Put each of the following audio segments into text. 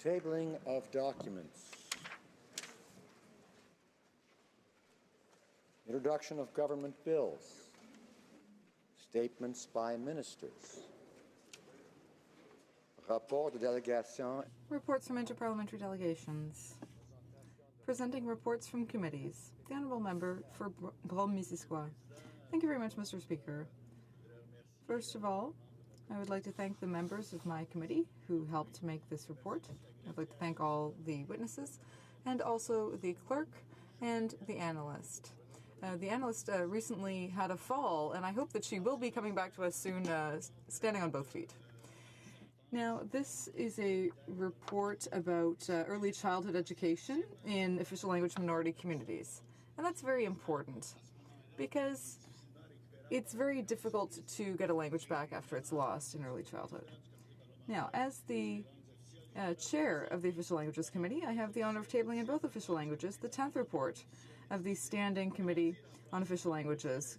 Tabling of documents. Introduction of government bills. Statements by ministers. Rapport de délégation. Reports from interparliamentary delegations. Presenting reports from committees. The Honourable Member for Brome-Missisquoi. Thank you very much, Mr. Speaker. First of all, I would like to thank the members of my committee who helped make this report. I'd like to thank all the witnesses and also the clerk and the analyst. The analyst recently had a fall, and I hope that she will be coming back to us soon, standing on both feet. Now, this is a report about early childhood education in official language minority communities. And that's very important because it's very difficult to get a language back after it's lost in early childhood. Now, as the chair of the Official Languages Committee, I have the honor of tabling in both official languages the 10th report of the Standing Committee on Official Languages,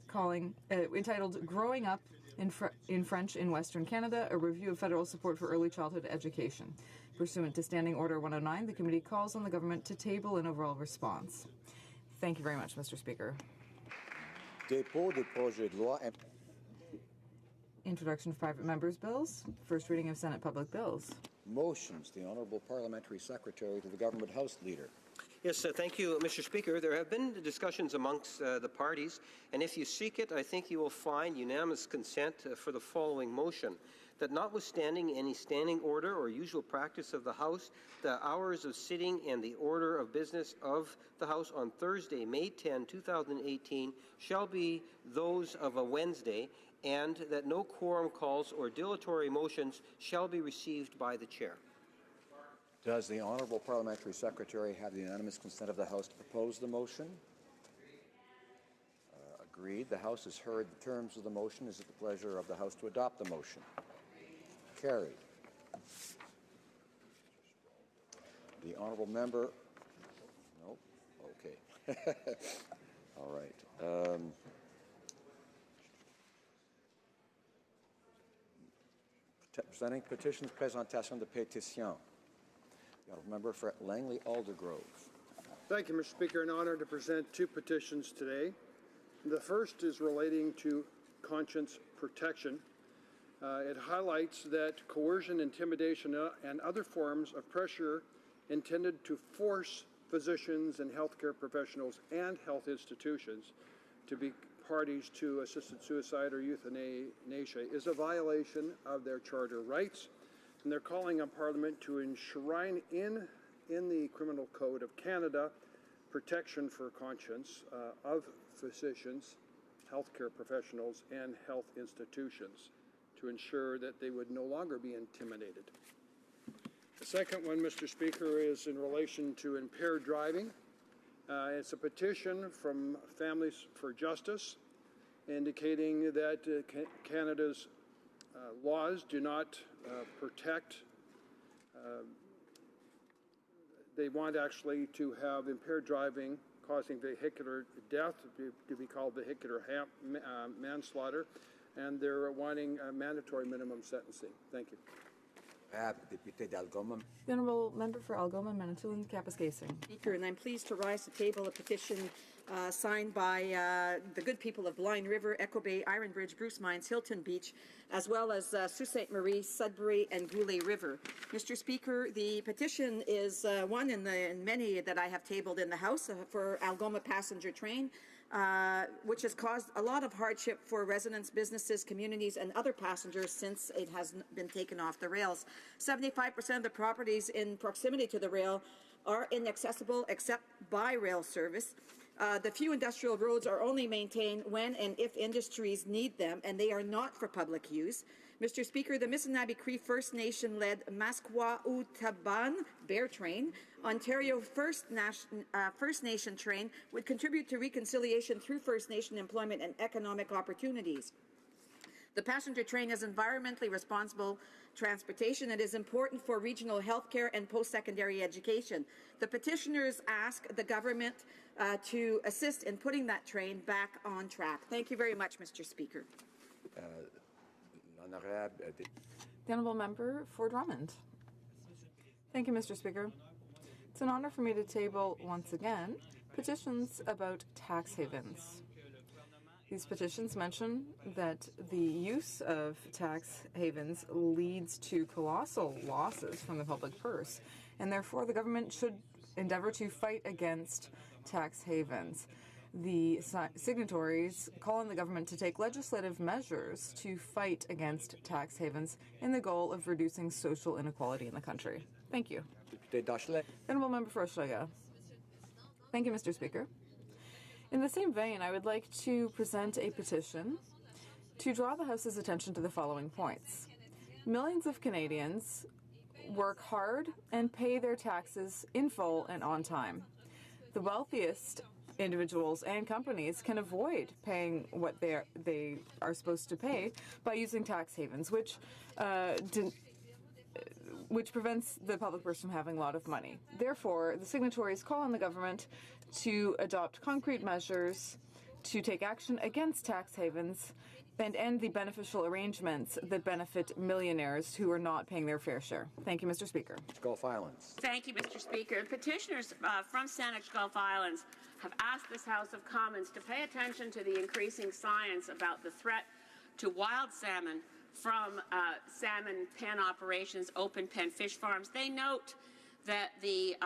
entitled Growing Up in French in Western Canada, a review of federal support for early childhood education. Pursuant to Standing Order 109, the committee calls on the government to table an overall response. Thank you very much, Mr. Speaker. Dépôt de projet de loi. Introduction of private members' bills. First reading of Senate public bills. Motions. The Honourable Parliamentary Secretary to the Government House Leader. Yes, thank you, Mr. Speaker. There have been discussions amongst the parties, and if you seek it, I think you will find unanimous consent for the following motion: that notwithstanding any standing order or usual practice of the House, the hours of sitting and the order of business of the House on Thursday, May 10, 2018, shall be those of a Wednesday, and that no quorum calls or dilatory motions shall be received by the Chair. Does the Honourable Parliamentary Secretary have the unanimous consent of the House to propose the motion? Agreed. The House has heard the terms of the motion. Is it the pleasure of the House to adopt the motion? Carried. The Honourable Member... Nope. Okay. All right. Presenting petitions, présentation de pétitions. The Honourable Member for Langley Aldergrove. Thank you, Mr. Speaker. An honour to present two petitions today. The first is relating to conscience protection. It highlights that coercion, intimidation, and other forms of pressure intended to force physicians and healthcare professionals and health institutions to be parties to assisted suicide or euthanasia is a violation of their charter rights. And they're calling on Parliament to enshrine in the Criminal Code of Canada protection for conscience of physicians, healthcare professionals, and health institutions to ensure that they would no longer be intimidated. The second one, Mr. Speaker, is in relation to impaired driving. It's a petition from Families for Justice indicating that Canada's laws do not protect. They want actually to have impaired driving causing vehicular death to be called vehicular manslaughter, and they're wanting a mandatory minimum sentencing. Thank you. The Honourable Member for Algoma, Manitoulin, Kapuskasing. Speaker, and I'm pleased to rise to table a petition signed by the good people of Blind River, Echo Bay, Iron Bridge, Bruce Mines, Hilton Beach, as well as Sault Ste. Marie, Sudbury, and Goulet River. Mr. Speaker, the petition is one in many that I have tabled in the House for Algoma passenger train, which has caused a lot of hardship for residents, businesses, communities, and other passengers since it has been taken off the rails. 75% of the properties in proximity to the rail are inaccessible except by rail service. The few industrial roads are only maintained when and if industries need them, and they are not for public use. Mr. Speaker, the Missinaibi Cree First Nation-led Masquautaban Bear Train, Ontario First Nation train, would contribute to reconciliation through First Nation employment and economic opportunities. The passenger train is environmentally responsible transportation and is important for regional health care and post-secondary education. The petitioners ask the government to assist in putting that train back on track. Thank you very much, Mr. Speaker. The Honourable Member for Drummond. Thank you, Mr. Speaker. It's an honor for me to table, once again, petitions about tax havens. These petitions mention that the use of tax havens leads to colossal losses from the public purse, and therefore the government should endeavor to fight against tax havens. The signatories call on the government to take legislative measures to fight against tax havens in the goal of reducing social inequality in the country. Thank you. Honourable Member for Hochelaga. Thank you, Mr. Speaker. In the same vein, I would like to present a petition to draw the House's attention to the following points. Millions of Canadians work hard and pay their taxes in full and on time. The wealthiest individuals and companies can avoid paying what they are supposed to pay by using tax havens, which prevents the public purse from having a lot of money. Therefore, the signatories call on the government to adopt concrete measures to take action against tax havens and end the beneficial arrangements that benefit millionaires who are not paying their fair share. Thank you, Mr. Speaker. Gulf Islands. Thank you, Mr. Speaker. Petitioners from Saanich Gulf Islands have asked this House of Commons to pay attention to the increasing science about the threat to wild salmon from salmon pen operations, open pen fish farms. They note that the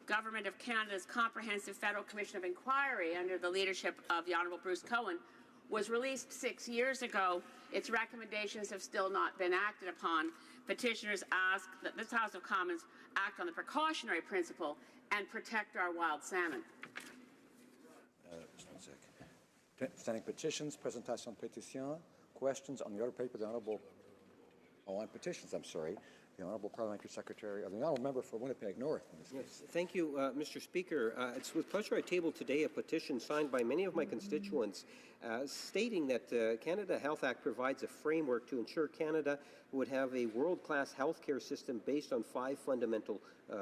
Government of Canada's Comprehensive Federal Commission of Inquiry, under the leadership of the Honourable Bruce Cohen, was released 6 years ago. Its recommendations have still not been acted upon. Petitioners ask that this House of Commons act on the precautionary principle and protect our wild salmon. Just one sec. Standing petitions, presentation de pétition, questions on the order paper, the Honourable, on petitions, I'm sorry, the Honourable Parliamentary Secretary, or the Honourable Member for Winnipeg North. In this case. Thank you, Mr. Speaker. It's with pleasure I table today a petition signed by many of my constituents stating that Canada Health Act provides a framework to ensure Canada would have a world-class healthcare system based on 5 fundamental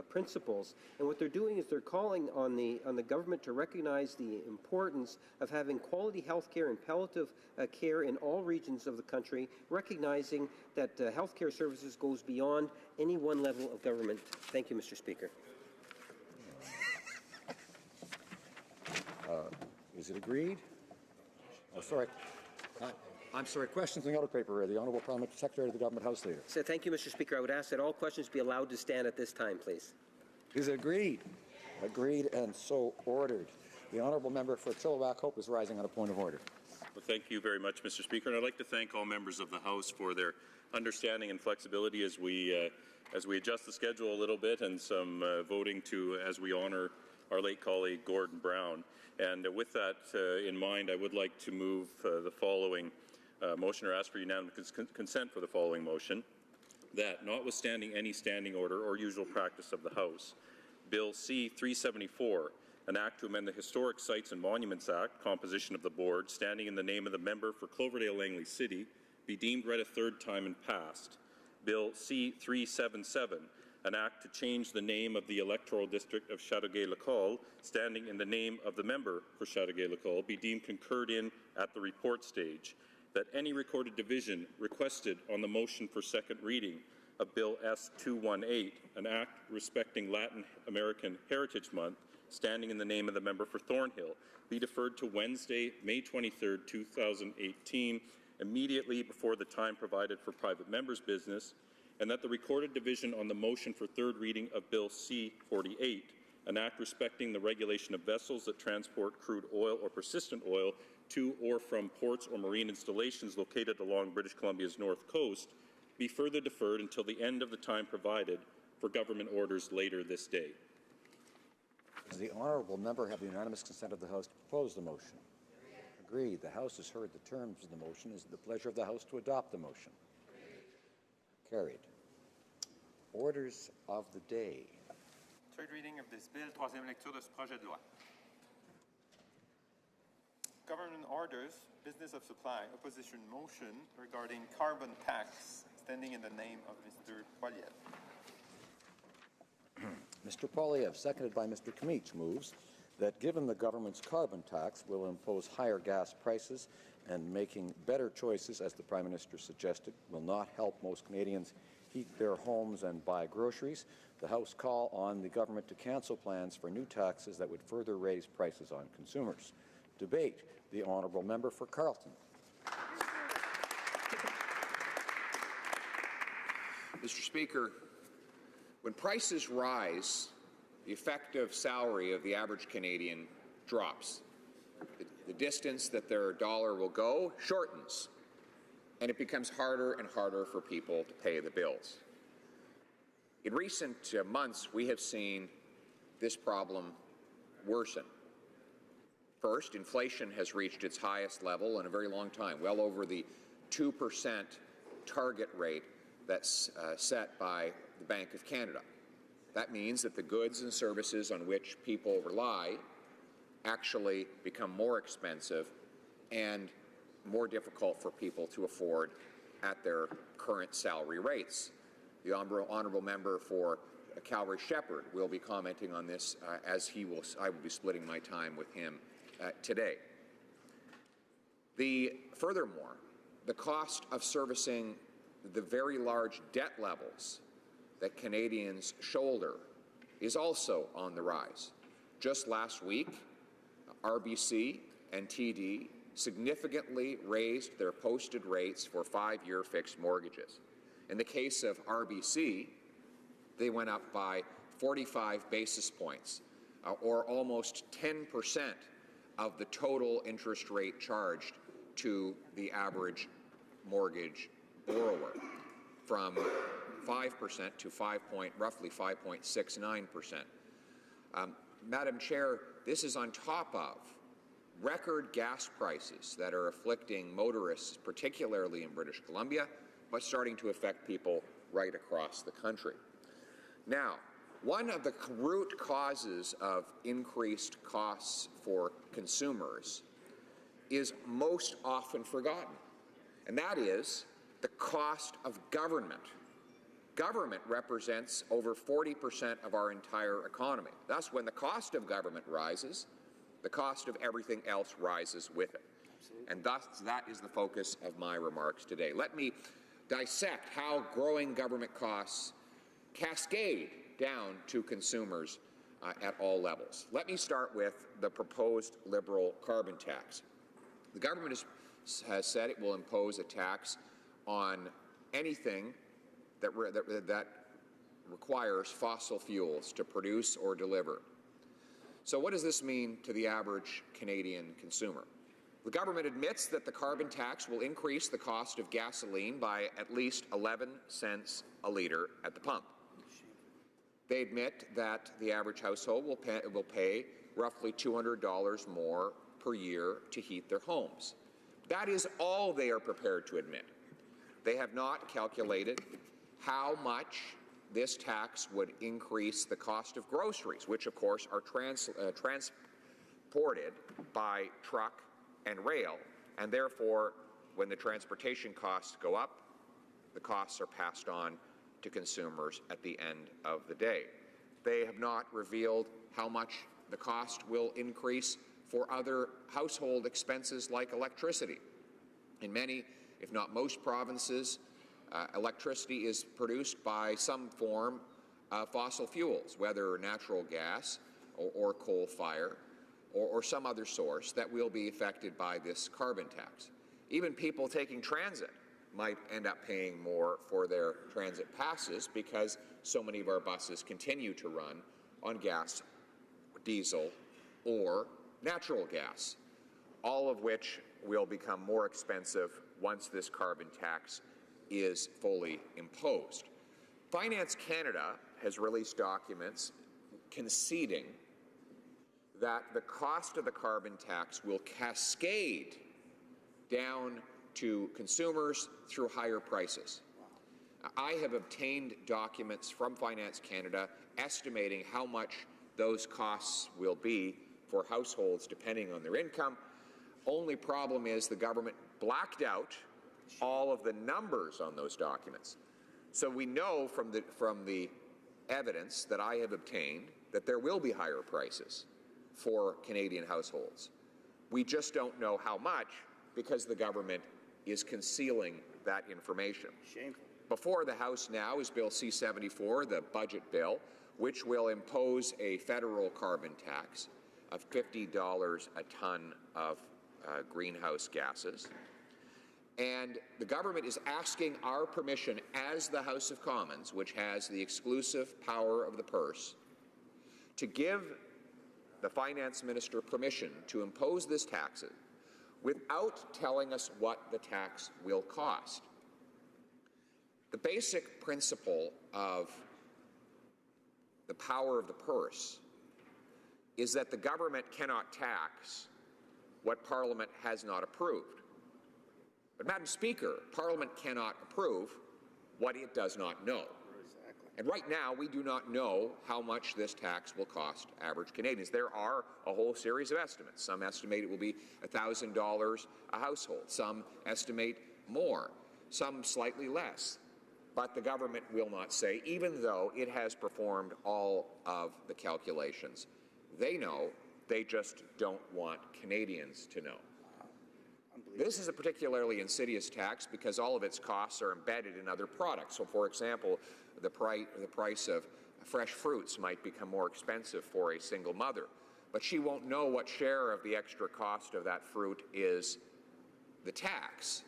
principles. And what they're doing is they're calling on the government to recognize the importance of having quality healthcare and palliative care in all regions of the country, recognizing that healthcare services goes beyond any one level of government. Thank you, Mr. Speaker. Is it agreed? Oh, sorry. I'm sorry. Questions on the order paper. The Honourable Parliamentary Secretary of the Government House Leader. So thank you, Mr. Speaker. I would ask that all questions be allowed to stand at this time, please. Is it agreed? Agreed and so ordered. The Honourable Member for Chilliwack Hope is rising on a point of order. Well, thank you very much, Mr. Speaker. And I'd like to thank all members of the House for their understanding and flexibility as we adjust the schedule a little bit and some voting as we honor our late colleague Gordon Brown. And with that in mind, I would like to move the following motion, or ask for unanimous consent for the following motion: that, notwithstanding any standing order or usual practice of the House, Bill C-374, an act to amend the Historic Sites and Monuments Act, composition of the board, standing in the name of the member for Cloverdale-Langley City, be deemed read a third time and passed. Bill C-377, an act to change the name of the electoral district of Chateauguay-Lacole, standing in the name of the member for Chateauguay-Lacole, be deemed concurred in at the report stage. That any recorded division requested on the motion for second reading of Bill S-218, an act respecting Latin American Heritage Month, standing in the name of the member for Thornhill, be deferred to Wednesday, May 23, 2018, immediately before the time provided for private members' business, and that the recorded division on the motion for third reading of Bill C-48, an act respecting the regulation of vessels that transport crude oil or persistent oil to or from ports or marine installations located along British Columbia's north coast, be further deferred until the end of the time provided for government orders later this day. Does the Honourable Member have the unanimous consent of the House to propose the motion? Agreed. The House has heard the terms of the motion. Is it the pleasure of the House to adopt the motion? Carried. Orders of the day. Third reading of this bill, troisième lecture de ce projet de loi. Government orders, business of supply, opposition motion regarding carbon tax, standing in the name of Mr. Poiliev. Mr. Poiliev, seconded by Mr. Kmich, moves that given the government's carbon tax will impose higher gas prices and making better choices, as the Prime Minister suggested, will not help most Canadians heat their homes and buy groceries. The House call on the government to cancel plans for new taxes that would further raise prices on consumers. Debate. The honourable member for Carleton. Mr. Speaker, when prices rise, the effective salary of the average Canadian drops. The distance that their dollar will go shortens, and it becomes harder and harder for people to pay the bills. In recent months, we have seen this problem worsen. First, inflation has reached its highest level in a very long time, well over the 2% target rate that's set by the Bank of Canada. That means that the goods and services on which people rely actually become more expensive and more difficult for people to afford at their current salary rates. The honourable member for Calgary Shepherd will be commenting on this as I will be splitting my time with him today. Furthermore, the cost of servicing the very large debt levels that Canadians shoulder is also on the rise. Just last week, RBC and TD significantly raised their posted rates for 5-year fixed mortgages. In the case of RBC, they went up by 45 basis points, or almost 10% of the total interest rate charged to the average mortgage borrower, from 5% to roughly 5.69%. Madam Chair, this is on top of record gas prices that are afflicting motorists, particularly in British Columbia, but starting to affect people right across the country. Now, one of the root causes of increased costs for consumers is most often forgotten, and that is the cost of government. Government represents over 40% of our entire economy. Thus, when the cost of government rises, the cost of everything else rises with it. Absolutely. And thus, that is the focus of my remarks today. Let me dissect how growing government costs cascade down to consumers at all levels. Let me start with the proposed Liberal carbon tax. The government has said it will impose a tax on anything that requires fossil fuels to produce or deliver. So what does this mean to the average Canadian consumer? The government admits that the carbon tax will increase the cost of gasoline by at least 11 cents a litre at the pump. They admit that the average household will pay roughly $200 more per year to heat their homes. That is all they are prepared to admit. They have not calculated how much this tax would increase the cost of groceries, which of course are transported by truck and rail, and therefore when the transportation costs go up, the costs are passed on to consumers at the end of the day. They have not revealed how much the cost will increase for other household expenses like electricity. In many, if not most provinces, electricity is produced by some form of fossil fuels, whether natural gas or coal fire or some other source that will be affected by this carbon tax. Even people taking transit might end up paying more for their transit passes because so many of our buses continue to run on gas, diesel, or natural gas, all of which will become more expensive once this carbon tax is fully imposed. Finance Canada has released documents conceding that the cost of the carbon tax will cascade down to consumers through higher prices. I have obtained documents from Finance Canada estimating how much those costs will be for households depending on their income. Only problem is the government blacked out all of the numbers on those documents. So we know from the evidence that I have obtained that there will be higher prices for Canadian households. We just don't know how much because the government is concealing that information. Shameful. Before the House now is Bill C-74, the budget bill, which will impose a federal carbon tax of $50 a ton of greenhouse gases. And the government is asking our permission as the House of Commons, which has the exclusive power of the purse, to give the finance minister permission to impose this tax without telling us what the tax will cost. The basic principle of the power of the purse is that the government cannot tax what Parliament has not approved. But, Madam Speaker, Parliament cannot approve what it does not know. And right now, we do not know how much this tax will cost average Canadians. There are a whole series of estimates. Some estimate it will be $1,000 a household. Some estimate more. Some slightly less. But the government will not say, even though it has performed all of the calculations. They know, they just don't want Canadians to know. This is a particularly insidious tax because all of its costs are embedded in other products. So, for example, the price of fresh fruits might become more expensive for a single mother, but she won't know what share of the extra cost of that fruit is the tax.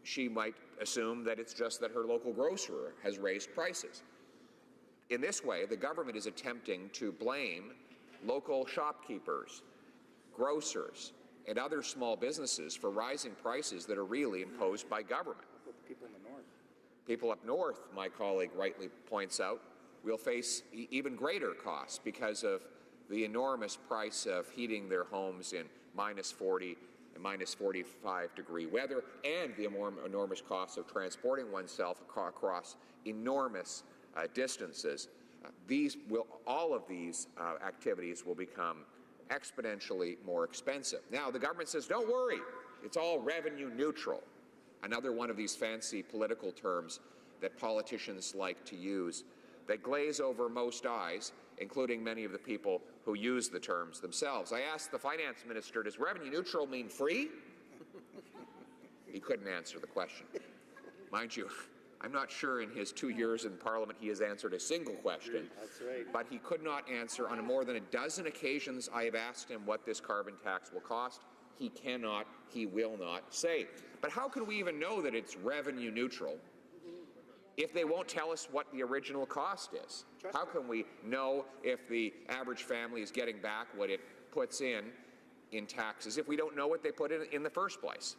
She might assume that it's just that her local grocer has raised prices. In this way, the government is attempting to blame local shopkeepers, grocers, and other small businesses for rising prices that are really imposed by government. People in the north. People up north, my colleague rightly points out, will face even greater costs because of the enormous price of heating their homes in -40 and -45-degree weather, and the enormous cost of transporting oneself across enormous distances. All of these activities will become exponentially more expensive. Now, the government says, don't worry, it's all revenue neutral. Another one of these fancy political terms that politicians like to use that glaze over most eyes, including many of the people who use the terms themselves. I asked the finance minister, does revenue neutral mean free? He couldn't answer the question. Mind you, I'm not sure in his 2 years in Parliament he has answered a single question. That's right. But he could not answer on more than a dozen occasions I have asked him what this carbon tax will cost. He cannot, he will not say. But how can we even know that it's revenue neutral if they won't tell us what the original cost is? How can we know if the average family is getting back what it puts in taxes if we don't know what they put in the first place?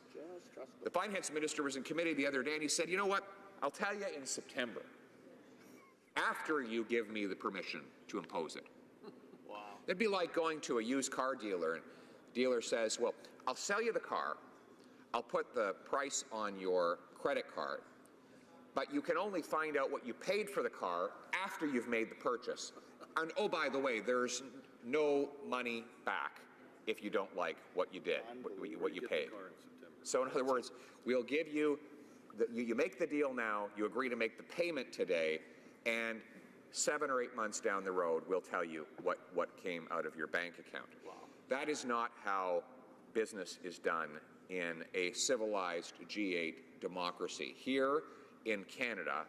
The finance minister was in committee the other day and he said, you know what, I'll tell you in September, after you give me the permission to impose it. Wow. It'd be like going to a used car dealer and the dealer says, well, I'll sell you the car, I'll put the price on your credit card, but you can only find out what you paid for the car after you've made the purchase. And oh, by the way, there's no money back if you don't like what you did, what you paid. So in other words, we'll give you, you make the deal now, you agree to make the payment today, and 7 or 8 months down the road, we'll tell you what came out of your bank account. Wow. That is not how business is done in a civilized G8 democracy. Here in Canada,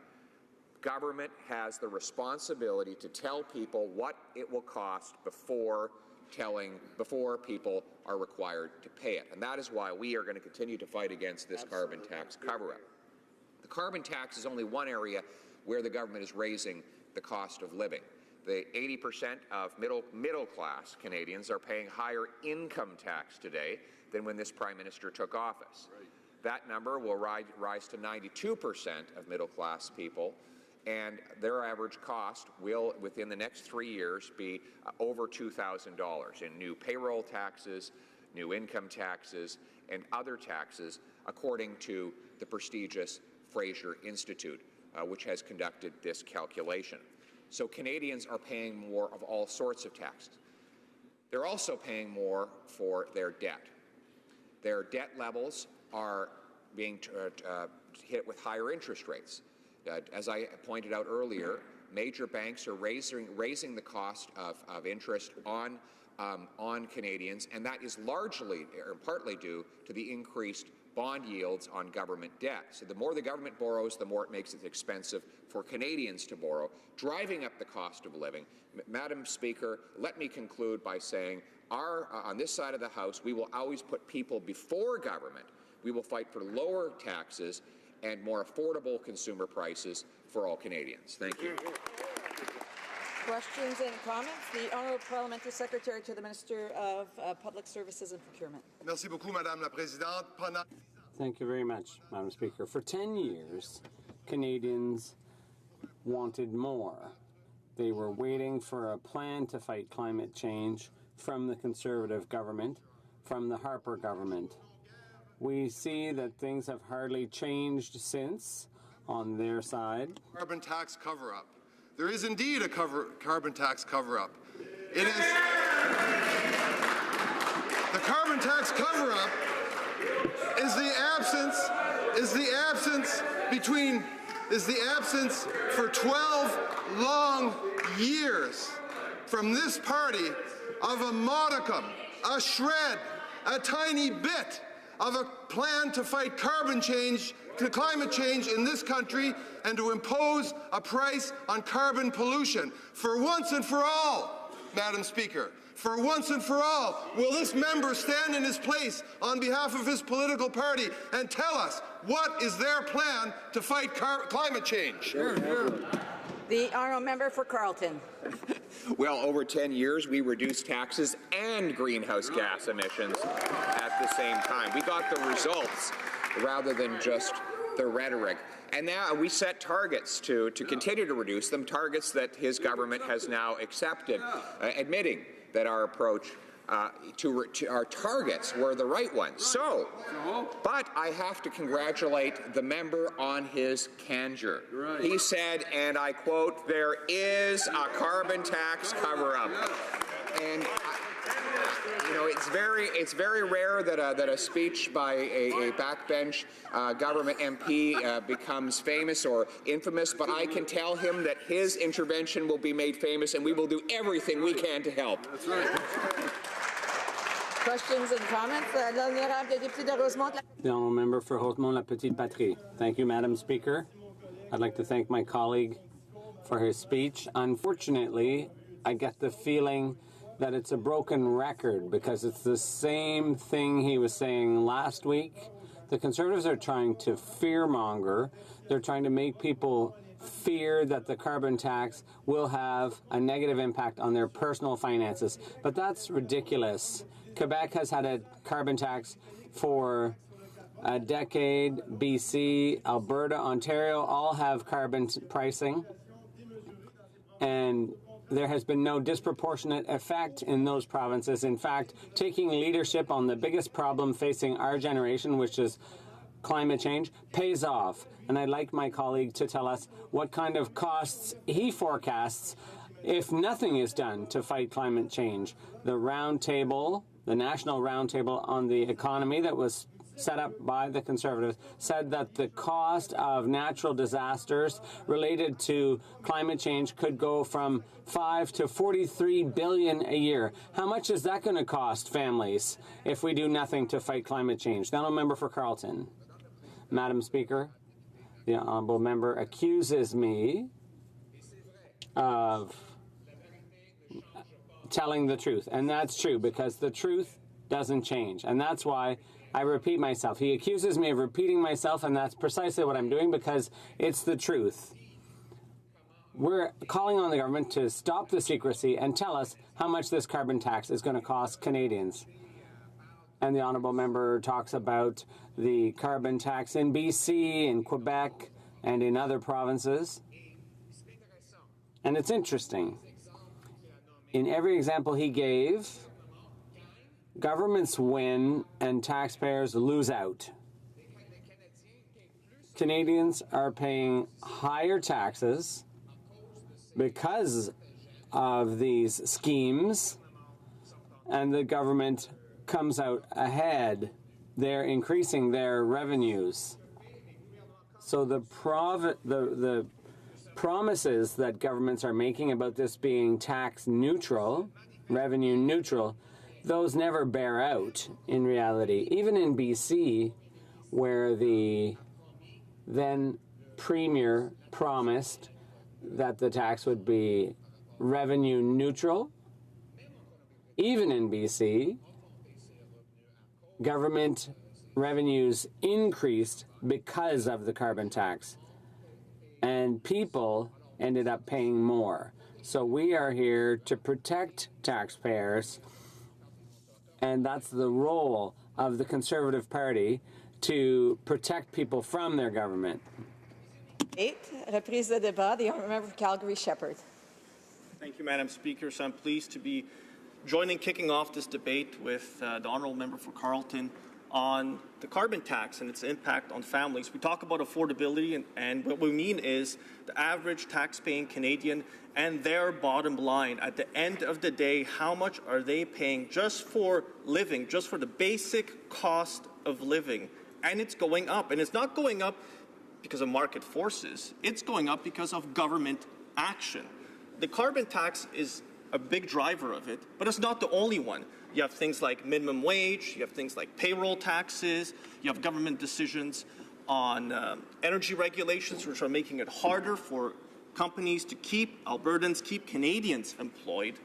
government has the responsibility to tell people what it will cost before people are required to pay it. And that is why we are going to continue to fight against this carbon tax cover-up. The carbon tax is only one area where the government is raising the cost of living. The 80% of middle-class Canadians are paying higher income tax today than when this Prime Minister took office. Right. That number will rise to 92% of middle-class people, and their average cost will, within the next 3 years, be over $2,000 in new payroll taxes, new income taxes, and other taxes, according to the prestigious Fraser Institute, which has conducted this calculation. So Canadians are paying more of all sorts of taxes. They're also paying more for their debt. Their debt levels are being hit with higher interest rates. As I pointed out earlier, major banks are raising the cost of interest on Canadians, and that is largely or partly due to the increased bond yields on government debt. So the more the government borrows, the more it makes it expensive for Canadians to borrow, driving up the cost of living. Madam Speaker, let me conclude by saying on this side of the House, we will always put people before government. We will fight for lower taxes and more affordable consumer prices for all Canadians. Thank you. Questions and comments? The Honourable Parliamentary Secretary to the Minister of Public Services and Procurement. Merci beaucoup, Madame la Présidente. Thank you very much, Madam Speaker. For 10 years, Canadians wanted more. They were waiting for a plan to fight climate change from the Conservative government, from the Harper government. We see that things have hardly changed since on their side. Carbon tax cover-up. There is indeed a carbon tax cover-up. It is the carbon tax cover-up is the absence for 12 long years from this party of a modicum, a shred, a tiny bit of a plan to fight climate change in this country and to impose a price on carbon pollution. For once and for all, Madam Speaker, for once and for all, will this member stand in his place on behalf of his political party and tell us what is their plan to fight climate change? Sure. The Honourable Member for Carleton. Well, over 10 years, we reduced taxes and greenhouse gas emissions at the same time. We got the results rather than just the rhetoric. And now we set targets to continue to reduce them, targets that his government has now accepted, admitting that our approach to our targets were the right ones. But I have to congratulate the member on his candor. Right. He said, and I quote, "There is a carbon tax cover-up." And you know, it's very rare that a speech by a backbench government MP becomes famous or infamous, but I can tell him that his intervention will be made famous, and we will do everything we can to help. That's right. Questions and comments? The Honourable Member for Haute-Mont-la-Petite-Patrie. Thank you, Madam Speaker. I'd like to thank my colleague for his speech. Unfortunately, I get the feeling that it's a broken record because it's the same thing he was saying last week. The Conservatives are trying to fearmonger. They're trying to make people fear that the carbon tax will have a negative impact on their personal finances. But that's ridiculous. Quebec has had a carbon tax for a decade. BC, Alberta, Ontario all have carbon pricing. And there has been no disproportionate effect in those provinces. In fact, taking leadership on the biggest problem facing our generation, which is climate change, pays off. And I'd like my colleague to tell us what kind of costs he forecasts if nothing is done to fight climate change. The National Roundtable on the Economy that was set up by the Conservatives said that the cost of natural disasters related to climate change could go from $5 to $43 billion a year. How much is that going to cost families if we do nothing to fight climate change? The Honourable Member for Carleton. Madam Speaker, the Honourable Member accuses me of telling the truth, and that's true because the truth doesn't change, and that's why I repeat myself. He accuses me of repeating myself, and that's precisely what I'm doing because it's the truth. We're calling on the government to stop the secrecy and tell us how much this carbon tax is going to cost Canadians. And the Honourable Member talks about the carbon tax in BC, in Quebec, and in other provinces. And it's interesting. In every example he gave, governments win and taxpayers lose out. Canadians are paying higher taxes because of these schemes, and the government comes out ahead. They're increasing their revenues. So the promises that governments are making about this being tax neutral, revenue neutral, those never bear out in reality. Even in BC, where the then Premier promised that the tax would be revenue neutral. Even in BC, government revenues increased because of the carbon tax, and people ended up paying more. So we are here to protect taxpayers, and that's the role of the Conservative Party, to protect people from their government. Reprise de débat. The honourable member for Calgary-Shepherd. Thank you, Madam Speaker. So I'm pleased to be kicking off this debate with the honourable member for Carleton on the carbon tax and its impact on families. We talk about affordability, and what we mean is the average tax-paying Canadian and their bottom line. At the end of the day, how much are they paying just for living, just for the basic cost of living? And it's going up. And it's not going up because of market forces. It's going up because of government action. The carbon tax is a big driver of it, but it's not the only one. You have things like minimum wage, you have things like payroll taxes, you have government decisions on energy regulations, which are making it harder for companies to keep Albertans, keep Canadians employed,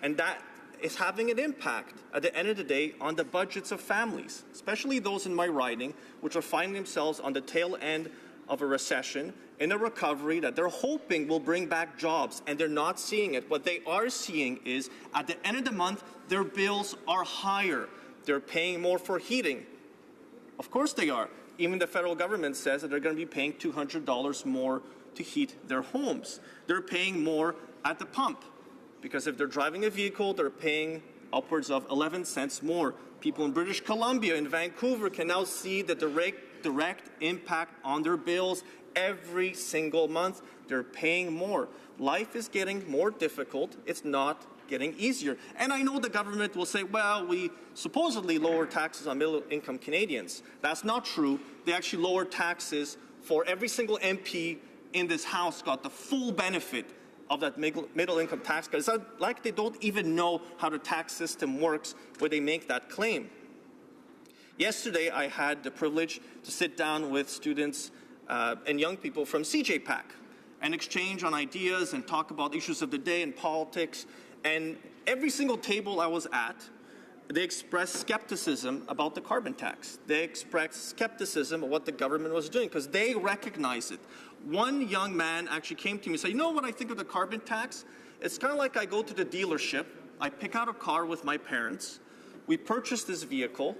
and that is having an impact at the end of the day on the budgets of families, especially those in my riding, which are finding themselves on the tail end of a recession, in a recovery that they're hoping will bring back jobs, and they're not seeing it. What they are seeing is, at the end of the month, their bills are higher. They're paying more for heating. Of course they are. Even the federal government says that they're going to be paying $200 more to heat their homes. They're paying more at the pump, because if they're driving a vehicle, they're paying upwards of 11 cents more. People in British Columbia, in Vancouver, can now see the direct impact on their bills every single month. They're paying more. Life is getting more difficult. It's not getting easier. And I know the government will say, well, we supposedly lower taxes on middle-income Canadians. That's not true. They actually lowered taxes for every single MP in this House, got the full benefit of that middle-income tax cut. It's like they don't even know how the tax system works where they make that claim. Yesterday, I had the privilege to sit down with students and young people from CJPAC and exchange on ideas and talk about issues of the day and politics. And every single table I was at, they expressed skepticism about the carbon tax. They expressed skepticism of what the government was doing because they recognize it. One young man actually came to me and said, you know what I think of the carbon tax? It's kind of like I go to the dealership, I pick out a car with my parents, we purchase this vehicle,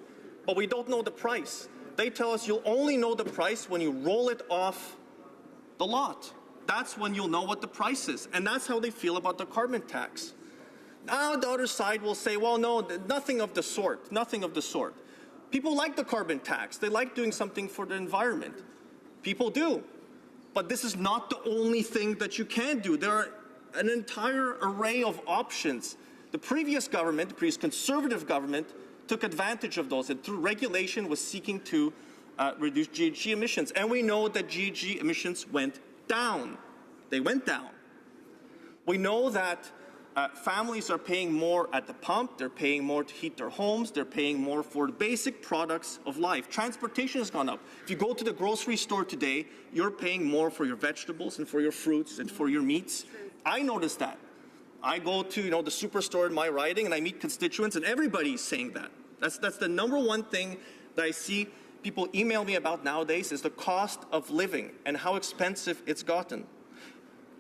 but we don't know the price. They tell us you'll only know the price when you roll it off the lot. That's when you'll know what the price is. And that's how they feel about the carbon tax. Now the other side will say, well, no, nothing of the sort, nothing of the sort. People like the carbon tax. They like doing something for the environment. People do. But this is not the only thing that you can do. There are an entire array of options. The previous government, the previous Conservative government, took advantage of those and through regulation was seeking to reduce GHG emissions. And we know that GHG emissions went down. They went down. We know that families are paying more at the pump, they're paying more to heat their homes, they're paying more for the basic products of life. Transportation has gone up. If you go to the grocery store today, you're paying more for your vegetables and for your fruits and for your meats. I noticed that. I go to the superstore in my riding and I meet constituents and everybody's saying that. That's the number one thing that I see people email me about nowadays is the cost of living and how expensive it's gotten.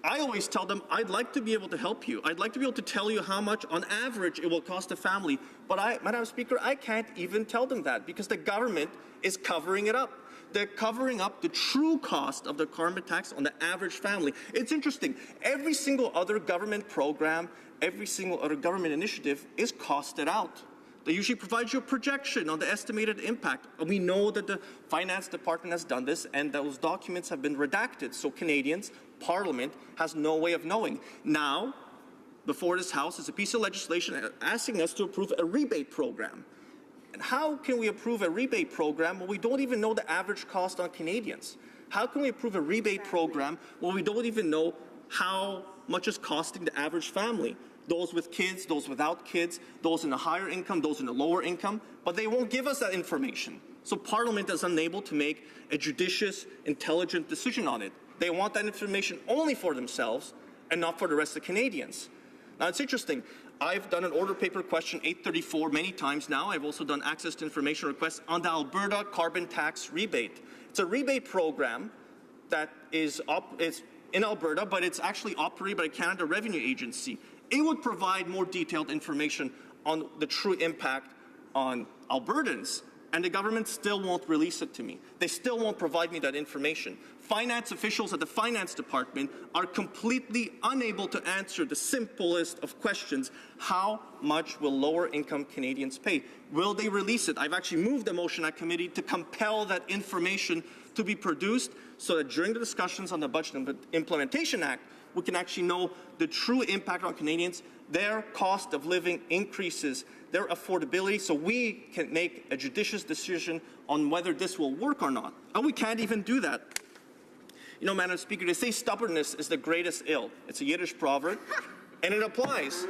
I always tell them, I'd like to be able to help you. I'd like to be able to tell you how much on average it will cost a family. But Madam Speaker, I can't even tell them that because the government is covering it up. They're covering up the true cost of the carbon tax on the average family. It's interesting. Every single other government program, every single other government initiative is costed out. They usually provide you a projection on the estimated impact. And we know that the Finance Department has done this, and those documents have been redacted, so Canadians, Parliament, has no way of knowing. Now, before this House is a piece of legislation asking us to approve a rebate program. And how can we approve a rebate program when we don't even know the average cost on Canadians? How can we approve a rebate program when we don't even know how much it's costing the average family? those with kids, those without kids, those in a higher income, those in a lower income, but they won't give us that information. So Parliament is unable to make a judicious, intelligent decision on it. They want that information only for themselves and not for the rest of Canadians. Now, it's interesting. I've done an order paper question 834 many times now. I've also done access to information requests on the Alberta carbon tax rebate. It's a rebate program that is in Alberta, but it's actually operated by the Canada Revenue Agency. It would provide more detailed information on the true impact on Albertans, and the government still won't release it to me. They still won't provide me that information. Finance officials at the Finance Department are completely unable to answer the simplest of questions. How much will lower-income Canadians pay? Will they release it? I've actually moved a motion at committee to compel that information to be produced so that during the discussions on the Budget Implementation Act, we can actually know the true impact on Canadians, their cost of living increases, their affordability, so we can make a judicious decision on whether this will work or not. And we can't even do that. You know, Madam Speaker, they say stubbornness is the greatest ill. It's a Yiddish proverb, and it applies.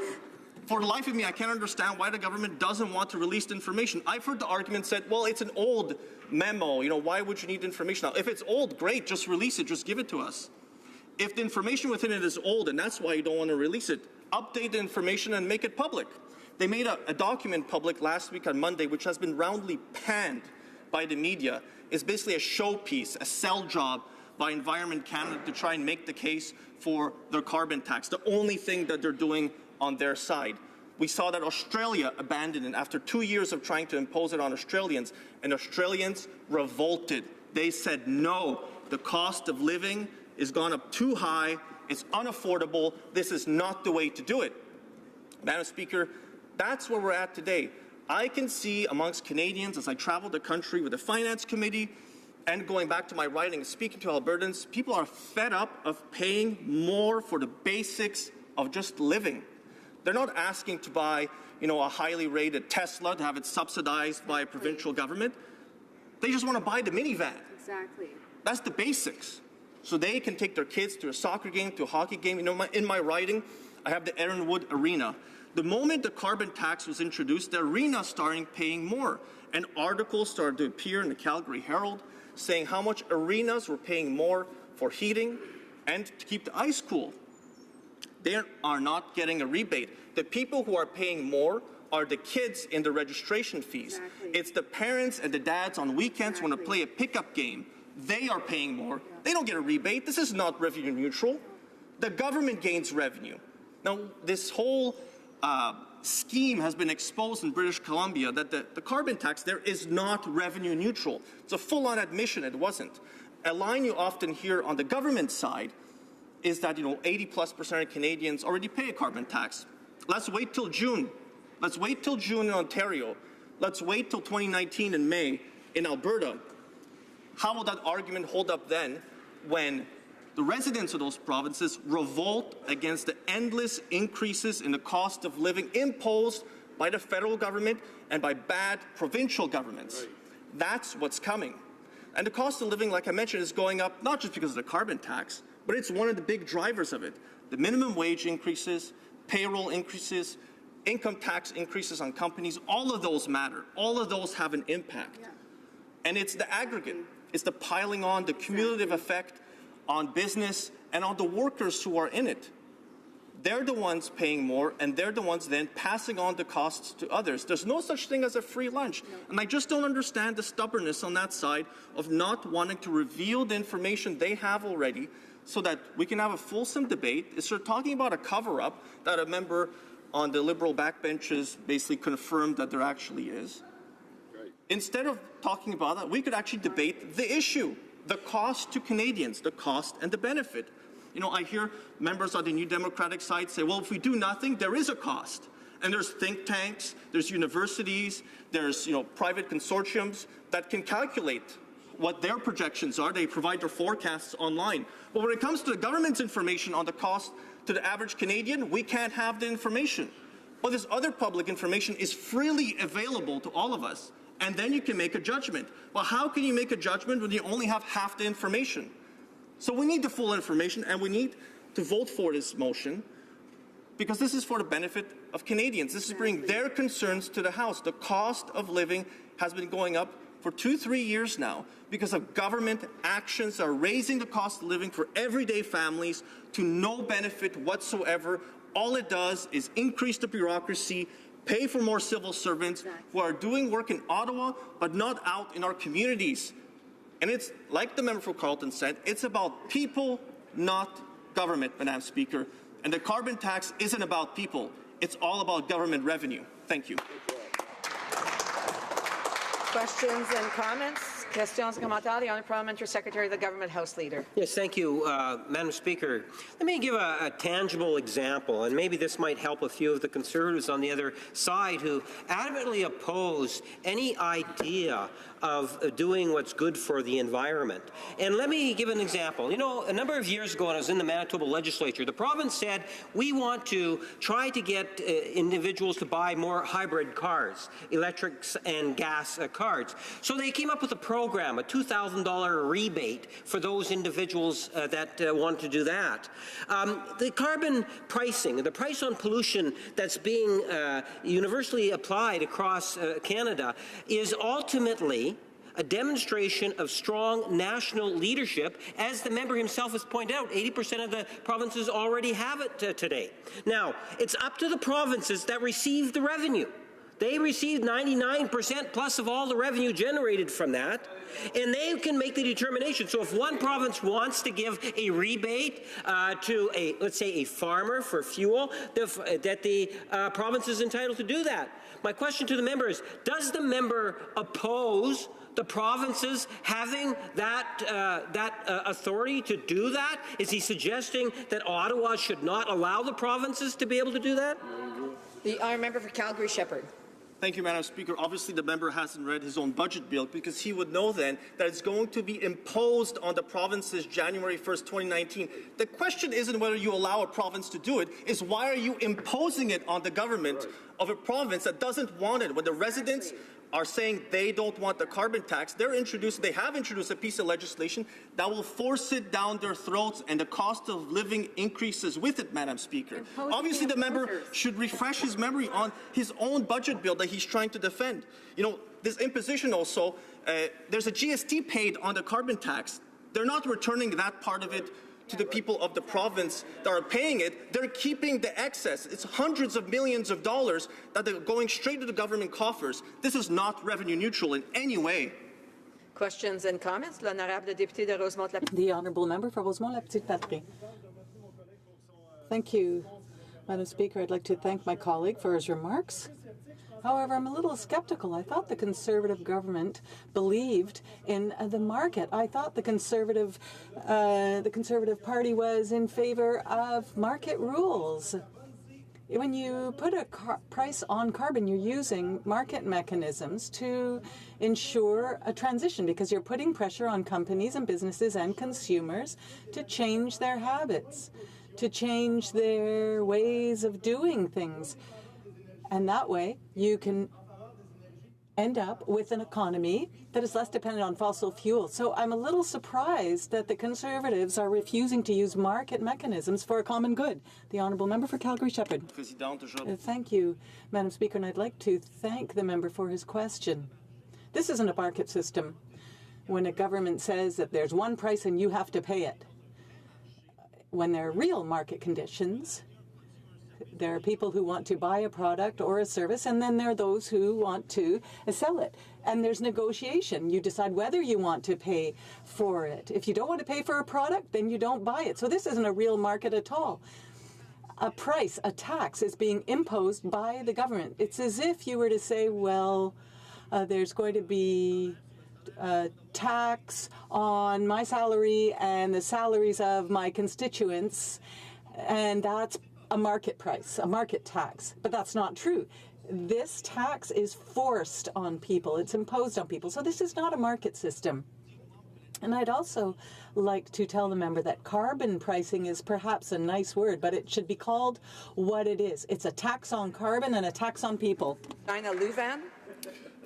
For the life of me, I can't understand why the government doesn't want to release the information. I've heard the argument said, well, it's an old memo. You know, why would you need information now? If it's old, great, just release it, just give it to us. If the information within it is old and that's why you don't want to release it, update the information and make it public. They made a document public last week on Monday, which has been roundly panned by the media. It's basically a showpiece, a sell job by Environment Canada to try and make the case for their carbon tax, the only thing that they're doing on their side. We saw that Australia abandoned it after 2 years of trying to impose it on Australians, and Australians revolted. They said, no, the cost of living is gone up too high, it's unaffordable, this is not the way to do it. Madam Speaker, that's where we're at today. I can see amongst Canadians as I travel the country with the Finance Committee and going back to my writing and speaking to Albertans, people are fed up of paying more for the basics of just living. They're not asking to buy, you know, a highly rated Tesla to have it subsidized by a provincial government. They just want to buy the minivan. Exactly. That's the basics. So they can take their kids to a soccer game, to a hockey game. You know, in my writing, I have the Erinwood Arena. The moment the carbon tax was introduced, the arena started paying more. And articles started to appear in the Calgary Herald saying how much arenas were paying more for heating and to keep the ice cool. They are not getting a rebate. The people who are paying more are the kids in the registration fees. Exactly. It's the parents and the dads on weekends when they play a pickup game. They are paying more. They don't get a rebate. This is not revenue neutral. The government gains revenue. Now, this whole scheme has been exposed in British Columbia that the carbon tax there is not revenue neutral. It's a full-on admission it wasn't. A line you often hear on the government side is that, you know, 80+% of Canadians already pay a carbon tax. Let's wait till June. Let's wait till June in Ontario. Let's wait till 2019 in May in Alberta. How will that argument hold up then when the residents of those provinces revolt against the endless increases in the cost of living imposed by the federal government and by bad provincial governments? Right. That's what's coming. And the cost of living, like I mentioned, is going up not just because of the carbon tax, but it's one of the big drivers of it. The minimum wage increases, payroll increases, income tax increases on companies, all of those matter. All of those have an impact. Yeah. And it's the aggregate. It's the piling on, the cumulative effect on business and on the workers who are in it. They're the ones paying more, and they're the ones then passing on the costs to others. There's no such thing as a free lunch. No. And I just don't understand the stubbornness on that side of not wanting to reveal the information they have already so that we can have a fulsome debate. Is they're talking about a cover-up that a member on the Liberal backbenches basically confirmed that there actually is. Right. Instead of talking about that, we could actually debate the issue, the cost to Canadians, the cost and the benefit. You know, I hear members on the New Democratic side say, well, if we do nothing, there is a cost. And there's think tanks, there's universities, there's, you know, private consortiums that can calculate what their projections are. They provide their forecasts online. But when it comes to the government's information on the cost to the average Canadian, we can't have the information. Well, this other public information is freely available to all of us. And then you can make a judgment. Well, how can you make a judgment when you only have half the information? So we need the full information, and we need to vote for this motion. because this is for the benefit of Canadians. This is bringing their concerns to the House. The cost of living has been going up for 2-3 years now because of government actions that are raising the cost of living for everyday families to no benefit whatsoever. All it does is increase the bureaucracy, pay for more civil servants who are doing work in Ottawa but not out in our communities. And it's, like the member for Carleton said, it's about people, not government, Madam Speaker. And the carbon tax isn't about people. It's all about government revenue. Thank you. Questions and comments? Questions, commentaires. The Honourable Parliamentary Secretary, the Government House Leader. Yes, thank you, Madam Speaker. Let me give a tangible example, and maybe this might help a few of the Conservatives on the other side who adamantly oppose any idea of doing what's good for the environment. And let me give an example. You know, a number of years ago when I was in the Manitoba legislature, the province said we want to try to get individuals to buy more hybrid cars, electrics and gas cars. So they came up with a program, a $2,000 rebate for those individuals that want to do that. The carbon pricing, the price on pollution that's being universally applied across Canada is ultimately a demonstration of strong national leadership. As the member himself has pointed out, 80% of the provinces already have it today. Now, it's up to the provinces that receive the revenue. They receive 99% plus of all the revenue generated from that, and they can make the determination. So if one province wants to give a rebate to a, let's say, a farmer for fuel, that the province is entitled to do that. My question to the member is, does the member oppose the provinces having that authority to do that? Is he suggesting that Ottawa should not allow the provinces to be able to do that? The Honourable Member for Calgary-Shepherd. Thank you, Madam Speaker. Obviously, the member hasn't read his own budget bill because he would know then that it's going to be imposed on the provinces January 1st, 2019. The question isn't whether you allow a province to do it, is why are you imposing it on the government of a province that doesn't want it? When the residents are saying they don't want the carbon tax, they have introduced a piece of legislation that will force it down their throats, and the cost of living increases with it, Madam Speaker. Obviously, the member should refresh his memory on his own budget bill that he's trying to defend. You know, this imposition also, there's a GST paid on the carbon tax. They're not returning that part of it to the people of the province that are paying it. They're keeping the excess. It's hundreds of millions of dollars that are going straight to the government coffers. This is not revenue neutral in any way. Questions and comments? L'honorable député de Rosemont-la-Petite. The Honourable Member for Rosemont-la-Petite-Patrie. Thank you, Madam Speaker. I'd like to thank my colleague for his remarks. However, I'm a little skeptical. I thought the Conservative government believed in the market. I thought the Conservative Party was in favor of market rules. When you put a price on carbon, you're using market mechanisms to ensure a transition because you're putting pressure on companies and businesses and consumers to change their habits, to change their ways of doing things. And that way, you can end up with an economy that is less dependent on fossil fuels. So I'm a little surprised that the Conservatives are refusing to use market mechanisms for a common good. The Honourable Member for Calgary-Shepherd. Thank you, Madam Speaker, and I'd like to thank the member for his question. This isn't a market system. When a government says that there's one price and you have to pay it. When there are real market conditions, there are people who want to buy a product or a service, and then there are those who want to sell it. And there's negotiation. You decide whether you want to pay for it. If you don't want to pay for a product, then you don't buy it. So this isn't a real market at all. A price, a tax, is being imposed by the government. It's as if you were to say, well, there's going to be a tax on my salary and the salaries of my constituents, and that's a market price, a market tax. But that's not true. This tax is forced on people. It's imposed on people. So this is not a market system. And I'd also like to tell the member that carbon pricing is perhaps a nice word, but it should be called what it is. It's a tax on carbon and a tax on people. Dinah Louvan.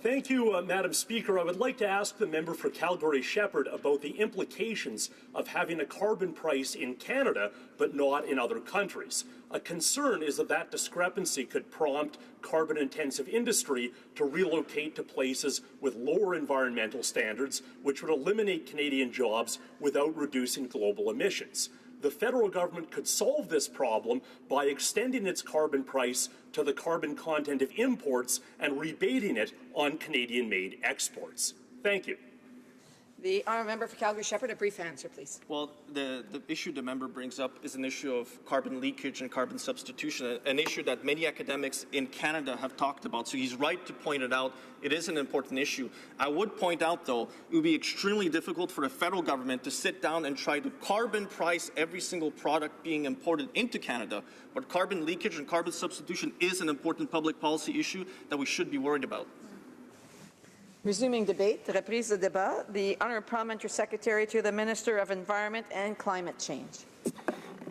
Thank you, Madam Speaker. I would like to ask the member for Calgary-Shepherd about the implications of having a carbon price in Canada but not in other countries. A concern is that that discrepancy could prompt carbon-intensive industry to relocate to places with lower environmental standards, which would eliminate Canadian jobs without reducing global emissions. The federal government could solve this problem by extending its carbon price to the carbon content of imports and rebating it on Canadian-made exports. Thank you. The honourable member for Calgary-Shepherd, a brief answer, please. Well, the issue the member brings up is an issue of carbon leakage and carbon substitution, an issue that many academics in Canada have talked about. So he's right to point it out. It is an important issue. I would point out, though, it would be extremely difficult for the federal government to sit down and try to carbon price every single product being imported into Canada. But carbon leakage and carbon substitution is an important public policy issue that we should be worried about. Resuming debate, reprise de débat. The Honourable Parliamentary Secretary to the Minister of Environment and Climate Change.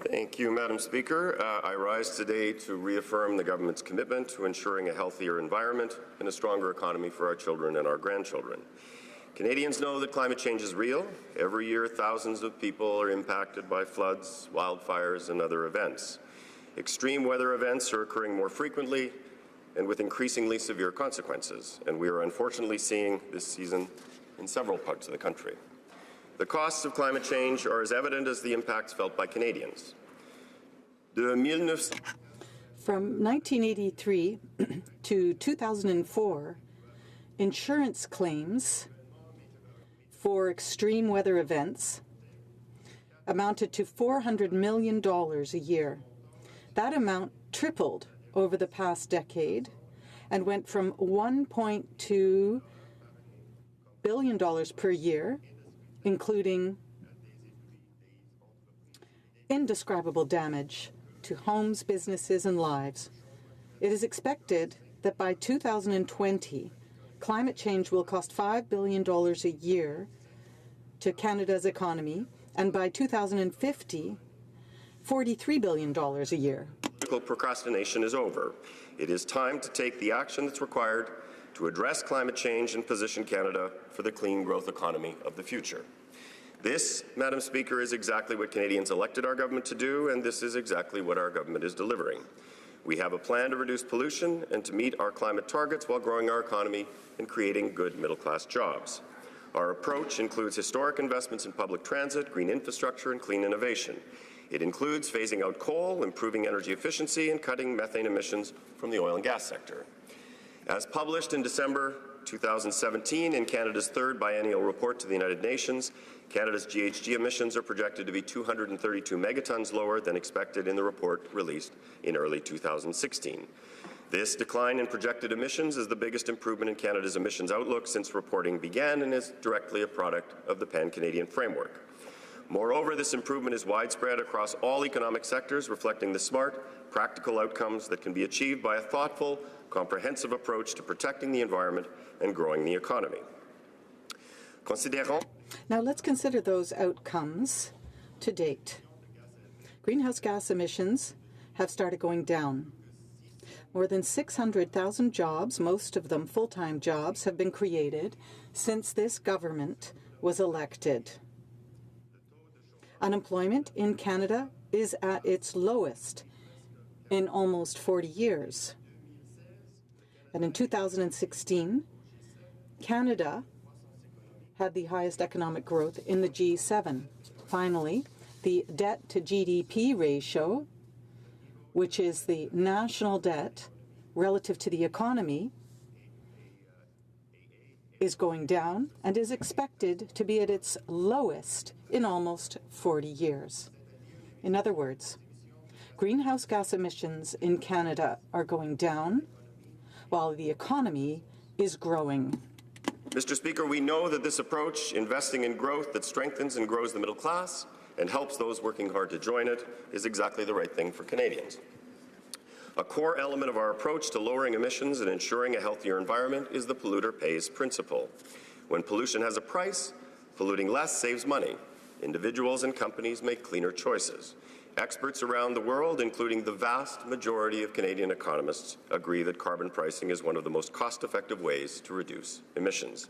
Thank you, Madam Speaker. I rise today to reaffirm the government's commitment to ensuring a healthier environment and a stronger economy for our children and our grandchildren. Canadians know that climate change is real. Every year, thousands of people are impacted by floods, wildfires, and other events. Extreme weather events are occurring more frequently and with increasingly severe consequences, and we are unfortunately seeing this season in several parts of the country. The costs of climate change are as evident as the impacts felt by Canadians. From 1983 to 2004, insurance claims for extreme weather events amounted to $400 million a year. That amount tripled over the past decade and went from $1.2 billion per year, including indescribable damage to homes, businesses, and lives. It is expected that by 2020, climate change will cost $5 billion a year to Canada's economy, and by 2050, $43 billion a year. Procrastination is over. It is time to take the action that's required to address climate change and position Canada for the clean growth economy of the future. This, Madam Speaker, is exactly what Canadians elected our government to do, and this is exactly what our government is delivering. We have a plan to reduce pollution and to meet our climate targets while growing our economy and creating good middle-class jobs. Our approach includes historic investments in public transit, green infrastructure, and clean innovation. It includes phasing out coal, improving energy efficiency, and cutting methane emissions from the oil and gas sector. As published in December 2017 in Canada's third biennial report to the United Nations, Canada's GHG emissions are projected to be 232 megatons lower than expected in the report released in early 2016. This decline in projected emissions is the biggest improvement in Canada's emissions outlook since reporting began and is directly a product of the Pan-Canadian framework. Moreover, this improvement is widespread across all economic sectors, reflecting the smart, practical outcomes that can be achieved by a thoughtful, comprehensive approach to protecting the environment and growing the economy. Now let's consider those outcomes to date. Greenhouse gas emissions have started going down. More than 600,000 jobs, most of them full-time jobs, have been created since this government was elected. Unemployment in Canada is at its lowest in almost 40 years. And in 2016, Canada had the highest economic growth in the G7. Finally, the debt to GDP ratio, which is the national debt relative to the economy, is going down and is expected to be at its lowest in almost 40 years. In other words, greenhouse gas emissions in Canada are going down while the economy is growing. Mr. Speaker, we know that this approach, investing in growth that strengthens and grows the middle class and helps those working hard to join it, is exactly the right thing for Canadians. A core element of our approach to lowering emissions and ensuring a healthier environment is the polluter pays principle. When pollution has a price, polluting less saves money. Individuals and companies make cleaner choices. Experts around the world, including the vast majority of Canadian economists, agree that carbon pricing is one of the most cost-effective ways to reduce emissions.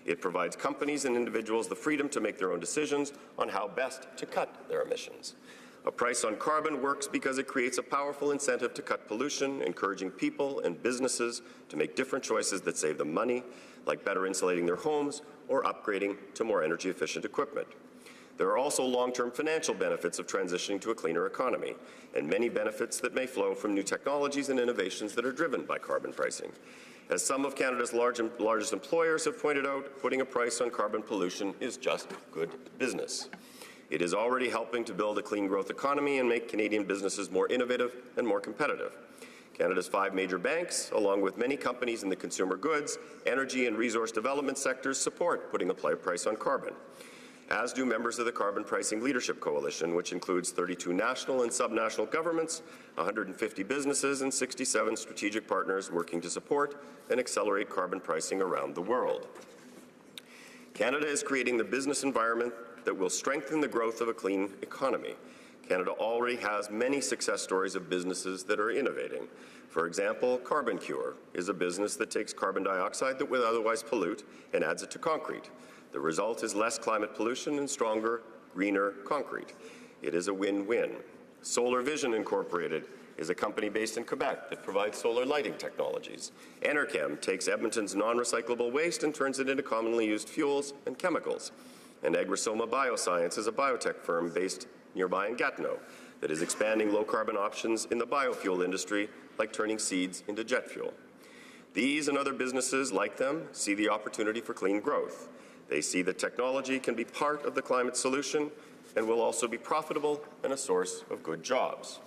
It provides companies and individuals the freedom to make their own decisions on how best to cut their emissions. A price on carbon works because it creates a powerful incentive to cut pollution, encouraging people and businesses to make different choices that save them money, like better insulating their homes or upgrading to more energy-efficient equipment. There are also long-term financial benefits of transitioning to a cleaner economy, and many benefits that may flow from new technologies and innovations that are driven by carbon pricing. As some of Canada's largest employers have pointed out, putting a price on carbon pollution is just good business. It is already helping to build a clean growth economy and make Canadian businesses more innovative and more competitive. Canada's 5 major banks, along with many companies in the consumer goods, energy and resource development sectors, support putting a price on carbon, as do members of the Carbon Pricing Leadership Coalition, which includes 32 national and subnational governments, 150 businesses, and 67 strategic partners working to support and accelerate carbon pricing around the world. Canada is creating the business environment that will strengthen the growth of a clean economy. Canada already has many success stories of businesses that are innovating. For example, Carbon Cure is a business that takes carbon dioxide that would otherwise pollute and adds it to concrete. The result is less climate pollution and stronger, greener concrete. It is a win-win. Solar Vision Incorporated is a company based in Quebec that provides solar lighting technologies. Enerchem takes Edmonton's non-recyclable waste and turns it into commonly used fuels and chemicals. And Agrisoma Bioscience is a biotech firm based nearby in Gatineau that is expanding low-carbon options in the biofuel industry, like turning seeds into jet fuel. These and other businesses like them see the opportunity for clean growth. They see that technology can be part of the climate solution and will also be profitable and a source of good jobs.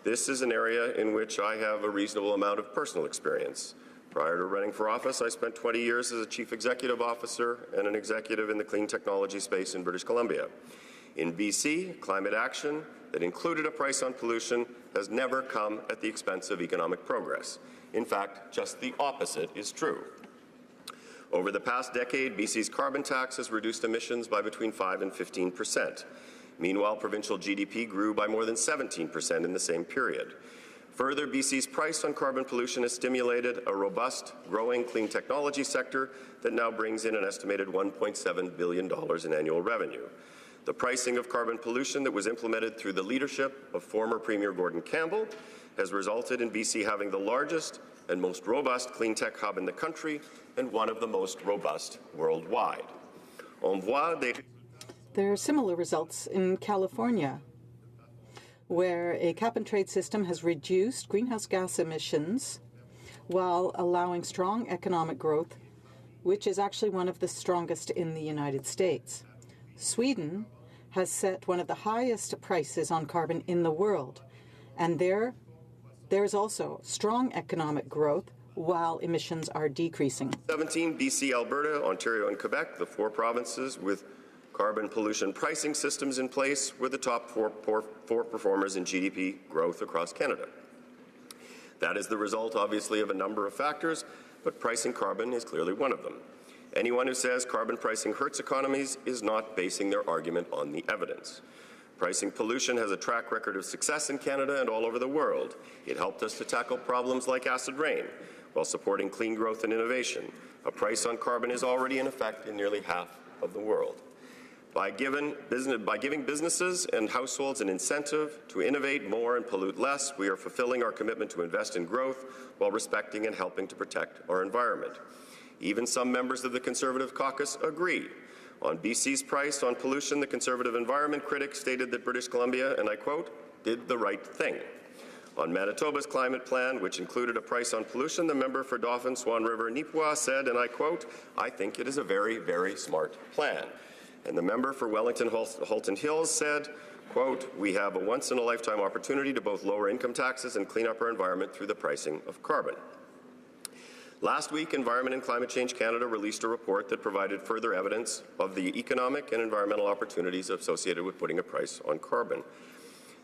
This is an area in which I have a reasonable amount of personal experience. Prior to running for office, I spent 20 years as a chief executive officer and an executive in the clean technology space in British Columbia. In BC, climate action that included a price on pollution has never come at the expense of economic progress. In fact, just the opposite is true. Over the past decade, BC's carbon tax has reduced emissions by between 5 and 15%. Meanwhile, provincial GDP grew by more than 17% in the same period. Further, BC's price on carbon pollution has stimulated a robust, growing clean technology sector that now brings in an estimated $1.7 billion in annual revenue. The pricing of carbon pollution that was implemented through the leadership of former Premier Gordon Campbell has resulted in BC having the largest and most robust clean tech hub in the country and one of the most robust worldwide. There are similar results in California, where a cap-and-trade system has reduced greenhouse gas emissions while allowing strong economic growth, which is actually one of the strongest in the United States. Sweden has set one of the highest prices on carbon in the world, and there's also strong economic growth while emissions are decreasing. 17, BC, Alberta, Ontario, and Quebec, the 4 provinces with carbon pollution pricing systems in place, were the top four performers in GDP growth across Canada. That is the result, obviously, of a number of factors, but pricing carbon is clearly one of them. Anyone who says carbon pricing hurts economies is not basing their argument on the evidence. Pricing pollution has a track record of success in Canada and all over the world. It helped us to tackle problems like acid rain while supporting clean growth and innovation. A price on carbon is already in effect in nearly half of the world. By giving businesses and households an incentive to innovate more and pollute less, we are fulfilling our commitment to invest in growth while respecting and helping to protect our environment. Even some members of the Conservative caucus agree. On BC's price on pollution, the Conservative environment critic stated that British Columbia, and I quote, did the right thing. On Manitoba's climate plan, which included a price on pollution, the member for Dauphin, Swan River, Nipawin said, and I quote, I think it is a very, very smart plan. And the member for Wellington Halton Hills said, quote, we have a once-in-a-lifetime opportunity to both lower income taxes and clean up our environment through the pricing of carbon. Last week, Environment and Climate Change Canada released a report that provided further evidence of the economic and environmental opportunities associated with putting a price on carbon.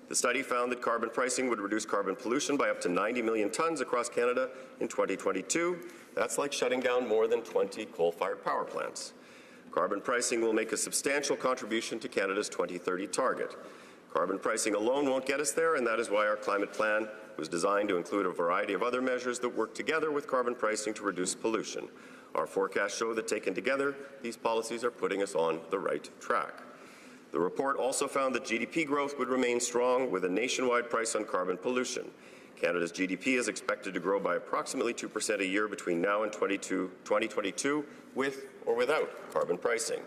The study found that carbon pricing would reduce carbon pollution by up to 90 million tons across Canada in 2022. That's like shutting down more than 20 coal-fired power plants. Carbon pricing will make a substantial contribution to Canada's 2030 target. Carbon pricing alone won't get us there, and that is why our climate plan was designed to include a variety of other measures that work together with carbon pricing to reduce pollution. Our forecasts show that taken together, these policies are putting us on the right track. The report also found that GDP growth would remain strong with a nationwide price on carbon pollution. Canada's GDP is expected to grow by approximately 2% a year between now and 2022 with or without carbon pricing.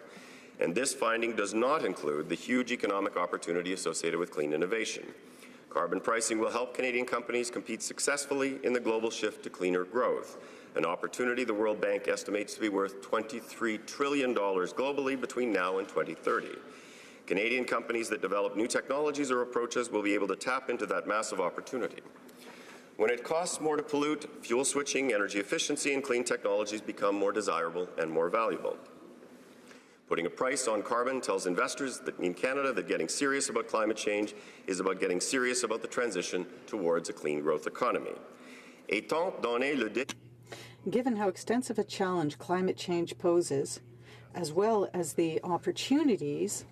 And this finding does not include the huge economic opportunity associated with clean innovation. Carbon pricing will help Canadian companies compete successfully in the global shift to cleaner growth, an opportunity the World Bank estimates to be worth $23 trillion globally between now and 2030. Canadian companies that develop new technologies or approaches will be able to tap into that massive opportunity. When it costs more to pollute, fuel switching, energy efficiency, and clean technologies become more desirable and more valuable. Putting a price on carbon tells investors that in Canada that getting serious about climate change is about getting serious about the transition towards a clean growth economy. Given how extensive a challenge climate change poses, as well as the opportunities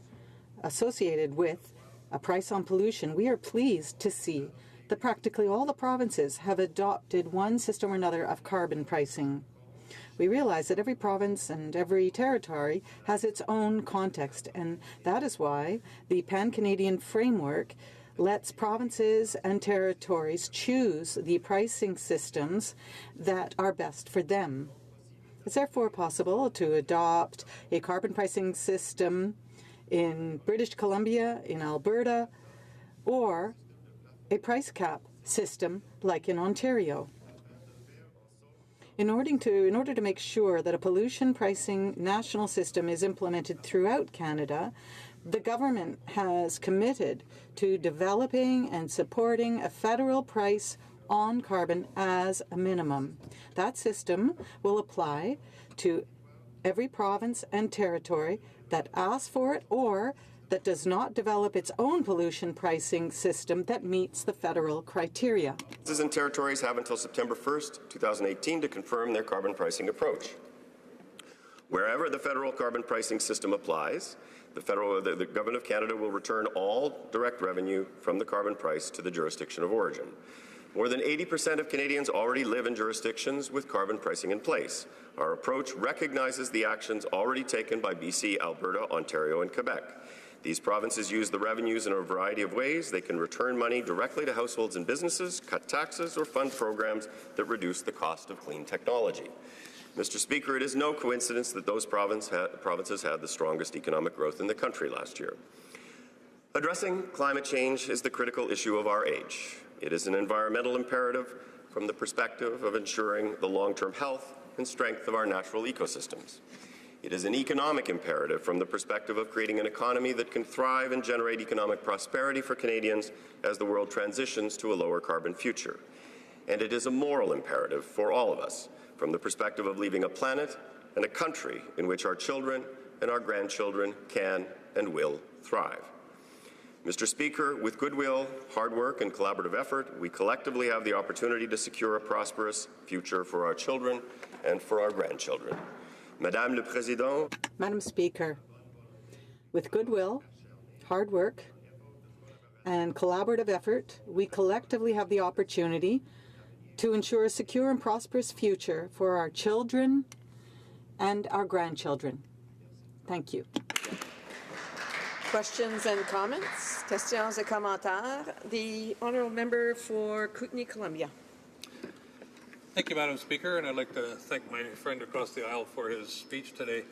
associated with a price on pollution, we are pleased to see that practically all the provinces have adopted one system or another of carbon pricing. We realize that every province and every territory has its own context, and that is why the Pan-Canadian framework lets provinces and territories choose the pricing systems that are best for them. It's therefore possible to adopt a carbon pricing system in British Columbia, in Alberta, or a price cap system like in Ontario. In order to make sure that a pollution pricing national system is implemented throughout Canada, the government has committed to developing and supporting a federal price on carbon as a minimum. That system will apply to every province and territory that asks for it or that does not develop its own pollution pricing system that meets the federal criteria. Provinces and territories have until September 1st, 2018 to confirm their carbon pricing approach. Wherever the federal carbon pricing system applies, the Government of Canada will return all direct revenue from the carbon price to the jurisdiction of origin. More than 80% of Canadians already live in jurisdictions with carbon pricing in place. Our approach recognizes the actions already taken by BC, Alberta, Ontario, and Quebec. These provinces use the revenues in a variety of ways. They can return money directly to households and businesses, cut taxes, or fund programs that reduce the cost of clean technology. Mr. Speaker, it is no coincidence that those provinces had the strongest economic growth in the country last year. Addressing climate change is the critical issue of our age. It is an environmental imperative from the perspective of ensuring the long-term health and strength of our natural ecosystems. It is an economic imperative from the perspective of creating an economy that can thrive and generate economic prosperity for Canadians as the world transitions to a lower carbon future. And it is a moral imperative for all of us from the perspective of leaving a planet and a country in which our children and our grandchildren can and will thrive. Mr. Speaker, with goodwill, hard work, and collaborative effort, we collectively have the opportunity to secure a prosperous future for our children and for our grandchildren. Madame le Président. Madam Speaker, with goodwill, hard work, and collaborative effort, we collectively have the opportunity to ensure a secure and prosperous future for our children and our grandchildren. Thank you. Questions and comments? Questions et commentaires. The honourable member for Kootenay-Columbia. Thank you, Madam Speaker, and I'd like to thank my friend across the aisle for his speech today.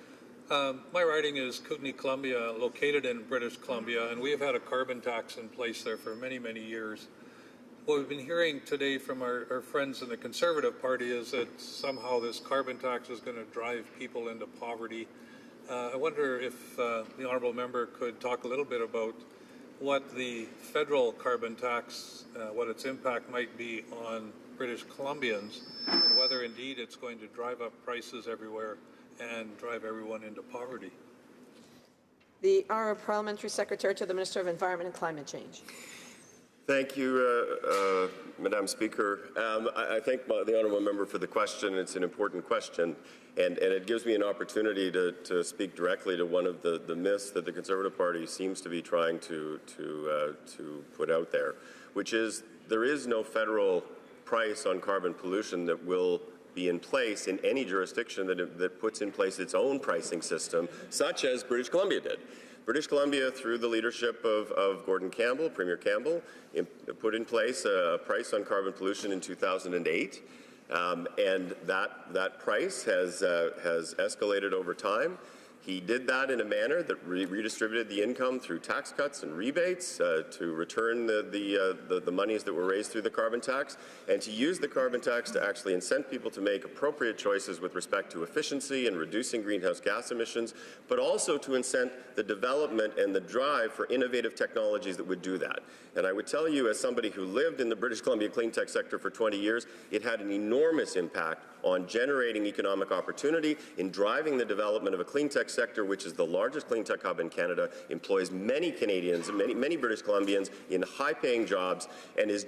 My riding is Kootenay-Columbia, located in British Columbia, and we have had a carbon tax in place there for many, many years. What we've been hearing today from our friends in the Conservative Party is that somehow this carbon tax is going to drive people into poverty. I wonder if the honourable member could talk a little bit about what the federal carbon tax, what its impact might be on British Columbians, and whether indeed it's going to drive up prices everywhere and drive everyone into poverty. The Honourable Parliamentary Secretary to the Minister of Environment and Climate Change. Thank you, Madam Speaker. I thank the honourable member for the question. It's an important question, and it gives me an opportunity to speak directly to one of the myths that the Conservative Party seems to be trying to put out there, which is there is no federal price on carbon pollution that will be in place in any jurisdiction that puts in place its own pricing system, such as British Columbia did. British Columbia, through the leadership of Gordon Campbell, Premier Campbell, put in place a price on carbon pollution in 2008, and that price has escalated over time. He did that in a manner that redistributed the income through tax cuts and rebates to return the monies that were raised through the carbon tax, and to use the carbon tax to actually incent people to make appropriate choices with respect to efficiency and reducing greenhouse gas emissions, but also to incent the development and the drive for innovative technologies that would do that. And I would tell you, as somebody who lived in the British Columbia clean tech sector for 20 years, it had an enormous impact on generating economic opportunity, in driving the development of a clean tech sector, which is the largest clean tech hub in Canada, employs many Canadians and many British Columbians in high-paying jobs, and is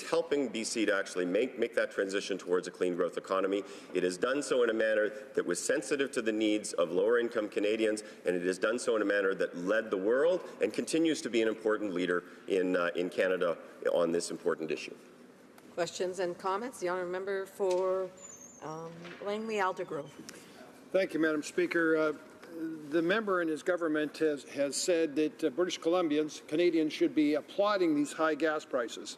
helping BC to actually make that transition towards a clean growth economy. It has done so in a manner that was sensitive to the needs of lower-income Canadians, and it has done so in a manner that led the world and continues to be an important leader in Canada on this important issue. Questions and comments? The honourable member for Langley-Aldergrove. Thank you, Madam Speaker. The member and his government has said that British Canadians should be applauding these high gas prices.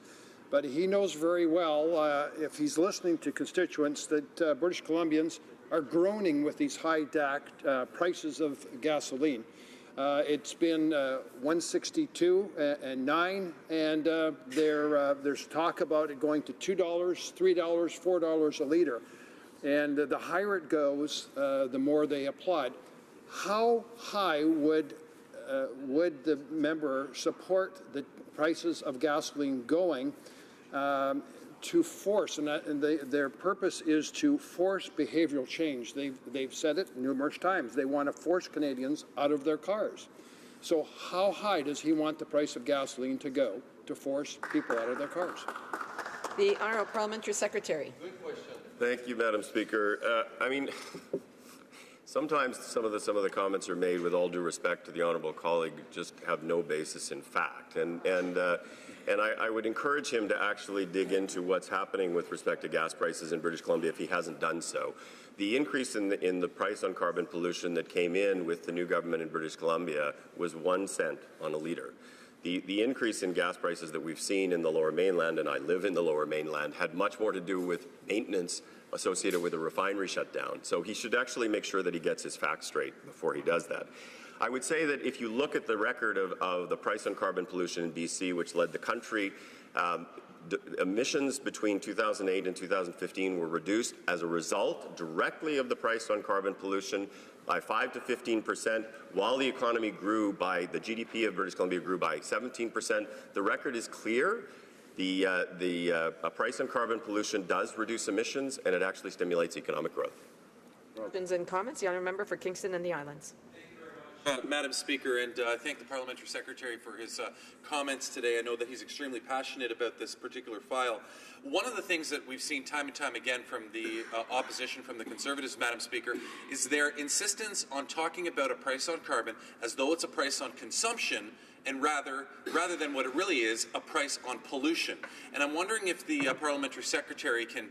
But he knows very well, if he's listening to constituents, that British Columbians are groaning with these high prices of gasoline. It's been $1.62 and $9, and there's talk about it going to $2, $3, $4 a litre. And the higher it goes, the more they applaud. How high would the member support the prices of gasoline going to force, and their purpose is to force behavioral change. They've said it numerous times. They want to force Canadians out of their cars. So how high does he want the price of gasoline to go to force people out of their cars? The Honourable Parliamentary Secretary. Good question. Thank you, Madam Speaker. I mean, sometimes some of the comments are made, with all due respect to the honourable colleague, just have no basis in fact. And I would encourage him to actually dig into what's happening with respect to gas prices in British Columbia if he hasn't done so. The increase in the price on carbon pollution that came in with the new government in British Columbia was 1 cent on a litre. The increase in gas prices that we've seen in the Lower Mainland, and I live in the Lower Mainland, had much more to do with maintenance associated with a refinery shutdown. So he should actually make sure that he gets his facts straight before he does that. I would say that if you look at the record of the price on carbon pollution in BC, which led the country, emissions between 2008 and 2015 were reduced as a result directly of the price on carbon pollution by 5 to 15%, while the economy grew by, the GDP of British Columbia grew by 17%. The record is clear. The price on carbon pollution does reduce emissions, and it actually stimulates economic growth. Questions and comments? The honourable member for Kingston and the Islands. Madam Speaker, and I thank the Parliamentary Secretary for his comments today. I know that he's extremely passionate about this particular file. One of the things that we've seen time and time again from the opposition, from the Conservatives, Madam Speaker, is their insistence on talking about a price on carbon as though it's a price on consumption, and rather than what it really is, a price on pollution. And I'm wondering if the Parliamentary Secretary can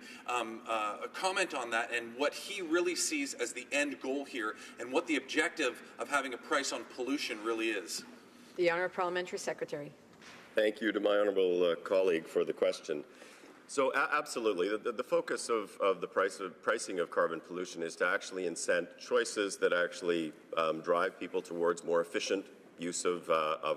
comment on that and what he really sees as the end goal here, and what the objective of having a price on pollution really is. The Honourable Parliamentary Secretary. Thank you to my honourable colleague for the question. So absolutely, the focus of the pricing of carbon pollution is to actually incent choices that actually drive people towards more efficient use of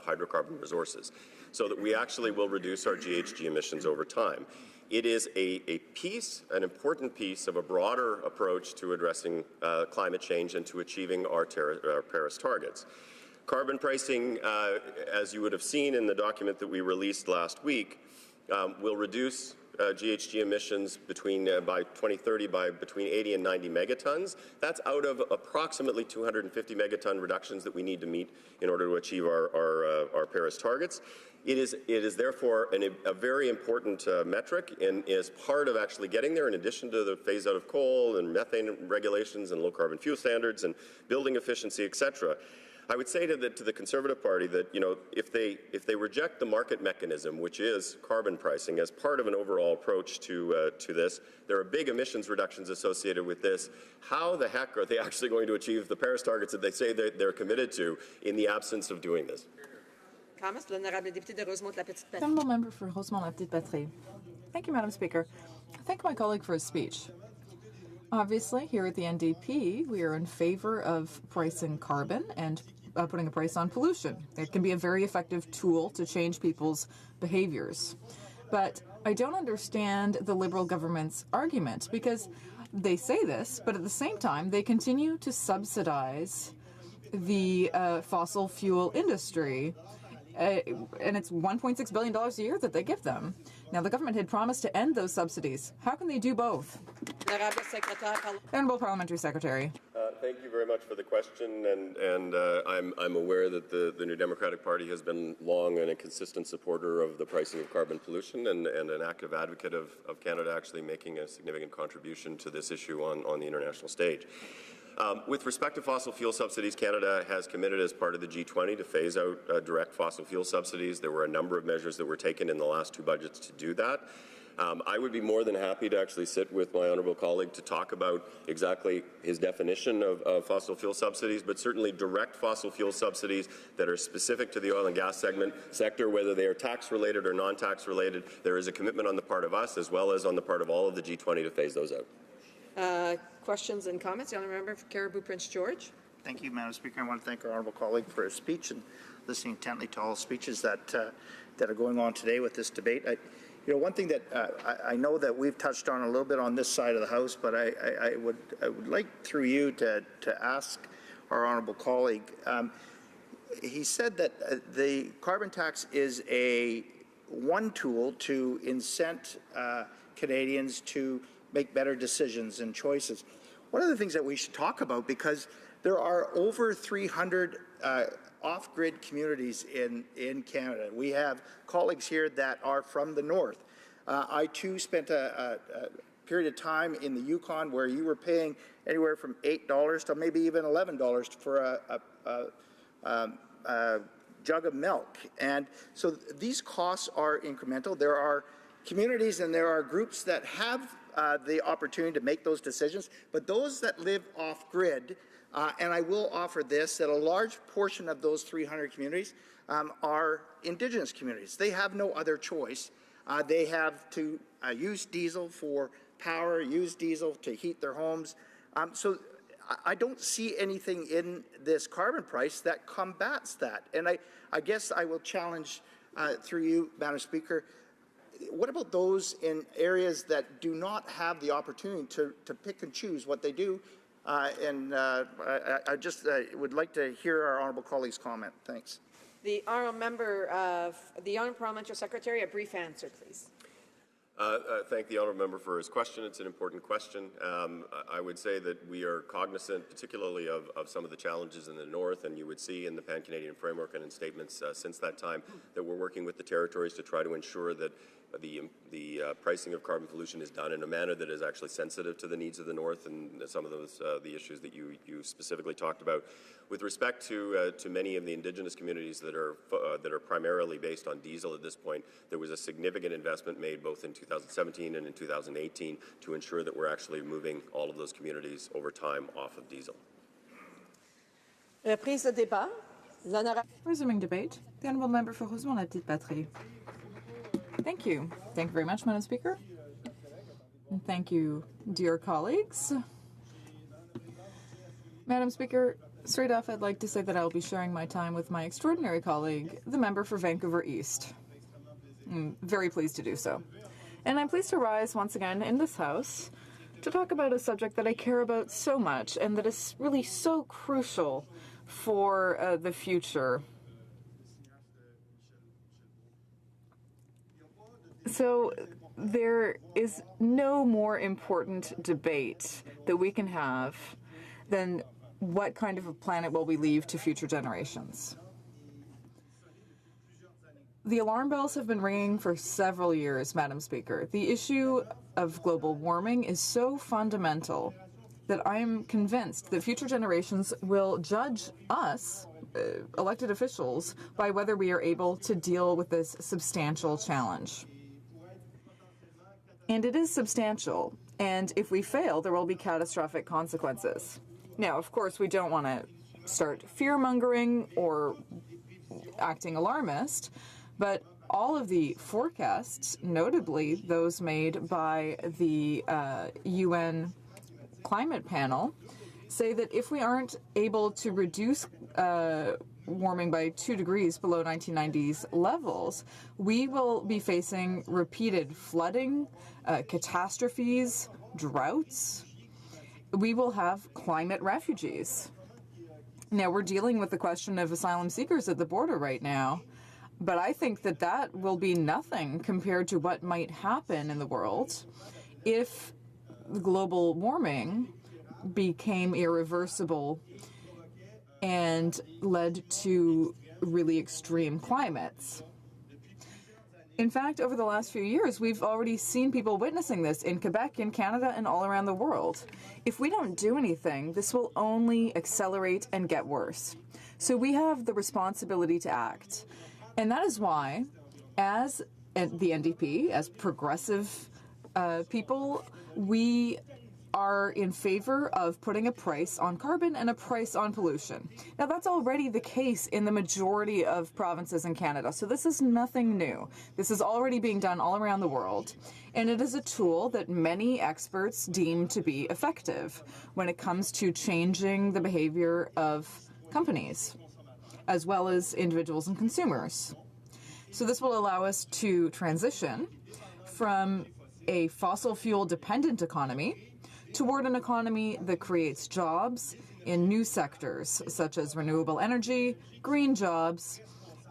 hydrocarbon resources, so that we actually will reduce our GHG emissions over time. It is an important piece of a broader approach to addressing climate change and to achieving our Paris targets. Carbon pricing, as you would have seen in the document that we released last week, will reduce GHG emissions by 2030 by between 80 and 90 megatons. That's out of approximately 250 megaton reductions that we need to meet in order to achieve our Paris targets. It is therefore a very important metric and is part of actually getting there, in addition to the phase out of coal and methane regulations and low carbon fuel standards and building efficiency, et cetera. I would say to the Conservative Party that, you know, if they reject the market mechanism, which is carbon pricing, as part of an overall approach to this, there are big emissions reductions associated with this. How the heck are they actually going to achieve the Paris targets that they say they're committed to in the absence of doing this? Honourable member for Rosemont-la-Petite-Patrie. Thank you, Madam Speaker. I thank my colleague for his speech. Obviously, here at the NDP, we are in favor of pricing carbon and putting a price on pollution. It can be a very effective tool to change people's behaviors. But I don't understand the Liberal government's argument, because they say this, but at the same time, they continue to subsidize the fossil fuel industry. And it's $1.6 billion a year that they give them. Now, the government had promised to end those subsidies. How can they do both? Honourable Parliamentary Secretary. Thank you very much for the question, and I'm aware that the New Democratic Party has been long and a consistent supporter of the pricing of carbon pollution and an active advocate of Canada actually making a significant contribution to this issue on the international stage. With respect to fossil fuel subsidies, Canada has committed as part of the G20 to phase out direct fossil fuel subsidies. There were a number of measures that were taken in the last two budgets to do that. I would be more than happy to actually sit with my honourable colleague to talk about exactly his definition of fossil fuel subsidies, but certainly direct fossil fuel subsidies that are specific to the oil and gas sector, whether they are tax-related or non-tax related. There is a commitment on the part of us, as well as on the part of all of the G20, to phase those out. Questions and comments? The honourable member for Caribou Prince George. Thank you, Madam Speaker. I want to thank our honourable colleague for his speech and listening intently to all the speeches that are going on today with this debate. You know, one thing that I know that we've touched on a little bit on this side of the House, but I would like through you to ask our honourable colleague. He said that the carbon tax is one tool to incent Canadians to make better decisions and choices. One of the things that we should talk about, because there are over 300 off-grid communities in Canada. We have colleagues here that are from the north. I too spent a period of time in the Yukon where you were paying anywhere from $8 to maybe even $11 for a jug of milk. And so these costs are incremental. There are communities and there are groups that have the opportunity to make those decisions, but those that live off-grid, and I will offer this, that a large portion of those 300 communities are Indigenous communities. They have no other choice. They have to use diesel for power, use diesel to heat their homes. So I don't see anything in this carbon price that combats that. And I guess I will challenge through you, Madam Speaker, what about those in areas that do not have the opportunity to pick and choose what they do? I just would like to hear our honourable colleague's comment. Thanks. The honourable member, the honourable parliamentary secretary, a brief answer, please. Thank the honourable member for his question. It's an important question. I would say that we are cognizant, particularly of some of the challenges in the north, and you would see in the Pan-Canadian Framework and in statements since that time that we're working with the territories to try to ensure that the pricing of carbon pollution is done in a manner that is actually sensitive to the needs of the north and some of those the issues that you specifically talked about. With respect to many of the Indigenous communities that are primarily based on diesel at this point, there was a significant investment made both in 2017 and in 2018 to ensure that we're actually moving all of those communities over time off of diesel. Resuming debate, the honourable member for Rosemont-la-Petite-Patrie. Thank you. Thank you very much, Madam Speaker. And thank you, dear colleagues. Madam Speaker, straight off, I'd like to say that I will be sharing my time with my extraordinary colleague, the member for Vancouver East. I'm very pleased to do so. And I'm pleased to rise once again in this House to talk about a subject that I care about so much and that is really so crucial for the future. So there is no more important debate that we can have than what kind of a planet will we leave to future generations. The alarm bells have been ringing for several years, Madam Speaker. The issue of global warming is so fundamental that I am convinced that future generations will judge us, elected officials, by whether we are able to deal with this substantial challenge. And it is substantial, and if we fail, there will be catastrophic consequences. Now, of course, we don't want to start fear-mongering or acting alarmist, but all of the forecasts, notably those made by the UN Climate Panel, say that if we aren't able to reduce warming by 2 degrees below 1990s levels, we will be facing repeated flooding, catastrophes, droughts. We will have climate refugees. Now, we're dealing with the question of asylum seekers at the border right now, but I think that that will be nothing compared to what might happen in the world if global warming became irreversible and led to really extreme climates. In fact, over the last few years, we've already seen people witnessing this in Quebec, in Canada, and all around the world. If we don't do anything, this will only accelerate and get worse. So we have the responsibility to act. And that is why, as the NDP, as progressive people, we are in favor of putting a price on carbon and a price on pollution. Now, that's already the case in the majority of provinces in Canada, so this is nothing new. This is already being done all around the world, and it is a tool that many experts deem to be effective when it comes to changing the behavior of companies, as well as individuals and consumers. So this will allow us to transition from a fossil fuel dependent economy toward an economy that creates jobs in new sectors such as renewable energy, green jobs,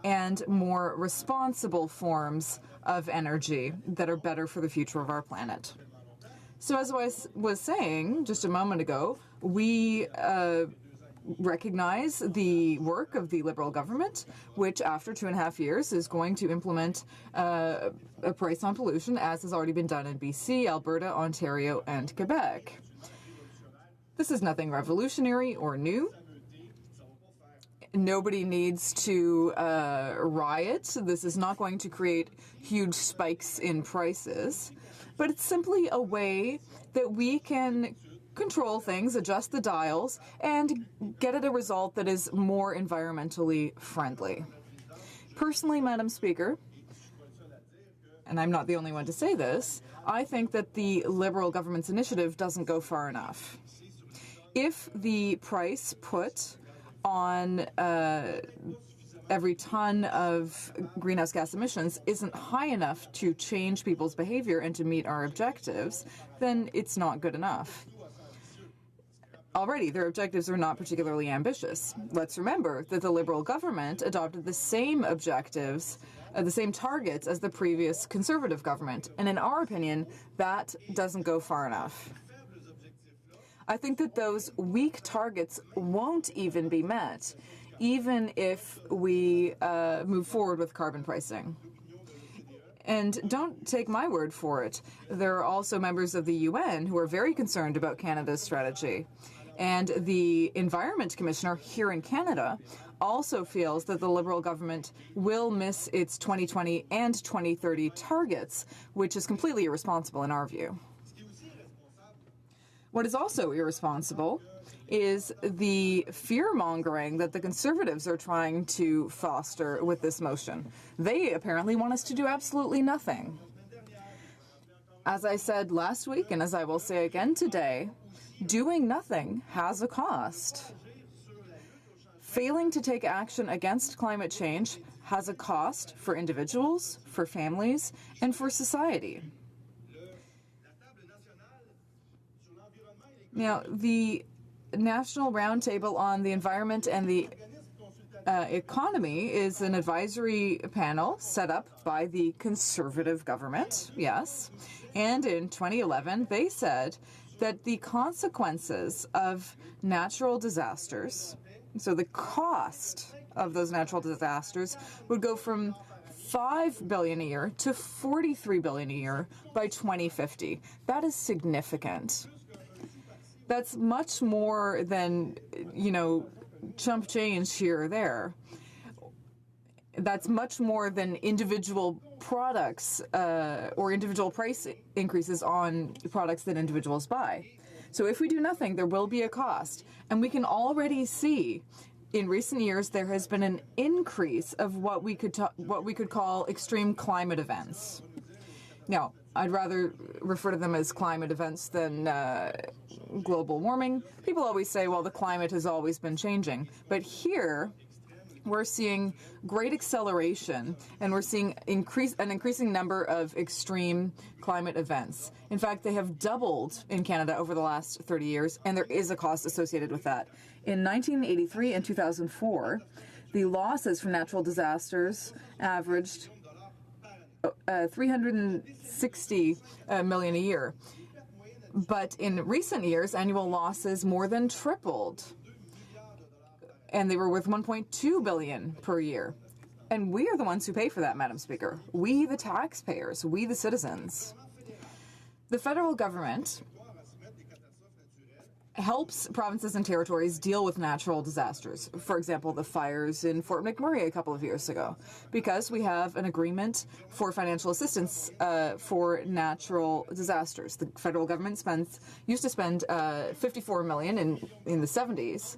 and more responsible forms of energy that are better for the future of our planet. So as I was saying just a moment ago, we recognize the work of the Liberal government, which after 2.5 years is going to implement a price on pollution, as has already been done in BC, Alberta, Ontario, and Quebec. This is nothing revolutionary or new. Nobody needs to riot. This is not going to create huge spikes in prices, but it's simply a way that we can control things, adjust the dials, and get at a result that is more environmentally friendly. Personally, Madam Speaker, and I'm not the only one to say this, I think that the Liberal government's initiative doesn't go far enough. If the price put on every ton of greenhouse gas emissions isn't high enough to change people's behavior and to meet our objectives, then it's not good enough. Already, their objectives are not particularly ambitious. Let's remember that the Liberal government adopted the same objectives, the same targets as the previous Conservative government, and in our opinion, that doesn't go far enough. I think that those weak targets won't even be met, even if we move forward with carbon pricing. And don't take my word for it. There are also members of the UN who are very concerned about Canada's strategy. And the Environment Commissioner here in Canada also feels that the Liberal government will miss its 2020 and 2030 targets, which is completely irresponsible in our view. What is also irresponsible is the fear-mongering that the Conservatives are trying to foster with this motion. They apparently want us to do absolutely nothing. As I said last week, and as I will say again today, doing nothing has a cost. Failing to take action against climate change has a cost for individuals, for families, and for society. Now, the National Roundtable on the Environment and the economy is an advisory panel set up by the Conservative government, yes. And in 2011, they said that the consequences of natural disasters, so the cost of those natural disasters, would go from $5 billion a year to $43 billion a year by 2050. That is significant. That's much more than, chump change here or there. That's much more than individual products or individual price increases on products that individuals buy. So if we do nothing, there will be a cost. And we can already see in recent years there has been an increase of what we could call extreme climate events. Now, I'd rather refer to them as climate events than global warming. People always say, well, the climate has always been changing. But here, we're seeing great acceleration, and we're seeing an increasing number of extreme climate events. In fact, they have doubled in Canada over the last 30 years, and there is a cost associated with that. In 1983 and 2004, the losses from natural disasters averaged $360 million a year. But in recent years, annual losses more than tripled. And they were worth $1.2 billion per year. And we are the ones who pay for that, Madam Speaker. We, the taxpayers, we, the citizens. The federal government helps provinces and territories deal with natural disasters. For example, the fires in Fort McMurray a couple of years ago, because we have an agreement for financial assistance for natural disasters. The federal government used to spend $54 million in the 70s.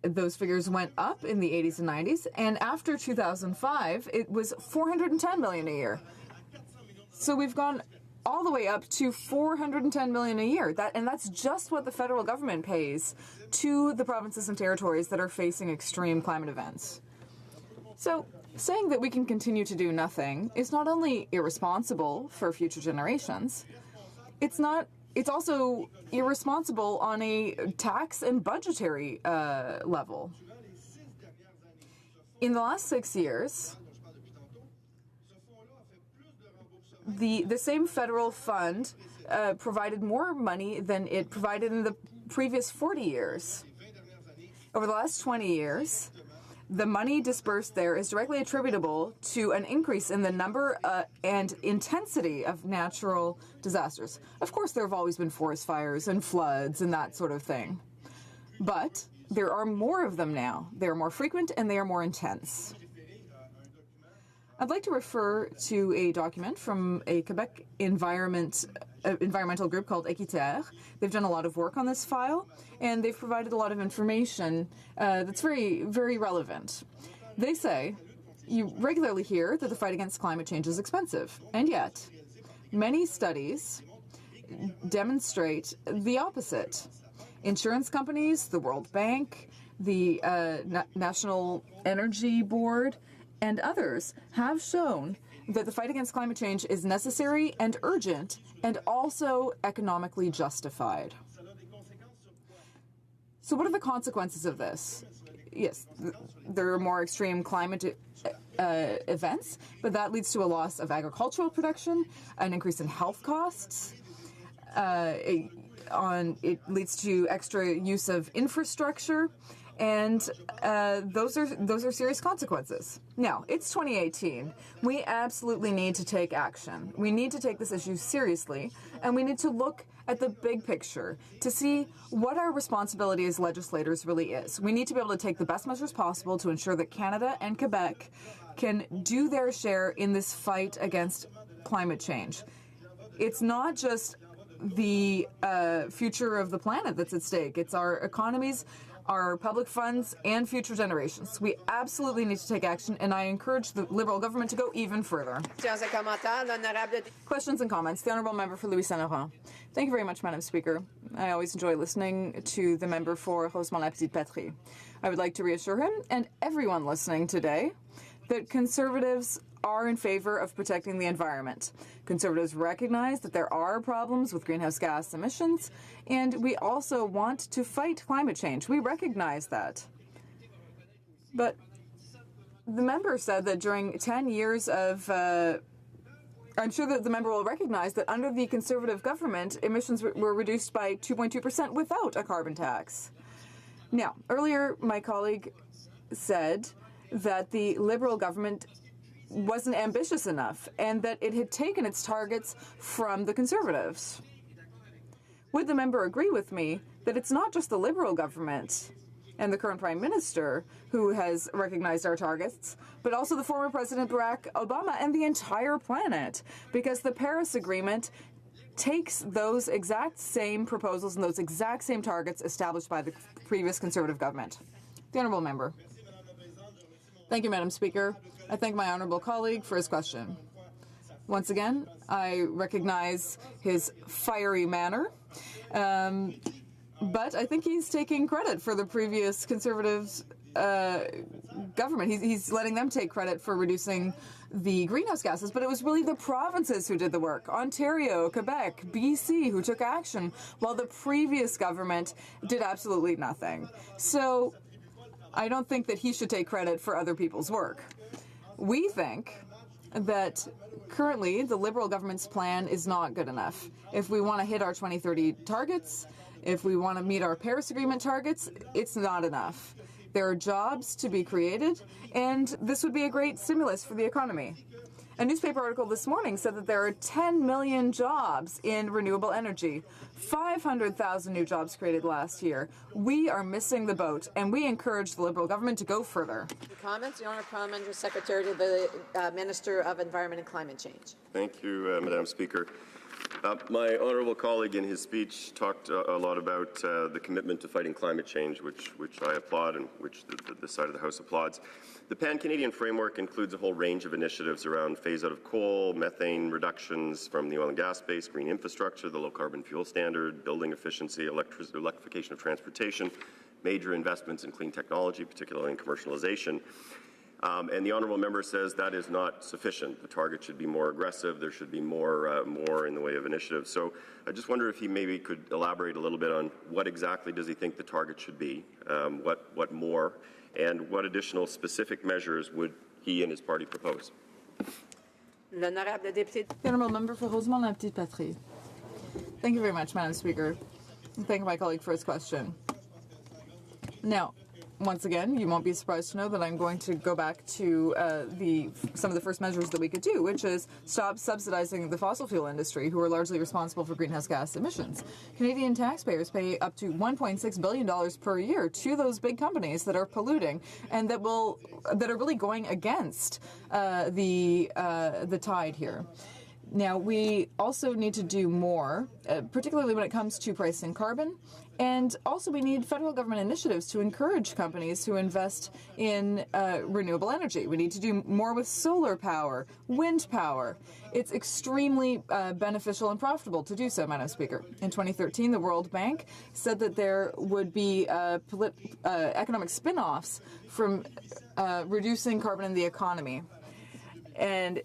Those figures went up in the 80s and 90s, and after 2005, it was $410 million a year. So we've gone all the way up to $410 million a year. That's just what the federal government pays to the provinces and territories that are facing extreme climate events. So saying that we can continue to do nothing is not only irresponsible for future generations, it's also irresponsible on a tax and budgetary level. In the last 6 years, the same federal fund provided more money than it provided in the previous 40 years. Over the last 20 years, the money dispersed there is directly attributable to an increase in the number and intensity of natural disasters. Of course, there have always been forest fires and floods and that sort of thing. But there are more of them now. They are more frequent and they are more intense. I'd like to refer to a document from a Quebec environmental group called Équiterre. They've done a lot of work on this file, and they've provided a lot of information that's very, very relevant. They say, you regularly hear that the fight against climate change is expensive, and yet many studies demonstrate the opposite. Insurance companies, the World Bank, the National Energy Board, and others have shown that the fight against climate change is necessary and urgent and also economically justified. So what are the consequences of this? Yes, there are more extreme climate events, but that leads to a loss of agricultural production, an increase in health costs. It leads to extra use of infrastructure, and those are serious consequences. Now, it's 2018. We absolutely need to take action. We need to take this issue seriously, and we need to look at the big picture to see what our responsibility as legislators really is. We need to be able to take the best measures possible to ensure that Canada and Quebec can do their share in this fight against climate change. It's not just the future of the planet that's at stake. It's our economies, our public funds, and future generations. We absolutely need to take action, and I encourage the Liberal government to go even further. Questions and comments. The Honourable Member for Louis Saint-Laurent. Thank you very much, Madam Speaker. I always enjoy listening to the member for Rosemont-la-Petite-Patrie. I would like to reassure him and everyone listening today that Conservatives are in favor of protecting the environment. Conservatives recognize that there are problems with greenhouse gas emissions, and we also want to fight climate change. We recognize that. But the member said that during 10 years of I'm sure that the member will recognize that under the Conservative government, emissions were reduced by 2.2% without a carbon tax. Now, earlier my colleague said that the Liberal government wasn't ambitious enough and that it had taken its targets from the Conservatives. Would the member agree with me that it's not just the Liberal government and the current Prime Minister who has recognized our targets, but also the former President Barack Obama and the entire planet? Because the Paris Agreement takes those exact same proposals and those exact same targets established by the previous Conservative government. The Honourable Member. Thank you, Madam Speaker. I thank my honourable colleague for his question. Once again, I recognize his fiery manner, but I think he's taking credit for the previous Conservatives government. He's letting them take credit for reducing the greenhouse gases, but it was really the provinces who did the work. Ontario, Quebec, BC, who took action, while the previous government did absolutely nothing. So I don't think that he should take credit for other people's work. We think that currently the Liberal government's plan is not good enough. If we want to hit our 2030 targets, if we want to meet our Paris Agreement targets, it's not enough. There are jobs to be created, and this would be a great stimulus for the economy. A newspaper article this morning said that there are 10 million jobs in renewable energy, 500,000 new jobs created last year. We are missing the boat, and we encourage the Liberal government to go further. Comments? The Honourable Parliamentary Secretary to the Minister of Environment and Climate Change. Thank you, Madam Speaker. My honourable colleague in his speech talked a lot about the commitment to fighting climate change, which I applaud and which the side of the House applauds. The Pan-Canadian framework includes a whole range of initiatives around phase-out of coal, methane reductions from the oil and gas space, green infrastructure, the low-carbon fuel standard, building efficiency, electrification of transportation, major investments in clean technology, particularly in commercialization. And the honourable member says that is not sufficient. The target should be more aggressive. There should be more in the way of initiatives. So I just wonder if he maybe could elaborate a little bit on what exactly does he think the target should be, what more, and what additional specific measures would he and his party propose? The Honourable Member for Rosemont-la-Petite-Patrie. Thank you very much, Madam Speaker. And thank my colleague for his question. Now, once again, you won't be surprised to know that I'm going to go back to some of the first measures that we could do, which is stop subsidizing the fossil fuel industry, who are largely responsible for greenhouse gas emissions. Canadian taxpayers pay up to $1.6 billion per year to those big companies that are polluting and that are really going against the tide here. Now, we also need to do more, particularly when it comes to pricing carbon. And also we need federal government initiatives to encourage companies to invest in renewable energy. We need to do more with solar power, wind power. It's extremely beneficial and profitable to do so, Madam Speaker. In 2013, the World Bank said that there would be economic spin-offs from reducing carbon in the economy. And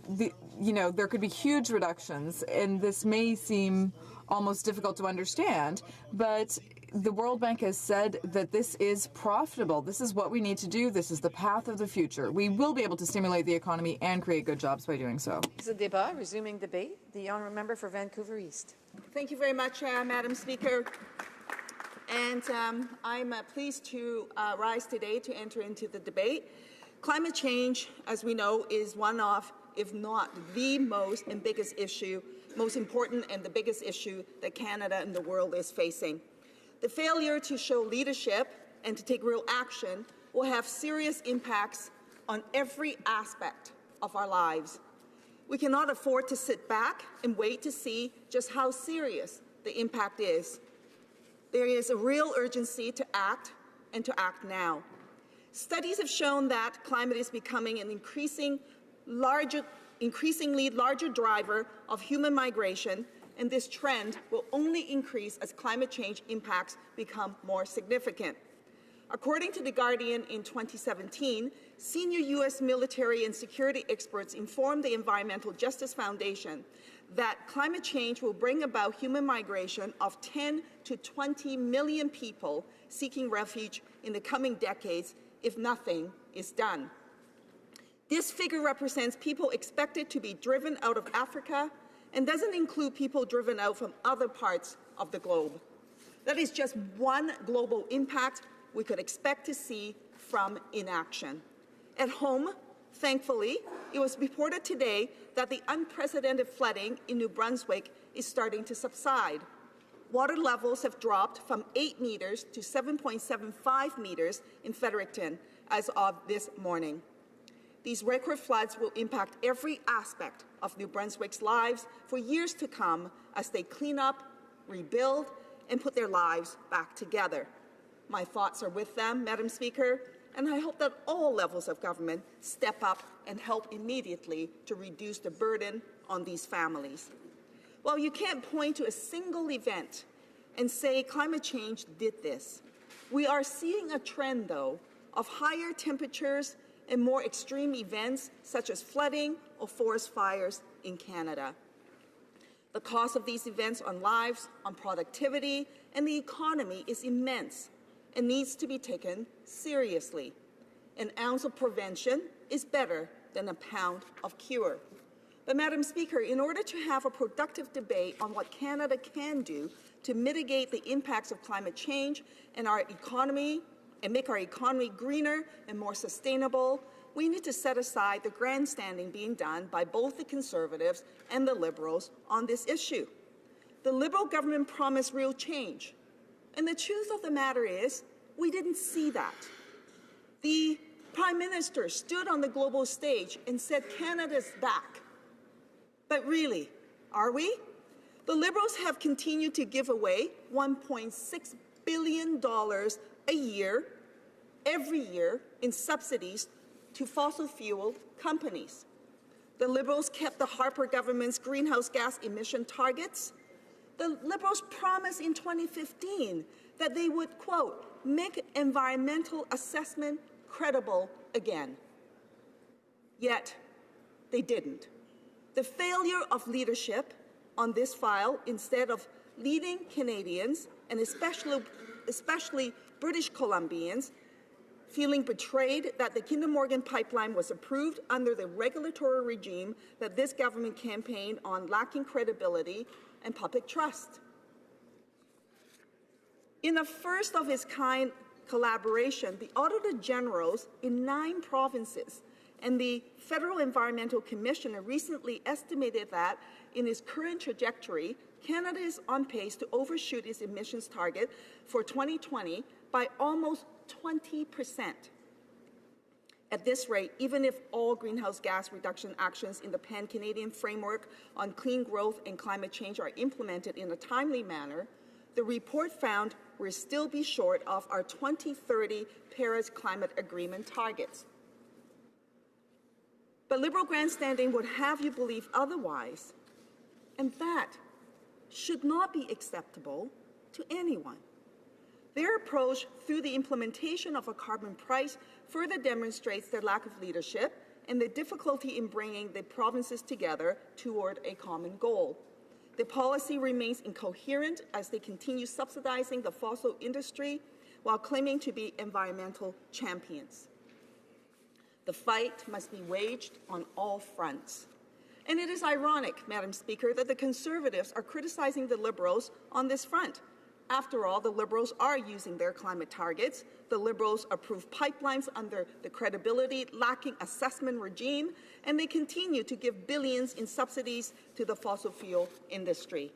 there could be huge reductions, and this may seem almost difficult to understand, but the World Bank has said that this is profitable. This is what we need to do. This is the path of the future. We will be able to stimulate the economy and create good jobs by doing so. Resuming debate. The Honourable Member for Vancouver East. Thank you very much, Madam Speaker. And I'm pleased to rise today to enter into the debate. Climate change, as we know, is one of, if not the most and biggest issue, most important and the biggest issue that Canada and the world is facing. The failure to show leadership and to take real action will have serious impacts on every aspect of our lives. We cannot afford to sit back and wait to see just how serious the impact is. There is a real urgency to act and to act now. Studies have shown that climate is becoming an increasingly larger driver of human migration, and this trend will only increase as climate change impacts become more significant. According to The Guardian in 2017, senior U.S. military and security experts informed the Environmental Justice Foundation that climate change will bring about human migration of 10 to 20 million people seeking refuge in the coming decades if nothing is done. This figure represents people expected to be driven out of Africa and doesn't include people driven out from other parts of the globe. That is just one global impact we could expect to see from inaction. At home, thankfully, it was reported today that the unprecedented flooding in New Brunswick is starting to subside. Water levels have dropped from 8 meters to 7.75 meters in Fredericton as of this morning. These record floods will impact every aspect of New Brunswick's lives for years to come as they clean up, rebuild, and put their lives back together. My thoughts are with them, Madam Speaker, and I hope that all levels of government step up and help immediately to reduce the burden on these families. While you can't point to a single event and say climate change did this, we are seeing a trend, though, of higher temperatures and more extreme events such as flooding or forest fires in Canada. The cost of these events on lives, on productivity, and the economy is immense and needs to be taken seriously. An ounce of prevention is better than a pound of cure. But, Madam Speaker, in order to have a productive debate on what Canada can do to mitigate the impacts of climate change and our economy and make our economy greener and more sustainable, we need to set aside the grandstanding being done by both the Conservatives and the Liberals on this issue. The Liberal government promised real change, and the truth of the matter is we didn't see that. The Prime Minister stood on the global stage and said Canada's back. But really, are we? The Liberals have continued to give away $1.6 billion a year, every year, in subsidies to fossil fuel companies. The Liberals kept the Harper government's greenhouse gas emission targets. The Liberals promised in 2015 that they would, quote, make environmental assessment credible again. Yet, they didn't. The failure of leadership on this file, instead of leading Canadians, and especially British Columbians, feeling betrayed that the Kinder Morgan pipeline was approved under the regulatory regime that this government campaigned on, lacking credibility and public trust. In a first-of-its-kind collaboration, the Auditor Generals in 9 provinces and the Federal Environmental Commissioner recently estimated that, in its current trajectory, Canada is on pace to overshoot its emissions target for 2020 by almost 20%. At this rate, even if all greenhouse gas reduction actions in the Pan-Canadian Framework on Clean Growth and Climate Change are implemented in a timely manner, the report found we'll still be short of our 2030 Paris Climate Agreement targets. But Liberal grandstanding would have you believe otherwise, and that should not be acceptable to anyone. Their approach through the implementation of a carbon price further demonstrates their lack of leadership and the difficulty in bringing the provinces together toward a common goal. The policy remains incoherent as they continue subsidizing the fossil industry while claiming to be environmental champions. The fight must be waged on all fronts. And it is ironic, Madam Speaker, that the Conservatives are criticizing the Liberals on this front. After all, the Liberals are using their climate targets. The Liberals approve pipelines under the credibility-lacking assessment regime, and they continue to give billions in subsidies to the fossil fuel industry.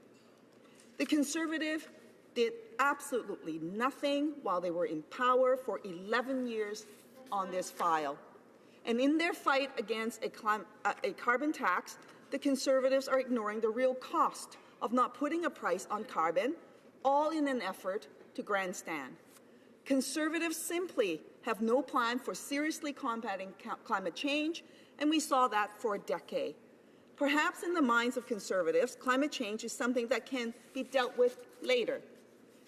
The Conservatives did absolutely nothing while they were in power for 11 years on this file. And in their fight against a carbon tax, the Conservatives are ignoring the real cost of not putting a price on carbon, all in an effort to grandstand. Conservatives simply have no plan for seriously combating climate change, and we saw that for a decade. Perhaps in the minds of Conservatives, climate change is something that can be dealt with later.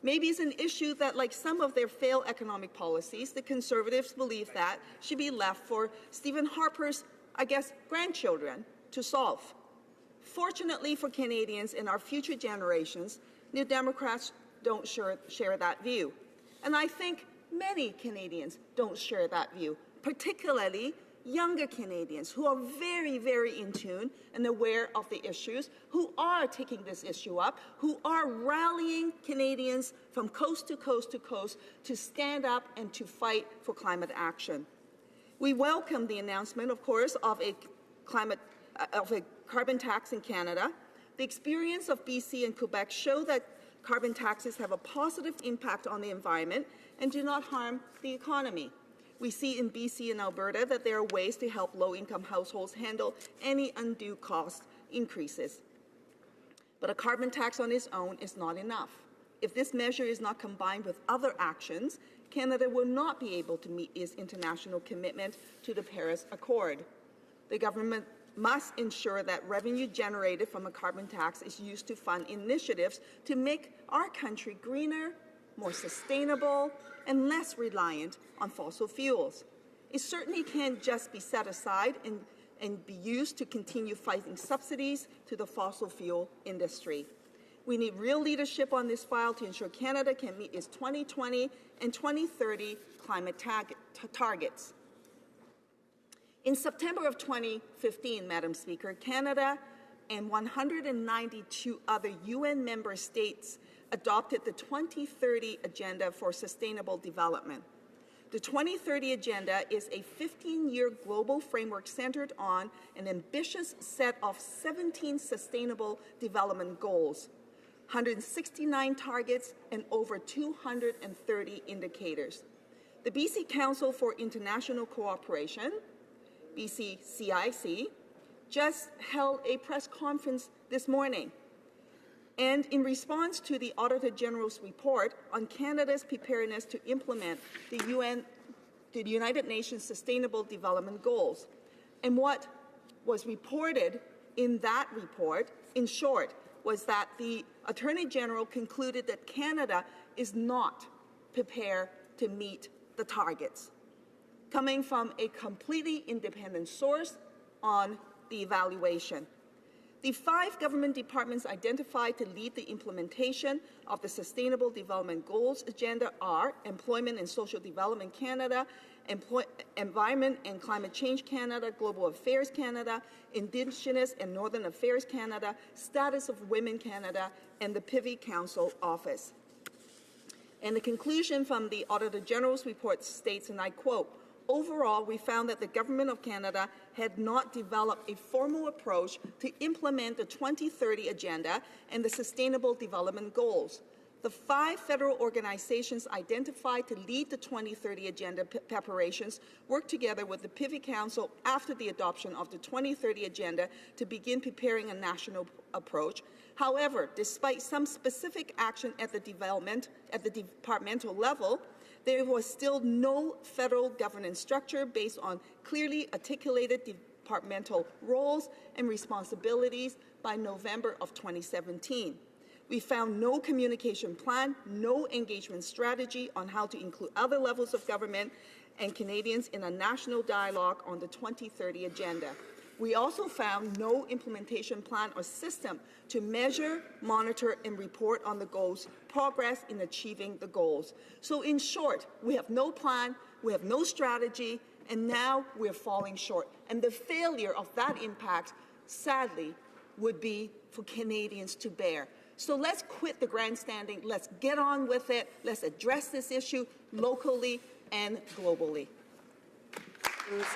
Maybe it's an issue that, like some of their failed economic policies, the Conservatives believe that should be left for Stephen Harper's, grandchildren to solve. Fortunately for Canadians and our future generations, New Democrats don't share that view. And I think many Canadians don't share that view, particularly younger Canadians who are very, very in tune and aware of the issues, who are taking this issue up, who are rallying Canadians from coast to coast to coast to stand up and to fight for climate action. We welcome the announcement, of course, of a carbon tax in Canada. The experience of BC and Quebec show that carbon taxes have a positive impact on the environment and do not harm the economy. We see in BC and Alberta that there are ways to help low-income households handle any undue cost increases. But a carbon tax on its own is not enough. If this measure is not combined with other actions, Canada will not be able to meet its international commitment to the Paris Accord. The government must ensure that revenue generated from a carbon tax is used to fund initiatives to make our country greener, more sustainable, and less reliant on fossil fuels. It certainly can't just be set aside and be used to continue fighting subsidies to the fossil fuel industry. We need real leadership on this file to ensure Canada can meet its 2020 and 2030 climate targets. In September of 2015, Madam Speaker, Canada and 192 other UN member states adopted the 2030 Agenda for Sustainable Development. The 2030 Agenda is a 15-year global framework centered on an ambitious set of 17 sustainable development goals, 169 targets, and over 230 indicators. The BC Council for International Cooperation, BCCIC, just held a press conference this morning. And in response to the Auditor General's report on Canada's preparedness to implement the United Nations Sustainable Development Goals, and what was reported in that report, in short, was that the Attorney General concluded that Canada is not prepared to meet the targets, coming from a completely independent source on the evaluation. The 5 government departments identified to lead the implementation of the Sustainable Development Goals agenda are Employment and Social Development Canada, Environment and Climate Change Canada, Global Affairs Canada, Indigenous and Northern Affairs Canada, Status of Women Canada, and the Privy Council Office. And the conclusion from the Auditor General's report states, and I quote, "Overall, we found that the Government of Canada had not developed a formal approach to implement the 2030 Agenda and the Sustainable Development Goals. The 5 federal organizations identified to lead the 2030 Agenda preparations worked together with the Privy Council after the adoption of the 2030 Agenda to begin preparing a national approach. However, despite some specific action at the departmental level, there was still no federal governance structure based on clearly articulated departmental roles and responsibilities by November of 2017. We found no communication plan, no engagement strategy on how to include other levels of government and Canadians in a national dialogue on the 2030 Agenda. We also found no implementation plan or system to measure, monitor, and report on the goals' progress in achieving the goals. So in short, we have no plan, we have no strategy, and now we're falling short. And the failure of that impact, sadly, would be for Canadians to bear. So let's quit the grandstanding, let's get on with it, let's address this issue locally and globally.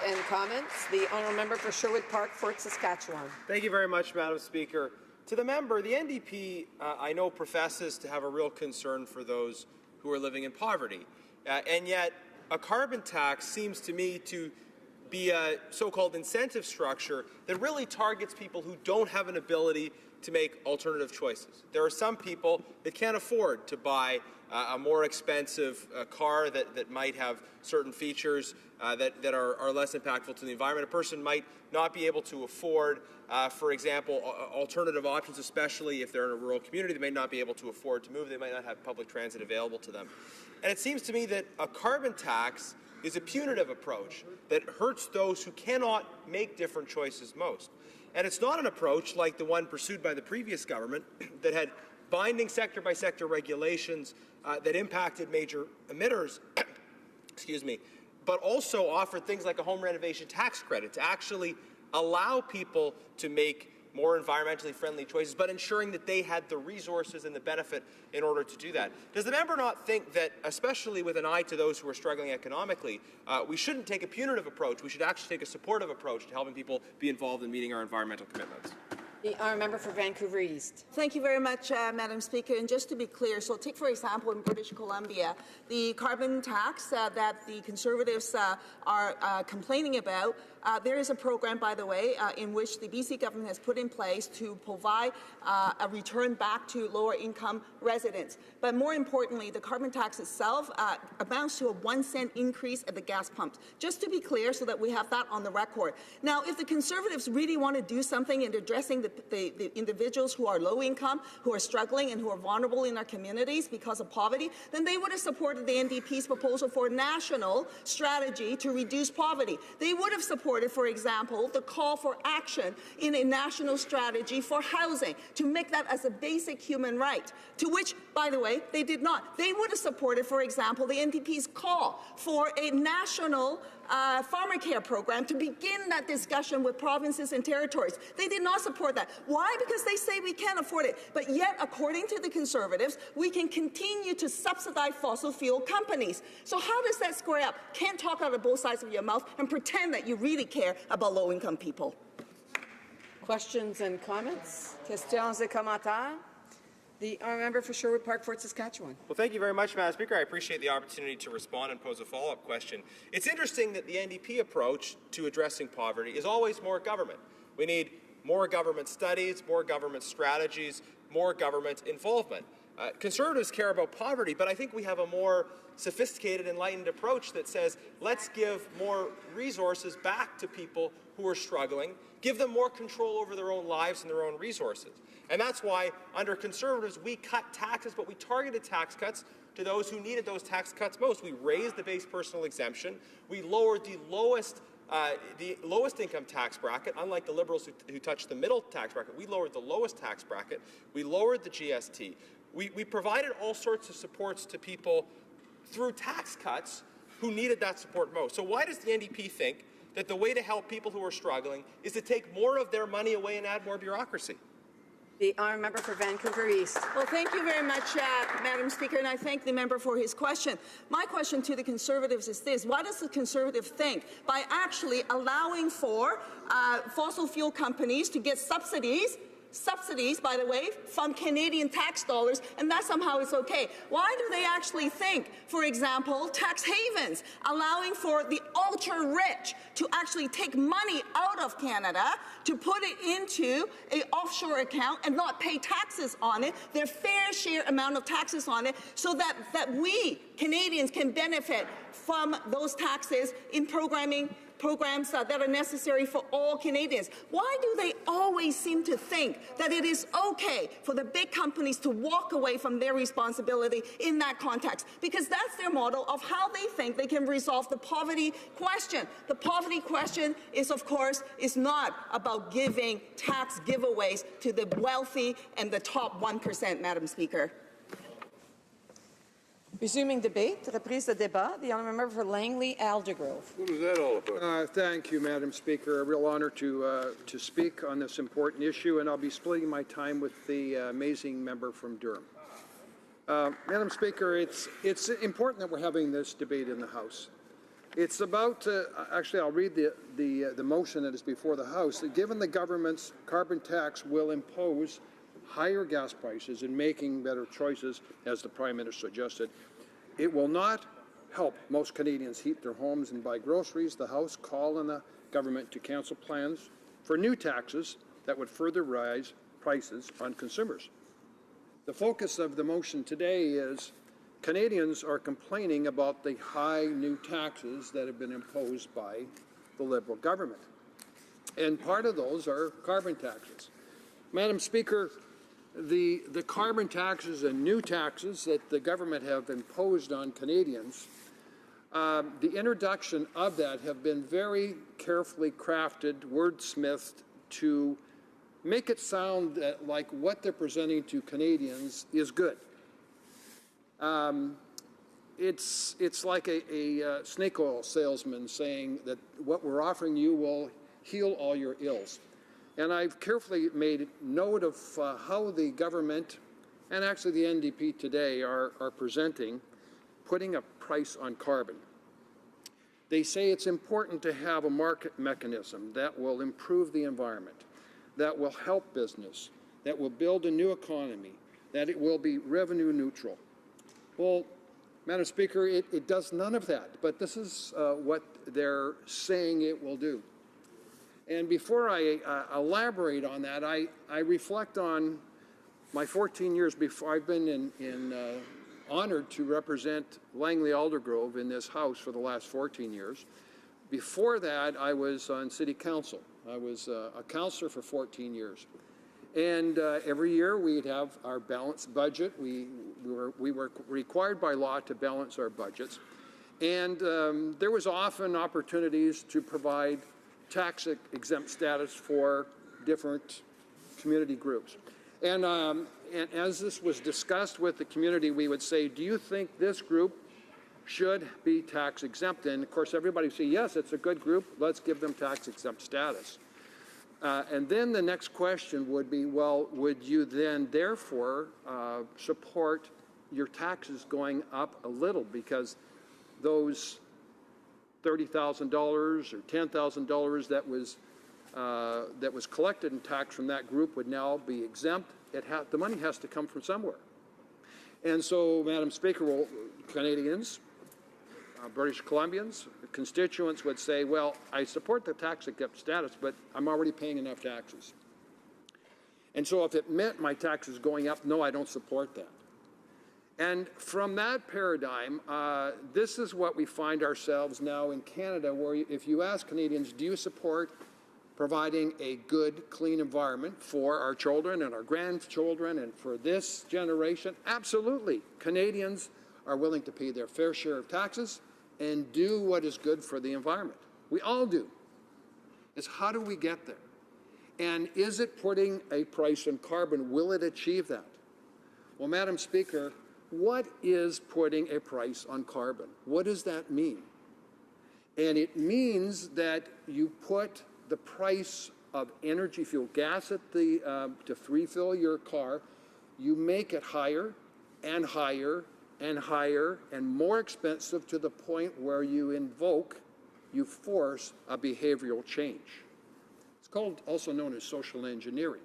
And comments. The honourable member for Sherwood Park, Fort Saskatchewan. Thank you very much, Madam Speaker. To the member, the NDP, I know, professes to have a real concern for those who are living in poverty. And yet, a carbon tax seems to me to be a so-called incentive structure that really targets people who don't have an ability to make alternative choices. There are some people that can't afford to buy a more expensive car that might have certain features that are less impactful to the environment. A person might not be able to afford, for example, alternative options, especially if they're in a rural community. They may not be able to afford to move. They might not have public transit available to them. And it seems to me that a carbon tax is a punitive approach that hurts those who cannot make different choices most. And it's not an approach like the one pursued by the previous government that had binding sector-by-sector regulations that impacted major emitters but also offered things like a home renovation tax credit to actually allow people to make more environmentally friendly choices, but ensuring that they had the resources and the benefit in order to do that. Does the member not think that, especially with an eye to those who are struggling economically, we shouldn't take a punitive approach, we should actually take a supportive approach to helping people be involved in meeting our environmental commitments? The honourable member for Vancouver East. Thank you very much, Madam Speaker. And just to be clear, so take, for example, in British Columbia, the carbon tax that the Conservatives are complaining about, there is a program, by the way, in which the BC government has put in place to provide a return back to lower-income residents. But more importantly, the carbon tax itself amounts to a 1 cent increase at the gas pumps. Just to be clear, so that we have that on the record. Now, if the Conservatives really want to do something in addressing the individuals who are low income, who are struggling, and who are vulnerable in our communities because of poverty, then they would have supported the NDP's proposal for a national strategy to reduce poverty. They would have supported, for example, the call for action in a national strategy for housing, to make that as a basic human right, to which, by the way, they did not. They would have supported, for example, the NDP's call for a national farmer care program to begin that discussion with provinces and territories. They did not support that. Why? Because they say we can't afford it. But yet, according to the Conservatives, we can continue to subsidize fossil fuel companies. So how does that square up? Can't talk out of both sides of your mouth and pretend that you really care about low-income people. Questions and comments? Questions et commentaires? The honourable member for Sherwood Park, Fort Saskatchewan. Well, thank you very much, Madam Speaker. I appreciate the opportunity to respond and pose a follow-up question. It's interesting that the NDP approach to addressing poverty is always more government. We need more government studies, more government strategies, more government involvement. Conservatives care about poverty, but I think we have a more sophisticated, enlightened approach that says, let's give more resources back to people who are struggling, give them more control over their own lives and their own resources. And that's why, under Conservatives, we cut taxes, but we targeted tax cuts to those who needed those tax cuts most. We raised the base personal exemption. We lowered the lowest income tax bracket, unlike the Liberals who touched the middle tax bracket. We lowered the lowest tax bracket. We lowered the GST. We provided all sorts of supports to people through tax cuts who needed that support most. So why does the NDP think that the way to help people who are struggling is to take more of their money away and add more bureaucracy? The honourable member for Vancouver East. Well, thank you very much, Madam Speaker, and I thank the member for his question. My question to the Conservatives is this: what does the Conservative think by actually allowing for fossil fuel companies to get subsidies, by the way, from Canadian tax dollars, and that somehow is okay? Why do they actually think, for example, tax havens, allowing for the ultra-rich to actually take money out of Canada to put it into an offshore account and not pay taxes on it, their fair share amount of taxes on it, so that we, Canadians, can benefit from those taxes in programs that are necessary for all Canadians? Why do they always seem to think that it is okay for the big companies to walk away from their responsibility in that context? Because that's their model of how they think they can resolve the poverty question. The poverty question is, of course, is not about giving tax giveaways to the wealthy and the top 1%, Madam Speaker. Resuming debate, reprise de débat, the honourable member for Langley Aldergrove. What was that all about? Thank you, Madam Speaker. A real honour to speak on this important issue, and I'll be splitting my time with the amazing member from Durham. Madam Speaker, it's important that we're having this debate in the House. It's about, actually I'll read the motion that is before the House, that given the government's carbon tax will impose higher gas prices and making better choices, as the Prime Minister suggested, it will not help most Canadians heat their homes and buy groceries. The House call on the government to cancel plans for new taxes that would further rise prices on consumers. The focus of the motion today is Canadians are complaining about the high new taxes that have been imposed by the Liberal government. And part of those are carbon taxes. Madam Speaker, the carbon taxes and new taxes that the government have imposed on Canadians, the introduction of that have been very carefully crafted, wordsmithed, to make it sound like what they're presenting to Canadians is good. it's like a snake oil salesman saying that what we're offering you will heal all your ills. And I've carefully made note of how the government and actually the NDP today are presenting putting a price on carbon. They say it's important to have a market mechanism that will improve the environment, that will help business, that will build a new economy, that it will be revenue neutral. Well, Madam Speaker, it does none of that, but this is what they're saying it will do. And before I elaborate on that, I reflect on my 14 years before. I've been honored to represent Langley Aldergrove in this House for the last 14 years. Before that, I was on City Council. I was a councillor for 14 years. And every year we'd have our balanced budget. We were required by law to balance our budgets. And there was often opportunities to provide tax-exempt status for different community groups. And as this was discussed with the community, we would say, do you think this group should be tax-exempt? And of course, everybody would say, yes, it's a good group. Let's give them tax-exempt status. And then the next question would be, well, would you then therefore support your taxes going up a little, because those $30,000 or $10,000 that was collected in tax from that group would now be exempt? The money has to come from somewhere. And so, Madam Speaker, well, Canadians, British Columbians, constituents would say, well, I support the tax-exempt status, but I'm already paying enough taxes. And so if it meant my taxes going up, no, I don't support that. And from that paradigm, this is what we find ourselves now in Canada, where if you ask Canadians, do you support providing a good, clean environment for our children and our grandchildren and for this generation? Absolutely. Canadians are willing to pay their fair share of taxes and do what is good for the environment. We all do. It's how do we get there? And is it putting a price on carbon? Will it achieve that? Well, Madam Speaker, what is putting a price on carbon? What does that mean? And it means that you put the price of energy fuel, gas at the to refill your car, you make it higher and higher and higher and more expensive to the point where you force a behavioral change. It's called, also known as social engineering,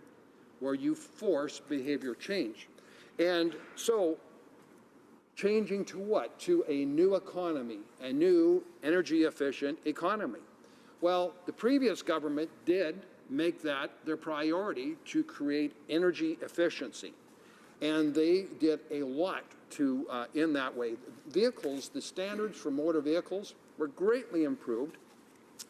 where you force behavior change. And so, changing to what? To a new economy, a new energy-efficient economy. Well, the previous government did make that their priority to create energy efficiency. And they did a lot to, in that way. Vehicles, the standards for motor vehicles were greatly improved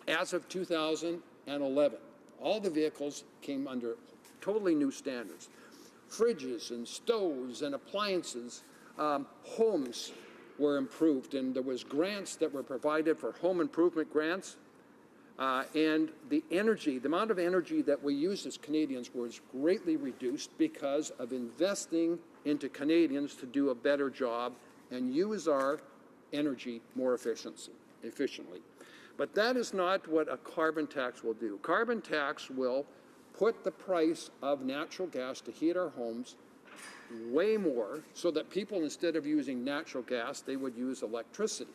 as of 2011. All the vehicles came under totally new standards. Fridges and stoves and appliances, homes were improved, and there was grants that were provided for home improvement grants. And the amount of energy that we use as Canadians was greatly reduced because of investing into Canadians to do a better job and use our energy more efficiently. But that is not what a carbon tax will do. Carbon tax will put the price of natural gas to heat our homes way more, so that people, instead of using natural gas, they would use electricity.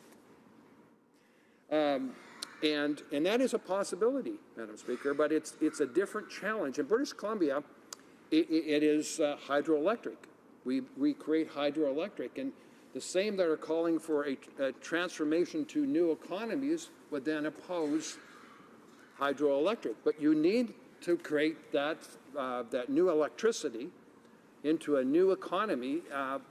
And that is a possibility, Madam Speaker, but it's a different challenge. In British Columbia, it is hydroelectric. We create hydroelectric, and the same that are calling for a transformation to new economies would then oppose hydroelectric. But you need to create that new electricity into a new economy.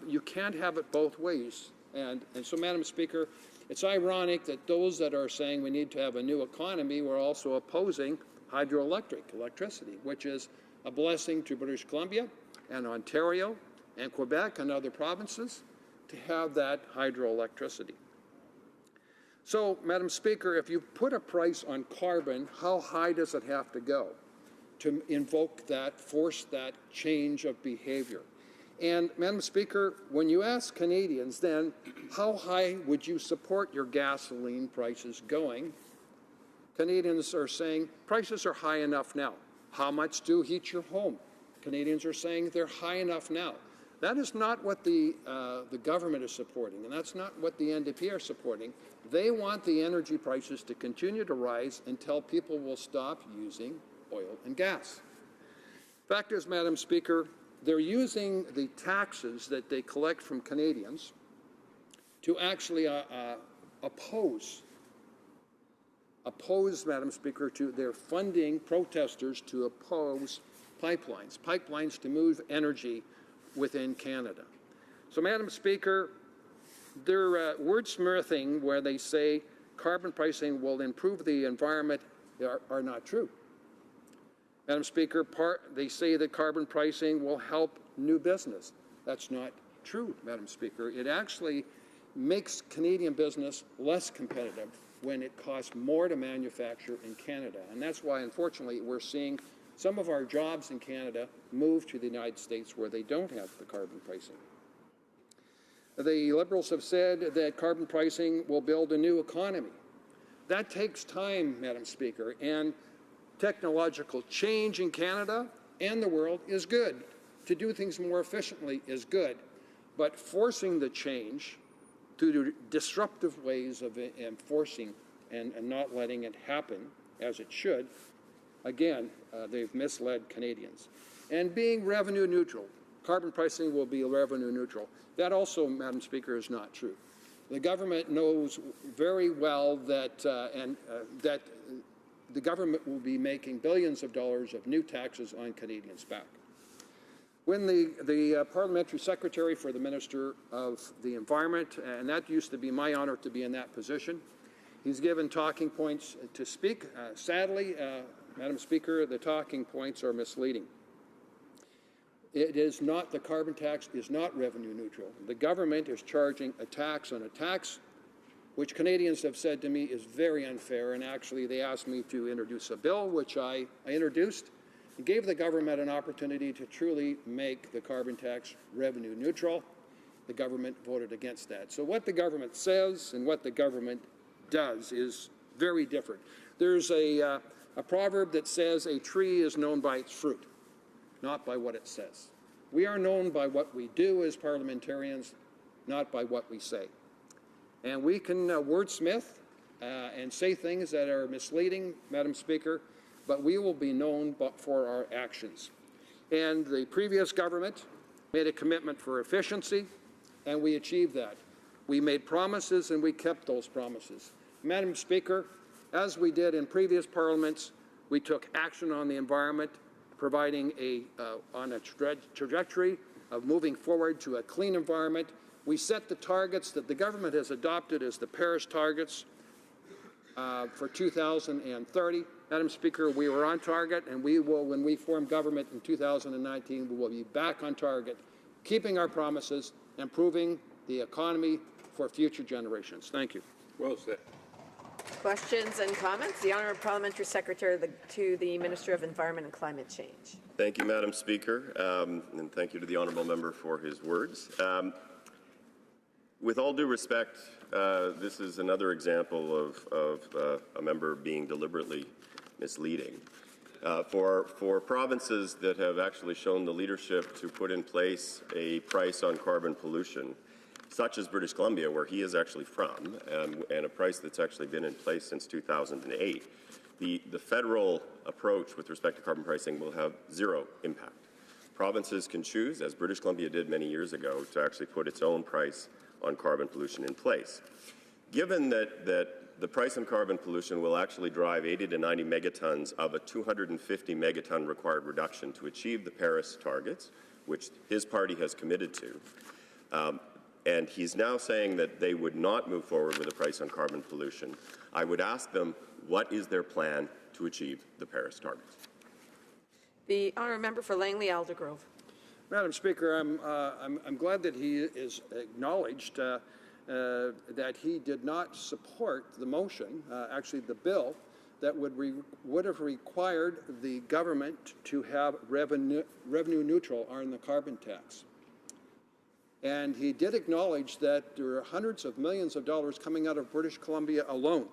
You can't have it both ways. And so, Madam Speaker, it's ironic that those that are saying we need to have a new economy were also opposing electricity, which is a blessing to British Columbia and Ontario and Quebec and other provinces to have that hydroelectricity. So, Madam Speaker, if you put a price on carbon, how high does it have to go to force that change of behavior? And, Madam Speaker, when you ask Canadians then, how high would you support your gasoline prices going? Canadians are saying prices are high enough now. How much to heat your home? Canadians are saying they're high enough now. That is not what the government is supporting, and that's not what the NDP are supporting. They want the energy prices to continue to rise until people will stop using oil and gas. Fact is, Madam Speaker, they're using the taxes that they collect from Canadians to actually oppose, Madam Speaker, to their funding protesters to oppose pipelines to move energy within Canada. So, Madam Speaker, their wordsmithing where they say carbon pricing will improve the environment are not true. Madam Speaker, they say that carbon pricing will help new business. That's not true, Madam Speaker. It actually makes Canadian business less competitive when it costs more to manufacture in Canada. And that's why, unfortunately, we're seeing some of our jobs in Canada move to the United States where they don't have the carbon pricing. The Liberals have said that carbon pricing will build a new economy. That takes time, Madam Speaker, and technological change in Canada and the world is good. To do things more efficiently is good, but forcing the change through disruptive ways of enforcing and not letting it happen as it should, again, they've misled Canadians. And being revenue neutral, carbon pricing will be revenue neutral. That also, Madam Speaker, is not true. The government knows very well that that the government will be making billions of dollars of new taxes on Canadians back. When the parliamentary secretary for the Minister of the Environment, and that used to be my honor to be in that position, he's given talking points to speak. Sadly, Madam Speaker, the talking points are misleading. It is not, the carbon tax is not revenue neutral. The government is charging a tax on a tax, which Canadians have said to me is very unfair, and actually they asked me to introduce a bill, which I introduced, and gave the government an opportunity to truly make the carbon tax revenue neutral. The government voted against that. So what the government says and what the government does is very different. There's a proverb that says a tree is known by its fruit, not by what it says. We are known by what we do as parliamentarians, not by what we say. And we can wordsmith and say things that are misleading, Madam Speaker, but we will be known for our actions. And the previous government made a commitment for efficiency, and we achieved that. We made promises, and we kept those promises. Madam Speaker, as we did in previous parliaments, we took action on the environment, providing on a trajectory of moving forward to a clean environment. We set the targets that the government has adopted as the Paris targets for 2030. Madam Speaker, we were on target, and we will, when we form government in 2019, we will be back on target, keeping our promises, improving the economy for future generations. Thank you. Well said. Questions and comments? The Honourable Parliamentary Secretary to the Minister of Environment and Climate Change. Thank you, Madam Speaker, and thank you to the honourable member for his words. With all due respect, this is another example of a member being deliberately misleading. For provinces that have actually shown the leadership to put in place a price on carbon pollution, such as British Columbia, where he is actually from, and a price that's actually been in place since 2008, the federal approach with respect to carbon pricing will have zero impact. Provinces can choose, as British Columbia did many years ago, to actually put its own price on carbon pollution in place. Given that the price on carbon pollution will actually drive 80 to 90 megatons of a 250 megaton required reduction to achieve the Paris targets, which his party has committed to, and he's now saying that they would not move forward with a price on carbon pollution, I would ask them, what is their plan to achieve the Paris targets? The Honourable Member for Langley-Aldergrove. Madam Speaker, I'm glad that he is acknowledged that he did not support the motion, actually the bill, that would have required the government to have revenue neutral on the carbon tax. And he did acknowledge that there are hundreds of millions of dollars coming out of British Columbia alone.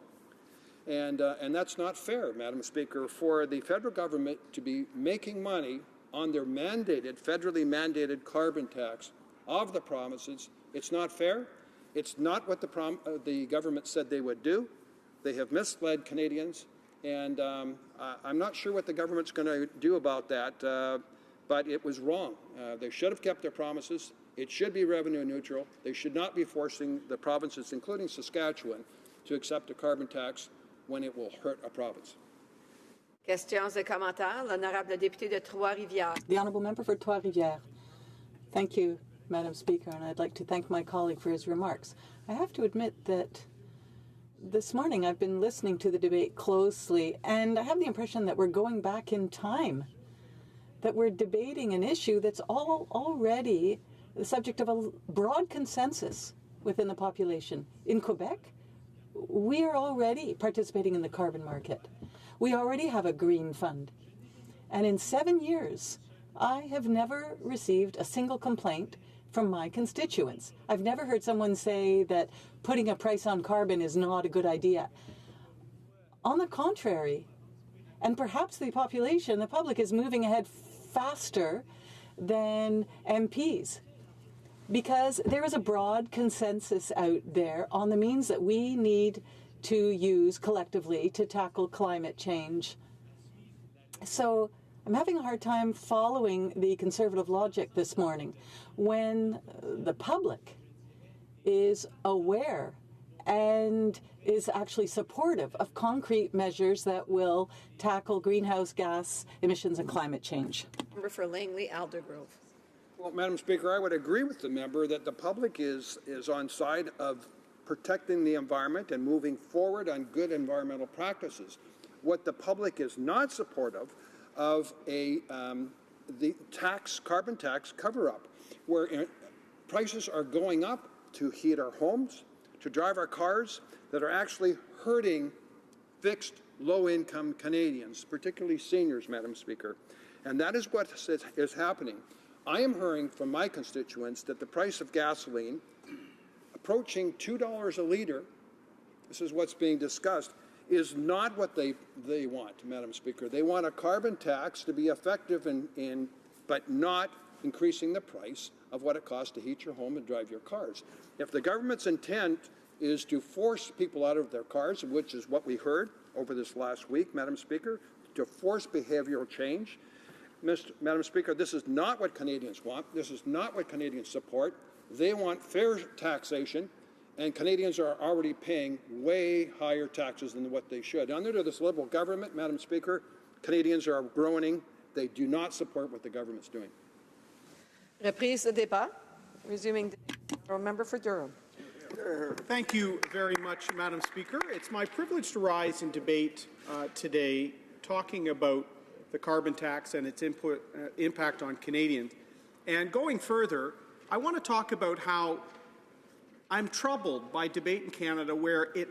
And that's not fair, Madam Speaker, for the federal government to be making money on their federally mandated carbon tax of the provinces. It's not fair. It's not what the government said they would do. They have misled Canadians, and I'm not sure what the government's going to do about that, but it was wrong. They should have kept their promises. It should be revenue neutral. They should not be forcing the provinces, including Saskatchewan, to accept a carbon tax when it will hurt a province. Questions et commentaires. L'honorable député de Trois-Rivières. The honourable member for Trois-Rivières. Thank you, Madam Speaker, and I'd like to thank my colleague for his remarks. I have to admit that this morning I've been listening to the debate closely, and I have the impression that we're going back in time, that we're debating an issue that's already the subject of a broad consensus within the population. In Quebec, we are already participating in the carbon market. We already have a green fund. And in 7 years, I have never received a single complaint from my constituents. I've never heard someone say that putting a price on carbon is not a good idea. On the contrary, and perhaps the public is moving ahead faster than MPs, because there is a broad consensus out there on the means that we need to use collectively to tackle climate change. So I'm having a hard time following the Conservative logic this morning when the public is aware and is actually supportive of concrete measures that will tackle greenhouse gas emissions and climate change. Member for Langley, Aldergrove. Well, Madam Speaker, I would agree with the member that the public is on side of protecting the environment and moving forward on good environmental practices. What the public is not supportive of the carbon tax cover-up, where prices are going up to heat our homes, to drive our cars, that are actually hurting fixed low-income Canadians, particularly seniors, Madam Speaker. And that is what is happening. I am hearing from my constituents that the price of gasoline approaching $2 a litre, this is what's being discussed, is not what they want, Madam Speaker. They want a carbon tax to be effective but not increasing the price of what it costs to heat your home and drive your cars. If the government's intent is to force people out of their cars, which is what we heard over this last week, Madam Speaker, to force behavioral change, Madam Speaker, this is not what Canadians want. This is not what Canadians support. They want fair taxation, and Canadians are already paying way higher taxes than what they should. Under this Liberal government, Madam Speaker, Canadians are groaning. They do not support what the government's doing. Reprise de débat. Resuming the member for Durham. Thank you very much, Madam Speaker. It's my privilege to rise in debate today talking about the carbon tax and its impact on Canadians. And going further, I want to talk about how I'm troubled by debate in Canada where it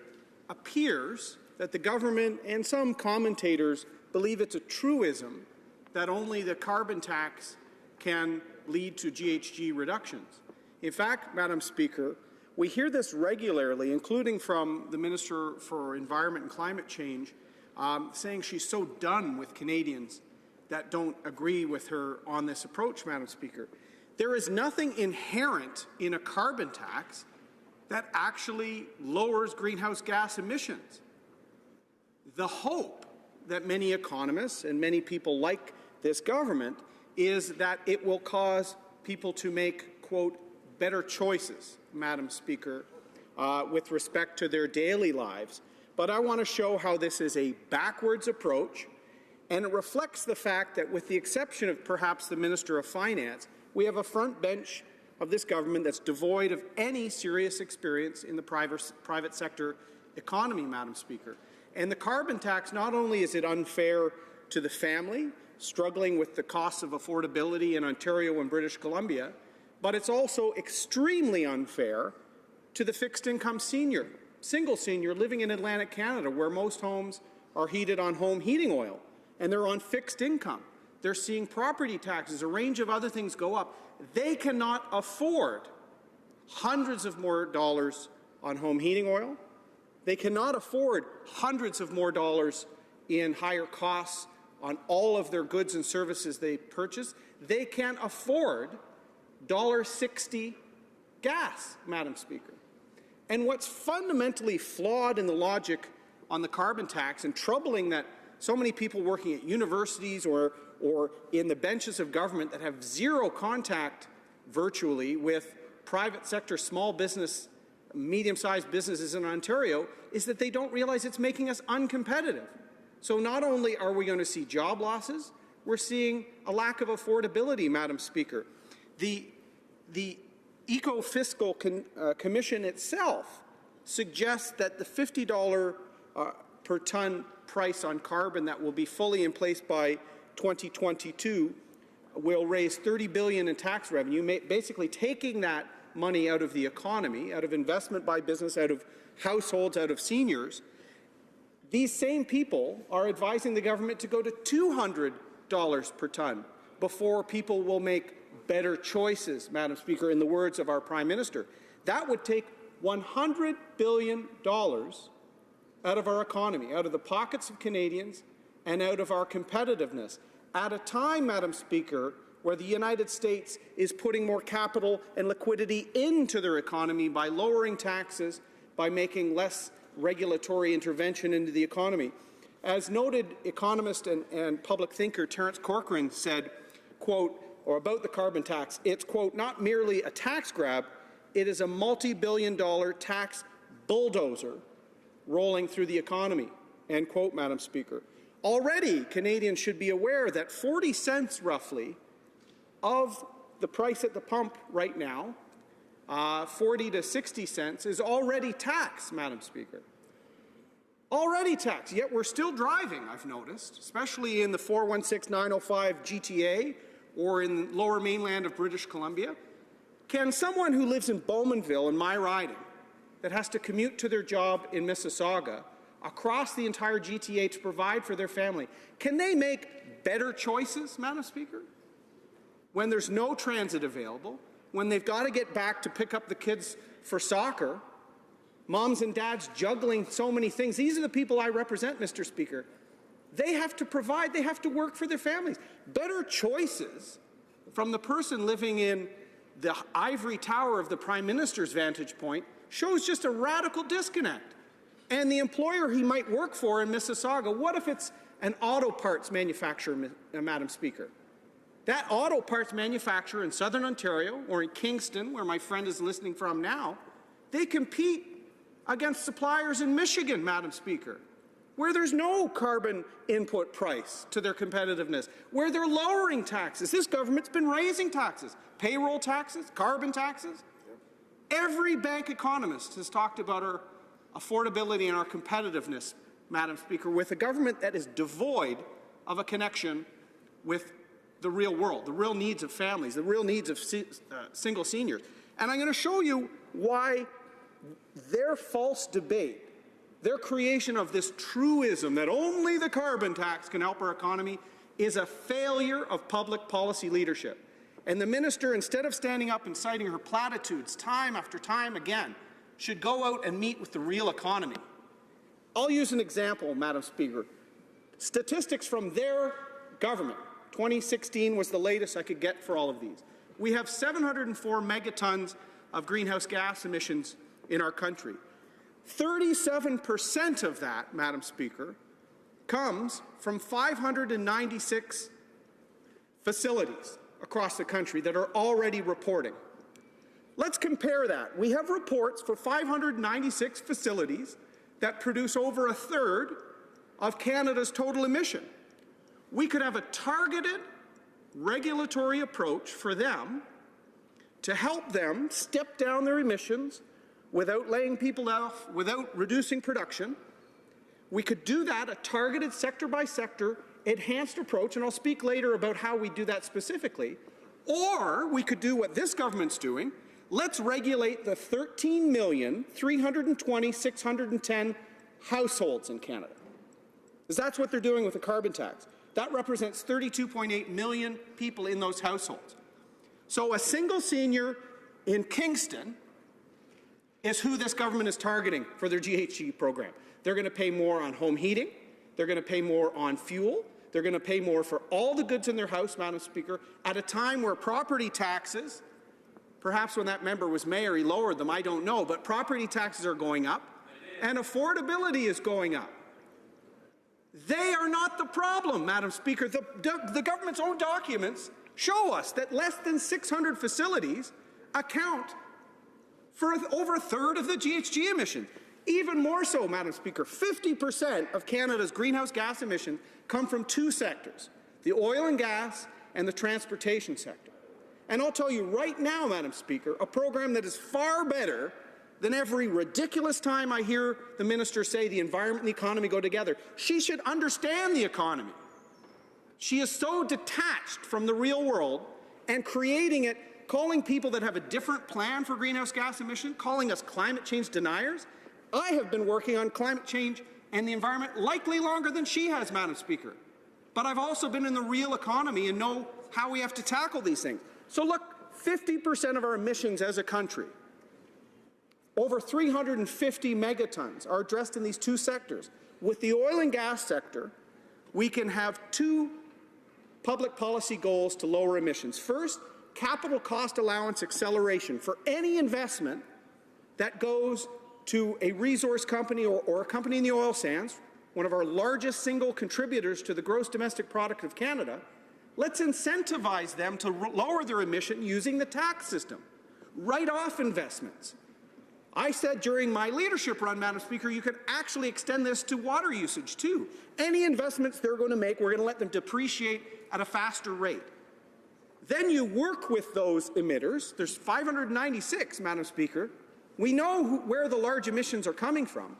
appears that the government and some commentators believe it's a truism that only the carbon tax can lead to GHG reductions. In fact, Madam Speaker, we hear this regularly, including from the Minister for Environment and Climate Change, saying she's so done with Canadians that don't agree with her on this approach, Madam Speaker. There is nothing inherent in a carbon tax that actually lowers greenhouse gas emissions. The hope that many economists and many people like this government is that it will cause people to make, quote, better choices, Madam Speaker, with respect to their daily lives. But I want to show how this is a backwards approach, and it reflects the fact that with the exception of perhaps the Minister of Finance, we have a front bench of this government that's devoid of any serious experience in the private sector economy, Madam Speaker. And the carbon tax, not only is it unfair to the family struggling with the costs of affordability in Ontario and British Columbia, but it's also extremely unfair to the fixed-income senior, single senior living in Atlantic Canada, where most homes are heated on home heating oil, and they're on fixed income. They're seeing property taxes, a range of other things go up. They cannot afford hundreds of more dollars on home heating oil. They cannot afford hundreds of more dollars in higher costs on all of their goods and services they purchase. They can't afford $1.60 gas, Madam Speaker. And what's fundamentally flawed in the logic on the carbon tax, and troubling that so many people working at universities or in the benches of government that have zero contact virtually with private sector, small business, medium-sized businesses in Ontario, is that they don't realize it's making us uncompetitive. So not only are we going to see job losses, we're seeing a lack of affordability, Madam Speaker. The Eco-Fiscal Commission itself suggests that the $50 per ton price on carbon that will be fully in place by 2022 will raise $30 billion in tax revenue, basically taking that money out of the economy, out of investment by business, out of households, out of seniors. These same people are advising the government to go to $200 per ton before people will make better choices, Madam Speaker, in the words of our Prime Minister. That would take $100 billion out of our economy, out of the pockets of Canadians, and out of our competitiveness, at a time, Madam Speaker, where the United States is putting more capital and liquidity into their economy by lowering taxes, by making less regulatory intervention into the economy. As noted economist and public thinker Terence Corcoran said, quote, or about the carbon tax, it's, quote, not merely a tax grab, it is a multi-billion-dollar tax bulldozer rolling through the economy, end quote, Madam Speaker. Already, Canadians should be aware that 40 cents, roughly, of the price at the pump right now, 40 to 60 cents, is already taxed, Madam Speaker. Already taxed, yet we're still driving, I've noticed, especially in the 416-905 GTA or in lower mainland of British Columbia. Can someone who lives in Bowmanville, in my riding, that has to commute to their job in Mississauga, across the entire GTA to provide for their family, can they make better choices, Madam Speaker? When there's no transit available, when they've got to get back to pick up the kids for soccer, moms and dads juggling so many things. These are the people I represent, Mr. Speaker. They have to provide, they have to work for their families. Better choices from the person living in the ivory tower of the Prime Minister's vantage point shows just a radical disconnect. And the employer he might work for in Mississauga, what if it's an auto parts manufacturer, Madam Speaker? That auto parts manufacturer in Southern Ontario or in Kingston, where my friend is listening from now, they compete against suppliers in Michigan, Madam Speaker, where there's no carbon input price to their competitiveness, where they're lowering taxes. This government's been raising taxes, payroll taxes, carbon taxes. Every bank economist has talked about our affordability and our competitiveness, Madam Speaker, with a government that is devoid of a connection with the real world, the real needs of families, the real needs of single seniors. And I'm going to show you why their false debate, their creation of this truism that only the carbon tax can help our economy, is a failure of public policy leadership. And the minister, instead of standing up and citing her platitudes time after time again, should go out and meet with the real economy. I'll use an example, Madam Speaker. Statistics from their government. 2016 was the latest I could get for all of these. We have 704 megatons of greenhouse gas emissions in our country. 37% of that, Madam Speaker, comes from 596 facilities across the country that are already reporting. Let's compare that. We have reports for 596 facilities that produce over a third of Canada's total emission. We could have a targeted regulatory approach for them to help them step down their emissions without laying people off, without reducing production. We could do that, a targeted sector-by-sector, enhanced approach, and I'll speak later about how we do that specifically. Or we could do what this government's doing. Let's regulate the 13,320,610 households in Canada. Because that's what they're doing with the carbon tax. That represents 32.8 million people in those households. So a single senior in Kingston is who this government is targeting for their GHG program. They're going to pay more on home heating. They're going to pay more on fuel. They're going to pay more for all the goods in their house, Madam Speaker, at a time where property taxes, perhaps when that member was mayor, he lowered them, I don't know, but property taxes are going up and affordability is going up. They are not the problem, Madam Speaker. The government's own documents show us that less than 600 facilities account for over a third of the GHG emissions. Even more so, Madam Speaker, 50% of Canada's greenhouse gas emissions come from two sectors, the oil and gas and the transportation sector. And I'll tell you right now, Madam Speaker, a program that is far better than every ridiculous time I hear the minister say the environment and the economy go together. She should understand the economy. She is so detached from the real world and creating it, calling people that have a different plan for greenhouse gas emission, calling us climate change deniers. I have been working on climate change and the environment likely longer than she has, Madam Speaker. But I've also been in the real economy and know how we have to tackle these things. So look, 50% of our emissions as a country, over 350 megatons, are addressed in these two sectors. With the oil and gas sector, we can have two public policy goals to lower emissions. First, capital cost allowance acceleration for any investment that goes to a resource company or a company in the oil sands, one of our largest single contributors to the gross domestic product of Canada. Let's incentivize them to lower their emission using the tax system. Write off investments. I said during my leadership run, Madam Speaker, you could actually extend this to water usage too. Any investments they're going to make, we're going to let them depreciate at a faster rate. Then you work with those emitters. There's 596, Madam Speaker. We know where the large emissions are coming from.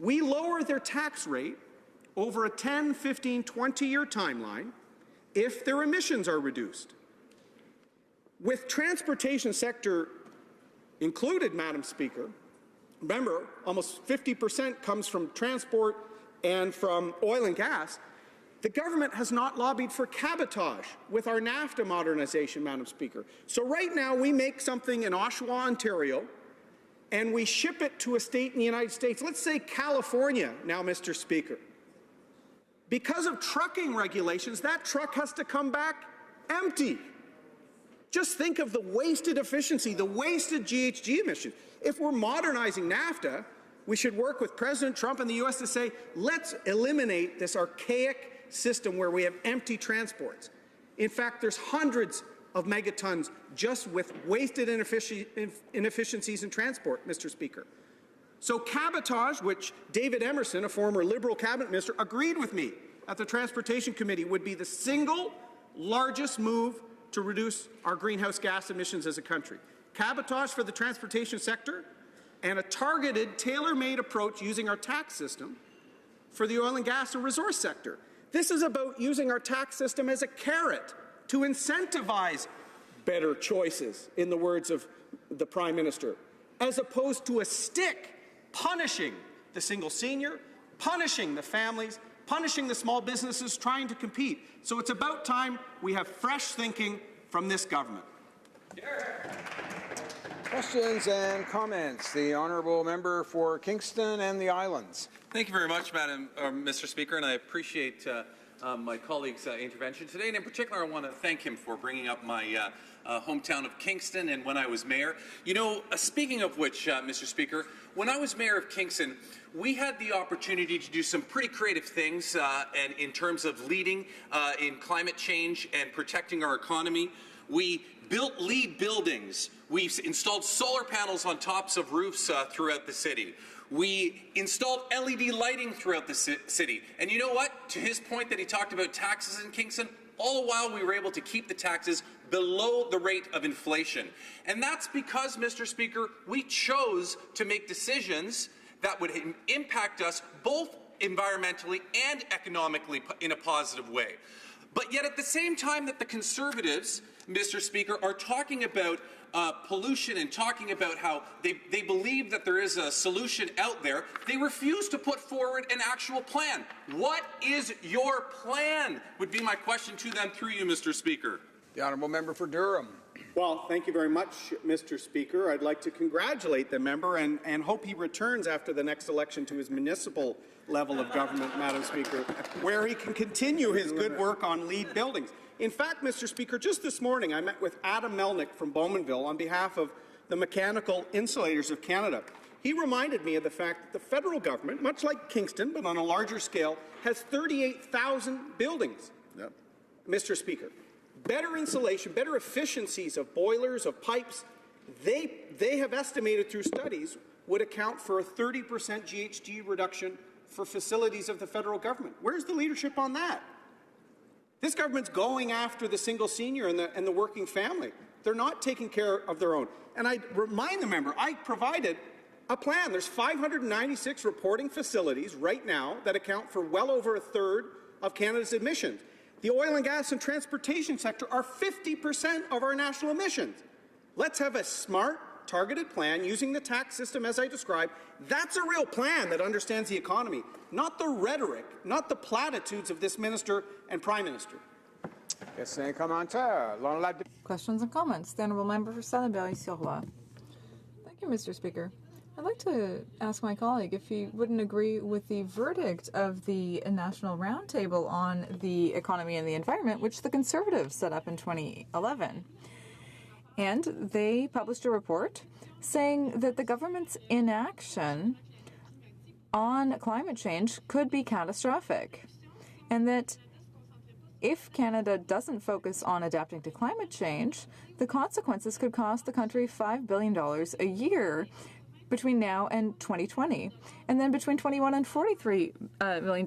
We lower their tax rate over a 10, 15, 20-year timeline if their emissions are reduced. With transportation sector included, Madam Speaker, remember, almost 50% comes from transport and from oil and gas. The government has not lobbied for cabotage with our NAFTA modernization, Madam Speaker. So right now we make something in Oshawa, Ontario, and we ship it to a state in the United States. Let's say California now, Mr. Speaker. Because of trucking regulations, that truck has to come back empty. Just think of the wasted efficiency, the wasted GHG emissions. If we're modernizing NAFTA, we should work with President Trump and the U.S. to say, let's eliminate this archaic system where we have empty transports. In fact, there's hundreds of megatons just with wasted inefficiencies in transport, Mr. Speaker. So cabotage, which David Emerson, a former Liberal cabinet minister, agreed with me at the Transportation Committee, would be the single largest move to reduce our greenhouse gas emissions as a country. Cabotage for the transportation sector and a targeted, tailor-made approach using our tax system for the oil and gas and resource sector. This is about using our tax system as a carrot to incentivize better choices, in the words of the Prime Minister, as opposed to a stick punishing the single senior, punishing the families, punishing the small businesses trying to compete. So it's about time we have fresh thinking from this government. Questions and comments. The honourable member for Kingston and the Islands. Thank you very much, Mr. Speaker, and I appreciate my colleague's intervention today. And in particular, I want to thank him for bringing up my hometown of Kingston and when I was mayor. You know, speaking of which, Mr. Speaker, when I was mayor of Kingston, we had the opportunity to do some pretty creative things and in terms of leading in climate change and protecting our economy. We built LEED buildings. We installed solar panels on tops of roofs throughout the city. We installed LED lighting throughout the city. And you know what? To his point that he talked about taxes in Kingston, all the while we were able to keep the taxes below the rate of inflation. And that's because, Mr. Speaker, we chose to make decisions that would impact us both environmentally and economically in a positive way. But yet at the same time that the Conservatives, Mr. Speaker, are talking about pollution and talking about how they believe that there is a solution out there, they refuse to put forward an actual plan. What is your plan, would be my question to them through you, Mr. Speaker. The honourable member for Durham. Well, thank you very much, Mr. Speaker. I'd like to congratulate the member and hope he returns after the next election to his municipal level of government, Madam Speaker, where he can continue his good work on LEED buildings. In fact, Mr. Speaker, just this morning I met with Adam Melnick from Bowmanville on behalf of the Mechanical Insulators of Canada. He reminded me of the fact that the federal government, much like Kingston, but on a larger scale, has 38,000 buildings. Yep. Mr. Speaker, better insulation, better efficiencies of boilers, of pipes, they have estimated through studies would account for a 30% GHG reduction for facilities of the federal government. Where's the leadership on that? This government's going after the single senior and the working family. They're not taking care of their own. And I remind the member, I provided a plan. There's 596 reporting facilities right now that account for well over a third of Canada's emissions. The oil and gas and transportation sector are 50% of our national emissions. Let's have a smart, targeted plan using the tax system as I described. That's a real plan that understands the economy, not the rhetoric, not the platitudes of this minister and prime minister. Questions and comments. The Honourable Member for Salaberry-sur-Loire. Thank you, Mr. Speaker. I'd like to ask my colleague if he wouldn't agree with the verdict of the National Roundtable on the Economy and the Environment, which the Conservatives set up in 2011. And they published a report saying that the government's inaction on climate change could be catastrophic, and that if Canada doesn't focus on adapting to climate change, the consequences could cost the country $5 billion a year between now and 2020, and then between $21 and $43 million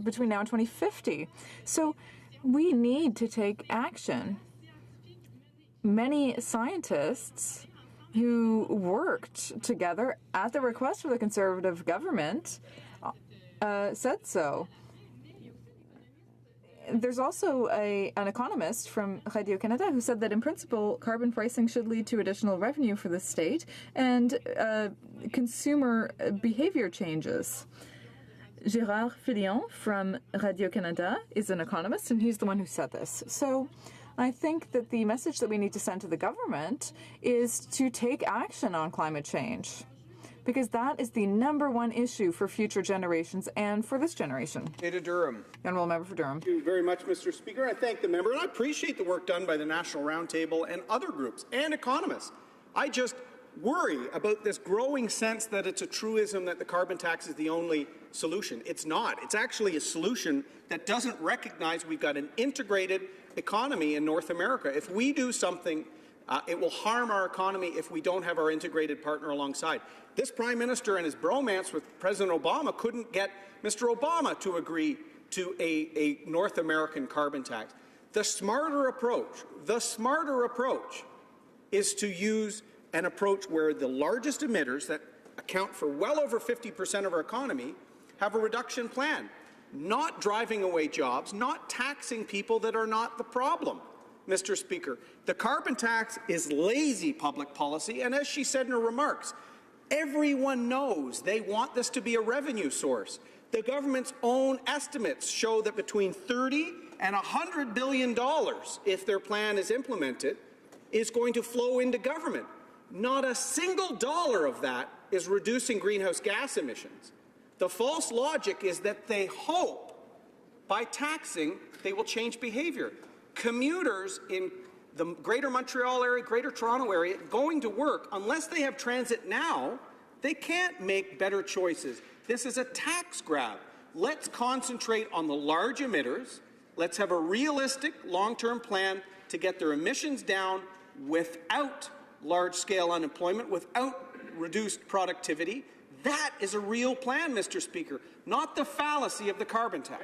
between now and 2050. So we need to take action. Many scientists who worked together at the request of the Conservative government said so. There's also an economist from Radio-Canada who said that in principle, carbon pricing should lead to additional revenue for the state and consumer behavior changes. Gérard Filion from Radio-Canada is an economist, and he's the one who said this. So I think that the message that we need to send to the government is to take action on climate change, because that is the #1 issue for future generations and for this generation. Ada Durham. Honourable Member for Durham. Thank you very much, Mr. Speaker. I thank the member, and I appreciate the work done by the National Roundtable and other groups and economists. I just worry about this growing sense that it's a truism that the carbon tax is the only solution. It's not. It's actually a solution that doesn't recognize we've got an integrated economy in North America. If we do something, it will harm our economy if we don't have our integrated partner alongside. This Prime Minister and his bromance with President Obama couldn't get Mr. Obama to agree to a North American carbon tax. The smarter approach is to use an approach where the largest emitters that account for well over 50% of our economy have a reduction plan, not driving away jobs, not taxing people that are not the problem. Mr. Speaker, the carbon tax is lazy public policy, and as she said in her remarks, everyone knows they want this to be a revenue source. The government's own estimates show that between $30 and $100 billion, if their plan is implemented, is going to flow into government. Not a single dollar of that is reducing greenhouse gas emissions. The false logic is that they hope by taxing they will change behavior. Commuters in the Greater Montreal area, Greater Toronto area, going to work, unless they have transit now, they can't make better choices. This is a tax grab. Let's concentrate on the large emitters. Let's have a realistic long-term plan to get their emissions down without large-scale unemployment, without reduced productivity. That is a real plan, Mr. Speaker, not the fallacy of the carbon tax.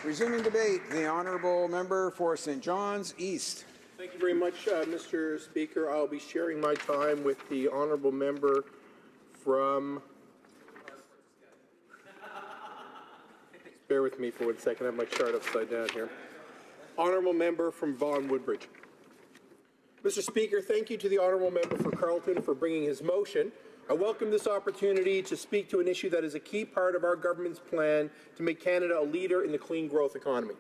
Resuming debate, the Honourable Member for St. John's East. Thank you very much, Mr. Speaker. I'll be sharing my time with the Honourable Member from... Bear with me for 1 second. I have my chart upside down here. Honourable Member from Vaughan Woodbridge. Mr. Speaker, thank you to the Honourable Member for Carleton for bringing his motion. I welcome this opportunity to speak to an issue that is a key part of our government's plan to make Canada a leader in the clean growth economy.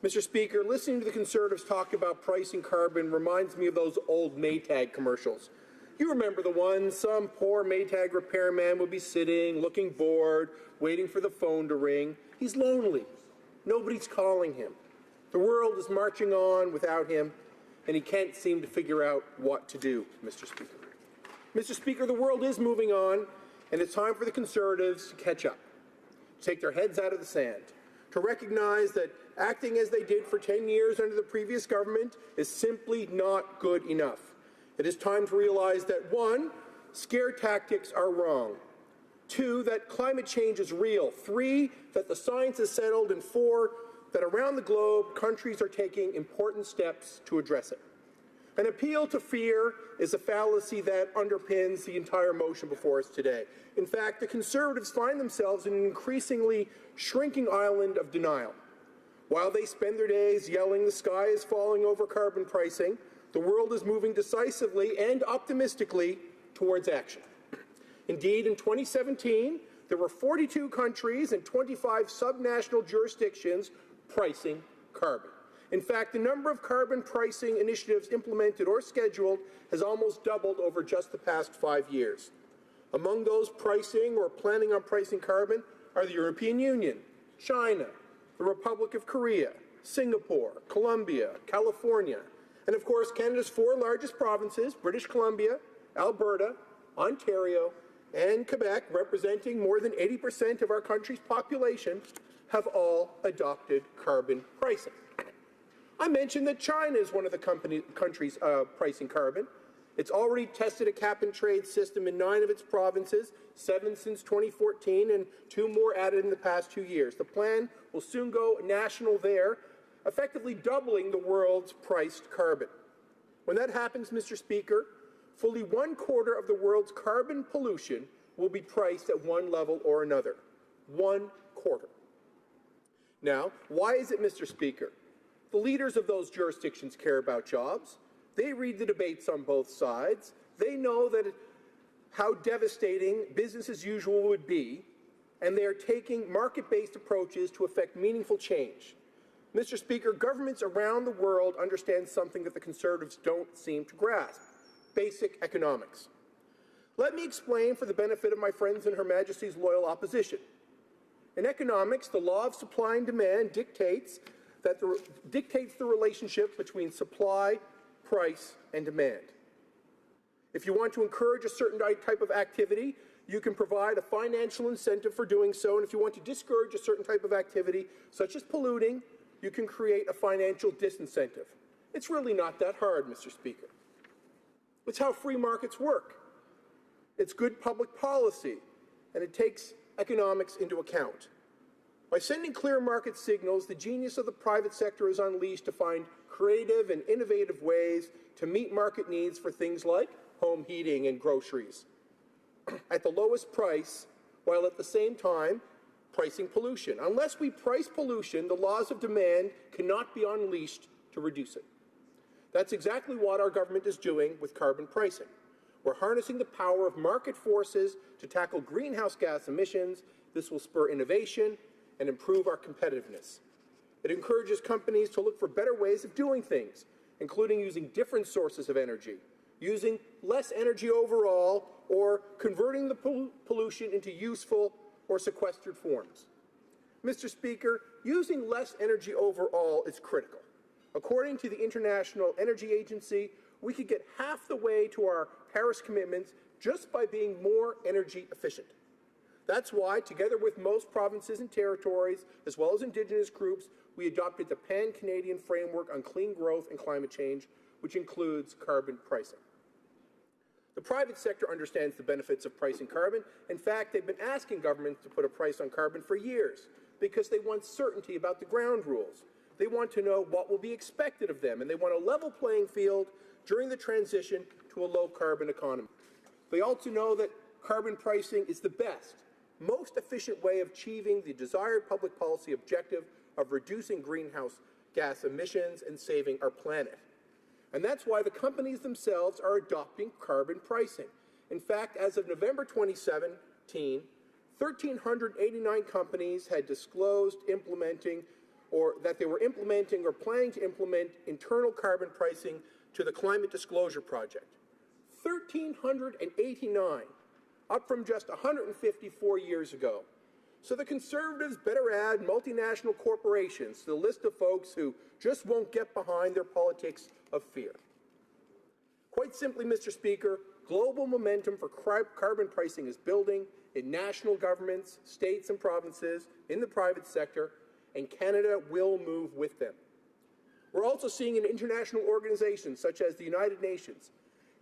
Mr. Speaker, listening to the Conservatives talk about pricing carbon reminds me of those old Maytag commercials. You remember the ones, some poor Maytag repairman would be sitting, looking bored, waiting for the phone to ring. He's lonely. Nobody's calling him. The world is marching on without him, and he can't seem to figure out what to do, Mr. Speaker. Mr. Speaker, the world is moving on, and it's time for the Conservatives to catch up, to take their heads out of the sand, to recognize that acting as they did for 10 years under the previous government is simply not good enough. It is time to realize that 1, scare tactics are wrong. 2, that climate change is real. 3, that the science is settled. And 4, that around the globe, countries are taking important steps to address it. An appeal to fear is a fallacy that underpins the entire motion before us today. In fact, the Conservatives find themselves in an increasingly shrinking island of denial. While they spend their days yelling the sky is falling over carbon pricing, the world is moving decisively and optimistically towards action. Indeed, in 2017, there were 42 countries and 25 subnational jurisdictions pricing carbon. In fact, the number of carbon pricing initiatives implemented or scheduled has almost doubled over just the past 5 years. Among those pricing or planning on pricing carbon are the European Union, China, the Republic of Korea, Singapore, Colombia, California, and of course Canada's 4 largest provinces, British Columbia, Alberta, Ontario, and Quebec, representing more than 80% of our country's population, have all adopted carbon pricing. I mentioned that China is one of the countries pricing carbon. It's already tested a cap-and-trade system in 9 of its provinces, 7 since 2014, and 2 more added in the past 2 years. The plan will soon go national there, effectively doubling the world's priced carbon. When that happens, Mr. Speaker, fully 1/4 of the world's carbon pollution will be priced at one level or another. 1/4. Now, why is it, Mr. Speaker? The leaders of those jurisdictions care about jobs. They read the debates on both sides. They know how devastating business as usual would be, and they are taking market-based approaches to effect meaningful change. Mr. Speaker, governments around the world understand something that the Conservatives don't seem to grasp: basic economics. Let me explain for the benefit of my friends in Her Majesty's loyal opposition. In economics, the law of supply and demand dictates the relationship between supply, price, and demand. If you want to encourage a certain type of activity, you can provide a financial incentive for doing so, and if you want to discourage a certain type of activity, such as polluting, you can create a financial disincentive. It's really not that hard, Mr. Speaker. It's how free markets work. It's good public policy, and it takes economics into account. By sending clear market signals, the genius of the private sector is unleashed to find creative and innovative ways to meet market needs for things like home heating and groceries at the lowest price, while at the same time pricing pollution. Unless we price pollution, the laws of demand cannot be unleashed to reduce it. That's exactly what our government is doing with carbon pricing. We're harnessing the power of market forces to tackle greenhouse gas emissions. This will spur innovation and improve our competitiveness. It encourages companies to look for better ways of doing things, including using different sources of energy, using less energy overall, or converting the pollution into useful or sequestered forms. Mr. Speaker, using less energy overall is critical. According to the International Energy Agency, we could get half the way to our Paris commitments just by being more energy efficient. That's why, together with most provinces and territories, as well as Indigenous groups, we adopted the Pan-Canadian Framework on Clean Growth and Climate Change, which includes carbon pricing. The private sector understands the benefits of pricing carbon. In fact, they've been asking governments to put a price on carbon for years because they want certainty about the ground rules. They want to know what will be expected of them, and they want a level playing field during the transition to a low-carbon economy. They also know that carbon pricing is the best, most efficient way of achieving the desired public policy objective of reducing greenhouse gas emissions and saving our planet. And that's why the companies themselves are adopting carbon pricing. In fact, as of November 2017, 1,389 companies had disclosed implementing or that they were implementing or planning to implement internal carbon pricing to the Climate Disclosure Project. 1,389, up from just 154 years ago. So the Conservatives better add multinational corporations to the list of folks who just won't get behind their politics of fear. Quite simply, Mr. Speaker, global momentum for carbon pricing is building in national governments, states and provinces, in the private sector, and Canada will move with them. We're also seeing in international organizations such as the United Nations.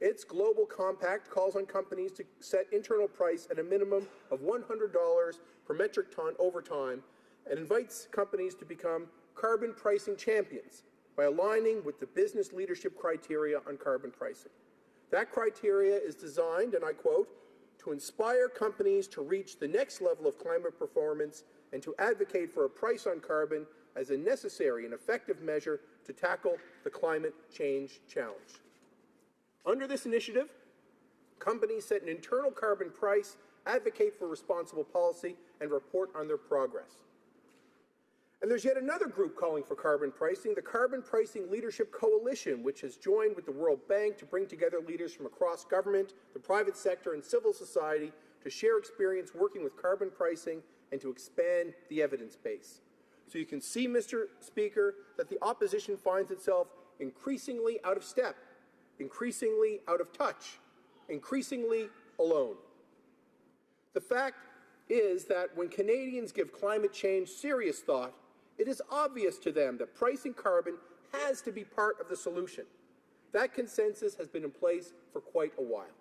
Its Global Compact calls on companies to set internal price at a minimum of $100 per metric ton over time and invites companies to become carbon pricing champions by aligning with the business leadership criteria on carbon pricing. That criteria is designed, and I quote, to inspire companies to reach the next level of climate performance and to advocate for a price on carbon as a necessary and effective measure to tackle the climate change challenge. Under this initiative, companies set an internal carbon price, advocate for responsible policy, and report on their progress. And there's yet another group calling for carbon pricing, the Carbon Pricing Leadership Coalition, which has joined with the World Bank to bring together leaders from across government, the private sector, and civil society to share experience working with carbon pricing and to expand the evidence base. So you can see, Mr. Speaker, that the opposition finds itself increasingly out of step, increasingly out of touch, increasingly alone. The fact is that when Canadians give climate change serious thought, it is obvious to them that pricing carbon has to be part of the solution. That consensus has been in place for quite a while.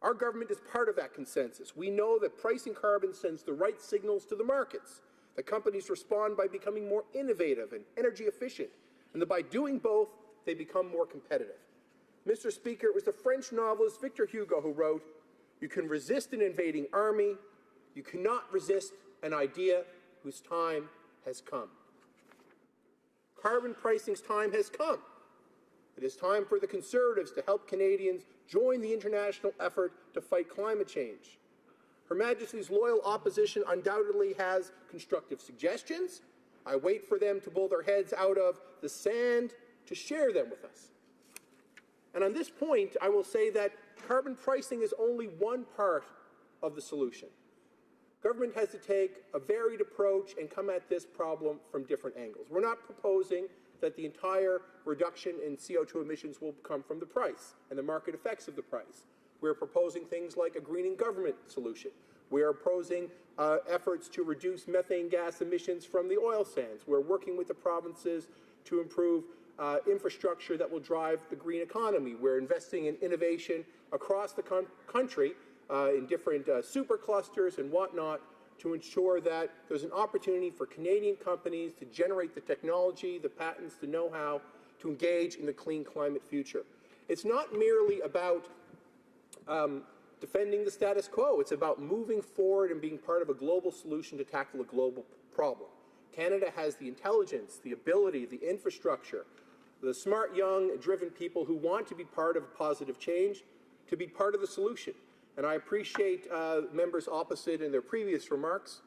Our government is part of that consensus. We know that pricing carbon sends the right signals to the markets, that companies respond by becoming more innovative and energy efficient, and that by doing both, they become more competitive. Mr. Speaker, it was the French novelist Victor Hugo who wrote, "You can resist an invading army, you cannot resist an idea whose time has come." Carbon pricing's time has come. It is time for the Conservatives to help Canadians join the international effort to fight climate change. Her Majesty's loyal opposition undoubtedly has constructive suggestions. I wait for them to pull their heads out of the sand to share them with us. And on this point, I will say that carbon pricing is only one part of the solution. Government has to take a varied approach and come at this problem from different angles. We're not proposing that the entire reduction in CO2 emissions will come from the price and the market effects of the price. We're proposing things like a greening government solution. We are opposing efforts to reduce methane gas emissions from the oil sands. We're working with the provinces to improve infrastructure that will drive the green economy. We're investing in innovation across the country in different superclusters and whatnot to ensure that there's an opportunity for Canadian companies to generate the technology, the patents, the know-how to engage in the clean climate future. It's not merely about defending the status quo. It's about moving forward and being part of a global solution to tackle a global problem. Canada has the intelligence, the ability, the infrastructure, the smart, young, driven people who want to be part of positive change, to be part of the solution. And I appreciate members opposite in their previous remarks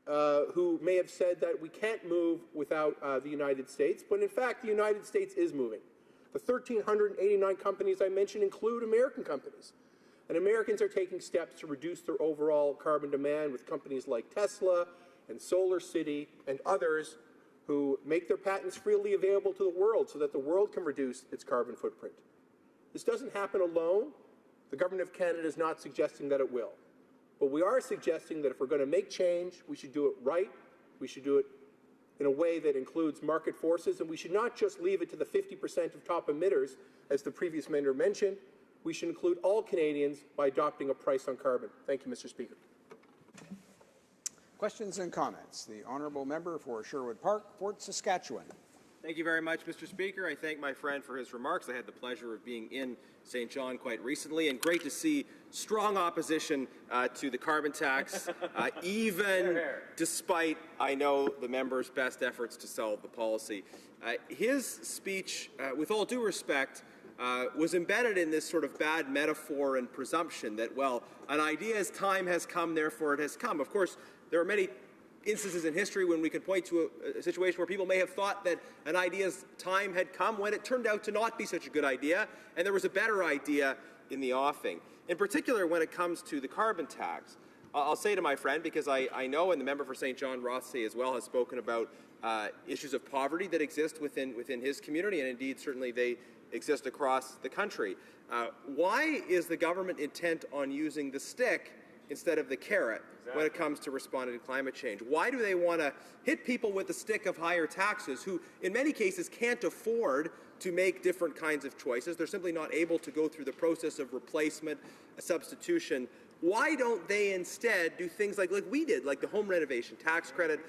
who may have said that we can't move without the United States, but in fact, the United States is moving. The 1,389 companies I mentioned include American companies. And Americans are taking steps to reduce their overall carbon demand with companies like Tesla and Solar City and others who make their patents freely available to the world so that the world can reduce its carbon footprint. This doesn't happen alone. The Government of Canada is not suggesting that it will. But we are suggesting that if we're going to make change, we should do it right. We should do it in a way that includes market forces, and we should not just leave it to the 50% of top emitters, as the previous member mentioned. We should include all Canadians by adopting a price on carbon. Thank you, Mr. Speaker. Questions and comments. The honourable member for Sherwood Park, Fort Saskatchewan. Thank you very much, Mr. Speaker. I thank my friend for his remarks. I had the pleasure of being in St. John quite recently, and great to see strong opposition to the carbon tax, even despite, I know, the member's best efforts to solve the policy. His speech, with all due respect, was embedded in this sort of bad metaphor and presumption that, well, an idea's time has come, therefore it has come. Of course, there are many instances in history when we could point to a situation where people may have thought that an idea's time had come when it turned out to not be such a good idea, and there was a better idea in the offing. In particular, when it comes to the carbon tax, I'll say to my friend, because I know, and the member for St. John Rothsay as well has spoken about issues of poverty that exist within his community, and indeed certainly they exist across the country. Why is the government intent on using the stick instead of the carrot when it comes to responding to climate change? Why do they want to hit people with the stick of higher taxes who in many cases can't afford to make different kinds of choices? They're simply not able to go through the process of replacement, substitution. Why don't they instead do things like we did, like the home renovation tax credit,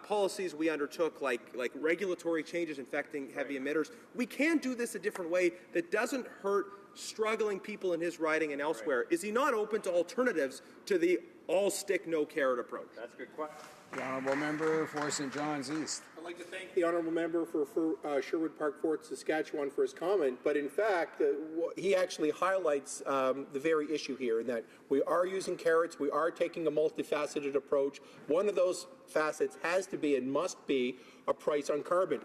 policies we undertook like regulatory changes affecting heavy emitters? We can do this a different way that doesn't hurt struggling people in his riding and elsewhere. Is he not open to alternatives to the all stick, no carrot approach? That's a good question. The honourable member for St. John's East. I'd like to thank the honourable member for Sherwood Park Fort, Saskatchewan, for his comment. But in fact, he actually highlights the very issue here, in that we are using carrots, we are taking a multifaceted approach. One of those facets has to be and must be a price on carbon.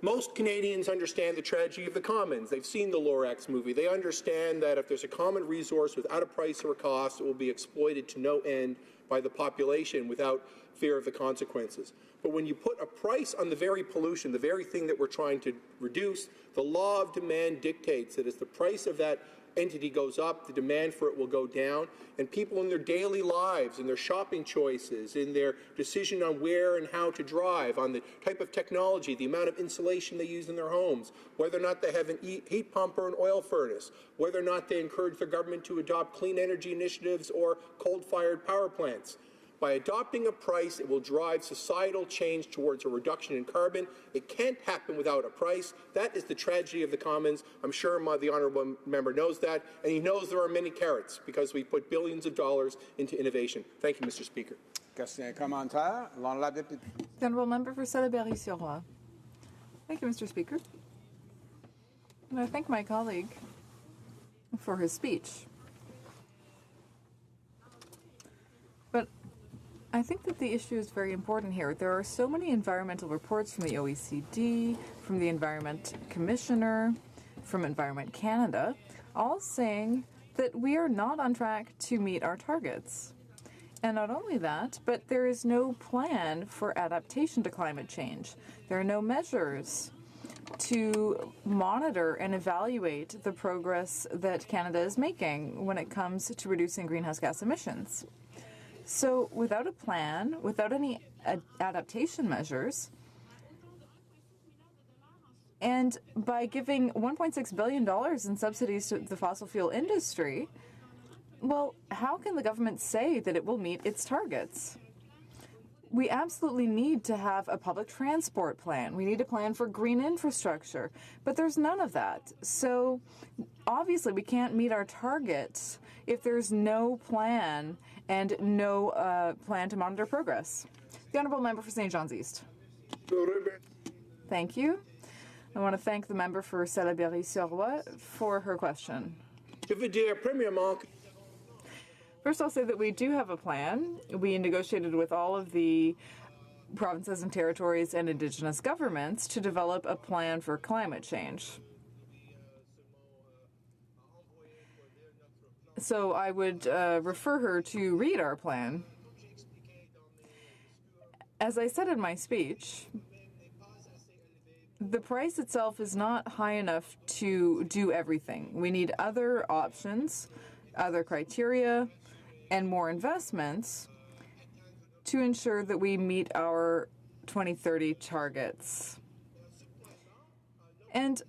Most Canadians understand the tragedy of the commons. They've seen the Lorax movie. They understand that if there's a common resource without a price or a cost, it will be exploited to no end by the population without fear of the consequences. But when you put a price on the very pollution, the very thing that we're trying to reduce, the law of demand dictates that as the price of that entity goes up, the demand for it will go down, and people in their daily lives, in their shopping choices, in their decision on where and how to drive, on the type of technology, the amount of insulation they use in their homes, whether or not they have an heat pump or an oil furnace, whether or not they encourage the government to adopt clean energy initiatives or coal-fired power plants. By adopting a price, it will drive societal change towards a reduction in carbon. It can't happen without a price. That is the tragedy of the commons. I'm sure the honourable member knows that, and he knows there are many carrots because we put billions of dollars into innovation. Thank you, Mr. Speaker. Question commentaire. The honourable member for Salaberry-sur-Roi. Thank you, Mr. Speaker. And I thank my colleague for his speech. But I think that the issue is very important here. There are so many environmental reports from the OECD, from the Environment Commissioner, from Environment Canada, all saying that we are not on track to meet our targets. And not only that, but there is no plan for adaptation to climate change. There are no measures to monitor and evaluate the progress that Canada is making when it comes to reducing greenhouse gas emissions. So without a plan, without any adaptation measures, and by giving $1.6 billion in subsidies to the fossil fuel industry, well, how can the government say that it will meet its targets? We absolutely need to have a public transport plan. We need a plan for green infrastructure, but there's none of that. So obviously we can't meet our targets if there's no plan and no plan to monitor progress. The honourable member for St. John's East. Thank you. I want to thank the member for Salaberry-sur-Roi for her question. First, I'll say that we do have a plan. We negotiated with all of the provinces and territories and Indigenous governments to develop a plan for climate change. So I would refer her to read our plan. As I said in my speech, the price itself is not high enough to do everything. We need other options, other criteria, and more investments to ensure that we meet our 2030 targets. And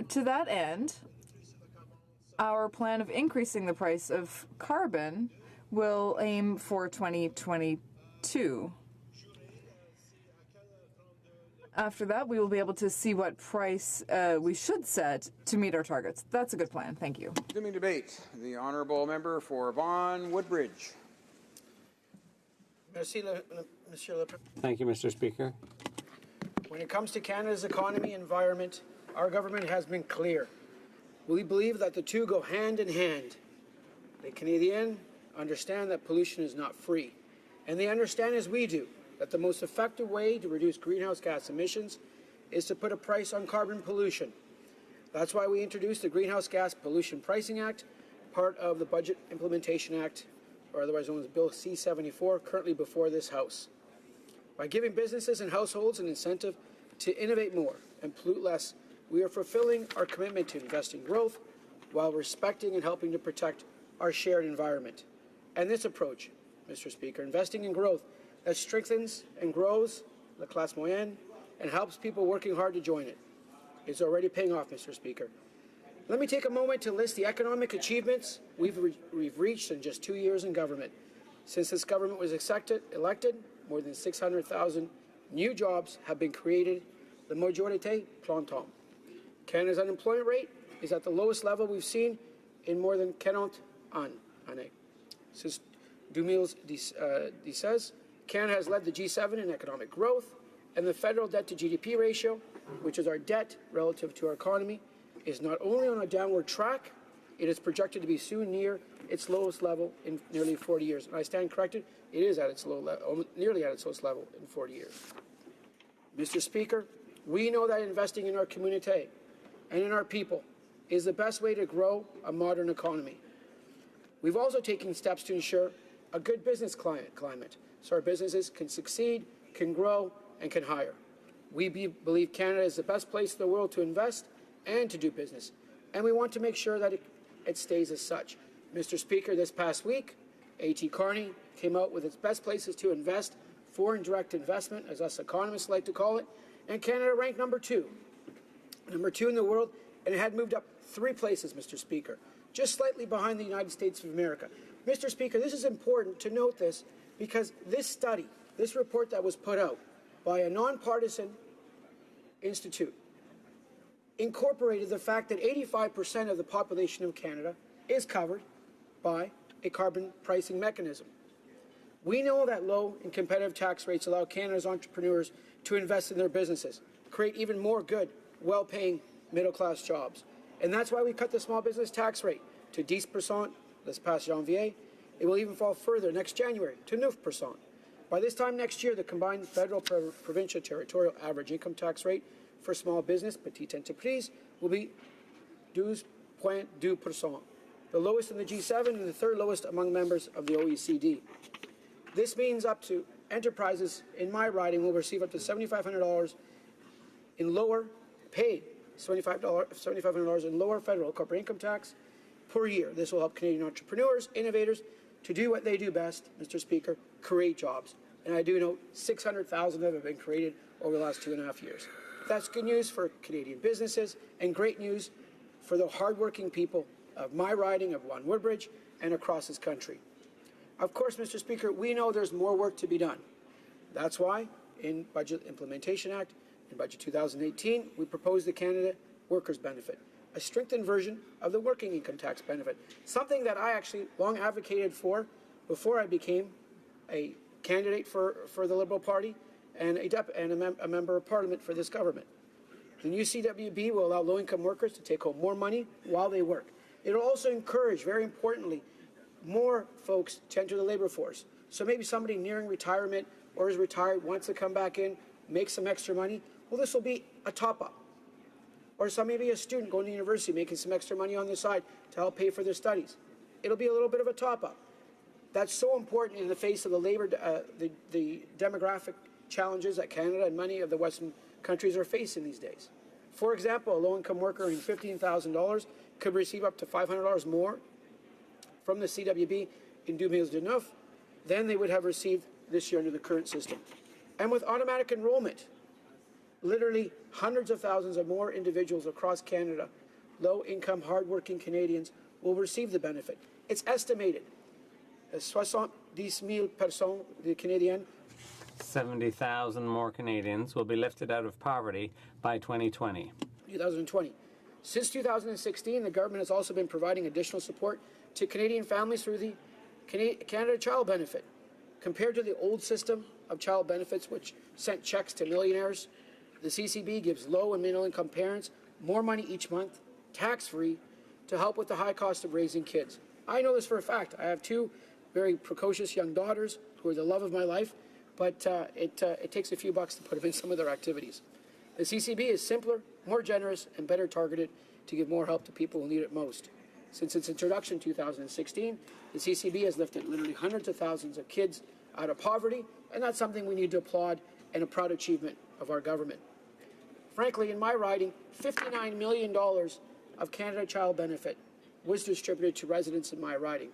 to that end, our plan of increasing the price of carbon will aim for 2022. After that, we will be able to see what price we should set to meet our targets. That's a good plan. Thank you. Continuing debate. The honourable member for Vaughan Woodbridge. Thank you, Mr. Speaker. When it comes to Canada's economy and environment, our government has been clear. We believe that the two go hand in hand. The Canadians understand that pollution is not free. and they understand as we do that the most effective way to reduce greenhouse gas emissions is to put a price on carbon pollution. That's why we introduced the Greenhouse Gas Pollution Pricing Act, part of the Budget Implementation Act, or otherwise known as Bill C-74, currently before this House. By giving businesses and households an incentive to innovate more and pollute less, we are fulfilling our commitment to invest in growth while respecting and helping to protect our shared environment. And this approach, Mr. Speaker, investing in growth that strengthens and grows la classe moyenne and helps people working hard to join it, is already paying off, Mr. Speaker. Let me take a moment to list the economic achievements we've reached in just 2 years in government. Since this government was elected, more than 600,000 new jobs have been created, the majorité plantant. Canada's unemployment rate is at the lowest level we've seen in more than 40 années. Since 2016, Canada has led the G7 in economic growth, and the federal debt to GDP ratio, which is our debt relative to our economy, is not only on a downward track, it is projected to be soon near its lowest level in nearly 40 years. And I stand corrected, it is at its nearly at its lowest level in 40 years. Mr. Speaker, we know that investing in our community and in our people is the best way to grow a modern economy. We've also taken steps to ensure a good business climate so our businesses can succeed, can grow, and can hire. We believe Canada is the best place in the world to invest and to do business, and we want to make sure that it stays as such. Mr. Speaker, this past week, A.T. Kearney came out with its best places to invest, foreign direct investment, as us economists like to call it, and Canada ranked number 2 in the world, and it had moved up 3 places, Mr. Speaker, just slightly behind the United States of America. Mr. Speaker, this is important to note this because this study, this report that was put out by a nonpartisan institute, incorporated the fact that 85% of the population of Canada is covered by a carbon pricing mechanism. We know that low and competitive tax rates allow Canada's entrepreneurs to invest in their businesses, create even more good, well-paying middle-class jobs. And that's why we cut the small business tax rate to 10% this past janvier. It will even fall further next January to 9%. By this time next year, the combined federal, provincial, territorial average income tax rate for small business, petite entreprise, will be 12.2%, the lowest in the G7 and the third lowest among members of the OECD. This means up to enterprises in my riding will receive up to $7,500 in lower paid, $7,500 in lower federal corporate income tax per year. This will help Canadian entrepreneurs, innovators, to do what they do best, Mr. Speaker, create jobs. And I do know 600,000 of them have been created over the last 2.5 years. That's good news for Canadian businesses and great news for the hardworking people of my riding of Vaughan Woodbridge and across this country. Of course, Mr. Speaker, we know there's more work to be done. That's why in Budget Implementation Act, in Budget 2018, we proposed the Canada Workers' Benefit, a strengthened version of the working income tax benefit, something that I actually long advocated for before I became a candidate for the Liberal Party and a member of Parliament for this government. The new CWB will allow low-income workers to take home more money while they work. It will also encourage, very importantly, more folks to enter the labour force. So maybe somebody nearing retirement or is retired wants to come back in, make some extra money. Well, this will be a top-up. Or maybe a student going to university making some extra money on the side to help pay for their studies. It'll be a little bit of a top-up. That's so important in the face of the demographic challenges that Canada and many of the Western countries are facing these days. For example, a low-income worker earning $15,000 could receive up to $500 more from the CWB in 2019 than they would have received this year under the current system. And with automatic enrollment, literally hundreds of thousands of more individuals across Canada, low-income, hard-working Canadians, will receive the benefit. It's estimated that 70,000 personnes, the Canadiens, 70,000 more Canadians will be lifted out of poverty by 2020. Since 2016, the government has also been providing additional support to Canadian families through the Canada Child Benefit. Compared to the old system of child benefits, which sent checks to millionaires, the CCB gives low and middle-income parents more money each month, tax-free, to help with the high cost of raising kids. I know this for a fact. I have 2 very precocious young daughters. who are the love of my life, but it takes a few bucks to put them in some of their activities. The CCB is simpler, more generous, and better targeted to give more help to people who need it most. Since its introduction in 2016, the CCB has lifted literally hundreds of thousands of kids out of poverty, and that's something we need to applaud and a proud achievement of our government. Frankly, in my riding, $59 million of Canada Child Benefit was distributed to residents in my riding.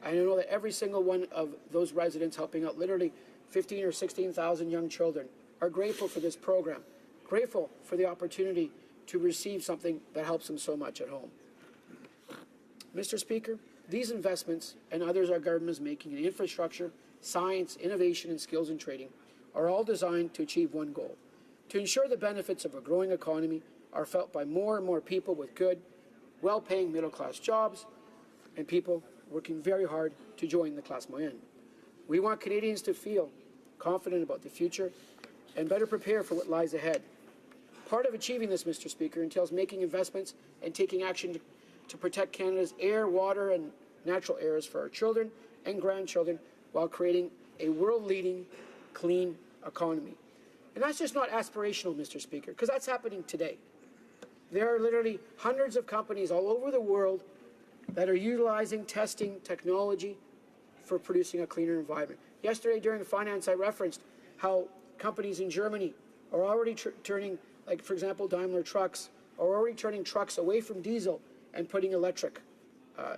I know that every single one of those residents, helping out literally 15 or 16,000 young children, are grateful for this program, grateful for the opportunity to receive something that helps them so much at home. Mr. Speaker, these investments and others our government is making in infrastructure, science, innovation, and skills and training are all designed to achieve one goal: to ensure the benefits of a growing economy are felt by more and more people with good, well-paying middle-class jobs and people working very hard to join the classe moyenne. We want Canadians to feel confident about the future and better prepare for what lies ahead. Part of achieving this, Mr. Speaker, entails making investments and taking action to protect Canada's air, water, and natural areas for our children and grandchildren while creating a world-leading clean economy. And that's just not aspirational, Mr. Speaker, because that's happening today. There are literally hundreds of companies all over the world that are utilizing testing technology for producing a cleaner environment. Yesterday during finance, I referenced how companies in Germany are already turning, like for example, Daimler Trucks, are already turning trucks away from diesel and putting electric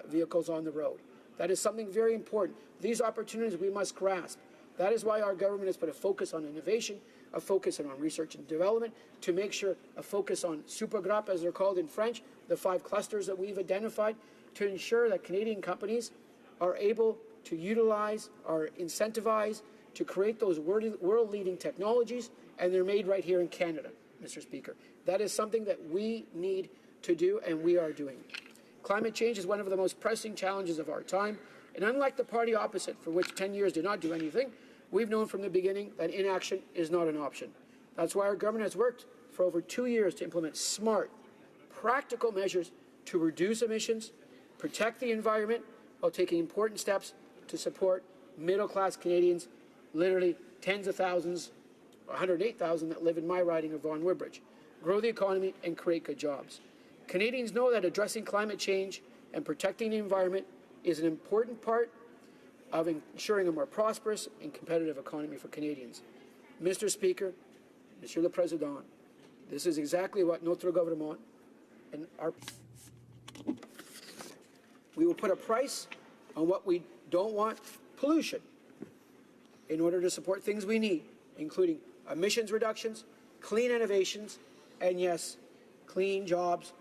vehicles on the road. That is something very important. These opportunities we must grasp. That is why our government has put a focus on innovation, a focus on research and development, to make sure a focus on supergrappe, as they're called in French, the 5 clusters that we've identified, to ensure that Canadian companies are able to utilize, are incentivized to create those world-leading technologies, and they're made right here in Canada, Mr. Speaker. That is something that we need to do, and we are doing. Climate change is one of the most pressing challenges of our time, and unlike the party opposite, for which 10 years did not do anything, we've known from the beginning that inaction is not an option. That's why our government has worked for over 2 years to implement smart, practical measures to reduce emissions, protect the environment, while taking important steps to support middle-class Canadians, literally tens of thousands, 108,000 that live in my riding of Vaughan Woodbridge, grow the economy and create good jobs. Canadians know that addressing climate change and protecting the environment is an important part of ensuring a more prosperous and competitive economy for Canadians. Mr. Speaker, Monsieur le Président, this is exactly what notre gouvernement and our... We will put a price on what we don't want, pollution, in order to support things we need, including emissions reductions, clean innovations, and yes, clean jobs,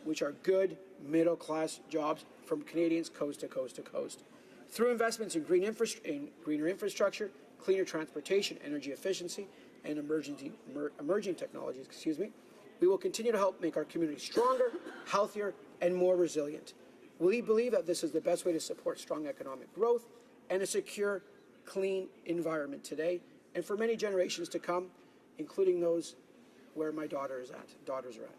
which are good middle-class jobs from Canadians coast to coast to coast. Through investments in greener infrastructure, cleaner transportation, energy efficiency, and emerging technologies, we will continue to help make our community stronger, healthier, and more resilient. We believe that this is the best way to support strong economic growth and a secure, clean environment today and for many generations to come, including those where my daughters are at.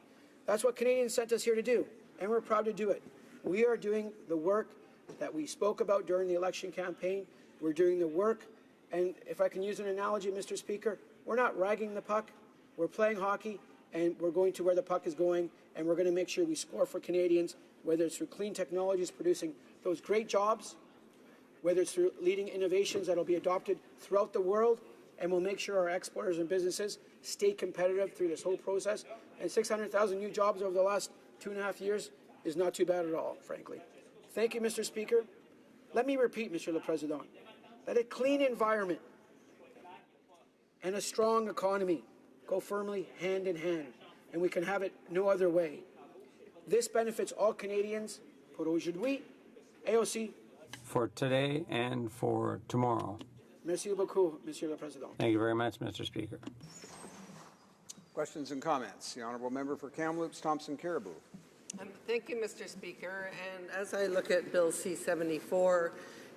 That's what Canadians sent us here to do, and we're proud to do it. We are doing the work that we spoke about during the election campaign. We're doing the work, and if I can use an analogy, Mr. Speaker, we're not ragging the puck. We're playing hockey, and we're going to where the puck is going, and we're going to make sure we score for Canadians, whether it's through clean technologies producing those great jobs, whether it's through leading innovations that will be adopted throughout the world, and we'll make sure our exporters and businesses stay competitive through this whole process. And 600,000 new jobs over the last 2.5 years is not too bad at all, frankly. Thank you, Mr. Speaker. Let me repeat, Monsieur le Président, that a clean environment and a strong economy go firmly hand in hand, and we can have it no other way. This benefits all Canadians pour aujourd'hui et aussi for today and for tomorrow. Merci beaucoup, Monsieur le Président. Thank you very much, Mr. Speaker. Questions and comments. The Honourable Member for Kamloops, Thompson-Caribou. Thank you, Mr. Speaker. And as I look at Bill C-74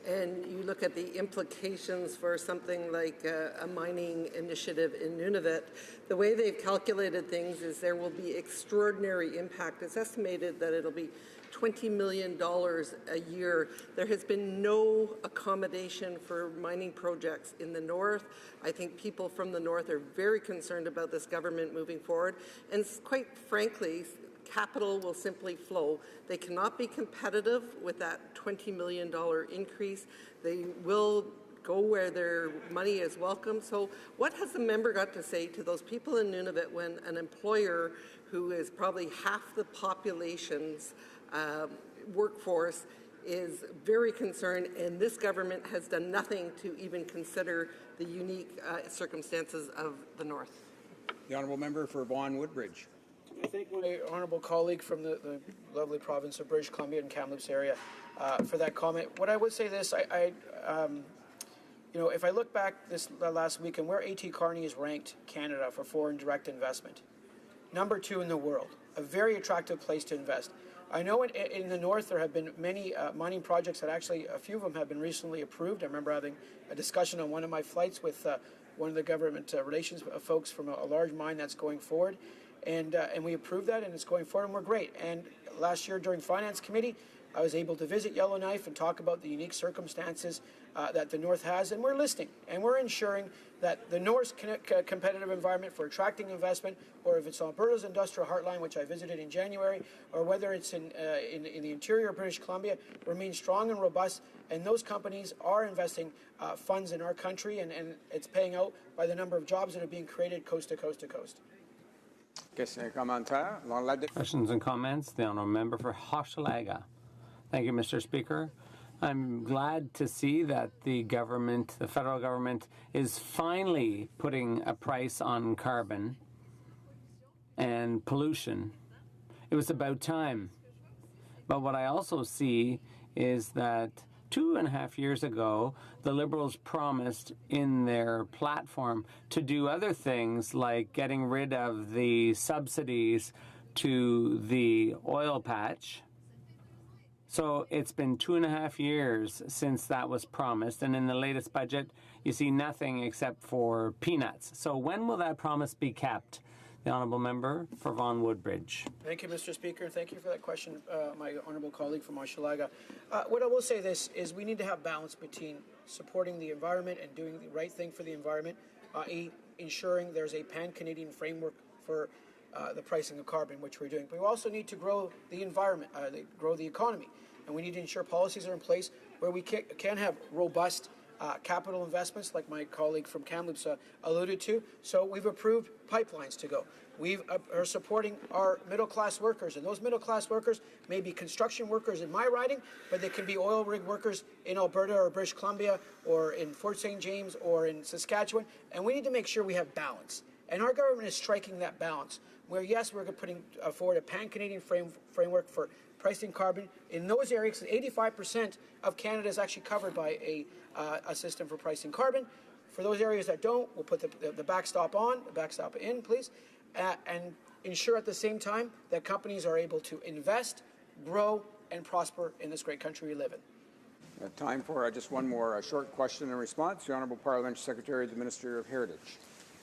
and you look at the implications for something like a mining initiative in Nunavut, the way they've calculated things is there will be extraordinary impact. It's estimated that it'll be $20 million a year. There has been no accommodation for mining projects in the north. I think people from the north are very concerned about this government moving forward. And quite frankly, capital will simply flow. They cannot be competitive with that $20 million increase. They will go where their money is welcome. So what has the member got to say to those people in Nunavut when an employer who is probably half the population's workforce is very concerned, and this government has done nothing to even consider the unique circumstances of the north? The honourable member for Vaughan Woodbridge. I thank my honourable colleague from the lovely province of British Columbia and Kamloops area for that comment. What I would say this, you know, if I look back this last weekend, where A.T. Kearney is ranked Canada for foreign direct investment, number 2 in the world, a very attractive place to invest. I know in the north there have been many mining projects that actually, a few of them have been recently approved. I remember having a discussion on one of my flights with one of the government relations folks from a large mine that's going forward. And we approved that, and it's going forward, and we're great. And last year during Finance Committee, I was able to visit Yellowknife and talk about the unique circumstances that the North has, and we're listening, and we're ensuring that the North's competitive environment for attracting investment, or if it's Alberta's industrial heartline, which I visited in January, or whether it's in the interior of British Columbia, remains strong and robust, and those companies are investing funds in our country, and it's paying out by the number of jobs that are being created coast to coast to coast. Questions and comments? The honourable member for Hochelaga. Thank you, Mr. Speaker. I'm glad to see that the government, the federal government, is finally putting a price on carbon and pollution. It was about time. But what I also see is that 2.5 years ago, the Liberals promised in their platform to do other things like getting rid of the subsidies to the oil patch. So it's been 2.5 years since that was promised, and in the latest budget, you see nothing except for peanuts. So when will that promise be kept? The honourable member for Vaughan Woodbridge. Thank you, Mr. Speaker. Thank you for that question, my honourable colleague from Hochelaga. What I will say this is we need to have balance between supporting the environment and doing the right thing for the environment, i.e. ensuring there's a pan-Canadian framework for the pricing of carbon, which we're doing. But we also need to grow the environment, grow the economy, and we need to ensure policies are in place where we can have robust capital investments, like my colleague from Kamloops alluded to. So we've approved pipelines to go. We are supporting our middle-class workers, and those middle-class workers may be construction workers in my riding, but they can be oil rig workers in Alberta or British Columbia or in Fort St. James or in Saskatchewan, and we need to make sure we have balance. And our government is striking that balance, where, yes, we're putting forward a pan-Canadian framework for pricing carbon. In those areas, 85% of Canada is actually covered by a system for pricing carbon. For those areas that don't, we'll put the backstop on, the backstop in, please, and ensure at the same time that companies are able to invest, grow, and prosper in this great country we live in. Time for just one more short question and response. The Honourable Parliamentary Secretary, the Minister of Heritage.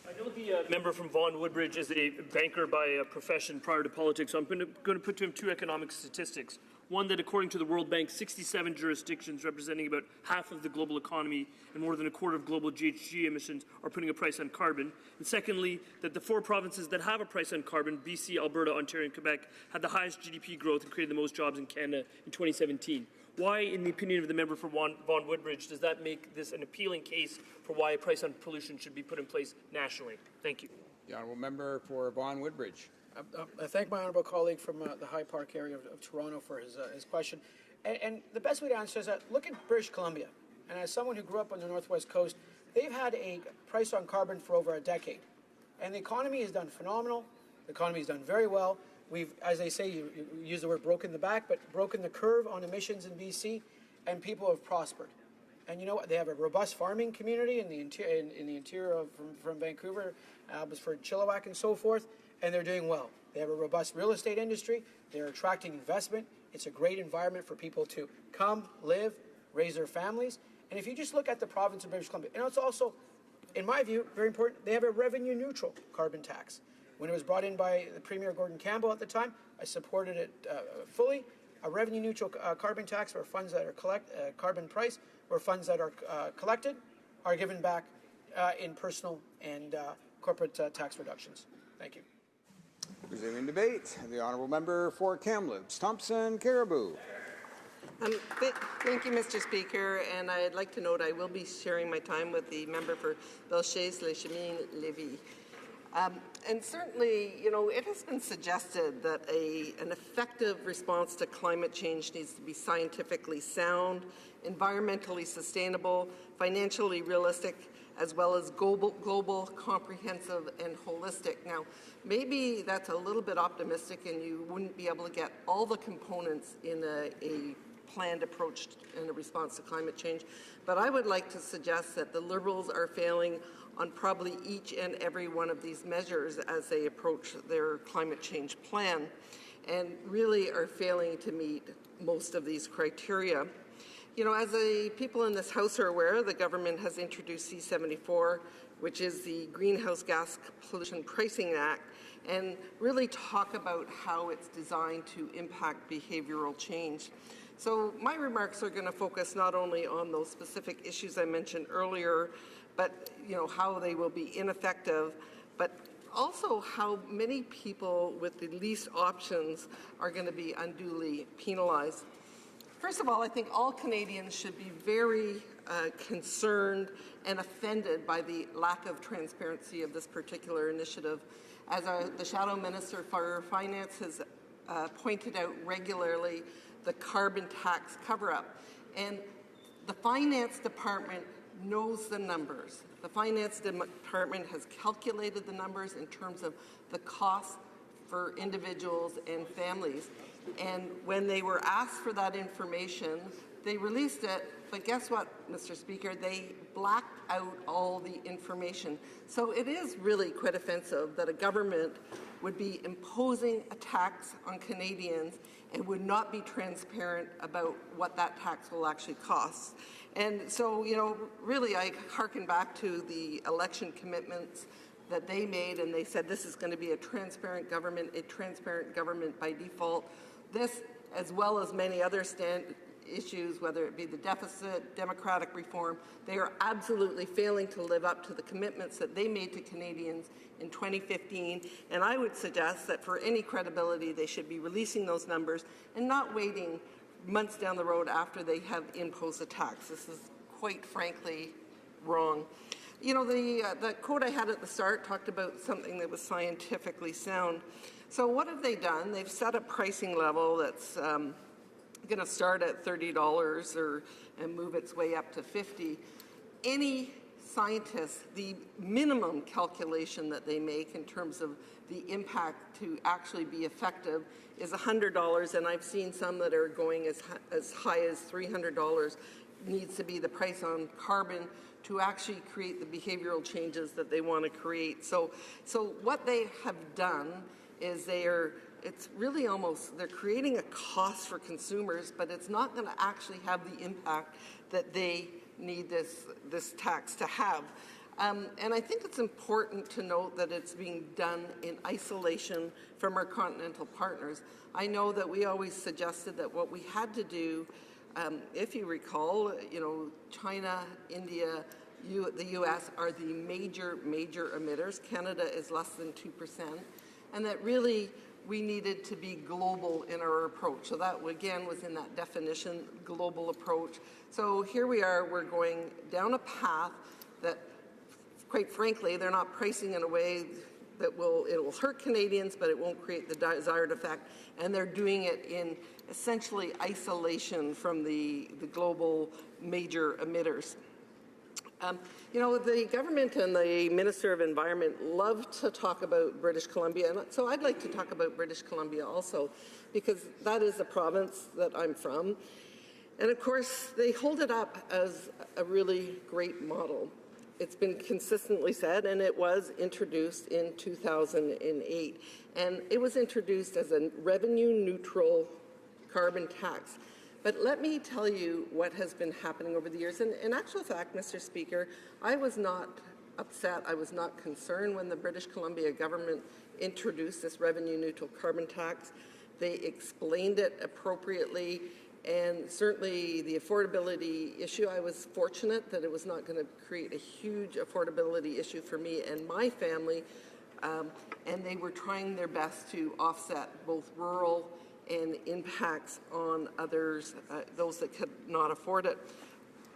I know the member from Vaughan Woodbridge is a banker by profession prior to politics, so I'm going to put to him 2 economic statistics. One, that according to the World Bank, 67 jurisdictions representing about half of the global economy and more than a quarter of global GHG emissions are putting a price on carbon. And secondly, that the 4 provinces that have a price on carbon, BC, Alberta, Ontario, and Quebec, had the highest GDP growth and created the most jobs in Canada in 2017. Why, in the opinion of the member for Vaughan Woodbridge, does that make this an appealing case for why a price on pollution should be put in place nationally? Thank you. The honourable member for Vaughan Woodbridge. I thank my honourable colleague from the High Park area of Toronto for his question. And the best way to answer is that look at British Columbia. And as someone who grew up on the Northwest Coast, they've had a price on carbon for over a decade. And the economy has done phenomenal. The economy has done very well. We've, as they say, you use the word broken the back, but broken the curve on emissions in BC, and people have prospered. And you know what? They have a robust farming community in the interior from Vancouver, Abbotsford, Chilliwack, and so forth, and they're doing well. They have a robust real estate industry. They're attracting investment. It's a great environment for people to come, live, raise their families. And if you just look at the province of British Columbia, and it's also, in my view, very important, they have a revenue-neutral carbon tax. When it was brought in by the Premier Gordon Campbell at the time, I supported it fully. A revenue-neutral carbon tax where funds that are carbon price, where funds that are collected are given back in personal and corporate tax reductions. Thank you. Resuming debate, the honourable member for Kamloops, Thompson Caribou. Thank you, Mr. Speaker, and I'd like to note I will be sharing my time with the member for Belchès-les-Chemins-Lévis. And certainly, you know, it has been suggested that an effective response to climate change needs to be scientifically sound, environmentally sustainable, financially realistic, as well as global, comprehensive, and holistic. Now, maybe that's a little bit optimistic and you wouldn't be able to get all the components in a planned approach in a response to climate change, but I would like to suggest that the Liberals are failing on probably each and every one of these measures as they approach their climate change plan, and really are failing to meet most of these criteria. You know, as the people in this House are aware, the government has introduced C-74, which is the Greenhouse Gas Pollution Pricing Act, and really talk about how it's designed to impact behavioral change. So my remarks are going to focus not only on those specific issues I mentioned earlier, but you know, how they will be ineffective, but also how many people with the least options are going to be unduly penalized. First of all, I think all Canadians should be very concerned and offended by the lack of transparency of this particular initiative. As the Shadow Minister for Finance has pointed out regularly, the carbon tax cover-up. And the Finance Department knows the numbers. The Finance Department has calculated the numbers in terms of the cost for individuals and families. And when they were asked for that information, they released it, but guess what, Mr. Speaker? They blacked out all the information. So it is really quite offensive that a government would be imposing a tax on Canadians and would not be transparent about what that tax will actually cost. And so, you know, really I hearken back to the election commitments that they made, and they said this is going to be a transparent government by default. This, as well as many other issues, whether it be the deficit, democratic reform, they are absolutely failing to live up to the commitments that they made to Canadians in 2015. And I would suggest that for any credibility, they should be releasing those numbers and not waiting months down the road after they have imposed a tax. This is quite frankly wrong. You know, the quote I had at the start talked about something that was scientifically sound. So what have they done? They've set a pricing level that's going to start at $30 and move its way up to $50. Any scientist, the minimum calculation that they make in terms of the impact to actually be effective is $100, and I've seen some that are going as high as $300 needs to be the price on carbon to actually create the behavioral changes that they want to create. So what they have done is it's really almost, they're creating a cost for consumers, but it's not going to actually have the impact that they need this tax to have. And I think it's important to note that it's being done in isolation from our continental partners. I know that we always suggested that what we had to do, if you recall, you know, China, India, the U.S. are the major emitters. Canada is less than 2%. And that really we needed to be global in our approach. So that, again, was in that definition, global approach. So here we are, we're going down a path that, quite frankly, they're not pricing in a way that it will hurt Canadians, but it won't create the desired effect. And they're doing it in essentially isolation from the global major emitters. You know, the government and the Minister of Environment love to talk about British Columbia, and so I'd like to talk about British Columbia also, because that is the province that I'm from. And of course, they hold it up as a really great model. It's been consistently said, and it was introduced in 2008. And it was introduced as a revenue-neutral carbon tax. But let me tell you what has been happening over the years. And in actual fact, Mr. Speaker, I was not upset, I was not concerned when the British Columbia government introduced this revenue-neutral carbon tax. They explained it appropriately, and certainly the affordability issue, I was fortunate that it was not going to create a huge affordability issue for me and my family, and they were trying their best to offset both rural and impacts on others, those that could not afford it.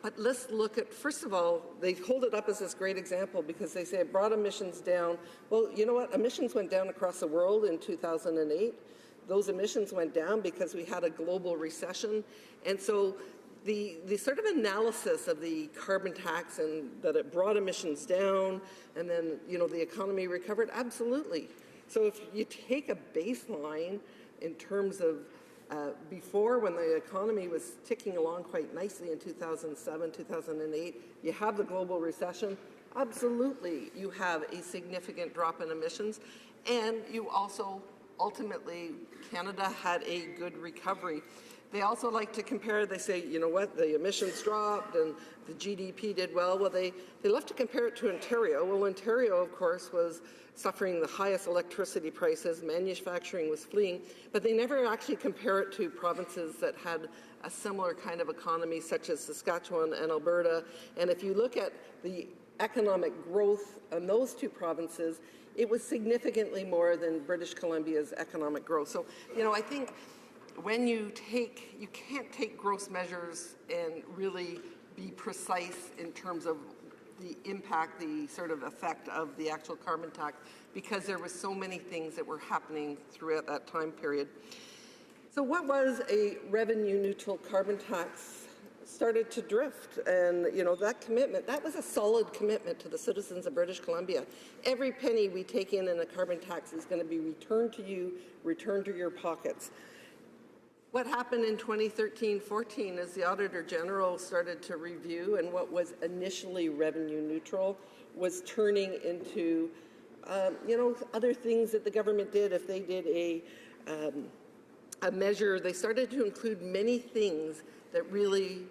But let's look at, first of all, they hold it up as this great example because they say it brought emissions down. Well, you know what? Emissions went down across the world in 2008. Those emissions went down because we had a global recession. And so the sort of analysis of the carbon tax and that it brought emissions down and then, you know, the economy recovered, absolutely. So if you take a baseline in terms of before, when the economy was ticking along quite nicely in 2007, 2008, you have the global recession. Absolutely, you have a significant drop in emissions. And you also, ultimately, Canada had a good recovery. They also like to compare, they say, you know what, the emissions dropped and the GDP did well. Well, they love to compare it to Ontario. Well, Ontario, of course, was suffering the highest electricity prices, manufacturing was fleeing, but they never actually compare it to provinces that had a similar kind of economy, such as Saskatchewan and Alberta. And if you look at the economic growth in those two provinces, it was significantly more than British Columbia's economic growth. So, you know, I think when you can't take gross measures and really be precise in terms of the impact, the sort of effect of the actual carbon tax, because there were so many things that were happening throughout that time period. So what was a revenue-neutral carbon tax? Started to drift, and you know, that commitment, that was a solid commitment to the citizens of British Columbia. Every penny we take in a carbon tax is going to be returned to you, returned to your pockets. What happened in 2013-14 is the Auditor General started to review, and what was initially revenue neutral was turning into, you know, other things that the government did. If they did a measure, they started to include many things that really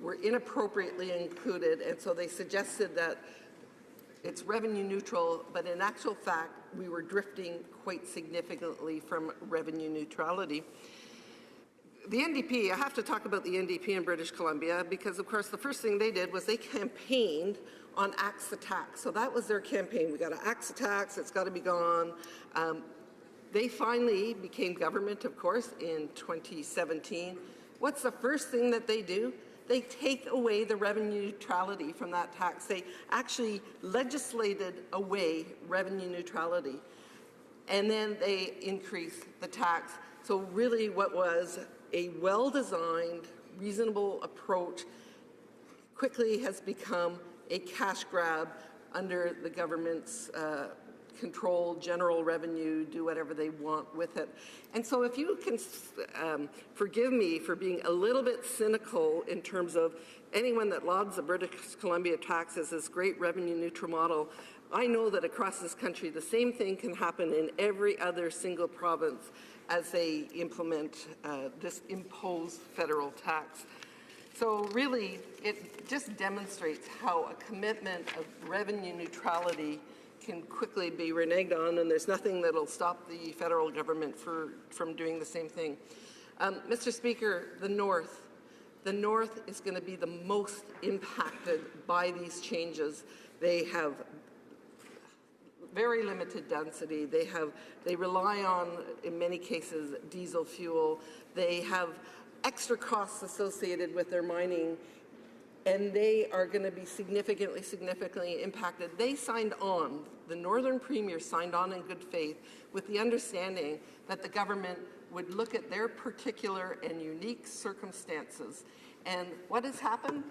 were inappropriately included, and so they suggested that it's revenue neutral, but in actual fact, we were drifting quite significantly from revenue neutrality. The NDP, I have to talk about the NDP in British Columbia because, of course, the first thing they did was they campaigned on axe the tax. So that was their campaign. We got to axe the tax. It's got to be gone. They finally became government, of course, in 2017. What's the first thing that they do? They take away the revenue neutrality from that tax. They actually legislated away revenue neutrality. And then they increase the tax. So really what was a well-designed, reasonable approach quickly has become a cash grab under the government's control, general revenue, do whatever they want with it. And so if you can forgive me for being a little bit cynical in terms of anyone that lauds the British Columbia tax as this great revenue neutral model, I know that across this country the same thing can happen in every other single province as they implement this imposed federal tax. So really, it just demonstrates how a commitment of revenue neutrality can quickly be reneged on, and there's nothing that'll stop the federal government from doing the same thing. Mr. Speaker, the North is going to be the most impacted by these changes. They have very limited density. They rely on, in many cases, diesel fuel. They have extra costs associated with their mining, and they are going to be significantly impacted. They signed on, the Northern Premier signed on in good faith with the understanding that the government would look at their particular and unique circumstances. And what has happened?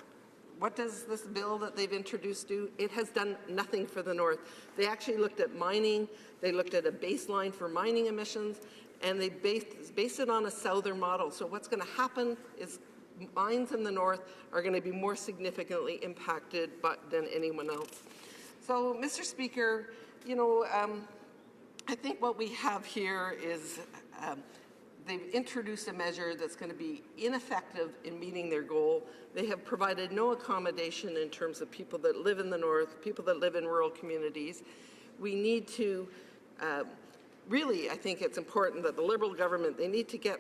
What does this bill that they've introduced do? It has done nothing for the North. They actually looked at mining, they looked at a baseline for mining emissions, and they based it on a southern model. So what's going to happen is mines in the North are going to be more significantly impacted than anyone else. So, Mr. Speaker, you know, I think what we have here is they've introduced a measure that's going to be ineffective in meeting their goal. They have provided no accommodation in terms of people that live in the north, people that live in rural communities. We need to, really, I think it's important that the Liberal government, they need to get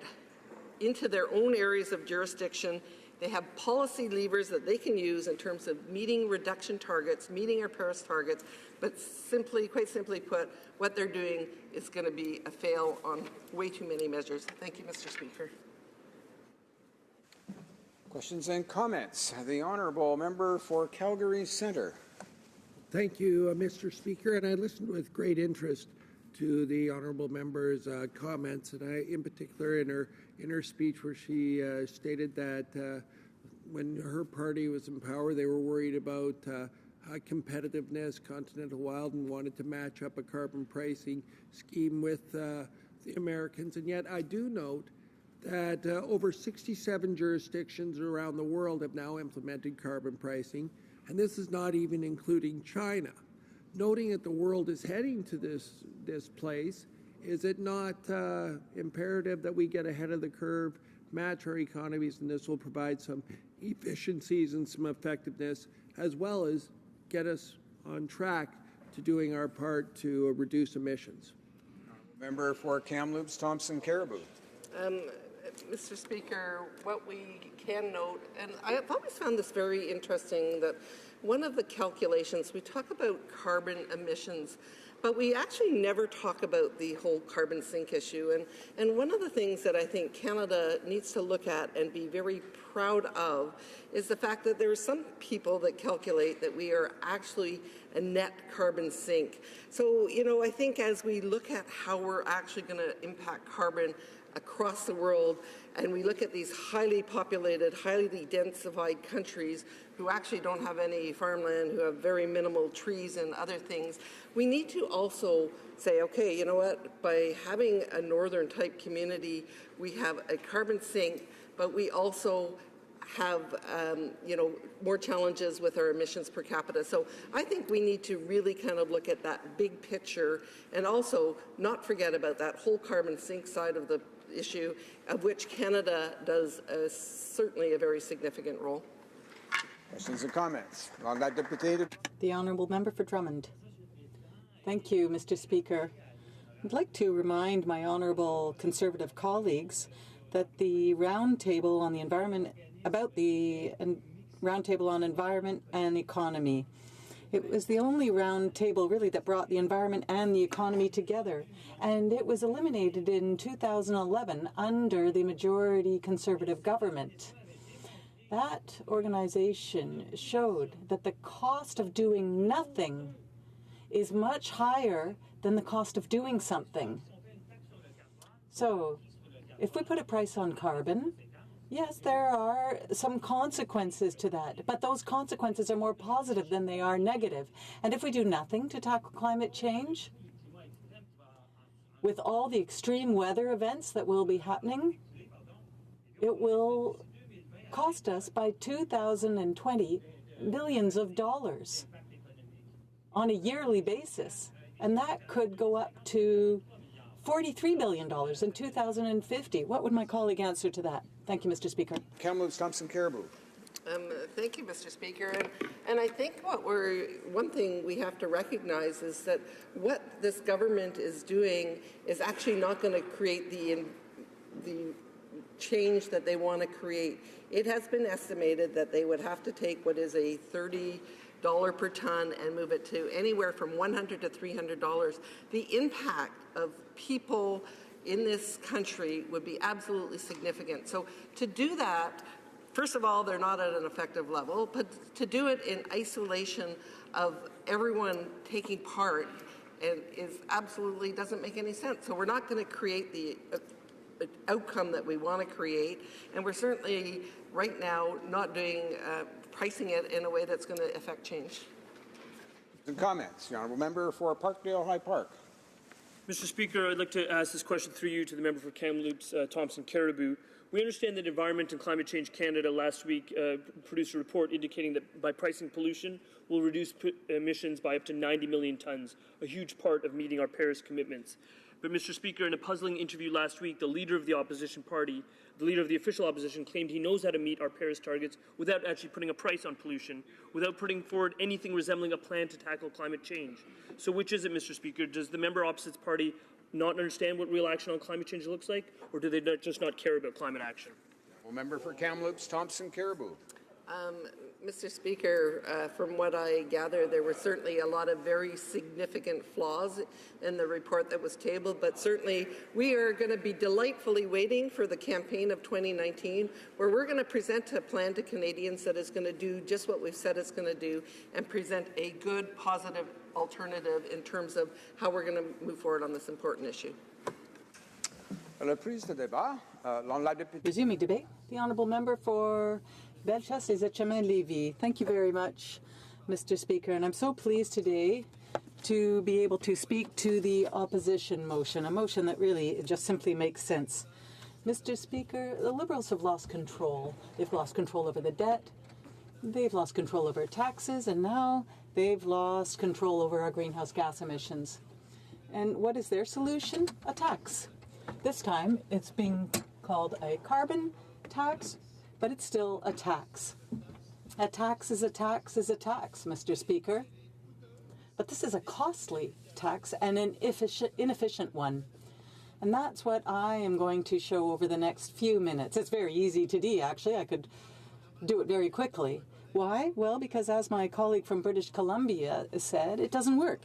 into their own areas of jurisdiction. They have policy levers that they can use in terms of meeting reduction targets, meeting our Paris targets, but simply, quite simply put, what they're doing is going to be a fail on way too many measures. Thank you, Mr. Speaker. Questions and comments. The honourable member for Calgary Centre. Thank you, Mr. Speaker, and I listened with great interest to the honourable member's comments, and in particular, in her speech, where she stated that when her party was in power, they were worried about competitiveness, Continental Wild, and wanted to match up a carbon pricing scheme with the Americans. And yet, I do note that over 67 jurisdictions around the world have now implemented carbon pricing, and this is not even including China. Noting that the world is heading to this place, is it not imperative that we get ahead of the curve, match our economies, and this will provide some efficiencies and some effectiveness, as well as get us on track to doing our part to reduce emissions? Member for Kamloops, Thompson Caribou. Mr. Speaker, what we can note, and I've always found this very interesting, that one of the calculations, we talk about carbon emissions, but we actually never talk about the whole carbon sink issue. And one of the things that I think Canada needs to look at and be very proud of is the fact that there are some people that calculate that we are actually a net carbon sink. So, you know, I think as we look at how we're actually going to impact carbon across the world, and we look at these highly populated, highly densified countries who actually don't have any farmland, who have very minimal trees and other things, we need to also say, okay, you know what, by having a northern type community, we have a carbon sink, but we also have, you know, more challenges with our emissions per capita. So I think we need to really kind of look at that big picture and also not forget about that whole carbon sink side of the issue, of which Canada does certainly a very significant role. Questions and comments? The honourable member for Drummond. Thank you, Mr. Speaker. I'd like to remind my honourable Conservative colleagues that the roundtable on the environment, about the roundtable on environment and economy, it was the only round table really that brought the environment and the economy together. And it was eliminated in 2011 under the majority Conservative government. That organization showed that the cost of doing nothing is much higher than the cost of doing something. So, if we put a price on carbon, yes, there are some consequences to that, but those consequences are more positive than they are negative. And if we do nothing to tackle climate change, with all the extreme weather events that will be happening, it will cost us by 2020 billions of dollars on a yearly basis. And that could go up to $43 billion in 2050. What would my colleague answer to that? Thank you, Mr. Speaker. Kamloops, Thompson Caribou. Thank you, Mr. Speaker. And I think one thing we have to recognize is that what this government is doing is actually not going to create the change that they want to create. It has been estimated that they would have to take what is a $30 per ton and move it to anywhere from $100 to $300. The impact of people in this country would be absolutely significant. So to do that, first of all, they're not at an effective level, but to do it in isolation of everyone taking part is absolutely doesn't make any sense. So we're not going to create the outcome that we want to create, and we're certainly right now not doing pricing it in a way that's going to affect change. Some comments. The honourable member for Parkdale High Park. Mr. Speaker, I'd like to ask this question through you to the member for Kamloops, Thompson Caribou. We understand that Environment and Climate Change Canada last week produced a report indicating that by pricing pollution, we'll reduce emissions by up to 90 million tons, a huge part of meeting our Paris commitments. But, Mr. Speaker, in a puzzling interview last week, the leader of the opposition party, the leader of the official opposition, claimed he knows how to meet our Paris targets without actually putting a price on pollution, without putting forward anything resembling a plan to tackle climate change. So which is it, Mr. Speaker? Does the member opposite's party not understand what real action on climate change looks like, or do they just not care about climate action? Well, member for Kamloops, Thompson Caribou. Mr. Speaker, from what I gather, there were certainly a lot of very significant flaws in the report that was tabled, but certainly we are going to be delightfully waiting for the campaign of 2019, where we're going to present a plan to Canadians that is going to do just what we've said it's going to do and present a good, positive alternative in terms of how we're going to move forward on this important issue. Resuming debate, the honourable member for Bellechasse les Etchemins-Lévis. Thank you very much, Mr. Speaker. And I'm so pleased today to be able to speak to the opposition motion, a motion that really just simply makes sense. Mr. Speaker, the Liberals have lost control. They've lost control over the debt, they've lost control over taxes, and now they've lost control over our greenhouse gas emissions. And what is their solution? A tax. This time it's being called a carbon tax, but it's still a tax. A tax is a tax is a tax, Mr. Speaker. But this is a costly tax and an inefficient one. And that's what I am going to show over the next few minutes. It's very easy to do, actually. I could do it very quickly. Why? Well, because as my colleague from British Columbia said, it doesn't work.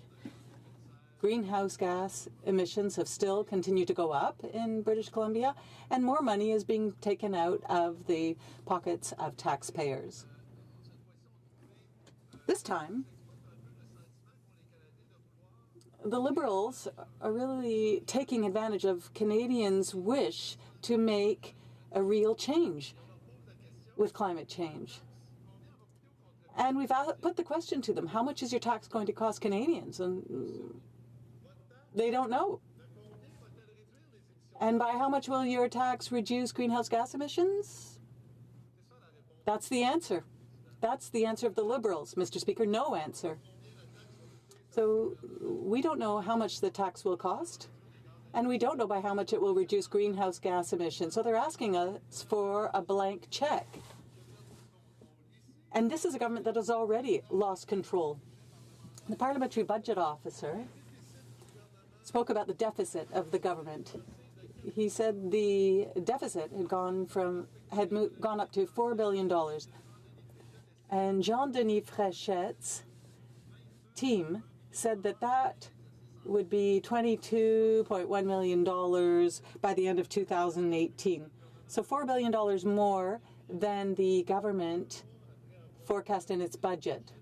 Greenhouse gas emissions have still continued to go up in British Columbia, and more money is being taken out of the pockets of taxpayers. This time, the Liberals are really taking advantage of Canadians' wish to make a real change with climate change. And we've put the question to them, how much is your tax going to cost Canadians? And they don't know. And by how much will your tax reduce greenhouse gas emissions? That's the answer. That's the answer of the Liberals, Mr. Speaker. No answer. So we don't know how much the tax will cost, and we don't know by how much it will reduce greenhouse gas emissions. So they're asking us for a blank check. And this is a government that has already lost control. The Parliamentary Budget Officer spoke about the deficit of the government. He said the deficit had gone up to $4 billion. And Jean-Denis Fréchet's team said that would be $22.1 million by the end of 2018. So $4 billion more than the government forecast in its budget.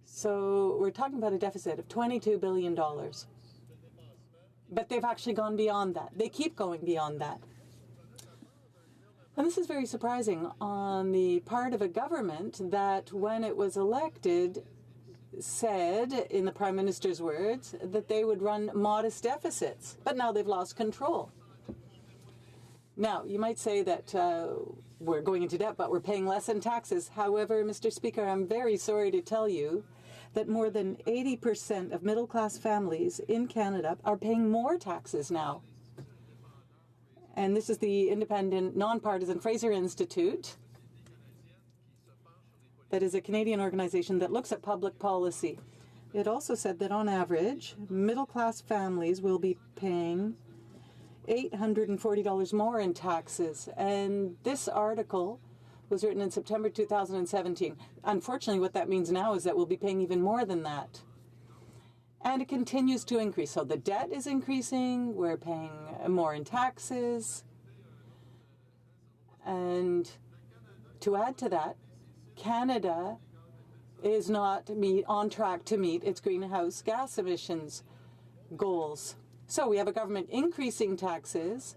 So we're talking about a deficit of $22 billion. But they've actually gone beyond that. They keep going beyond that. And this is very surprising on the part of a government that, when it was elected, said, in the Prime Minister's words, that they would run modest deficits. But now they've lost control. Now, you might say that we're going into debt, but we're paying less in taxes. However, Mr. Speaker, I'm very sorry to tell you that more than 80% of middle-class families in Canada are paying more taxes now. And this is the independent, nonpartisan Fraser Institute. That is a Canadian organization that looks at public policy. It also said that on average, middle-class families will be paying $840 more in taxes. And this article was written in September 2017. Unfortunately, what that means now is that we'll be paying even more than that. And it continues to increase. So the debt is increasing, we're paying more in taxes. And to add to that, Canada is not on track to meet its greenhouse gas emissions goals. So we have a government increasing taxes,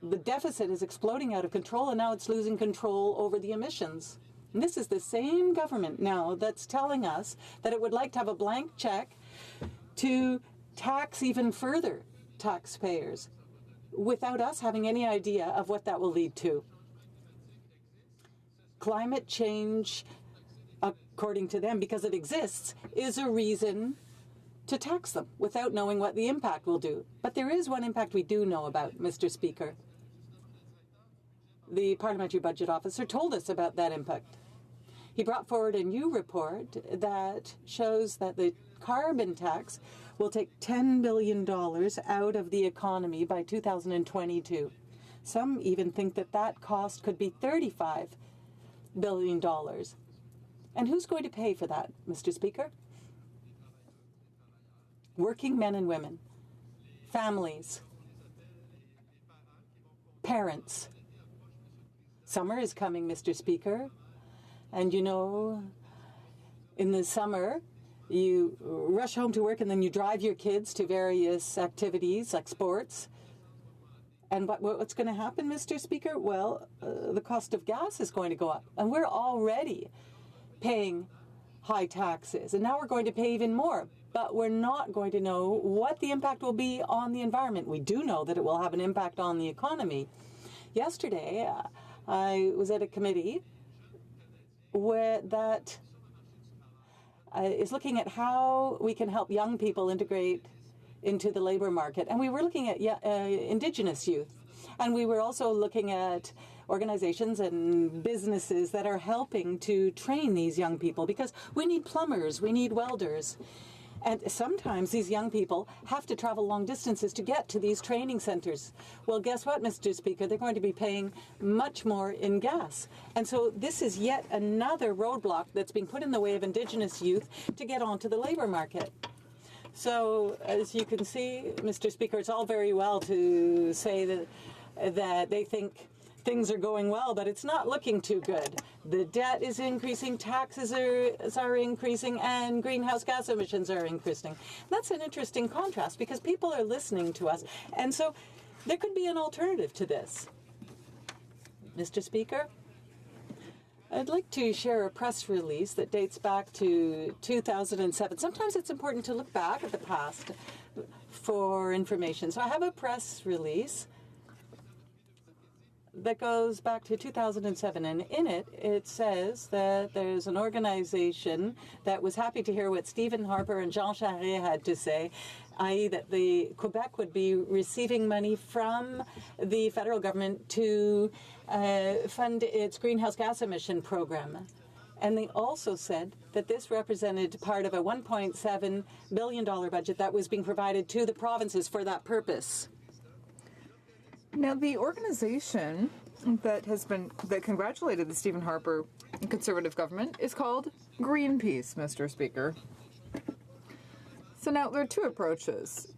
the deficit is exploding out of control, and now it's losing control over the emissions. And this is the same government now that's telling us that it would like to have a blank check to tax even further taxpayers without us having any idea of what that will lead to. Climate change, according to them, because it exists, is a reason to tax them without knowing what the impact will do. But there is one impact we do know about, Mr. Speaker. The Parliamentary Budget Officer told us about that impact. He brought forward a new report that shows that the carbon tax will take $10 billion out of the economy by 2022. Some even think that that cost could be $35 billion. And who's going to pay for that, Mr. Speaker? Working men and women, families, parents. Summer is coming, Mr. Speaker. And you know, in the summer, you rush home to work and then you drive your kids to various activities like sports. And what's going to happen, Mr. Speaker? Well, the cost of gas is going to go up. And we're already paying high taxes. And now we're going to pay even more. But we're not going to know what the impact will be on the environment. We do know that it will have an impact on the economy. Yesterday, I was at a committee that is looking at how we can help young people integrate into the labor market. And we were looking at Indigenous youth. And we were also looking at organizations and businesses that are helping to train these young people, because we need plumbers, we need welders. And sometimes these young people have to travel long distances to get to these training centers. Well, guess what, Mr. Speaker? They're going to be paying much more in gas. And so this is yet another roadblock that's being put in the way of Indigenous youth to get onto the labor market. So, as you can see, Mr. Speaker, it's all very well to say that they think things are going well, but it's not looking too good. The debt is increasing, taxes are increasing, and greenhouse gas emissions are increasing. That's an interesting contrast because people are listening to us. And so there could be an alternative to this. Mr. Speaker, I'd like to share a press release that dates back to 2007. Sometimes it's important to look back at the past for information. So I have a press release that goes back to 2007, and in it, it says that there's an organization that was happy to hear what Stephen Harper and Jean Charest had to say, i.e. that Quebec would be receiving money from the federal government to fund its greenhouse gas emission program. And they also said that this represented part of a $1.7 billion budget that was being provided to the provinces for that purpose. Now, the organization that congratulated the Stephen Harper Conservative government is called Greenpeace, Mr. Speaker. So now there are two approaches.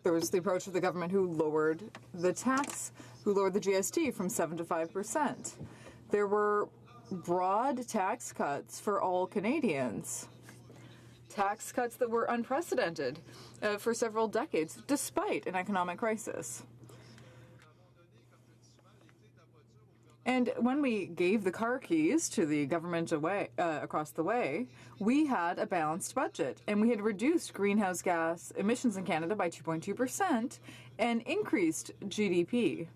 There was the approach of the government who lowered the GST from 7% to 5%. There were broad tax cuts for all Canadians. Tax cuts that were unprecedented for several decades, despite an economic crisis. And when we gave the car keys to the government across the way, we had a balanced budget, and we had reduced greenhouse gas emissions in Canada by 2.2% and increased GDP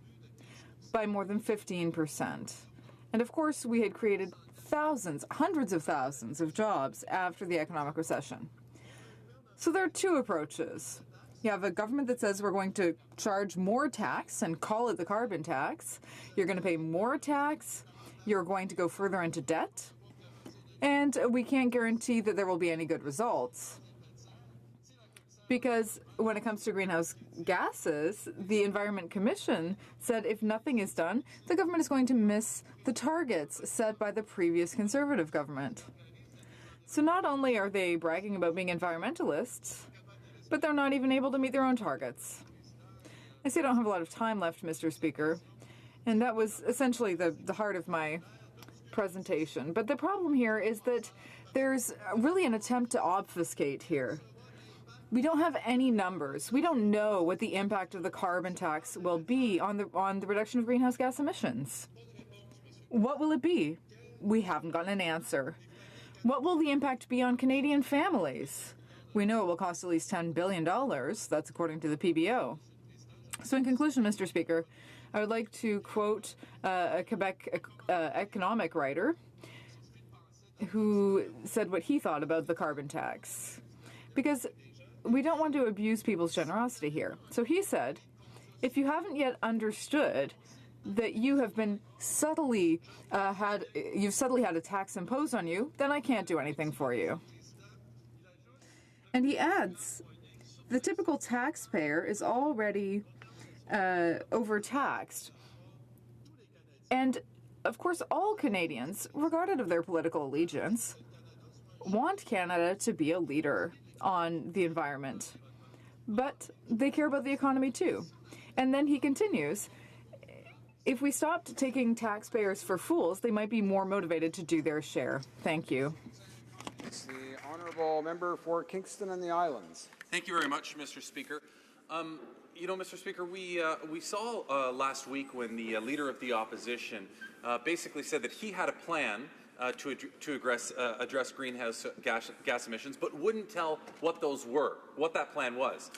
by more than 15%. And of course, we had created hundreds of thousands of jobs after the economic recession. So there are two approaches. You have a government that says we're going to charge more tax and call it the carbon tax. You're going to pay more tax. You're going to go further into debt. And we can't guarantee that there will be any good results. Because when it comes to greenhouse gases, the Environment Commission said if nothing is done, the government is going to miss the targets set by the previous Conservative government. So not only are they bragging about being environmentalists, but they're not even able to meet their own targets. I see I don't have a lot of time left, Mr. Speaker, and that was essentially the heart of my presentation. But the problem here is that there's really an attempt to obfuscate here. We don't have any numbers. We don't know what the impact of the carbon tax will be on the reduction of greenhouse gas emissions. What will it be? We haven't gotten an answer. What will the impact be on Canadian families? We know it will cost at least $10 billion. That's according to the PBO. So in conclusion, Mr. Speaker, I would like to quote a Quebec economic writer who said what he thought about the carbon tax. because we don't want to abuse people's generosity here. So he said, if you haven't yet understood that you have been subtly had a tax imposed on you, then I can't do anything for you. And he adds, the typical taxpayer is already overtaxed. And of course, all Canadians, regardless of their political allegiance, want Canada to be a leader on the environment. But they care about the economy too. And then he continues, if we stopped taking taxpayers for fools, they might be more motivated to do their share. Thank you. It's the honourable member for Kingston and the Islands. Thank you very much, Mr. Speaker. You know, Mr. Speaker, we saw last week when the leader of the opposition basically said that he had a plan to address greenhouse gas emissions, but wouldn't tell what those were, what that plan was.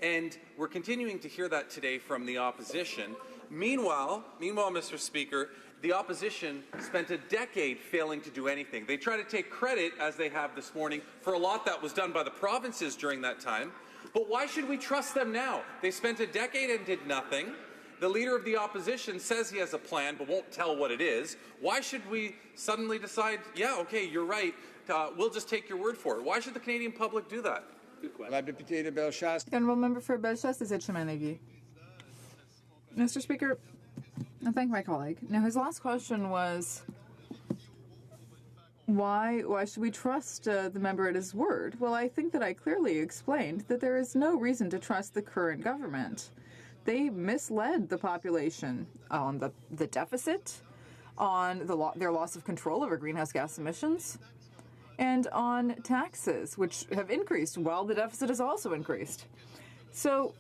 And we're continuing to hear that today from the opposition. Meanwhile, Mr. Speaker, the opposition spent a decade failing to do anything. They try to take credit, as they have this morning, for a lot that was done by the provinces during that time. But why should we trust them now? They spent a decade and did nothing. The leader of the opposition says he has a plan but won't tell what it is. Why should we suddenly decide, yeah, okay, you're right, we'll just take your word for it? Why should the Canadian public do that? La députée de Bellechasse. Honourable member for Bellechasse is Chemin-Lévis. Mr. Speaker, I thank my colleague. Now, his last question was, why should we trust the member at his word? Well, I think that I clearly explained that there is no reason to trust the current government. They misled the population on the deficit, on their loss of control over greenhouse gas emissions, and on taxes, which have increased while the deficit has also increased. So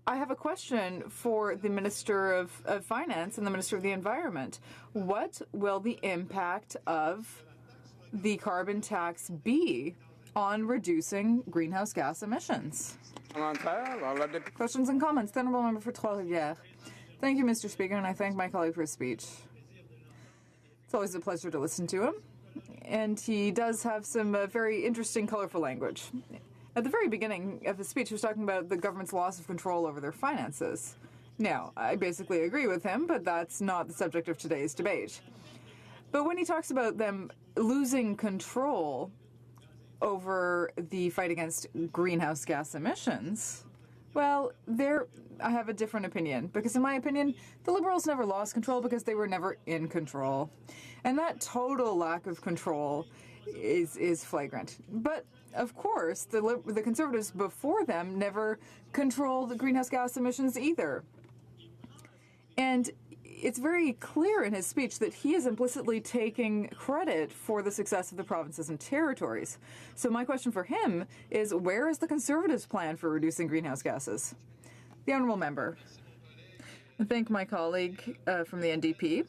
I have a question for the Minister of Finance and the Minister of the Environment. What will the impact of the carbon tax be on reducing greenhouse gas emissions? Questions and comments. The Honourable Member for Trois-Rivières. Thank you, Mr. Speaker, and I thank my colleague for his speech. It's always a pleasure to listen to him, and he does have some very interesting, colorful language. At the very beginning of his speech, he was talking about the government's loss of control over their finances. Now, I basically agree with him, but that's not the subject of today's debate. But when he talks about them losing control over the fight against greenhouse gas emissions, well, I have a different opinion, because in my opinion, the Liberals never lost control because they were never in control. And that total lack of control is flagrant. But of course, the Conservatives before them never controlled greenhouse gas emissions either. And it's very clear in his speech that he is implicitly taking credit for the success of the provinces and territories. So my question for him is, where is the Conservatives' plan for reducing greenhouse gases? The Honourable Member. I thank my colleague from the NDP.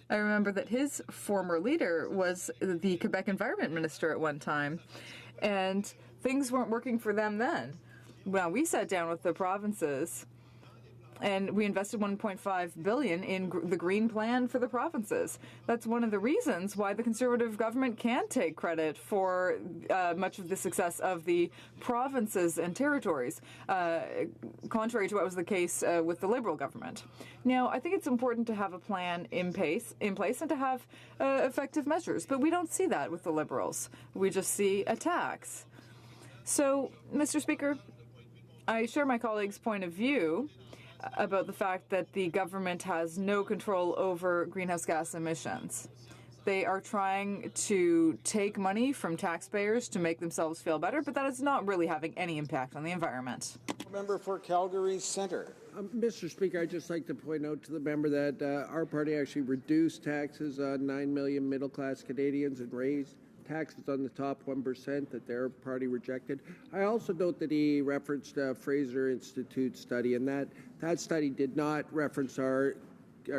I remember that his former leader was the Quebec Environment Minister at one time, and things weren't working for them then. Well, we sat down with the provinces and we invested $1.5 billion in the Green Plan for the provinces. That's one of the reasons why the Conservative government can take credit for much of the success of the provinces and territories, contrary to what was the case with the Liberal government. Now, I think it's important to have a plan in place and to have effective measures, but we don't see that with the Liberals. We just see a tax. So, Mr. Speaker, I share my colleague's point of view about the fact that the government has no control over greenhouse gas emissions. They are trying to take money from taxpayers to make themselves feel better, but that is not really having any impact on the environment. Member for Calgary Centre. Mr. Speaker, I'd just like to point out to the member that our party actually reduced taxes on 9 million middle-class Canadians and raised taxes on the top 1% that their party rejected. I also note that he referenced a Fraser Institute study, and that study did not reference our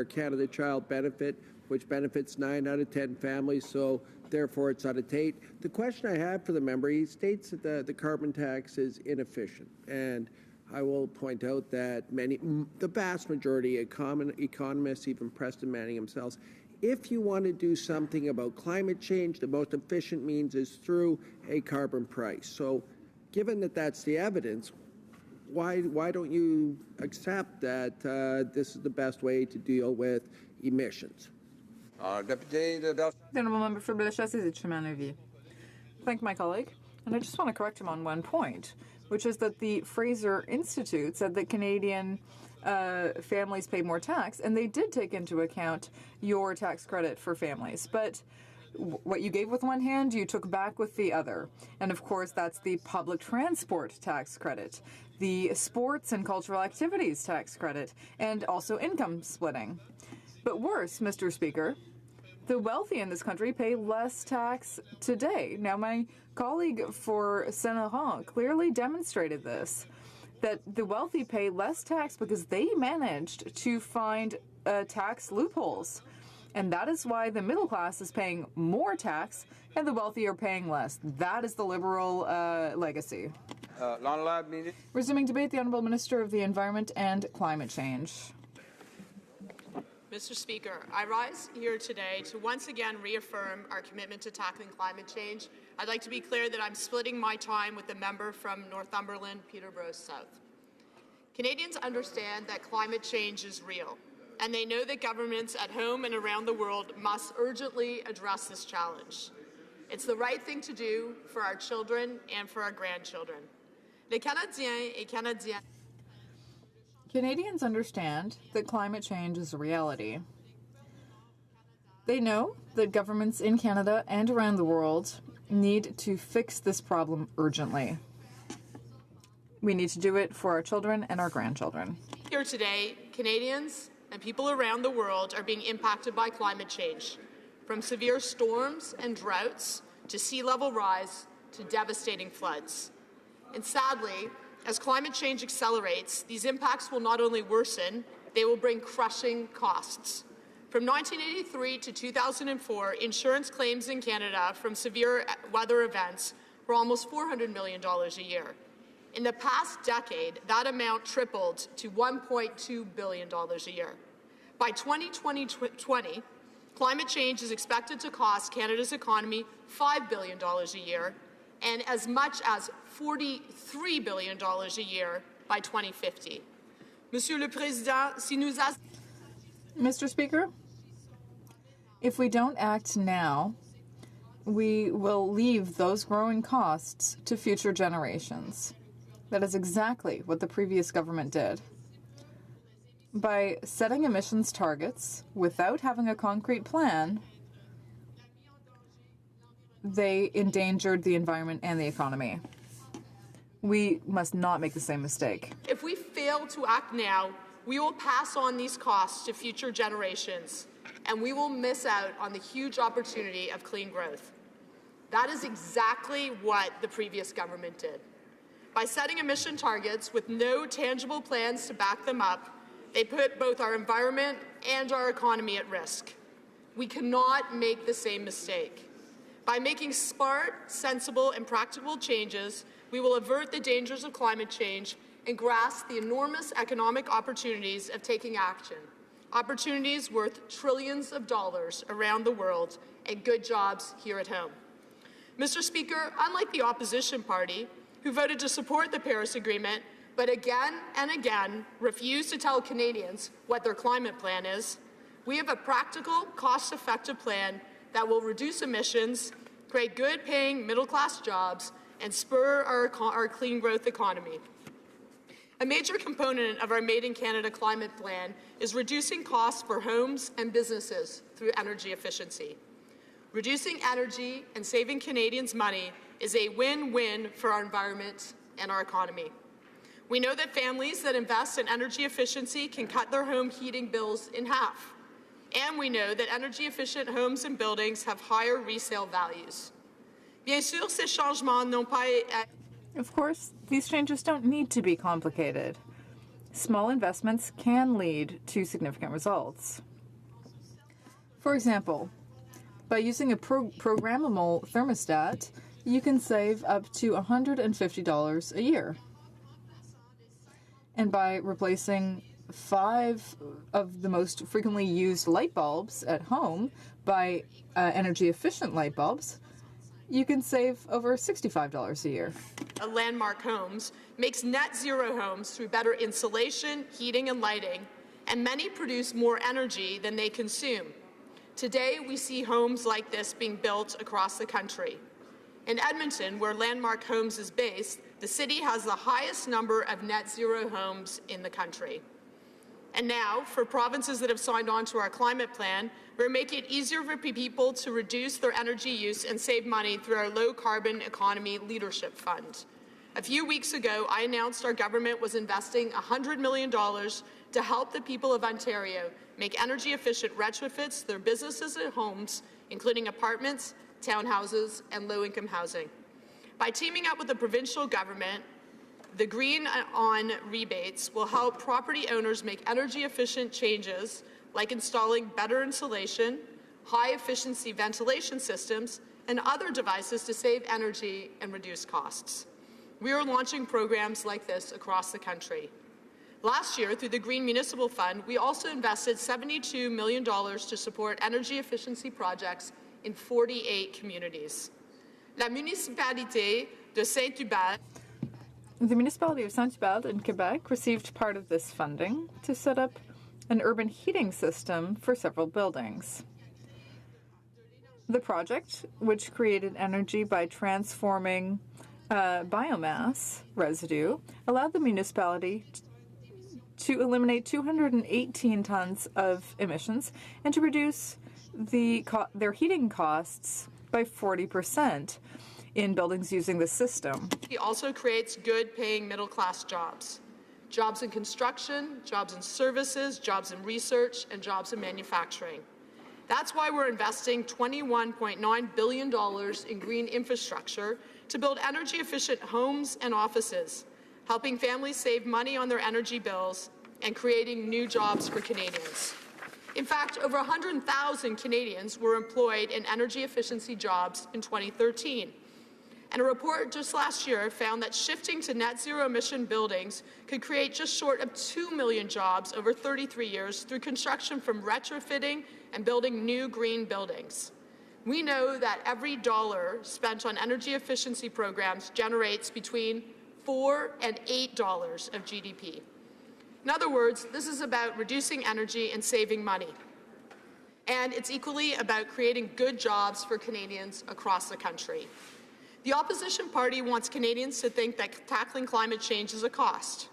Canada Child Benefit, which benefits 9 out of 10 families, so therefore it's out of date. The question I have for the member, he states that the carbon tax is inefficient, and I will point out that the vast majority, economists, even Preston Manning himself, if you want to do something about climate change, the most efficient means is through a carbon price. So given that that's the evidence, why don't you accept that this is the best way to deal with emissions? The honourable member for Bellechasse-Chemin-Neuville. Thank my colleague. And I just want to correct him on one point, which is that the Fraser Institute said that Canadian families pay more tax, and they did take into account your tax credit for families. But what you gave with one hand, you took back with the other. And of course, that's the public transport tax credit, the sports and cultural activities tax credit, and also income splitting. But worse, Mr. Speaker, the wealthy in this country pay less tax today. Now, my colleague for Saint-Laurent clearly demonstrated this, that the wealthy pay less tax because they managed to find tax loopholes. And that is why the middle class is paying more tax and the wealthy are paying less. That is the Liberal legacy. Resuming debate, the Honourable Minister of the Environment and Climate Change. Mr. Speaker, I rise here today to once again reaffirm our commitment to tackling climate change. I'd like to be clear that I'm splitting my time with the member from Northumberland, Peterborough South. Canadians understand that climate change is real, and they know that governments at home and around the world must urgently address this challenge. It's the right thing to do for our children and for our grandchildren. Les Canadiens et Canadiennes. Canadians understand that climate change is a reality. They know that governments in Canada and around the world need to fix this problem urgently. We need to do it for our children and our grandchildren. Here today, Canadians and people around the world are being impacted by climate change, from severe storms and droughts to sea level rise to devastating floods. And sadly, as climate change accelerates, these impacts will not only worsen, they will bring crushing costs. From 1983 to 2004, insurance claims in Canada from severe weather events were almost $400 million a year. In the past decade, that amount tripled to $1.2 billion a year. By 2020, climate change is expected to cost Canada's economy $5 billion a year and as much as $43 billion a year by 2050. Monsieur le Président, si nous Mr. Speaker, if we don't act now, we will leave those growing costs to future generations. That is exactly what the previous government did. By setting emissions targets without having a concrete plan, they endangered the environment and the economy. We must not make the same mistake. If we fail to act now, we will pass on these costs to future generations, and we will miss out on the huge opportunity of clean growth. That is exactly what the previous government did. By setting emission targets with no tangible plans to back them up, they put both our environment and our economy at risk. We cannot make the same mistake. By making smart, sensible, and practical changes, we will avert the dangers of climate change and grasp the enormous economic opportunities of taking action, opportunities worth trillions of dollars around the world and good jobs here at home. Mr. Speaker, unlike the opposition party, who voted to support the Paris Agreement, but again and again refused to tell Canadians what their climate plan is, we have a practical, cost-effective plan that will reduce emissions, create good-paying middle-class jobs, and spur our clean growth economy. A major component of our Made in Canada climate plan is reducing costs for homes and businesses through energy efficiency. Reducing energy and saving Canadians money is a win-win for our environment and our economy. We know that families that invest in energy efficiency can cut their home heating bills in half. And we know that energy-efficient homes and buildings have higher resale values. Bien sûr, ces changements n'ont pas. Of course, these changes don't need to be complicated. Small investments can lead to significant results. For example, by using a programmable thermostat, you can save up to $150 a year. And by replacing 5 of the most frequently used light bulbs at home by energy-efficient light bulbs, you can save over $65 a year. Landmark Homes makes net zero homes through better insulation, heating, and lighting, and many produce more energy than they consume. Today, we see homes like this being built across the country. In Edmonton, where Landmark Homes is based, the city has the highest number of net zero homes in the country. And now, for provinces that have signed on to our climate plan, we're making it easier for people to reduce their energy use and save money through our Low Carbon Economy Leadership Fund. A few weeks ago, I announced our government was investing $100 million to help the people of Ontario make energy-efficient retrofits to their businesses and homes, including apartments, townhouses, and low-income housing. By teaming up with the provincial government, the Green On rebates will help property owners make energy-efficient changes like installing better insulation, high-efficiency ventilation systems, and other devices to save energy and reduce costs. We are launching programs like this across the country. Last year, through the Green Municipal Fund, we also invested $72 million to support energy efficiency projects in 48 communities. La municipalité de Saint-Hubert. The municipality of Saint-Hubert in Quebec received part of this funding to set up an urban heating system for several buildings. The project, which created energy by transforming biomass residue, allowed the municipality to eliminate 218 tons of emissions and to reduce their heating costs by 40% in buildings using this system. He also creates good-paying middle-class jobs. Jobs in construction, jobs in services, jobs in research, and jobs in manufacturing. That's why we're investing $21.9 billion in green infrastructure to build energy-efficient homes and offices, helping families save money on their energy bills and creating new jobs for Canadians. In fact, over 100,000 Canadians were employed in energy efficiency jobs in 2013. And a report just last year found that shifting to net zero emission buildings could create just short of 2 million jobs over 33 years through construction from retrofitting and building new green buildings. We know that every dollar spent on energy efficiency programs generates between $4 and $8 of GDP. In other words, this is about reducing energy and saving money. And it's equally about creating good jobs for Canadians across the country. The opposition party wants Canadians to think that tackling climate change is a cost.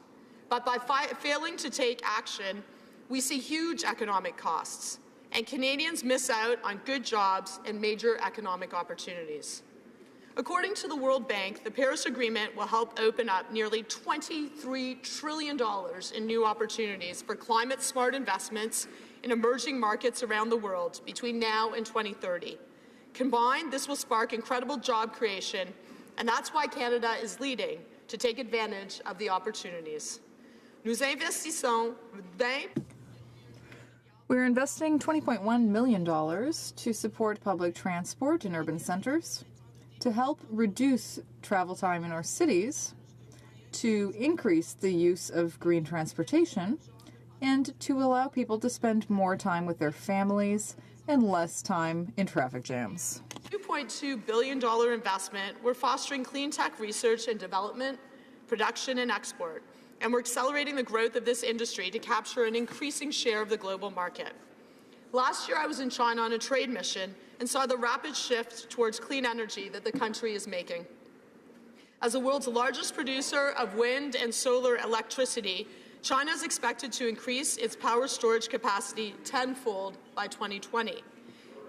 But by failing to take action, we see huge economic costs, and Canadians miss out on good jobs and major economic opportunities. According to the World Bank, the Paris Agreement will help open up nearly $23 trillion in new opportunities for climate-smart investments in emerging markets around the world between now and 2030. Combined, this will spark incredible job creation, and that's why Canada is leading to take advantage of the opportunities. Nous investissons We're investing $20.1 million to support public transport in urban centers, to help reduce travel time in our cities, to increase the use of green transportation, and to allow people to spend more time with their families and less time in traffic jams. $2.2 billion investment, we're fostering clean tech research and development, production and export, and we're accelerating the growth of this industry to capture an increasing share of the global market. Last year, I was in China on a trade mission and saw the rapid shift towards clean energy that the country is making. As the world's largest producer of wind and solar electricity, China is expected to increase its power storage capacity tenfold by 2020.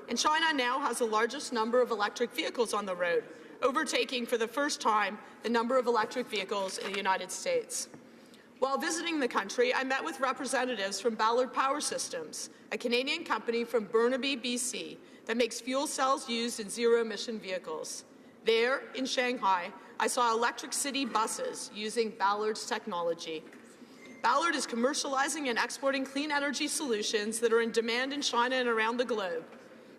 And China now has the largest number of electric vehicles on the road, overtaking for the first time the number of electric vehicles in the United States. While visiting the country, I met with representatives from Ballard Power Systems, a Canadian company from Burnaby, BC, that makes fuel cells used in zero-emission vehicles. There, in Shanghai, I saw electric city buses using Ballard's technology. Ballard is commercializing and exporting clean energy solutions that are in demand in China and around the globe.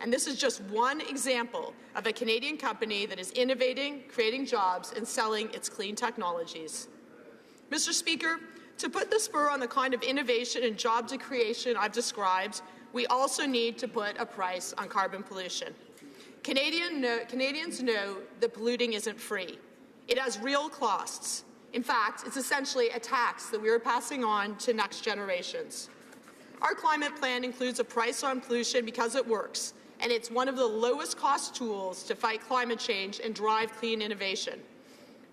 And this is just one example of a Canadian company that is innovating, creating jobs, and selling its clean technologies. Mr. Speaker, To put the spur on the kind of innovation and job creation I've described, we also need to put a price on carbon pollution. Canadians know that polluting isn't free. It has real costs. In fact, it's essentially a tax that we are passing on to next generations. Our climate plan includes a price on pollution because it works, and it's one of the lowest cost tools to fight climate change and drive clean innovation.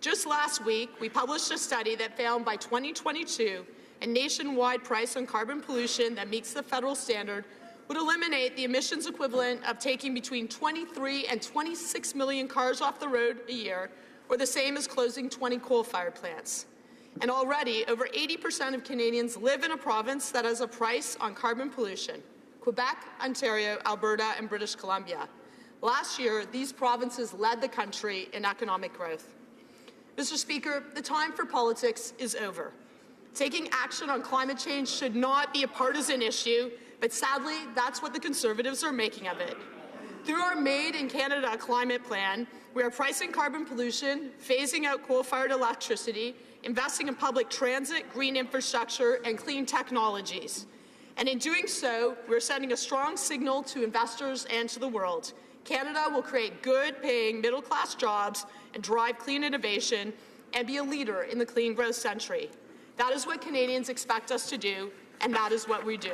Just last week, we published a study that found by 2022, a nationwide price on carbon pollution that meets the federal standard would eliminate the emissions equivalent of taking between 23 and 26 million cars off the road a year, or the same as closing 20 coal-fired plants. And already, over 80% of Canadians live in a province that has a price on carbon pollution: Quebec, Ontario, Alberta, and British Columbia. Last year, these provinces led the country in economic growth. Mr. Speaker, the time for politics is over. Taking action on climate change should not be a partisan issue, but sadly, that's what the Conservatives are making of it. Through our Made in Canada climate plan, we are pricing carbon pollution, phasing out coal-fired electricity, investing in public transit, green infrastructure, and clean technologies. And in doing so, we're sending a strong signal to investors and to the world. Canada will create good-paying middle-class jobs and drive clean innovation and be a leader in the clean growth century. That is what Canadians expect us to do, and that is what we do.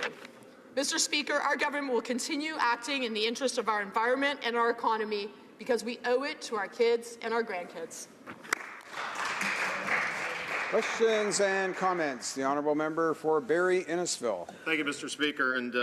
Mr. Speaker, our government will continue acting in the interest of our environment and our economy because we owe it to our kids and our grandkids. Questions and comments. The honourable member for Barrie Innisfil. Thank you, Mr. Speaker. And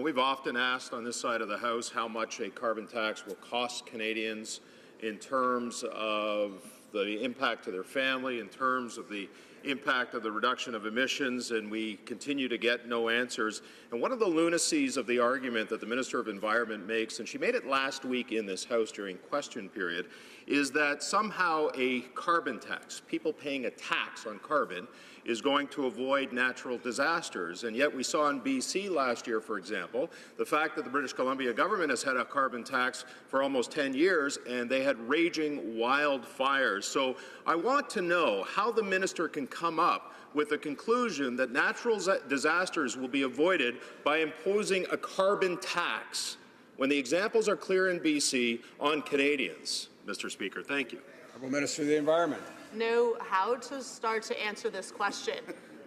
we've often asked on this side of the House how much a carbon tax will cost Canadians in terms of the impact to their family, in terms of the impact of the reduction of emissions, and we continue to get no answers. And one of the lunacies of the argument that the Minister of Environment makes, and she made it last week in this House during question period, is that somehow a carbon tax, people paying a tax on carbon, is going to avoid natural disasters. And yet we saw in BC last year, for example, the fact that the British Columbia government has had a carbon tax for almost 10 years, and they had raging wildfires. So I want to know how the minister can come up with a conclusion that natural disasters will be avoided by imposing a carbon tax when the examples are clear in BC on Canadians. Mr. Speaker, thank you. Honourable Minister of the Environment. Know how to start to answer this question.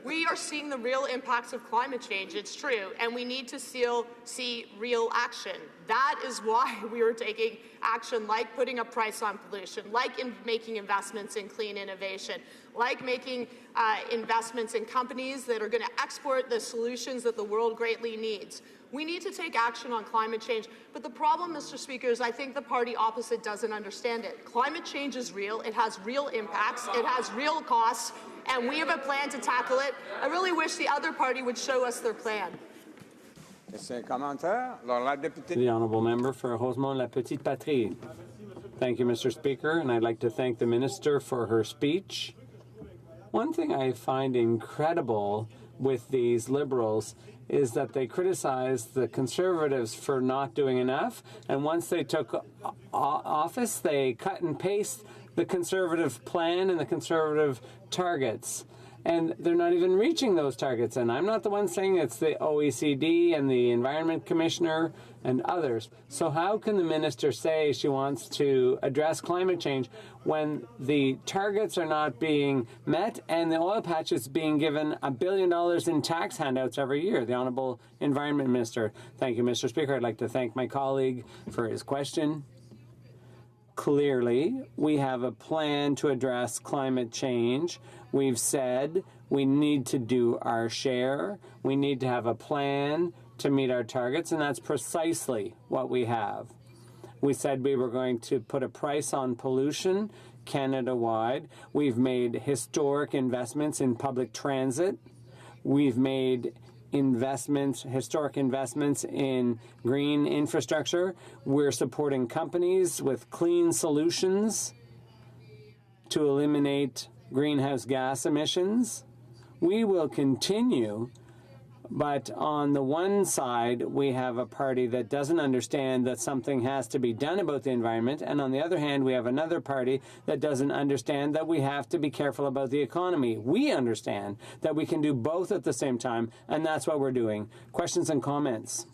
We are seeing the real impacts of climate change, it's true, and we need to see real action. That is why we are taking action like putting a price on pollution, like making investments in clean innovation, like making investments in companies that are going to export the solutions that the world greatly needs. We need to take action on climate change, but the problem, Mr. Speaker, is I think the party opposite doesn't understand it. Climate change is real, it has real impacts, it has real costs, and we have a plan to tackle it. I really wish the other party would show us their plan. The honourable member for Rosemont-La Petite Patrie. Thank you, Mr. Speaker, and I'd like to thank the minister for her speech. One thing I find incredible with these Liberals is that they criticize the Conservatives for not doing enough, and once they took office, they cut and paste the Conservative plan and the Conservative targets. And they're not even reaching those targets. And I'm not the one saying it's the OECD and the Environment Commissioner and others. So how can the minister say she wants to address climate change when the targets are not being met and the oil patch is being given $1 billion in tax handouts every year? The Honourable Environment Minister. Thank you, Mr. Speaker. I'd like to thank my colleague for his question. Clearly, we have a plan to address climate change. We've said we need to do our share. We need to have a plan to meet our targets, and that's precisely what we have. We said we were going to put a price on pollution Canada-wide. We've made historic investments in public transit. We've made historic investments in green infrastructure. We're supporting companies with clean solutions to eliminate greenhouse gas emissions. We will continue But on the one side, we have a party that doesn't understand that something has to be done about the environment, and on the other hand, we have another party that doesn't understand that we have to be careful about the economy. We understand that we can do both at the same time, and that's what we're doing. Questions and comments?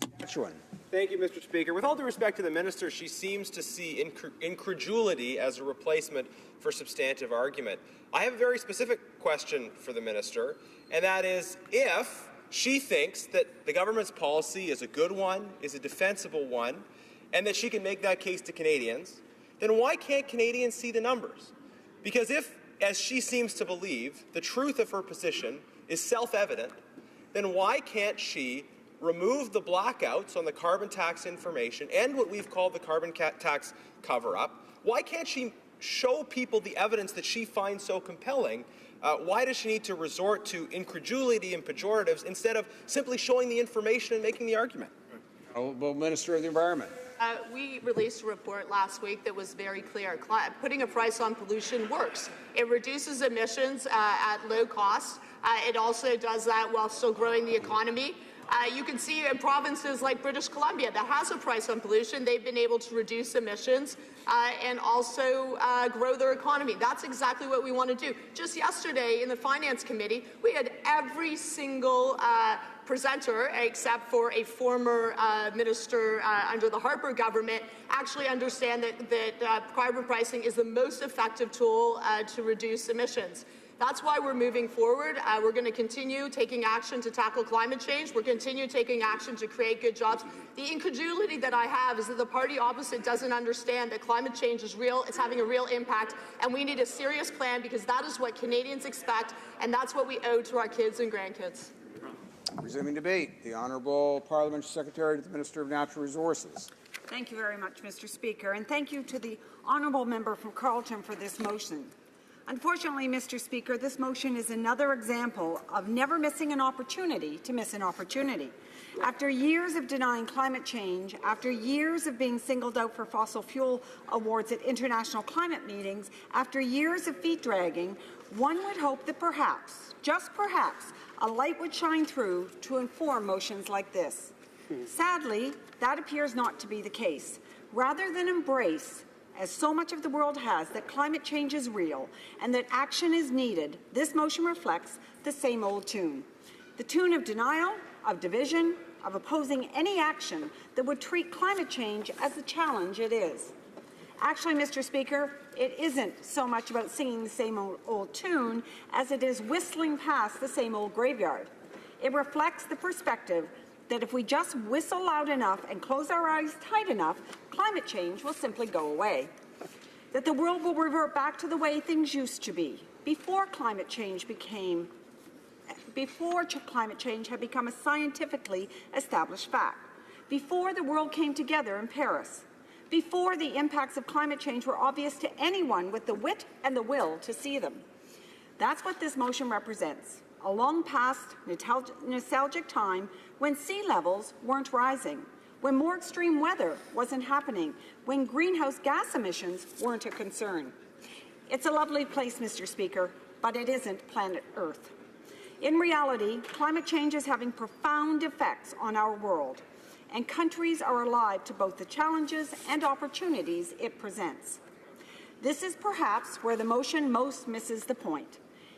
Thank you, Mr. Speaker. With all due respect to the minister, she seems to see incredulity as a replacement for substantive argument. I have a very specific question for the minister, and that is, if she thinks that the government's policy is a good one, is a defensible one, and that she can make that case to Canadians, then why can't Canadians see the numbers? Because if, as she seems to believe, the truth of her position is self-evident, then why can't she remove the blackouts on the carbon tax information and what we've called the carbon tax cover-up? Why can't she show people the evidence that she finds so compelling? Why does she need to resort to incredulity and pejoratives instead of simply showing the information and making the argument? Honourable Minister of the Environment. We released a report last week that was very clear. Putting a price on pollution works. It reduces emissions at low cost. It also does that while still growing the economy. You can see in provinces like British Columbia that has a price on pollution, they've been able to reduce emissions and also grow their economy. That's exactly what we want to do. Just yesterday in the Finance Committee, we had every single presenter, except for a former minister under the Harper government, actually understand that carbon pricing is the most effective tool to reduce emissions. That's why we're moving forward. We're going to continue taking action to tackle climate change. We're continue taking action to create good jobs. The incredulity that I have is that the party opposite doesn't understand that climate change is real, it's having a real impact, and we need a serious plan because that is what Canadians expect, and that's what we owe to our kids and grandkids. Resuming debate, the Honourable Parliamentary Secretary to the Minister of Natural Resources. Thank you very much, Mr. Speaker, and thank you to the Honourable Member from Carleton for this motion. Unfortunately, Mr. Speaker, this motion is another example of never missing an opportunity to miss an opportunity. After years of denying climate change, after years of being singled out for fossil fuel awards at international climate meetings, after years of feet dragging, one would hope that perhaps, just perhaps, a light would shine through to inform motions like this. Sadly, that appears not to be the case. Rather than embrace, as so much of the world has, that climate change is real and that action is needed, this motion reflects the same old tune. The tune of denial, of division, of opposing any action that would treat climate change as the challenge it is. Actually, Mr. Speaker, it isn't so much about singing the same old tune as it is whistling past the same old graveyard. It reflects the perspective that if we just whistle loud enough and close our eyes tight enough, climate change will simply go away. That the world will revert back to the way things used to be before climate change had become a scientifically established fact, before the world came together in Paris, before the impacts of climate change were obvious to anyone with the wit and the will to see them. That's what this motion represents. A long past nostalgic time when sea levels weren't rising, when more extreme weather wasn't happening, when greenhouse gas emissions weren't a concern. It's a lovely place, Mr. Speaker, but it isn't planet Earth. In reality, climate change is having profound effects on our world, and countries are alive to both the challenges and opportunities it presents. This is perhaps where the motion most misses the point,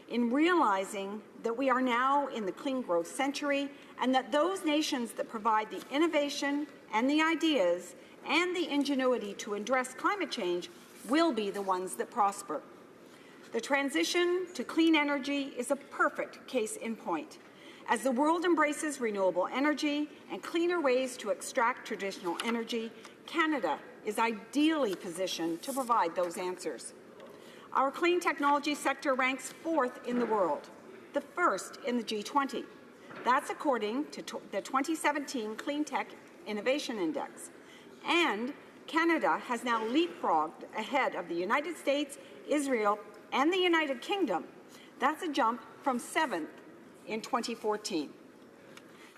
in realizing that we are now in the clean growth century and that those nations that provide the innovation and the ideas and the ingenuity to address climate change will be the ones that prosper. The transition to clean energy is a perfect case in point. As the world embraces renewable energy and cleaner ways to extract traditional energy, Canada is ideally positioned to provide those answers. Our clean technology sector ranks 4th in the world, the 1st in the G20. That's according to the 2017 Clean Tech Innovation Index. And Canada has now leapfrogged ahead of the United States, Israel, and the United Kingdom. That's a jump from 7th in 2014.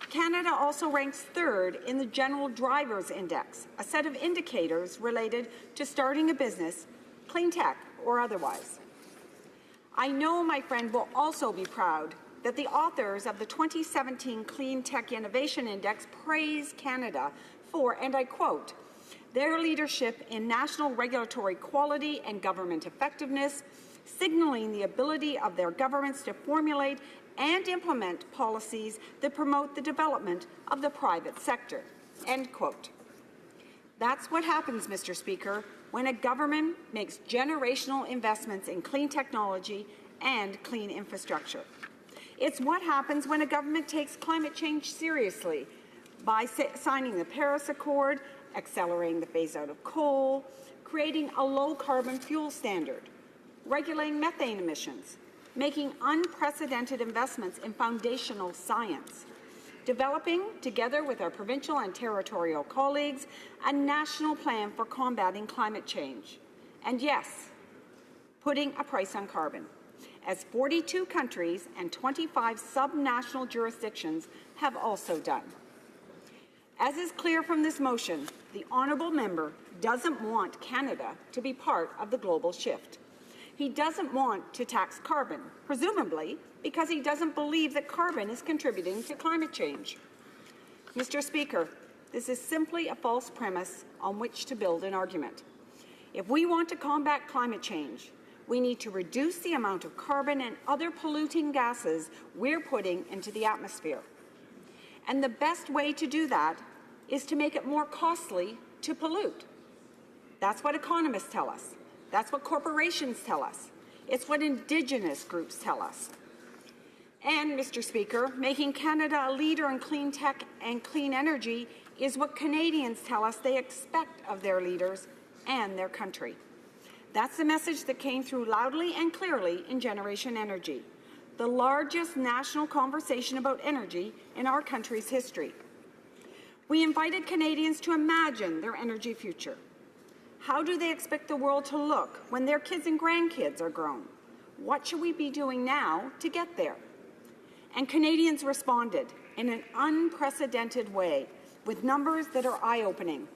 Canada also ranks 3rd in the General Drivers Index, a set of indicators related to starting a business, clean tech or otherwise. I know my friend will also be proud that the authors of the 2017 Clean Tech Innovation Index praise Canada for, and I quote, their leadership in national regulatory quality and government effectiveness, signaling the ability of their governments to formulate and implement policies that promote the development of the private sector, end quote. That's what happens, Mr. Speaker, when a government makes generational investments in clean technology and clean infrastructure. It's what happens when a government takes climate change seriously by signing the Paris Accord, accelerating the phase-out of coal, creating a low-carbon fuel standard, regulating methane emissions, making unprecedented investments in foundational science, developing, together with our provincial and territorial colleagues, a national plan for combating climate change. And yes, putting a price on carbon, as 42 countries and 25 subnational jurisdictions have also done. As is clear from this motion, the honourable member doesn't want Canada to be part of the global shift. He doesn't want to tax carbon, presumably because he doesn't believe that carbon is contributing to climate change. Mr. Speaker, this is simply a false premise on which to build an argument. If we want to combat climate change, we need to reduce the amount of carbon and other polluting gases we're putting into the atmosphere. And the best way to do that is to make it more costly to pollute. That's what economists tell us. That's what corporations tell us. It's what Indigenous groups tell us. And, Mr. Speaker, making Canada a leader in clean tech and clean energy is what Canadians tell us they expect of their leaders and their country. That's the message that came through loudly and clearly in Generation Energy, the largest national conversation about energy in our country's history. We invited Canadians to imagine their energy future. How do they expect the world to look when their kids and grandkids are grown? What should we be doing now to get there? And Canadians responded in an unprecedented way with numbers that are eye-opening.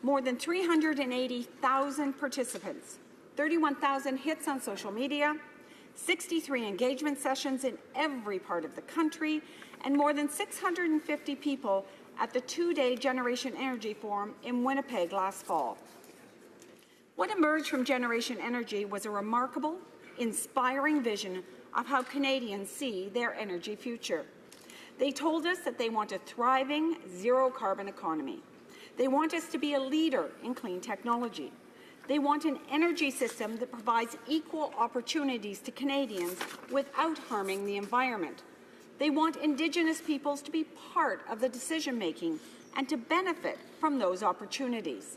More than 380,000 participants, 31,000 hits on social media, 63 engagement sessions in every part of the country, and more than 650 people at the two-day Generation Energy Forum in Winnipeg last fall. What emerged from Generation Energy was a remarkable, inspiring vision of how Canadians see their energy future. They told us that they want a thriving, zero-carbon economy. They want us to be a leader in clean technology. They want an energy system that provides equal opportunities to Canadians without harming the environment. They want Indigenous peoples to be part of the decision-making and to benefit from those opportunities.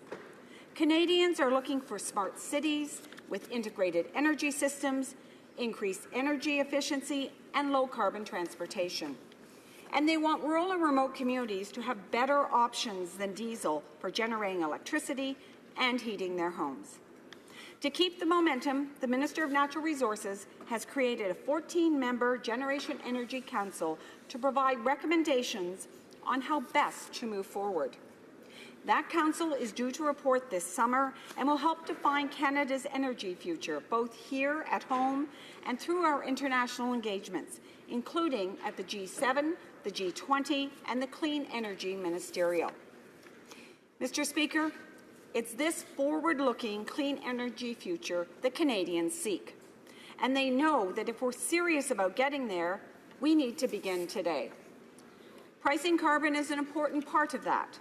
Canadians are looking for smart cities with integrated energy systems, increased energy efficiency, and low-carbon transportation. And they want rural and remote communities to have better options than diesel for generating electricity and heating their homes. To keep the momentum, the Minister of Natural Resources has created a 14-member Generation Energy Council to provide recommendations on how best to move forward. That council is due to report this summer and will help define Canada's energy future, both here at home and through our international engagements, including at the G7, the G20, and the Clean Energy Ministerial. Mr. Speaker, it's this forward-looking clean energy future that Canadians seek. And they know that if we're serious about getting there, we need to begin today. Pricing carbon is an important part of that,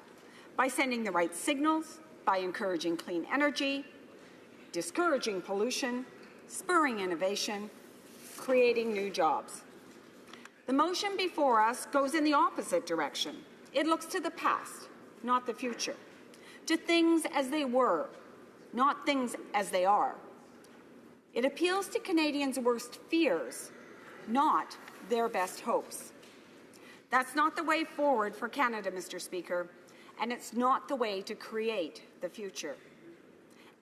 by sending the right signals, by encouraging clean energy, discouraging pollution, spurring innovation, creating new jobs. The motion before us goes in the opposite direction. It looks to the past, not the future, to things as they were, not things as they are. It appeals to Canadians' worst fears, not their best hopes. That's not the way forward for Canada, Mr. Speaker, and it's not the way to create the future.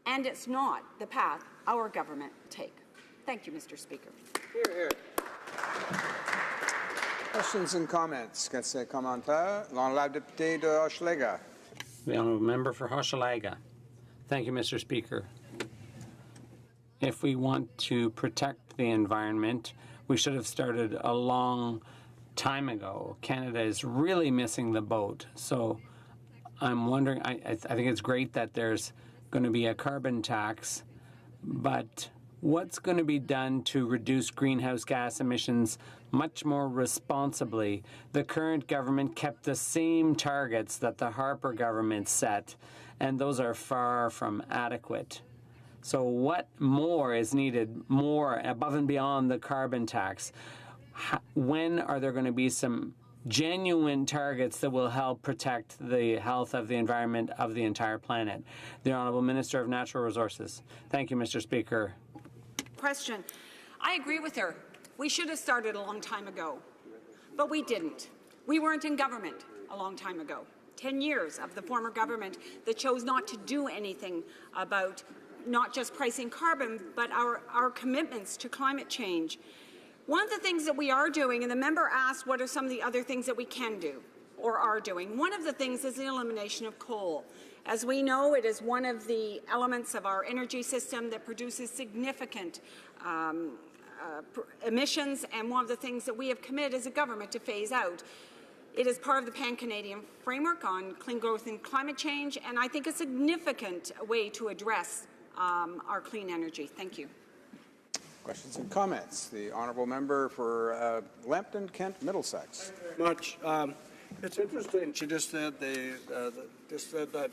And it's not the path our government will take. Thank you, Mr. Speaker. Hear, hear. Questions and comments? Quelques commentaires? L'honorable député de Hochelaga. The honourable member for Hochelaga. Thank you, Mr. Speaker. If we want to protect the environment, we we should have started a long time ago. Canada is really missing the boat. So I'm wondering, I think it's great that there's going to be a carbon tax, but what's going to be done to reduce greenhouse gas emissions much more responsibly? The current government kept the same targets that the Harper government set, and those are far from adequate. So what more is needed, more above and beyond the carbon tax? When are there going to be some genuine targets that will help protect the health of the environment of the entire planet? The Honourable Minister of Natural Resources. Thank you, Mr. Speaker. Question. I agree with her. We should have started a long time ago, but we didn't. We weren't in government a long time ago. 10 years of the former government that chose not to do anything about not just pricing carbon, but our commitments to climate change. One of the things that we are doing, and the member asked what are some of the other things that we can do or are doing, one of the things is the elimination of coal. As we know, it is one of the elements of our energy system that produces significant emissions, and one of the things that we have committed as a government to phase out. It is part of the Pan-Canadian framework on clean growth and climate change, and I think a significant way to address our clean energy. Thank you. Questions and comments. The honourable member for Lambton, Kent, Middlesex. Thank you very much. It's interesting. She just said that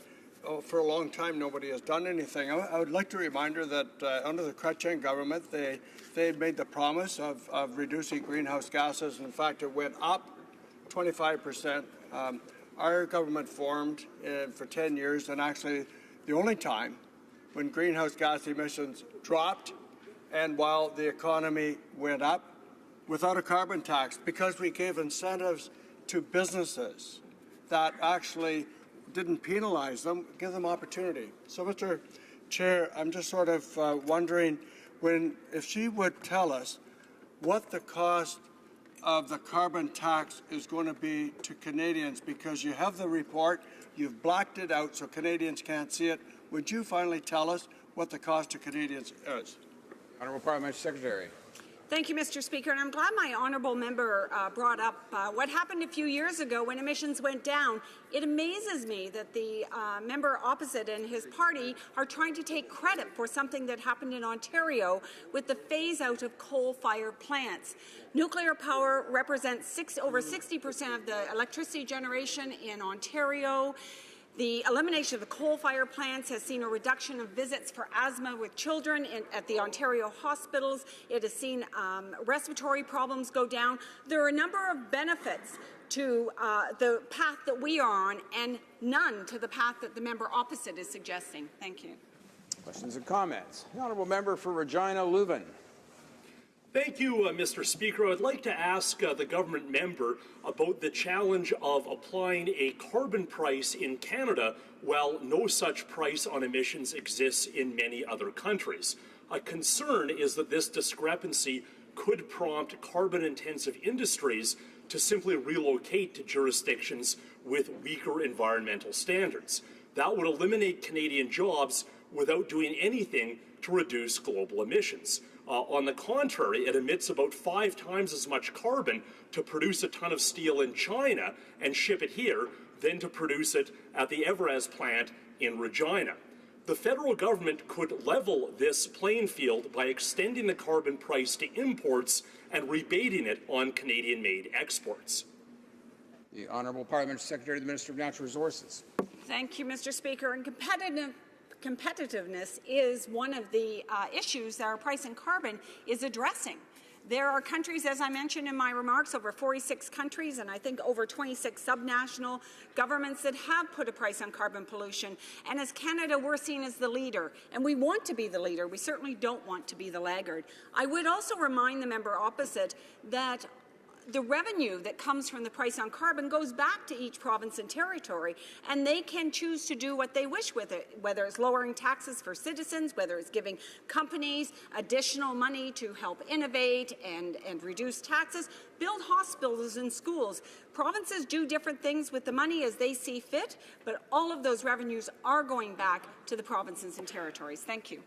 for a long time nobody has done anything. I would like to remind her that under the Chrétien government, they made the promise of reducing greenhouse gases. In fact, it went up 25%. Our government formed for 10 years, and actually the only time when greenhouse gas emissions dropped and while the economy went up without a carbon tax, because we gave incentives to businesses that actually didn't penalize them, give them opportunity. So, Mr. Chair, I'm just sort of wondering if she would tell us what the cost of the carbon tax is going to be to Canadians, because you have the report, you've blacked it out so Canadians can't see it. Would you finally tell us what the cost to Canadians is? Honourable Parliamentary Secretary. Thank you, Mr. Speaker, and I'm glad my honourable member brought up what happened a few years ago when emissions went down. It amazes me that the member opposite and his party are trying to take credit for something that happened in Ontario with the phase-out of coal-fired plants. Nuclear power represents over 60% of the electricity generation in Ontario. The elimination of the coal-fired plants has seen a reduction of visits for asthma with children at the Ontario hospitals. It has seen respiratory problems go down. There are a number of benefits to the path that we are on, and none to the path that the member opposite is suggesting. Thank you. Questions and comments. The honourable member for Regina Leuven. Thank you, Mr. Speaker. I'd like to ask the government member about the challenge of applying a carbon price in Canada while no such price on emissions exists in many other countries. A concern is that this discrepancy could prompt carbon-intensive industries to simply relocate to jurisdictions with weaker environmental standards. That would eliminate Canadian jobs without doing anything to reduce global emissions. On the contrary, it emits about 5 times as much carbon to produce a ton of steel in China and ship it here than to produce it at the Everest plant in Regina. The federal government could level this playing field by extending the carbon price to imports and rebating it on Canadian-made exports. The Honourable Parliamentary Secretary to the Minister of Natural Resources. Thank you, Mr. Speaker. And competitiveness is one of the issues that our price in carbon is addressing. There are countries, as I mentioned in my remarks, over 46 countries, and I think over 26 subnational governments that have put a price on carbon pollution. And as Canada, we're seen as the leader, and we want to be the leader. We certainly don't want to be the laggard. I would also remind the member opposite that the revenue that comes from the price on carbon goes back to each province and territory, and they can choose to do what they wish with it, whether it's lowering taxes for citizens, whether it's giving companies additional money to help innovate and reduce taxes, build hospitals and schools. Provinces do different things with the money as they see fit, but all of those revenues are going back to the provinces and territories. Thank you.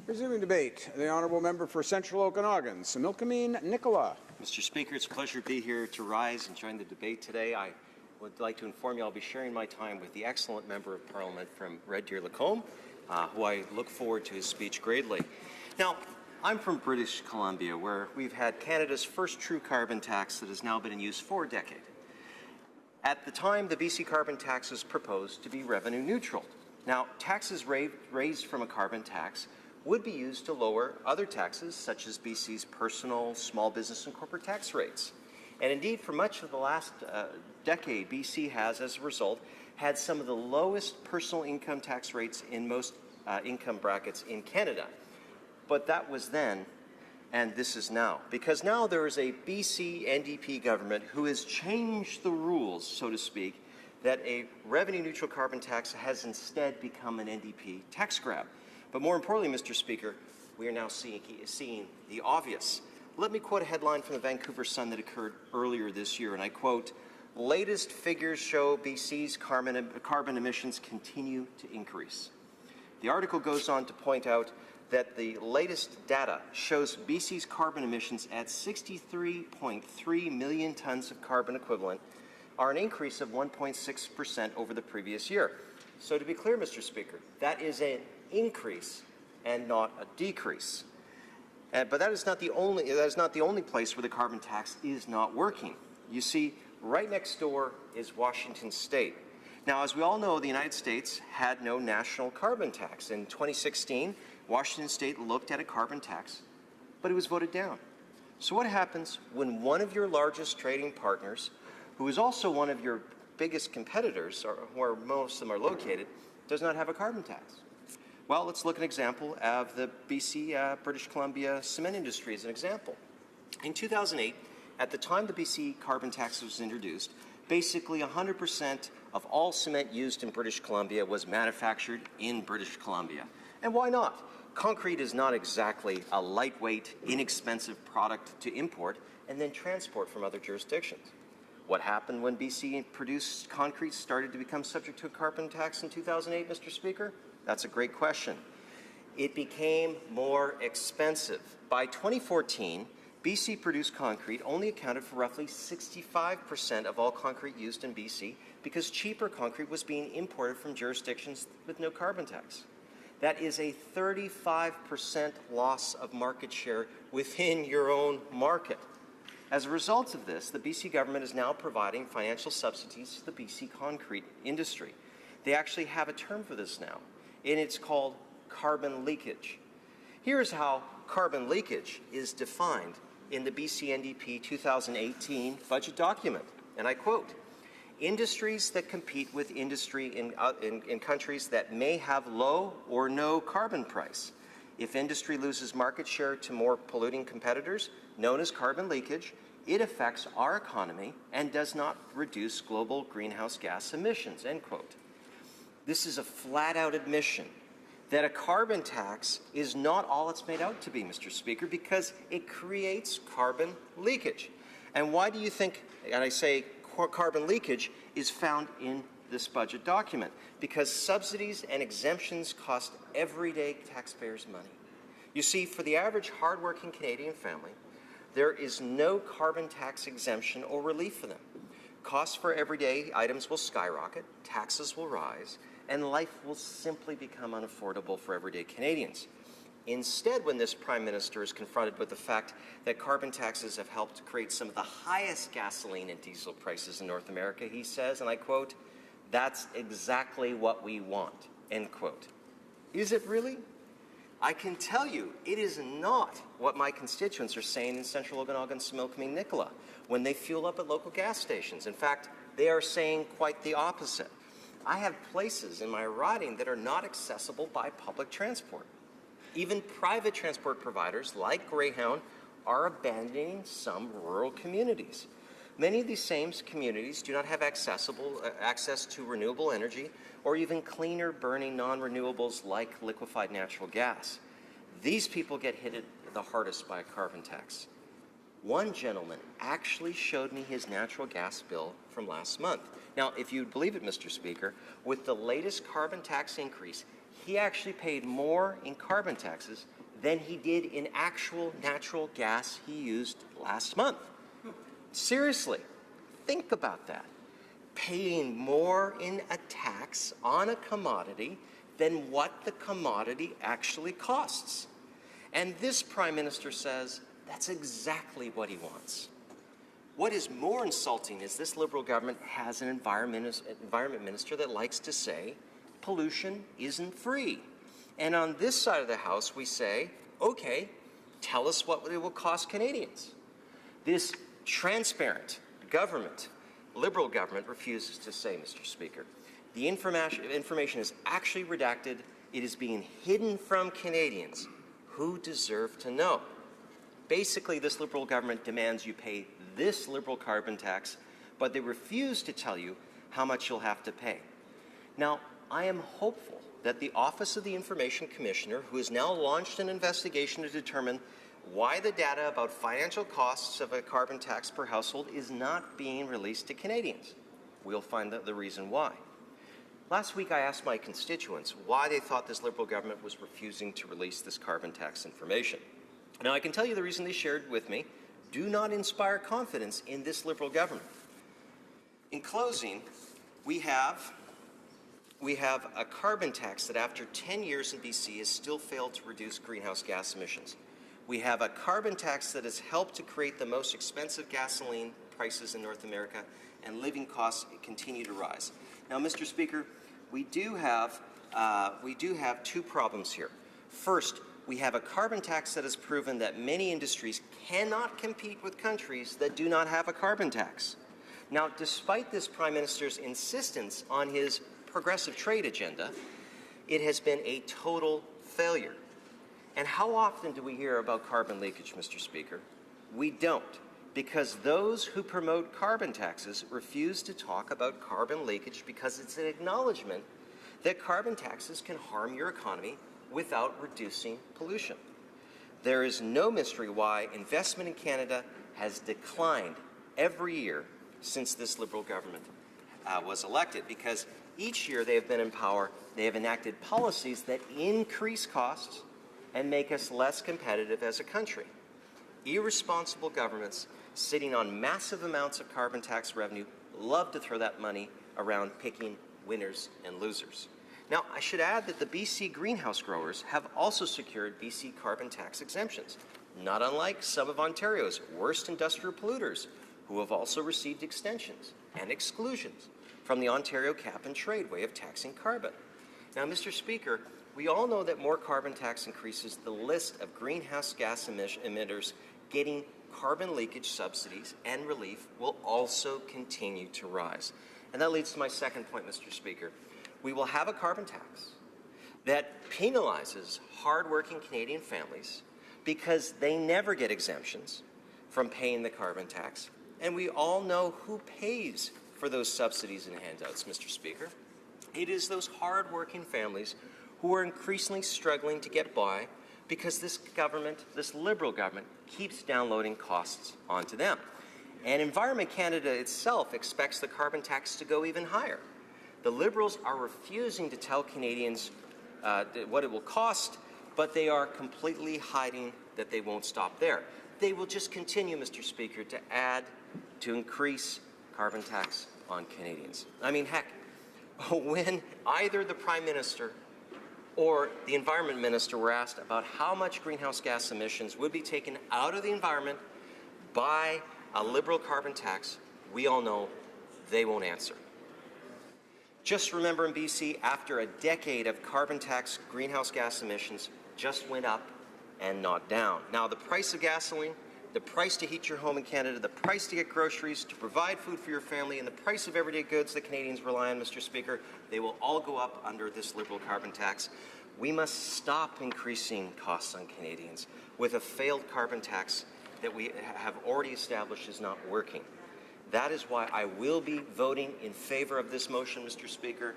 Resuming debate, the honourable member for Central Okanagan, Similkameen Nicola. Mr. Speaker, it's a pleasure to be here to rise and join the debate today. I would like to inform you I'll be sharing my time with the excellent member of Parliament from Red Deer Lacombe, who I look forward to his speech greatly. Now, I'm from British Columbia, where we've had Canada's first true carbon tax that has now been in use for a decade. At the time, the BC carbon tax was proposed to be revenue neutral. Now, taxes raised from a carbon tax would be used to lower other taxes, such as BC's personal, small business, and corporate tax rates. And indeed, for much of the last decade, BC has, as a result, had some of the lowest personal income tax rates in most income brackets in Canada. But that was then, and this is now. Because now there is a BC NDP government who has changed the rules, so to speak, that a revenue-neutral carbon tax has instead become an NDP tax grab. But more importantly, Mr. Speaker, we are now seeing the obvious. Let me quote a headline from the Vancouver Sun that occurred earlier this year, and I quote, "Latest figures show BC's carbon emissions continue to increase." The article goes on to point out that the latest data shows BC's carbon emissions at 63.3 million tons of carbon equivalent are an increase of 1.6% over the previous year. So to be clear, Mr. Speaker, that is an increase and not a decrease. But that is not the only place where the carbon tax is not working. You see, right next door is Washington State. Now, as we all know, the United States had no national carbon tax. In 2016, Washington State looked at a carbon tax, but it was voted down. So what happens when one of your largest trading partners, who is also one of your biggest competitors, or where most of them are located, does not have a carbon tax? Well, let's look at an example of the BC British Columbia cement industry as an example. In 2008, at the time the BC carbon tax was introduced, basically 100% of all cement used in British Columbia was manufactured in British Columbia. And why not? Concrete is not exactly a lightweight, inexpensive product to import and then transport from other jurisdictions. What happened when BC produced concrete started to become subject to a carbon tax in 2008, Mr. Speaker? That's a great question. It became more expensive. By 2014, BC produced concrete only accounted for roughly 65% of all concrete used in BC because cheaper concrete was being imported from jurisdictions with no carbon tax. That is a 35% loss of market share within your own market. As a result of this, the BC government is now providing financial subsidies to the BC concrete industry. They actually have a term for this now, and it's called carbon leakage. Here's how carbon leakage is defined in the BC NDP 2018 budget document, and I quote, "Industries that compete with industry in countries that may have low or no carbon price. If industry loses market share to more polluting competitors, known as carbon leakage, it affects our economy and does not reduce global greenhouse gas emissions," end quote. This is a flat-out admission that a carbon tax is not all it's made out to be, Mr. Speaker, because it creates carbon leakage. And why do you think, and I say carbon leakage, is found in this budget document? Because subsidies and exemptions cost everyday taxpayers money. You see, for the average hardworking Canadian family, there is no carbon tax exemption or relief for them. Costs for everyday items will skyrocket, taxes will rise, and life will simply become unaffordable for everyday Canadians. Instead, when this Prime Minister is confronted with the fact that carbon taxes have helped create some of the highest gasoline and diesel prices in North America, he says, and I quote, "That's exactly what we want," end quote. Is it really? I can tell you it is not what my constituents are saying in Central Okanagan, Similkameen, Nicola, when they fuel up at local gas stations. In fact, they are saying quite the opposite. I have places in my riding that are not accessible by public transport. Even private transport providers like Greyhound are abandoning some rural communities. Many of these same communities do not have access to renewable energy or even cleaner burning non-renewables like liquefied natural gas. These people get hit the hardest by a carbon tax. One gentleman actually showed me his natural gas bill from last month. Now, if you believe it, Mr. Speaker, with the latest carbon tax increase, he actually paid more in carbon taxes than he did in actual natural gas he used last month. Seriously, think about that. Paying more in a tax on a commodity than what the commodity actually costs. And this Prime Minister says that's exactly what he wants. What is more insulting is this Liberal government has an environment minister that likes to say pollution isn't free. And on this side of the House, we say, okay, tell us what it will cost Canadians. This transparent government, Liberal government, refuses to say, Mr. Speaker. The information is actually redacted. It is being hidden from Canadians who deserve to know. Basically, this Liberal government demands you pay this Liberal carbon tax, but they refuse to tell you how much you'll have to pay. Now, I am hopeful that the Office of the Information Commissioner, who has now launched an investigation to determine why the data about financial costs of a carbon tax per household is not being released to Canadians. We'll find out the reason why. Last week, I asked my constituents why they thought this Liberal government was refusing to release this carbon tax information. Now, I can tell you the reason they shared with me do not inspire confidence in this Liberal government. In closing, we have a carbon tax that after 10 years in BC has still failed to reduce greenhouse gas emissions. We have a carbon tax that has helped to create the most expensive gasoline prices in North America, and living costs continue to rise. Now, Mr. Speaker, we do have two problems here. First, we have a carbon tax that has proven that many industries cannot compete with countries that do not have a carbon tax. Now, despite this Prime Minister's insistence on his progressive trade agenda, it has been a total failure. And how often do we hear about carbon leakage, Mr. Speaker? We don't, because those who promote carbon taxes refuse to talk about carbon leakage because it's an acknowledgement that carbon taxes can harm your economy without reducing pollution. There is no mystery why investment in Canada has declined every year since this Liberal government was elected, because each year they have been in power, they have enacted policies that increase costs and make us less competitive as a country. Irresponsible governments sitting on massive amounts of carbon tax revenue love to throw that money around picking winners and losers. Now, I should add that the BC greenhouse growers have also secured BC carbon tax exemptions, not unlike some of Ontario's worst industrial polluters, who have also received extensions and exclusions from the Ontario cap-and-trade way of taxing carbon. Now, Mr. Speaker, we all know that more carbon tax increases the list of greenhouse gas emitters getting carbon leakage subsidies and relief will also continue to rise. And that leads to my second point, Mr. Speaker. We will have a carbon tax that penalizes hardworking Canadian families because they never get exemptions from paying the carbon tax. And we all know who pays for those subsidies and handouts, Mr. Speaker. It is those hardworking families who are increasingly struggling to get by because this government, this Liberal government, keeps downloading costs onto them. And Environment Canada itself expects the carbon tax to go even higher. The Liberals are refusing to tell Canadians what it will cost, but they are completely hiding that they won't stop there. They will just continue, Mr. Speaker, to increase carbon tax on Canadians. I mean, heck, when either the Prime Minister or the Environment Minister were asked about how much greenhouse gas emissions would be taken out of the environment by a Liberal carbon tax, we all know they won't answer. Just remember in BC, after a decade of carbon tax, greenhouse gas emissions just went up and not down. Now, the price of gasoline, the price to heat your home in Canada, the price to get groceries, to provide food for your family, and the price of everyday goods that Canadians rely on, Mr. Speaker, they will all go up under this Liberal carbon tax. We must stop increasing costs on Canadians with a failed carbon tax that we have already established is not working. That is why I will be voting in favor of this motion, Mr. Speaker.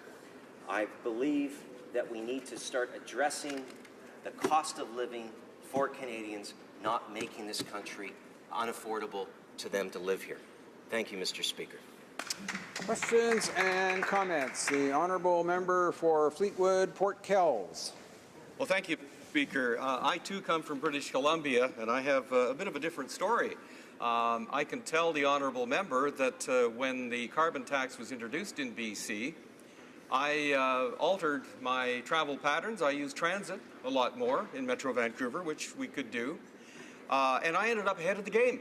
I believe that we need to start addressing the cost of living for Canadians, not making this country unaffordable to them to live here. Thank you, Mr. Speaker. Questions and comments. The honourable member for Fleetwood, Port Kells. Well, thank you, Speaker. I too come from British Columbia, and I have a bit of a different story. I can tell the honourable member that when the carbon tax was introduced in BC, I altered my travel patterns. I used transit a lot more in Metro Vancouver, which we could do, and I ended up ahead of the game.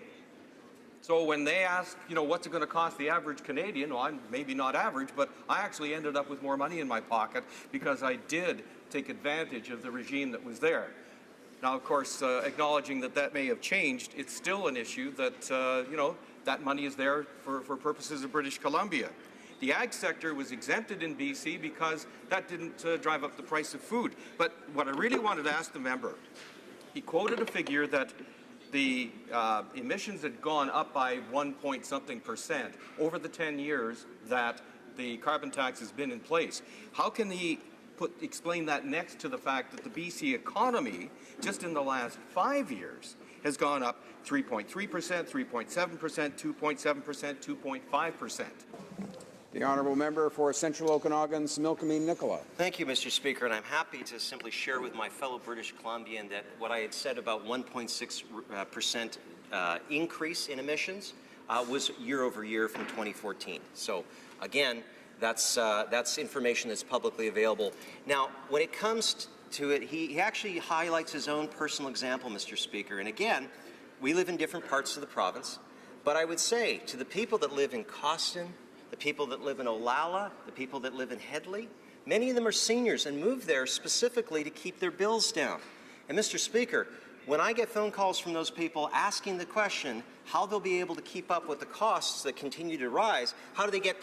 So when they asked, what's it going to cost the average Canadian, well, I'm maybe not average, but I actually ended up with more money in my pocket because I did take advantage of the regime that was there. Now, of course, acknowledging that may have changed, it's still an issue that, that money is there for purposes of British Columbia. The ag sector was exempted in BC because that didn't drive up the price of food. But what I really wanted to ask the member, he quoted a figure that the emissions had gone up by 1-point-something% over the 10 years that the carbon tax has been in place. How can he explain that next to the fact that the BC economy, just in the last 5 years, has gone up 3.3%, 3.7%, 2.7%, 2.5%? The honourable member for Central Okanagan, Similkameen Nicola. Thank you, Mr. Speaker, and I'm happy to simply share with my fellow British Columbian that what I had said about 1.6% increase in emissions was year over year from 2014. So again, that's information that's publicly available. Now, when it comes to it, he actually highlights his own personal example, Mr. Speaker. And again, we live in different parts of the province, but I would say to the people that live in Coston, the people that live in Olalla, the people that live in Headley, many of them are seniors and moved there specifically to keep their bills down. And Mr. Speaker, when I get phone calls from those people asking the question how they'll be able to keep up with the costs that continue to rise, how do they get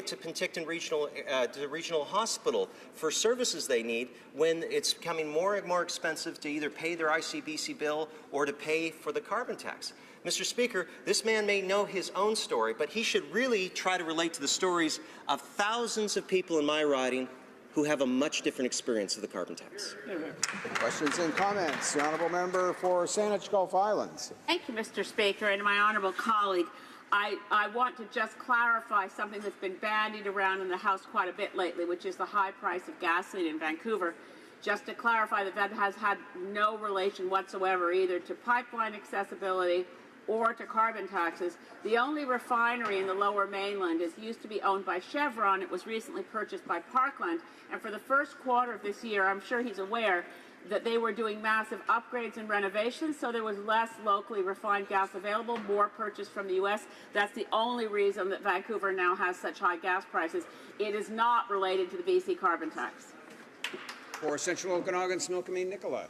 to Penticton Regional Hospital for services they need when it's becoming more and more expensive to either pay their ICBC bill or to pay for the carbon tax? Mr. Speaker, this man may know his own story, but he should really try to relate to the stories of thousands of people in my riding who have a much different experience of the carbon tax. Questions and comments. The honourable member for Saanich Gulf Islands. Thank you, Mr. Speaker, and my honourable colleague. I want to just clarify something that's been bandied around in the House quite a bit lately, which is the high price of gasoline in Vancouver. Just to clarify that has had no relation whatsoever either to pipeline accessibility or to carbon taxes. The only refinery in the Lower Mainland used to be owned by Chevron. It was recently purchased by Parkland. And for the first quarter of this year, I'm sure he's aware that they were doing massive upgrades and renovations, so there was less locally refined gas available, more purchased from the U.S. That's the only reason that Vancouver now has such high gas prices. It is not related to the BC carbon tax. For Central Okanagan, Similkameen Nicola.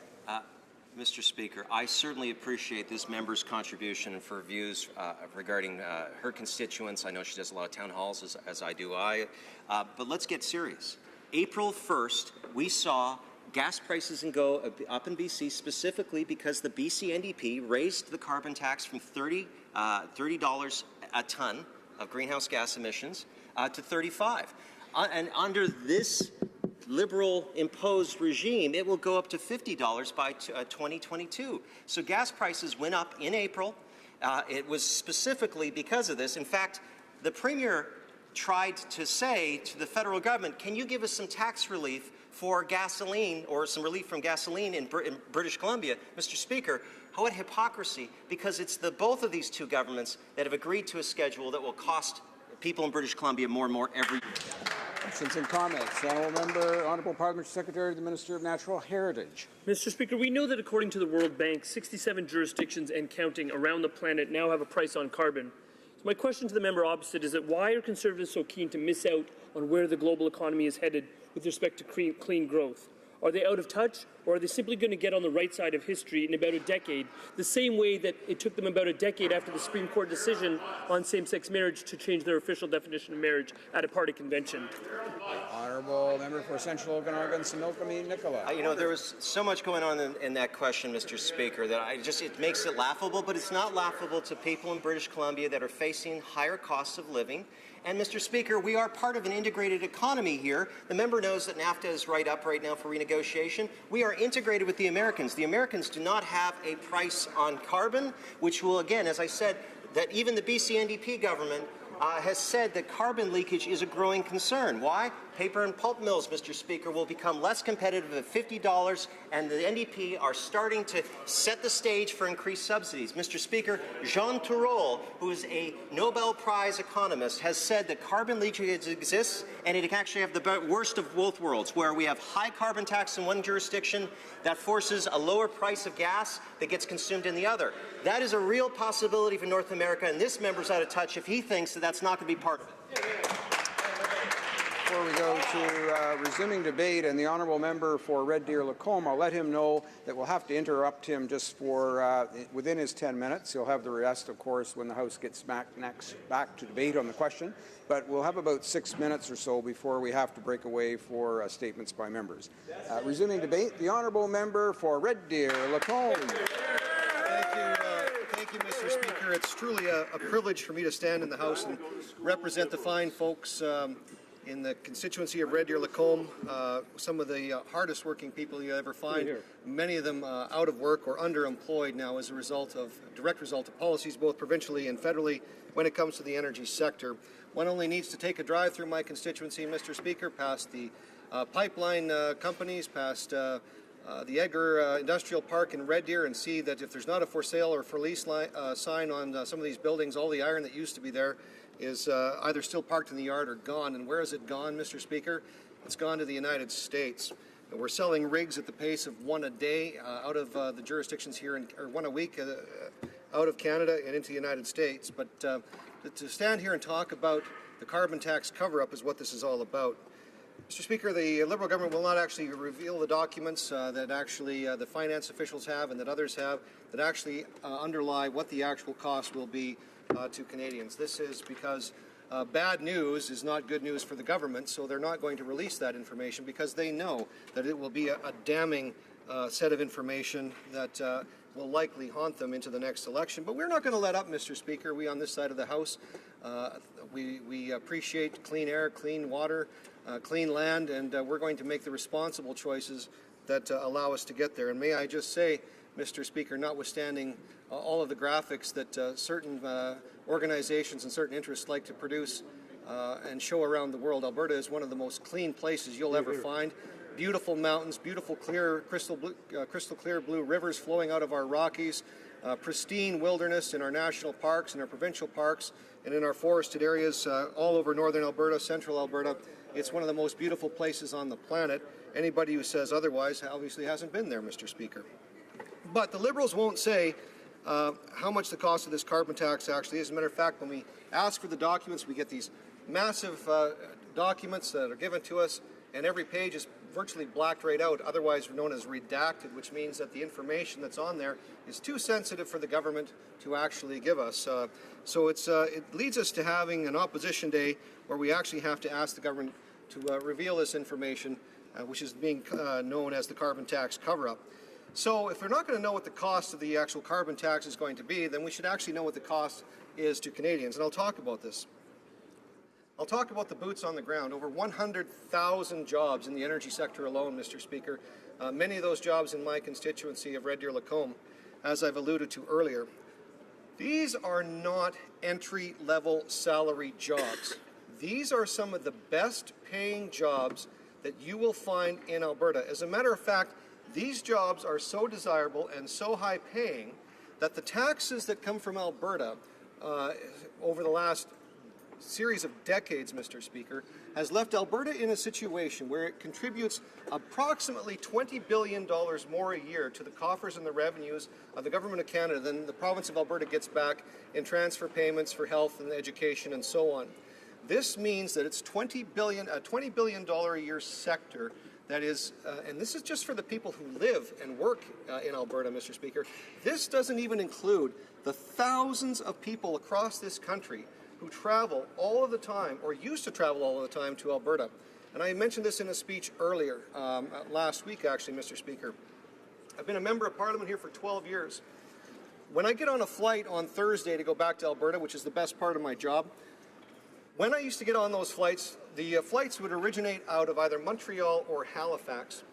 Mr. Speaker, I certainly appreciate this member's contribution for views regarding her constituents. I know she does a lot of town halls, as I do. But let's get serious. April 1st, we saw gas prices go up in BC specifically because the BC NDP raised the carbon tax from $30 a ton of greenhouse gas emissions to $35. And under this Liberal imposed regime, it will go up to $50 by 2022. So gas prices went up in April. It was specifically because of this. In fact, the Premier tried to say to the federal government, can you give us some tax relief for gasoline or some relief from gasoline in British Columbia? Mr. Speaker, what hypocrisy, because it's both of these two governments that have agreed to a schedule that will cost people in British Columbia more and more every year. Questions and comments. Honourable Parliamentary Secretary to the Minister of Natural Heritage. Mr. Speaker, we know that according to the World Bank, 67 jurisdictions and counting around the planet now have a price on carbon. So my question to the member opposite is that why are Conservatives so keen to miss out on where the global economy is headed with respect to clean growth? Are they out of touch, or are they simply going to get on the right side of history in about a decade, the same way that it took them about a decade after the Supreme Court decision on same-sex marriage to change their official definition of marriage at a party convention? Honourable member for Central Okanagan, Similkameen Nicola. There was so much going on in that question, Mr. Speaker, that it makes it laughable, but it's not laughable to people in British Columbia that are facing higher costs of living. And, Mr. Speaker, we are part of an integrated economy here. The member knows that NAFTA is right now for renegotiation. We are integrated with the Americans. The Americans do not have a price on carbon, which will, again, as I said, that even the BC NDP government has said that carbon leakage is a growing concern. Why? Paper and pulp mills, Mr. Speaker, will become less competitive at $50, and the NDP are starting to set the stage for increased subsidies. Mr. Speaker, Jean Tirole, who is a Nobel Prize economist, has said that carbon leakage exists, and it can actually have the worst of both worlds, where we have high carbon tax in one jurisdiction that forces a lower price of gas that gets consumed in the other. That is a real possibility for North America, and this member's out of touch if he thinks that that's not going to be part of it. Before we go to resuming debate and the honourable member for Red Deer Lacombe, I'll let him know that we'll have to interrupt him just for within his 10 minutes. He'll have the rest, of course, when the House gets back to debate on the question. But we'll have about 6 minutes or so before we have to break away for statements by members. Resuming debate, the honourable member for Red Deer Lacombe. Thank you, Mr. Speaker. It's truly a privilege for me to stand in the House and represent the fine folks in the constituency of Red Deer Lacombe, some of the hardest working people you ever find, many of them out of work or underemployed now as a direct result of policies both provincially and federally when it comes to the energy sector. One only needs to take a drive through my constituency, Mr. Speaker, past the pipeline companies, past the Edgar Industrial Park in Red Deer, and see that if there's not a for sale or for lease sign on some of these buildings, all the iron that used to be there is either still parked in the yard or gone. And where has it gone, Mr. Speaker? It's gone to the United States. And we're selling rigs at the pace of one a day out of the jurisdictions here, or one a week out of Canada and into the United States. But to stand here and talk about the carbon tax cover-up is what this is all about. Mr. Speaker, the Liberal government will not actually reveal the documents that actually the finance officials have and that others have that actually underlie what the actual cost will be to Canadians. This is because bad news is not good news for the government, so they're not going to release that information because they know that it will be a damning set of information that will likely haunt them into the next election. But we're not going to let up, Mr. Speaker. We on this side of the House, we appreciate clean air, clean water, clean land, and we're going to make the responsible choices that allow us to get there. And may I just say, Mr. Speaker, notwithstanding all of the graphics that certain organizations and certain interests like to produce and show around the world, Alberta is one of the most clean places you'll ever find. Beautiful mountains, beautiful clear, crystal clear blue rivers flowing out of our Rockies, pristine wilderness in our national parks, in our provincial parks, and in our forested areas all over northern Alberta, central Alberta. It's one of the most beautiful places on the planet. Anybody who says otherwise obviously hasn't been there, Mr. Speaker. But the Liberals won't say how much the cost of this carbon tax actually is. As a matter of fact, when we ask for the documents, we get these massive documents that are given to us, and every page is virtually blacked right out, otherwise known as redacted, which means that the information that's on there is too sensitive for the government to actually give us. So it leads us to having an opposition day where we actually have to ask the government to reveal this information, which is being known as the carbon tax cover-up. So if we're not going to know what the cost of the actual carbon tax is going to be, then we should actually know what the cost is to Canadians. And I'll talk about this. I'll talk about the boots on the ground. Over 100,000 jobs in the energy sector alone, Mr. Speaker. Many of those jobs in my constituency of Red Deer Lacombe, as I've alluded to earlier. These are not entry-level salary jobs. These are some of the best paying jobs that you will find in Alberta. As a matter of fact, these jobs are so desirable and so high paying that the taxes that come from Alberta over the last series of decades, Mr. Speaker, has left Alberta in a situation where it contributes approximately $20 billion more a year to the coffers and the revenues of the Government of Canada than the province of Alberta gets back in transfer payments for health and education and so on. This means that it's a $20 billion a year sector that is, and this is just for the people who live and work in Alberta, Mr. Speaker. This doesn't even include the thousands of people across this country who travel all of the time, or used to travel all of the time, to Alberta. And I mentioned this in a speech earlier, last week actually, Mr. Speaker. I've been a member of Parliament here for 12 years. When I get on a flight on Thursday to go back to Alberta, which is the best part of my job, when I used to get on those flights, the flights would originate out of either Montreal or Halifax.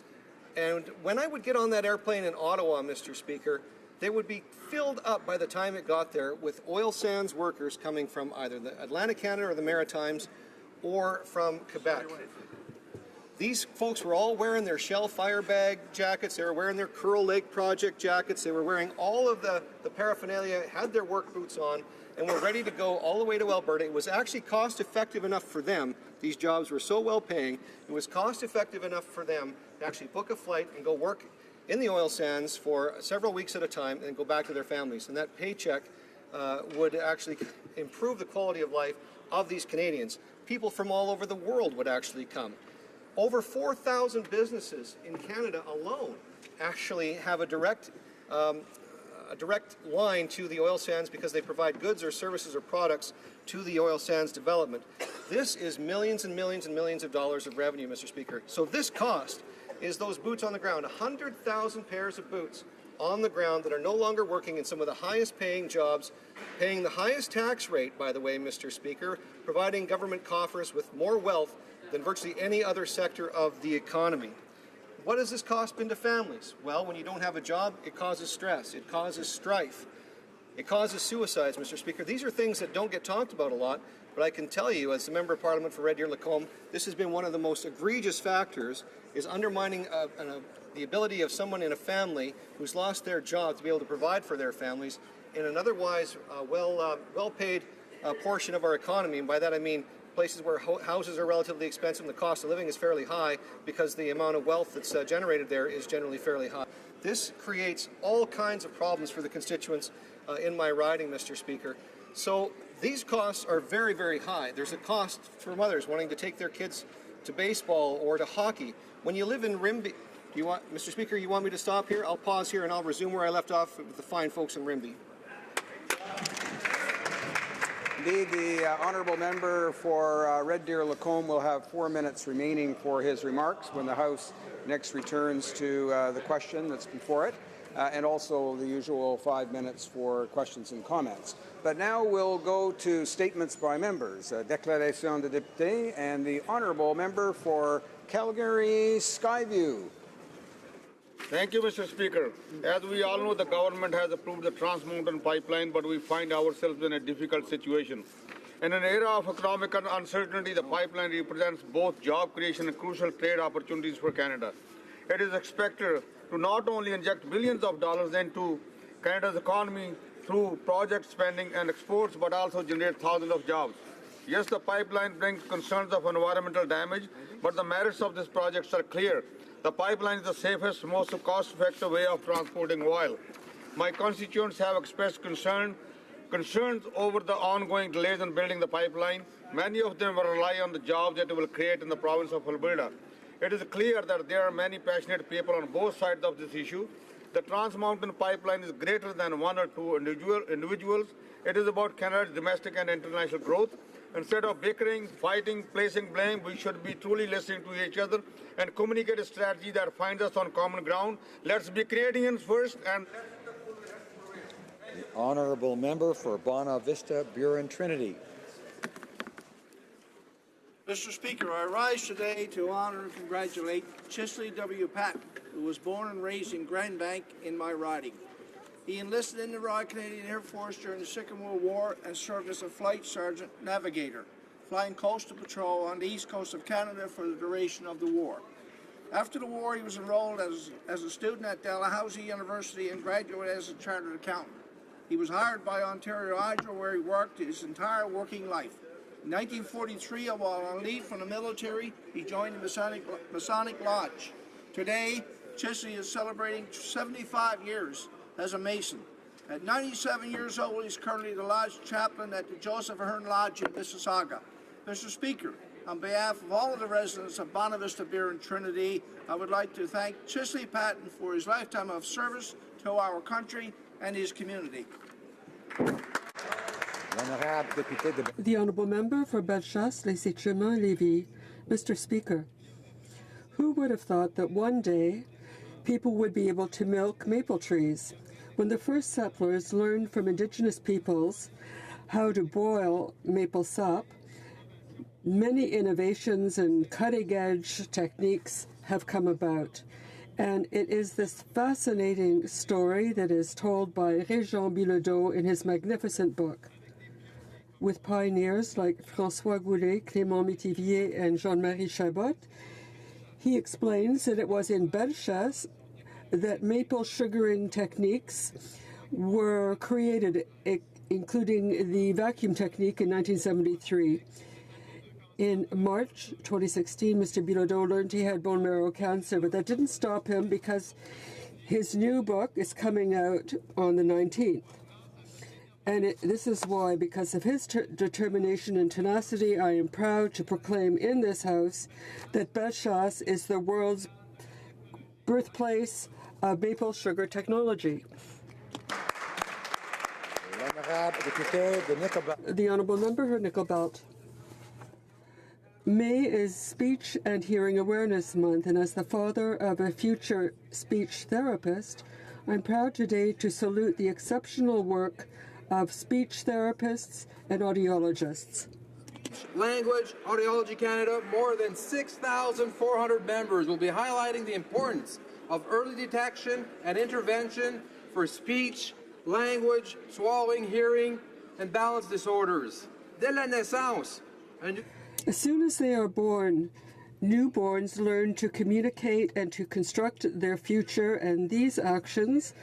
And when I would get on that airplane in Ottawa, Mr. Speaker, they would be filled up by the time it got there with oil sands workers coming from either the Atlantic Canada or the Maritimes or from Quebec. These folks were all wearing their Shell Firebag jackets, they were wearing their Curl Lake Project jackets, they were wearing all of the paraphernalia, had their work boots on, and were ready to go all the way to Alberta. It was actually cost effective enough for them. These jobs were so well paying, it was cost effective enough for them to actually book a flight and go work in the oil sands for several weeks at a time and go back to their families. And that paycheck would actually improve the quality of life of these Canadians. People from all over the world would actually come. Over 4,000 businesses in Canada alone actually have a direct line to the oil sands because they provide goods or services or products to the oil sands development. This is millions and millions and millions of dollars of revenue, Mr. Speaker. So this cost is those boots on the ground, 100,000 pairs of boots on the ground that are no longer working in some of the highest paying jobs, paying the highest tax rate, by the way, Mr. Speaker, providing government coffers with more wealth than virtually any other sector of the economy. What has this cost been to families? Well, when you don't have a job, it causes stress, it causes strife, it causes suicides, Mr. Speaker. These are things that don't get talked about a lot, but I can tell you, as the Member of Parliament for Red Deer-Lacombe, this has been one of the most egregious factors, is undermining the ability of someone in a family who's lost their job to be able to provide for their families in an otherwise well-paid portion of our economy. And by that I mean places where houses are relatively expensive and the cost of living is fairly high because the amount of wealth that's generated there is generally fairly high. This creates all kinds of problems for the constituents in my riding, Mr. Speaker. So these costs are very, very high. There's a cost for mothers wanting to take their kids to baseball or to hockey. When you live in Rimbey, Mr. Speaker, you want me to stop here? I'll pause here and I'll resume where I left off with the fine folks in Rimbey. Indeed, the honourable member for Red Deer-Lacombe will have 4 minutes remaining for his remarks when the House next returns to the question that's before it, and also the usual 5 minutes for questions and comments. But now we'll go to statements by members. Déclaration de député, and the honourable member for Calgary Skyview. Thank you, Mr. Speaker. As we all know, the government has approved the Trans Mountain Pipeline, but we find ourselves in a difficult situation. In an era of economic uncertainty, the pipeline represents both job creation and crucial trade opportunities for Canada. It is expected to not only inject billions of dollars into Canada's economy through project spending and exports, but also generate thousands of jobs. Yes, the pipeline brings concerns of environmental damage, but the merits of this project are clear. The pipeline is the safest, most cost-effective way of transporting oil. My constituents have expressed concerns over the ongoing delays in building the pipeline. Many of them will rely on the jobs that it will create in the province of Alberta. It is clear that there are many passionate people on both sides of this issue. The Trans Mountain Pipeline is greater than one or two individuals. It is about Canada's domestic and international growth. Instead of bickering, fighting, placing blame, we should be truly listening to each other and communicate a strategy that finds us on common ground. Let's be Canadians first and... The honourable member for Bona Vista, Buren Trinity. Mr. Speaker, I rise today to honour and congratulate Chisley W. Patton, who was born and raised in Grand Bank in my riding. He enlisted in the Royal Canadian Air Force during the Second World War and served as a flight sergeant navigator, flying coastal patrol on the east coast of Canada for the duration of the war. After the war, he was enrolled as a student at Dalhousie University and graduated as a chartered accountant. He was hired by Ontario Hydro, where he worked his entire working life. In 1943, while on leave from the military, he joined the Masonic Lodge. Today, Chisley is celebrating 75 years as a Mason. At 97 years old, he's currently the Lodge Chaplain at the Joseph Ahern Lodge in Mississauga. Mr. Speaker, on behalf of all of the residents of Bona Vista Buren Trinity, I would like to thank Chisley Patton for his lifetime of service to our country and his community. The Honourable Member for Bellechasse, Les Chemins, Lévis. Mr. Speaker, who would have thought that one day people would be able to milk maple trees? When the first settlers learned from Indigenous peoples how to boil maple sap, many innovations and cutting-edge techniques have come about. And it is this fascinating story that is told by Régent Bilodeau in his magnificent book. With pioneers like François Goulet, Clément Métivier, and Jean-Marie Chabot, he explains that it was in Bellechasse that maple sugaring techniques were created, including the vacuum technique in 1973. In March 2016, Mr. Bilodeau learned he had bone marrow cancer, but that didn't stop him because his new book is coming out on the 19th. And this is why, because of his determination and tenacity, I am proud to proclaim in this House that Bellechasse is the world's birthplace of maple sugar technology. The Honourable Member for Nickel Belt. May is Speech and Hearing Awareness Month, and as the father of a future speech therapist, I'm proud today to salute the exceptional work of speech therapists and audiologists. Language Audiology Canada, more than 6,400 members will be highlighting the importance of early detection and intervention for speech, language, swallowing, hearing, and balance disorders. Dès la naissance, as soon as they are born, newborns learn to communicate and to construct their future, and these actions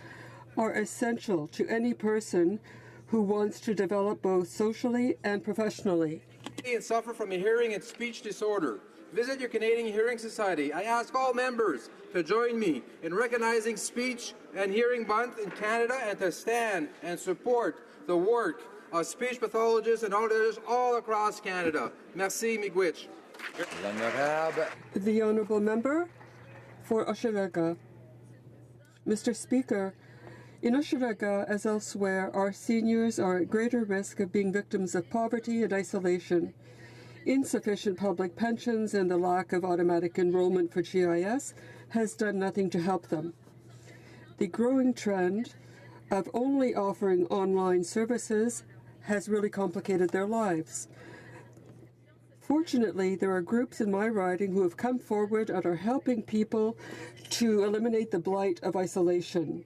are essential to any person who wants to develop both socially and professionally. And suffer from a hearing and speech disorder. Visit your Canadian Hearing Society. I ask all members to join me in recognizing Speech and Hearing Month in Canada and to stand and support the work of speech pathologists and auditors all across Canada. Merci, miigwech. The Honourable Member for Hochelaga. Mr. Speaker, in Hochelaga, as elsewhere, our seniors are at greater risk of being victims of poverty and isolation. Insufficient public pensions and the lack of automatic enrollment for GIS has done nothing to help them. The growing trend of only offering online services has really complicated their lives. Fortunately, there are groups in my riding who have come forward and are helping people to eliminate the blight of isolation.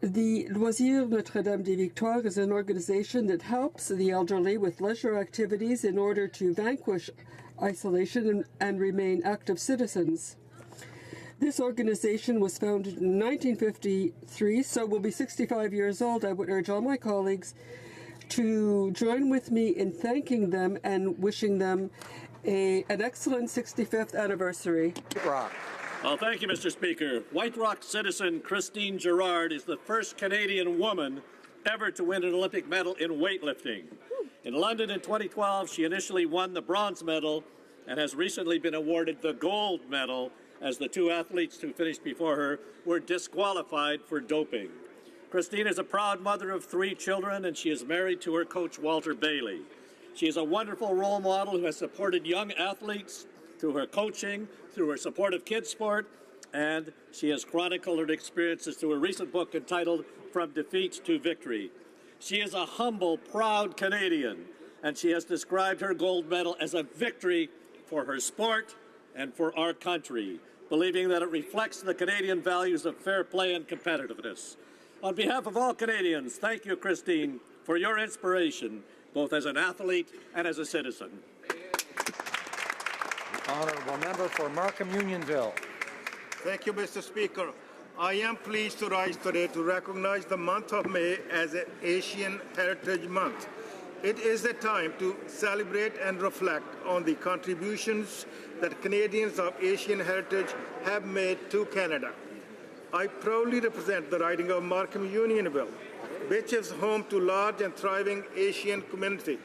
The Loisirs Notre-Dame des Victoires is an organization that helps the elderly with leisure activities in order to vanquish isolation and remain active citizens. This organization was founded in 1953, so will be 65 years old. I would urge all my colleagues to join with me in thanking them and wishing them an excellent 65th anniversary. Well, thank you, Mr. Speaker. White Rock citizen Christine Gerard is the first Canadian woman ever to win an Olympic medal in weightlifting. In London in 2012, she initially won the bronze medal and has recently been awarded the gold medal as the two athletes who finished before her were disqualified for doping. Christine is a proud mother of 3 children, and she is married to her coach, Walter Bailey. She is a wonderful role model who has supported young athletes through her coaching, through her support of kids sport, and she has chronicled her experiences through a recent book entitled From Defeat to Victory. She is a humble, proud Canadian, and she has described her gold medal as a victory for her sport and for our country, believing that it reflects the Canadian values of fair play and competitiveness. On behalf of all Canadians, thank you, Christine, for your inspiration, both as an athlete and as a citizen. Honourable Member for Markham Unionville. Thank you, Mr. Speaker. I am pleased to rise today to recognize the month of May as an Asian Heritage Month. It is a time to celebrate and reflect on the contributions that Canadians of Asian heritage have made to Canada. I proudly represent the riding of Markham Unionville, which is home to large and thriving Asian community.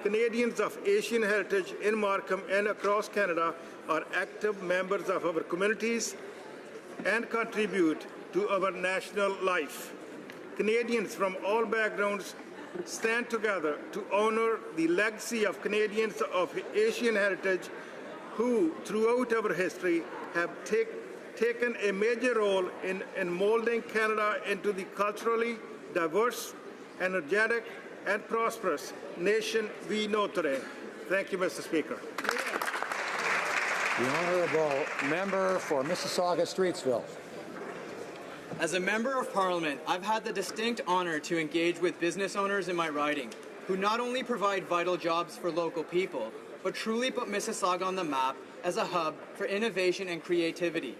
Canadians of Asian heritage in Markham and across Canada are active members of our communities and contribute to our national life. Canadians from all backgrounds stand together to honor the legacy of Canadians of Asian heritage who, throughout our history, have taken a major role in molding Canada into the culturally diverse, energetic, and prosperous nation we know today. Thank you, Mr. Speaker. The honourable member for Mississauga-Streetsville. As a member of Parliament, I've had the distinct honour to engage with business owners in my riding, who not only provide vital jobs for local people, but truly put Mississauga on the map as a hub for innovation and creativity.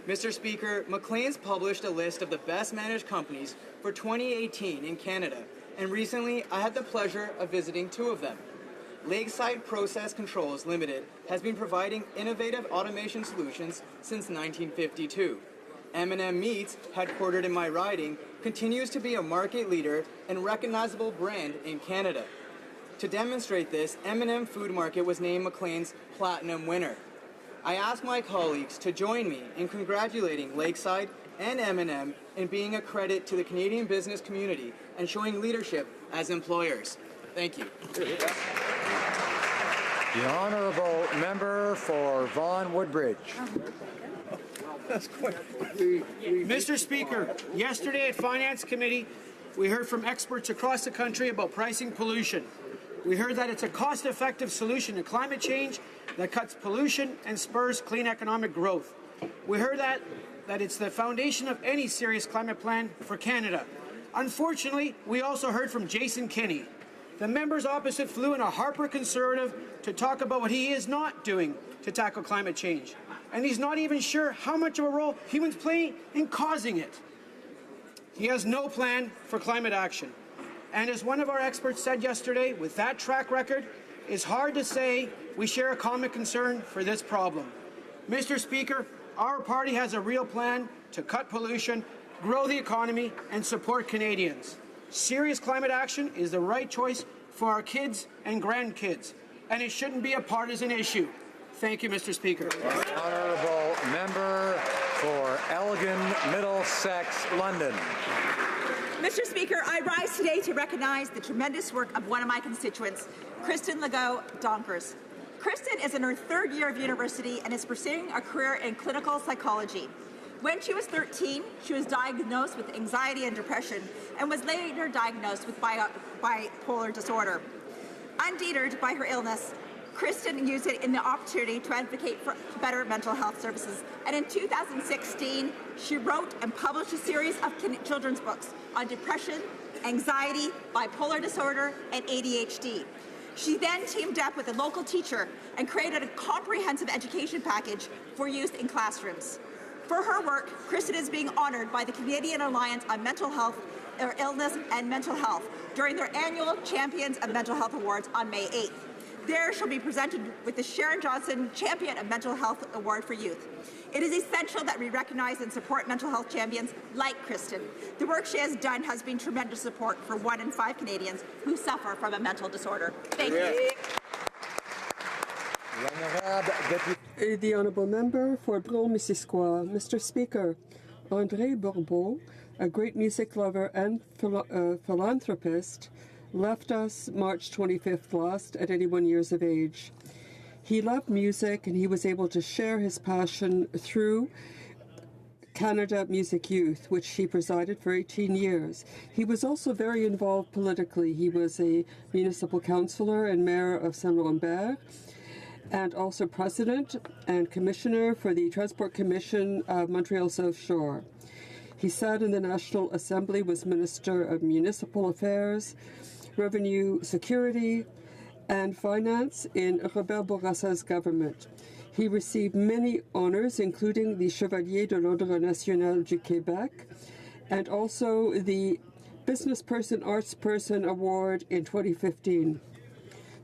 Mr. Speaker, Maclean's published a list of the best managed companies for 2018 in Canada, and recently I had the pleasure of visiting 2 of them. Lakeside Process Controls Limited has been providing innovative automation solutions since 1952. M&M Meats, headquartered in my riding, continues to be a market leader and recognizable brand in Canada. To demonstrate this, M&M Food Market was named Maclean's Platinum winner. I ask my colleagues to join me in congratulating Lakeside and M&M in being a credit to the Canadian business community and showing leadership as employers. Thank you. The honourable member for Vaughan Woodbridge. Mr. Speaker, yesterday at Finance Committee, we heard from experts across the country about pricing pollution. We heard that it's a cost-effective solution to climate change that cuts pollution and spurs clean economic growth. We heard that it's the foundation of any serious climate plan for Canada. Unfortunately, we also heard from Jason Kenney. The members opposite flew in a Harper Conservative to talk about what he is not doing to tackle climate change. And he's not even sure how much of a role humans play in causing it. He has no plan for climate action. And as one of our experts said yesterday, with that track record, it's hard to say we share a common concern for this problem. Mr. Speaker, our party has a real plan to cut pollution, grow the economy, and support Canadians. Serious climate action is the right choice for our kids and grandkids, and it shouldn't be a partisan issue. Thank you, Mr. Speaker. Honourable member for Elgin, Middlesex, London. Mr. Speaker, I rise today to recognize the tremendous work of one of my constituents, Kristen Legault-Donkers. Kristen is in her 3rd year of university and is pursuing a career in clinical psychology. When she was 13, she was diagnosed with anxiety and depression and was later diagnosed with bipolar disorder. Undeterred by her illness, Kristen used it in the opportunity to advocate for better mental health services. And in 2016, she wrote and published a series of children's books on depression, anxiety, bipolar disorder, and ADHD. She then teamed up with a local teacher and created a comprehensive education package for use in classrooms. For her work, Kristen is being honored by the Canadian Alliance on Mental Health, Illness and Mental Health during their annual Champions of Mental Health Awards on May 8th. There she'll be presented with the Sharon Johnson Champion of Mental Health Award for Youth. It is essential that we recognize and support mental health champions like Kristen. The work she has done has been tremendous support for 1 in 5 Canadians who suffer from a mental disorder. Thank you. The honourable member for Brome-Missisquoi. Mr. Speaker, André Bourbeau, a great music lover and philanthropist, left us March 25th last at 81 years of age. He loved music and he was able to share his passion through Canada Music Youth, which he presided for 18 years. He was also very involved politically. He was a municipal councillor and mayor of Saint-Lambert, and also president and commissioner for the Transport Commission of Montreal South Shore. He sat in the National Assembly, was Minister of Municipal Affairs, Revenue Security, and Finance in Robert Bourassa's government. He received many honours, including the Chevalier de l'Ordre National du Québec, and also the Businessperson Artsperson Award in 2015.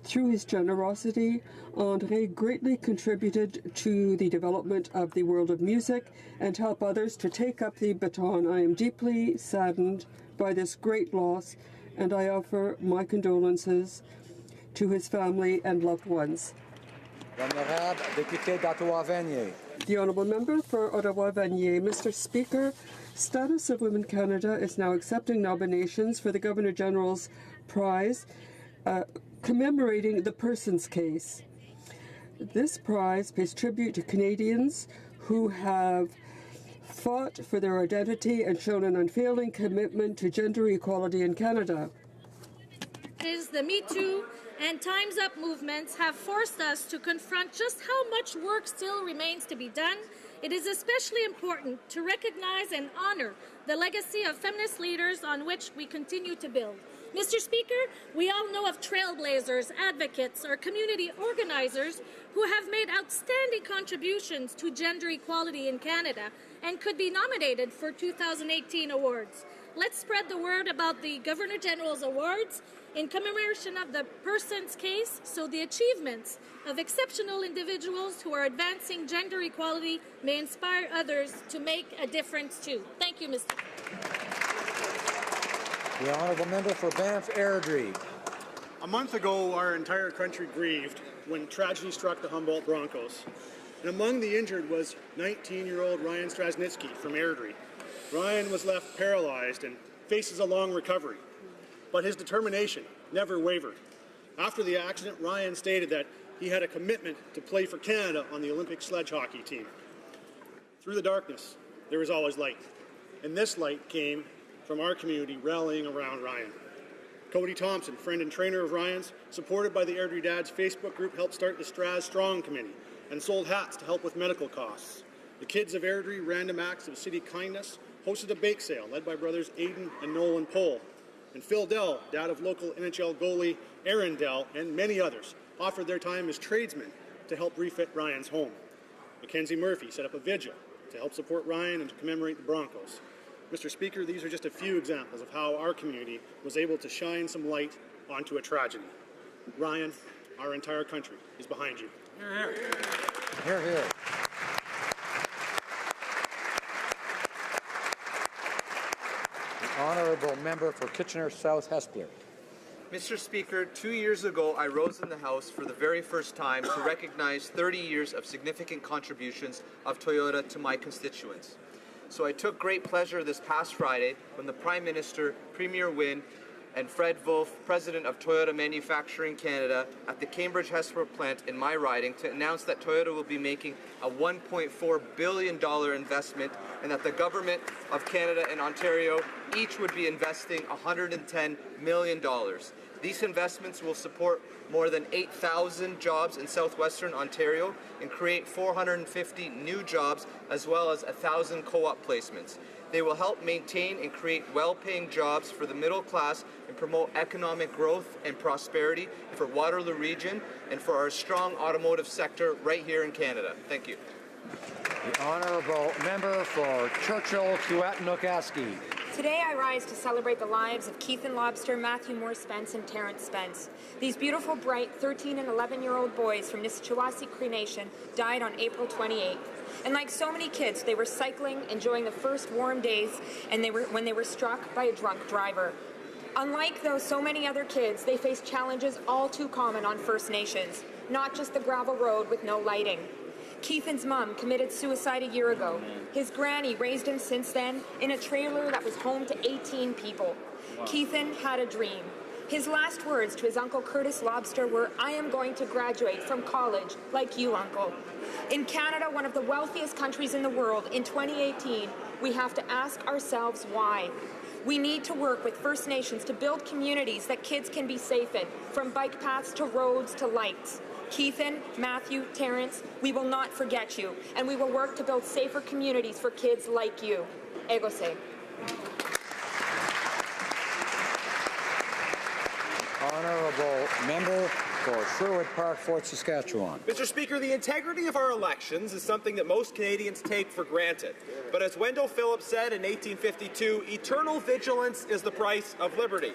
Through his generosity, André greatly contributed to the development of the world of music and helped others to take up the baton. I am deeply saddened by this great loss, and I offer my condolences to his family and loved ones. The honourable member for Ottawa-Vanier. Mr. Speaker, Status of Women Canada is now accepting nominations for the Governor-General's Prize, commemorating the Persons case. This prize pays tribute to Canadians who have fought for their identity and shown an unfailing commitment to gender equality in Canada. It is the Me Too and Time's Up movements have forced us to confront just how much work still remains to be done, it is especially important to recognize and honor the legacy of feminist leaders on which we continue to build. Mr. Speaker, we all know of trailblazers, advocates, or community organizers who have made outstanding contributions to gender equality in Canada and could be nominated for 2018 awards. Let's spread the word about the Governor General's Awards in commemoration of the person's case, so the achievements of exceptional individuals who are advancing gender equality may inspire others to make a difference too. Thank you, Mr. The honourable member for Banff Airdrie. A month ago, our entire country grieved when tragedy struck the Humboldt Broncos. And among the injured was 19-year-old Ryan Strasnitsky from Airdrie. Ryan was left paralyzed and faces a long recovery, but his determination never wavered. After the accident, Ryan stated that he had a commitment to play for Canada on the Olympic sledge hockey team. Through the darkness, there was always light, and this light came from our community rallying around Ryan. Cody Thompson, friend and trainer of Ryan's, supported by the Airdrie Dads Facebook group, helped start the Straz Strong Committee and sold hats to help with medical costs. The kids of Airdrie, Random Acts of City Kindness, hosted a bake sale led by brothers Aidan and Nolan Pohl. And Phil Dell, dad of local NHL goalie Aaron Dell, and many others, offered their time as tradesmen to help refit Ryan's home. Mackenzie Murphy set up a vigil to help support Ryan and to commemorate the Broncos. Mr. Speaker, these are just a few examples of how our community was able to shine some light onto a tragedy. Ryan, our entire country is behind you. Hear, hear. Hear, hear. The honourable member for Kitchener South Hespeler. Mr. Speaker, 2 years ago, I rose in the House for the very first time to recognize 30 years of significant contributions of Toyota to my constituents. So I took great pleasure this past Friday when the Prime Minister, Premier Wynne, and Fred Wolf, President of Toyota Manufacturing Canada, at the Cambridge Hespeler plant in my riding to announce that Toyota will be making a $1.4 billion investment and that the Government of Canada and Ontario each would be investing $110 million. These investments will support more than 8,000 jobs in southwestern Ontario and create 450 new jobs as well as 1,000 co-op placements. They will help maintain and create well-paying jobs for the middle class and promote economic growth and prosperity for Waterloo Region and for our strong automotive sector right here in Canada. Thank you. The honourable member for Churchill, Kiewit-Nookaski. Today I rise to celebrate the lives of Keithan Lobster, Matthew Moore Spence, and Terrence Spence. These beautiful, bright 13 and 11-year-old boys from Nissichawasi Cree Nation died on April 28th. And like so many kids, they were cycling, enjoying the first warm days, and when they were struck by a drunk driver. Unlike those so many other kids, they faced challenges all too common on First Nations, not just the gravel road with no lighting. Keithan's mom committed suicide a year ago. His granny raised him since then in a trailer that was home to 18 people. Wow. Keithan had a dream. His last words to his uncle Curtis Lobster were, "I am going to graduate from college like you, uncle." In Canada, one of the wealthiest countries in the world, in 2018, we have to ask ourselves why. We need to work with First Nations to build communities that kids can be safe in, from bike paths to roads to lights. Keithan, Matthew, Terrence, we will not forget you, and we will work to build safer communities for kids like you. Ego se. Honourable member for Sherwood Park, Fort Saskatchewan. Mr. Speaker, the integrity of our elections is something that most Canadians take for granted. But as Wendell Phillips said in 1852, eternal vigilance is the price of liberty.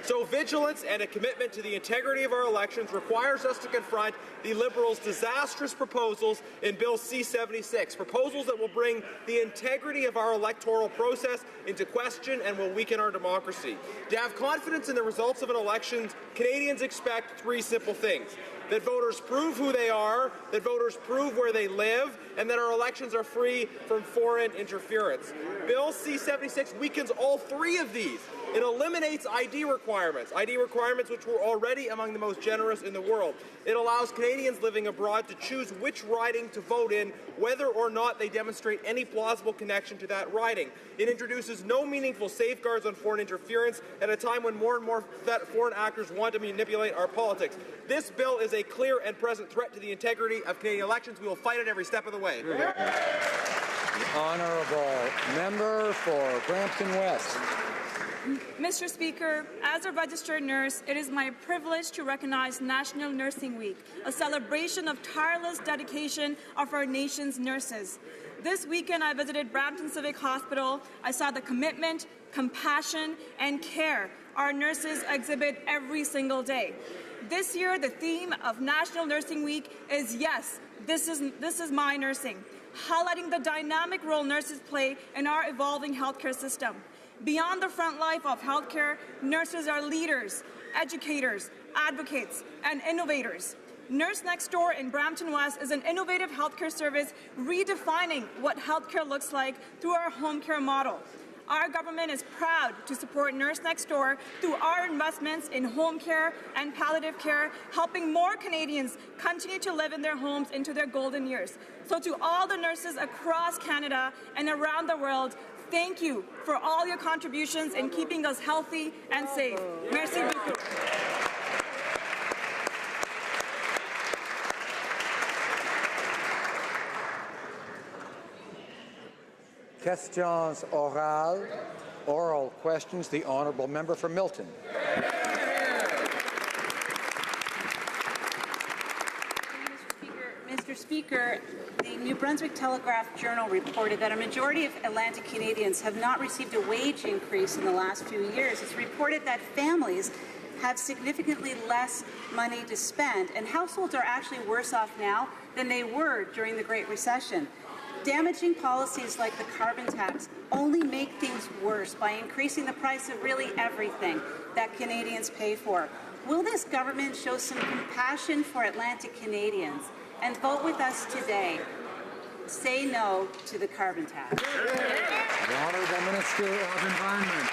So vigilance and a commitment to the integrity of our elections requires us to confront the Liberals' disastrous proposals in Bill C-76, proposals that will bring the integrity of our electoral process into question and will weaken our democracy. To have confidence in the results of an election, Canadians expect three simple things: that voters prove who they are, that voters prove where they live, and that our elections are free from foreign interference. Bill C-76 weakens all three of these. It eliminates ID requirements which were already among the most generous in the world. It allows Canadians living abroad to choose which riding to vote in, whether or not they demonstrate any plausible connection to that riding. It introduces no meaningful safeguards on foreign interference at a time when more and more foreign actors want to manipulate our politics. This bill is a clear and present threat to the integrity of Canadian elections. We will fight it every step of the way. The Honourable Member for Brampton West. Mr. Speaker, as a registered nurse, it is my privilege to recognize National Nursing Week, a celebration of tireless dedication of our nation's nurses. This weekend, I visited Brampton Civic Hospital. I saw the commitment, compassion, and care our nurses exhibit every single day. This year, the theme of National Nursing Week is Yes, this is my nursing, highlighting the dynamic role nurses play in our evolving healthcare system. Beyond the front life of healthcare, nurses are leaders, educators, advocates, and innovators. Nurse Next Door in Brampton West is an innovative healthcare service redefining what healthcare looks like through our home care model. Our government is proud to support Nurse Next Door through our investments in home care and palliative care, helping more Canadians continue to live in their homes into their golden years. So to all the nurses across Canada and around the world, thank you for all your contributions in keeping us healthy and safe. Merci beaucoup. Questions orales. Oral questions. The Honourable Member for Milton. Mr. Speaker, the New Brunswick Telegraph-Journal reported that a majority of Atlantic Canadians have not received a wage increase in the last few years. It's reported that families have significantly less money to spend, and households are actually worse off now than they were during the Great Recession. Damaging policies like the carbon tax only make things worse by increasing the price of really everything that Canadians pay for. Will this government show some compassion for Atlantic Canadians and vote with us today? Say no to the carbon tax. The Honourable Minister of Environment.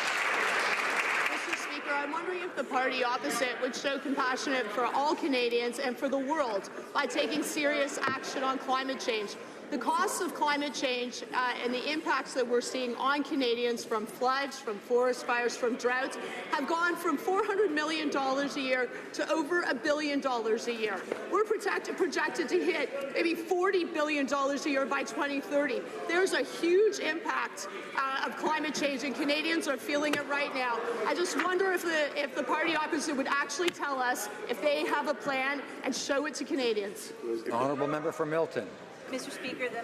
Mr. Speaker, I'm wondering if the party opposite would show compassion for all Canadians and for the world by taking serious action on climate change. The costs of climate change and the impacts that we're seeing on Canadians from floods, from forest fires, from droughts have gone from $400 million a year to over $1 billion a year. We're projected to hit maybe $40 billion a year by 2030. There's a huge impact of climate change, and Canadians are feeling it right now. I just wonder if the party opposite would actually tell us if they have a plan and show it to Canadians. Honourable Member for Milton. Mr. Speaker, the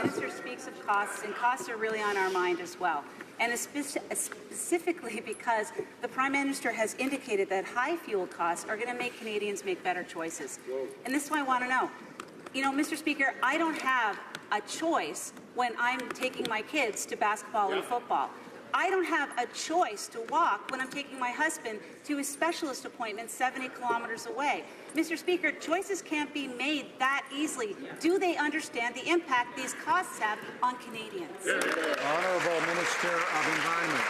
Minister speaks of costs, and costs are really on our mind as well. And specifically because the Prime Minister has indicated that high fuel costs are going to make Canadians make better choices. And this is what I want to know. You know, Mr. Speaker, I don't have a choice when I'm taking my kids to basketball and football. I don't have a choice to walk when I'm taking my husband to his specialist appointment 70 kilometers away. Mr. Speaker, choices can't be made that easily. Do they understand the impact these costs have on Canadians? Honourable Minister of Environment.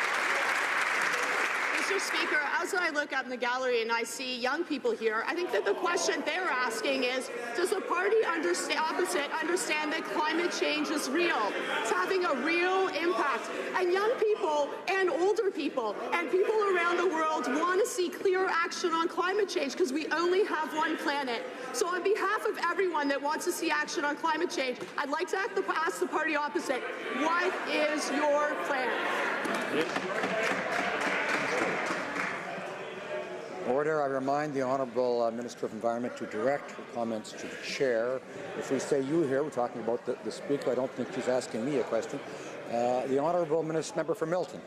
Mr. Speaker, as I look out in the gallery and I see young people here, I think that the question they're asking is, does the party opposite understand that climate change is real? It's having a real impact. And young people and older people and people around the world want to see clear action on climate change because we only have one planet. So on behalf of everyone that wants to see action on climate change, I'd like to ask the party opposite, what is your plan? Order. I remind the Honourable Minister of Environment to direct her comments to the Chair. If we say you here, we're talking about the Speaker. I don't think she's asking me a question. The Honourable Member for Milton.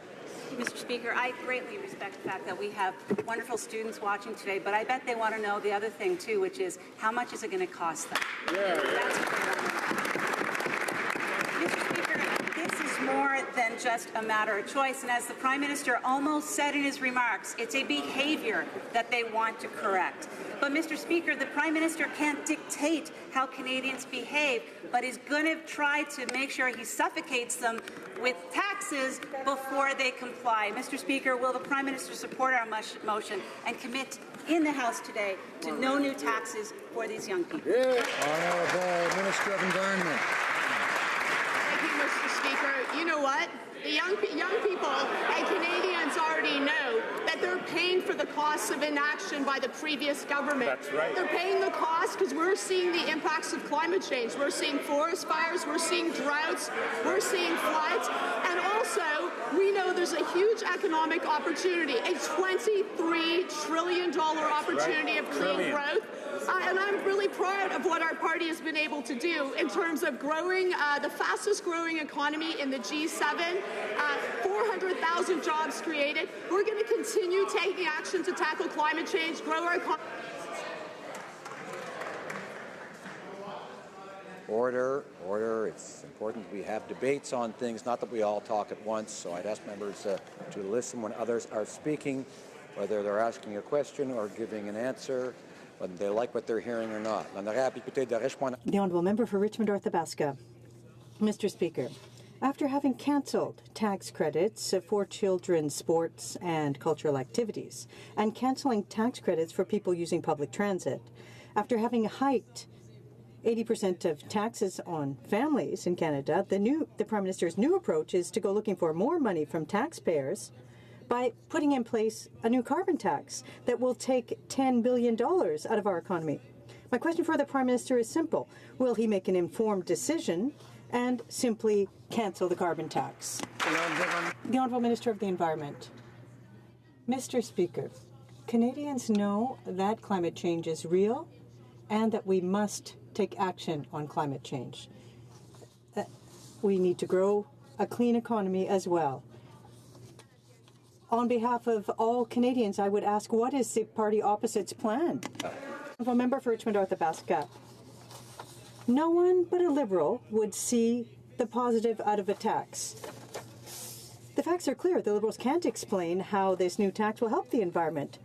Mr. Speaker, I greatly respect the fact that we have wonderful students watching today, but I bet they want to know the other thing, too, which is how much is it going to cost them? That's what they want to know. Mr. Speaker, this is more than just a matter of choice, and as the Prime Minister almost said in his remarks, it's a behavior that they want to correct. But, Mr. Speaker, the Prime Minister can't dictate how Canadians behave, but is going to try to make sure he suffocates them with taxes before they comply. Mr. Speaker, will the Prime Minister support our motion and commit in the House today to no new taxes for these young people? Honourable Minister of Environment. Thank you, Mr. Speaker. You know what? The young people and Canadians already know that they're paying for the costs of inaction by the previous government. That's right. They're paying the cost because we're seeing the impacts of climate change. We're seeing forest fires, we're seeing droughts, we're seeing floods, and also we know there's a huge economic opportunity, a $23 trillion opportunity of clean growth. And I'm really proud of what our party has been able to do in terms of growing the fastest growing economy in the G7, 400,000 jobs created. We're going to continue taking action to tackle climate change, grow our economy. Order, order. It's important we have debates on things, not that we all talk at once. So I'd ask members to listen when others are speaking, whether they're asking a question or giving an answer, whether they like what they're hearing or not. The Honourable Member for Richmond Athabasca. Mr. Speaker, after having cancelled tax credits for children's sports and cultural activities, and cancelling tax credits for people using public transit, after having hiked 80% of taxes on families in Canada, the Prime Minister's new approach is to go looking for more money from taxpayers by putting in place a new carbon tax that will take $10 billion out of our economy. My question for the Prime Minister is simple. Will he make an informed decision and simply cancel the carbon tax? The Honourable Minister of the Environment. Mr. Speaker, Canadians know that climate change is real and that we must take action on climate change. We need to grow a clean economy as well. On behalf of all Canadians, I would ask, what is the party opposite's plan? A member for Richmond Athabasca. No one but a Liberal would see the positive out of a tax. The facts are clear. The Liberals can't explain how this new tax will help the environment.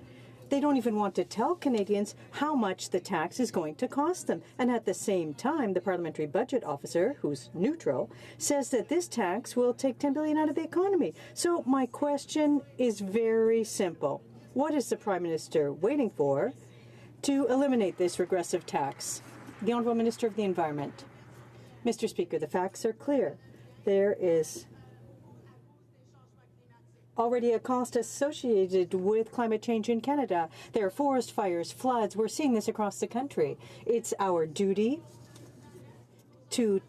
They don't even want to tell Canadians how much the tax is going to cost them. And at the same time, the Parliamentary Budget Officer, who's neutral, says that this tax will take $10 billion out of the economy. So my question is very simple. What is the Prime Minister waiting for to eliminate this regressive tax? The Honourable Minister of the Environment. Mr. Speaker, the facts are clear. There is already a cost associated with climate change in Canada. There are forest fires, floods. We're seeing this across the country. It's our duty to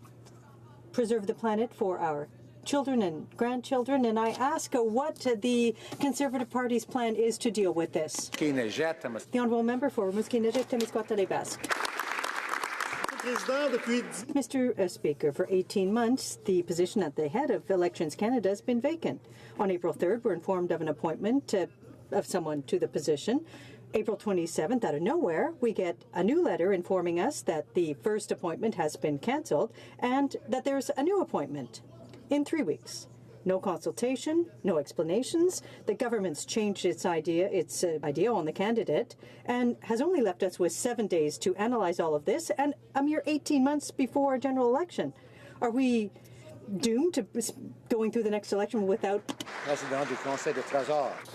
preserve the planet for our children and grandchildren, and I ask what the Conservative Party's plan is to deal with this. The Honourable Member for Rimouski-Nejet-Témiscouata-les-Basques. Mr. Speaker, for 18 months, the position at the head of Elections Canada has been vacant. On April 3rd, we're informed of an appointment of someone to the position. April 27th, out of nowhere, we get a new letter informing us that the first appointment has been cancelled and that there's a new appointment in 3 weeks. No consultation, no explanations. The government's changed its idea on the candidate and has only left us with 7 days to analyze all of this, and a mere 18 months before a general election. Are we doomed to going through the next election without the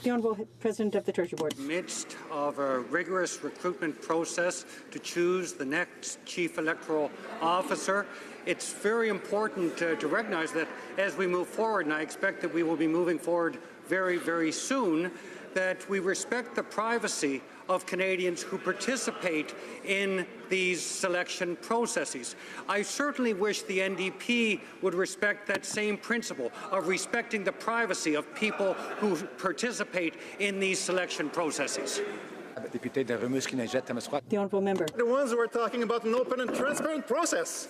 Honourable President of the Treasury Board? In the midst of a rigorous recruitment process to choose the next Chief Electoral Officer, it's very important to recognize that as we move forward, and I expect that we will be moving forward very, very soon, that we respect the privacy of Canadians who participate in these selection processes. I certainly wish the NDP would respect that same principle of respecting the privacy of people who participate in these selection processes. The Honourable Member. The ones who are talking about an open and transparent process.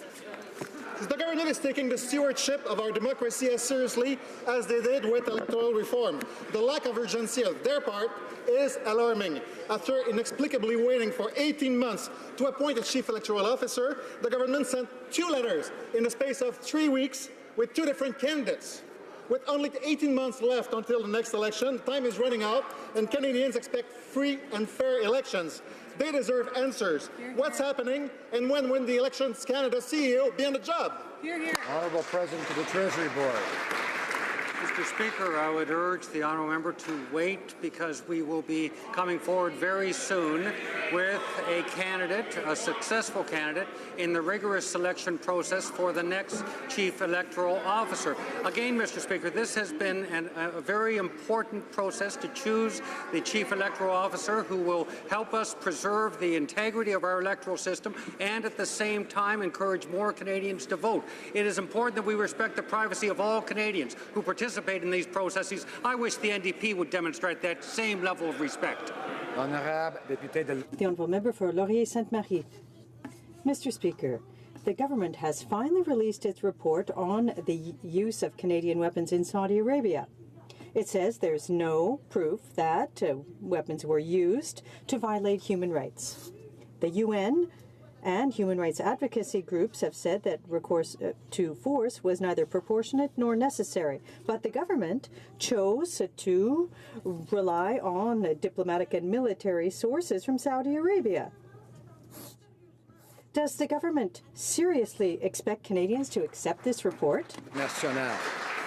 The government is taking the stewardship of our democracy as seriously as they did with electoral reform. The lack of urgency of their part is alarming. After inexplicably waiting for 18 months to appoint a chief electoral officer, the government sent 2 letters in the space of 3 weeks with 2 different candidates. With only 18 months left until the next election, time is running out and Canadians expect free and fair elections. They deserve answers. What's happening, and when the Elections Canada CEO be on the job? Honourable President of the Treasury Board. Mr. Speaker, I would urge the honourable member to wait because we will be coming forward very soon with a candidate, a successful candidate, in the rigorous selection process for the next Chief Electoral Officer. Again, Mr. Speaker, this has been a very important process to choose the Chief Electoral Officer who will help us preserve the integrity of our electoral system and at the same time encourage more Canadians to vote. It is important that we respect the privacy of all Canadians who participate in these processes. I wish the NDP would demonstrate that same level of respect. The Honourable Member for Laurier-Sainte-Marie. Mr. Speaker, the government has finally released its report on the use of Canadian weapons in Saudi Arabia. It says there's no proof that weapons were used to violate human rights. The UN and human rights advocacy groups have said that recourse to force was neither proportionate nor necessary, but the government chose to rely on diplomatic and military sources from Saudi Arabia. Does the government seriously expect Canadians to accept this report? National.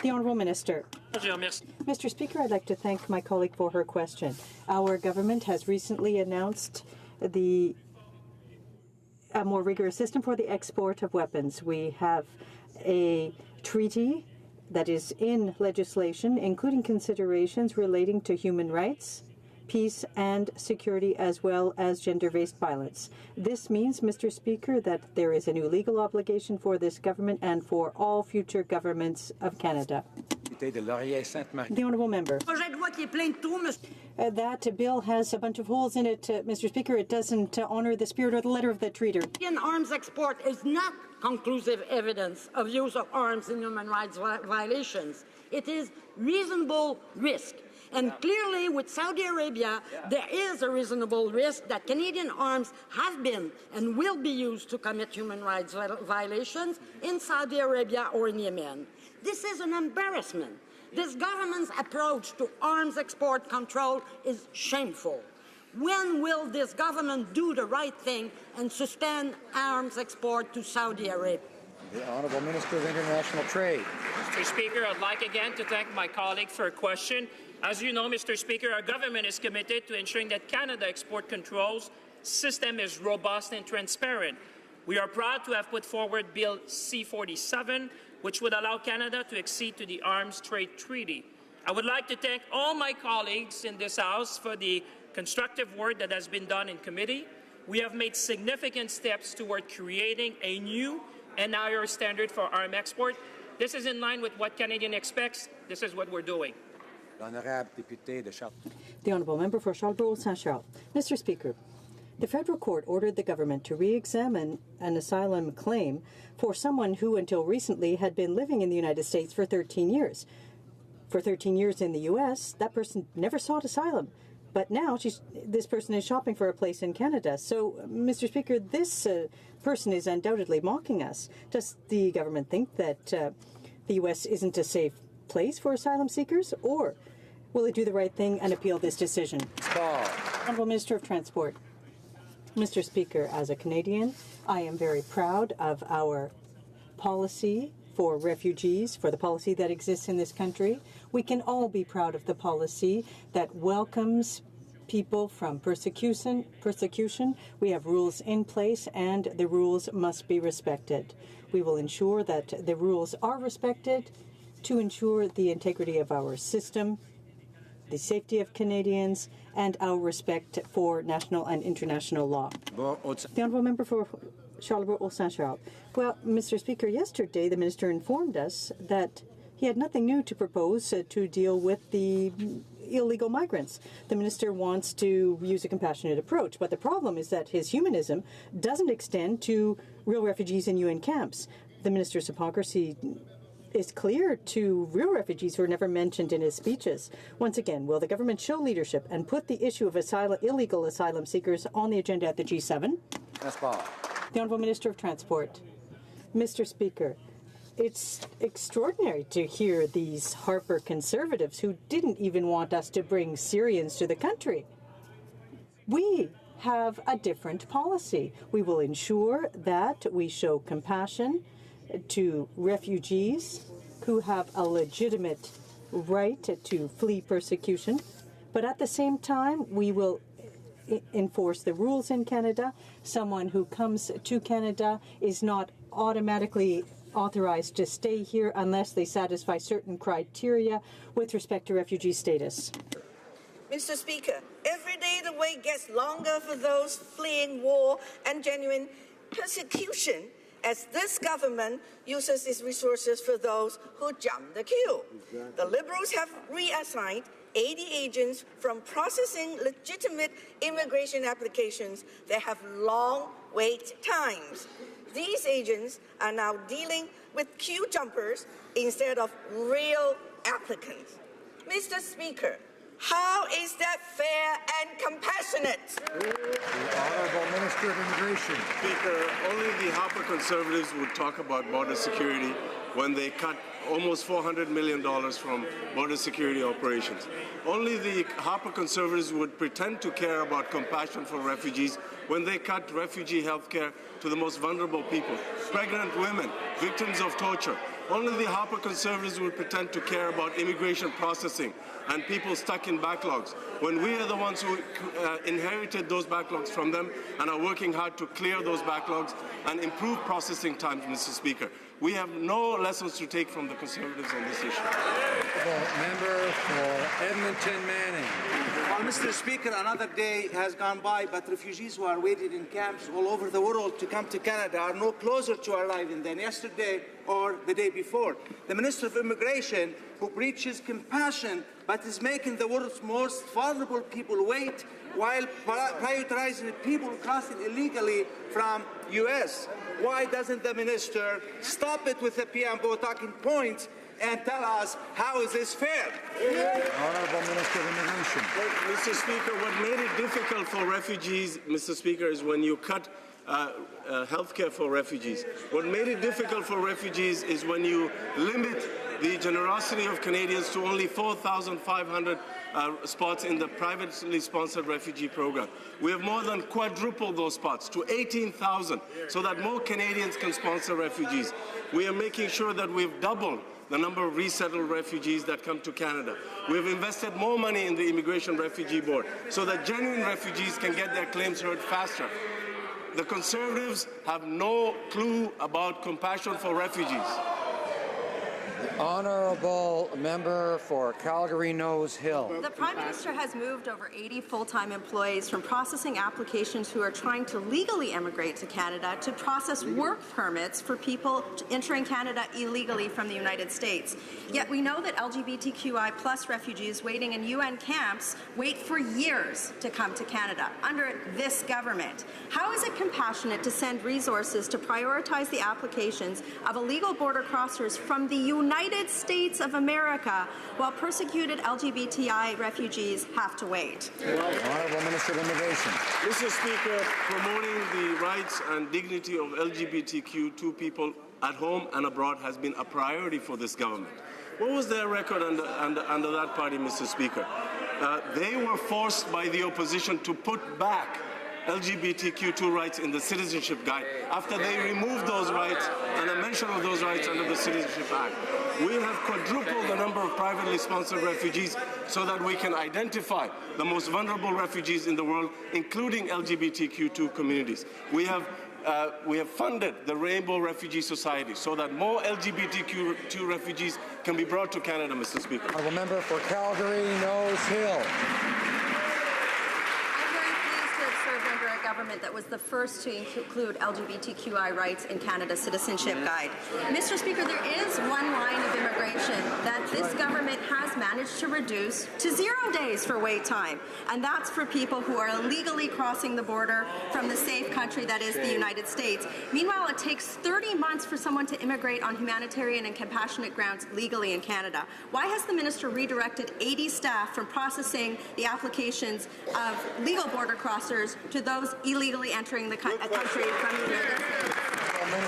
The Honourable Minister. Mr. Speaker, I'd like to thank my colleague for her question. Our government has recently announced a more rigorous system for the export of weapons. We have a treaty that is in legislation, including considerations relating to human rights, peace and security, as well as gender-based violence. This means, Mr. Speaker, that there is a new legal obligation for this government and for all future governments of Canada. The Honourable Member. That bill has a bunch of holes in it, Mr. Speaker. It doesn't honour the spirit or the letter of the treaty. Canadian arms export is not conclusive evidence of use of arms in human rights violations. It is reasonable risk. And clearly, with Saudi Arabia, there is a reasonable risk that Canadian arms have been and will be used to commit human rights violations in Saudi Arabia or in Yemen. This is an embarrassment. This government's approach to arms export control is shameful. When will this government do the right thing and suspend arms export to Saudi Arabia? The Honourable Minister of International Trade. Mr. Speaker, I'd like again to thank my colleague for a question. As you know, Mr. Speaker, our government is committed to ensuring that Canada export controls system is robust and transparent. We are proud to have put forward Bill C-47, which would allow Canada to accede to the Arms Trade Treaty. I would like to thank all my colleagues in this House for the constructive work that has been done in committee. We have made significant steps toward creating a new and higher standard for arms export. This is in line with what Canadians expect. This is what we're doing. The Honourable Member for Charlebourg-Saint-Charles. Mr. Speaker, the federal court ordered the government to re-examine an asylum claim for someone who until recently had been living in the United States for 13 years. For 13 years in the U.S., that person never sought asylum. But now this person is shopping for a place in Canada. So, Mr. Speaker, this person is undoubtedly mocking us. Does the government think that the U.S. isn't a safe place for asylum seekers? Or will it do the right thing and appeal this decision? Honourable Minister of Transport. Mr. Speaker, as a Canadian, I am very proud of our policy for refugees, for the policy that exists in this country. We can all be proud of the policy that welcomes people from persecution. We have rules in place, and the rules must be respected. We will ensure that the rules are respected to ensure the integrity of our system, the safety of Canadians, and our respect for national and international law. The Honourable Member for Charlebourg-Saint-Charles. Well, Mr. Speaker, yesterday the Minister informed us that he had nothing new to propose to deal with the illegal migrants. The Minister wants to use a compassionate approach, but the problem is that his humanism doesn't extend to real refugees in UN camps. The Minister's hypocrisy is clear to real refugees who are never mentioned in his speeches. Once again, will the government show leadership and put the issue of illegal asylum seekers on the agenda at the G7? The Honourable Minister of Transport. Mr. Speaker, it's extraordinary to hear these Harper conservatives who didn't even want us to bring Syrians to the country. We have a different policy. We will ensure that we show compassion to refugees who have a legitimate right to flee persecution, but at the same time, we will enforce the rules in Canada. Someone who comes to Canada is not automatically authorized to stay here unless they satisfy certain criteria with respect to refugee status. Mr. Speaker, every day the wait gets longer for those fleeing war and genuine persecution as this government uses its resources for those who jump the queue. The Liberals have reassigned 80 agents from processing legitimate immigration applications that have long wait times. These agents are now dealing with queue jumpers instead of real applicants. Mr. Speaker, how is that fair and compassionate? The Honourable Minister of Immigration. Speaker, only the Harper Conservatives would talk about border security when they cut almost $400 million from border security operations. Only the Harper Conservatives would pretend to care about compassion for refugees when they cut refugee health care to the most vulnerable people, pregnant women, victims of torture. Only the Harper Conservatives would pretend to care about immigration processing and people stuck in backlogs, when we are the ones who inherited those backlogs from them and are working hard to clear those backlogs and improve processing times, Mr. Speaker. We have no lessons to take from the Conservatives on this issue. Member for Edmonton Manning. Well, Mr. Speaker, another day has gone by, but refugees who are waiting in camps all over the world to come to Canada are no closer to arriving than yesterday or the day before. The Minister of Immigration, who preaches compassion but is making the world's most vulnerable people wait while prioritizing people crossing illegally from U.S. Why doesn't the minister stop it with the preamble talking points and tell us how is this fair? Honourable Minister of Immigration. Well, Mr. Speaker, what made it difficult for refugees, Mr. Speaker, is when you cut health care for refugees. What made it difficult for refugees is when you limit the generosity of Canadians to only 4,500 spots in the privately sponsored refugee program. We have more than quadrupled those spots to 18,000 so that more Canadians can sponsor refugees. We are making sure that we've doubled the number of resettled refugees that come to Canada. We've invested more money in the Immigration Refugee Board so that genuine refugees can get their claims heard faster. The Conservatives have no clue about compassion for refugees. Honourable Member for Calgary-Nose Hill. The Prime Minister has moved over 80 full-time employees from processing applications who are trying to legally emigrate to Canada to process work permits for people entering Canada illegally from the United States. Yet we know that LGBTQI plus refugees waiting in UN camps wait for years to come to Canada under this government. How is it compassionate to send resources to prioritize the applications of illegal border crossers from the United States of America while persecuted LGBTI refugees have to wait? Honourable Minister of Immigration. Mr. Speaker, promoting the rights and dignity of LGBTQ2 people at home and abroad has been a priority for this government. What was their record under that party, Mr. Speaker? They were forced by the opposition to put back LGBTQ2 rights in the Citizenship Guide after they removed those rights and a mention of those rights under the Citizenship Act. We have quadrupled the number of privately sponsored refugees so that we can identify the most vulnerable refugees in the world, including LGBTQ2 communities. We have funded the Rainbow Refugee Society so that more LGBTQ2 refugees can be brought to Canada, Mr. Speaker. Honourable Member for Calgary-Nose Hill. Government that was the first to include LGBTQI rights in Canada's Citizenship Guide. Mr. Speaker, there is one line of immigration that this government has managed to reduce to 0 days for wait time, and that's for people who are illegally crossing the border from the safe country that is the United States. Meanwhile, it takes 30 months for someone to immigrate on humanitarian and compassionate grounds legally in Canada. Why has the minister redirected 80 staff from processing the applications of legal border crossers to those illegally entering the country from the United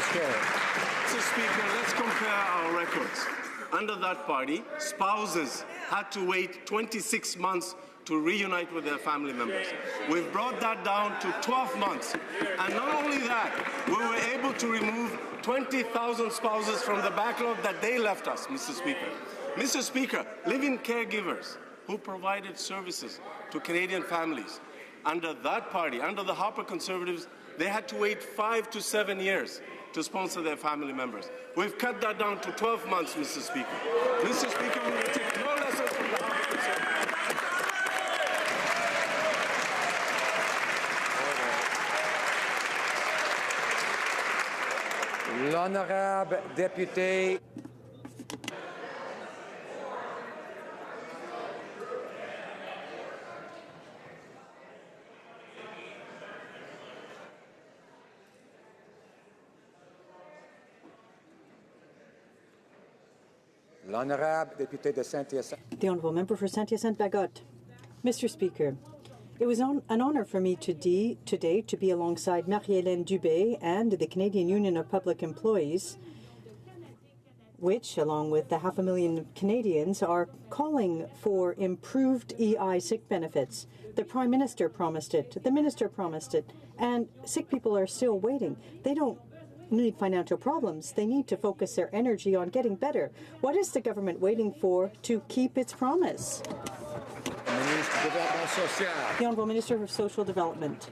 States? Mr. Speaker, let's compare our records. Under that party, spouses had to wait 26 months to reunite with their family members. We've brought that down to 12 months. And not only that, we were able to remove 20,000 spouses from the backlog that they left us, Mr. Speaker. Mr. Speaker, live-in caregivers who provided services to Canadian families, under that party, under the Harper Conservatives, they had to wait 5 to 7 years to sponsor their family members. We've cut that down to 12 months, Mr. Speaker. Mr. Speaker, we will take no lessons from the Harper Conservatives. L'honorable député. L'honorable député de Saint-Hyacinthe. The Honourable Member for Saint-Hyacinthe-Bagotte. Mr. Speaker, it was an honour for me today to be alongside Marie-Hélène Dubé and the Canadian Union of Public Employees, which, along with the 500,000 Canadians, are calling for improved EI sick benefits. The Prime Minister promised it, the Minister promised it, and sick people are still waiting. They don't need financial problems. They need to focus their energy on getting better. What is the government waiting for to keep its promise? The Honourable Minister for Social Development.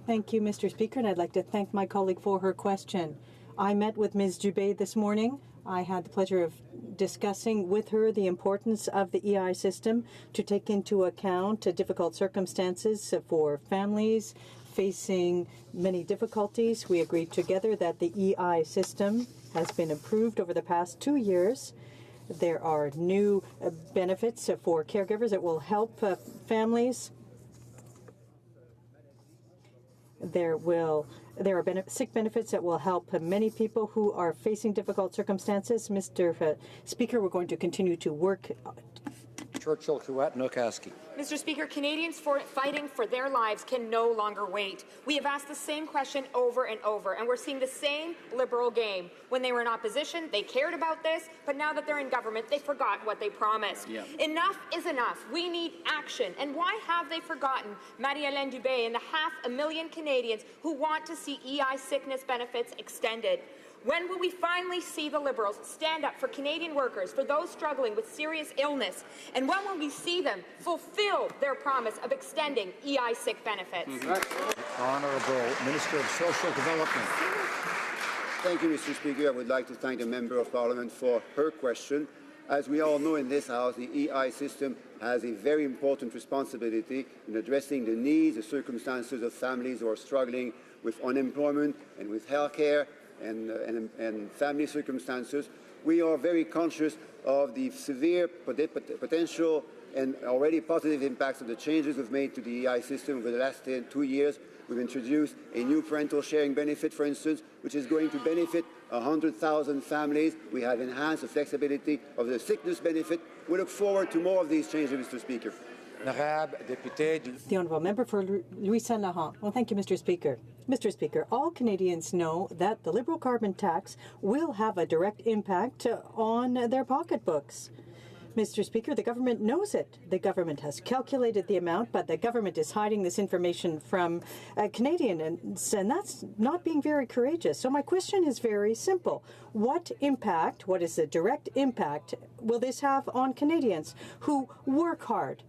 Thank you, Mr. Speaker, and I'd like to thank my colleague for her question. I met with Ms. Dubé this morning. I had the pleasure of discussing with her the importance of the EI system to take into account difficult circumstances for families facing many difficulties. We agreed together that the EI system has been improved over the past 2 years. There are new benefits for caregivers that will help families. There are sick benefits that will help many people who are facing difficult circumstances. Mr. Speaker, we're going to continue to work. Churchill, Kuwait, Nokaski. Mr. Speaker, Canadians fighting for their lives can no longer wait. We have asked the same question over and over, and we're seeing the same Liberal game. When they were in opposition, they cared about this, but now that they're in government, they forgot what they promised. Yeah. Enough is enough. We need action. And why have they forgotten Marie-Hélène Dubé and the 500,000 Canadians who want to see EI sickness benefits extended? When will we finally see the Liberals stand up for Canadian workers, for those struggling with serious illness? And when will we see them fulfill their promise of extending EI sick benefits? Honourable Minister of Social Development. Thank you, Mr. Speaker. I would like to thank the Member of Parliament for her question. As we all know in this House, the EI system has a very important responsibility in addressing the needs, the circumstances of families who are struggling with unemployment and with health care and family circumstances. We are very conscious of the severe potential and already positive impacts of the changes we've made to the EI system over the last 2 years. We've introduced a new parental sharing benefit, for instance, which is going to benefit 100,000 families. We have enhanced the flexibility of the sickness benefit. We look forward to more of these changes, Mr. Speaker. The Honourable Member for Louis Saint-Laurent. Well, thank you, Mr. Speaker. Mr. Speaker, all Canadians know that the Liberal carbon tax will have a direct impact on their pocketbooks. Mr. Speaker, the government knows it. The government has calculated the amount, but the government is hiding this information from Canadians, and that's not being very courageous. So my question is very simple. What is the direct impact will this have on Canadians who work hard?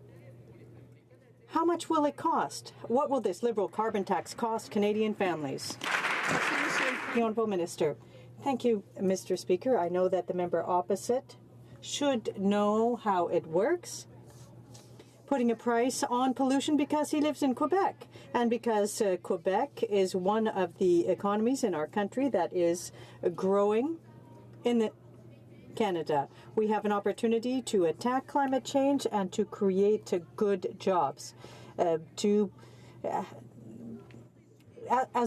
How much will it cost? What will this Liberal carbon tax cost Canadian families? The Honourable Minister. Thank you, Mr. Speaker. I know that the member opposite should know how it works, putting a price on pollution because he lives in Quebec and because Quebec is one of the economies in our country that is growing in Canada. We have an opportunity to attack climate change and to create good jobs. As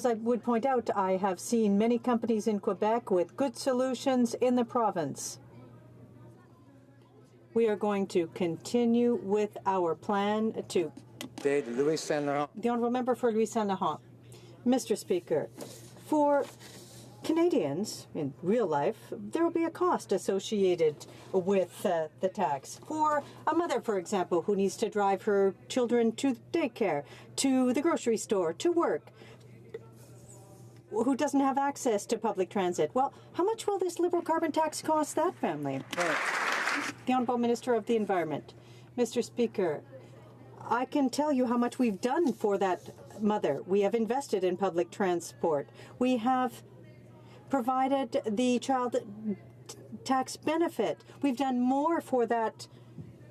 I would point out, I have seen many companies in Quebec with good solutions in the province. We are going to continue with our plan to... Louis Saint-Laurent. The Honourable Member for Louis Saint-Laurent. Mr. Speaker, for Canadians, in real life, there will be a cost associated with the tax. For a mother, for example, who needs to drive her children to daycare, to the grocery store, to work, who doesn't have access to public transit. Well, how much will this Liberal carbon tax cost that family? The Honourable Minister of the Environment. Mr. Speaker, I can tell you how much we've done for that mother. We have invested in public transport. We have provided the child tax benefit. We've done more for that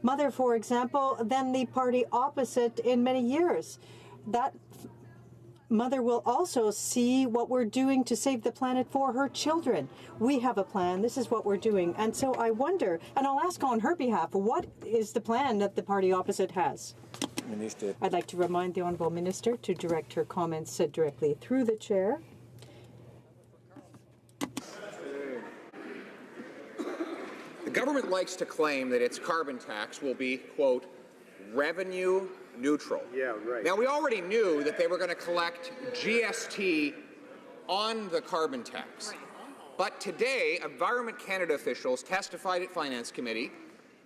mother, for example, than the party opposite in many years. That mother will also see what we're doing to save the planet for her children. We have a plan. This is what we're doing. And so I wonder, and I'll ask on her behalf, what is the plan that the party opposite has? Minister. I'd like to remind the Honourable Minister to direct her comments directly through the Chair. The government likes to claim that its carbon tax will be, quote, revenue neutral. Yeah, right. Now, we already knew that they were going to collect GST on the carbon tax. Right. But today, Environment Canada officials testified at Finance Committee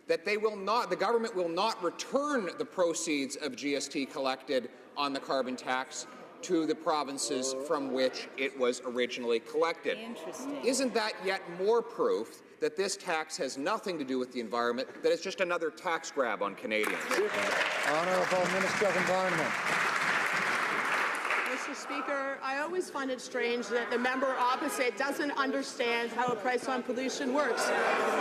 that the government will not return the proceeds of GST collected on the carbon tax to the provinces from which it was originally collected. Interesting. Isn't that yet more proof that this tax has nothing to do with the environment, that it's just another tax grab on Canadians? Honourable Minister of Environment. Mr. Speaker, I always find it strange that the member opposite doesn't understand how a price on pollution works.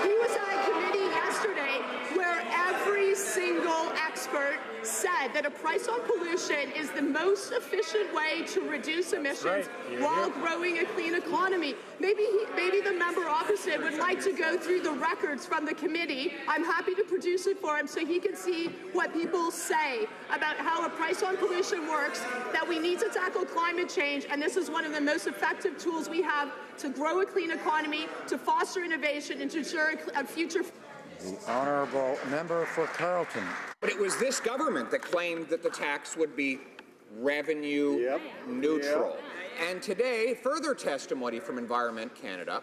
He was at a committee yesterday where every single expert said that a price on pollution is the most efficient way to reduce emissions while growing a clean economy. Maybe the member opposite would like to go through the records from the committee. I'm happy to produce it for him so he can see what people say about how a price on pollution works, that we need to tackle climate change, and this is one of the most effective tools we have to grow a clean economy, to foster innovation, and to ensure a future. The Honourable Member for Carleton. But it was this government that claimed that the tax would be revenue neutral. And today, further testimony from Environment Canada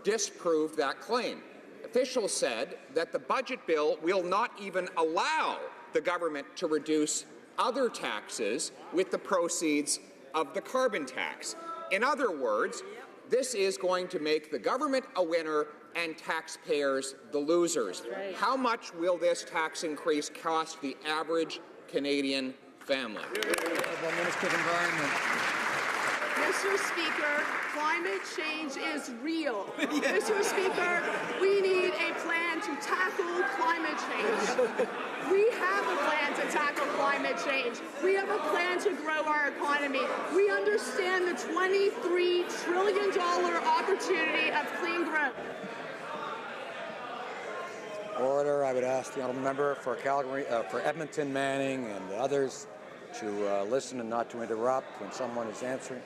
disproved that claim. Officials said that the budget bill will not even allow the government to reduce other taxes with the proceeds of the carbon tax. In other words, this is going to make the government a winner and taxpayers the losers. Right. How much will this tax increase cost the average Canadian family? Minister of Environment. Mr. Speaker, climate change is real. Mr. Speaker, we need a plan to tackle climate change. We have a plan to tackle climate change. We have a plan to grow our economy. We understand the $23 trillion opportunity of clean growth. Order. I would ask the Honourable Member for Calgary, for Edmonton, Manning, and others to listen and not to interrupt when someone is answering.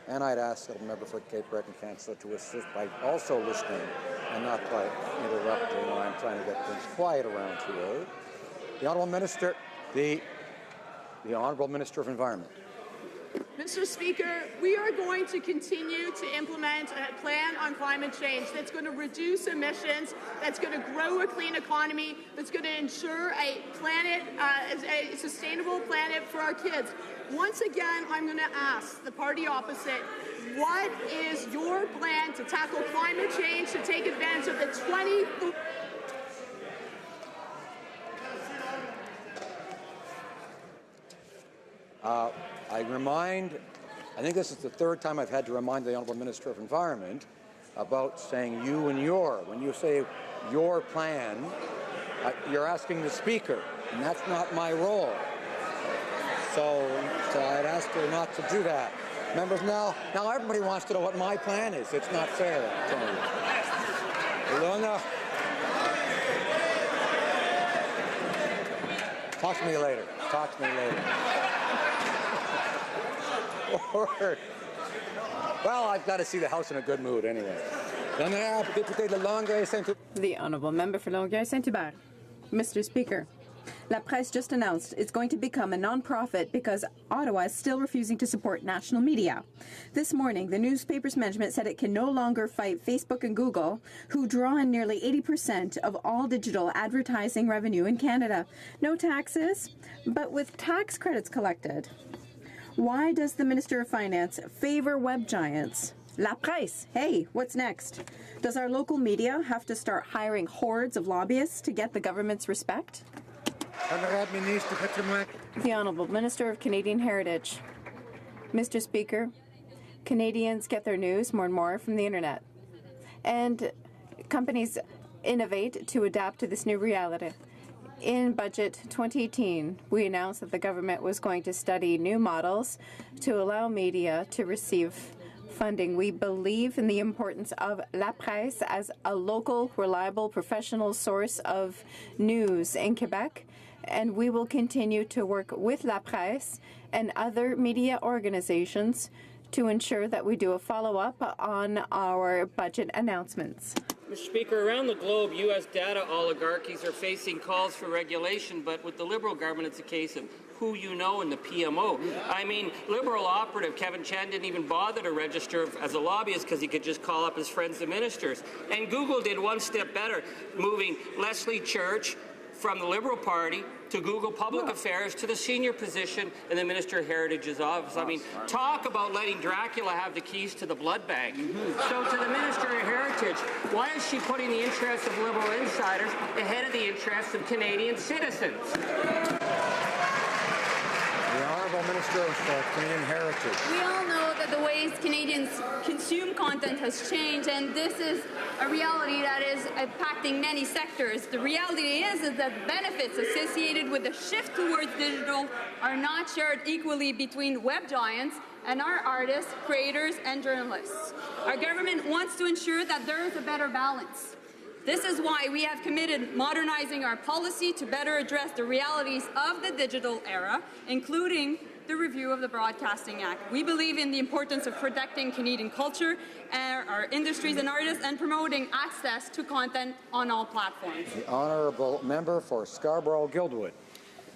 And I'd ask the Member for Cape Breton Council to assist by also listening and not by interrupting when I'm trying to get things quiet around here. The Honourable Minister, the Honourable Minister of Environment. Mr. Speaker, we are going to continue to implement a plan on climate change that's going to reduce emissions, that's going to grow a clean economy, that's going to ensure a planet, a sustainable planet for our kids. Once again, I'm going to ask the party opposite, what is your plan to tackle climate change, to take advantage of the 20... I think this is the third time I've had to remind the Honourable Minister of Environment about saying you and your. When you say your plan, you're asking the Speaker, and that's not my role. So I'd ask her not to do that. Members, now everybody wants to know what my plan is. It's not fair, I'm telling you. Ilona. Talk to me later. Talk to me later. Well, I've got to see the House in a good mood anyway. The Honourable Member for Longueuil Saint-Hubert. Mr. Speaker, La Presse just announced it's going to become a non-profit because Ottawa is still refusing to support national media. This morning, the newspaper's management said it can no longer fight Facebook and Google, who draw in nearly 80% of all digital advertising revenue in Canada. No taxes, but with tax credits collected. Why does the Minister of Finance favor web giants? La Presse, hey, what's next? Does our local media have to start hiring hordes of lobbyists to get the government's respect? The Honourable Minister of Canadian Heritage. Mr. Speaker, Canadians get their news more and more from the internet, and companies innovate to adapt to this new reality. In Budget 2018, we announced that the government was going to study new models to allow media to receive funding. We believe in the importance of La Presse as a local, reliable, professional source of news in Quebec, and we will continue to work with La Presse and other media organizations to ensure that we do a follow-up on our budget announcements. Mr. Speaker, around the globe, U.S. data oligarchies are facing calls for regulation, but with the Liberal government, it's a case of who you know in the PMO. I mean, Liberal operative Kevin Chan didn't even bother to register as a lobbyist because he could just call up his friends, the ministers. And Google did one step better, moving Leslie Church from the Liberal Party to Google Public Affairs to the senior position in the Minister of Heritage's office. I mean, talk about letting Dracula have the keys to the blood bank. So to the Minister of Heritage, why is she putting the interests of Liberal insiders ahead of the interests of Canadian citizens? The Honourable Minister of Canadian Heritage. We all know that the ways Canadians consume content has changed, and this is a reality that is impacting many sectors. The reality is that benefits associated with the shift towards digital are not shared equally between web giants and our artists, creators, and journalists. Our government wants to ensure that there is a better balance. This is why we have committed modernizing our policy to better address the realities of the digital era, including the review of the Broadcasting Act. We believe in the importance of protecting Canadian culture, our industries and artists, and promoting access to content on all platforms. The Honourable Member for Scarborough-Guildwood.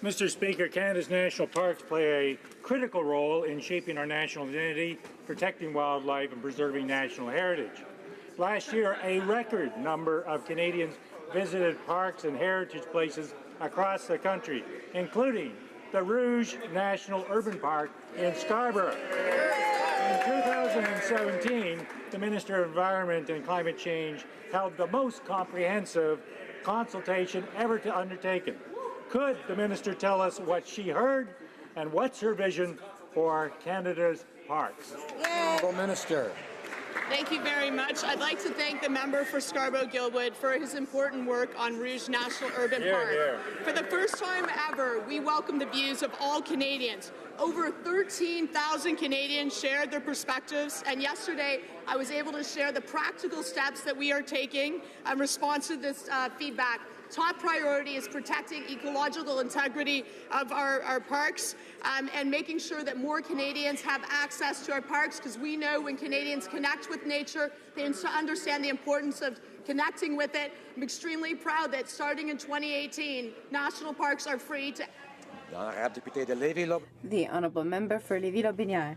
Mr. Speaker, Canada's national parks play a critical role in shaping our national identity, protecting wildlife, and preserving national heritage. Last year, a record number of Canadians visited parks and heritage places across the country, including the Rouge National Urban Park in Scarborough. In 2017, the Minister of Environment and Climate Change held the most comprehensive consultation ever undertaken. Could the Minister tell us what she heard and what's her vision for Canada's parks? Honourable Minister. Thank you very much. I'd like to thank the member for Scarborough-Guildwood for his important work on Rouge National Urban Park. For the first time ever, we welcome the views of all Canadians. Over 13,000 Canadians shared their perspectives, and yesterday I was able to share the practical steps that we are taking in response to this feedback. Top priority is protecting ecological integrity of our parks and making sure that more Canadians have access to our parks, because we know when Canadians connect with nature, they understand the importance of connecting with it. I'm extremely proud that starting in 2018, national parks are free to... The Honourable Member for Lévis-Lobinière.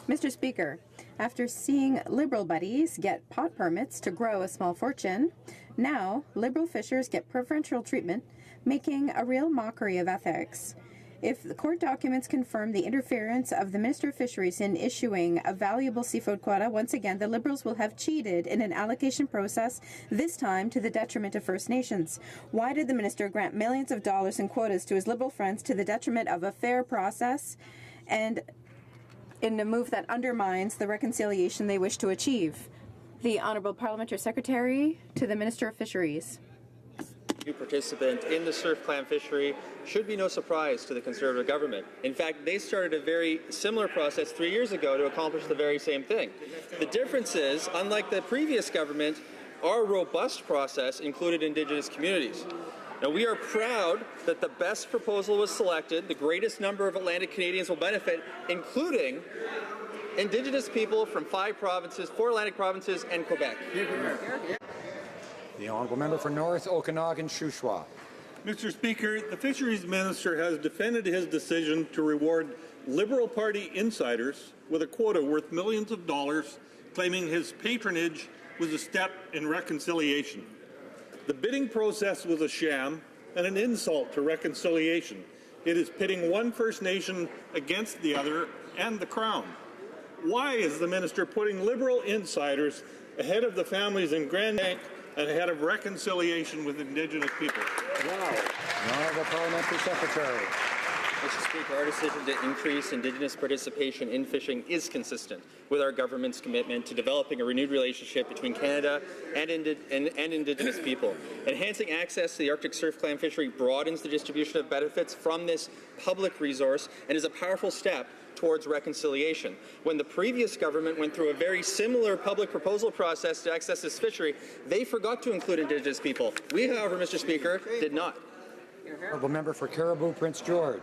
Mr. Speaker, after seeing Liberal buddies get pot permits to grow a small fortune, now Liberal fishers get preferential treatment, making a real mockery of ethics. If the court documents confirm the interference of the Minister of Fisheries in issuing a valuable seafood quota, once again the Liberals will have cheated in an allocation process, this time to the detriment of First Nations. Why did the Minister grant millions of dollars in quotas to his Liberal friends to the detriment of a fair process and in a move that undermines the reconciliation they wish to achieve? The Honourable Parliamentary Secretary to the Minister of Fisheries. New participant in the surf clam fishery should be no surprise to the Conservative government. In fact, they started a very similar process 3 years ago to accomplish the very same thing. The difference is, unlike the previous government, our robust process included Indigenous communities. Now, we are proud that the best proposal was selected. The greatest number of Atlantic Canadians will benefit, including Indigenous people from 4 Atlantic provinces, and Quebec. The Honourable Member for North Okanagan-Shuswap. Mr. Speaker, the Fisheries Minister has defended his decision to reward Liberal Party insiders with a quota worth millions of dollars, claiming his patronage was a step in reconciliation. The bidding process was a sham and an insult to reconciliation. It is pitting one First Nation against the other and the Crown. Why is the minister putting Liberal insiders ahead of the families in Grand Bank and ahead of reconciliation with Indigenous people? Wow. The Honourable Parliamentary Secretary. Mr. Speaker, our decision to increase Indigenous participation in fishing is consistent with our government's commitment to developing a renewed relationship between Canada and Indigenous people. Enhancing access to the Arctic surf clam fishery broadens the distribution of benefits from this public resource and is a powerful step towards reconciliation. When the previous government went through a very similar public proposal process to access this fishery, they forgot to include Indigenous people. We, however, Mr. Speaker, did not. Honourable Member for Caribou, Prince George.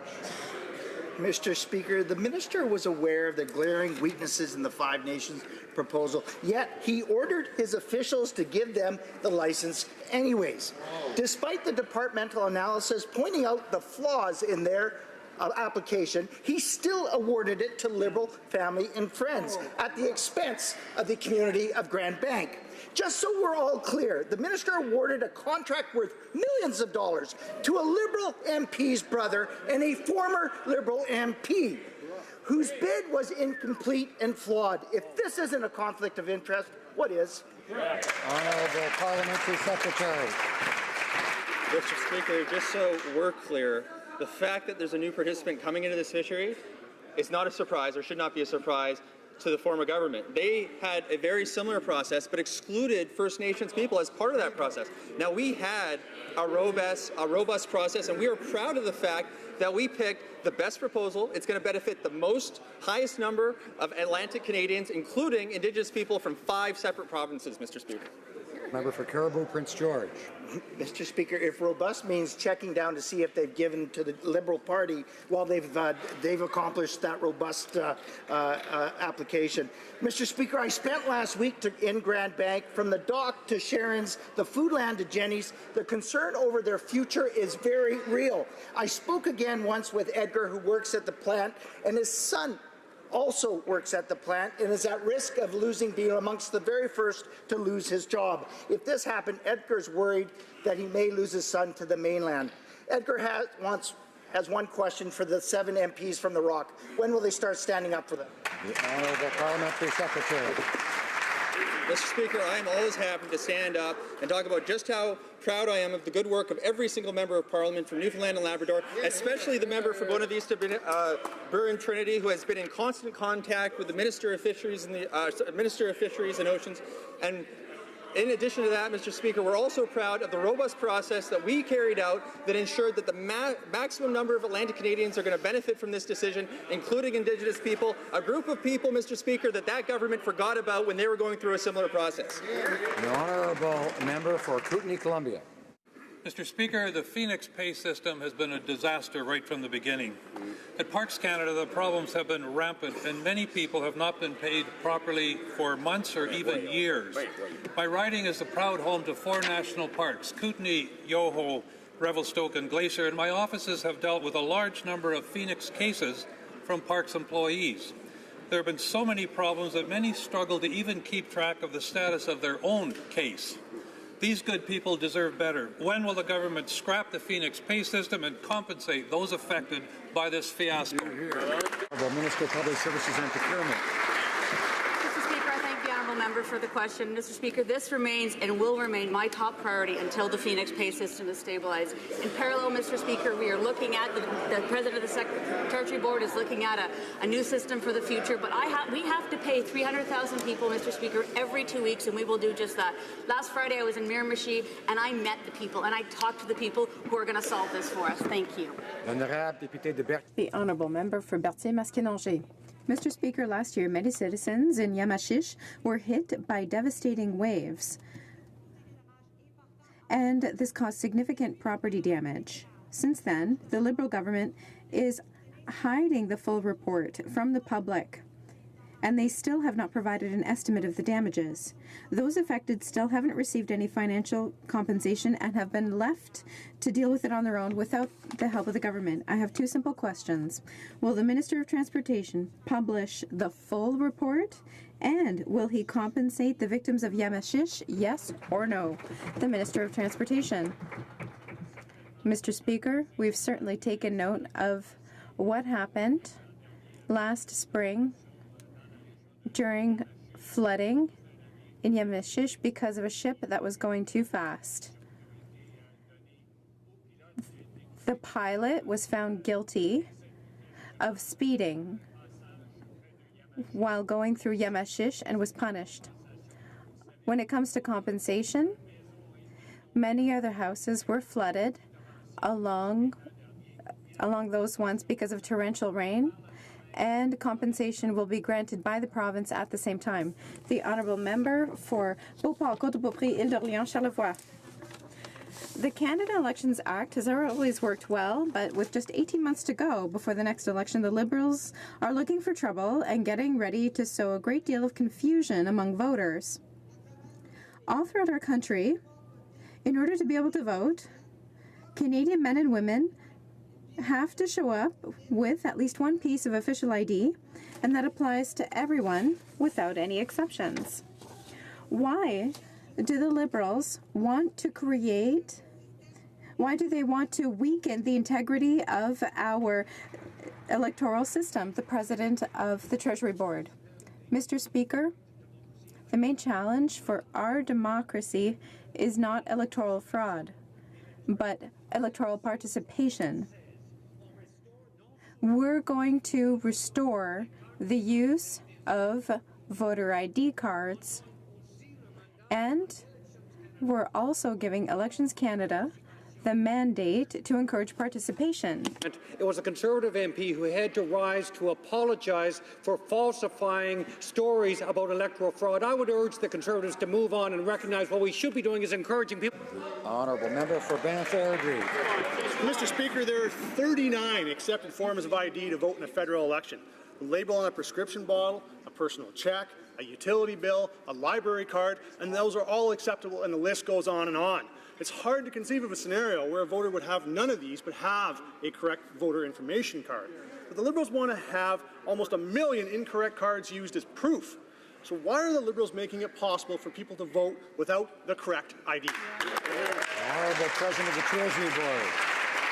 Mr. Speaker, the minister was aware of the glaring weaknesses in the Five Nations proposal, yet he ordered his officials to give them the license anyways, despite the departmental analysis pointing out the flaws in their application. He still awarded it to Liberal family and friends at the expense of the community of Grand Bank. Just so we're all clear, the minister awarded a contract worth millions of dollars to a Liberal MP's brother and a former Liberal MP whose bid was incomplete and flawed. If this isn't a conflict of interest, what is? Honourable Parliamentary Secretary. Mr. Speaker, just so we're clear, the fact that there's a new participant coming into this fishery is not a surprise, or should not be a surprise, to the former government. They had a very similar process, but excluded First Nations people as part of that process. Now, we had a robust process, and we are proud of the fact that we picked the best proposal. It's going to benefit the highest number of Atlantic Canadians, including Indigenous people from 5 separate provinces, Mr. Speaker. Member for Caribou, Prince George. Mr. Speaker, if robust means checking down to see if they've given to the Liberal Party, well, they've accomplished that robust application. Mr. Speaker, I spent last week in Grand Bank, from the dock to Sharon's, the Foodland to Jenny's. The concern over their future is very real. I spoke again once with Edgar, who works at the plant, and his son also works at the plant and is at risk of being amongst the very first to lose his job. If this happened, Edgar's worried that he may lose his son to the mainland. Edgar has one question for the 7 MPs from the Rock. When will they start standing up for them? The Honourable Parliamentary Secretary. Mr. Speaker, I am always happy to stand up and talk about just how proud I am of the good work of every single member of Parliament from Newfoundland and Labrador, especially the member for Buena Vista Burren Trinity, who has been in constant contact with the Minister of Fisheries and Oceans. And in addition to that, Mr. Speaker, we're also proud of the robust process that we carried out that ensured that the maximum number of Atlantic Canadians are going to benefit from this decision, including Indigenous people, a group of people, Mr. Speaker, that government forgot about when they were going through a similar process. The Honourable Member for Kootenay, Columbia. Mr. Speaker, the Phoenix pay system has been a disaster right from the beginning. At Parks Canada, the problems have been rampant, and many people have not been paid properly for months or even years. My riding is the proud home to 4 national parks, Kootenay, Yoho, Revelstoke, and Glacier, and my offices have dealt with a large number of Phoenix cases from Parks employees. There have been so many problems that many struggle to even keep track of the status of their own case. These good people deserve better. When will the government scrap the Phoenix pay system and compensate those affected by this fiasco? Minister of Public Services and Procurement. Mr. Speaker, I thank the honourable member for the question. Mr. Speaker, this remains and will remain my top priority until the Phoenix pay system is stabilized. In parallel, Mr. Speaker, we are looking at, the President of the Secretary Board is looking at a new system for the future, but we have to pay 300,000 people, Mr. Speaker, every 2 weeks, and we will do just that. Last Friday, I was in Miramichi, and I met the people, and I talked to the people who are going to solve this for us. Thank you. The Honourable Member for Berthier-Masquinongé. Mr. Speaker, last year, many citizens in Yamachiche were hit by devastating waves, and this caused significant property damage. Since then, the Liberal government is hiding the full report from the public. and they still have not provided an estimate of the damages. Those affected still haven't received any financial compensation and have been left to deal with it on their own without the help of the government. I have two simple questions. Will the Minister of Transportation publish the full report? And will he compensate the victims of Yamashish, yes or no? The Minister of Transportation. Mr. Speaker, we've certainly taken note of what happened last spring during flooding in Yamashish because of a ship that was going too fast. The pilot was found guilty of speeding while going through Yamashish and was punished. When it comes to compensation, many other houses were flooded along those ones because of torrential rain, and compensation will be granted by the province at the same time. The Honourable Member for Beauport, Côte-de-Beaupré, Île-d'Orléans, Charlevoix. The Canada Elections Act has always worked well, but with just 18 months to go before the next election, the Liberals are looking for trouble and getting ready to sow a great deal of confusion among voters. All throughout our country, in order to be able to vote, Canadian men and women have to show up with at least one piece of official ID, and that applies to everyone without any exceptions. Why do the Liberals want to why do they want to weaken the integrity of our electoral system? The President of the Treasury Board. Mr. Speaker, the main challenge for our democracy is not electoral fraud, but electoral participation. We're going to restore the use of voter ID cards, and we're also giving Elections Canada the mandate to encourage participation. It was a Conservative MP who had to rise to apologize for falsifying stories about electoral fraud. I would urge the Conservatives to move on and recognize what we should be doing is encouraging people. Honourable Member for Banff-Airdrie. Mr. Speaker, there are 39 accepted forms of ID to vote in a federal election. A label on a prescription bottle, a personal check, a utility bill, a library card, and those are all acceptable, and the list goes on and on. It's hard to conceive of a scenario where a voter would have none of these but have a correct voter information card. But the Liberals want to have almost 1 million incorrect cards used as proof. So why are the Liberals making it possible for people to vote without the correct ID? Honourable President of the Treasury Board.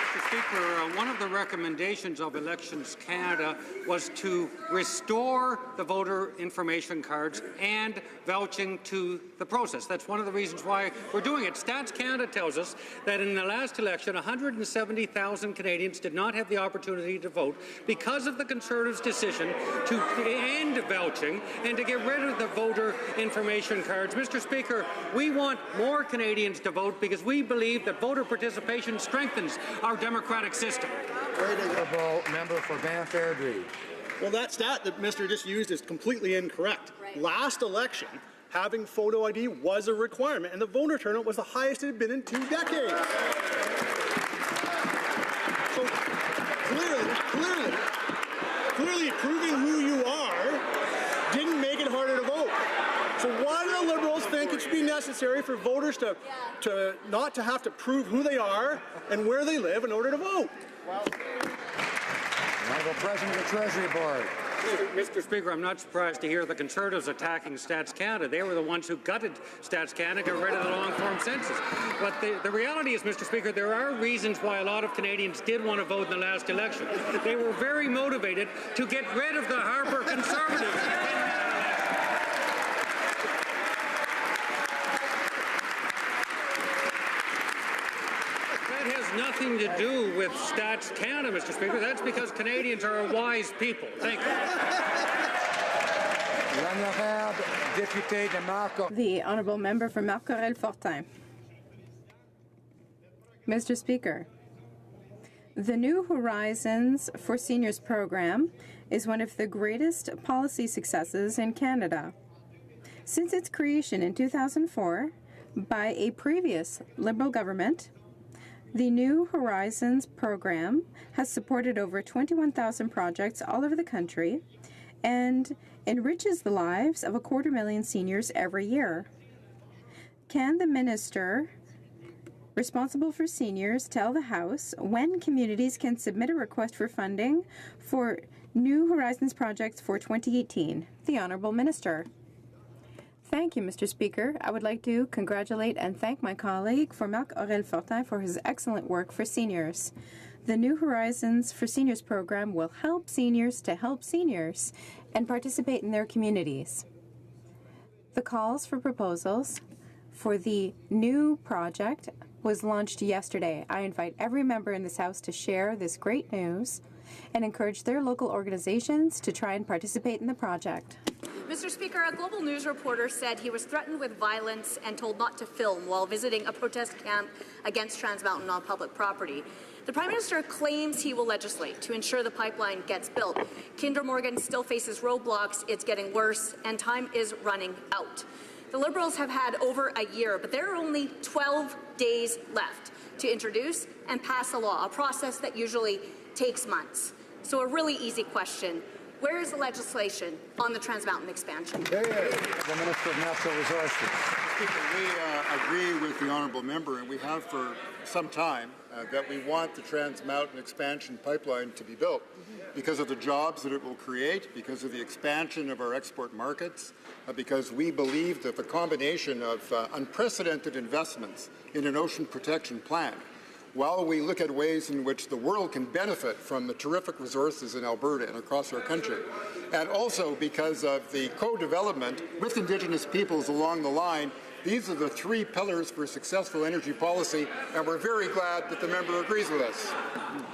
Mr. Speaker, one of the recommendations of Elections Canada was to restore the voter information cards and vouching to the process. That's one of the reasons why we're doing it. Stats Canada tells us that in the last election, 170,000 Canadians did not have the opportunity to vote because of the Conservatives' decision to end vouching and to get rid of the voter information cards. Mr. Speaker, we want more Canadians to vote because we believe that voter participation strengthens our democratic system. Honourable Member for Banff-Airdrie. Well, that stat that Mr. just used is completely incorrect. Last election, having photo ID was a requirement, and the voter turnout was the highest it had been in 2 decades. So clearly proving who you are didn't make it harder to vote. So why do the Liberals think it should be necessary for voters to not to have to prove who they are and where they live in order to vote? Honourable President of the Treasury Board. Mr. Speaker, I'm not surprised to hear the Conservatives attacking Stats Canada. They were the ones who gutted Stats Canada, got rid of the long-form census. But the reality is, Mr. Speaker, there are reasons why a lot of Canadians did want to vote in the last election. They were very motivated to get rid of the Harper Conservatives. That has nothing to do with Stats Canada, Mr. Speaker. That's because Canadians are a wise people. Thank you. The Honourable Member for Marc-Aurèle-Fortin. Mr. Speaker, the New Horizons for Seniors program is one of the greatest policy successes in Canada. Since its creation in 2004 by a previous Liberal government, the New Horizons program has supported over 21,000 projects all over the country and enriches the lives of 250,000 seniors every year. Can the minister responsible for seniors tell the House when communities can submit a request for funding for New Horizons projects for 2018? The Honourable Minister. Thank you, Mr. Speaker. I would like to congratulate and thank my colleague for Marc-Aurèle Fortin for his excellent work for seniors. The New Horizons for Seniors program will help seniors and participate in their communities. The calls for proposals for the new project was launched yesterday. I invite every member in this House to share this great news and encourage their local organizations to try and participate in the project. Mr. Speaker, a Global News reporter said he was threatened with violence and told not to film while visiting a protest camp against Trans Mountain on public property. The Prime Minister claims he will legislate to ensure the pipeline gets built. Kinder Morgan still faces roadblocks, it's getting worse, and time is running out. The Liberals have had over a year, but there are only 12 days left to introduce and pass a law, a process that usually takes months. So a really easy question. Where is the legislation on the Trans Mountain expansion? The Minister of Natural Resources. Speaker, we agree with the honourable member, and we have for some time, that we want the Trans Mountain expansion pipeline to be built because of the jobs that it will create, because of the expansion of our export markets, because we believe that the combination of unprecedented investments in an ocean protection plan, while we look at ways in which the world can benefit from the terrific resources in Alberta and across our country, and also because of the co-development with Indigenous peoples along the line, these are the three pillars for successful energy policy, and we're very glad that the member agrees with us.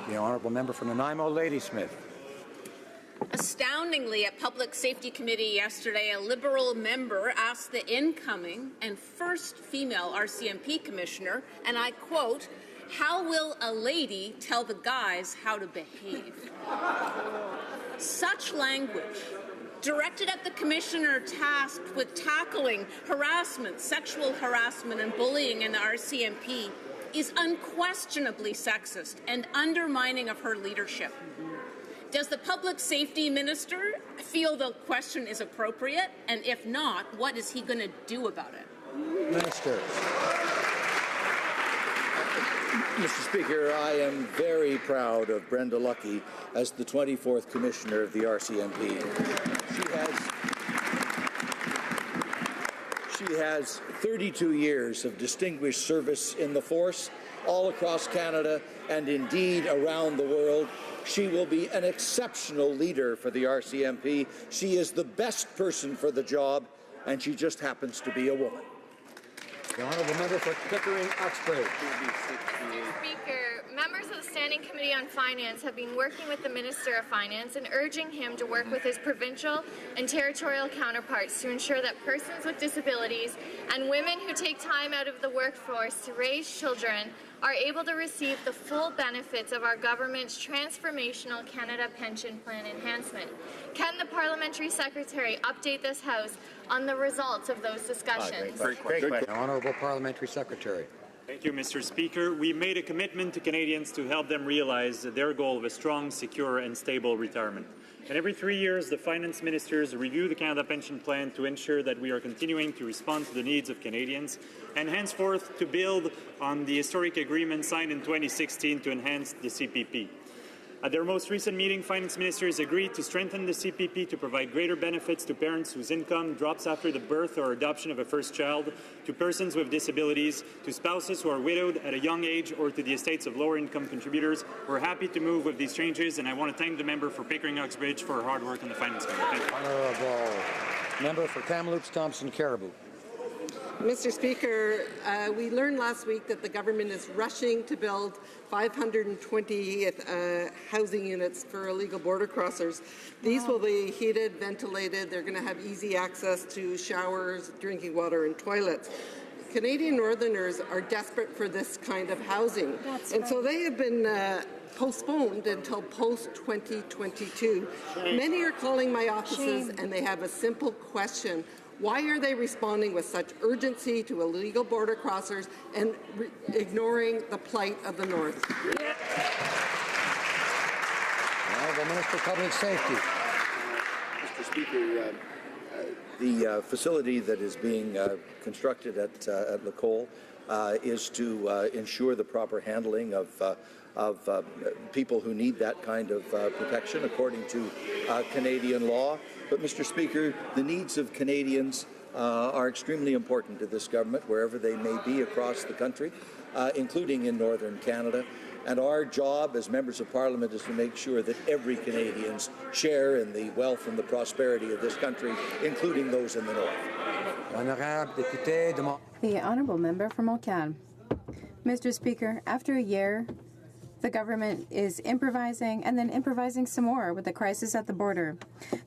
The Honourable Member for Nanaimo, Ladysmith. Astoundingly, at Public Safety Committee yesterday, a Liberal member asked the incoming and first female RCMP commissioner, and I quote, "How will a lady tell the guys how to behave?" Such language, directed at the commissioner tasked with tackling harassment, sexual harassment and bullying in the RCMP, is unquestionably sexist and undermining of her leadership. Does the Public Safety Minister feel the question is appropriate? And if not, what is he going to do about it? Minister. Mr. Speaker, I am very proud of Brenda Lucki as the 24th Commissioner of the RCMP. She has 32 years of distinguished service in the force all across Canada and indeed around the world. She will be an exceptional leader for the RCMP. She is the best person for the job, and she just happens to be a woman. The Honourable Member for Pickering-Uxbridge. Mr. Speaker, members of the Standing Committee on Finance have been working with the Minister of Finance and urging him to work with his provincial and territorial counterparts to ensure that persons with disabilities and women who take time out of the workforce to raise children are able to receive the full benefits of our government's transformational Canada Pension Plan enhancement. Can the Parliamentary Secretary update this House on the results of those discussions? Great question. Honourable Parliamentary Secretary. Thank you, Mr. Speaker. We made a commitment to Canadians to help them realize their goal of a strong, secure and stable retirement. And every 3 years, the finance ministers review the Canada Pension Plan to ensure that we are continuing to respond to the needs of Canadians and henceforth to build on the historic agreement signed in 2016 to enhance the CPP. At their most recent meeting, finance ministers agreed to strengthen the CPP to provide greater benefits to parents whose income drops after the birth or adoption of a first child, to persons with disabilities, to spouses who are widowed at a young age, or to the estates of lower-income contributors. We're happy to move with these changes, and I want to thank the member for Pickering-Uxbridge for her hard work in the Finance Committee. Thank you. Honourable Member for Kamloops, Thompson-Caribou. Mr. Speaker, we learned last week that the government is rushing to build 520 housing units for illegal border crossers. These will be heated, ventilated. They're going to have easy access to showers, drinking water, and toilets. Canadian Northerners are desperate for this kind of housing. So they have been postponed until post-2022. Many are calling my offices and they have a simple question. Why are they responding with such urgency to illegal border crossers and ignoring the plight of the North? Honourable Minister of Public Safety. Mr. Speaker, the facility that is being constructed at Lacole is to ensure the proper handling of people who need that kind of protection according to Canadian law. But, Mr. Speaker, the needs of Canadians are extremely important to this government, wherever they may be across the country, including in Northern Canada. And our job as members of Parliament is to make sure that every Canadian's share in the wealth and the prosperity of this country, including those in the north. The honourable member for Montcalm. Mr. Speaker, after a year, the government is improvising and then improvising some more with the crisis at the border.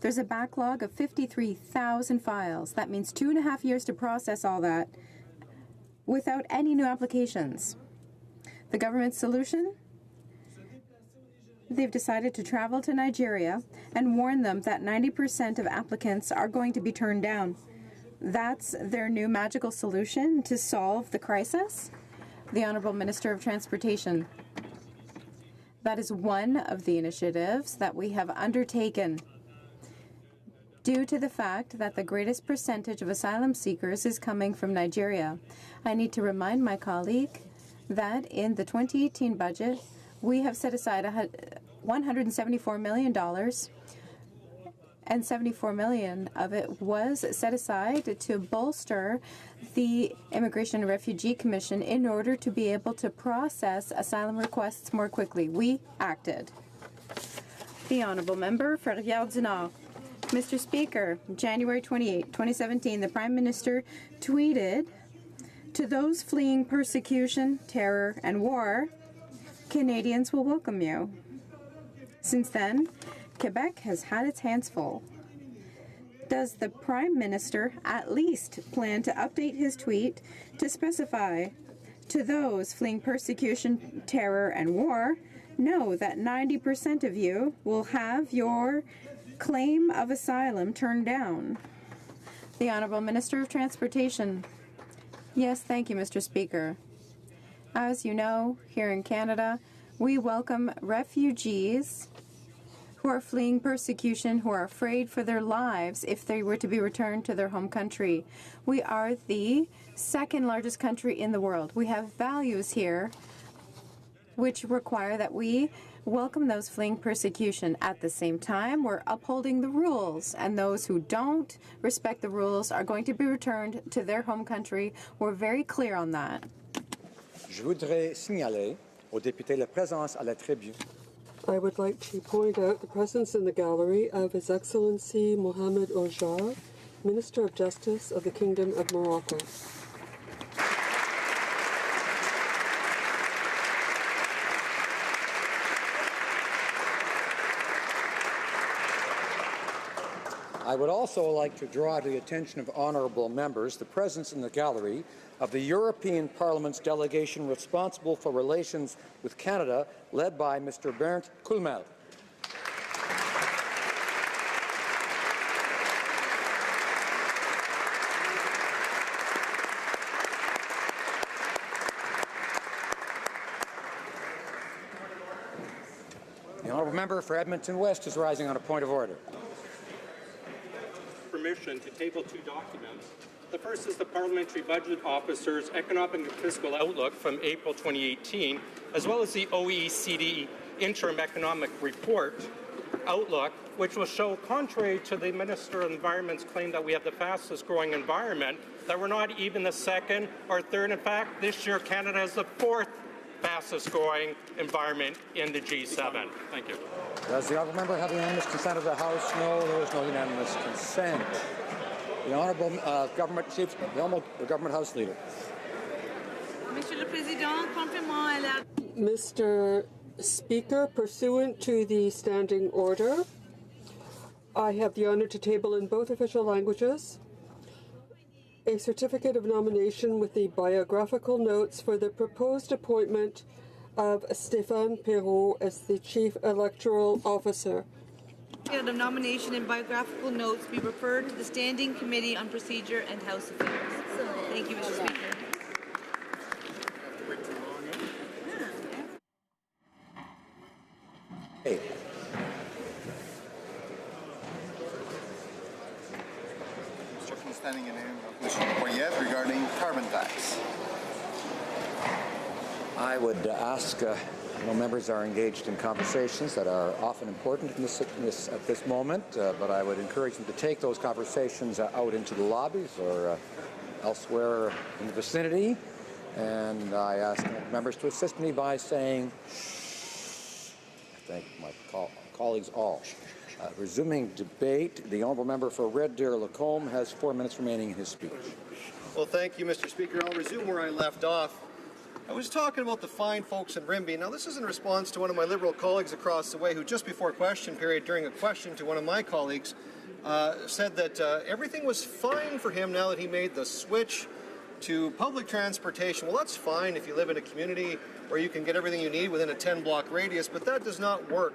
There's a backlog of 53,000 files. That means 2.5 years to process all that without any new applications. The government's solution? They've decided to travel to Nigeria and warn them that 90% of applicants are going to be turned down. That's their new magical solution to solve the crisis? The Honourable Minister of Transportation. That is one of the initiatives that we have undertaken due to the fact that the greatest percentage of asylum seekers is coming from Nigeria. I need to remind my colleague that in the 2018 budget, we have set aside $174 million, and $74 million of it was set aside to bolster the Immigration and Refugee Commission in order to be able to process asylum requests more quickly. We acted. The Honourable Member for Rivière-du-Nord. Mr. Speaker, January 28, 2017, the Prime Minister tweeted, "To those fleeing persecution, terror, and war, Canadians will welcome you." Since then, Quebec has had its hands full. Does the Prime Minister at least plan to update his tweet to specify, "To those fleeing persecution, terror, and war, know that 90% of you will have your claim of asylum turned down"? The Honourable Minister of Transportation. Yes, thank you, Mr. Speaker. As you know, here in Canada, we welcome refugees who are fleeing persecution, who are afraid for their lives if they were to be returned to their home country. We are the second largest country in the world. We have values here which require that we welcome those fleeing persecution. At the same time, we're upholding the rules, and those who don't respect the rules are going to be returned to their home country. We're very clear on that. Je voudrais signaler aux députés la présence à la tribune. I would like to point out the presence in the gallery of His Excellency Mohamed Ojar, Minister of Justice of the Kingdom of Morocco. I would also like to draw to the attention of honourable members the presence in the gallery of the European Parliament's delegation responsible for relations with Canada, led by Mr. Bernd Kulmel. The honourable member for Edmonton West is rising on a point of order. Permission to table two documents. The first is the Parliamentary Budget Officer's Economic and Fiscal Outlook from April 2018, as well as the OECD Interim Economic Report Outlook, which will show, contrary to the Minister of Environment's claim that we have the fastest growing environment, that we're not even the second or third. In fact, this year Canada is the fourth fastest growing environment in the G7. Thank you. Does the honourable member have unanimous consent of the House? No, there is no unanimous consent. The honourable government chief, the government House leader. Mr. Speaker, pursuant to the standing order, I have the honour to table in both official languages a certificate of nomination with the biographical notes for the proposed appointment of Stéphane Perrault as the Chief Electoral Officer. The nomination and biographical notes be referred to the Standing Committee on Procedure and House Affairs. Thank you, Mr. Speaker. Hey. standing in name of Mr. Poirier regarding carbon tax. I would ask, members are engaged in conversations that are often important at this moment, but I would encourage them to take those conversations out into the lobbies or elsewhere in the vicinity. And I ask members to assist me by saying, shh. I thank my colleagues all. Resuming debate, the honourable member for Red Deer Lacombe has 4 minutes remaining in his speech. Well, thank you, Mr. Speaker. I'll resume where I left off. I was talking about the fine folks in Rimbey. Now, this is in response to one of my Liberal colleagues across the way who just before question period, during a question to one of my colleagues, said that everything was fine for him now that he made the switch to public transportation. Well, that's fine if you live in a community where you can get everything you need within a 10-block radius, but that does not work,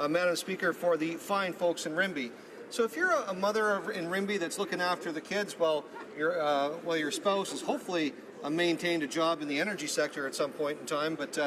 Madam Speaker, for the fine folks in Rimbey. So if you're a mother in Rimbey that's looking after the kids while your spouse has hopefully maintained a job in the energy sector at some point in time, but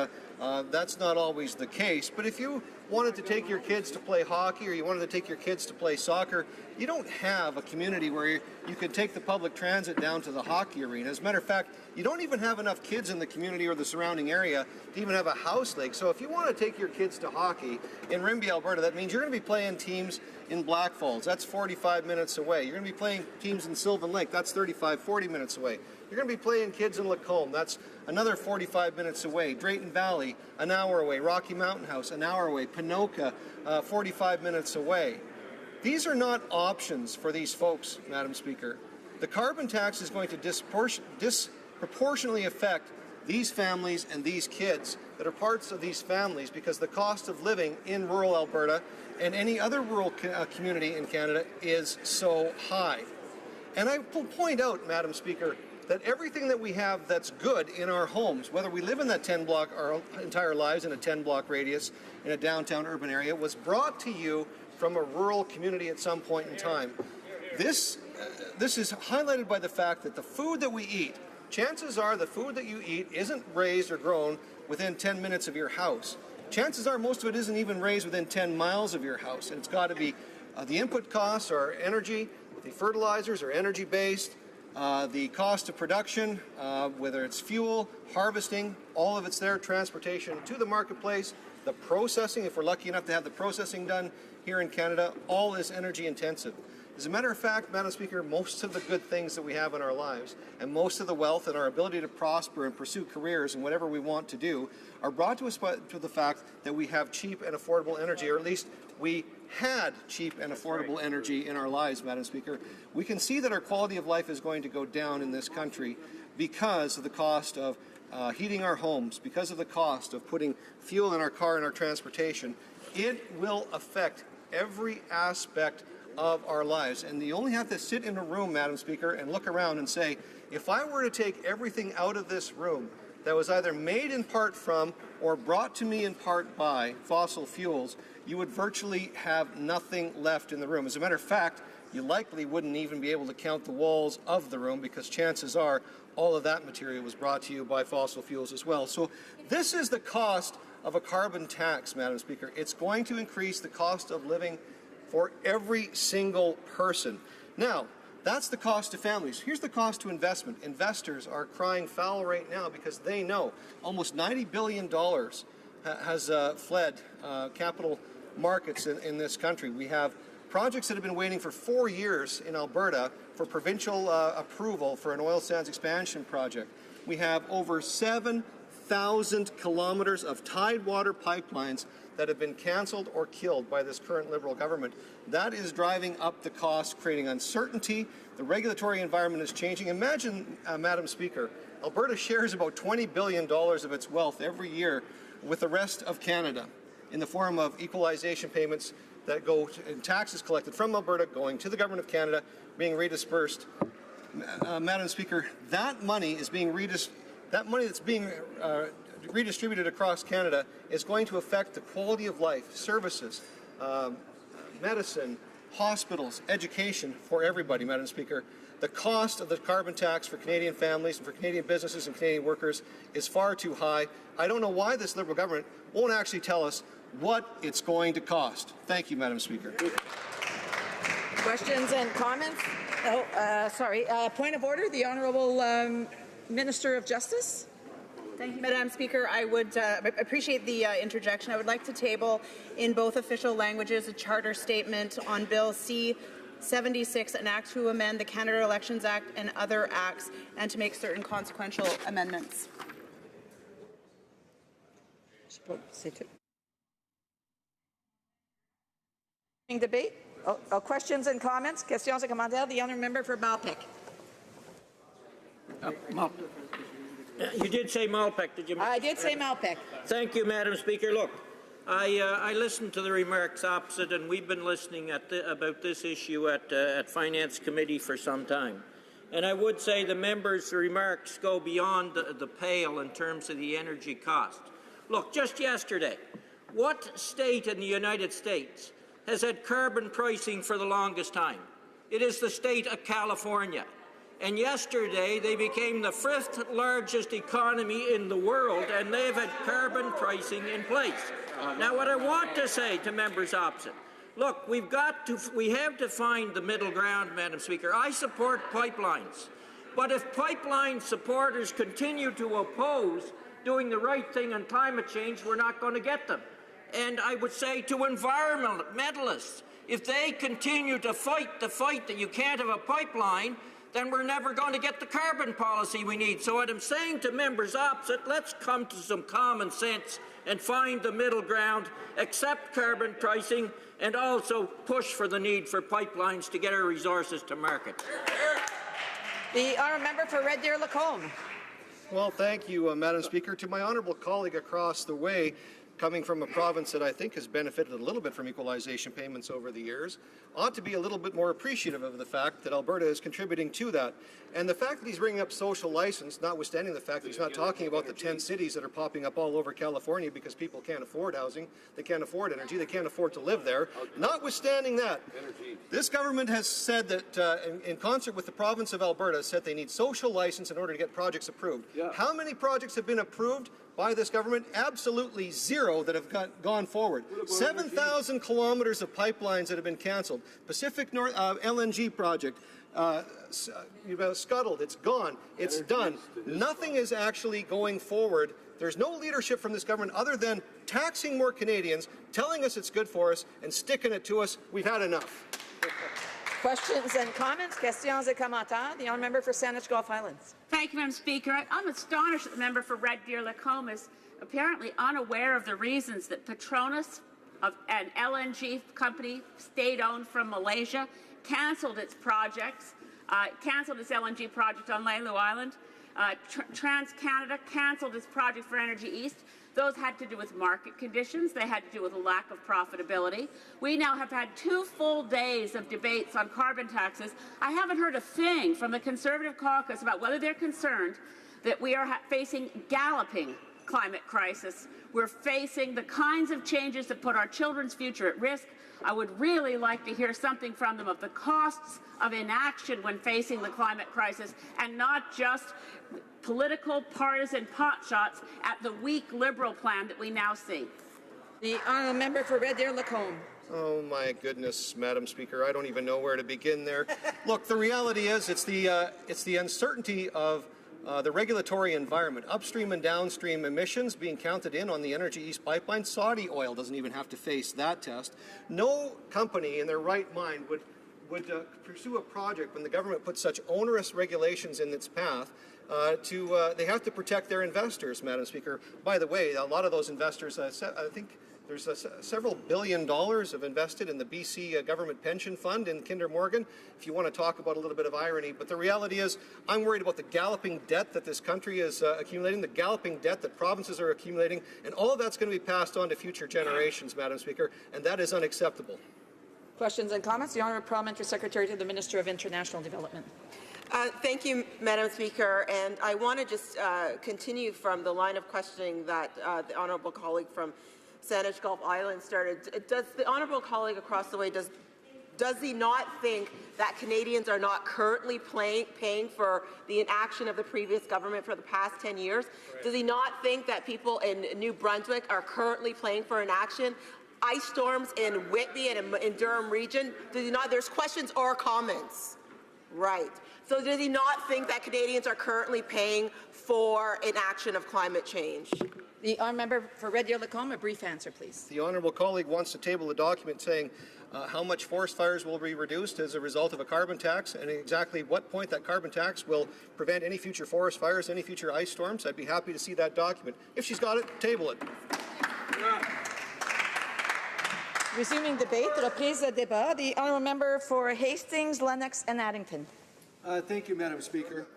that's not always the case. But if you wanted to take your kids to play hockey or you wanted to take your kids to play soccer, you don't have a community where you could take the public transit down to the hockey arena. As a matter of fact, you don't even have enough kids in the community or the surrounding area to even have a house league. So if you want to take your kids to hockey in Rimbey, Alberta, that means you're going to be playing teams in Black Falls. That's 45 minutes away. You're going to be playing teams in Sylvan Lake. That's 40 minutes away. You're going to be playing kids in Lacombe. That's another 45 minutes away. Drayton Valley, an hour away. Rocky Mountain House, an hour away. Pinoca, 45 minutes away. These are not options for these folks, Madam Speaker. The carbon tax is going to disproportionately affect these families and these kids that are parts of these families because the cost of living in rural Alberta and any other rural community in Canada is so high. And I will point out, Madam Speaker, that everything that we have that's good in our homes, whether we live in that 10-block, our entire lives in a 10-block radius in a downtown urban area, was brought to you from a rural community at some point in time. This is highlighted by the fact that the food that we eat, chances are the food that you eat isn't raised or grown within 10 minutes of your house. Chances are most of it isn't even raised within 10 miles of your house. And it's got to be the input costs are energy, the fertilizers are energy-based, the cost of production, whether it's fuel, harvesting, all of it's there, transportation to the marketplace, the processing, if we're lucky enough to have the processing done here in Canada, all is energy intensive. As a matter of fact, Madam Speaker, most of the good things that we have in our lives and most of the wealth and our ability to prosper and pursue careers and whatever we want to do are brought to us by the fact that we have cheap and affordable energy, or at least we had cheap and affordable energy in our lives, Madam Speaker. We can see that our quality of life is going to go down in this country because of the cost of heating our homes, because of the cost of putting fuel in our car and our transportation. It will affect every aspect of our lives. And you only have to sit in a room, Madam Speaker, and look around and say, if I were to take everything out of this room that was either made in part from or brought to me in part by fossil fuels, you would virtually have nothing left in the room. As a matter of fact, you likely wouldn't even be able to count the walls of the room because chances are all of that material was brought to you by fossil fuels as well. So this is the cost of a carbon tax, Madam Speaker. It's going to increase the cost of living for every single person. Now, that's the cost to families. Here's the cost to investment. Investors are crying foul right now because they know almost $90 billion has fled capital markets in this country. We have projects that have been waiting for 4 years in Alberta for provincial approval for an oil sands expansion project. We have over 7,000 kilometers of tidewater pipelines that have been canceled or killed by this current Liberal government. That is driving up the cost, creating uncertainty. The regulatory environment is changing. Imagine, Madam Speaker, Alberta shares about $20 billion of its wealth every year with the rest of Canada in the form of equalization payments that go in taxes collected from Alberta, going to the Government of Canada, being redispersed. Madam Speaker, that money is being redistributed across Canada is going to affect the quality of life, services, medicine, hospitals, education for everybody, Madam Speaker. The cost of the carbon tax for Canadian families and for Canadian businesses and Canadian workers is far too high. I don't know why this Liberal government won't actually tell us what it's going to cost. Thank you, Madam Speaker. Questions and comments? Point of order, the Honourable Minister of Justice. Thank you, Madam Speaker. I would appreciate the interjection. I would like to table in both official languages a charter statement on Bill C-76, an act to amend the Canada Elections Act and other acts, and to make certain consequential amendments. Debate. Questions and comments? Questions et commentaires. The honourable member for Malpeque. You did say Malpeque, did you? I did say Malpeque. Thank you, Madam Speaker. Look, I listened to the remarks opposite, and we've been listening about this issue at Finance Committee for some time. And I would say the members' remarks go beyond the pale in terms of the energy cost. Look, just yesterday, what state in the United States has had carbon pricing for the longest time? It is the state of California. And yesterday, they became the 5th largest economy in the world, and they've had carbon pricing in place. Now, what I want to say to members opposite, look, we have to find the middle ground, Madam Speaker. I support pipelines. But if pipeline supporters continue to oppose doing the right thing on climate change, we're not going to get them. And I would say to environmentalists, if they continue to fight the fight that you can't have a pipeline, then we're never going to get the carbon policy we need. So what I'm saying to members opposite, let's come to some common sense and find the middle ground, accept carbon pricing, and also push for the need for pipelines to get our resources to market. The honourable member for Red Deer Lacombe. Well, thank you, Madam Speaker. To my honourable colleague across the way, coming from a province that I think has benefited a little bit from equalization payments over the years, ought to be a little bit more appreciative of the fact that Alberta is contributing to that. And the fact that he's bringing up social license, notwithstanding the fact that he's not talking about the 10 cities that are popping up all over California because people can't afford housing, they can't afford energy, they can't afford to live there. Notwithstanding that, this government has said that, in concert with the province of Alberta, said they need social license in order to get projects approved. Yeah. How many projects have been approved by this government? Absolutely zero that have gone forward. 7,000 kilometers of pipelines that have been cancelled. Pacific North LNG project, scuttled, it's gone, it's done. Nothing is actually going forward. There's no leadership from this government other than taxing more Canadians, telling us it's good for us, and sticking it to us. We've had enough. Questions and comments? Questions et commentaires. The honourable member for Saanich Gulf Highlands. Thank you, Madam Speaker. I'm astonished that the member for Red Deer Lacombe is apparently unaware of the reasons that Petronas, an LNG company, state-owned from Malaysia, cancelled its projects, cancelled its LNG project on Lailu Island. TransCanada cancelled its project for Energy East. Those had to do with market conditions. They had to do with a lack of profitability. We now have had 2 full days of debates on carbon taxes. I haven't heard a thing from the Conservative caucus about whether they're concerned that we are facing galloping climate crisis. We're facing the kinds of changes that put our children's future at risk. I would really like to hear something from them of the costs of inaction when facing the climate crisis, and not just political partisan potshots at the weak Liberal plan that we now see. The honourable member for Red Deer Lacombe. Oh my goodness, Madam Speaker, I don't even know where to begin there. Look, the reality is it's the uncertainty of the regulatory environment, upstream and downstream emissions being counted in on the Energy East pipeline. Saudi oil doesn't even have to face that test. No company in their right mind would pursue a project when the government puts such onerous regulations in its path. They have to protect their investors, Madam Speaker. By the way, a lot of those investors, I think there's several $1 billion have invested in the BC government pension fund in Kinder Morgan, if you want to talk about a little bit of irony. But the reality is, I'm worried about the galloping debt that this country is accumulating, the galloping debt that provinces are accumulating, and all of that's going to be passed on to future generations, Madam Speaker, and that is unacceptable. Questions and comments? The Honourable Parliamentary Secretary to the Minister of International Development. Thank you, Madam Speaker. And I want to just continue from the line of questioning that the honourable colleague from Saanich Gulf Island started. Does the honourable colleague across the way, does he not think that Canadians are not currently paying for the inaction of the previous government for the past 10 years? Right. Does he not think that people in New Brunswick are currently paying for inaction? Ice storms in Whitby and in Durham region, does he not? There's questions or comments. Right. So does he not think that Canadians are currently paying for inaction of climate change? The honourable member for Red Deer Lacombe, a brief answer, please. The honourable colleague wants to table a document saying how much forest fires will be reduced as a result of a carbon tax and exactly what point that carbon tax will prevent any future forest fires, any future ice storms. I'd be happy to see that document. If she's got it, table it. Resuming debate, reprise de débat. The honourable member for Hastings, Lennox and Addington. Thank you, Madam Speaker.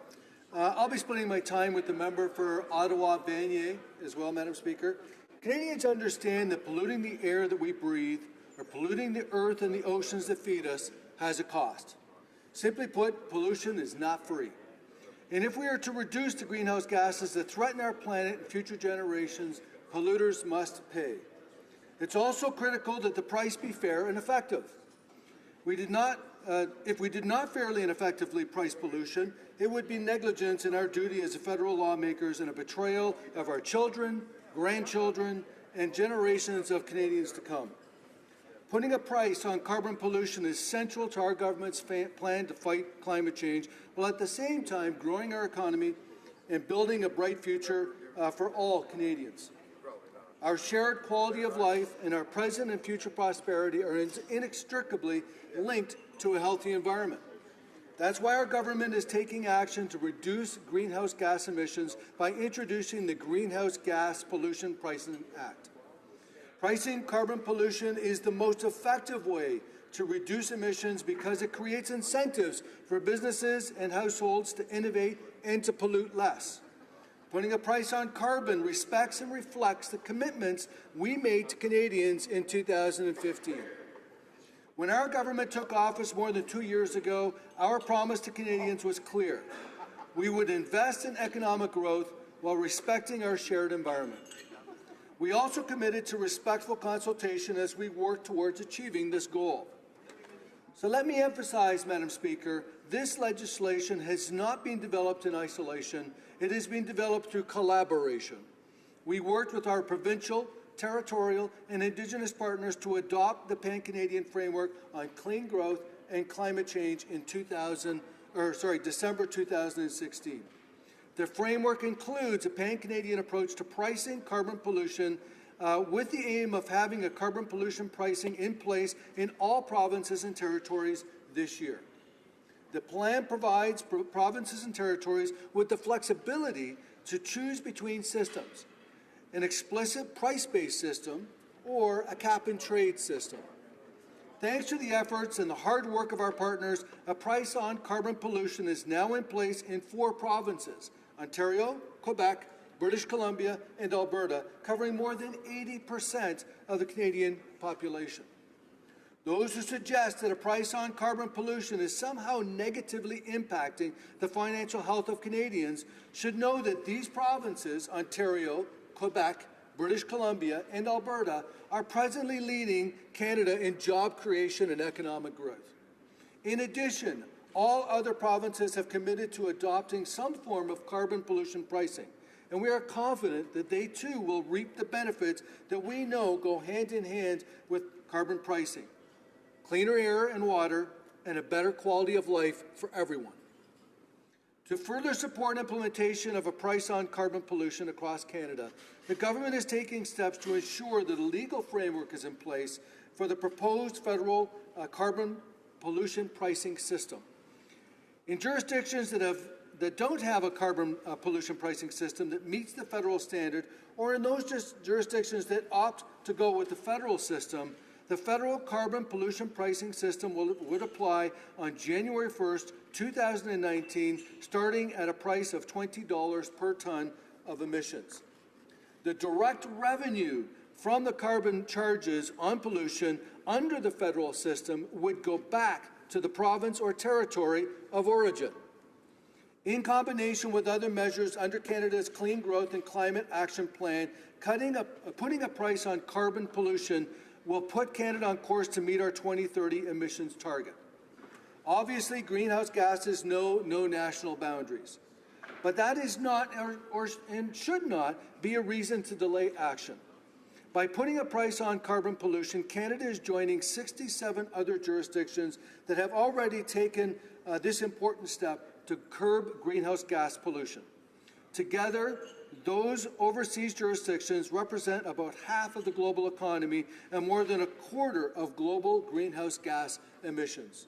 I'll be splitting my time with the member for Ottawa-Vanier as well, Madam Speaker. Canadians understand that polluting the air that we breathe or polluting the earth and the oceans that feed us has a cost. Simply put, pollution is not free. And if we are to reduce the greenhouse gases that threaten our planet and future generations, polluters must pay. It's also critical that the price be fair and effective. If we did not fairly and effectively price pollution, it would be negligence in our duty as federal lawmakers and a betrayal of our children, grandchildren, and generations of Canadians to come. Putting a price on carbon pollution is central to our government's plan to fight climate change, while at the same time growing our economy and building a bright future for all Canadians. Our shared quality of life and our present and future prosperity are inextricably linked to a healthy environment. That's why our government is taking action to reduce greenhouse gas emissions by introducing the Greenhouse Gas Pollution Pricing Act. Pricing carbon pollution is the most effective way to reduce emissions because it creates incentives for businesses and households to innovate and to pollute less. Putting a price on carbon respects and reflects the commitments we made to Canadians in 2015. When our government took office more than 2 years ago, our promise to Canadians was clear. We would invest in economic growth while respecting our shared environment. We also committed to respectful consultation as we work towards achieving this goal. So let me emphasize, Madam Speaker, this legislation has not been developed in isolation. It has been developed through collaboration. We worked with our provincial, territorial, and Indigenous partners to adopt the Pan-Canadian Framework on Clean Growth and Climate Change in December 2016. The framework includes a Pan-Canadian approach to pricing carbon pollution with the aim of having a carbon pollution pricing in place in all provinces and territories this year. The plan provides provinces and territories with the flexibility to choose between systems, an explicit price-based system or a cap-and-trade system. Thanks to the efforts and the hard work of our partners, a price on carbon pollution is now in place in 4 provinces: Ontario, Quebec, British Columbia, and Alberta, covering more than 80% of the Canadian population. Those who suggest that a price on carbon pollution is somehow negatively impacting the financial health of Canadians should know that these provinces, Ontario, Quebec, British Columbia, and Alberta, are presently leading Canada in job creation and economic growth. In addition, all other provinces have committed to adopting some form of carbon pollution pricing, and we are confident that they too will reap the benefits that we know go hand in hand with carbon pricing: cleaner air and water, and a better quality of life for everyone. To further support implementation of a price on carbon pollution across Canada, the government is taking steps to ensure that a legal framework is in place for the proposed federal carbon pollution pricing system. In jurisdictions that don't have a carbon pollution pricing system that meets the federal standard, or in those jurisdictions that opt to go with the federal system, the federal carbon pollution pricing system would apply on January 1st, 2019, starting at a price of $20 per ton of emissions. The direct revenue from the carbon charges on pollution under the federal system would go back to the province or territory of origin. In combination with other measures under Canada's Clean Growth and Climate Action Plan, putting a price on carbon pollution will put Canada on course to meet our 2030 emissions target. Obviously, greenhouse gases know no national boundaries, but that is not and should not be a reason to delay action. By putting a price on carbon pollution, Canada is joining 67 other jurisdictions that have already taken this important step to curb greenhouse gas pollution. Together, those overseas jurisdictions represent about half of the global economy and more than a quarter of global greenhouse gas emissions.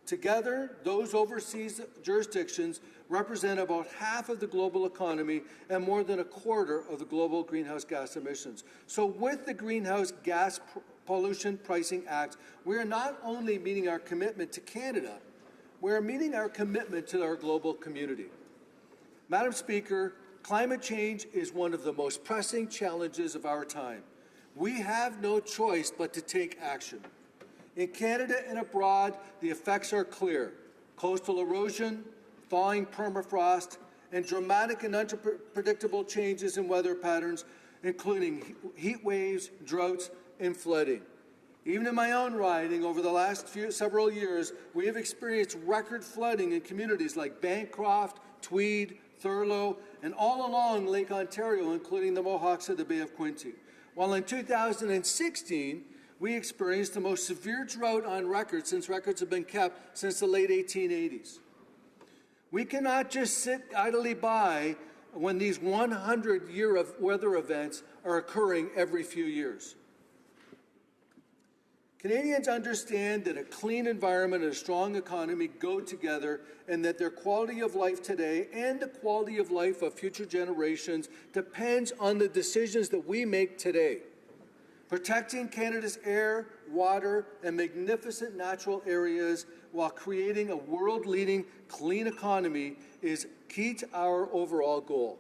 Together, those overseas jurisdictions represent about half of the global economy and more than a quarter of the global greenhouse gas emissions. So with the Greenhouse Gas Pollution Pricing Act, we are not only meeting our commitment to Canada, we are meeting our commitment to our global community. Madam Speaker, climate change is one of the most pressing challenges of our time. We have no choice but to take action. In Canada and abroad, the effects are clear. Coastal erosion, thawing permafrost, and dramatic and unpredictable changes in weather patterns, including heat waves, droughts, and flooding. Even in my own riding over the last several years, we have experienced record flooding in communities like Bancroft, Tweed, Thurlow, and all along Lake Ontario, including the Mohawks of the Bay of Quinte. While in 2016, we experienced the most severe drought on record since records have been kept since the late 1880s. We cannot just sit idly by when these 100-year weather events are occurring every few years. Canadians understand that a clean environment and a strong economy go together and that their quality of life today and the quality of life of future generations depends on the decisions that we make today. Protecting Canada's air, water, and magnificent natural areas while creating a world-leading clean economy is key to our overall goal.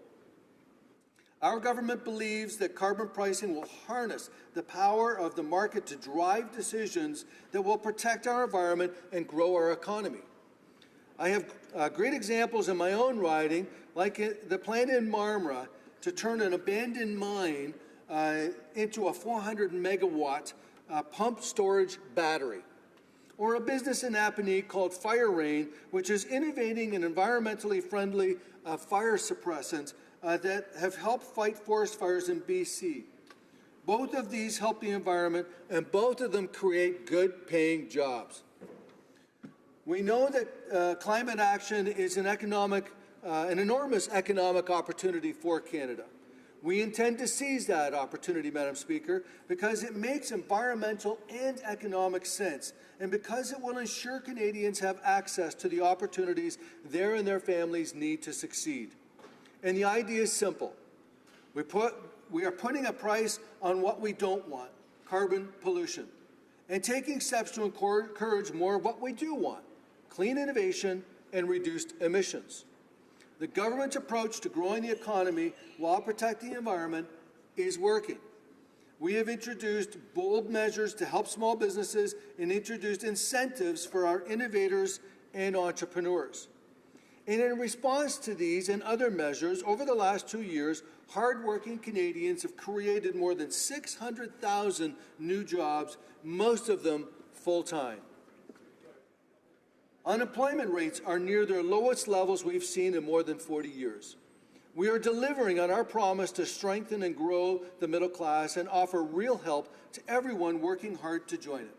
Our government believes that carbon pricing will harness the power of the market to drive decisions that will protect our environment and grow our economy. I have great examples in my own riding, like the plan in Marmora to turn an abandoned mine into a 400-megawatt pump storage battery, or a business in Napanee called Fire Rain, which is innovating an environmentally friendly fire suppressant that have helped fight forest fires in BC. Both of these help the environment, and both of them create good-paying jobs. We know that climate action is an enormous economic opportunity for Canada. We intend to seize that opportunity, Madam Speaker, because it makes environmental and economic sense, and because it will ensure Canadians have access to the opportunities they and their families need to succeed. And the idea is simple. We are putting a price on what we don't want, carbon pollution, and taking steps to encourage more of what we do want, clean innovation and reduced emissions. The government's approach to growing the economy while protecting the environment is working. We have introduced bold measures to help small businesses and introduced incentives for our innovators and entrepreneurs. And in response to these and other measures, over the last 2 years, hardworking Canadians have created more than 600,000 new jobs, most of them full-time. Unemployment rates are near their lowest levels we've seen in more than 40 years. We are delivering on our promise to strengthen and grow the middle class and offer real help to everyone working hard to join it.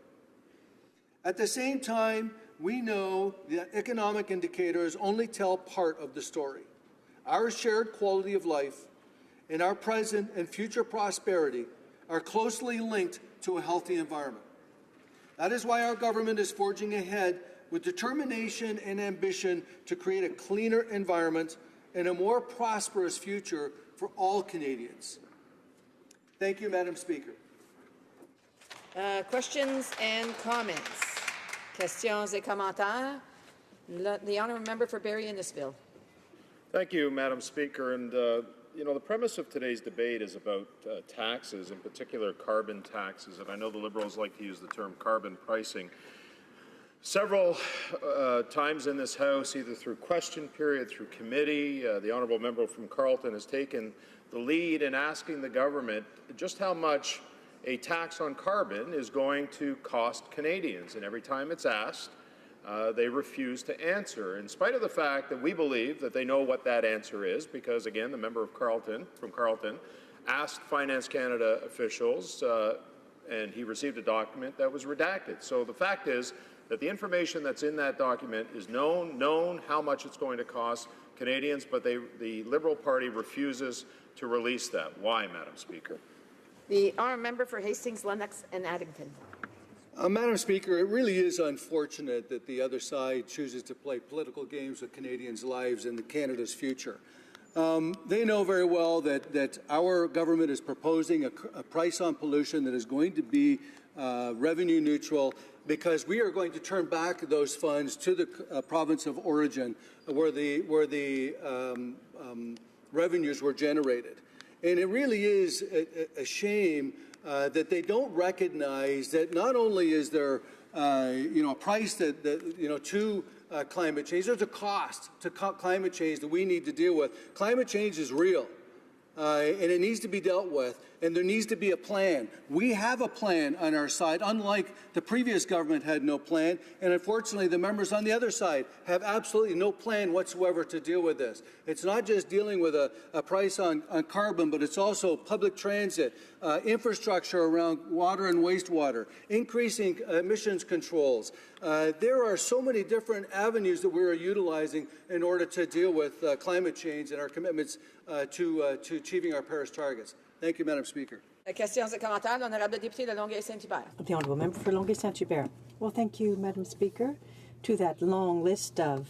At the same time, we know that economic indicators only tell part of the story. Our shared quality of life and our present and future prosperity are closely linked to a healthy environment. That is why our government is forging ahead with determination and ambition to create a cleaner environment and a more prosperous future for all Canadians. Thank you, Madam Speaker. Questions and comments. Questions et commentaires. The honourable member for Barrie-Innisfil. Thank you, Madam Speaker. And you know, the premise of today's debate is about taxes, in particular carbon taxes. And I know the Liberals like to use the term carbon pricing. Several times in this House, either through question period, through committee, the honourable member from Carleton has taken the lead in asking the government just how much a tax on carbon is going to cost Canadians. And every time it's asked, they refuse to answer, in spite of the fact that we believe that they know what that answer is, because, again, the member of from Carleton asked Finance Canada officials, and he received a document that was redacted. So the fact is, that the information that's in that document is known how much it's going to cost Canadians, but the Liberal Party refuses to release that. Why, Madam Speaker? The honourable member for Hastings, Lennox and Addington. Madam Speaker, it really is unfortunate that the other side chooses to play political games with Canadians' lives and Canada's future. They know very well that our government is proposing a price on pollution that is going to be revenue neutral, because we are going to turn back those funds to the province of origin where the revenues were generated. And it really is a shame that they don't recognize that not only is there a price that to climate change, there's a cost to climate change that we need to deal with. Climate change is real, and it needs to be dealt with, and there needs to be a plan. We have a plan on our side, unlike the previous government had no plan, and unfortunately the members on the other side have absolutely no plan whatsoever to deal with this. It's not just dealing with a price on carbon, but it's also public transit, infrastructure around water and wastewater, increasing emissions controls. There are so many different avenues that we are utilizing in order to deal with climate change and our commitments to achieving our Paris targets. Thank you, Madam Speaker. Questions et commentaires, l'honorable député de Longueuil-Saint-Hubert. The honourable member for Longueuil-Saint-Hubert. Well, thank you, Madam Speaker. To that long list of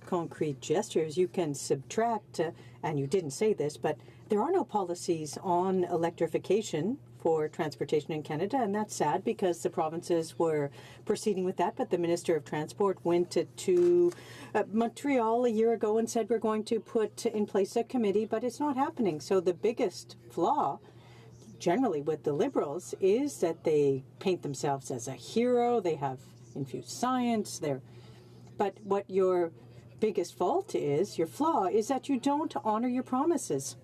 concrete gestures, you can subtract, and you didn't say this, but there are no policies on electrification for transportation in Canada, and that's sad because the provinces were proceeding with that, but the Minister of Transport went to Montreal a year ago and said we're going to put in place a committee, but it's not happening. So the biggest flaw generally with the Liberals is that they paint themselves as a hero, they have infused science, but what your biggest fault is, your flaw, is that you don't honour your promises.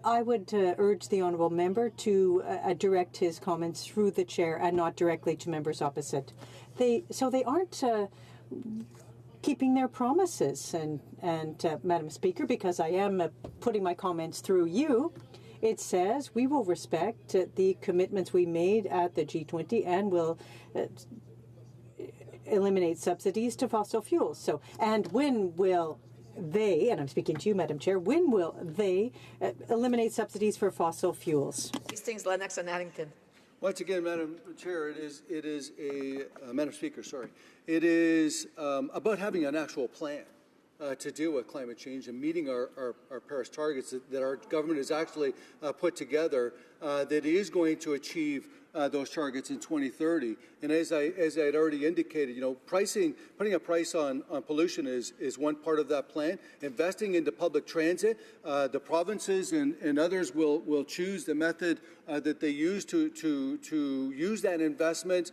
I would urge the honourable member to direct his comments through the chair and not directly to members opposite. They aren't keeping their promises. And Madam Speaker, because I am putting my comments through you, it says we will respect the commitments we made at the G20 and will eliminate subsidies to fossil fuels. So, and when will they, and I'm speaking to you, Madam Chair, when will they eliminate subsidies for fossil fuels? Hastings, Lennox and Addington. Once again, Madam Chair, Madam Speaker, sorry. It is about having an actual plan to deal with climate change and meeting our Paris targets that our government has actually put together that is going to achieve those targets in 2030. And as I had already indicated, putting a price on pollution is one part of that plan. Investing into public transit, the provinces and others will choose the method that they use to use that investment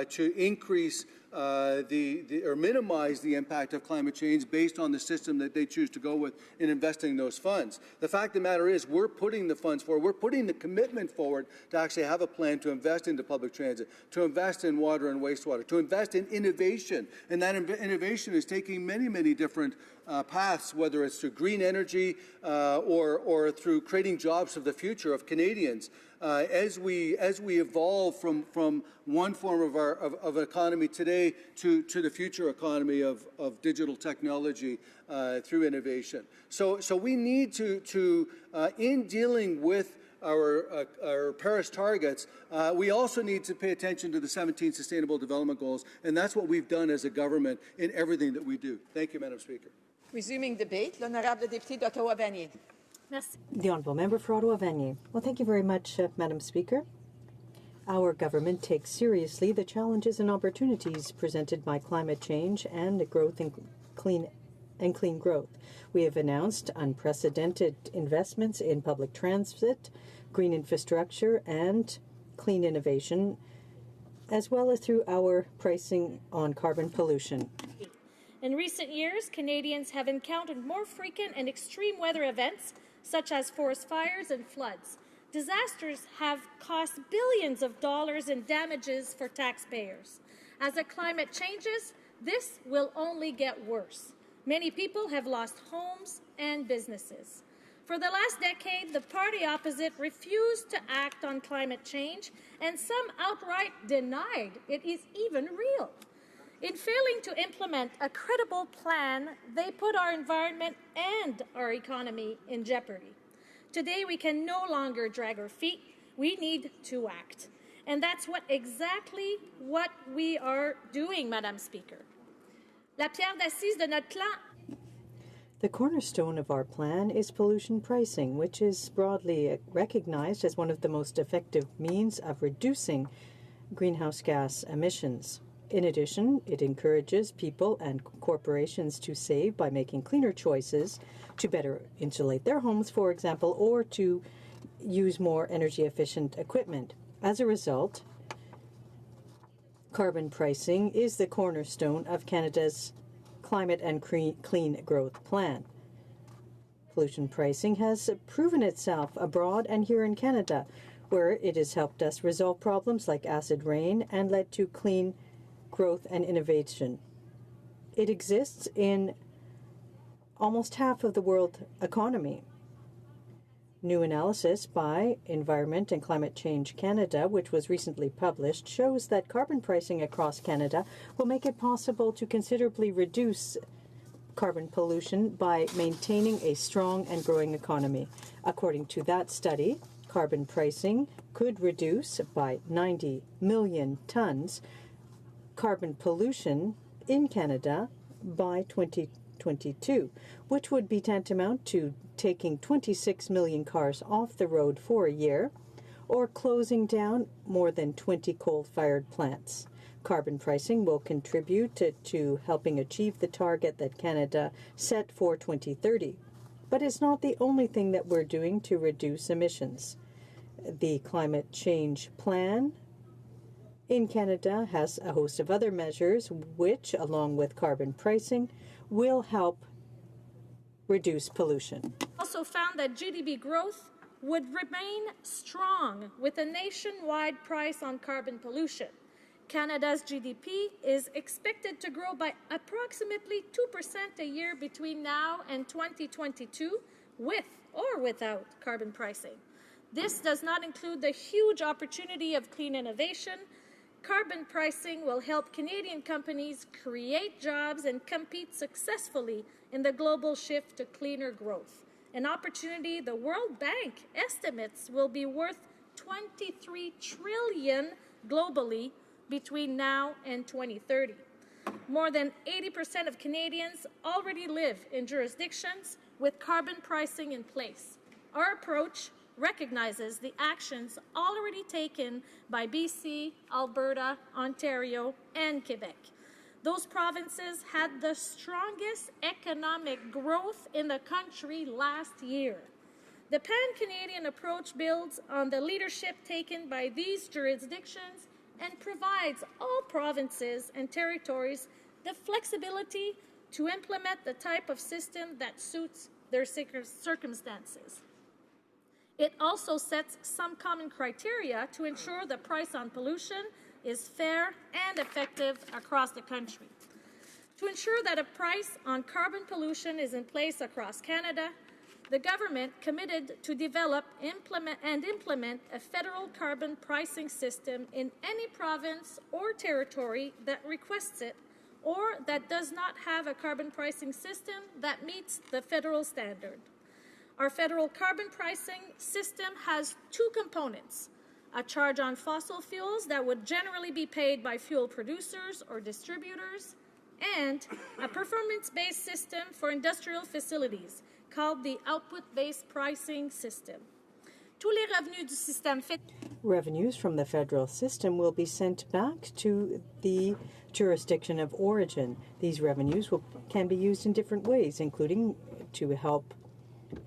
to increase or minimize the impact of climate change based on the system that they choose to go with in investing those funds. The fact of the matter is we're putting the funds forward, we're putting the commitment forward to actually have a plan to invest into public transit, to invest in water and wastewater, to invest in innovation. And that innovation is taking many, many different paths, whether it's through green energy or through creating jobs of the future of Canadians. As we evolve from one form of economy today to the future economy of digital technology through innovation. So we need to in dealing with our Paris targets, we also need to pay attention to the 17 Sustainable Development Goals, and that's what we've done as a government in everything that we do. Thank you, Madam Speaker. Resuming debate, l'honorable député d'Ottawa-Vanier. The honourable member for Ottawa-Vanier. Well, thank you very much, Madam Speaker. Our government takes seriously the challenges and opportunities presented by climate change and growth in clean growth. We have announced unprecedented investments in public transit, green infrastructure, and clean innovation, as well as through our pricing on carbon pollution. In recent years, Canadians have encountered more frequent and extreme weather events, such as forest fires and floods. Disasters have cost billions of dollars in damages for taxpayers. As the climate changes, this will only get worse. Many people have lost homes and businesses. For the last decade, the party opposite refused to act on climate change, and some outright denied it is even real. In failing to implement a credible plan, they put our environment and our economy in jeopardy. Today, we can no longer drag our feet. We need to act. And that's exactly what we are doing, Madam Speaker. La pierre d'assise de notre plan. The cornerstone of our plan is pollution pricing, which is broadly recognized as one of the most effective means of reducing greenhouse gas emissions. In addition, it encourages people and corporations to save by making cleaner choices to better insulate their homes, for example, or to use more energy-efficient equipment. As a result, carbon pricing is the cornerstone of Canada's Climate and Clean Growth Plan. Pollution pricing has proven itself abroad and here in Canada, where it has helped us resolve problems like acid rain and led to clean growth and innovation. It exists in almost half of the world economy. New analysis by Environment and Climate Change Canada, which was recently published, shows that carbon pricing across Canada will make it possible to considerably reduce carbon pollution by maintaining a strong and growing economy. According to that study, carbon pricing could reduce by 90 million tons carbon pollution in Canada by 2022, which would be tantamount to taking 26 million cars off the road for a year or closing down more than 20 coal-fired plants. Carbon pricing will contribute to helping achieve the target that Canada set for 2030. But it's not the only thing that we're doing to reduce emissions. The Climate Change Plan in Canada has a host of other measures which, along with carbon pricing, will help reduce pollution. Also found that GDP growth would remain strong with a nationwide price on carbon pollution. Canada's GDP is expected to grow by approximately 2% a year between now and 2022, with or without carbon pricing. This does not include the huge opportunity of clean innovation. Carbon pricing will help Canadian companies create jobs and compete successfully in the global shift to cleaner growth, an opportunity the World Bank estimates will be worth $23 trillion globally between now and 2030. More than 80% of Canadians already live in jurisdictions with carbon pricing in place. Our approach recognizes the actions already taken by BC, Alberta, Ontario, and Quebec. Those provinces had the strongest economic growth in the country last year. The pan-Canadian approach builds on the leadership taken by these jurisdictions and provides all provinces and territories the flexibility to implement the type of system that suits their circumstances. It also sets some common criteria to ensure the price on pollution is fair and effective across the country. To ensure that a price on carbon pollution is in place across Canada, the government committed to develop and implement a federal carbon pricing system in any province or territory that requests it or that does not have a carbon pricing system that meets the federal standard. Our federal carbon pricing system has two components: a charge on fossil fuels that would generally be paid by fuel producers or distributors, and a performance-based system for industrial facilities called the output-based pricing system. Tous les revenus du système Revenues from the federal system will be sent back to the jurisdiction of origin. These revenues can be used in different ways, including to help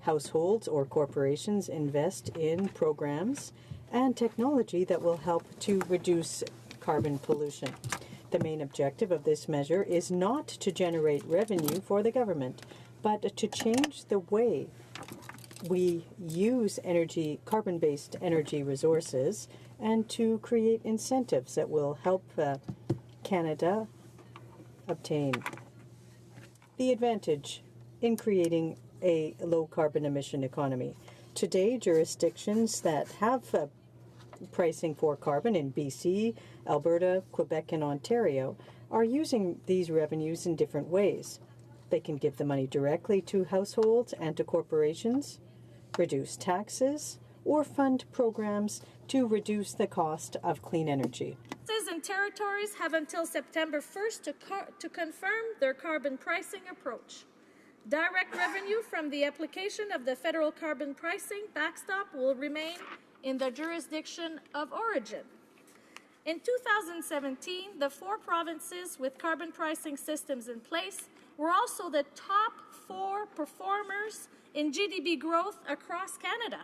households or corporations invest in programs and technology that will help to reduce carbon pollution. The main objective of this measure is not to generate revenue for the government, but to change the way we use carbon-based energy resources, and to create incentives that will help Canada obtain the advantage in creating a low-carbon emission economy. Today, jurisdictions that have pricing for carbon in BC, Alberta, Quebec, and Ontario are using these revenues in different ways. They can give the money directly to households and to corporations, reduce taxes, or fund programs to reduce the cost of clean energy. Provinces and territories have until September 1st to confirm their carbon pricing approach. Direct revenue from the application of the federal carbon pricing backstop will remain in the jurisdiction of origin. In 2017, the 4 provinces with carbon pricing systems in place were also the top 4 performers in GDP growth across Canada.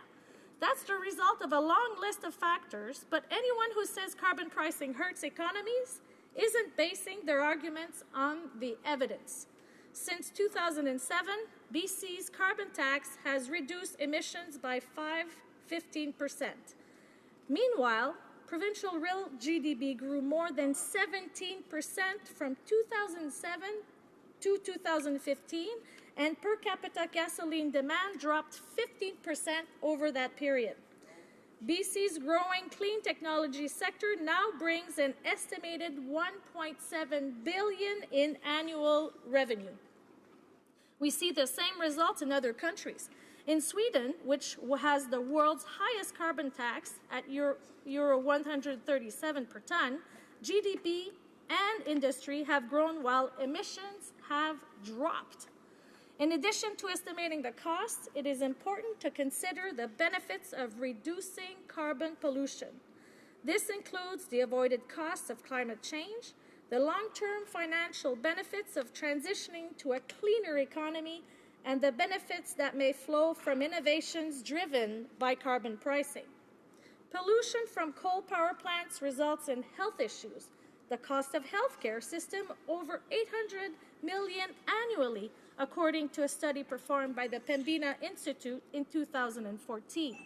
That's the result of a long list of factors, but anyone who says carbon pricing hurts economies isn't basing their arguments on the evidence. Since 2007, BC's carbon tax has reduced emissions by 15%. Meanwhile, provincial real GDP grew more than 17% from 2007 to 2015, and per capita gasoline demand dropped 15% over that period. BC's growing clean technology sector now brings an estimated $1.7 billion in annual revenue. We see the same results in other countries. In Sweden, which has the world's highest carbon tax at Euro 137 per ton, GDP and industry have grown while emissions have dropped. In addition to estimating the costs, it is important to consider the benefits of reducing carbon pollution. This includes the avoided costs of climate change, the long-term financial benefits of transitioning to a cleaner economy, and the benefits that may flow from innovations driven by carbon pricing. Pollution from coal power plants results in health issues. The cost of healthcare system over $800 million annually, according to a study performed by the Pembina Institute in 2014.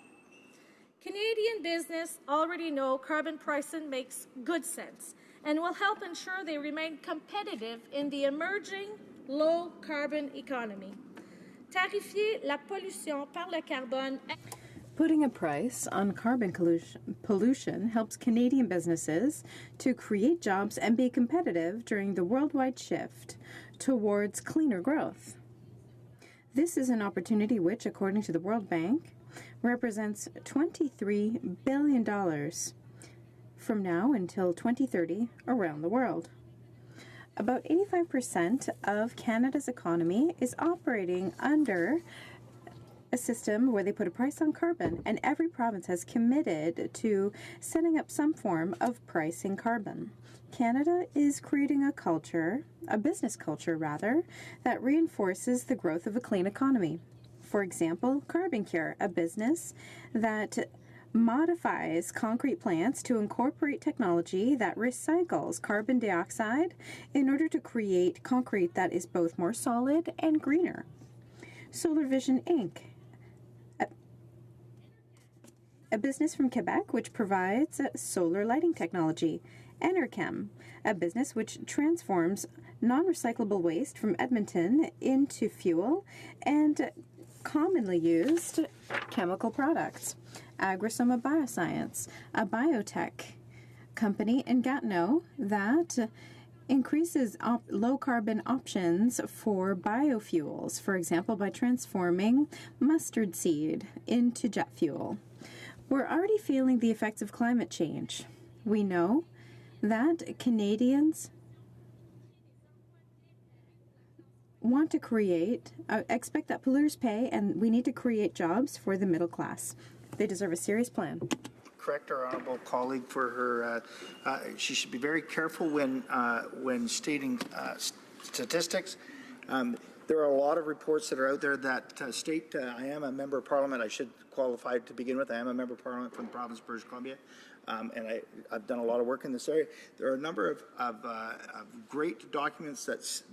Canadian business already know carbon pricing makes good sense and will help ensure they remain competitive in the emerging low-carbon economy. Tarifier la pollution par le carbone. Putting a price on carbon pollution helps Canadian businesses to create jobs and be competitive during the worldwide shift towards cleaner growth. This is an opportunity which, according to the World Bank, represents $23 billion from now until 2030 around the world. About 85% of Canada's economy is operating under a system where they put a price on carbon, and every province has committed to setting up some form of pricing carbon. Canada is creating a business culture that reinforces the growth of a clean economy. For example, Carbon Cure, a business that modifies concrete plants to incorporate technology that recycles carbon dioxide in order to create concrete that is both more solid and greener. Solar Vision Inc., a business from Quebec which provides solar lighting technology. Enerchem, a business which transforms non-recyclable waste from Edmonton into fuel and commonly used chemical products. Agrisoma Bioscience, a biotech company in Gatineau that increases low-carbon options for biofuels, for example, by transforming mustard seed into jet fuel. We're already feeling the effects of climate change. We know that Canadians want to expect that polluters pay, and we need to create jobs for the middle class. They deserve a serious plan. Correct our honourable colleague for her. She should be very careful when stating statistics. There are a lot of reports that are out there that state I am a member of Parliament. I should qualify to begin with. I am a member of Parliament from the province of British Columbia, and I've done a lot of work in this area. There are a number of great documents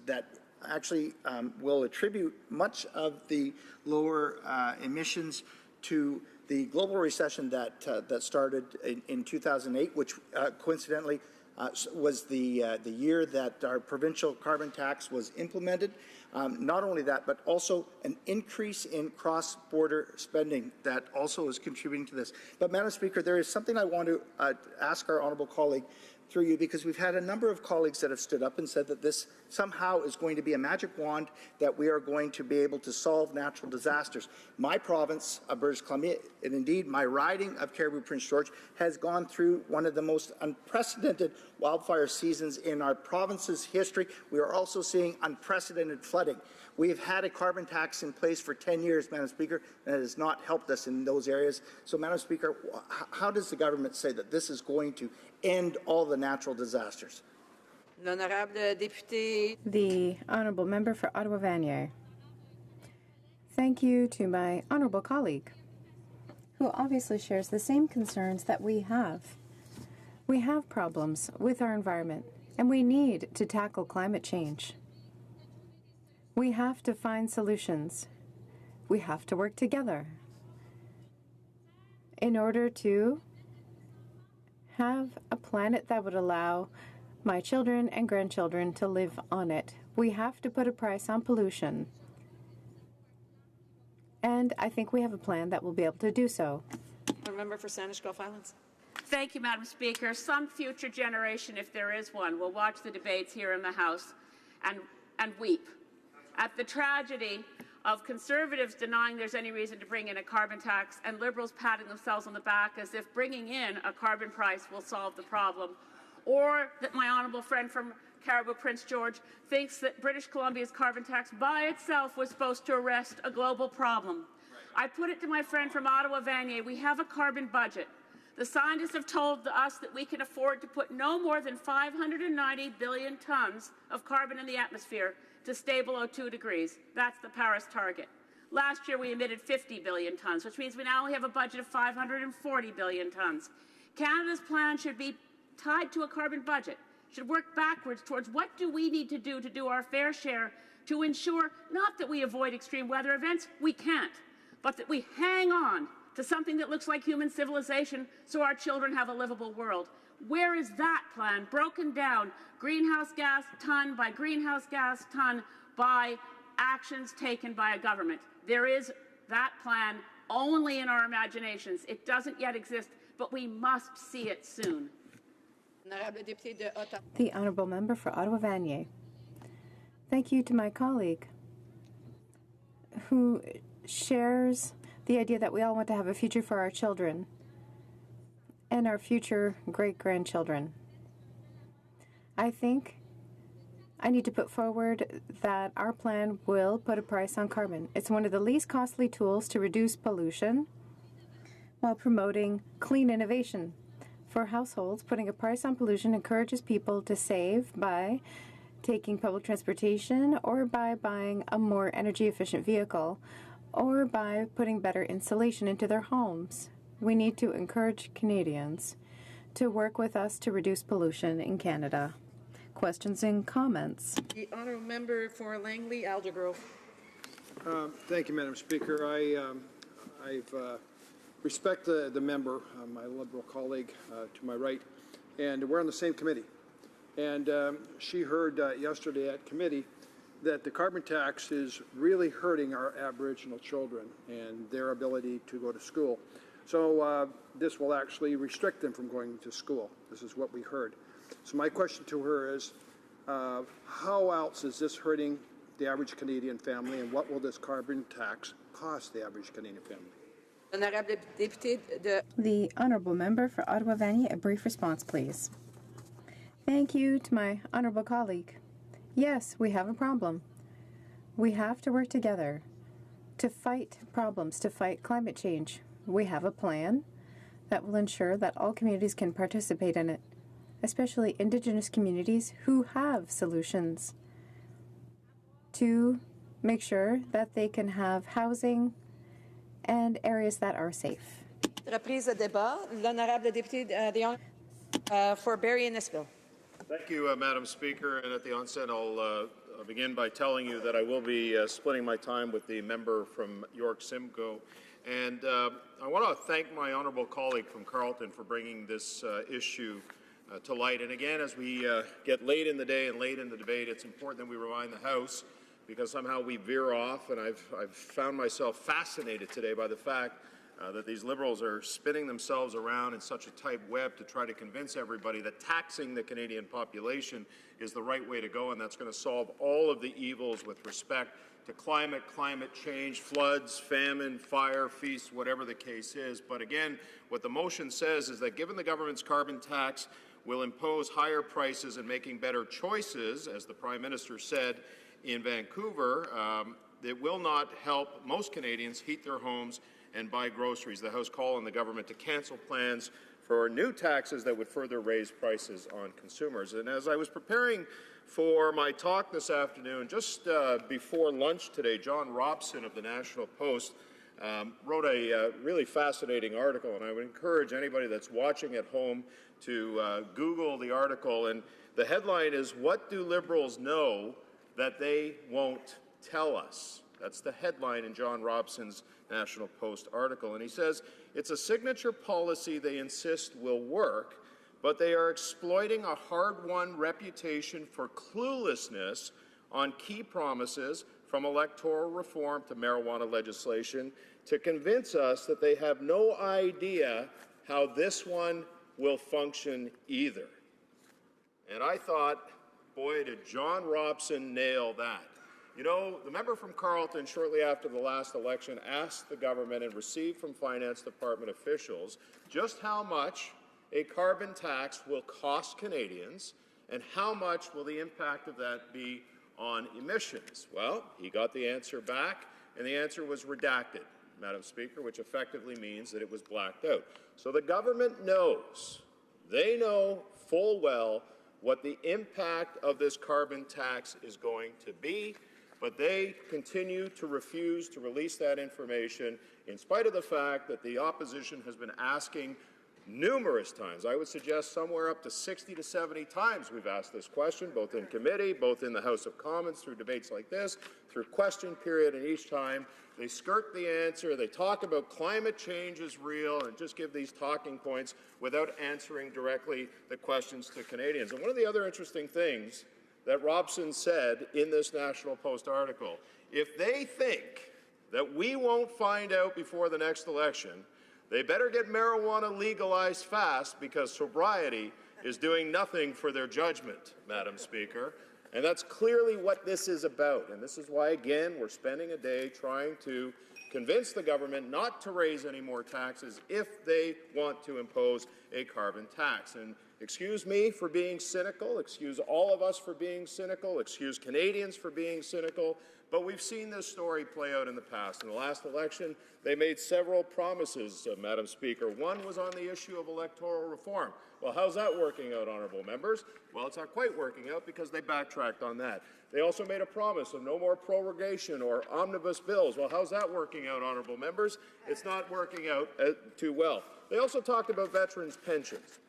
that actually will attribute much of the lower emissions to the global recession that started in 2008, which coincidentally was the year that our provincial carbon tax was implemented. Not only that, but also an increase in cross-border spending that also is contributing to this. But, Madam Speaker, there is something I want to ask our honourable colleague through you, because we've had a number of colleagues that have stood up and said that this somehow is going to be a magic wand that we are going to be able to solve natural disasters. My province of British Columbia, and indeed my riding of Cariboo Prince George, has gone through one of the most unprecedented wildfire seasons in our province's history. We are also seeing unprecedented flooding. We have had a carbon tax in place for 10 years, Madam Speaker, and it has not helped us in those areas. So, Madam Speaker, how does the government say that this is going to end all the natural disasters? The Honourable Member for Ottawa-Vanier. Thank you to my honourable colleague, who obviously shares the same concerns that we have. We have problems with our environment, and we need to tackle climate change. We have to find solutions. We have to work together in order to have a planet that would allow my children and grandchildren to live on it. We have to put a price on pollution. And I think we have a plan that will be able to do so. Member for Saanich Gulf Islands. Thank you, Madam Speaker. Some future generation, if there is one, will watch the debates here in the House and weep at the tragedy of Conservatives denying there's any reason to bring in a carbon tax and Liberals patting themselves on the back as if bringing in a carbon price will solve the problem, or that my honourable friend from Cariboo Prince George thinks that British Columbia's carbon tax by itself was supposed to arrest a global problem. I put it to my friend from Ottawa-Vanier, we have a carbon budget. The scientists have told us that we can afford to put no more than 590 billion tons of carbon in the atmosphere to stay below 2 degrees. That's the Paris target. Last year we emitted 50 billion tons, which means we now have a budget of 540 billion tons. Canada's plan should be tied to a carbon budget, should work backwards towards what do we need to do our fair share to ensure not that we avoid extreme weather events, we can't, but that we hang on to something that looks like human civilization so our children have a livable world. Where is that plan broken down greenhouse gas ton by greenhouse gas ton by actions taken by a government? There is that plan only in our imaginations. It doesn't yet exist, but we must see it soon. The Honourable Member for Ottawa-Vanier. Thank you to my colleague who shares the idea that we all want to have a future for our children and our future great-grandchildren. I think I need to put forward that our plan will put a price on carbon. It's one of the least costly tools to reduce pollution while promoting clean innovation. For households, putting a price on pollution encourages people to save by taking public transportation or by buying a more energy-efficient vehicle or by putting better insulation into their homes. We need to encourage Canadians to work with us to reduce pollution in Canada. Questions and comments? The honourable member for Langley Aldergrove. Thank you, Madam Speaker. I respect the member, my Liberal colleague to my right, and we're on the same committee. And she heard yesterday at committee that the carbon tax is really hurting our Aboriginal children and their ability to go to school. So this will actually restrict them from going to school. This is what we heard. So my question to her is, how else is this hurting the average Canadian family, and what will this carbon tax cost the average Canadian family? The Honourable Member for Ottawa-Vanier, a brief response, please. Thank you to my honourable colleague. Yes, we have a problem. We have to work together to fight problems, to fight climate change. We have a plan that will ensure that all communities can participate in it, especially Indigenous communities who have solutions to make sure that they can have housing and areas that are safe. Reprise de débat. L'honorable député for Barrie and Nisville. Thank you, Madam Speaker. And at the onset, I'll begin by telling you that I will be splitting my time with the member from York Simcoe. And I want to thank my honourable colleague from Carleton for bringing this issue to light. And again, as we get late in the day and late in the debate, it's important that we remind the House, because somehow we veer off, and I've found myself fascinated today by the fact that these Liberals are spinning themselves around in such a tight web to try to convince everybody that taxing the Canadian population is the right way to go, and that's going to solve all of the evils with respect to climate change, floods, famine, fire, feast, whatever the case is. But again, what the motion says is that given the government's carbon tax will impose higher prices and making better choices, as the Prime Minister said in Vancouver, it will not help most Canadians heat their homes and buy groceries. The House called on the government to cancel plans for new taxes that would further raise prices on consumers. And as I was preparing for my talk this afternoon, just before lunch today, John Robson of the National Post wrote a really fascinating article, and I would encourage anybody that's watching at home to Google the article. And the headline is, "What do Liberals know that they won't tell us?" That's the headline in John Robson's National Post article. And he says, "It's a signature policy they insist will work, but they are exploiting a hard-won reputation for cluelessness on key promises, from electoral reform to marijuana legislation, to convince us that they have no idea how this one will function either." And I thought, boy, did John Robson nail that. You know, the member from Carleton, shortly after the last election, asked the government and received from Finance Department officials just how much a carbon tax will cost Canadians and how much will the impact of that be on emissions. Well, he got the answer back, and the answer was redacted, Madam Speaker, which effectively means that it was blacked out. So the government knows, they know full well what the impact of this carbon tax is going to be, but they continue to refuse to release that information in spite of the fact that the opposition has been asking numerous times. I would suggest somewhere up to 60 to 70 times we've asked this question, both in committee, both in the House of Commons, through debates like this, through question period, and each time they skirt the answer. They talk about climate change is real and just give these talking points without answering directly the questions to Canadians. And one of the other interesting things that Robson said in this National Post article, if they think that we won't find out before the next election, they better get marijuana legalized fast, because sobriety is doing nothing for their judgment, Madam Speaker. And that's clearly what this is about. And this is why, again, we're spending a day trying to convince the government not to raise any more taxes if they want to impose a carbon tax. And excuse me for being cynical, excuse all of us for being cynical, excuse Canadians for being cynical, but we've seen this story play out in the past. In the last election, they made several promises, Madam Speaker. One was on the issue of electoral reform. Well, how's that working out, honourable members? Well, it's not quite working out because they backtracked on that. They also made a promise of no more prorogation or omnibus bills. Well, how's that working out, honourable members? It's not working out too well. They also talked about veterans' pensions.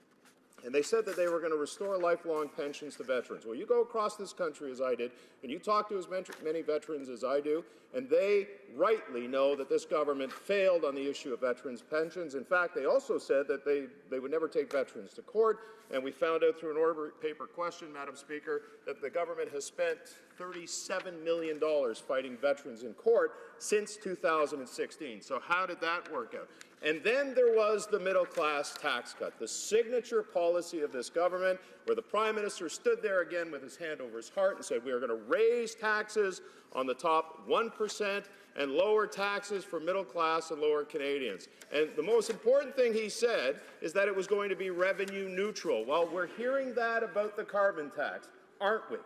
And they said that they were going to restore lifelong pensions to veterans. Well, you go across this country, as I did, and you talk to as many veterans as I do, and they rightly know that this government failed on the issue of veterans' pensions. In fact, they also said that they would never take veterans to court, and we found out through an order paper question, Madam Speaker, that the government has spent $37 million fighting veterans in court since 2016. So how did that work out? And then there was the middle-class tax cut, the signature policy of this government, where the Prime Minister stood there again with his hand over his heart and said, we are going to raise taxes on the top 1% and lower taxes for middle-class and lower Canadians. And the most important thing he said is that it was going to be revenue neutral. Well, we're hearing that about the carbon tax, aren't we?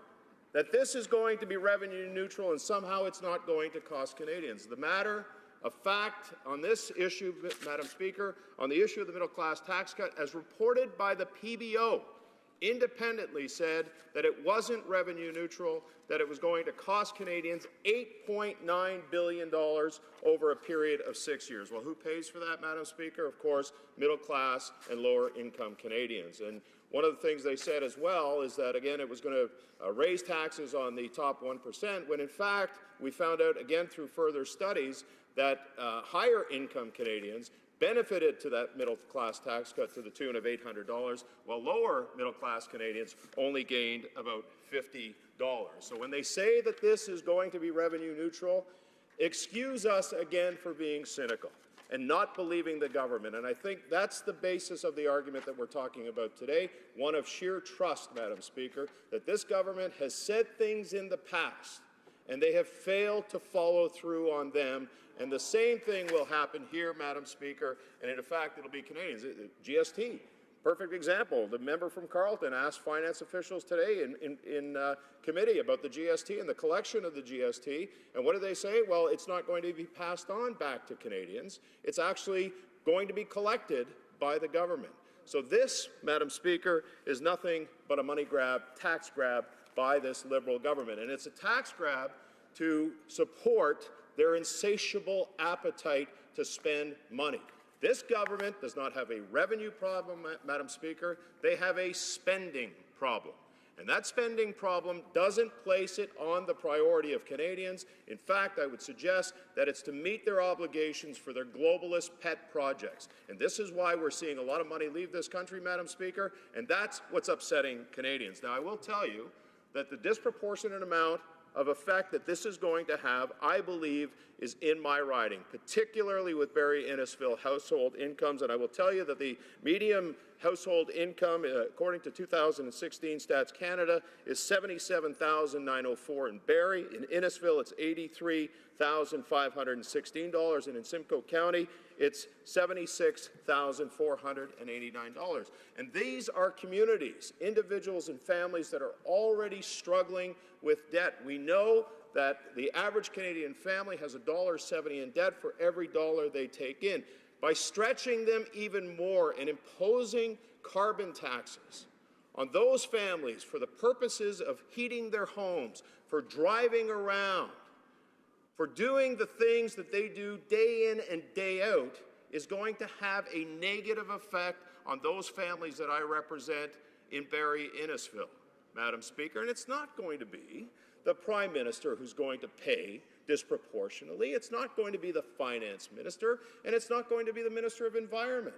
That this is going to be revenue neutral and somehow it's not going to cost Canadians. The matter of fact on this issue, Madam Speaker, on the issue of the middle-class tax cut, as reported by the PBO, independently said that it wasn't revenue neutral, that it was going to cost Canadians $8.9 billion over a period of 6 years. Well, who pays for that, Madam Speaker? Of course, middle-class and lower-income Canadians. And one of the things they said as well is that, again, it was going to raise taxes on the top 1%, when in fact we found out, again through further studies, that higher-income Canadians benefited to that middle-class tax cut to the tune of $800, while lower middle-class Canadians only gained about $50. So when they say that this is going to be revenue neutral, excuse us again for being cynical and not believing the government. And I think that's the basis of the argument that we're talking about today, one of sheer trust, Madam Speaker, that this government has said things in the past and they have failed to follow through on them. And the same thing will happen here, Madam Speaker, and in fact, it'll be Canadians. GST, perfect example. The member from Carleton asked finance officials today in committee about the GST and the collection of the GST, and what do they say? Well, it's not going to be passed on back to Canadians. It's actually going to be collected by the government. So this, Madam Speaker, is nothing but a money grab, tax grab by this Liberal government. And it's a tax grab to support their insatiable appetite to spend money. This government does not have a revenue problem, Madam Speaker. They have a spending problem. And that spending problem doesn't place it on the priority of Canadians. In fact, I would suggest that it's to meet their obligations for their globalist pet projects. And this is why we're seeing a lot of money leave this country, Madam Speaker, and that's what's upsetting Canadians. Now, I will tell you that the disproportionate amount of effect that this is going to have, I believe, is in my riding, particularly with Barrie Innisfil household incomes. And I will tell you that the median household income, according to 2016 Stats Canada, is $77,904 in Barrie. In Innisfil, it's $83,516, and in Simcoe County, it's $76,489. And these are communities, individuals and families that are already struggling with debt. We know that the average Canadian family has $1.70 in debt for every dollar they take in. By stretching them even more and imposing carbon taxes on those families for the purposes of heating their homes, for driving around, for doing the things that they do day in and day out, is going to have a negative effect on those families that I represent in Barrie Innisfil, Madam Speaker. And it's not going to be the Prime Minister who's going to pay disproportionately. It's not going to be the Finance Minister, and it's not going to be the Minister of Environment.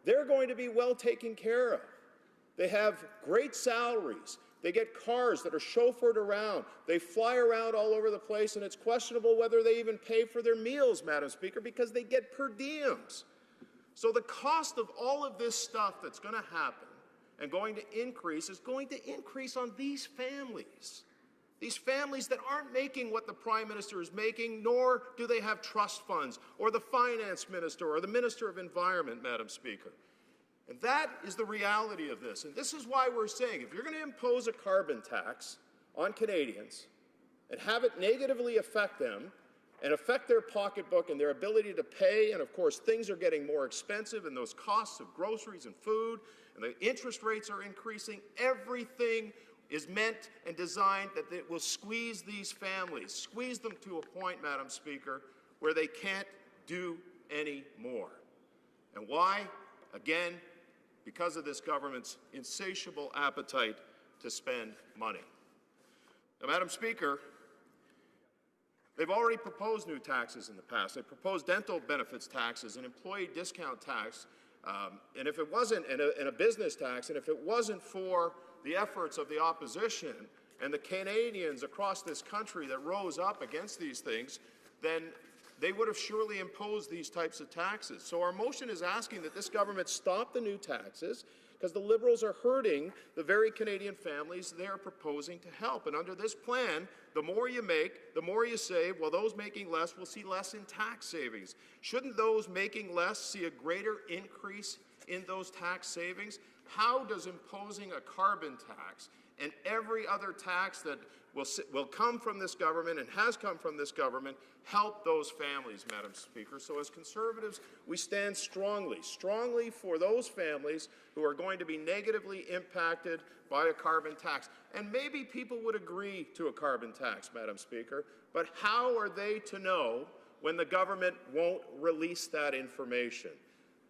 They're going to be well taken care of. They have great salaries. They get cars that are chauffeured around. They fly around all over the place, and it's questionable whether they even pay for their meals, Madam Speaker, because they get per diems. So the cost of all of this stuff that's going to happen and going to increase is going to increase on these families. These families that aren't making what the Prime Minister is making, nor do they have trust funds, or the Finance Minister, or the Minister of Environment, Madam Speaker. And that is the reality of this. And this is why we're saying, if you're going to impose a carbon tax on Canadians and have it negatively affect them and affect their pocketbook and their ability to pay, and of course things are getting more expensive and those costs of groceries and food and the interest rates are increasing, everything is meant and designed that it will squeeze these families, squeeze them to a point, Madam Speaker, where they can't do any more. And why? Again, because of this government's insatiable appetite to spend money. Now, Madam Speaker, they've already proposed new taxes in the past. They proposed dental benefits taxes, an employee discount tax, and if it wasn't, and a business tax, and if it wasn't for the efforts of the opposition and the Canadians across this country that rose up against these things, then they would have surely imposed these types of taxes. So our motion is asking that this government stop the new taxes, because the Liberals are hurting the very Canadian families they are proposing to help. And under this plan, the more you make, the more you save, while those making less will see less in tax savings. Shouldn't those making less see a greater increase in those tax savings? How does imposing a carbon tax and every other tax that will come from this government and has come from this government help those families, Madam Speaker? So as Conservatives, we stand strongly for those families who are going to be negatively impacted by a carbon tax. And maybe people would agree to a carbon tax, Madam Speaker, but how are they to know when the government won't release that information?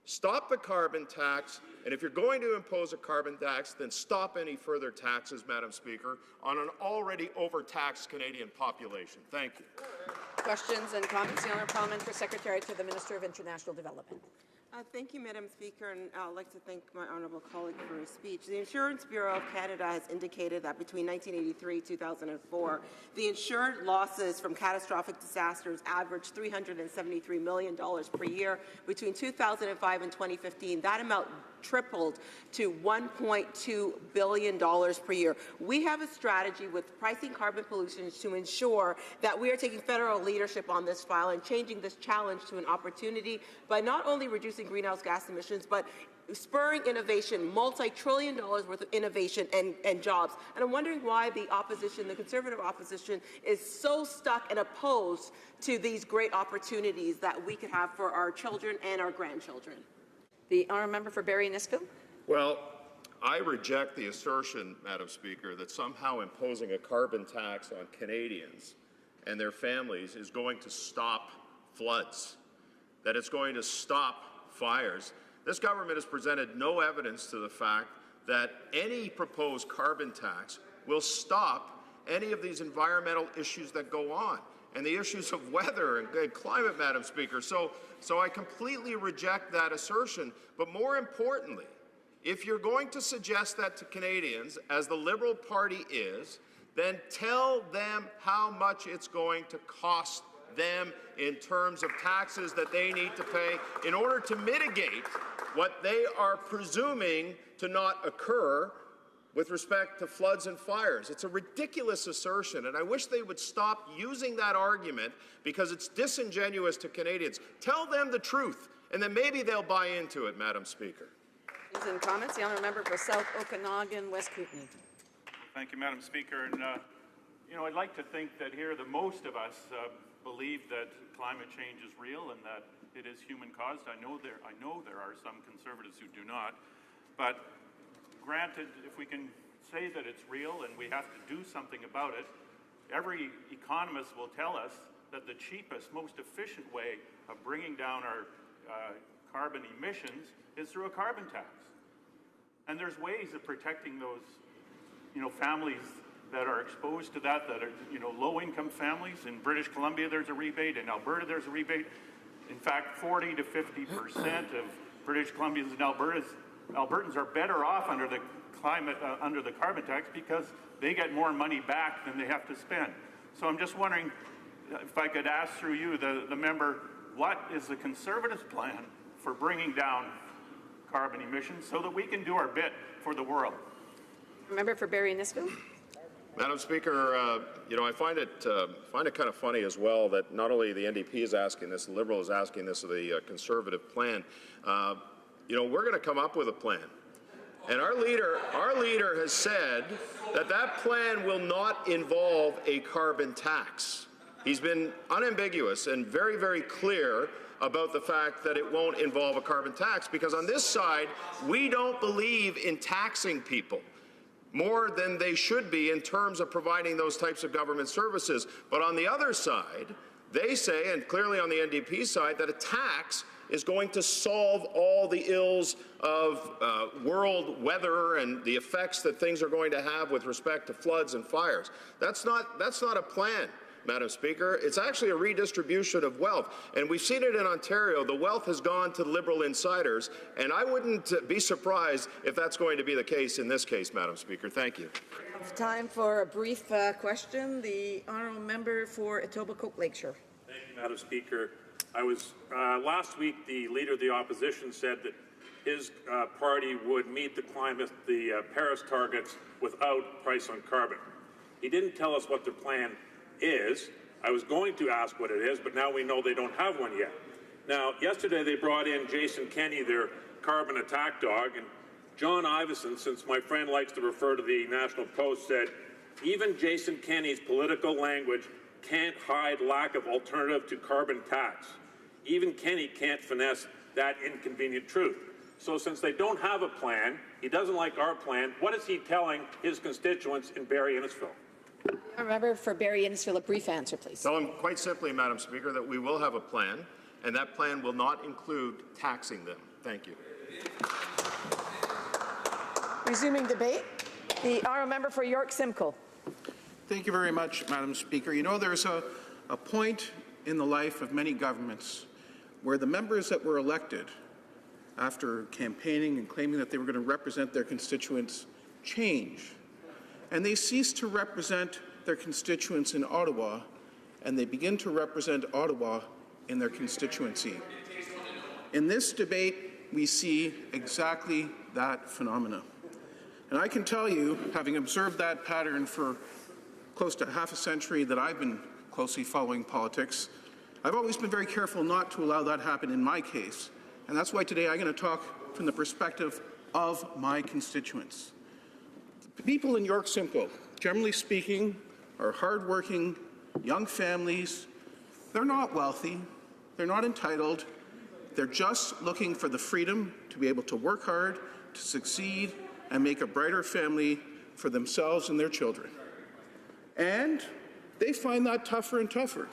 Stop the carbon tax, and if you're going to impose a carbon tax, then stop any further taxes, Madam Speaker, on an already overtaxed Canadian population. Thank you. Questions and comments. The honourable parliamentary secretary to the Minister of International Development. Thank you, Madam Speaker, and I'd like to thank my honourable colleague for his speech. The Insurance Bureau of Canada has indicated that between 1983 and 2004, the insured losses from catastrophic disasters averaged $373 million per year. Between 2005 and 2015, that amount tripled to $1.2 billion per year. We have a strategy with pricing carbon pollution to ensure that we are taking federal leadership on this file and changing this challenge to an opportunity by not only reducing greenhouse gas emissions, but spurring innovation, multi-trillion dollars worth of innovation and jobs. And I'm wondering why the opposition, the Conservative opposition, is so stuck and opposed to these great opportunities that we could have for our children and our grandchildren. The honourable member for Barrie Innisfil. Well, I reject the assertion, Madam Speaker, that somehow imposing a carbon tax on Canadians and their families is going to stop floods, that it's going to stop fires. This government has presented no evidence to the fact that any proposed carbon tax will stop any of these environmental issues that go on and the issues of weather and climate, Madam Speaker. So I completely reject that assertion. But more importantly, if you're going to suggest that to Canadians, as the Liberal Party is, then tell them how much it's going to cost them in terms of taxes that they need to pay in order to mitigate what they are presuming to not occur with respect to floods and fires. It's a ridiculous assertion, and I wish they would stop using that argument because it's disingenuous to Canadians. Tell them the truth, and then maybe they'll buy into it, Madam Speaker. And comments. The honourable member for South Okanagan, West Kootenay. Thank you, Madam Speaker. And, I'd like to think that here the most of us believe that climate change is real and that it is human-caused. I know there are some Conservatives who do not. But granted, if we can say that it's real and we have to do something about it, every economist will tell us that the cheapest, most efficient way of bringing down our carbon emissions is through a carbon tax. And there's ways of protecting those, families that are exposed to that are, low-income families. In British Columbia, there's a rebate. In Alberta, there's a rebate. In fact, 40 to 50% of British Columbians and Albertans are better off under the under the carbon tax because they get more money back than they have to spend. So I'm just wondering if I could ask through you, the member, what is the Conservatives' plan for bringing down carbon emissions so that we can do our bit for the world? Member for Barrie Innisfil. Madam Speaker, I find it kind of funny as well that not only the NDP is asking this, the Liberal is asking this of the Conservative plan. We're going to come up with a plan. And our leader has said that plan will not involve a carbon tax. He's been unambiguous and very, very clear about the fact that it won't involve a carbon tax because on this side, we don't believe in taxing people more than they should be in terms of providing those types of government services. But on the other side, they say, and clearly on the NDP side, that a tax is going to solve all the ills of world weather and the effects that things are going to have with respect to floods and fires. That's not a plan, Madam Speaker. It's actually a redistribution of wealth. And we've seen it in Ontario. The wealth has gone to Liberal insiders, and I wouldn't be surprised if that's going to be the case in this case, Madam Speaker. Thank you. Time for a brief question. The honourable member for Etobicoke Lakeshore. Thank you, Madam Speaker. Last week, the Leader of the Opposition said that his party would meet the Paris targets without price on carbon. He didn't tell us what their plan is. I was going to ask what it is, but now we know they don't have one yet. Now, yesterday they brought in Jason Kenney, their carbon attack dog, and John Ivison, since my friend likes to refer to the National Post, said, even Jason Kenney's political language can't hide lack of alternative to carbon tax. Even Kenney can't finesse that inconvenient truth. So since they don't have a plan, he doesn't like our plan, what is he telling his constituents in Barrie Innisfil? Member for Barrie Innisfil, a brief answer, please. Tell him quite simply, Madam Speaker, that we will have a plan, and that plan will not include taxing them. Thank you. Resuming debate, the honourable member for York Simcoe. Thank you very much, Madam Speaker. There's a point in the life of many governments where the members that were elected after campaigning and claiming that they were going to represent their constituents, change. And they cease to represent their constituents in Ottawa, and they begin to represent Ottawa in their constituency. In this debate, we see exactly that phenomena. And I can tell you, having observed that pattern for close to half a century that I've been closely following politics, I've always been very careful not to allow that happen in my case. And that's why today I'm going to talk from the perspective of my constituents. The people in York Simcoe, generally speaking, are hardworking, young families. They're not wealthy. They're not entitled. They're just looking for the freedom to be able to work hard, to succeed, and make a brighter family for themselves and their children. And they find that tougher and tougher.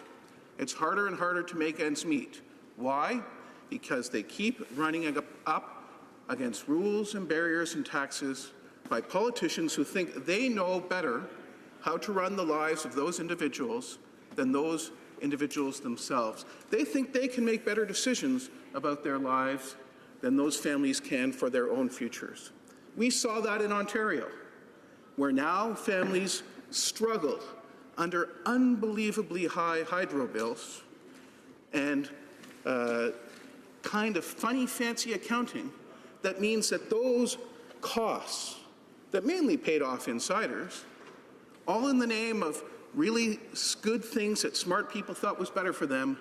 It's harder and harder to make ends meet. Why? Because they keep running up against rules and barriers and taxes by politicians who think they know better how to run the lives of those individuals than those individuals themselves. They think they can make better decisions about their lives than those families can for their own futures. We saw that in Ontario, where now families struggle under unbelievably high hydro bills and kind of funny, fancy accounting that means that those costs that mainly paid off insiders, all in the name of really good things that smart people thought was better for them,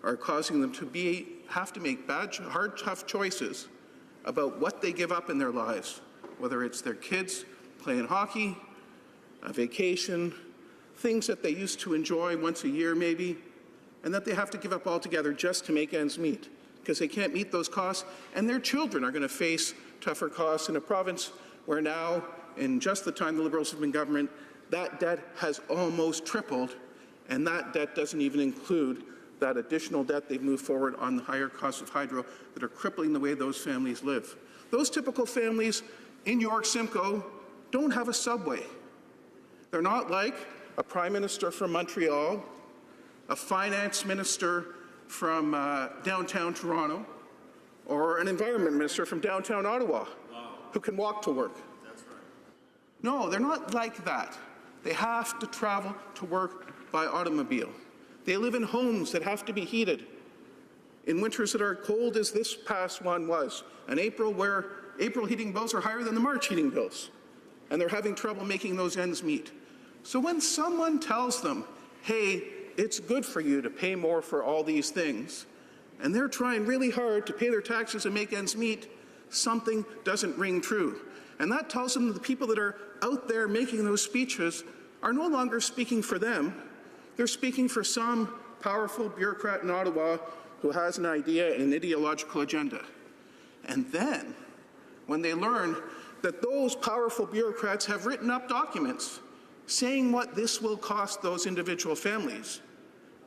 are causing them to have to make bad, hard, tough choices about what they give up in their lives, whether it's their kids playing hockey, a vacation, things that they used to enjoy once a year maybe, and that they have to give up altogether just to make ends meet, because they can't meet those costs, and their children are going to face tougher costs in a province where now, in just the time the Liberals have been in government, that debt has almost tripled, and that debt doesn't even include that additional debt they've moved forward on the higher costs of hydro that are crippling the way those families live. Those typical families in York Simcoe don't have a subway. They're not like a prime minister from Montreal, a finance minister from downtown Toronto, or an environment minister from downtown Ottawa who can walk to work. That's right. No, they're not like that. They have to travel to work by automobile. They live in homes that have to be heated in winters that are cold as this past one was, in April, where April heating bills are higher than the March heating bills, and they're having trouble making those ends meet. So when someone tells them, hey, it's good for you to pay more for all these things, and they're trying really hard to pay their taxes and make ends meet, something doesn't ring true. And that tells them that the people that are out there making those speeches are no longer speaking for them. They're speaking for some powerful bureaucrat in Ottawa who has an idea and an ideological agenda. And then, when they learn that those powerful bureaucrats have written up documents saying what this will cost those individual families,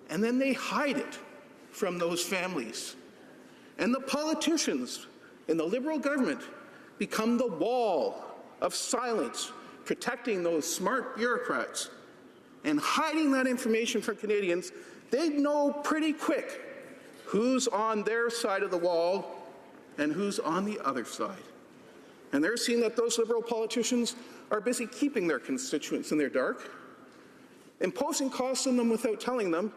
and then they hide it from those families. And the politicians in the Liberal government become the wall of silence protecting those smart bureaucrats and hiding that information from Canadians. They know pretty quick who's on their side of the wall and who's on the other side. And they're seeing that those Liberal politicians are busy keeping their constituents in their dark, imposing costs on them without telling them,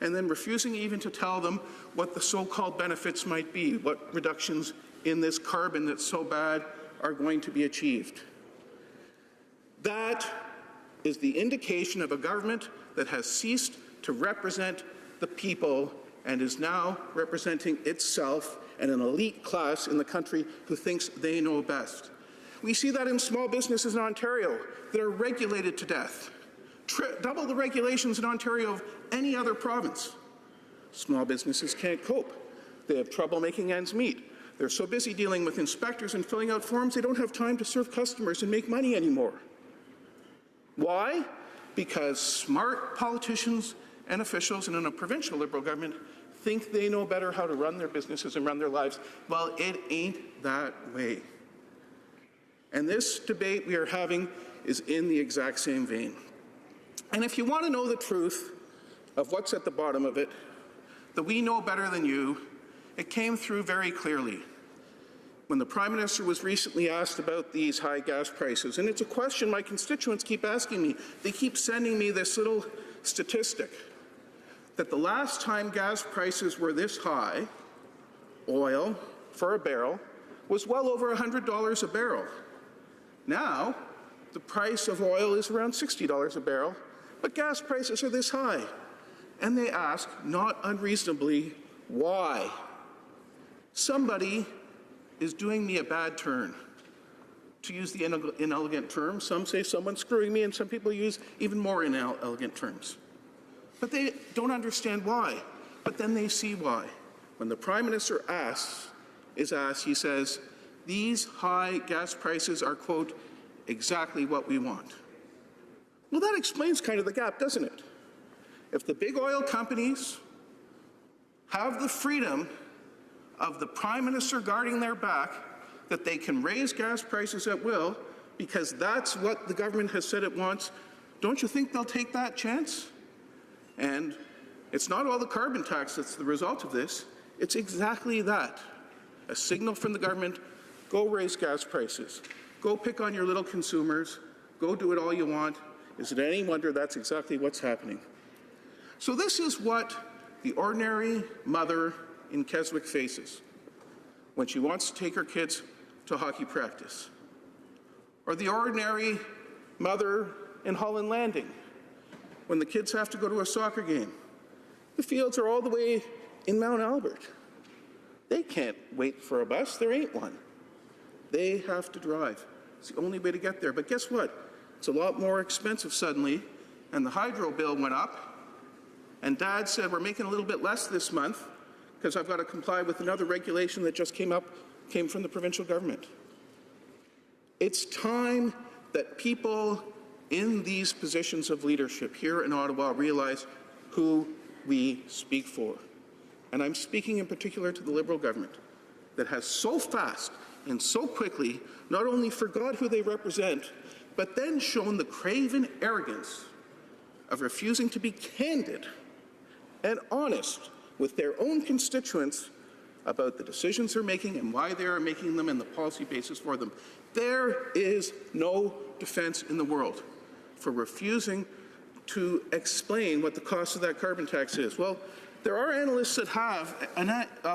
and then refusing even to tell them what the so-called benefits might be, what reductions in this carbon that's so bad are going to be achieved. That is the indication of a government that has ceased to represent the people and is now representing itself and an elite class in the country who thinks they know best. We see that in small businesses in Ontario that are regulated to death. Double the regulations in Ontario of any other province. Small businesses can't cope. They have trouble making ends meet. They're so busy dealing with inspectors and filling out forms, they don't have time to serve customers and make money anymore. Why? Because smart politicians and officials in a provincial Liberal government think they know better how to run their businesses and run their lives. Well, it ain't that way. And this debate we are having is in the exact same vein. And if you want to know the truth of what's at the bottom of it, that we know better than you, it came through very clearly. when the Prime Minister was recently asked about these high gas prices, and it's a question my constituents keep asking me. They keep sending me this little statistic that the last time gas prices were this high, oil for a barrel was well over $100 a barrel. Now, the price of oil is around $60 a barrel, but gas prices are this high. And they ask, not unreasonably, why? Somebody is doing me a bad turn. To use the inelegant term, some say someone's screwing me, and some people use even more inelegant terms. But they don't understand why. But then they see why. When the Prime Minister is asked, he says, these high gas prices are, quote, exactly what we want. Well, that explains kind of the gap, doesn't it? If the big oil companies have the freedom of the Prime Minister guarding their back, that they can raise gas prices at will, because that's what the government has said it wants, don't you think they'll take that chance? And it's not all the carbon tax that's the result of this. It's exactly that. A signal from the government, go raise gas prices. Go pick on your little consumers. Go do it all you want. Is it any wonder that's exactly what's happening? So this is what the ordinary mother in Keswick faces when she wants to take her kids to hockey practice, or the ordinary mother in Holland Landing when the kids have to go to a soccer game. The fields are all the way in Mount Albert. They can't wait for a bus. There ain't one. They have to drive. It's the only way to get there. But guess what? It's a lot more expensive suddenly, and the hydro bill went up, and Dad said, we're making a little bit less this month because I've got to comply with another regulation that just came from the provincial government. It's time that people in these positions of leadership here in Ottawa realize who we speak for. And I'm speaking in particular to the Liberal government that has so fast and so quickly not only forgot who they represent, but then shown the craven arrogance of refusing to be candid and honest with their own constituents about the decisions they're making and why they are making them and the policy basis for them. There is no defense in the world for refusing to explain what the cost of that carbon tax is. Well, there are analysts that have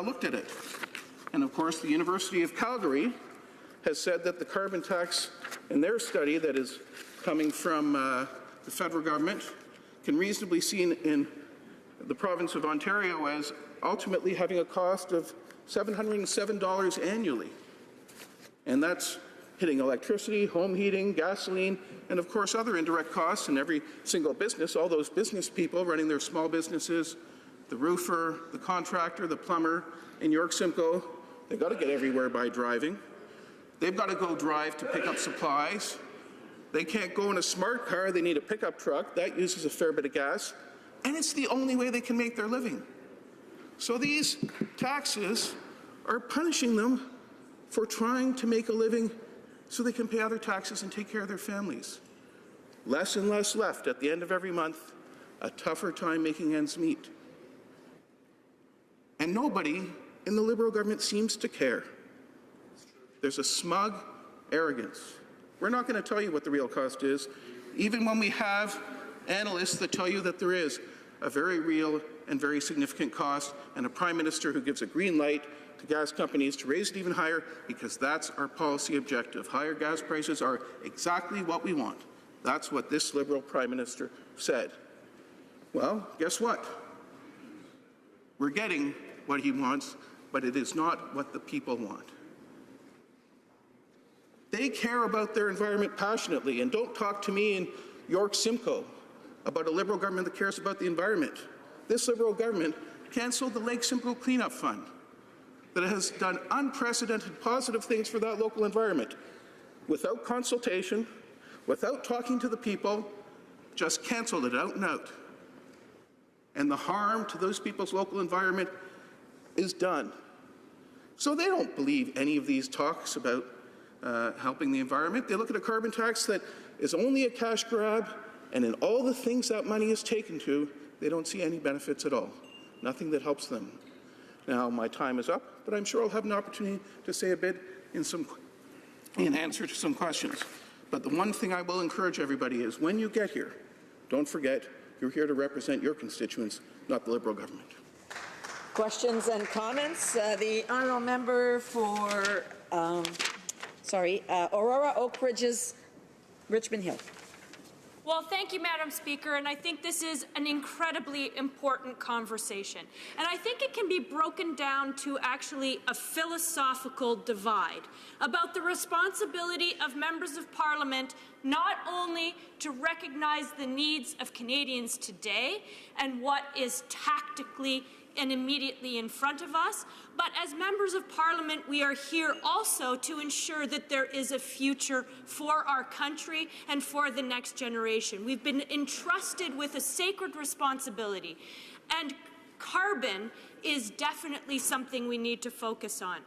looked at it. And of course, the University of Calgary has said that the carbon tax in their study that is coming from the federal government can reasonably be seen in the province of Ontario as ultimately having a cost of $707 annually. And that's hitting electricity, home heating, gasoline, and of course other indirect costs in every single business. All those business people running their small businesses, the roofer, the contractor, the plumber in York Simcoe, they've got to get everywhere by driving. They've got to go drive to pick up supplies. They can't go in a smart car. They need a pickup truck. That uses a fair bit of gas. And it's the only way they can make their living. So these taxes are punishing them for trying to make a living so they can pay other taxes and take care of their families. Less and less left at the end of every month, a tougher time making ends meet. And nobody in the Liberal government seems to care. There's a smug arrogance. We're not going to tell you what the real cost is, even when we have analysts that tell you that there is a very real and very significant cost, and a Prime Minister who gives a green light to gas companies to raise it even higher, because that's our policy objective. Higher gas prices are exactly what we want. That's what this Liberal Prime Minister said. Well, guess what? We're getting what he wants, but it is not what the people want. They care about their environment passionately, and don't talk to me in York Simcoe about a Liberal government that cares about the environment. This Liberal government cancelled the Lake Simcoe Cleanup Fund that has done unprecedented positive things for that local environment without consultation, without talking to the people, just cancelled it out and out. And the harm to those people's local environment is done. So they don't believe any of these talks about helping the environment. They look at a carbon tax that is only a cash grab, and in all the things that money is taken to, they don't see any benefits at all. Nothing that helps them. Now, my time is up, but I'm sure I'll have an opportunity to say a bit in answer to some questions. But the one thing I will encourage everybody is when you get here, don't forget you're here to represent your constituents, not the Liberal government. Questions and comments? The honourable member for, Aurora, Oak Ridges, Richmond Hill. Well, thank you, Madam Speaker, and I think this is an incredibly important conversation. And I think it can be broken down to actually a philosophical divide about the responsibility of members of Parliament not only to recognize the needs of Canadians today and what is tactically and immediately in front of us, but as members of Parliament, we are here also to ensure that there is a future for our country and for the next generation. We've been entrusted with a sacred responsibility, and carbon is definitely something we need to focus on.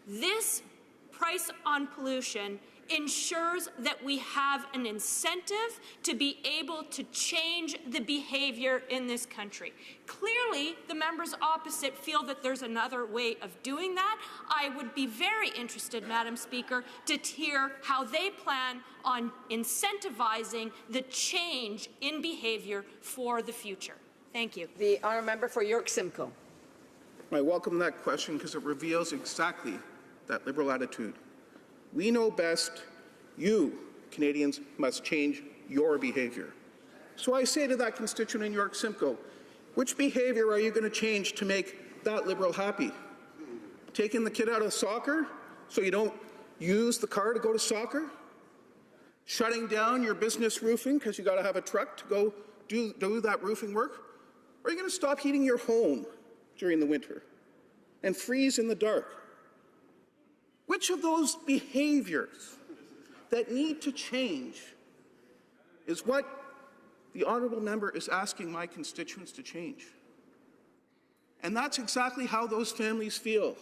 This price on pollution ensures that we have an incentive to be able to change the behavior in this country. Clearly, the members opposite feel that there's another way of doing that. I would be very interested, Madam Speaker, to hear how they plan on incentivizing the change in behavior for the future. Thank you. The honourable member for York Simcoe. I welcome that question because it reveals exactly that Liberal attitude. We know best. You, Canadians, must change your behaviour. So I say to that constituent in York Simcoe, which behaviour are you going to change to make that Liberal happy? Taking the kid out of soccer so you don't use the car to go to soccer? Shutting down your business roofing because you got to have a truck to go do that roofing work? Or are you going to stop heating your home during the winter and freeze in the dark? Which of those behaviours that need to change is what the honourable member is asking my constituents to change? And that's exactly how those families feel,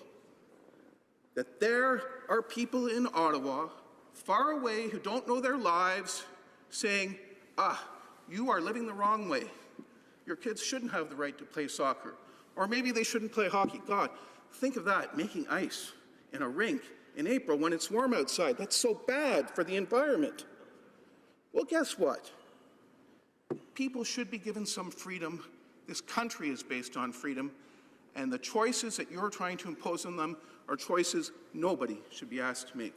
that there are people in Ottawa, far away, who don't know their lives, saying, you are living the wrong way. Your kids shouldn't have the right to play soccer. Or maybe they shouldn't play hockey. God, think of that, making ice in a rink in April when it's warm outside. That's so bad for the environment. Well, guess what? People should be given some freedom. This country is based on freedom, and the choices that you're trying to impose on them are choices nobody should be asked to make.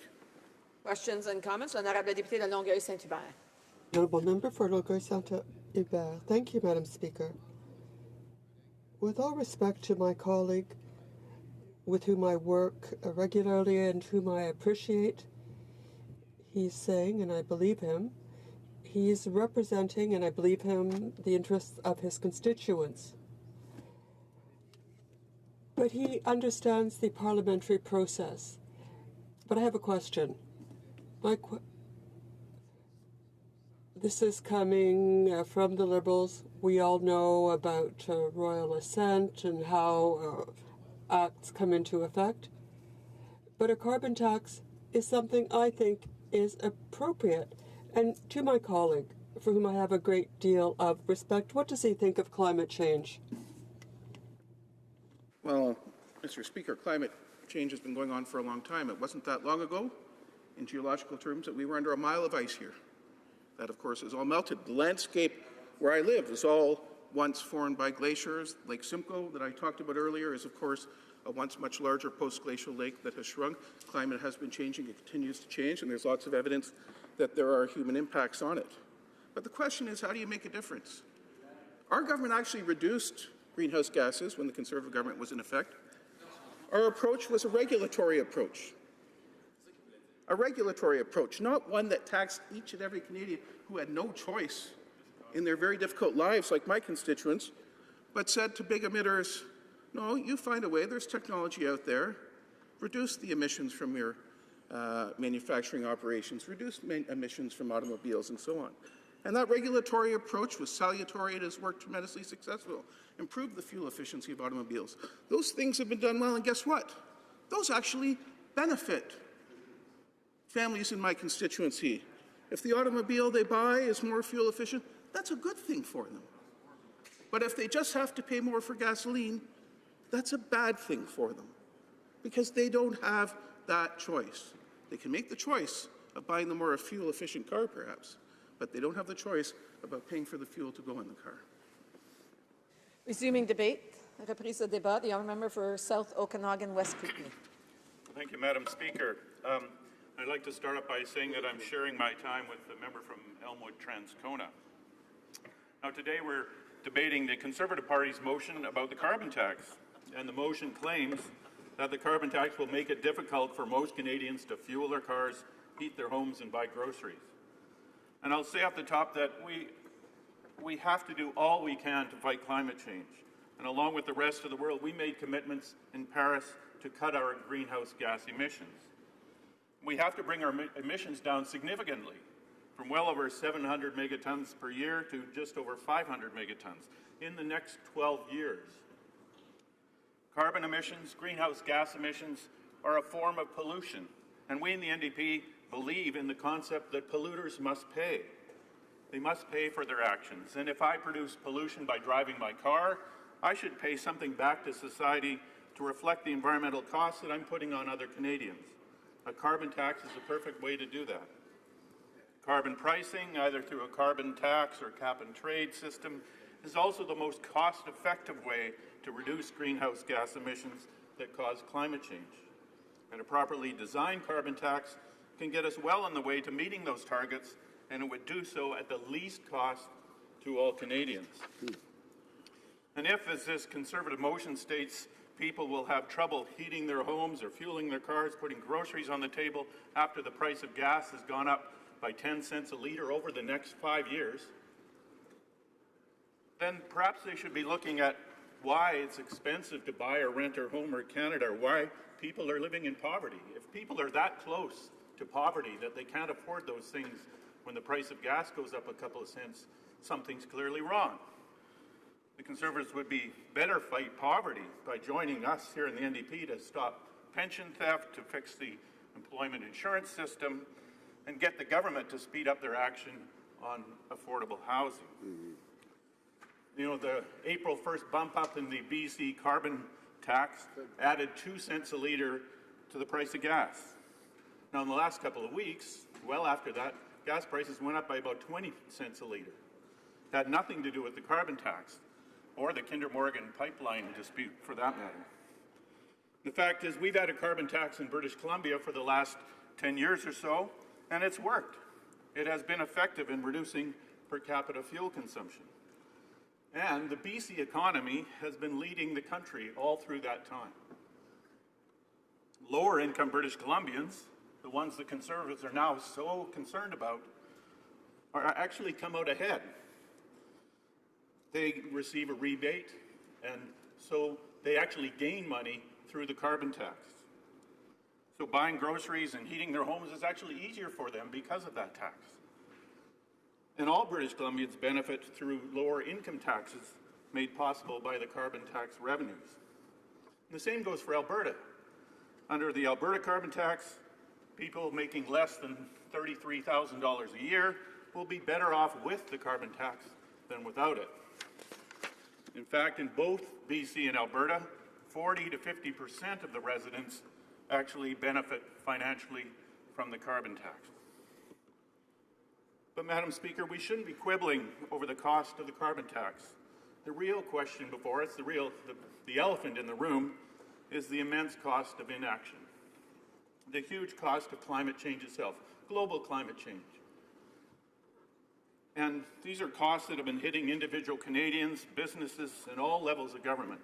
Questions and comments? Honourable député de Longueuil-Saint-Hubert. Honourable member for Longueuil-Saint-Hubert. Thank you, Madam Speaker. With all respect to my colleague, with whom I work regularly and whom I appreciate, he's saying, and I believe him, he's representing, and I believe him, the interests of his constituents. But he understands the parliamentary process. But I have a question. This is coming from the Liberals. We all know about royal assent and how acts come into effect. But a carbon tax is something I think is appropriate. And to my colleague, for whom I have a great deal of respect, what does he think of climate change? Well, Mr. Speaker, climate change has been going on for a long time. It wasn't that long ago, in geological terms, that we were under a mile of ice here. That, of course, is all melted. The landscape where I live was all once formed by glaciers. Lake Simcoe, that I talked about earlier, is, of course, a once much larger post-glacial lake that has shrunk. Climate has been changing. It continues to change, and there's lots of evidence that there are human impacts on it. But the question is, how do you make a difference? Our government actually reduced greenhouse gases when the Conservative government was in effect. Our approach was a regulatory approach. A regulatory approach, not one that taxed each and every Canadian who had no choice in their very difficult lives, like my constituents, but said to big emitters, no, you find a way, there's technology out there, reduce the emissions from your manufacturing operations, reduce emissions from automobiles and so on. And that regulatory approach was salutary. It has worked tremendously successful, improved the fuel efficiency of automobiles. Those things have been done well, and guess what? Those actually benefit families in my constituency. If the automobile they buy is more fuel efficient, that's a good thing for them. But if they just have to pay more for gasoline, that's a bad thing for them, because they don't have that choice. They can make the choice of buying the more fuel-efficient car, perhaps, but they don't have the choice about paying for the fuel to go in the car. Resuming debate. Reprise de débat. The honourable member for South Okanagan West Kootenay. Thank you, Madam Speaker. I'd like to start off by saying that I'm sharing my time with the member from Elmwood-Transcona. Now, today we're debating the Conservative Party's motion about the carbon tax, and the motion claims that the carbon tax will make it difficult for most Canadians to fuel their cars, heat their homes, and buy groceries. And I'll say off the top that we have to do all we can to fight climate change. And along with the rest of the world, we made commitments in Paris to cut our greenhouse gas emissions. We have to bring our emissions down significantly, from well over 700 megatons per year to just over 500 megatons in the next 12 years. Carbon emissions, greenhouse gas emissions, are a form of pollution, and we in the NDP believe in the concept that polluters must pay. They must pay for their actions, and if I produce pollution by driving my car, I should pay something back to society to reflect the environmental costs that I'm putting on other Canadians. A carbon tax is the perfect way to do that. Carbon pricing, either through a carbon tax or cap-and-trade system, is also the most cost-effective way to reduce greenhouse gas emissions that cause climate change. And a properly designed carbon tax can get us well on the way to meeting those targets, and it would do so at the least cost to all Canadians. And if, as this Conservative motion states, people will have trouble heating their homes or fueling their cars, putting groceries on the table after the price of gas has gone up by 10 cents a litre over the next 5 years, then perhaps they should be looking at why it's expensive to buy or rent a home or Canada, or why people are living in poverty. If people are that close to poverty that they can't afford those things when the price of gas goes up a couple of cents, something's clearly wrong. The Conservatives would be better fight poverty by joining us here in the NDP to stop pension theft, to fix the employment insurance system, and get the government to speed up their action on affordable housing. You know, the April 1st bump up in the BC carbon tax added 2 cents a litre to the price of gas. Now, in the last couple of weeks, well after that, gas prices went up by about 20 cents a litre. It had nothing to do with the carbon tax or the Kinder Morgan pipeline dispute, for that matter. The fact is, we've had a carbon tax in British Columbia for the last 10 years or so, and it's worked. It has been effective in reducing per capita fuel consumption. And the BC economy has been leading the country all through that time. Lower income British Columbians, the ones the Conservatives are now so concerned about, are actually come out ahead. They receive a rebate, and so they actually gain money through the carbon tax. So buying groceries and heating their homes is actually easier for them because of that tax. And all British Columbians benefit through lower income taxes made possible by the carbon tax revenues. And the same goes for Alberta. Under the Alberta carbon tax, people making less than $33,000 a year will be better off with the carbon tax than without it. In fact, in both BC and Alberta, 40 to 50% of the residents actually benefit financially from the carbon tax. But, Madam Speaker, we shouldn't be quibbling over the cost of the carbon tax. The real question before us, the elephant in the room, is the immense cost of inaction. The huge cost of climate change itself, global climate change. And these are costs that have been hitting individual Canadians, businesses, and all levels of government.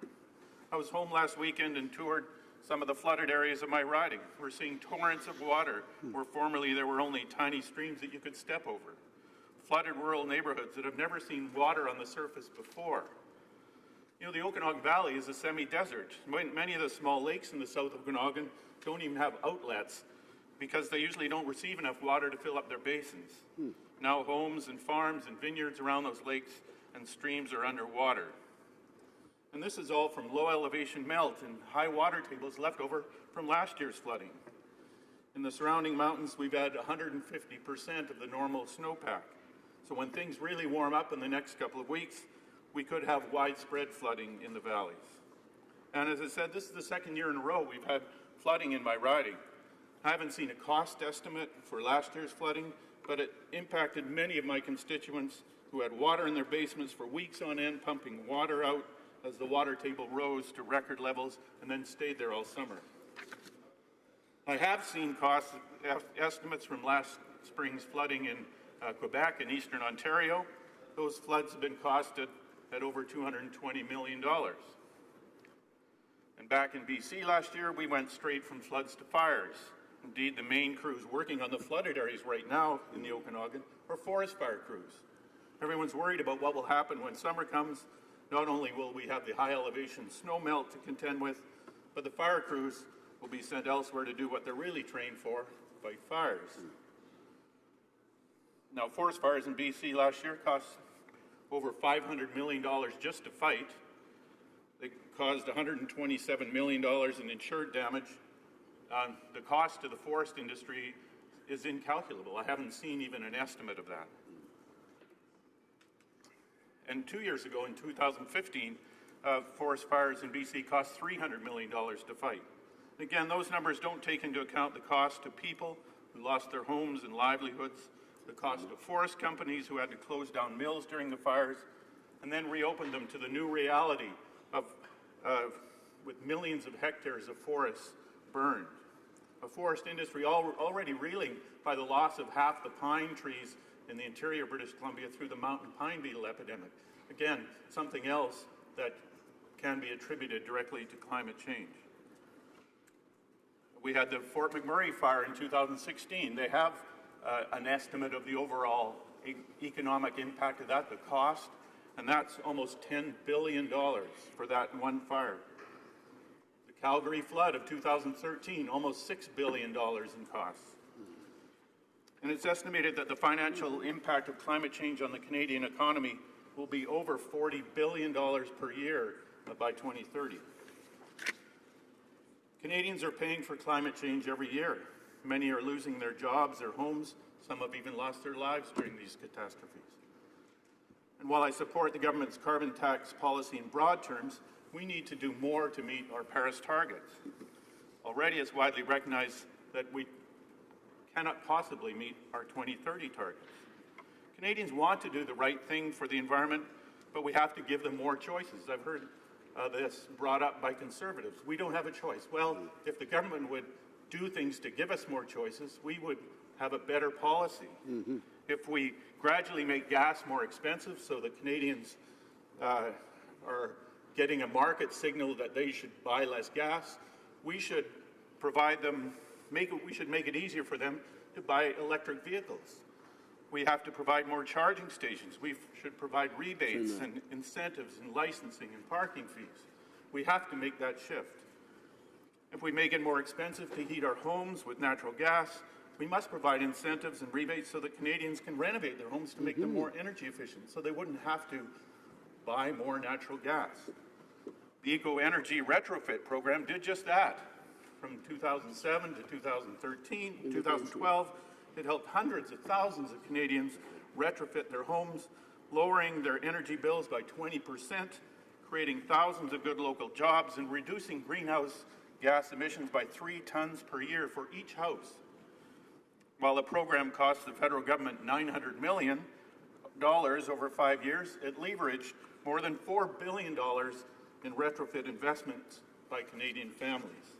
I was home last weekend and toured some of the flooded areas of my riding. We're seeing torrents of water where formerly there were only tiny streams that you could step over. Flooded rural neighborhoods that have never seen water on the surface before. You know, the Okanagan Valley is a semi-desert. Many of the small lakes in the south of Okanagan don't even have outlets because they usually don't receive enough water to fill up their basins. Now homes and farms and vineyards around those lakes and streams are underwater. And this is all from low elevation melt and high water tables left over from last year's flooding. In the surrounding mountains, we've had 150% of the normal snowpack. So when things really warm up in the next couple of weeks, we could have widespread flooding in the valleys. And as I said, this is the second year in a row we've had flooding in my riding. I haven't seen a cost estimate for last year's flooding, but it impacted many of my constituents who had water in their basements for weeks on end, pumping water out as the water table rose to record levels and then stayed there all summer. I have seen cost estimates from last spring's flooding in Quebec and eastern Ontario. Those floods have been costed at over $220 million. And back in BC last year, we went straight from floods to fires. Indeed, the main crews working on the flooded areas right now in the Okanagan are forest fire crews. Everyone's worried about what will happen when summer comes. Not only will we have the high elevation snow melt to contend with, but the fire crews will be sent elsewhere to do what they're really trained for, fight fires. Now, forest fires in BC last year cost over $500 million just to fight. They caused $127 million in insured damage. The cost to the forest industry is incalculable. I haven't seen even an estimate of that. And 2 years ago, in 2015, forest fires in BC cost $300 million to fight. Again, those numbers don't take into account the cost to people who lost their homes and livelihoods, the cost of forest companies who had to close down mills during the fires, and then reopen them to the new reality of with millions of hectares of forests burned. A forest industry already reeling by the loss of half the pine trees in the interior of British Columbia through the mountain pine beetle epidemic. Again, something else that can be attributed directly to climate change. We had the Fort McMurray fire in 2016. They have an estimate of the overall economic impact of that, the cost, and that's almost $10 billion for that one fire. The Calgary flood of 2013, almost $6 billion in costs. And it's estimated that the financial impact of climate change on the Canadian economy will be over $40 billion per year by 2030. Canadians are paying for climate change every year. Many are losing their jobs, their homes. Some have even lost their lives during these catastrophes. And while I support the government's carbon tax policy in broad terms, we need to do more to meet our Paris targets. Already it's widely recognized that we cannot possibly meet our 2030 targets. Canadians want to do the right thing for the environment, but we have to give them more choices. I've heard this brought up by Conservatives. We don't have a choice. Well, if the government would do things to give us more choices, we would have a better policy. Mm-hmm. If we gradually make gas more expensive so that Canadians are getting a market signal that they should buy less gas, we should provide them, we should make it easier for them to buy electric vehicles. We have to provide more charging stations. We should provide rebates and incentives and licensing and parking fees. We have to make that shift. If we make it more expensive to heat our homes with natural gas, we must provide incentives and rebates so that Canadians can renovate their homes to make them more energy efficient, so they wouldn't have to buy more natural gas. The Eco Energy Retrofit Program did just that. From 2007 to 2013, 2012, it helped hundreds of thousands of Canadians retrofit their homes, lowering their energy bills by 20%, creating thousands of good local jobs, and reducing greenhouse gas emissions by 3 tons per year for each house. While the program cost the federal government $900 million over 5 years, it leveraged more than $4 billion in retrofit investments by Canadian families.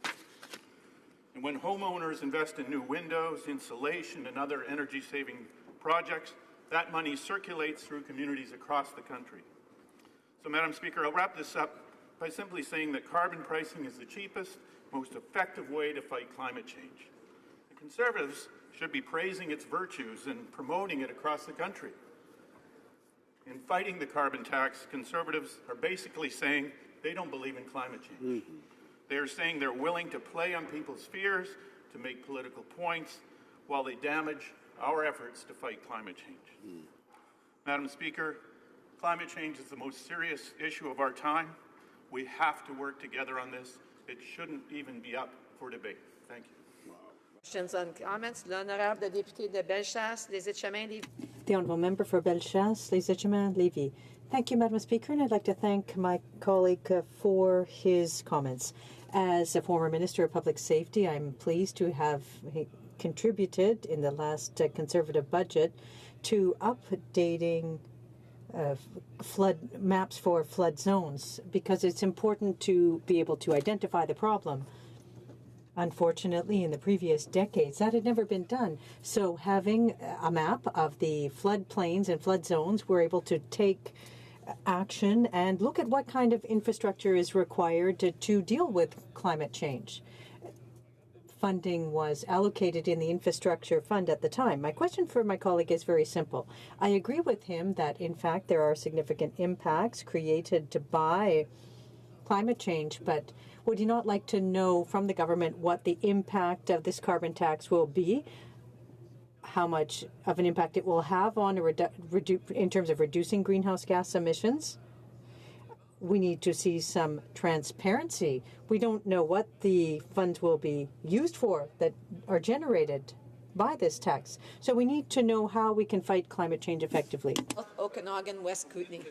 And when homeowners invest in new windows, insulation, and other energy-saving projects, that money circulates through communities across the country. So, Madam Speaker, I'll wrap this up by simply saying that carbon pricing is the cheapest, most effective way to fight climate change. The Conservatives should be praising its virtues and promoting it across the country. In fighting the carbon tax, Conservatives are basically saying they don't believe in climate change. Mm-hmm. They're saying they're willing to play on people's fears to make political points while they damage our efforts to fight climate change. Madam Speaker, climate change is the most serious issue of our time. We have to work together on this. It shouldn't even be up for debate. Thank you. Questions and comments? L'honorable député de Bellechasse, Les Etchemins, The Honourable Member for Bellechasse, Les Etchemins, Lévis. Thank you, Madam Speaker, and I'd like to thank my colleague for his comments. As a former Minister of Public Safety, I'm pleased to have contributed in the last Conservative budget to updating flood maps for flood zones, because it's important to be able to identify the problem. Unfortunately, in the previous decades, that had never been done. So having a map of the flood plains and flood zones, we're able to take action and look at what kind of infrastructure is required to deal with climate change. Funding was allocated in the infrastructure fund at the time. My question for my colleague is very simple. I agree with him that, in fact, there are significant impacts created by climate change, but would you not like to know from the government what the impact of this carbon tax will be, how much of an impact it will have on in terms of reducing greenhouse gas emissions? We need to see some transparency. We don't know what the funds will be used for that are generated by this tax. So we need to know how we can fight climate change effectively. Okanagan, West Kootenay.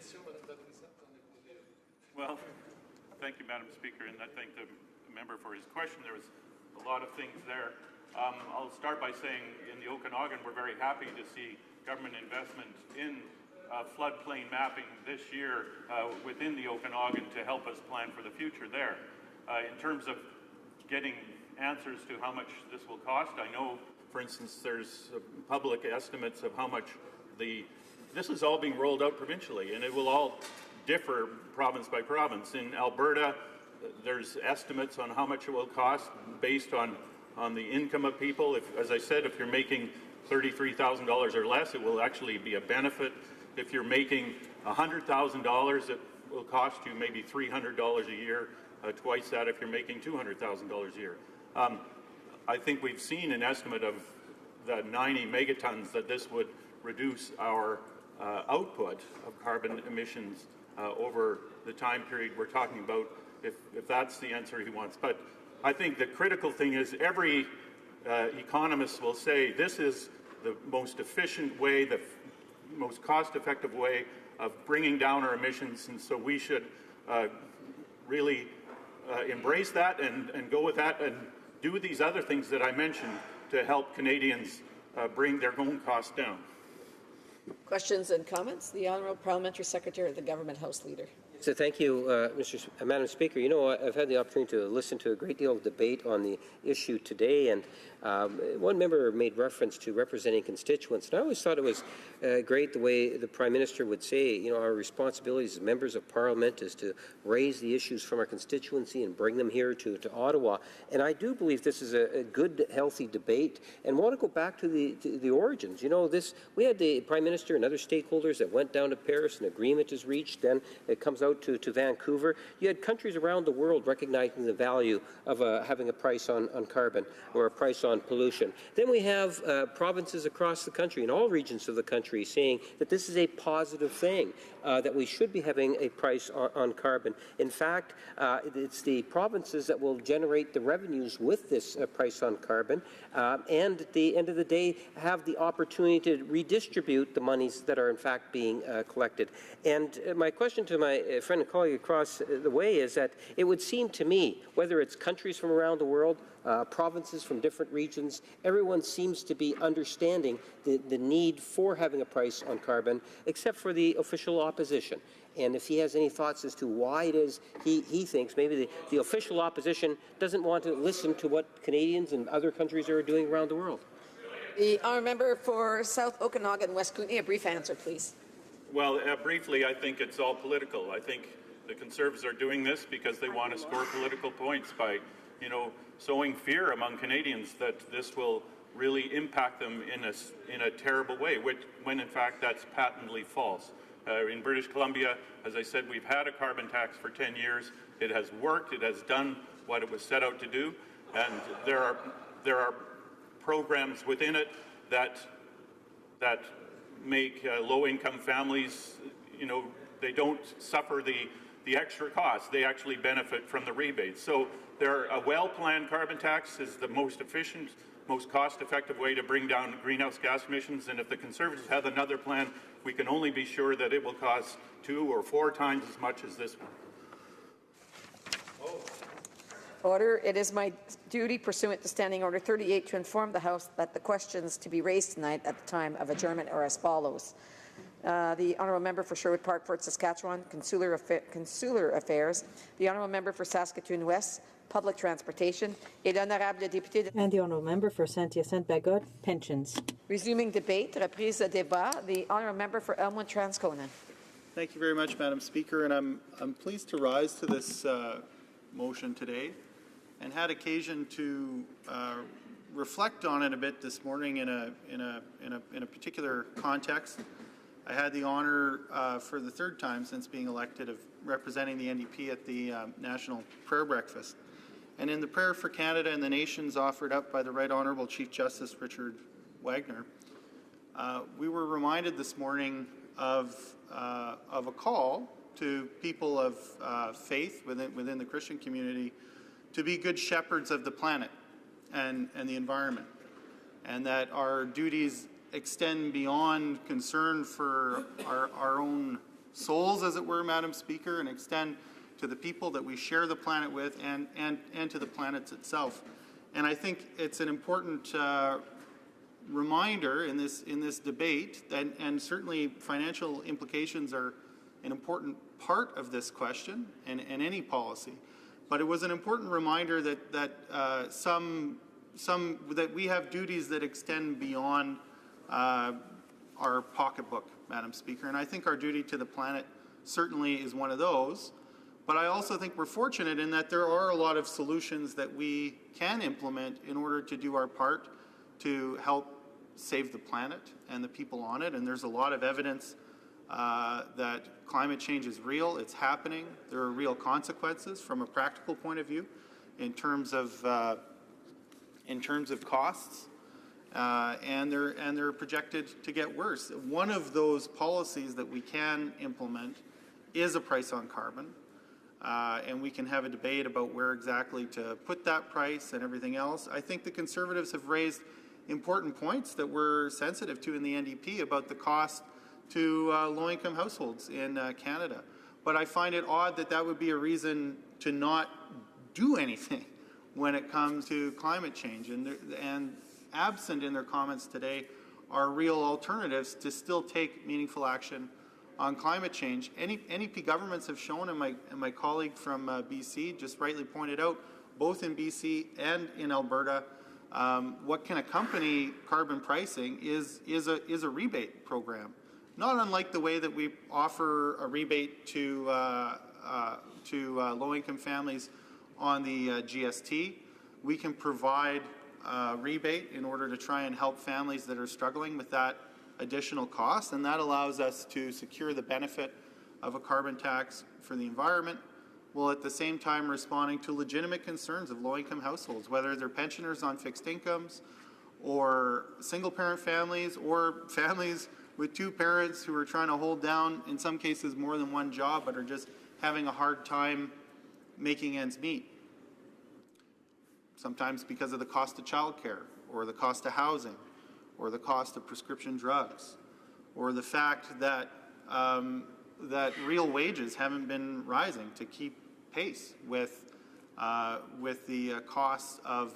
Well, thank you, Madam Speaker, and I thank the member for his question. There was a lot of things there. I'll start by saying in the Okanagan, we're very happy to see government investment in floodplain mapping this year within the Okanagan to help us plan for the future there. In terms of getting answers to how much this will cost, I know, for instance, there's public estimates of how much this is all being rolled out provincially, and it will all differ province by province. In Alberta, there's estimates on how much it will cost based on the income of people. As I said, if you're making $33,000 or less, it will actually be a benefit. If you're making $100,000, it will cost you maybe $300 a year, twice that if you're making $200,000 a year. I think we've seen an estimate of the 90 megatons that this would reduce our output of carbon emissions over the time period we're talking about, if that's the answer he wants. But I think the critical thing is every economist will say this is the most efficient way, the most cost-effective way of bringing down our emissions, and so we should really embrace that and go with that and do these other things that I mentioned to help Canadians bring their own costs down. Questions and comments? The Honourable Parliamentary Secretary of the Government House Leader. So thank you, Madam Speaker. You know, I've had the opportunity to listen to a great deal of debate on the issue today, and one member made reference to representing constituents, and I always thought it was great the way the Prime Minister would say, you know, our responsibilities as members of Parliament is to raise the issues from our constituency and bring them here to Ottawa, and I do believe this is a good, healthy debate, and want to go back to the origins. You know, we had the Prime Minister and other stakeholders that went down to Paris, an agreement is reached, then it comes out to Vancouver. You had countries around the world recognizing the value of having a price on carbon or a price on pollution. Then we have provinces across the country, in all regions of the country, saying that this is a positive thing, that we should be having a price on carbon. In fact, it's the provinces that will generate the revenues with this price on carbon, and at the end of the day, have the opportunity to redistribute the monies that are in fact being collected. And my question to my friend and colleague across the way is that it would seem to me, whether it's countries from around the world, provinces from different regions, everyone seems to be understanding the need for having a price on carbon, except for the official opposition. And if he has any thoughts as to why it is he thinks maybe the official opposition doesn't want to listen to what Canadians and other countries are doing around the world. The honourable member for South Okanagan, West Kootenay, a brief answer, please. Well, briefly, I think it's all political. I think the Conservatives are doing this because they want to score political points by, you know, sowing fear among Canadians that this will really impact them in a terrible way, when in fact that's patently false. In British Columbia, as I said, we've had a carbon tax for 10 years. It has worked. It has done what it was set out to do, and there are programs within it that make low-income families, you know, they don't suffer the extra costs. They actually benefit from the rebates. So a well-planned carbon tax is the most efficient, most cost-effective way to bring down greenhouse gas emissions. And if the Conservatives have another plan, we can only be sure that it will cost 2 or 4 times as much as this one. Order. It is my duty pursuant to Standing Order 38 to inform the House that the questions to be raised tonight at the time of adjournment are as follows. The Honourable Member for Sherwood Park, Fort Saskatchewan, Consular Affairs. The Honourable Member for Saskatoon West, Public Transportation. Et l'Honourable député. And the Honourable Member for Saint-Hyacinthe-Bagotte, Pensions. Resuming debate, reprise de débat. The Honourable Member for Elmwood Transcona. Thank you very much, Madam Speaker, and I'm pleased to rise to this motion today, and had occasion to reflect on it a bit this morning in a particular context. I had the honor for the third time since being elected of representing the NDP at the National Prayer Breakfast. And in the Prayer for Canada and the Nations offered up by the Right Honourable Chief Justice Richard Wagner, we were reminded this morning of a call to people of faith within the Christian community to be good shepherds of the planet and the environment, and that our duties extend beyond concern for our own souls, as it were, Madam Speaker, and extend to the people that we share the planet with and to the planet itself. And I think it's an important reminder in this debate, and certainly financial implications are an important part of this question and any policy. But it was an important reminder that that we have duties that extend beyond our pocketbook, Madam Speaker. And I think our duty to the planet certainly is one of those. But I also think we're fortunate in that there are a lot of solutions that we can implement in order to do our part to help save the planet and the people on it. And there's a lot of evidence that climate change is real. It's happening. There are real consequences from a practical point of view in terms of costs, and they're projected to get worse. One of those policies that we can implement is a price on carbon, and we can have a debate about where exactly to put that price and everything else. I think the Conservatives have raised important points that we're sensitive to in the NDP about the cost to low-income households in Canada. But I find it odd that that would be a reason to not do anything when it comes to climate change. And absent in their comments today are real alternatives to still take meaningful action on climate change. NDP governments have shown, and my colleague from BC just rightly pointed out, both in BC and in Alberta, what can accompany carbon pricing is a rebate program. Not unlike the way that we offer a rebate to low-income families on the GST, we can provide a rebate in order to try and help families that are struggling with that additional cost, and that allows us to secure the benefit of a carbon tax for the environment, while at the same time responding to legitimate concerns of low-income households, whether they're pensioners on fixed incomes, or single-parent families, or families with two parents who are trying to hold down, in some cases, more than one job, but are just having a hard time making ends meet. Sometimes because of the cost of childcare, or the cost of housing, or the cost of prescription drugs, or the fact that that real wages haven't been rising to keep pace with the costs of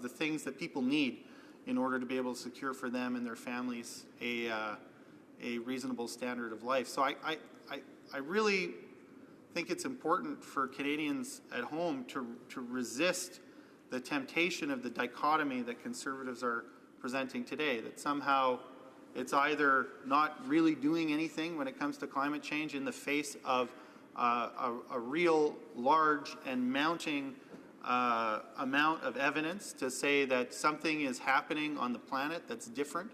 the things that people need in order to be able to secure for them and their families a reasonable standard of life. So I really think it's important for Canadians at home to resist the temptation of the dichotomy that Conservatives are presenting today, that somehow it's either not really doing anything when it comes to climate change in the face of a real large and mounting amount of evidence to say that something is happening on the planet that's different,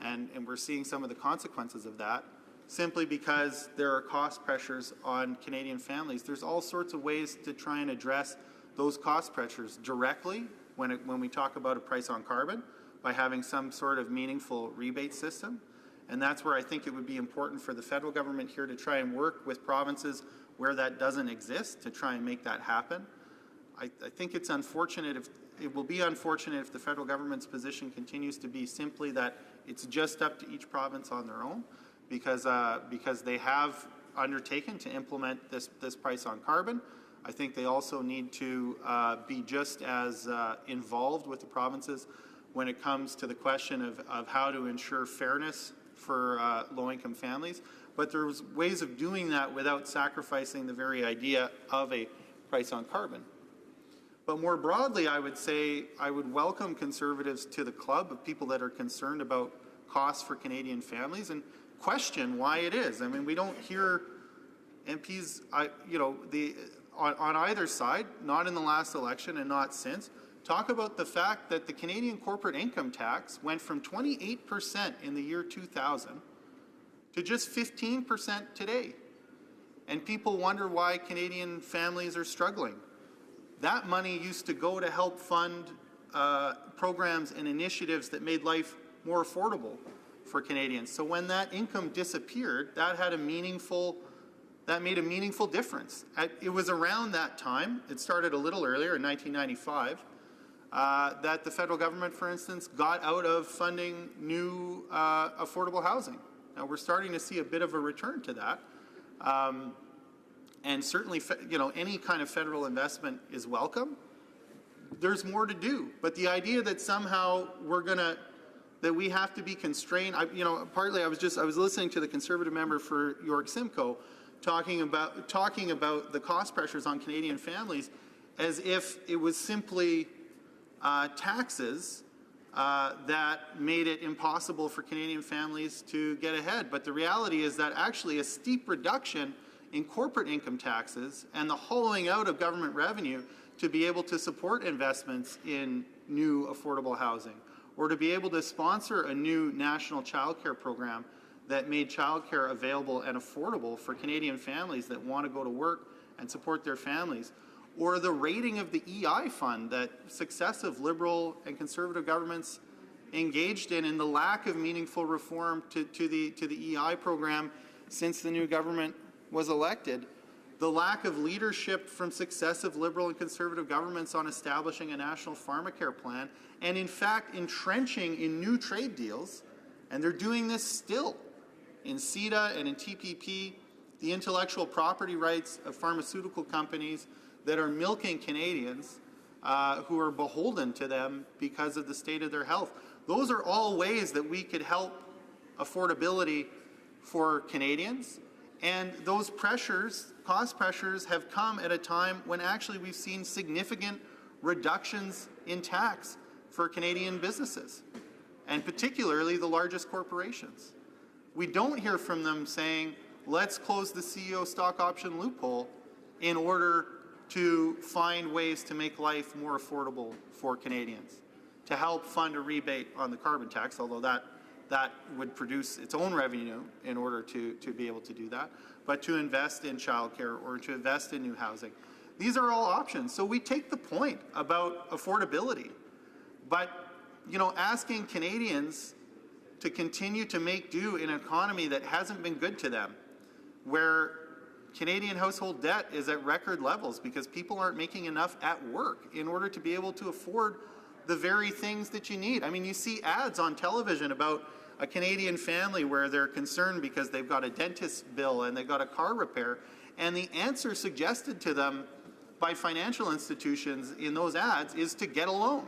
and we're seeing some of the consequences of that, simply because there are cost pressures on Canadian families. There's all sorts of ways to try and address those cost pressures directly when we talk about a price on carbon, by having some sort of meaningful rebate system. And that's where I think it would be important for the federal government here to try and work with provinces where that doesn't exist to try and make that happen. I think it's unfortunate it will be unfortunate if the federal government's position continues to be simply that it's just up to each province on their own, because they have undertaken to implement this price on carbon. I think they also need to be just as involved with the provinces when it comes to the question of how to ensure fairness for low-income families. But there's ways of doing that without sacrificing the very idea of a price on carbon. But more broadly, I would say I would welcome Conservatives to the club of people that are concerned about costs for Canadian families and question why it is. I mean, we don't hear MPs, on either side, not in the last election and not since, talk about the fact that the Canadian corporate income tax went from 28% in the year 2000 to just 15% today. And people wonder why Canadian families are struggling. That money used to go to help fund programs and initiatives that made life more affordable for Canadians. So when that income disappeared, that made a meaningful difference. It was around that time, it started a little earlier in 1995, that the federal government, for instance, got out of funding new affordable housing. Now we're starting to see a bit of a return to that. And certainly, any kind of federal investment is welcome. There's more to do, but the idea that somehow that we have to be constrained. Partly I was listening to the Conservative member for York Simcoe talking about the cost pressures on Canadian families, as if it was simply taxes that made it impossible for Canadian families to get ahead. But the reality is that actually a steep reduction in corporate income taxes and the hollowing out of government revenue to be able to support investments in new affordable housing, or to be able to sponsor a new national childcare program that made childcare available and affordable for Canadian families that want to go to work and support their families, or the rating of the EI fund that successive Liberal and Conservative governments engaged in the lack of meaningful reform to the EI program since the new government was elected, the lack of leadership from successive Liberal and Conservative governments on establishing a national pharmacare plan, and in fact entrenching in new trade deals, and they're doing this still in CETA and in TPP, the intellectual property rights of pharmaceutical companies that are milking Canadians who are beholden to them because of the state of their health. Those are all ways that we could help affordability for Canadians. And those pressures, cost pressures, have come at a time when actually we've seen significant reductions in tax for Canadian businesses, and particularly the largest corporations. We don't hear from them saying, let's close the CEO stock option loophole in order to find ways to make life more affordable for Canadians, to help fund a rebate on the carbon tax, although that would produce its own revenue in order to be able to do that, but to invest in childcare or to invest in new housing. These are all options. So we take the point about affordability, but asking Canadians to continue to make do in an economy that hasn't been good to them, where Canadian household debt is at record levels because people aren't making enough at work in order to be able to afford the very things that you need. I mean, you see ads on television about a Canadian family where they're concerned because they've got a dentist bill and they've got a car repair, and the answer suggested to them by financial institutions in those ads is to get a loan.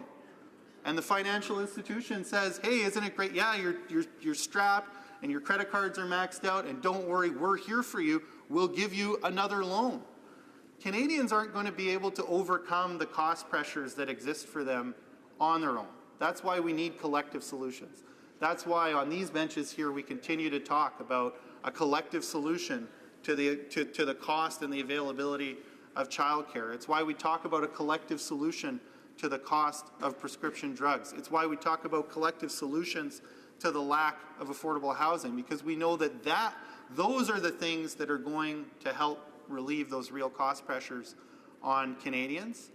And the financial institution says, hey, isn't it great? Yeah, you're strapped and your credit cards are maxed out, and don't worry, we're here for you. We'll give you another loan. Canadians aren't going to be able to overcome the cost pressures that exist for them on their own. That's why we need collective solutions. That's why on these benches here we continue to talk about a collective solution to the cost and the availability of childcare. It's why we talk about a collective solution to the cost of prescription drugs. It's why we talk about collective solutions to the lack of affordable housing, because we know that those are the things that are going to help relieve those real cost pressures on Canadians.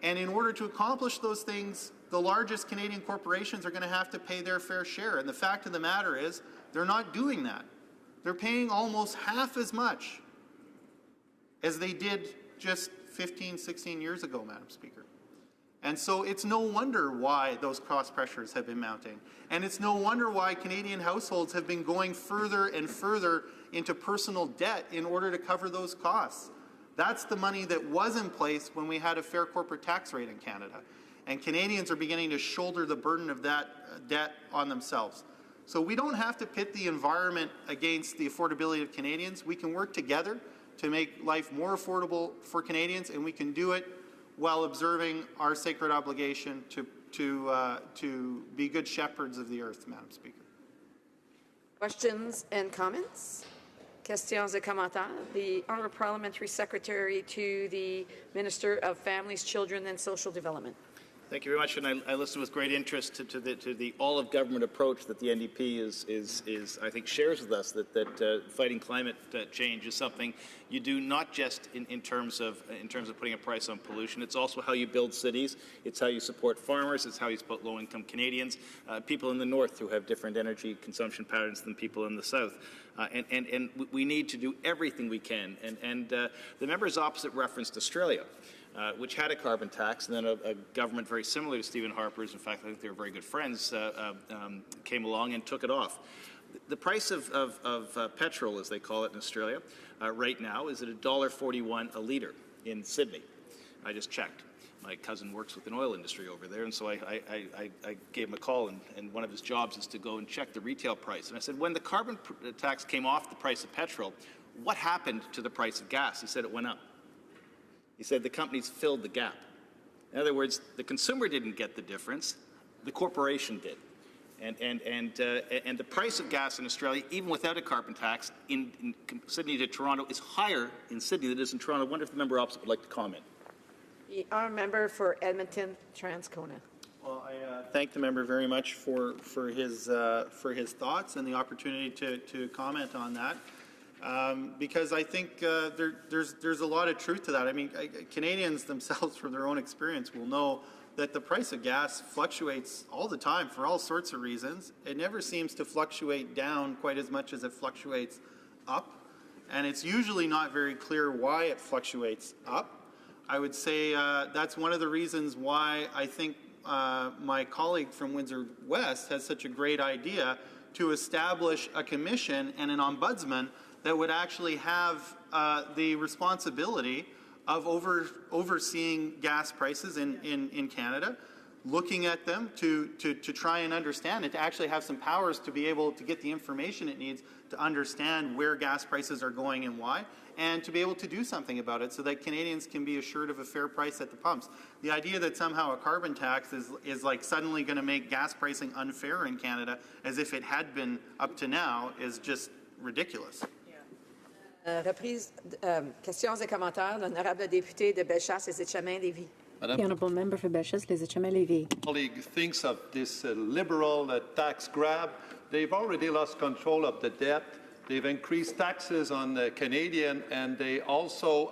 And in order to accomplish those things, the largest Canadian corporations are going to have to pay their fair share. And the fact of the matter is, they're not doing that. They're paying almost half as much as they did just 15, 16 years ago, Madam Speaker. And so it's no wonder why those cost pressures have been mounting. And it's no wonder why Canadian households have been going further and further into personal debt in order to cover those costs. That's the money that was in place when we had a fair corporate tax rate in Canada. And Canadians are beginning to shoulder the burden of that debt on themselves. So we don't have to pit the environment against the affordability of Canadians. We can work together to make life more affordable for Canadians, and we can do it while observing our sacred obligation to be good shepherds of the earth, Madam Speaker. Questions and comments? Questions et commentaires. The Honourable Parliamentary Secretary to the Minister of Families, Children and Social Development. Thank you very much, and I listened with great interest to the all-of-government approach that the NDP is I think shares with us. That fighting climate change is something you do not just in terms of putting a price on pollution. It's also how you build cities. It's how you support farmers. It's how you support low-income Canadians, people in the north who have different energy consumption patterns than people in the south. And we need to do everything we can. And the member's opposite referenced Australia. Which had a carbon tax, and then a government very similar to Stephen Harper's, in fact, I think they were very good friends, came along and took it off. The price of petrol, as they call it in Australia, right now is at $1.41 a litre in Sydney. I just checked. My cousin works with an oil industry over there, and so I gave him a call, and one of his jobs is to go and check the retail price. And I said, when the carbon tax came off the price of petrol, what happened to the price of gas? He said it went up. He said the companies filled the gap. In other words, the consumer didn't get the difference, the corporation did. And the price of gas in Australia, even without a carbon tax, in Sydney to Toronto, is higher in Sydney than it is in Toronto. I wonder if the member opposite would like to comment. The Honourable Member for Edmonton, Transcona. Well, I thank the member very much for his thoughts and the opportunity to comment on that. Because I think there's a lot of truth to that. I mean, Canadians themselves, from their own experience, will know that the price of gas fluctuates all the time for all sorts of reasons. It never seems to fluctuate down quite as much as it fluctuates up, and it's usually not very clear why it fluctuates up. I would say that's one of the reasons why I think my colleague from Windsor West has such a great idea to establish a commission and an ombudsman that would actually have the responsibility of overseeing gas prices in Canada, looking at them to try and understand it, to actually have some powers to be able to get the information it needs to understand where gas prices are going and why, and to be able to do something about it so that Canadians can be assured of a fair price at the pumps. The idea that somehow a carbon tax is like suddenly going to make gas pricing unfair in Canada as if it had been up to now is just ridiculous. Reprise, questions et commentaires. L'honorable député de Bellechasse, les Etchemins-Lévis. The Honourable Member for Bellechasse, les Etchemins-Lévis. Colleague thinks of this liberal tax grab. They've already lost control of the debt. They've increased taxes on the Canadian, and they also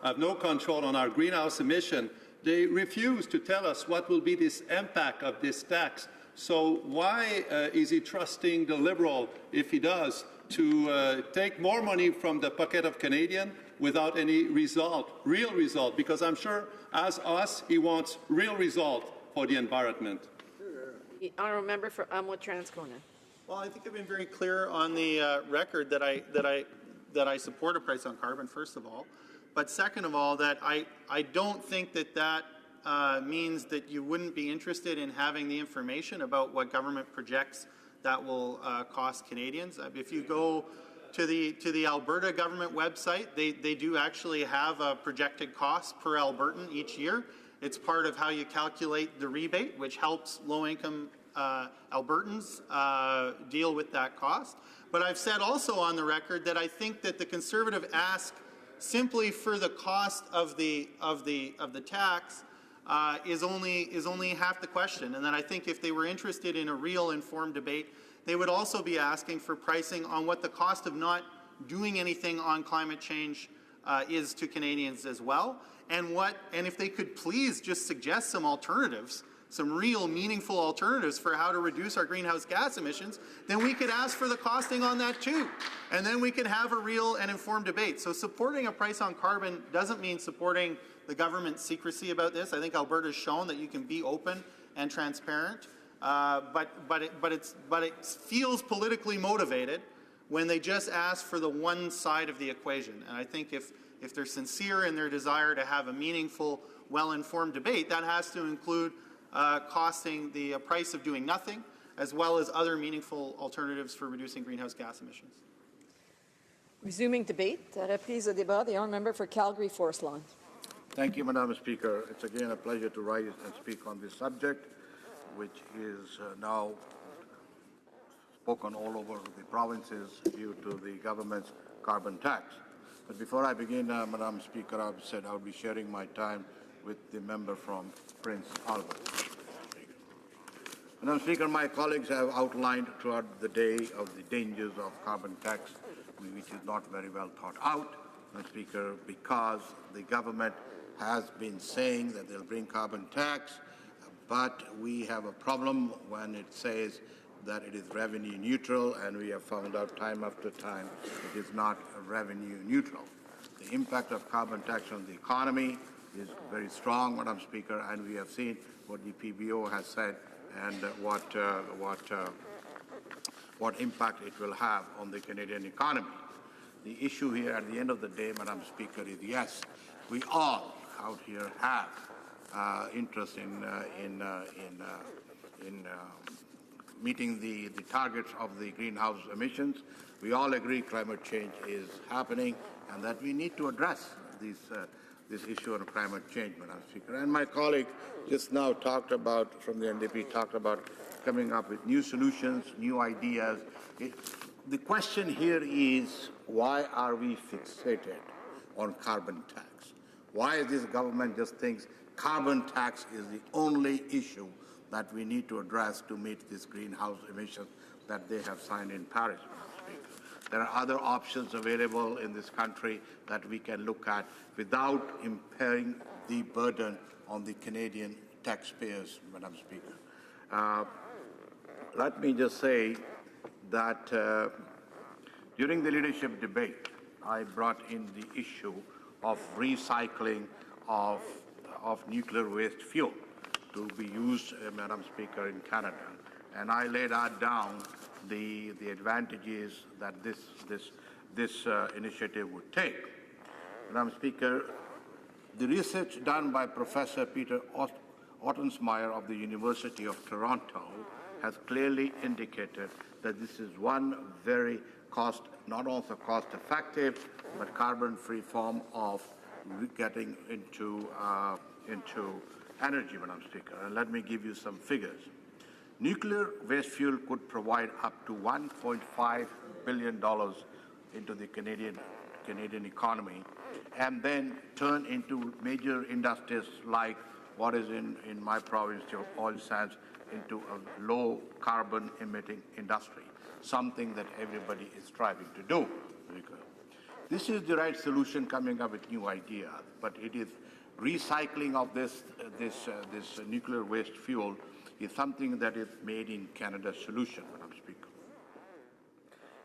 have no control on our greenhouse emission. They refuse to tell us what will be this impact of this tax. So why is he trusting the Liberal, if he does, to take more money from the pocket of Canadian without any real result? Because I'm sure, as us, he wants real result for the environment. The Honourable Member for Elmwood-Transcona. Well, I think I've been very clear on the record that I support a price on carbon, first of all. But second of all, that I don't think that means that you wouldn't be interested in having the information about what government projects that will cost Canadians. If you go to the Alberta government website, they do actually have a projected cost per Albertan each year. It's part of how you calculate the rebate, which helps low-income Albertans deal with that cost. But I've said also on the record that I think that the Conservative ask simply for the cost of the tax is only half the question, and that I think if they were interested in a real informed debate, they would also be asking for pricing on what the cost of not doing anything on climate change is to Canadians as well, and if they could please just suggest some alternatives, some real meaningful alternatives for how to reduce our greenhouse gas emissions, then we could ask for the costing on that too. And then we could have a real and informed debate. So supporting a price on carbon doesn't mean supporting the government's secrecy about this. I think Alberta's shown that you can be open and transparent, but it feels politically motivated when they just ask for the one side of the equation. And I think if they're sincere in their desire to have a meaningful, well-informed debate, that has to include costing the price of doing nothing, as well as other meaningful alternatives for reducing greenhouse gas emissions. Resuming debate, reprise au débat, the honourable member for Calgary Forest Lawn. Thank you, Madam Speaker. It's again a pleasure to rise and speak on this subject, which is now spoken all over the provinces due to the government's carbon tax. But before I begin, Madam Speaker, I've said I'll be sharing my time with the member from Prince Albert. Madam Speaker, my colleagues have outlined throughout the day of the dangers of carbon tax, which is not very well thought out, Madam Speaker, because the government has been saying that they'll bring carbon tax, but we have a problem when it says that it is revenue neutral, and we have found out time after time it is not revenue neutral. The impact of carbon tax on the economy is very strong, Madam Speaker, and we have seen what the PBO has said and what impact it will have on the Canadian economy. The issue here at the end of the day, Madam Speaker, is yes, we all out here have interest in meeting the targets of the greenhouse emissions. We all agree climate change is happening and that we need to address this issue of climate change, Madam Speaker. And my colleague just now talked about, from the NDP, talked about coming up with new solutions, new ideas. The question here is, why are we fixated on carbon tax? Why this government just thinks carbon tax is the only issue that we need to address to meet these greenhouse emissions that they have signed in Paris? There are other options available in this country that we can look at without impairing the burden on the Canadian taxpayers, Madam Speaker. Let me just say that during the leadership debate, I brought in the issue of recycling of nuclear waste fuel to be used, Madam Speaker, in Canada. And I laid out down the advantages that this initiative would take. Madam Speaker, the research done by Professor Peter Ottensmeyer of the University of Toronto has clearly indicated that this is one very not only cost-effective, but carbon-free form of getting into energy, Madam Speaker. And let me give you some figures. Nuclear waste fuel could provide up to $1.5 billion into the Canadian economy, and then turn into major industries like what is in my province of oil sands into a low carbon emitting industry, something that everybody is striving to do. This is the right solution, coming up with new ideas, but it is recycling of this nuclear waste fuel is something that is made in Canada solution, Madam Speaker.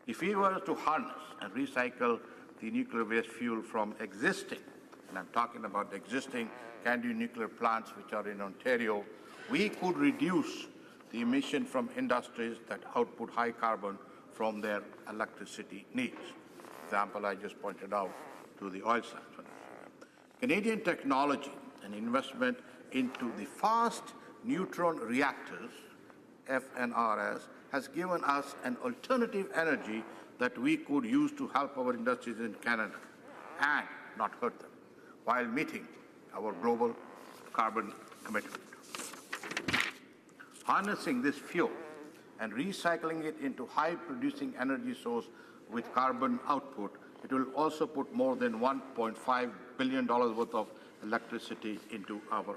If we were to harness and recycle the nuclear waste fuel from existing, and I'm talking about existing CANDU nuclear plants which are in Ontario, we could reduce the emission from industries that output high carbon from their electricity needs. Example I just pointed out to the oil sands. Canadian technology and investment into the fast neutron reactors, FNRS, has given us an alternative energy that we could use to help our industries in Canada and not hurt them, while meeting our global carbon commitment. Harnessing this fuel and recycling it into high-producing energy source with carbon output, it will also put more than $1.5 billion worth of electricity into our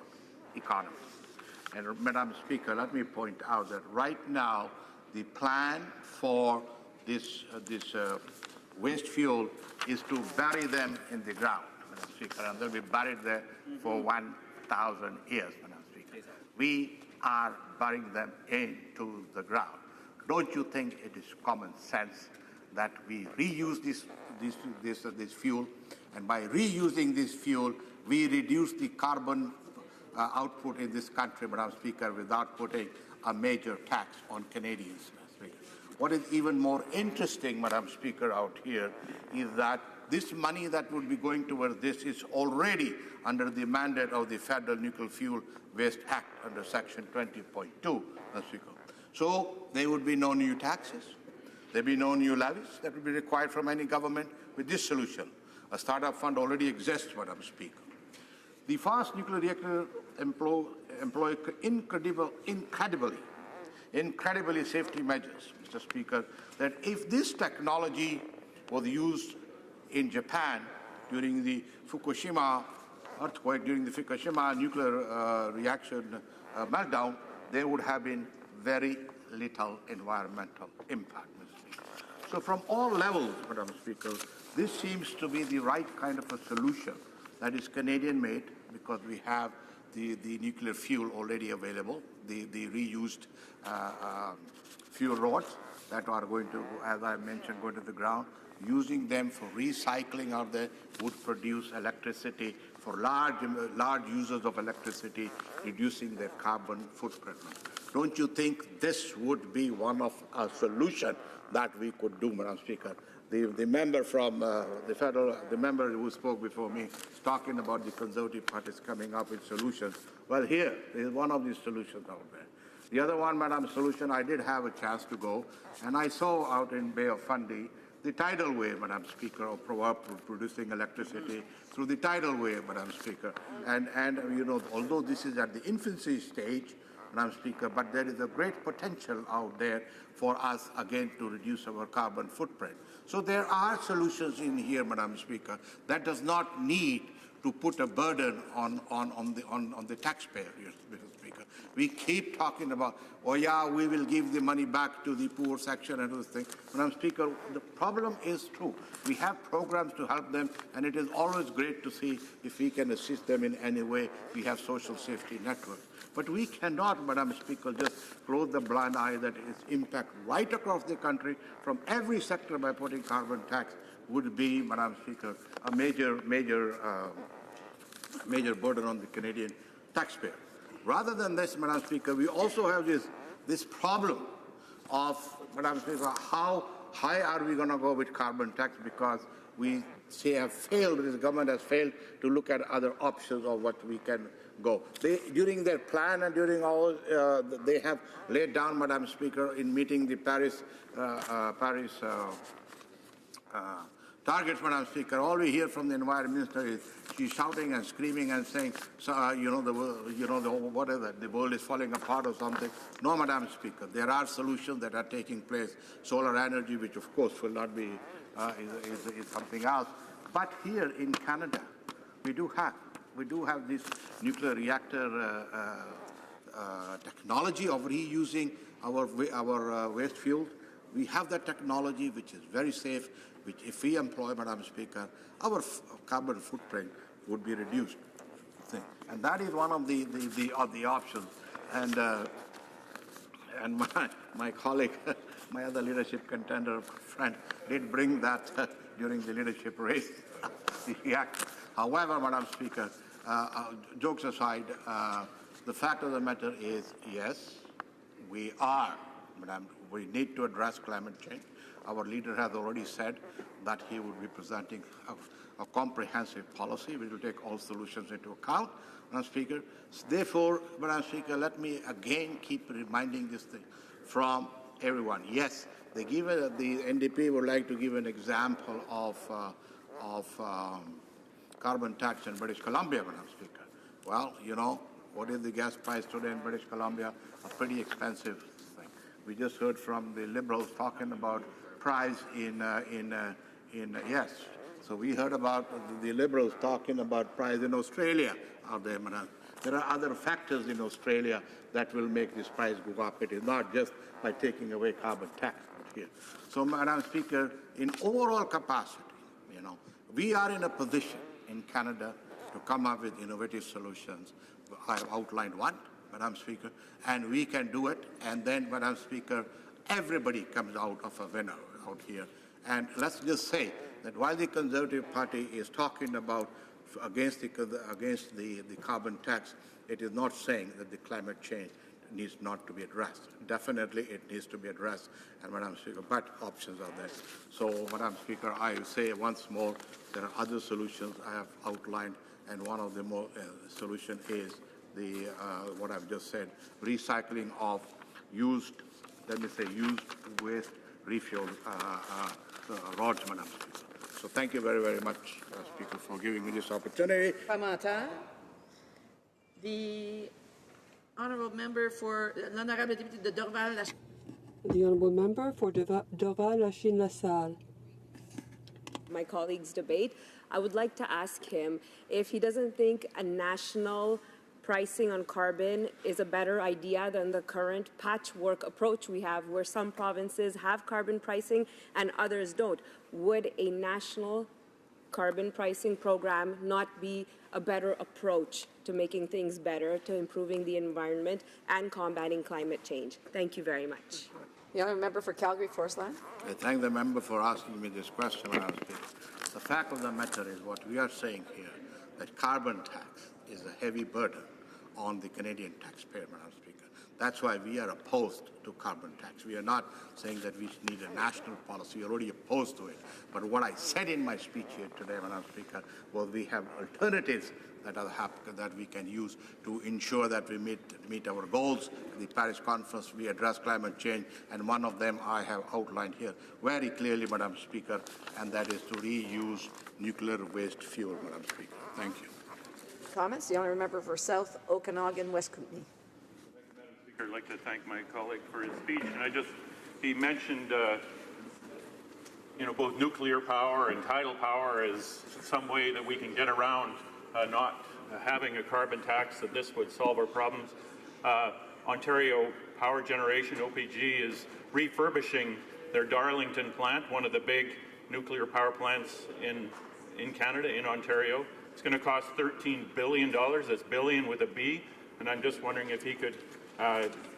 economy. And Madam Speaker, let me point out that right now the plan for this waste fuel is to bury them in the ground, Madam Speaker, and they'll be buried there for 1,000 years, Madam Speaker. We are burying them into the ground. Don't you think it is common sense that we reuse this fuel, and by reusing this fuel, we reduce the carbon output in this country, Madam Speaker, without putting a major tax on Canadians, Madam Speaker? What is even more interesting, Madam Speaker, out here is that this money that would be going towards this is already under the mandate of the Federal Nuclear Fuel Waste Act under Section 20.2, Madam Speaker. So there would be no new taxes. There would be no new levies that would be required from any government with this solution. A startup fund already exists, Madam Speaker. The fast nuclear reactor employ incredibly safety measures, Mr. Speaker, that if this technology was used in Japan during the Fukushima earthquake, during the Fukushima nuclear reaction meltdown, there would have been very little environmental impact, Mr. Speaker. So from all levels, Madam Speaker, this seems to be the right kind of a solution that is Canadian-made, because we have the nuclear fuel already available, the reused fuel rods that are going to, as I mentioned, go to the ground. Using them for recycling of the would produce electricity for large users of electricity, reducing their carbon footprint. Don't you think this would be one of a solution that we could do, Madam Speaker? The member from the member who spoke before me is talking about the Conservative parties coming up with solutions. Well, here is one of these solutions out there. The other one, Madam, solution, I did have a chance to go, and I saw out in Bay of Fundy the tidal wave, Madam Speaker, of producing electricity through the tidal wave, Madam Speaker. And you know, although this is at the infancy stage, Madam Speaker, but there is a great potential out there for us, again, to reduce our carbon footprint. So there are solutions in here, Madam Speaker, that does not need to put a burden on the taxpayer, Mr. Speaker. We keep talking about, oh yeah, we will give the money back to the poor section and those things. Madam Speaker, the problem is true. We have programs to help them, and it is always great to see if we can assist them in any way. We have social safety networks. But we cannot, Madam Speaker, just close the blind eye that its impact right across the country from every sector by putting carbon tax would be, Madam Speaker, a major burden on the Canadian taxpayer. Rather than this, Madam Speaker, we also have this problem of, Madam Speaker, how high are we going to go with carbon tax, because we this government has failed to look at other options of what we can go. During their plan and during all, they have laid down, Madam Speaker, in meeting the Paris targets, Madam Speaker. All we hear from the Environment Minister is she's shouting and screaming and saying, what is that? The world is falling apart or something. No, Madam Speaker. There are solutions that are taking place. Solar energy, which of course will not be is something else. But here in Canada, we do have this nuclear reactor technology of reusing our waste fuel. We have that technology, which is very safe, which if we employ, Madam Speaker, our carbon footprint would be reduced. And that is one of the options. And my colleague, my other leadership contender friend, did bring that during the leadership race. However, Madam Speaker, jokes aside, the fact of the matter is, yes, we need to address climate change. Our leader has already said that he would be presenting a comprehensive policy which will take all solutions into account, Madam Speaker. Therefore, Madam Speaker, let me again keep reminding this thing from everyone. Yes, the NDP would like to give an example of carbon tax in British Columbia, Madam Speaker. Well, you know, what is the gas price today in British Columbia? A pretty expensive thing. We just heard from the Liberals talking about price yes. So we heard about the Liberals talking about price in Australia out there, Madam. There are other factors in Australia that will make this price go up. It is not just by taking away carbon tax here. So, Madam Speaker, in overall capacity, we are in a position in Canada to come up with innovative solutions. I have outlined one, Madam Speaker, and we can do it. And then, Madam Speaker, everybody comes out of a winner out here. And let's just say that while the Conservative Party is talking about against the carbon tax, it is not saying that the climate change needs not to be addressed. Definitely it needs to be addressed, and Madam Speaker, but options are there. So, Madam Speaker, I will say once more, there are other solutions I have outlined, and one of the more solution is the what I've just said, recycling of used, let me say, used waste refuel rods, Madam Speaker. So thank you very, very much, Speaker, for giving me this opportunity. The honourable member for l'honorable député de Dorval. The honourable member for Dorval-Lachine-LaSalle. My colleague's debate, I would like to ask him if he doesn't think a national pricing on carbon is a better idea than the current patchwork approach we have, where some provinces have carbon pricing and others don't. Would a national carbon pricing program not be a better approach to making things better, to improving the environment and combating climate change? Thank you very much. The honourable member for Calgary-Forceland. I thank the member for asking me this question, Madam Speaker. The fact of the matter is what we are saying here, that carbon tax is a heavy burden on the Canadian taxpayer, Madam Speaker. That's why we are opposed to carbon tax. We are not saying that we need a national policy. We are already opposed to it. But what I said in my speech here today, Madam Speaker, was we have alternatives that we can use to ensure that we meet our goals. The Paris Conference, we address climate change, and one of them I have outlined here very clearly, Madam Speaker, and that is to reuse nuclear waste fuel, Madam Speaker. Thank you. Comments? The honourable member for South Okanagan, West Kootenay. Madam Speaker, I'd like to thank my colleague for his speech. And he mentioned, both nuclear power and tidal power as some way that we can get around not having a carbon tax, that this would solve our problems. Ontario Power Generation, OPG, is refurbishing their Darlington plant, one of the big nuclear power plants in Canada, in Ontario. It's going to cost $13 billion. That's billion with a B. And I'm just wondering if he could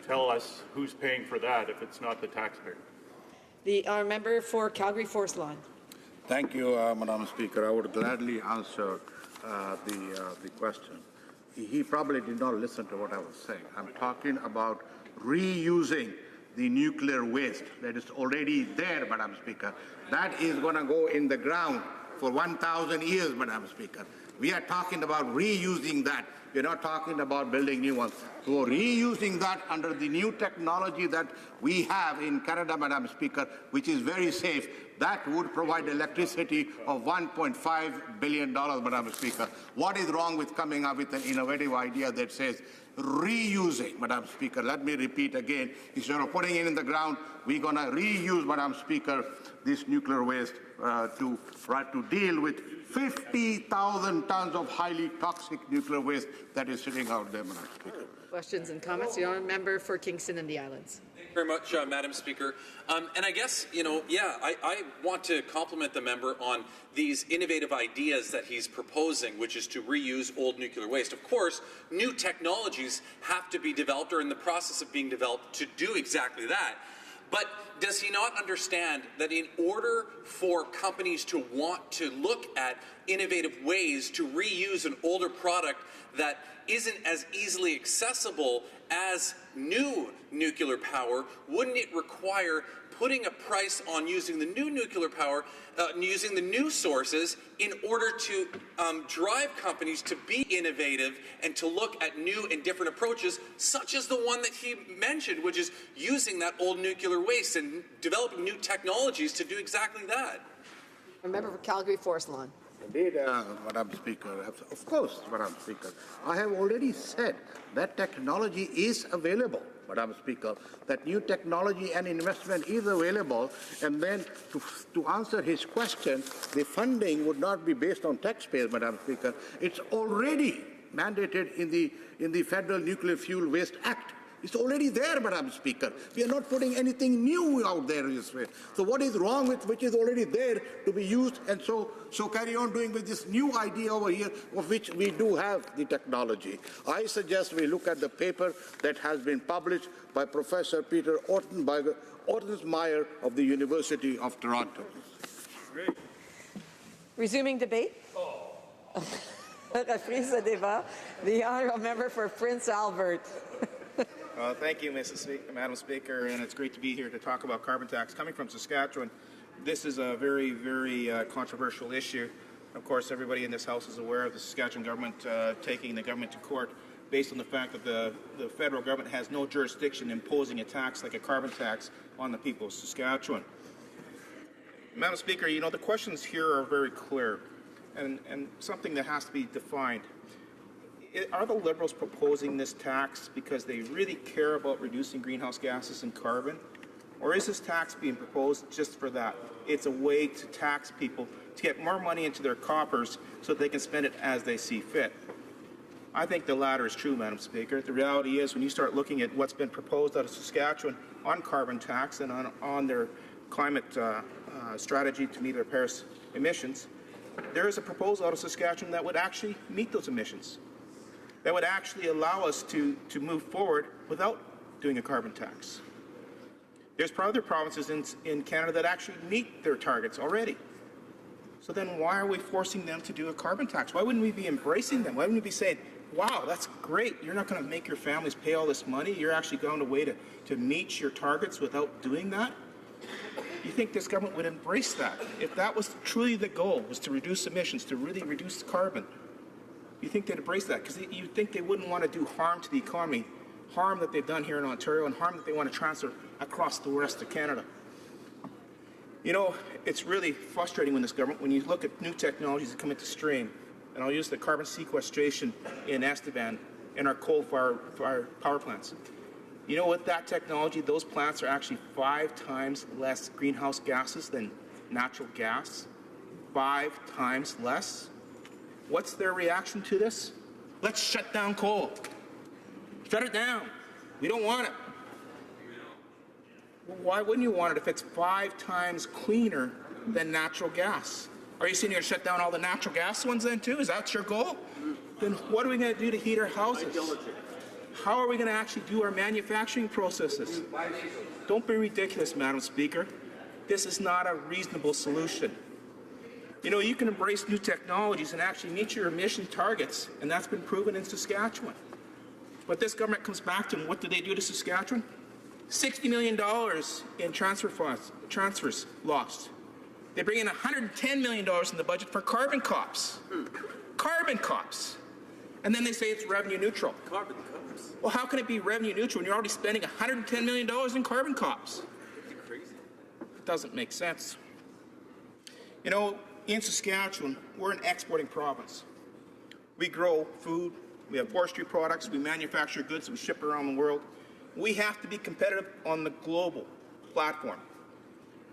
tell us who's paying for that, if it's not the taxpayer. The honourable member for Calgary-Forceland. Thank you, Madam Speaker. I would gladly answer the question. He probably did not listen to what I was saying. I'm talking about reusing the nuclear waste that is already there, Madam Speaker. That is going to go in the ground for 1,000 years, Madam Speaker. We are talking about reusing that. We're not talking about building new ones. So reusing that under the new technology that we have in Canada, Madam Speaker, which is very safe, that would provide electricity of $1.5 billion, Madam Speaker. What is wrong with coming up with an innovative idea that says reusing, Madam Speaker? Let me repeat again. Instead of putting it in the ground, we're going to reuse, Madam Speaker, this nuclear waste to deal with 50,000 tons of highly toxic nuclear waste that is sitting out there, Madam Speaker. Questions and comments? The honourable member for Kingston and the Islands. Thank you very much, Madam Speaker. And I guess, I want to compliment the member on these innovative ideas that he's proposing, which is to reuse old nuclear waste. Of course, new technologies have to be developed or in the process of being developed to do exactly that. But does he not understand that in order for companies to want to look at innovative ways to reuse an older product that isn't as easily accessible as new nuclear power, wouldn't it require putting a price on using the new nuclear power, using the new sources in order to drive companies to be innovative and to look at new and different approaches, such as the one that he mentioned, which is using that old nuclear waste and developing new technologies to do exactly that? A member for Calgary-Forceland. Indeed, Madam Speaker, of course, Madam Speaker. I have already said that technology is available, Madam Speaker, that new technology and investment is available, and then to answer his question, the funding would not be based on taxpayers, Madam Speaker. It's already mandated in the Federal Nuclear Fuel Waste Act. It's already there, Madam Speaker. We are not putting anything new out there this way. So what is wrong with which is already there to be used, and so carry on doing with this new idea over here, of which we do have the technology. I suggest we look at the paper that has been published by Professor Peter Ortensmeyer of the University of Toronto. Great. Resuming debate. Reprise de débat. The honourable member for Prince Albert. Thank you, Madam Speaker, and it's great to be here to talk about carbon tax. Coming from Saskatchewan, this is a very, very controversial issue. Of course, everybody in this House is aware of the Saskatchewan government taking the government to court based on the fact that the federal government has no jurisdiction imposing a tax like a carbon tax on the people of Saskatchewan. Madam Speaker, you know, the questions here are very clear and something that has to be defined. Are the Liberals proposing this tax because they really care about reducing greenhouse gases and carbon? Or is this tax being proposed just for that? It's a way to tax people to get more money into their coffers so that they can spend it as they see fit. I think the latter is true, Madam Speaker. The reality is when you start looking at what's been proposed out of Saskatchewan on carbon tax and on their climate strategy to meet their Paris emissions, there is a proposal out of Saskatchewan that would actually meet those emissions, that would actually allow us to move forward without doing a carbon tax. There's other provinces in Canada that actually meet their targets already. So then why are we forcing them to do a carbon tax? Why wouldn't we be embracing them? Why wouldn't we be saying, wow, that's great. You're not going to make your families pay all this money. You're actually going a way to meet your targets without doing that? You think this government would embrace that? If that was truly the goal, was to reduce emissions, to really reduce carbon, you think they'd embrace that? Because you think they wouldn't want to do harm to the economy, harm that they've done here in Ontario and harm that they want to transfer across the rest of Canada. You know, it's really frustrating when this government, when you look at new technologies that come into stream, and I'll use the carbon sequestration in Estevan in our coal-fired power plants. You know, with that technology, those plants are actually 5 times less greenhouse gases than natural gas. 5 times less. What's their reaction to this? Let's shut down coal. Shut it down. We don't want it. Well, why wouldn't you want it if it's 5 times cleaner than natural gas? Are you saying you're going to shut down all the natural gas ones then too? Is that your goal? Then what are we going to do to heat our houses? How are we going to actually do our manufacturing processes? Don't be ridiculous, Madam Speaker. This is not a reasonable solution. You know, you can embrace new technologies and actually meet your emission targets, and that's been proven in Saskatchewan. But this government comes back to them. What did they do to Saskatchewan? $60 million in transfers lost. They bring in $110 million in the budget for carbon cops. Carbon cops. And then they say it's revenue neutral. Carbon cops. Well, how can it be revenue neutral when you're already spending $110 million in carbon cops? It's crazy. It doesn't make sense. You know, in Saskatchewan, we're an exporting province. We grow food, we have forestry products, we manufacture goods, we ship around the world. We have to be competitive on the global platform.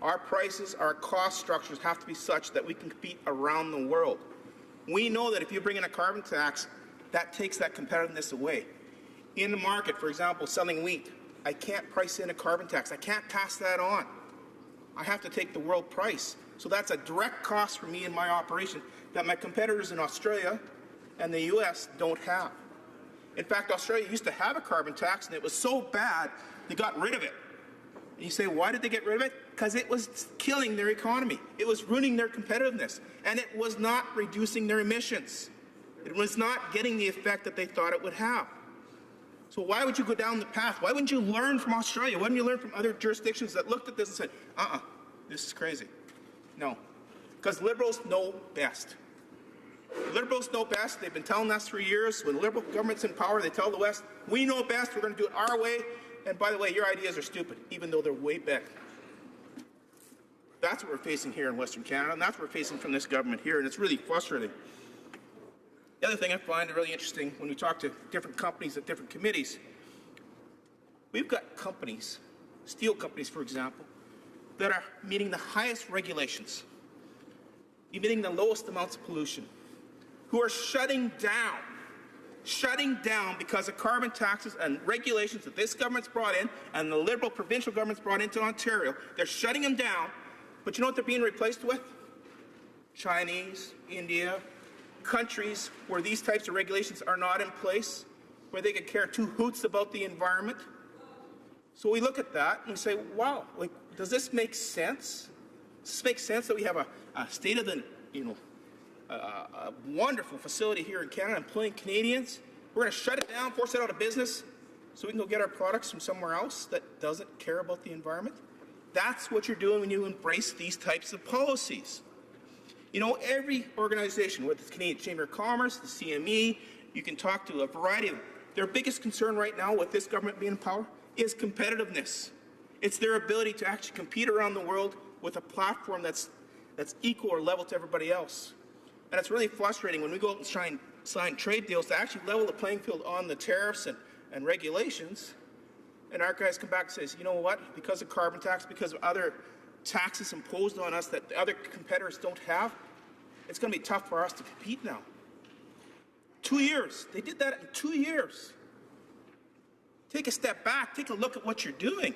Our prices, our cost structures have to be such that we can compete around the world. We know that if you bring in a carbon tax, that takes that competitiveness away. In the market, for example, selling wheat, I can't price in a carbon tax. I can't pass that on. I have to take the world price. So that's a direct cost for me in my operation that my competitors in Australia and the U.S. don't have. In fact, Australia used to have a carbon tax, and it was so bad, they got rid of it. And you say, why did they get rid of it? Because it was killing their economy. It was ruining their competitiveness, and it was not reducing their emissions. It was not getting the effect that they thought it would have. So why would you go down the path? Why wouldn't you learn from Australia? Why wouldn't you learn from other jurisdictions that looked at this and said, this is crazy? No, because Liberals know best. Liberals know best. They've been telling us for years. When the Liberal government's in power, they tell the West, we know best, we're going to do it our way. And by the way, your ideas are stupid, even though they're way back. That's what we're facing here in Western Canada, and that's what we're facing from this government here, and it's really frustrating. The other thing I find really interesting when we talk to different companies at different committees, we've got companies, steel companies, for example, that are meeting the highest regulations, emitting the lowest amounts of pollution, who are shutting down because of carbon taxes and regulations that this government's brought in and the Liberal provincial government's brought into Ontario. They're shutting them down, but you know what they're being replaced with? Chinese, India, countries where these types of regulations are not in place, where they could care two hoots about the environment. So we look at that and we say, wow, like, does this make sense? Does this make sense that we have a state of the, a wonderful facility here in Canada employing Canadians? We're going to shut it down, force it out of business, so we can go get our products from somewhere else that doesn't care about the environment? That's what you're doing when you embrace these types of policies. You know, every organization, whether it's the Canadian Chamber of Commerce, the CME, you can talk to a variety of them. Their biggest concern right now with this government being in power is competitiveness. It's their ability to actually compete around the world with a platform that's equal or level to everybody else. And it's really frustrating when we go out and try and sign trade deals to actually level the playing field on the tariffs and regulations. And our guys come back and say, you know what, because of carbon tax, because of other taxes imposed on us that the other competitors don't have, it's going to be tough for us to compete now. 2 years. They did that in 2 years. Take a step back. Take a look at what you're doing.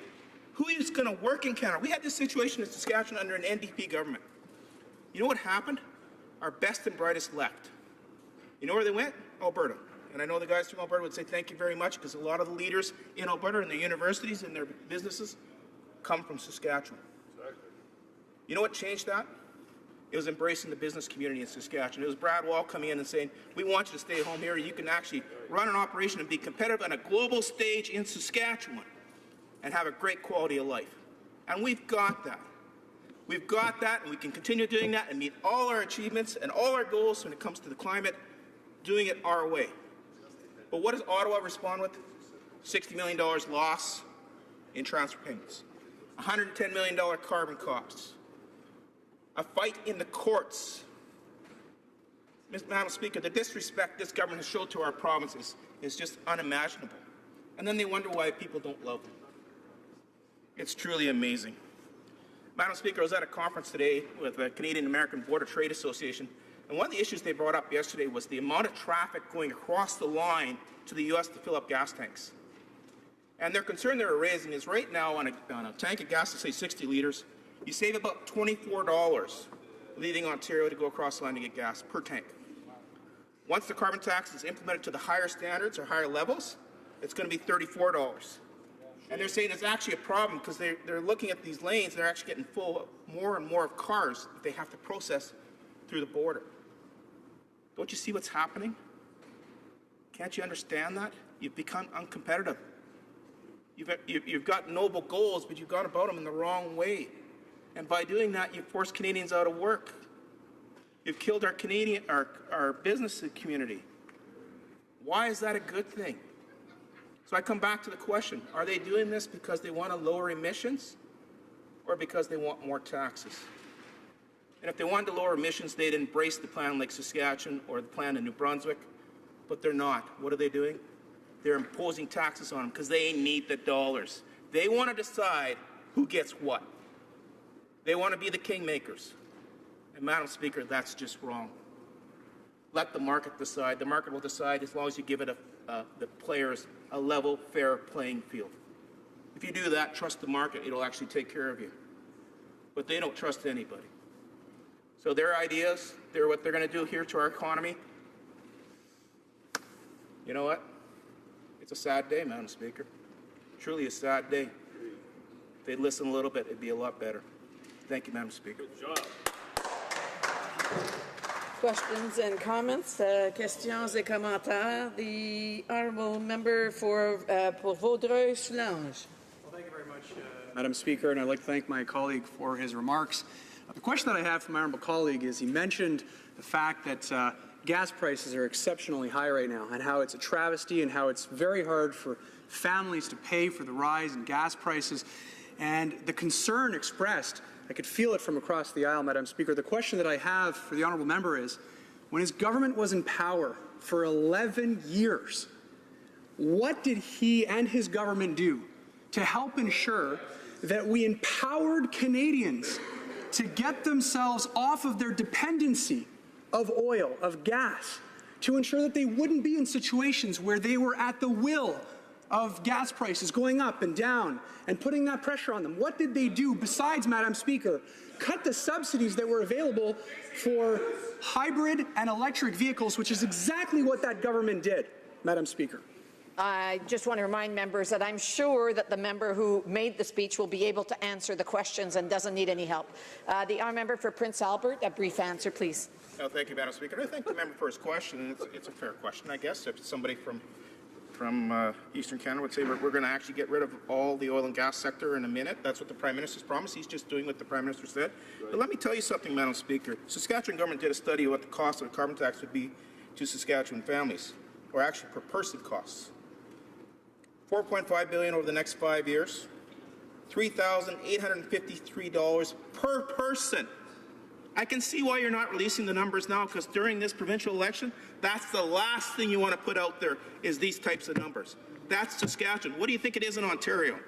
Who is going to work in Canada? We had this situation in Saskatchewan under an NDP government. You know what happened? Our best and brightest left. You know where they went? Alberta. And I know the guys from Alberta would say thank you very much, because a lot of the leaders in Alberta and their universities and their businesses come from Saskatchewan. You know what changed that? It was embracing the business community in Saskatchewan. It was Brad Wall coming in and saying, we want you to stay home here. You can actually run an operation and be competitive on a global stage in Saskatchewan and have a great quality of life. And we've got that. We've got that, and we can continue doing that and meet all our achievements and all our goals when it comes to the climate, doing it our way. But what does Ottawa respond with? $60 million loss in transfer payments, $110 million carbon costs, a fight in the courts. Madam Speaker, the disrespect this government has showed to our provinces is just unimaginable. And then they wonder why people don't love them. It's truly amazing. Madam Speaker, I was at a conference today with the Canadian American Board of Trade Association, and one of the issues they brought up yesterday was the amount of traffic going across the line to the U.S. to fill up gas tanks. And their concern they were raising is right now on a tank of gas, let's say 60 liters, you save about $24 leaving Ontario to go across the line to get gas per tank. Once the carbon tax is implemented to the higher standards or higher levels, it's going to be $34. And they're saying it's actually a problem because they're looking at these lanes, they're actually getting full more and more of cars that they have to process through the border. Don't you see what's happening? Can't you understand that? You've become uncompetitive. You've got noble goals, but you've gone about them in the wrong way. And by doing that, you've forced Canadians out of work. You've killed our business community. Why is that a good thing? So I come back to the question, are they doing this because they want to lower emissions or because they want more taxes? And if they wanted to lower emissions, they'd embrace the plan like Saskatchewan or the plan in New Brunswick, but they're not. What are they doing? They're imposing taxes on them because they need the dollars. They want to decide who gets what. They want to be the kingmakers. And Madam Speaker, that's just wrong. Let the market decide. The market will decide as long as you give it the players a level, fair playing field. If you do that, trust the market, it'll actually take care of you. But they don't trust anybody. So their ideas, what they're going to do here to our economy, you know what? It's a sad day, Madam Speaker. Truly a sad day. If they'd listen a little bit, it'd be a lot better. Thank you, Madam Speaker. Good job. Questions and comments, questions et commentaires. The honourable member for Vaudreuil-Soulanges. Well, thank you very much, Madam Speaker, and I'd like to thank my colleague for his remarks. The question that I have for my honourable colleague is he mentioned the fact that gas prices are exceptionally high right now and how it's a travesty and how it's very hard for families to pay for the rise in gas prices. And the concern expressed, I could feel it from across the aisle, Madam Speaker. The question that I have for the honourable member is, when his government was in power for 11 years, what did he and his government do to help ensure that we empowered Canadians to get themselves off of their dependency of oil, of gas, to ensure that they wouldn't be in situations where they were at the will of gas prices going up and down and putting that pressure on them? What did they do besides, Madam Speaker, cut the subsidies that were available for hybrid and electric vehicles, which is exactly what that government did, Madam Speaker? I just want to remind members that I'm sure that the member who made the speech will be able to answer the questions and doesn't need any help. The honourable member for Prince Albert, a brief answer, please. Thank you, Madam Speaker. I thank the member for his question. It's a fair question, I guess. If somebody from from Eastern Canada would say we're going to actually get rid of all the oil and gas sector in a minute. That's what the Prime Minister's promised. He's just doing what the Prime Minister said. Right. But let me tell you something, Madam Speaker. Saskatchewan government did a study of what the cost of a carbon tax would be to Saskatchewan families, or actually per person costs. $4.5 billion over the next 5 years, $3,853 per person. I can see why you're not releasing the numbers now, because during this provincial election, that's the last thing you want to put out there is these types of numbers. That's Saskatchewan. What do you think it is in Ontario?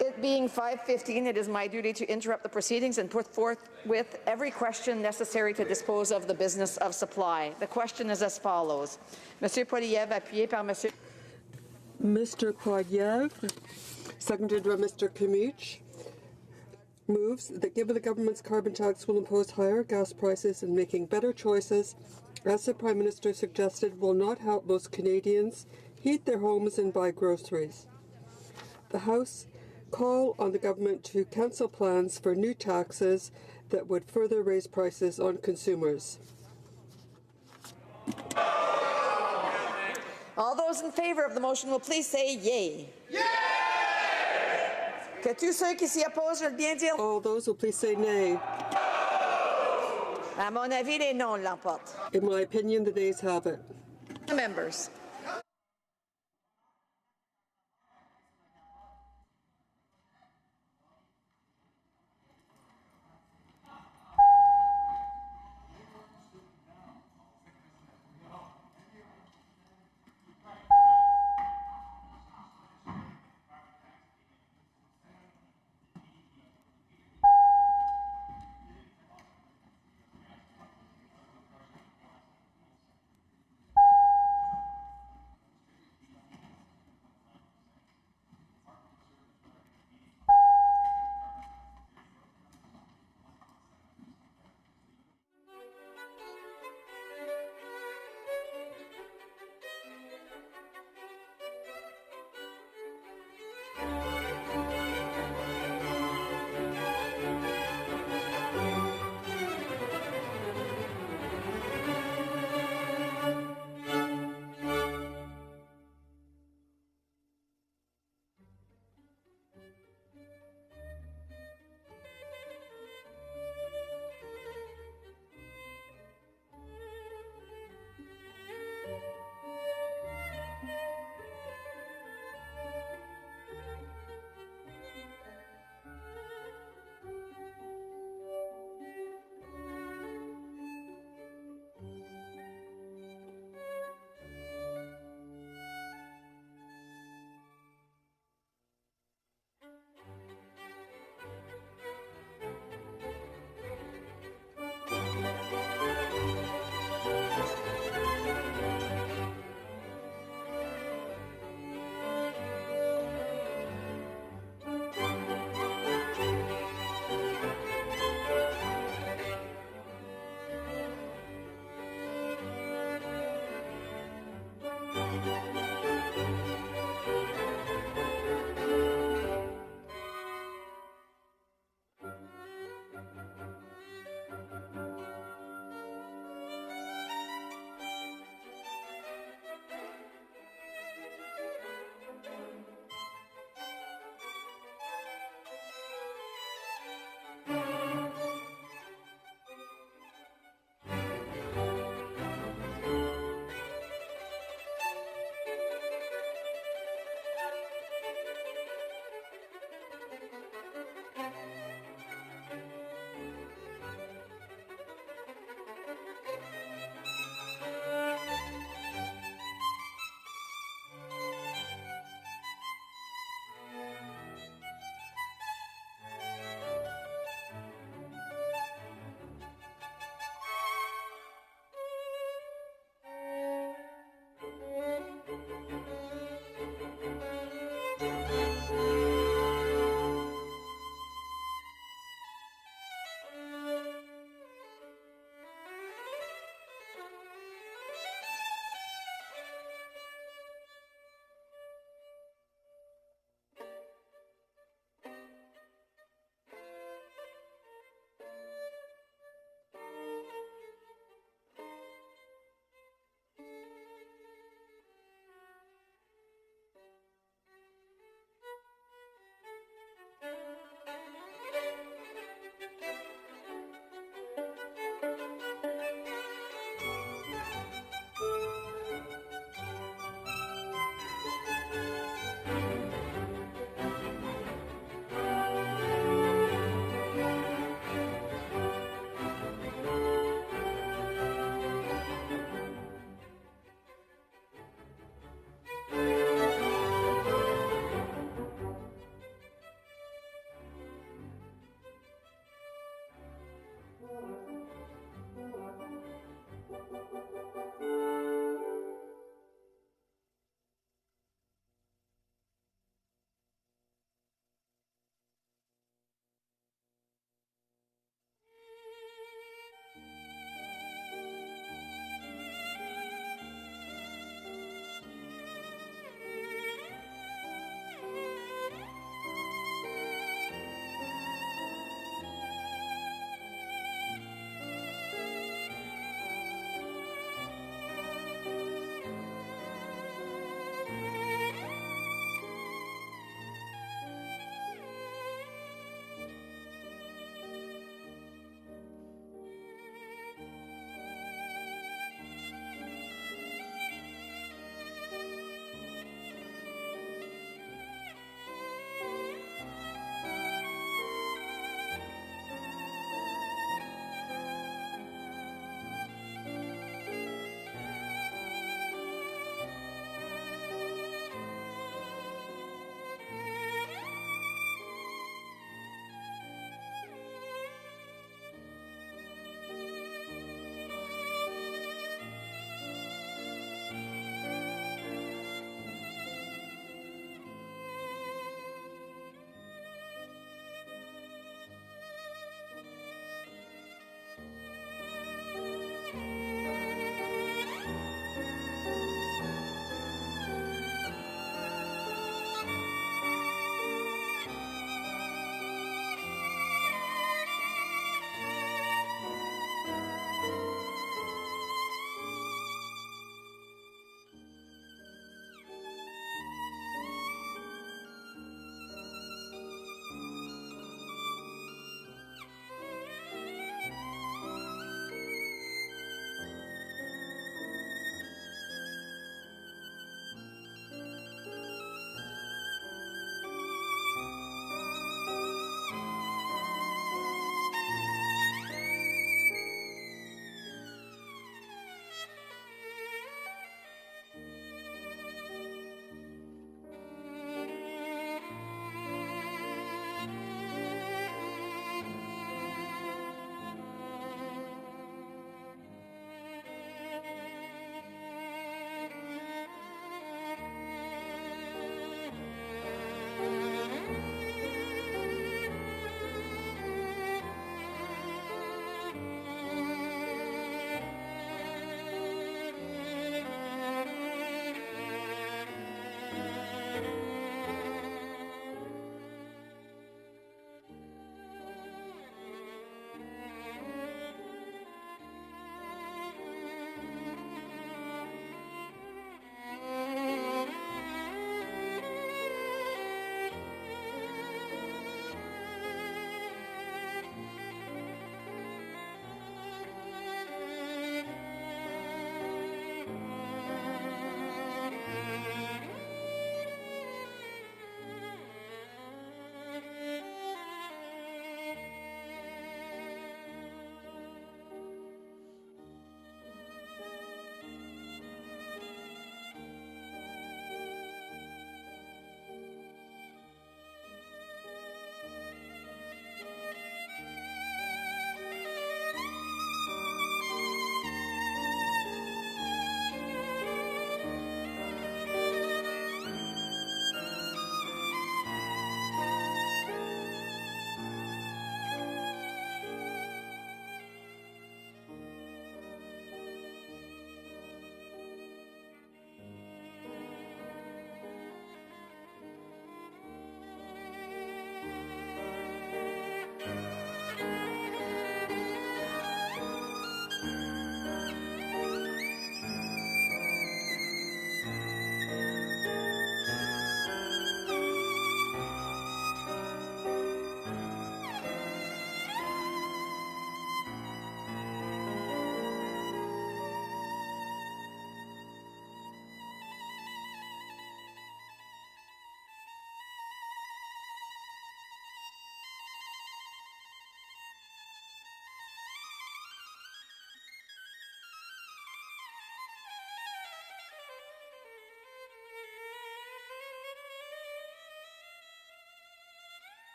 It being 5:15, it is my duty to interrupt the proceedings and put forth with every question necessary to dispose of the business of supply. The question is as follows. Monsieur Poilievre, appuyé par Monsieur... Mr. Poilievre, seconded by Mr. Kimich, moves that given the government's carbon tax will impose higher gas prices and making better choices, as the Prime Minister suggested, will not help most Canadians heat their homes and buy groceries. The House call on the government to cancel plans for new taxes that would further raise prices on consumers. All those in favour of the motion will please say yay. Yay! Que tous ceux qui s'y opposent veulent bien dire. All those will please say nay. À mon avis, les non l'emportent. In my opinion, the nays have it. The members.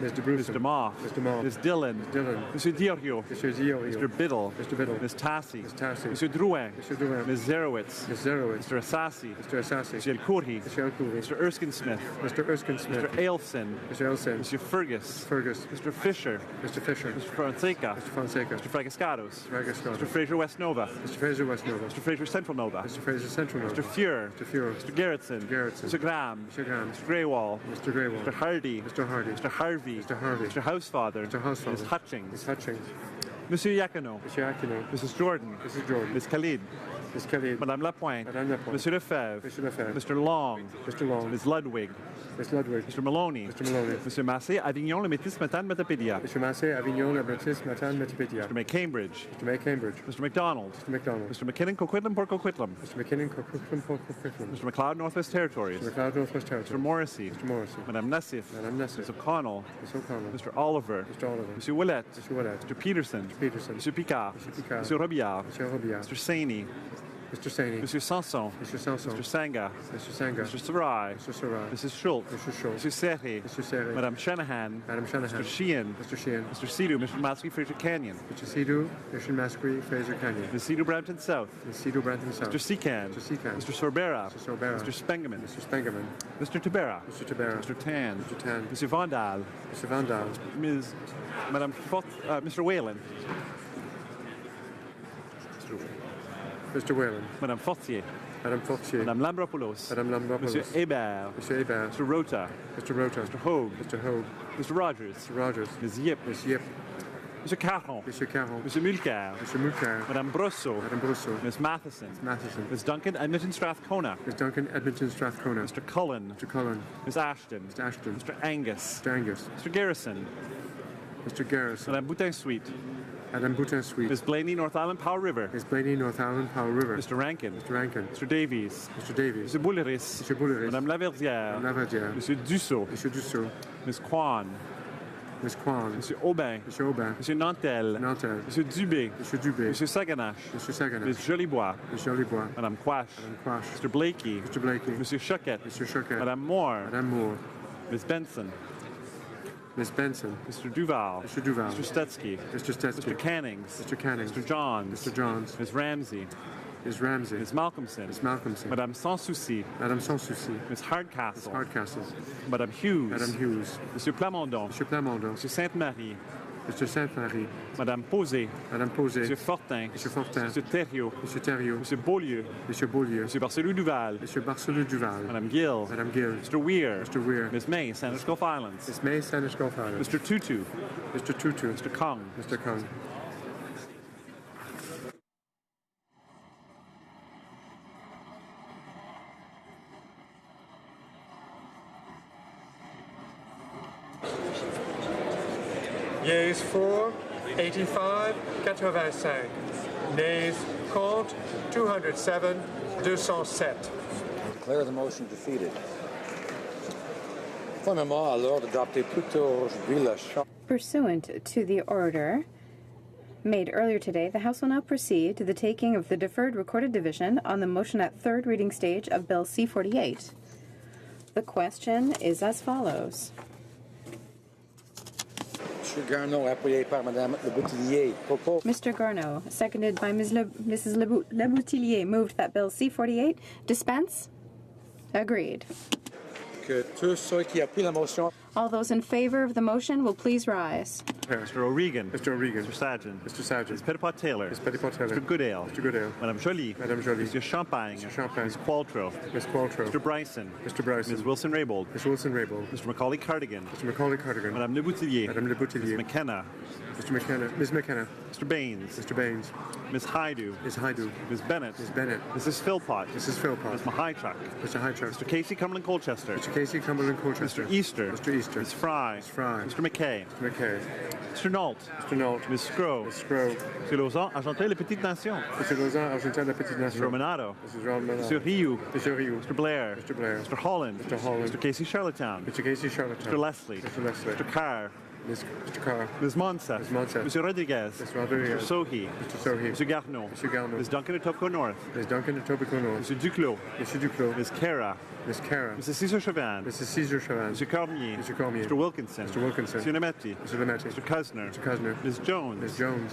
Mr. DeMoff. Ms. Dillon. Mr. Diorio. Mr. Biddle. Ms. Tassi. Mr. Drouin. Ms. Zerowitz. Mr. Assassi. Mr. El Khoury. Mr. Erskine-Smith. Mr. Ailson. Mr. Fergus. Mr. Fisher. Mr. Fonseca. Mr. Fragascados. Mr. Fraser-West Nova. Mr. Fraser West Nova. Mr. Fraser Central Nova. Mr. Fraser Central Nova. Mr. Fuhr. Mr. Fuhr. Mr. Gerritsen. Gerritsen. Mr. Graham. Mr. Graham. Mr. Greywall. Mr. Greywall. Mr. Hardy. Mr. Hardy. Mr. Harvey. Mr. Harvey. Mr. Housefather. Mr. Housefather. Ms. Hutchings. Ms. Hutchings. Monsieur Iacono. Monsieur Aquino. Mrs. Jordan. Mrs. Jordan. Ms. Khalid. Ms. Khalid. Madame Lapointe. Madame Lapointe. Monsieur Lefebvre. Monsieur Lefebvre. Mr. Long. Mr. Long. Ms. Ludwig. Ms. Ludwig. Mr. Maloney. Mr. Maloney. Monsieur Massé, Avignon, le Métis, Matane, Metapédia. Mr. Massé, Avignon, Le Métis, Matane, Metapédia. Mr. McCambridge. Mr. May Cambridge. Mr. McDonald. Mr. McDonald. Mr. McKinnon, Coquitlam, Port Coquitlam. Mr. McKinnon, Coquitlam, Port Coquitlam. Mr. McLeod, Northwest Territories. Mr. McLeod, Northwest Territories. Mr. Morrissey. Mr. Morrissey. Madame Nassif. Madame Nassif. Ms. O'Connell. Ms. O'Connell. Mr. Oliver. Mr. Oliver. Monsieur Willett. Mr. Willett. Mr. Peterson. Mr. Peterson. Mr. Picard. Mr. Picard. Monsieur Robillard. Monsieur Robillard. Mr. Saini. Mr. Saini. Monsieur Sanson. Mr. Sanson. Mr. Sanga. Mr. Sanga. Mr. Sarai. Mr. Sarai. Mrs. Schultz. Mr. Schultz. Mr. Serre. Mr. Serre. Madame Shanahan. Madame Shanahan. Mr. Sheehan. Mr. Sheehan. Mr. Sidhu. Mr. Matsui, Fraser Canyon. Mr. Sidhu, Mission Masquerade, Fraser Canyon. Ms. Sidhu, Brampton South. Ms. Sidhu, Brampton South. Mr. Secan. Mr. Secan. Mr. Sorbera. Mr. Sorbera. Mr. Spengeman. Mr. Spengeman. Mr. Tabera. Mr. Tabera. Mr. Tan. Mr. Tan. Mr. Vandal. Mr. Vandal. Mr. Whalen. Mr. Whalen. Madame Fortier. Madame Fortier. Madame Lambropoulos. Madame Lambropoulos. Monsieur Hébert. Monsieur Hébert. Mr. Rota. Mr. Rota. Mr. Hogue. Mr. Hogue. Mr. Rogers. Mr. Rogers. Ms. Yip. Ms. Yip. Mr. Caron. Mr. Caron. Mr. Mulcair. Mr. Mulcair. Madame Brosso. Madame Brosso. Ms. Matheson. Ms. Matheson. Ms. Duncan, Edmonton Strathcona. Ms. Duncan, Edmonton Strathcona. Mr. Cullen. Mr. Cullen. Ms. Ashton. Mr. Ashton. Mr. Angus. Mr. Angus. Mr. Garrison. Mr. Garrison. Madame Boutin-Sweet. Madame Boutin-Sweet. Ms. Blaney, North Island Powell River. Ms. Blaney, North Island, Powell River. Mr. Rankin. Mr. Rankin. Mr. Davies. Mr. Davies. Mr. Bouleris. Mr. Bouleris. Madame Laverdière. Madame Laverdière. Monsieur Dussault. Monsieur Dussault. Ms. Kwan. Ms. Kwan. Monsieur Aubin. Monsieur Aubin. Monsieur Nantel. Nantel. Monsieur Dubé. Monsieur Dubé. Monsieur Saganache. Monsieur Saganache. Ms. Jolibois. Ms. Jolibois. Madame Quash. Madame Quash. Mr. Blakey. Mr. Blakey. Monsieur Choquette. Monsieur Choquette. Madame Moore. Madame Moore. Ms. Benson. Ms. Benson. Mr. Duval. Mr. Duval. Mr. Stetsky. Mr. Stetsky. Mr. Cannings. Mr. Cannings. Mr. Johns. Mr. Johns. Ms. Ramsey. Ms. Ramsey. Ms. Malcolmson. Ms. Malcolmson. Madame Sans Souci. Madame Sans Souci. Ms. Hardcastle. Ms. Hardcastle. Madame Hughes. Madame Hughes. Monsieur Plamondon. Monsieur Plamondon. Monsieur Sainte-Marie. Mr. Sainte-Marie. Madame Posé. Madame Posé. Monsieur Fortin. Monsieur Fortin. Monsieur Thériault. Monsieur Thériault. Monsieur Beaulieu. Monsieur Beaulieu. Monsieur Barcelou-Duval. Monsieur Barcelou-Duval. Madame Gill. Madame Gill. Mr. Weir. Mr. Weir. Miss May, Sanders Gulf Islands. Miss May, Sanders Gulf Islands. Mr. Tutu. Mr. Tutu. Mr. Kong. Mr. Kong. Yeas 4, 85, 85. Nays, compte 207, 207. Declare the motion defeated. Conformément à l'ordre adopté plus tôt aujourd'hui, la Chambre. Pursuant to the order made earlier today, the House will now proceed to the taking of the deferred recorded division on the motion at third reading stage of Bill C-48. The question is as follows. Mr. Garneau, appuyé par Madame Leboutillier, propose. Mr. Garneau, seconded by Mrs. Leboutillier, moved that Bill C-48 dispense. Agreed. Que tous ceux qui appuient la motion. All those in favor of the motion will please rise. Mr. O'Regan. Mr. O'Regan. Mr. Sargent. Mr. Sargent. Ms. Petitpot Taylor. Ms. Petitpot Taylor. Mr. Goodale. Mr. Goodale. Madame Jolie. Madame Jolie. Mr. Champagne. Mr. Champagne. Ms. Qualtrough. Ms. Qualtrough. Mr. Bryson. Mr. Bryson. Ms. Wilson-Raybould. Ms. Wilson-Raybould. Mr. Macaulay Cardigan. Mr. Macaulay Cardigan. Madame Leboutillier. Madame Leboutillier. Ms. McKenna. Mr. McKenna. Ms. McKenna. Mr. Baines. Mr. Baines. Ms. Haidu. Ms. Haidu. Ms. Bennett. Ms. Bennett. Mrs. Philpott. Mrs. Philpott. Ms. Mahichuk. Mr. Highchurch. Mr. Casey Cumberland Colchester. Mr. Casey Cumberland Colchester. Mr. Easter. Mr. Easter. Ms. Fry. Ms. Fry. Mr. McKay. Mr. McKay. Mr. Nault. Mr. Nault. Ms. Scrow. Ms. Scrow. Mr. Lausanne, Argentin, Les Petites Nations. Mr. Lausanne, Argentin, La Petite Mr. Nation. Romanato. Mrs. Romanato. Mr. Rioux. Mr. Rioux. Mr. Blair. Mr. Blair. Mr. Holland. Mr. Holland. Mr. Casey Charlottetown. Mr. Casey Charlottetown. Mr. Leslie. Mr. Leslie. Mr. Carr. Mr. Carr. Ms. Monsef. Ms. Monsef. Mr. Rodriguez. Mr. Rodriguez. Mr. Sohi. Mr. Sohi. Mr. Garneau. Mr. Garneau. Ms. Duncan Etobicoke North. Ms. Duncan Etobicoke North. Mr. Duclos. Mr. Duclos. Ms. Cara. Ms. Cara. Mrs. Cesar Chauvin. Mrs. Cesar Chauvin. Mr. Cormier. Mr. Cormier. Mr. Wilkinson. Mr. Wilkinson. Mr. Nemetti. Mr. Lemetti. Mr. Cusner. Mr. Cusner. Ms. Jones. Ms. Jones.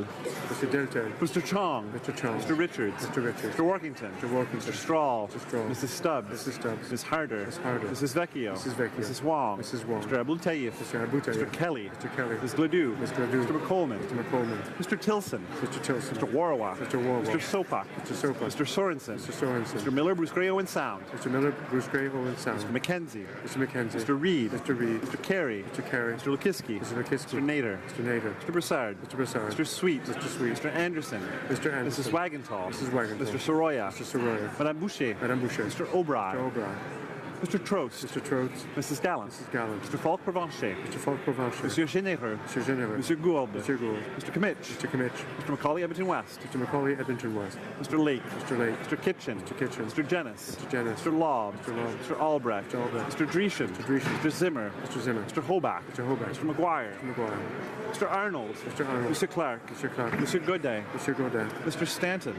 Deltel. Mr. Deltel. Mr. Chong. Mr. Chong. Mr. Richards. Mr. Richards. Mr. Workington. Mr. Workington. Mr. Strahl. Mr. Strahl. Mrs. Stubbs. Mrs. Stubbs. Ms. Harder. Ms. Harder. Mrs. Vecchio. Mrs. Vecchio. Mrs. Wong. Mrs. Wong. Mr. Abul Tayyif. Mr. Abu Tayyip. Mr. Kelly. Mr. Kelly. Mr. Ledoux. Mr. Ledoux. Mr. McColeman. Mr. McColeman. Mr. Tilson. Mr. Tilson. Mr. Warwa. Mr. Warwa. Mr. Sopak. Mr. Sopak. Mr. Sorensen. Mr. Sorensen. Mr. Miller, Bruce Gray, Owen Sound. Mr. Miller, Bruce Gray, Owen Sound. Mr. McKenzie. Mr. McKenzie. Mr. Reed. Mr. Reed. Mr. Carey. Mr. Carey. Mr. Lukiski. Mr. Lukiski. Mr. Nader. Mr. Nader. Mr. Broussard. Mr. Broussard. Mr. Sweet. Mr. Sweet. Mr. Anderson. Mr. Anderson. Mrs. Wagenthal. Mrs. Wagenthal. Mr. Soroya. Mr. Soroya. Madame Boucher. Madame Boucher. Mr. O'Brien. Mr. O'Brien. Mr. Trost. Mr. Trost. Mrs. Gallant. Mrs. Gallant. Mr. Falk-Provencher. Mr. Falk-Provencher. Monsieur Généreux. Mr. Généreux. Monsieur Gould. Mr. Gould. Mr. Kimmich. Mr. Kimmich. Mr. Macaulay, Edmonton West. Mr. Macaulay, Edmonton West. Mr. Lake. Mr. Lake. Mr. Kitchen. Mr. Kitchen. Mr. Jennis. Mr. Jennis. Mr. Lobb. Mr. Lobb. Mr. Albrecht. Mr. Albrecht. Mr. Dreeshen. Mr. Dreeshen. Mr. Zimmer. Mr. Zimmer. Mr. Hobach. Mr. Hobach. Mr. McGuire. Mr. McGuire. Mr. Arnold. Mr. Arnold. Mr. Clark. Mr. Clark. Mr. Godin. Mr. Godin. Mr. Stanton.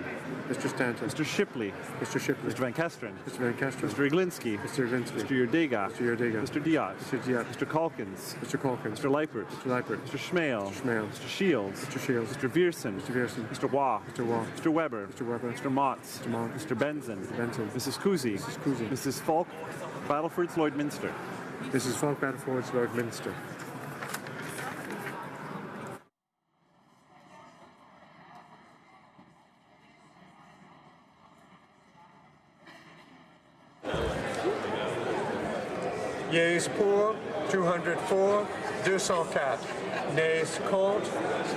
Mr. Stanton. Mr. Shipley. Mr. Shipley. Mr. Van Kesteren. Mr. Van Kesteren. Mr. Iglinski. Mr. Iglinski. Mr. Yurdega. Mr. Yurdega. Mr. Diaz. Mr. Diaz. Mr. Calkins. Mr. Calkins. Mr. Leipert. Mr. Leipert. Mr. Schmale. Mr. Schmale. Mr. Shields. Mr. Shields. Mr. Viersen. Mr. Viersen. Mr. Waugh. Mr. Waugh. Mr. Weber. Mr. Weber. Mr. Motz. Mr. Mott. Mr. Benson. Mr. Benson. Mrs. Cousy. Mrs. Cousy. Mrs. Falk, Battleford's Lloydminster. Mrs. Falk, Battleford's Lloydminster. Yeas pour, 204, 204. Nays contre,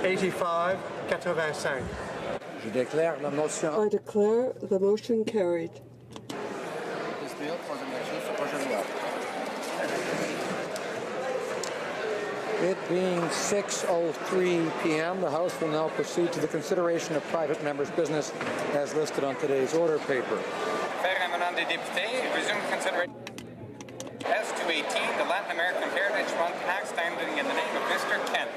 85, 85. Je déclare la motion. I declare the motion carried. It being 6:03 p.m., the House will now proceed to the consideration of private members' business as listed on today's order paper. S218, the Latin American Heritage Month, act standing in the name of Mr. Kent.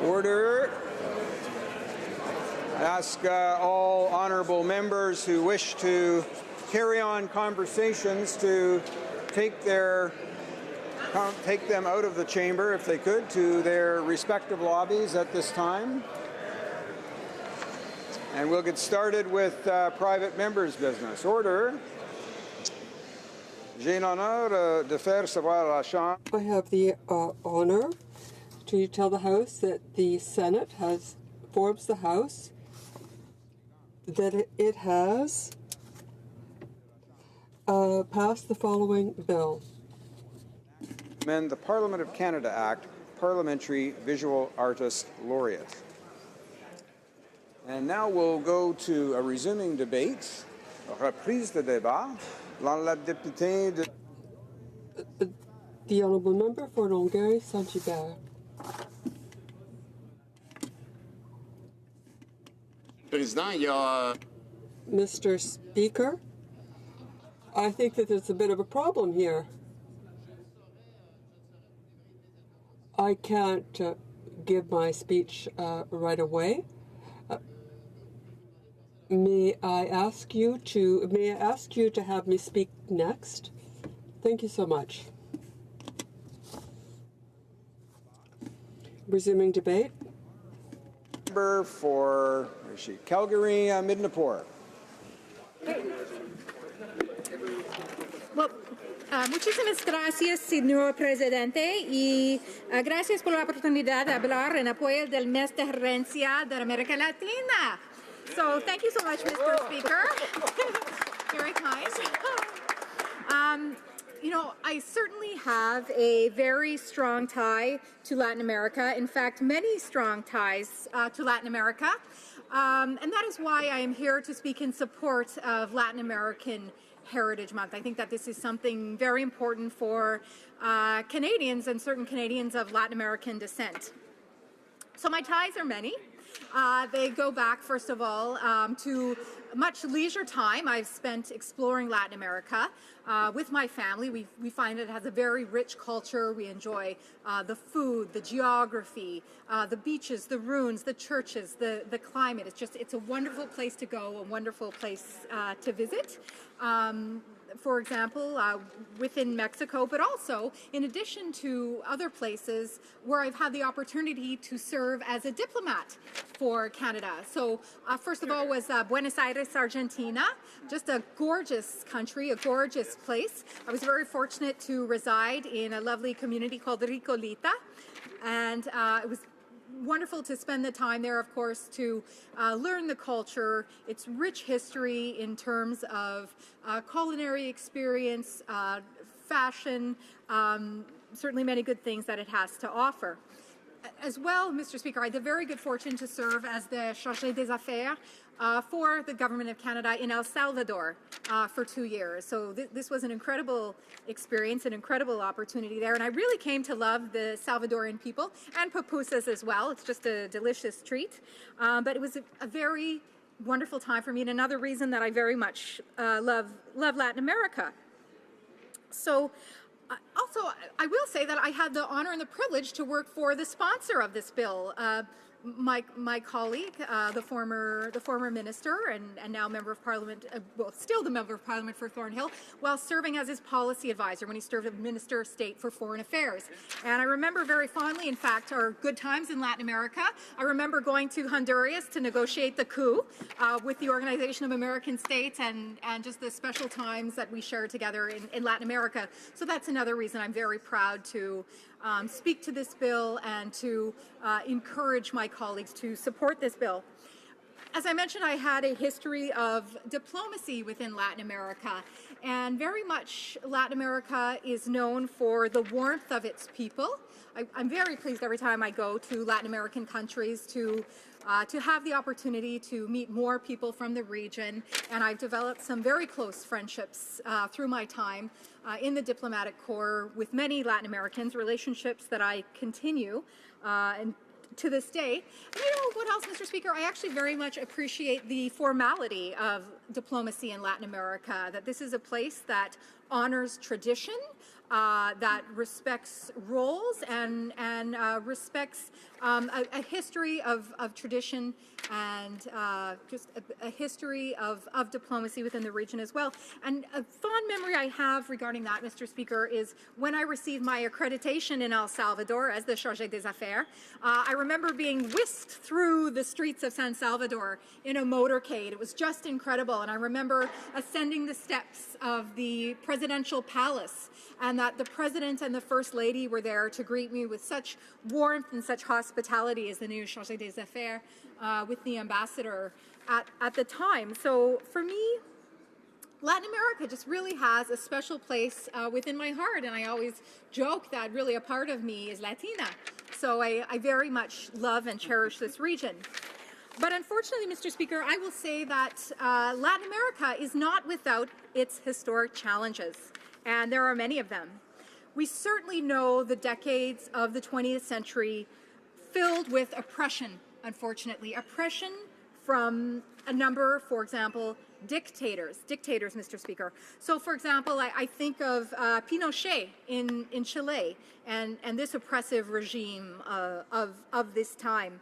Order. I ask all honorable members who wish to carry on conversations to take them out of the chamber, if they could, to their respective lobbies at this time. And we'll get started with private members' business. Order. J'ai l'honneur de faire savoir à la Chambre. I have the honor to tell the House that the Senate forms the House, that it has passed the following bill. Amend the Parliament of Canada Act, Parliamentary Visual Artist Laureate. And now we'll go to a resuming debate, reprise de débat, la députée de... The Honourable Member for Longueuil, Saint-Hubert. Mr. Speaker, I think that there's a bit of a problem here. I can't give my speech right away. May I ask you to have me speak next? Thank you so much. Resuming debate. Member for Calgary, Midnapore. Muchísimas gracias, señor presidente, y gracias por la oportunidad de hablar en apoyo del mes de herencia de América Latina. So thank you so much, Mr. Speaker. Very kind. You know, I certainly have a very strong tie to Latin America. In fact, many strong ties to Latin America. And that is why I am here to speak in support of Latin American Heritage Month. I think that this is something very important for Canadians and certain Canadians of Latin American descent. So my ties are many. They go back, first of all, to much leisure time I've spent exploring Latin America with my family. We find it has a very rich culture. We enjoy the food, the geography, the beaches, the ruins, the churches, the climate. It's a wonderful place to go, a wonderful place to visit. For example, within Mexico, but also in addition to other places where I've had the opportunity to serve as a diplomat for Canada. So first of all was Buenos Aires, Argentina, just a gorgeous country, a gorgeous place. I was very fortunate to reside in a lovely community called Ricolita, and it was wonderful to spend the time there, of course, to learn the culture, its rich history in terms of culinary experience, fashion, certainly many good things that it has to offer. As well, Mr. Speaker, I had the very good fortune to serve as the Chargé des Affaires for the Government of Canada in El Salvador for 2 years. So this was an incredible experience, an incredible opportunity there. And I really came to love the Salvadoran people and pupusas as well. It's just a delicious treat. But it was a very wonderful time for me, and another reason that I very much love Latin America. So also, I will say that I had the honor and the privilege to work for the sponsor of this bill, my colleague, the former minister and now member of parliament, well, still the member of parliament for Thornhill, while serving as his policy advisor when he served as Minister of State for Foreign Affairs. And I remember very fondly, in fact, our good times in Latin America. I remember going to Honduras to negotiate the coup with the Organization of American States and just the special times that we shared together in Latin America. So that's another reason I'm very proud to speak to this bill and to encourage my colleagues to support this bill. As I mentioned, I had a history of diplomacy within Latin America, and very much Latin America is known for the warmth of its people. I'm very pleased every time I go to Latin American countries to have the opportunity to meet more people from the region, and I've developed some very close friendships through my time in the diplomatic corps with many Latin Americans, relationships that I continue and to this day. And you know what else, Mr. Speaker? I actually very much appreciate the formality of diplomacy in Latin America, that this is a place that honors tradition, that respects roles and respects a history of tradition and just a history of diplomacy within the region as well. And a fond memory I have regarding that, Mr. Speaker, is when I received my accreditation in El Salvador as the Chargé des Affaires. I remember being whisked through the streets of San Salvador in a motorcade. It was just incredible. And I remember ascending the steps of the presidential palace, and that the president and the first lady were there to greet me with such warmth and such hospitality as the new Chargé des Affaires with the ambassador at the time. So for me, Latin America just really has a special place within my heart, and I always joke that really a part of me is Latina. So I very much love and cherish this region. But unfortunately, Mr. Speaker, I will say that Latin America is not without its historic challenges, and there are many of them. We certainly know the decades of the 20th century filled with oppression, unfortunately. Oppression from a number, for example, dictators, Mr. Speaker. So, for example, I think of Pinochet in Chile and this oppressive regime of this time.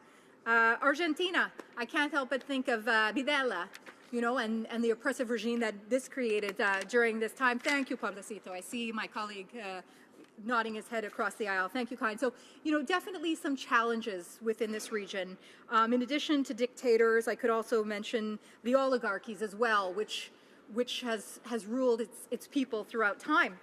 Argentina, I can't help but think of Videla, you know, and the oppressive regime that this created during this time. Thank you, Pablecito. I see my colleague nodding his head across the aisle. Thank you, kind. So, you know, definitely some challenges within this region. In addition to dictators, I could also mention the oligarchies as well, which has ruled its people throughout time.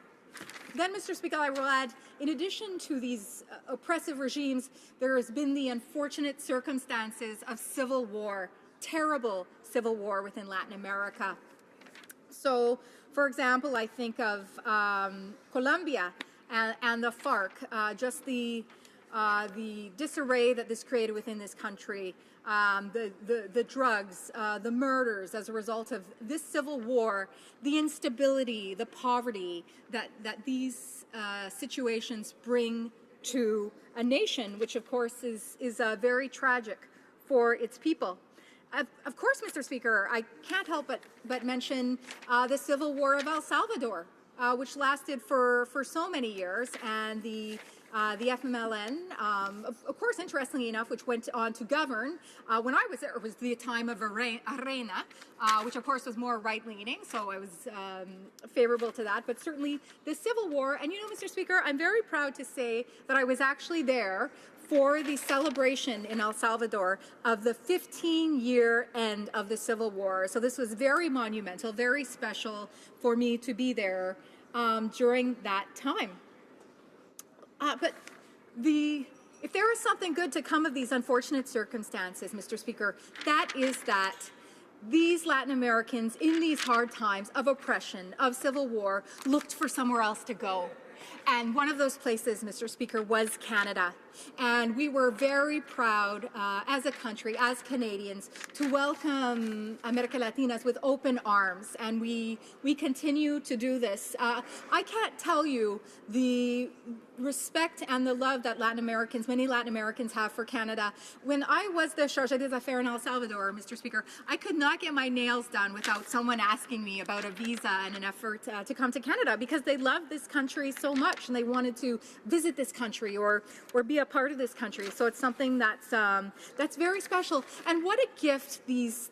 Then, Mr. Speaker, I will add, in addition to these oppressive regimes, there has been the unfortunate circumstances of civil war terrible civil war within Latin America. So, for example, I think of Colombia and the FARC, just the disarray that this created within this country, the drugs, the murders as a result of this civil war, the instability, the poverty that these situations bring to a nation, which of course is very tragic for its people. Of course, Mr. Speaker, I can't help but mention the civil war of El Salvador, which lasted for so many years, and the FMLN, of course, interestingly enough, which went on to govern. When I was there, it was the time of Arena, which of course was more right-leaning, so I was favorable to that. But certainly the Civil War, and you know, Mr. Speaker, I'm very proud to say that I was actually there for the celebration in El Salvador of the 15-year end of the Civil War. So this was very monumental, very special for me to be there during that time. But if there is something good to come of these unfortunate circumstances, Mr. Speaker, that is that these Latin Americans in these hard times of oppression, of civil war, looked for somewhere else to go. And one of those places, Mr. Speaker, was Canada. And we were very proud as a country, as Canadians, to welcome America Latinas with open arms. And we continue to do this. I can't tell you the respect and the love that many Latin Americans have for Canada. When I was the Chargé des Affaires in El Salvador, Mr. Speaker, I could not get my nails done without someone asking me about a visa and an effort to come to Canada, because they love this country so much and they wanted to visit this country or be a part of this country. So it's something that's very special. And what a gift these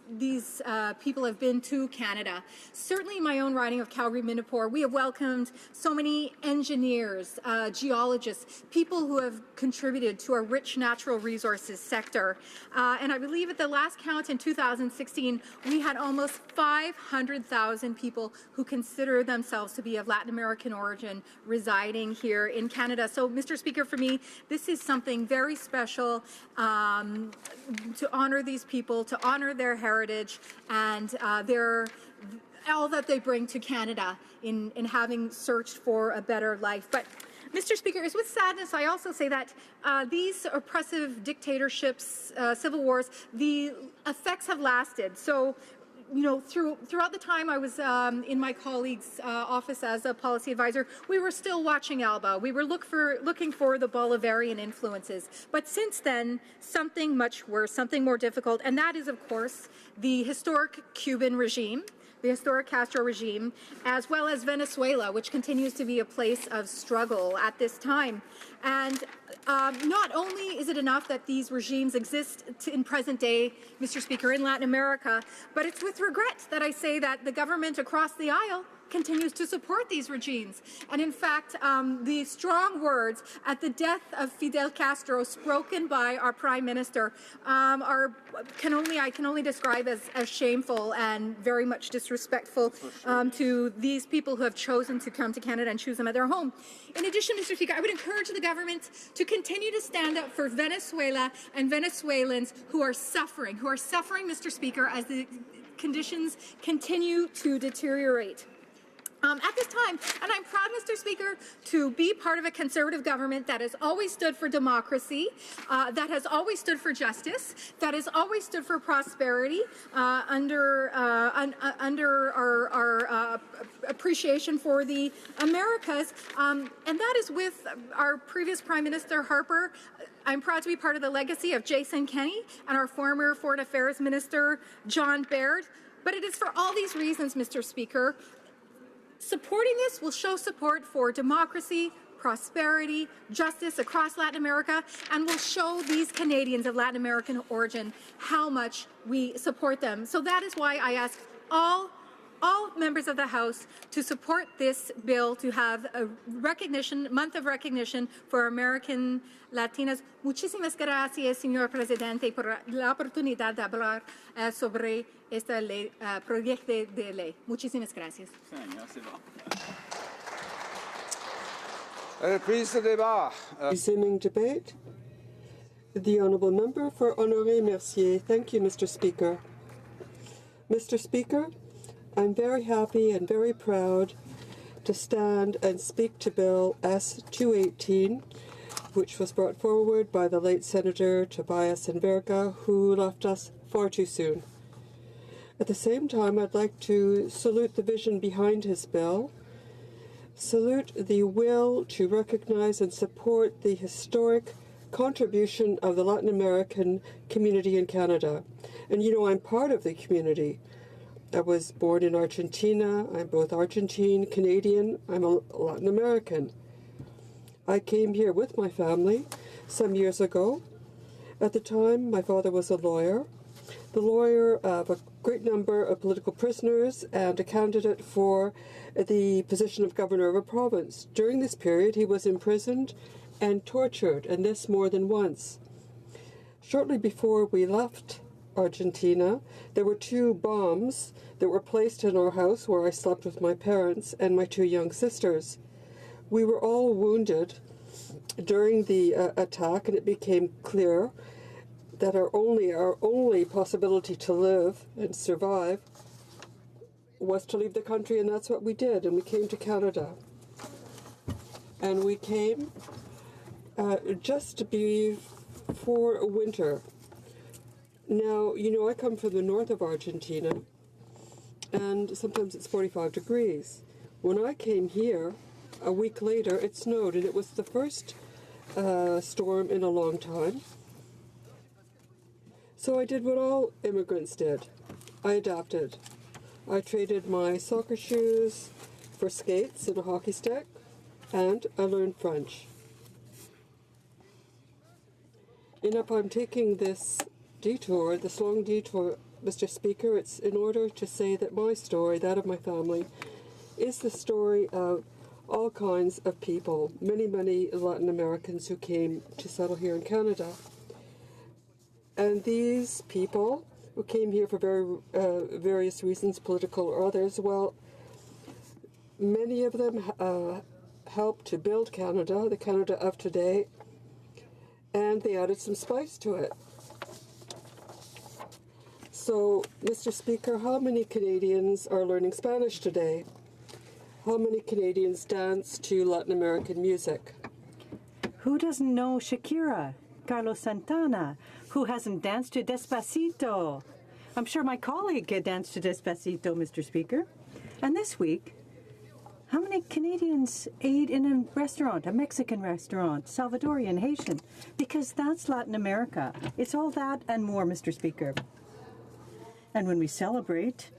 people have been to Canada. Certainly in my own riding of Calgary-Minipur, we have welcomed so many engineers, geologists, people who have contributed to our rich natural resources sector. And I believe at the last count in 2016, we had almost 500,000 people who consider themselves to be of Latin American origin residing here in Canada. So, Mr. Speaker, for me, this is something very special to honor these people, to honor their heritage and all that they bring to Canada in having searched for a better life. But Mr. Speaker, it's with sadness I also say that these oppressive dictatorships, civil wars, the effects have lasted. So, you know, throughout the time I was in my colleague's office as a policy advisor, we were still watching ALBA. We were looking for the Bolivarian influences. But since then, something much worse, something more difficult, and that is, of course, the historic Cuban regime, the historic Castro regime, as well as Venezuela, which continues to be a place of struggle at this time. And not only is it enough that these regimes exist in present day, Mr. Speaker, in Latin America, but it's with regret that I say that the government across the aisle continues to support these regimes. And in fact, the strong words at the death of Fidel Castro spoken by our Prime Minister I can only describe as shameful and very much disrespectful to these people who have chosen to come to Canada and choose them at their home. In addition, Mr. Speaker, I would encourage the government to continue to stand up for Venezuela and Venezuelans who are suffering, Mr. Speaker, as the conditions continue to deteriorate. At this time, and I'm proud, Mr. Speaker, to be part of a Conservative government that has always stood for democracy, that has always stood for justice, that has always stood for prosperity under our appreciation for the Americas, and that is with our previous Prime Minister Harper. I'm proud to be part of the legacy of Jason Kenney and our former Foreign Affairs Minister John Baird. But it is for all these reasons, Mr. Speaker, supporting this will show support for democracy, prosperity, justice across Latin America, and will show these Canadians of Latin American origin how much we support them. So that is why I ask all members of the House to support this bill to have a month of recognition for American Latinas. Muchísimas gracias, señor presidente, por la oportunidad de hablar sobre este proyecto de ley. Muchísimas gracias. Resuming debate. The Honourable Member for Honoré-Mercier. Thank you, Mr. Speaker. Mr. Speaker, I'm very happy and very proud to stand and speak to Bill S-218, which was brought forward by the late Senator Tobias Enverga, who left us far too soon. At the same time, I'd like to salute the vision behind his bill, salute the will to recognize and support the historic contribution of the Latin American community in Canada. And you know, I'm part of the community. I was born in Argentina. I'm both Argentine, Canadian. I'm a Latin American. I came here with my family some years ago. At the time, my father was a lawyer, the lawyer of a great number of political prisoners and a candidate for the position of governor of a province. During this period, he was imprisoned and tortured, and this more than once. Shortly before we left Argentina, there were 2 bombs that were placed in our house where I slept with my parents and my 2 young sisters. We were all wounded during the attack, and it became clear that our only possibility to live and survive was to leave the country, and that's what we did, and we came to Canada. And we came just before winter. Now, you know, I come from the north of Argentina, and sometimes it's 45 degrees. When I came here, a week later, it snowed, and it was the first storm in a long time. So I did what all immigrants did. I adapted. I traded my soccer shoes for skates and a hockey stick, and I learned French. And if I'm taking this detour, this long detour, Mr. Speaker, it's in order to say that my story, that of my family, is the story of all kinds of people, many, many Latin Americans who came to settle here in Canada. And these people who came here for various reasons, political or others, well, many of them helped to build Canada, the Canada of today, and they added some spice to it. So, Mr. Speaker, how many Canadians are learning Spanish today? How many Canadians dance to Latin American music? Who doesn't know Shakira, Carlos Santana? Who hasn't danced to Despacito? I'm sure my colleague danced to Despacito, Mr. Speaker. And this week, how many Canadians ate in a restaurant, a Mexican restaurant, Salvadorian, Haitian? Because that's Latin America. It's all that and more, Mr. Speaker. And when we celebrate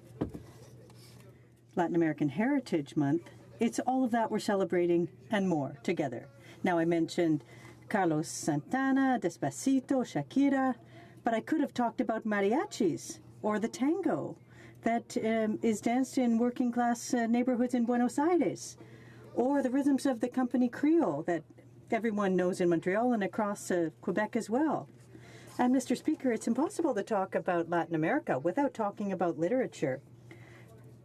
Latin American Heritage Month, it's all of that we're celebrating and more together. Now, I mentioned Carlos Santana, Despacito, Shakira, but I could have talked about mariachis or the tango that is danced in working-class neighborhoods in Buenos Aires, or the rhythms of the company Creole that everyone knows in Montreal and across Quebec as well. And, Mr. Speaker, it's impossible to talk about Latin America without talking about literature.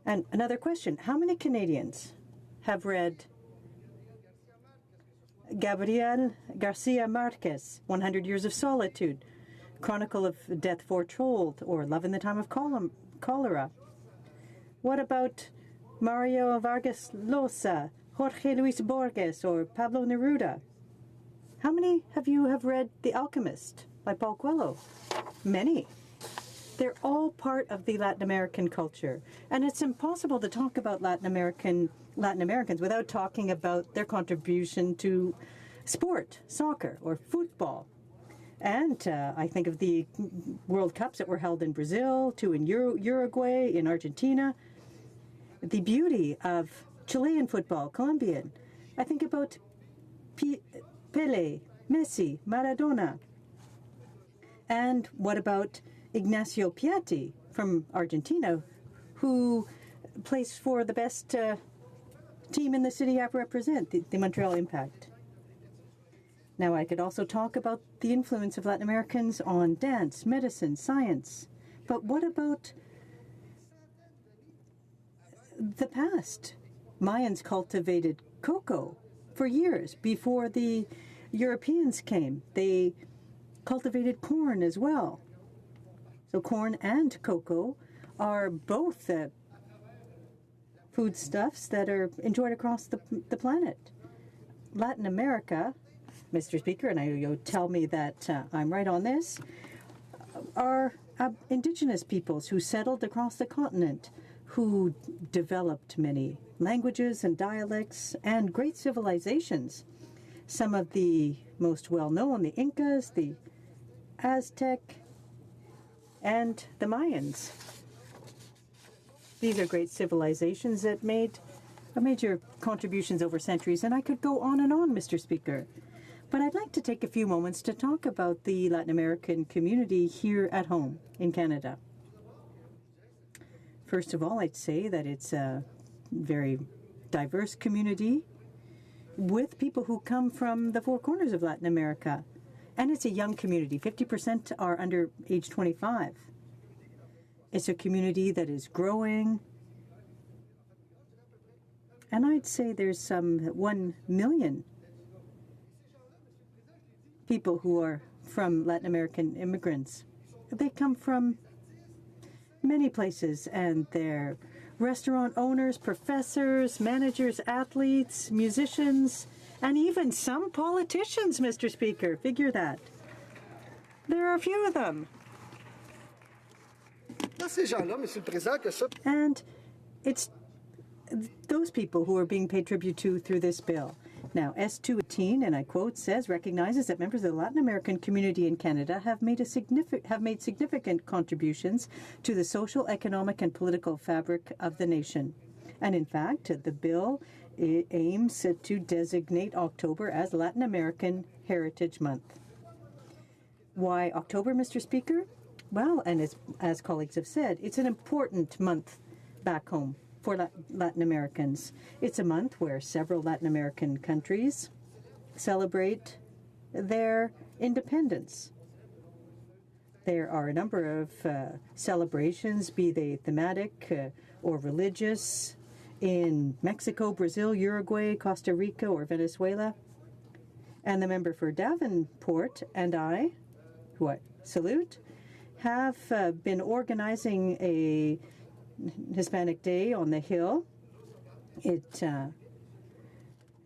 And another question, how many Canadians have read Gabriel Garcia Marquez, 100 Years of Solitude, Chronicle of Death Foretold, or Love in the Time of Cholera? What about Mario Vargas Llosa, Jorge Luis Borges, or Pablo Neruda? How many of you have read The Alchemist by Paul Coelho? Many. They're all part of the Latin American culture. And it's impossible to talk about Latin Americans without talking about their contribution to sport, soccer, or football. And I think of the World Cups that were held in Brazil, 2 in Uruguay, in Argentina. The beauty of Chilean football, Colombian. I think about Pelé, Messi, Maradona. And what about Ignacio Piatti from Argentina, who plays for the best team in the city I represent, the Montreal Impact. Now, I could also talk about the influence of Latin Americans on dance, medicine, science. But what about the past? Mayans cultivated cocoa for years before the Europeans came. They cultivated corn as well. So corn and cocoa are both foodstuffs that are enjoyed across the planet. Latin America, Mr. Speaker, and you'll tell me that I'm right on this, are indigenous peoples who settled across the continent, who developed many languages and dialects and great civilizations. Some of the most well-known, the Incas, the Aztec, and the Mayans. These are great civilizations that made major contributions over centuries, and I could go on and on, Mr. Speaker. But I'd like to take a few moments to talk about the Latin American community here at home in Canada. First of all, I'd say that it's a very diverse community with people who come from the four corners of Latin America. And it's a young community. 50% are under age 25. It's a community that is growing. And I'd say there's some 1 million people who are from Latin American immigrants. They come from many places, and they're restaurant owners, professors, managers, athletes, musicians, and even some politicians, Mr. Speaker. Figure that. There are a few of them. And it's those people who are being paid tribute to through this bill. Now, S218, and I quote, says, recognizes that members of the Latin American community in Canada have made significant contributions to the social, economic, and political fabric of the nation. And in fact, the bill aims to designate October as Latin American Heritage Month. Why October, Mr. Speaker? Well, and as colleagues have said, it's an important month back home for Latin Americans. It's a month where several Latin American countries celebrate their independence. There are a number of celebrations, be they thematic or religious, in Mexico, Brazil, Uruguay, Costa Rica, or Venezuela. And the member for Davenport and I, who I salute, have been organizing a Hispanic Day on the Hill. It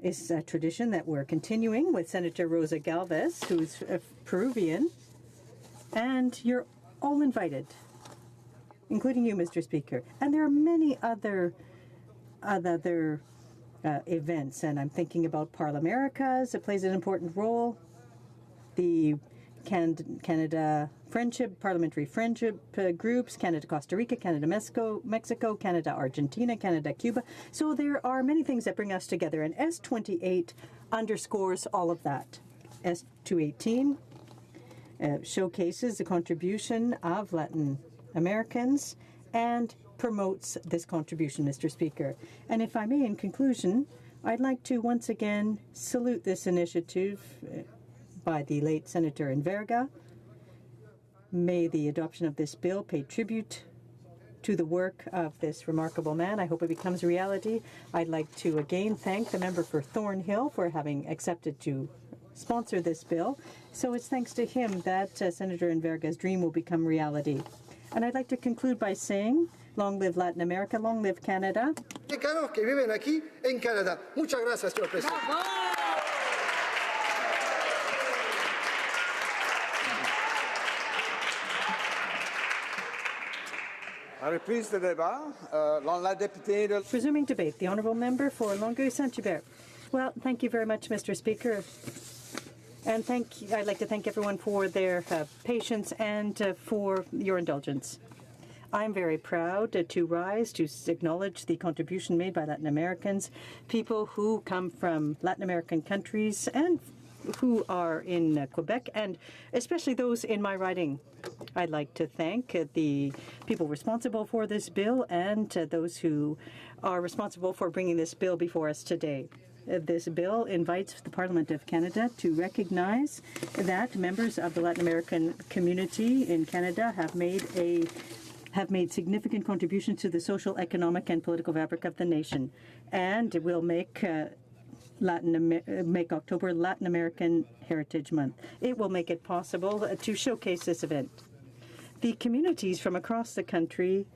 is a tradition that we're continuing with Senator Rosa Galvez, who's Peruvian, and you're all invited, including you, Mr. Speaker. And there are many other events, and I'm thinking about Parlaméricas. It plays an important role. The Canada Friendship, Parliamentary Friendship groups, Canada-Costa Rica, Canada-Mexico, Canada-Argentina, Canada-Cuba. So there are many things that bring us together, and S28 underscores all of that. S218 showcases the contribution of Latin Americans and promotes this contribution, Mr. Speaker. And if I may, in conclusion, I'd like to once again salute this initiative by the late Senator Enverga. May the adoption of this bill pay tribute to the work of this remarkable man. I hope it becomes a reality. I'd like to again thank the member for Thornhill for having accepted to sponsor this bill. So it's thanks to him that Senator Enverga's dream will become reality. And I'd like to conclude by saying, long live Latin America, long live Canada. Mexicanos que viven aquí en Canadá. Muchas gracias, señor presidente. Resuming debate, the Honourable Member for Longueuil-Saint-Hubert. Well, thank you very much, Mr. Speaker. And I'd like to thank everyone for their patience and for your indulgence. I'm very proud to rise to acknowledge the contribution made by Latin Americans, people who come from Latin American countries and who are in Quebec, and especially those in my riding. I'd like to thank the people responsible for this bill and those who are responsible for bringing this bill before us today. This bill invites the Parliament of Canada to recognize that members of the Latin American community in Canada have made significant contributions to the social, economic, and political fabric of the nation, and it will make October Latin American Heritage Month. It will make it possible to showcase this event. The communities from across the country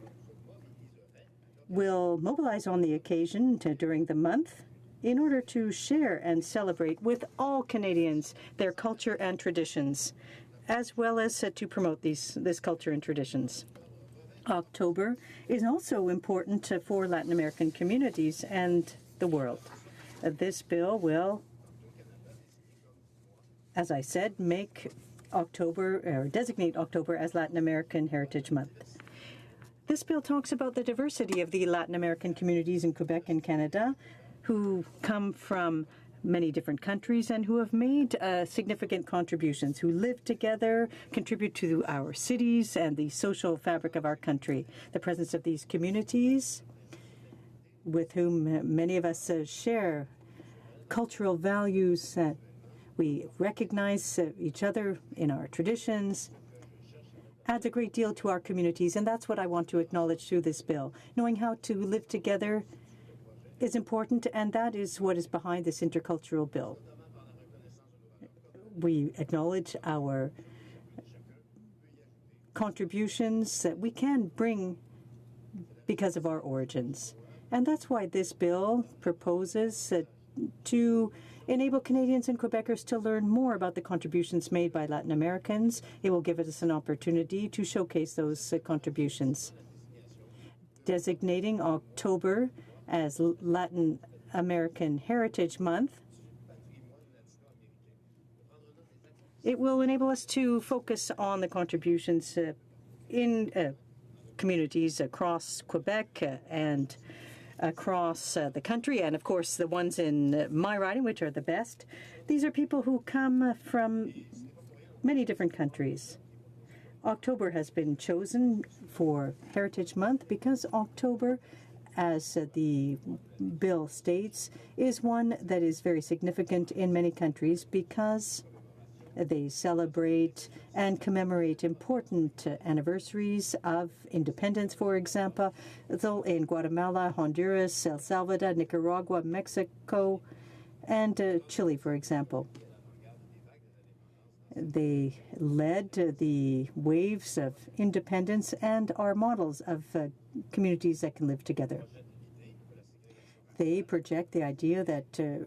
will mobilize on the occasion during the month in order to share and celebrate with all Canadians their culture and traditions, as well as to promote this culture and traditions. October is also important for Latin American communities and the world. This bill will, as I said, make October, or designate October as Latin American Heritage Month. This bill talks about the diversity of the Latin American communities in Quebec and Canada, who come from many different countries and who have made significant contributions, who live together, contribute to our cities and the social fabric of our country. The presence of these communities, with whom many of us share cultural values, we recognize each other in our traditions, adds a great deal to our communities, and that's what I want to acknowledge through this bill. Knowing how to live together is important, and that is what is behind this intercultural bill. We acknowledge our contributions that we can bring because of our origins. And that's why this bill proposes to enable Canadians and Quebecers to learn more about the contributions made by Latin Americans. It will give us an opportunity to showcase those contributions. Designating October as Latin American Heritage Month, it will enable us to focus on the contributions in communities across Quebec and across the country, and of course the ones in my riding, which are the best. These are people who come from many different countries. October has been chosen for Heritage Month because October, as the bill states, is one that is very significant in many countries because they celebrate and commemorate important anniversaries of independence, for example, in Guatemala, Honduras, El Salvador, Nicaragua, Mexico, and Chile, for example. They led the waves of independence and are models of communities that can live together. They project the idea that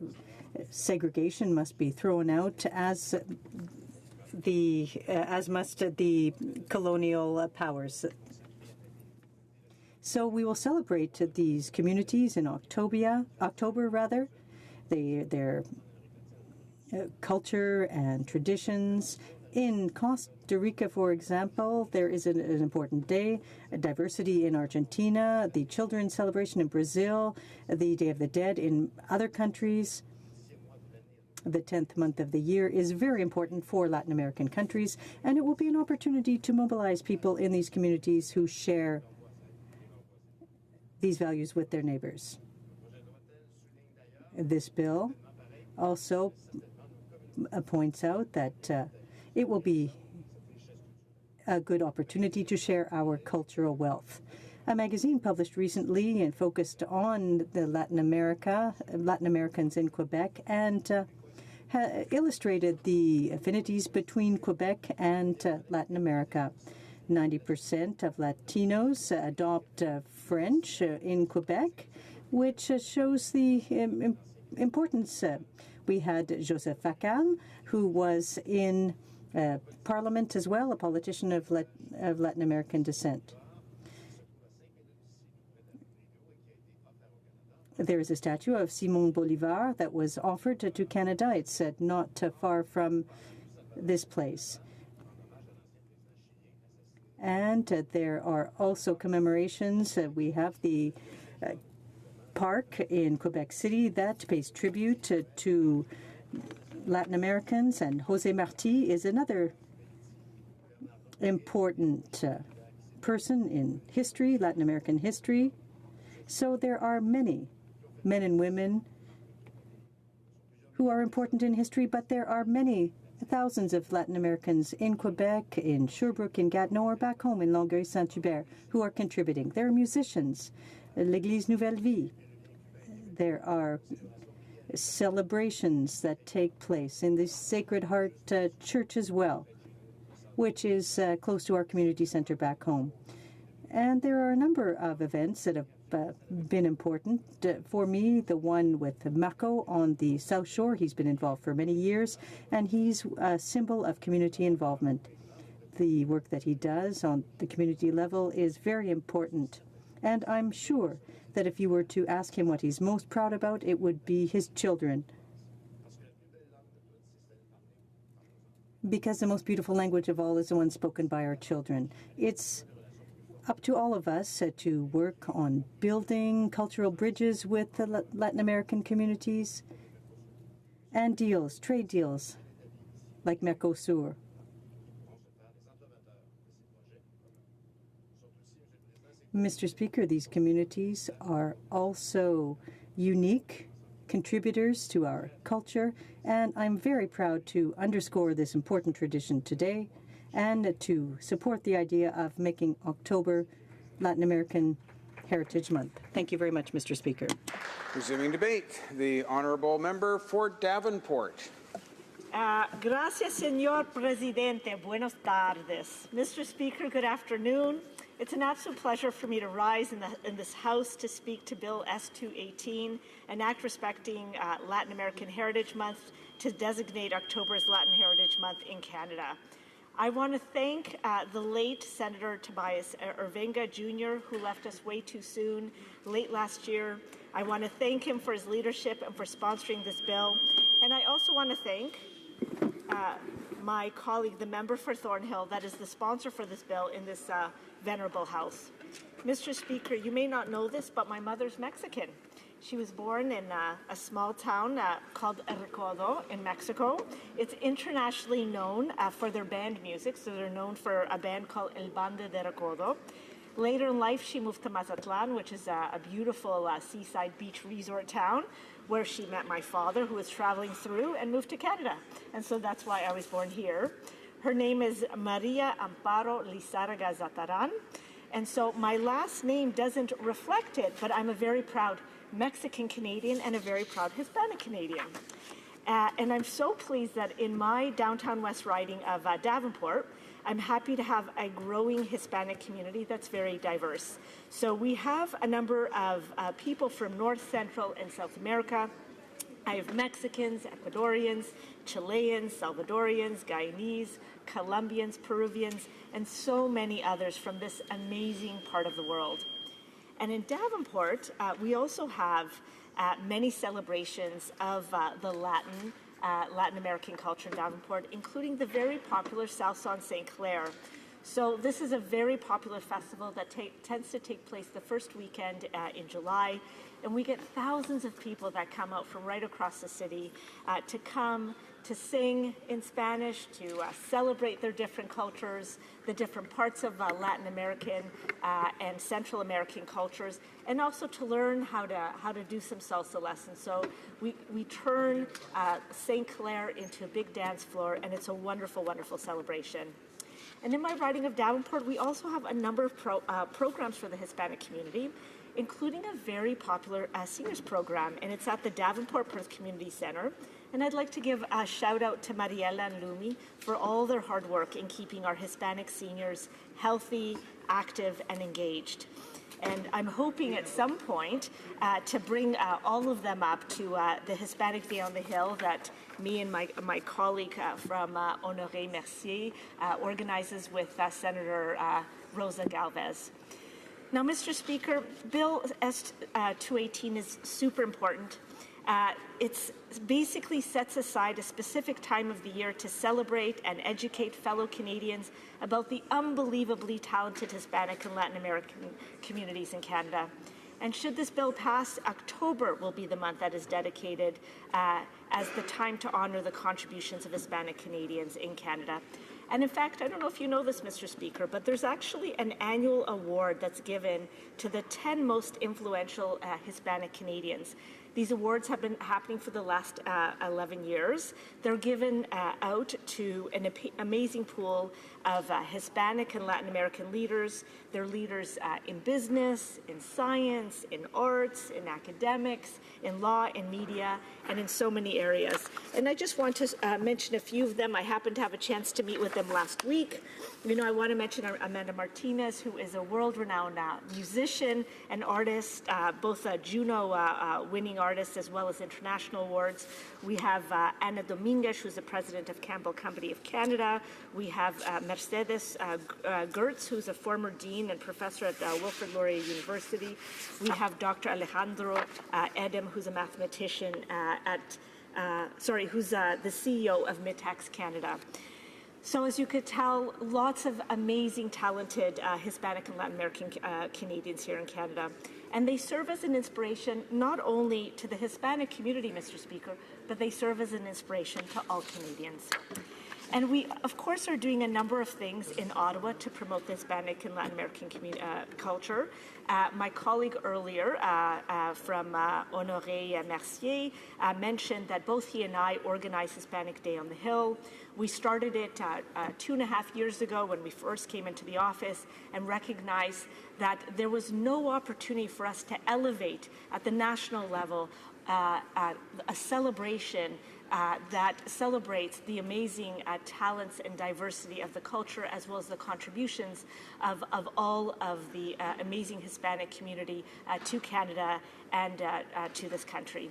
segregation must be thrown out, as must the colonial powers. So we will celebrate these communities in October. Their culture and traditions. In Costa Rica, for example, there is an important day, diversity in Argentina, the Children's Celebration in Brazil, the Day of the Dead in other countries. The 10th month of the year is very important for Latin American countries, and it will be an opportunity to mobilize people in these communities who share these values with their neighbors. This bill also points out that it will be a good opportunity to share our cultural wealth. A magazine published recently and focused on the Latin Americans in Quebec and illustrated the affinities between Quebec and Latin America. 90% of Latinos adopt French in Quebec, which shows the importance. We had Joseph Facal, who was in Parliament as well, a politician of Latin American descent. There is a statue of Simon Bolivar that was offered to Canada. It's not far from this place. And there are also commemorations. We have the park in Quebec City that pays tribute to Latin Americans, and José Martí is another important person in history, Latin American history. So there are many men and women who are important in history, but there are many thousands of Latin Americans in Quebec, in Sherbrooke, in Gatineau, or back home in Longueuil-Saint-Hubert who are contributing. There are musicians, l'Église Nouvelle Vie. There are celebrations that take place in the Sacred Heart Church as well, which is close to our community center back home. And there are a number of events that have been important. For me, the one with Mako on the South Shore, he's been involved for many years, and he's a symbol of community involvement. The work that he does on the community level is very important, and I'm sure that if you were to ask him what he's most proud about, it would be his children. Because the most beautiful language of all is the one spoken by our children. It's up to all of us to work on building cultural bridges with the Latin American communities and deals, trade deals, like Mercosur. Mr. Speaker, these communities are also unique contributors to our culture, and I'm very proud to underscore this important tradition today and to support the idea of making October Latin American Heritage Month. Thank you very much, Mr. Speaker. Resuming debate, the honourable member for Davenport. Gracias, señor presidente. Buenos tardes. Mr. Speaker, good afternoon. It's an absolute pleasure for me to rise in this House to speak to Bill S-218, an act respecting Latin American Heritage Month to designate October as Latin Heritage Month in Canada. I want to thank the late Senator Tobias Ervinga Jr., who left us way too soon late last year. I want to thank him for his leadership and for sponsoring this bill. And I also want to thank my colleague, the member for Thornhill, that is the sponsor for this bill in this venerable House. Mr. Speaker, you may not know this, but my mother's Mexican. She was born in a small town called Recodo in Mexico. It's internationally known for their band music, so they're known for a band called El Bande de Recodo. Later in life, she moved to Mazatlan, which is a beautiful seaside beach resort town, where she met my father, who was traveling through, and moved to Canada. And so that's why I was born here. Her name is Maria Amparo Lizárraga Zataran. And so my last name doesn't reflect it, but I'm a very proud Mexican Canadian and a very proud Hispanic Canadian. And I'm so pleased that in my downtown west riding of Davenport, I'm happy to have a growing Hispanic community that's very diverse. So we have a number of people from North, Central, and South America. I have Mexicans, Ecuadorians, Chileans, Salvadorians, Guyanese, Colombians, Peruvians, and so many others from this amazing part of the world. And in Davenport, we also have many celebrations of the Latin American culture in Davenport, including the very popular Salsa St. Clair. So this is a very popular festival that tends to take place the first weekend in July, and we get thousands of people that come out from right across the city to come to sing in Spanish, to celebrate their different cultures, the different parts of Latin American and Central American cultures, and also to learn how to do some salsa lessons. So we turn St. Clair into a big dance floor, and it's a wonderful, wonderful celebration. And in my riding of Davenport, we also have a number of programs for the Hispanic community, including a very popular seniors program, and it's at the Davenport Perth Community Center. And I'd like to give a shout out to Mariela and Lumi for all their hard work in keeping our Hispanic seniors healthy, active, and engaged. And I'm hoping at some point to bring all of them up to the Hispanic Day on the Hill that me and my colleague from Honoré Mercier organizes with Senator Rosa Galvez. Now, Mr. Speaker, Bill S-218 is super important. It basically sets aside a specific time of the year to celebrate and educate fellow Canadians about the unbelievably talented Hispanic and Latin American communities in Canada. And should this bill pass, October will be the month that is dedicated as the time to honor the contributions of Hispanic Canadians in Canada. And in fact, I don't know if you know this, Mr. Speaker, but there's actually an annual award that's given to the 10 most influential Hispanic Canadians. These awards have been happening for the last 11 years. They're given out to an amazing pool of Hispanic and Latin American leaders. They're leaders in business, in science, in arts, in academics, in law, in media, and in so many areas. And I just want to mention a few of them. I happened to have a chance to meet with them last week. You know, I want to mention Amanda Martinez, who is a world-renowned musician and artist, both a Juno winning artist as well as international awards. We have Ana Dominguez, who's the president of Campbell Company of Canada. We have Mercedes Gertz, who's a former dean and professor at Wilfrid Laurier University. We have Dr. Alejandro Edem, who's a mathematician who's the CEO of Mitax Canada. So as you could tell, lots of amazing, talented Hispanic and Latin American Canadians here in Canada. And they serve as an inspiration not only to the Hispanic community, Mr. Speaker, but they serve as an inspiration to all Canadians. And we, of course, are doing a number of things in Ottawa to promote the Hispanic and Latin American culture. My colleague earlier from Honoré Mercier mentioned that both he and I organized Hispanic Day on the Hill. We started it 2.5 years ago when we first came into the office and recognized that there was no opportunity for us to elevate at the national level a celebration that celebrates the amazing talents and diversity of the culture, as well as the contributions of all of the amazing Hispanic community to Canada and to this country.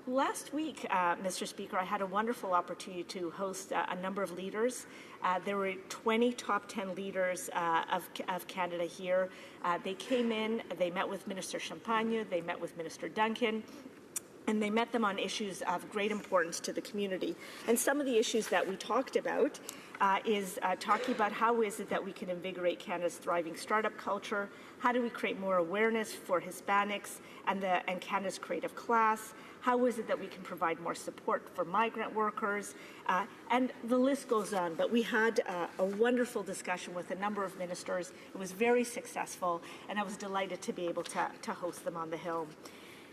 Last week, Mr. Speaker, I had a wonderful opportunity to host a number of leaders. There were 20 top 10 leaders of Canada here. They came in, they met with Minister Champagne, they met with Minister Duncan, and they met them on issues of great importance to the community. And some of the issues that we talked about is talking about how is it that we can invigorate Canada's thriving startup culture, how do we create more awareness for Hispanics and Canada's creative class, how is it that we can provide more support for migrant workers, and the list goes on. But we had a wonderful discussion with a number of ministers. It was very successful, and I was delighted to be able to host them on the Hill.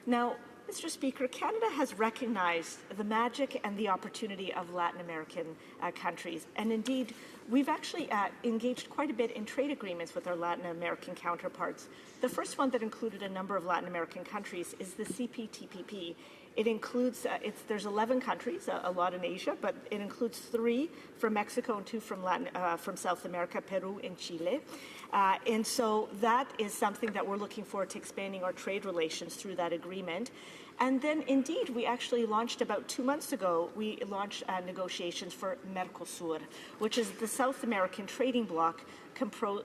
Now, Mr. Speaker, Canada has recognized the magic and the opportunity of Latin American countries. And indeed, we've actually engaged quite a bit in trade agreements with our Latin American counterparts. The first one that included a number of Latin American countries is the CPTPP. It includes, there's 11 countries, a lot in Asia, but it includes 3 from Mexico and 2 from South America, Peru and Chile. And so that is something that we're looking forward to expanding our trade relations through that agreement. And then, indeed, we actually launched about 2 months ago, we launched negotiations for Mercosur, which is the South American trading bloc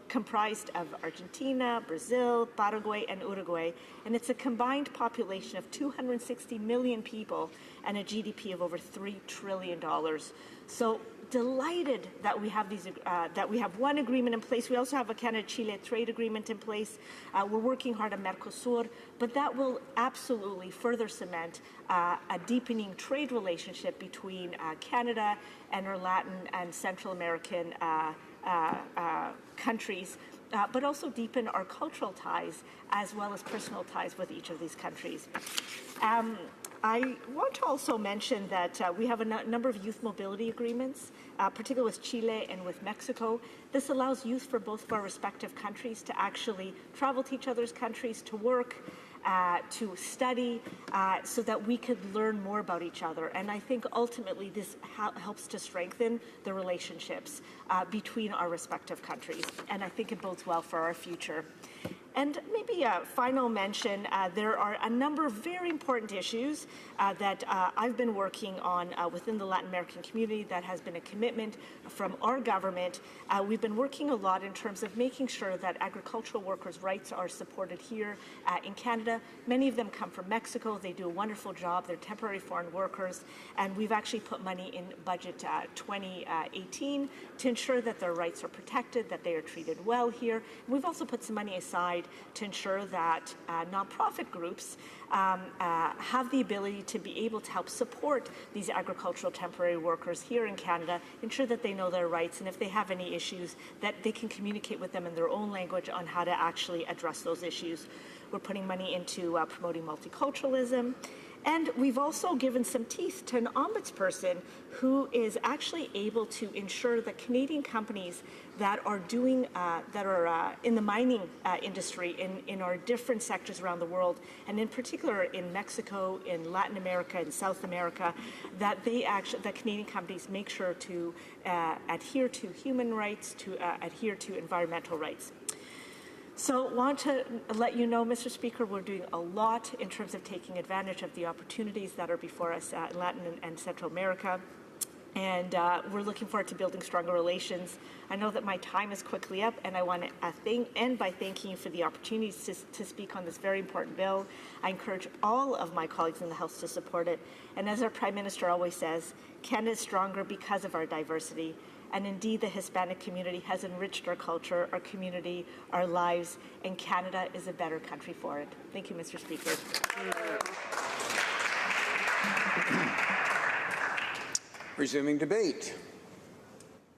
comprised of Argentina, Brazil, Paraguay, and Uruguay. And it's a combined population of 260 million people and a GDP of over $3 trillion. So delighted that we have that we have one agreement in place. We also have a Canada-Chile trade agreement in place. We're working hard on Mercosur, but that will absolutely further cement a deepening trade relationship between Canada and our Latin and Central American countries, but also deepen our cultural ties as well as personal ties with each of these countries. I want to also mention that we have a number of youth mobility agreements, particularly with Chile and with Mexico. This allows youth for both of our respective countries to actually travel to each other's countries, to work, to study, so that we could learn more about each other. And I think ultimately this helps to strengthen the relationships between our respective countries. And I think it bodes well for our future. And maybe a final mention, there are a number of very important issues that I've been working on within the Latin American community that has been a commitment from our government. We've been working a lot in terms of making sure that agricultural workers' rights are supported here in Canada. Many of them come from Mexico. They do a wonderful job. They're temporary foreign workers. And we've actually put money in budget 2018 to ensure that their rights are protected, that they are treated well here. We've also put some money aside to ensure that nonprofit groups have the ability to be able to help support these agricultural temporary workers here in Canada, ensure that they know their rights, and if they have any issues, that they can communicate with them in their own language on how to actually address those issues. We're putting money into promoting multiculturalism. And we've also given some teeth to an ombudsperson who is actually able to ensure that Canadian companies that are doing, in the mining industry in our different sectors around the world, and in particular in Mexico, in Latin America, and South America, that Canadian companies make sure to adhere to human rights, to adhere to environmental rights. So I want to let you know, Mr. Speaker, we're doing a lot in terms of taking advantage of the opportunities that are before us in Latin and Central America. And we're looking forward to building stronger relations. I know that my time is quickly up, and I want to end by thanking you for the opportunities to speak on this very important bill. I encourage all of my colleagues in the House to support it. And as our Prime Minister always says, Canada is stronger because of our diversity. And indeed, the Hispanic community has enriched our culture, our community, our lives, and Canada is a better country for it. Thank you, Mr. Speaker. Resuming debate.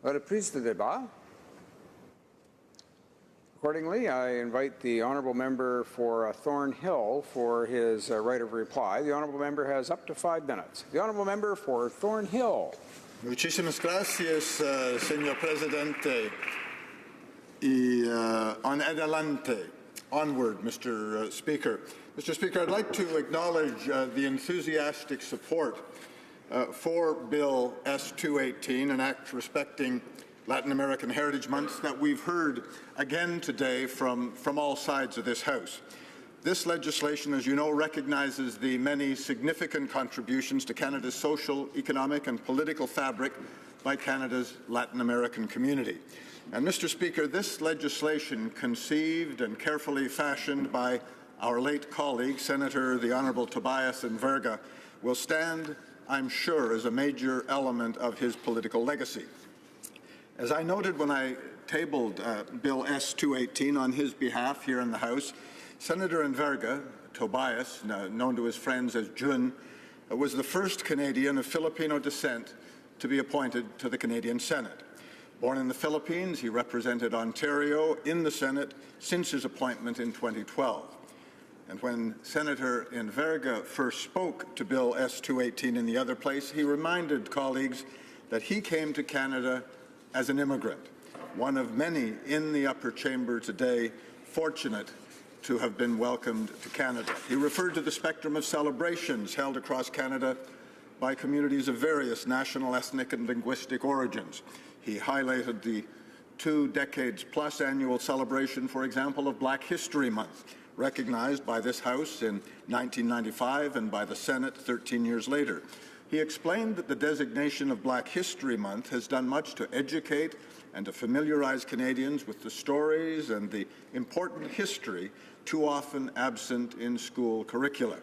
Reprise de débat. Accordingly, I invite the honourable member for Thornhill for his right of reply. The honourable member has up to 5 minutes. The honourable member for Thornhill. Muchísimas gracias, señor presidente. Y on adelante, onward, Mr. Speaker. Mr. Speaker, I'd like to acknowledge the enthusiastic support for Bill S-218, an act respecting Latin American Heritage Month, that we've heard again today from all sides of this House. This legislation, as you know, recognizes the many significant contributions to Canada's social, economic and political fabric by Canada's Latin American community. And, Mr. Speaker, this legislation, conceived and carefully fashioned by our late colleague, Senator the Honourable Tobias Verga, will stand, I'm sure, as a major element of his political legacy. As I noted when I tabled Bill S-218 on his behalf here in the House, Senator Verga, Tobias, known to his friends as Jun, was the first Canadian of Filipino descent to be appointed to the Canadian Senate. Born in the Philippines, he represented Ontario in the Senate since his appointment in 2012. And when Senator Verga first spoke to Bill S-218 in the other place, he reminded colleagues that he came to Canada as an immigrant, one of many in the upper chamber today fortunate to have been welcomed to Canada. He referred to the spectrum of celebrations held across Canada by communities of various national, ethnic and linguistic origins. He highlighted the 2 decades-plus annual celebration, for example, of Black History Month, recognized by this House in 1995 and by the Senate 13 years later. He explained that the designation of Black History Month has done much to educate and to familiarize Canadians with the stories and the important history too often absent in school curricula.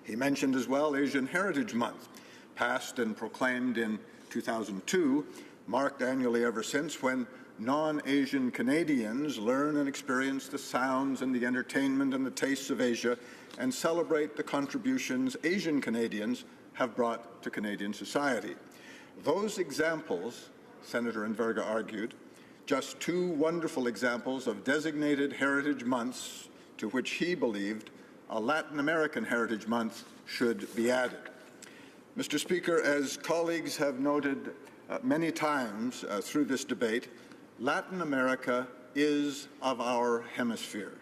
He mentioned as well Asian Heritage Month, passed and proclaimed in 2002, marked annually ever since, when non-Asian Canadians learn and experience the sounds and the entertainment and the tastes of Asia and celebrate the contributions Asian Canadians have brought to Canadian society. Those examples, Senator Verga argued, just 2 wonderful examples of designated heritage months to which he believed a Latin American Heritage Month should be added. Mr. Speaker, as colleagues have noted many times through this debate, Latin America is of our hemisphere.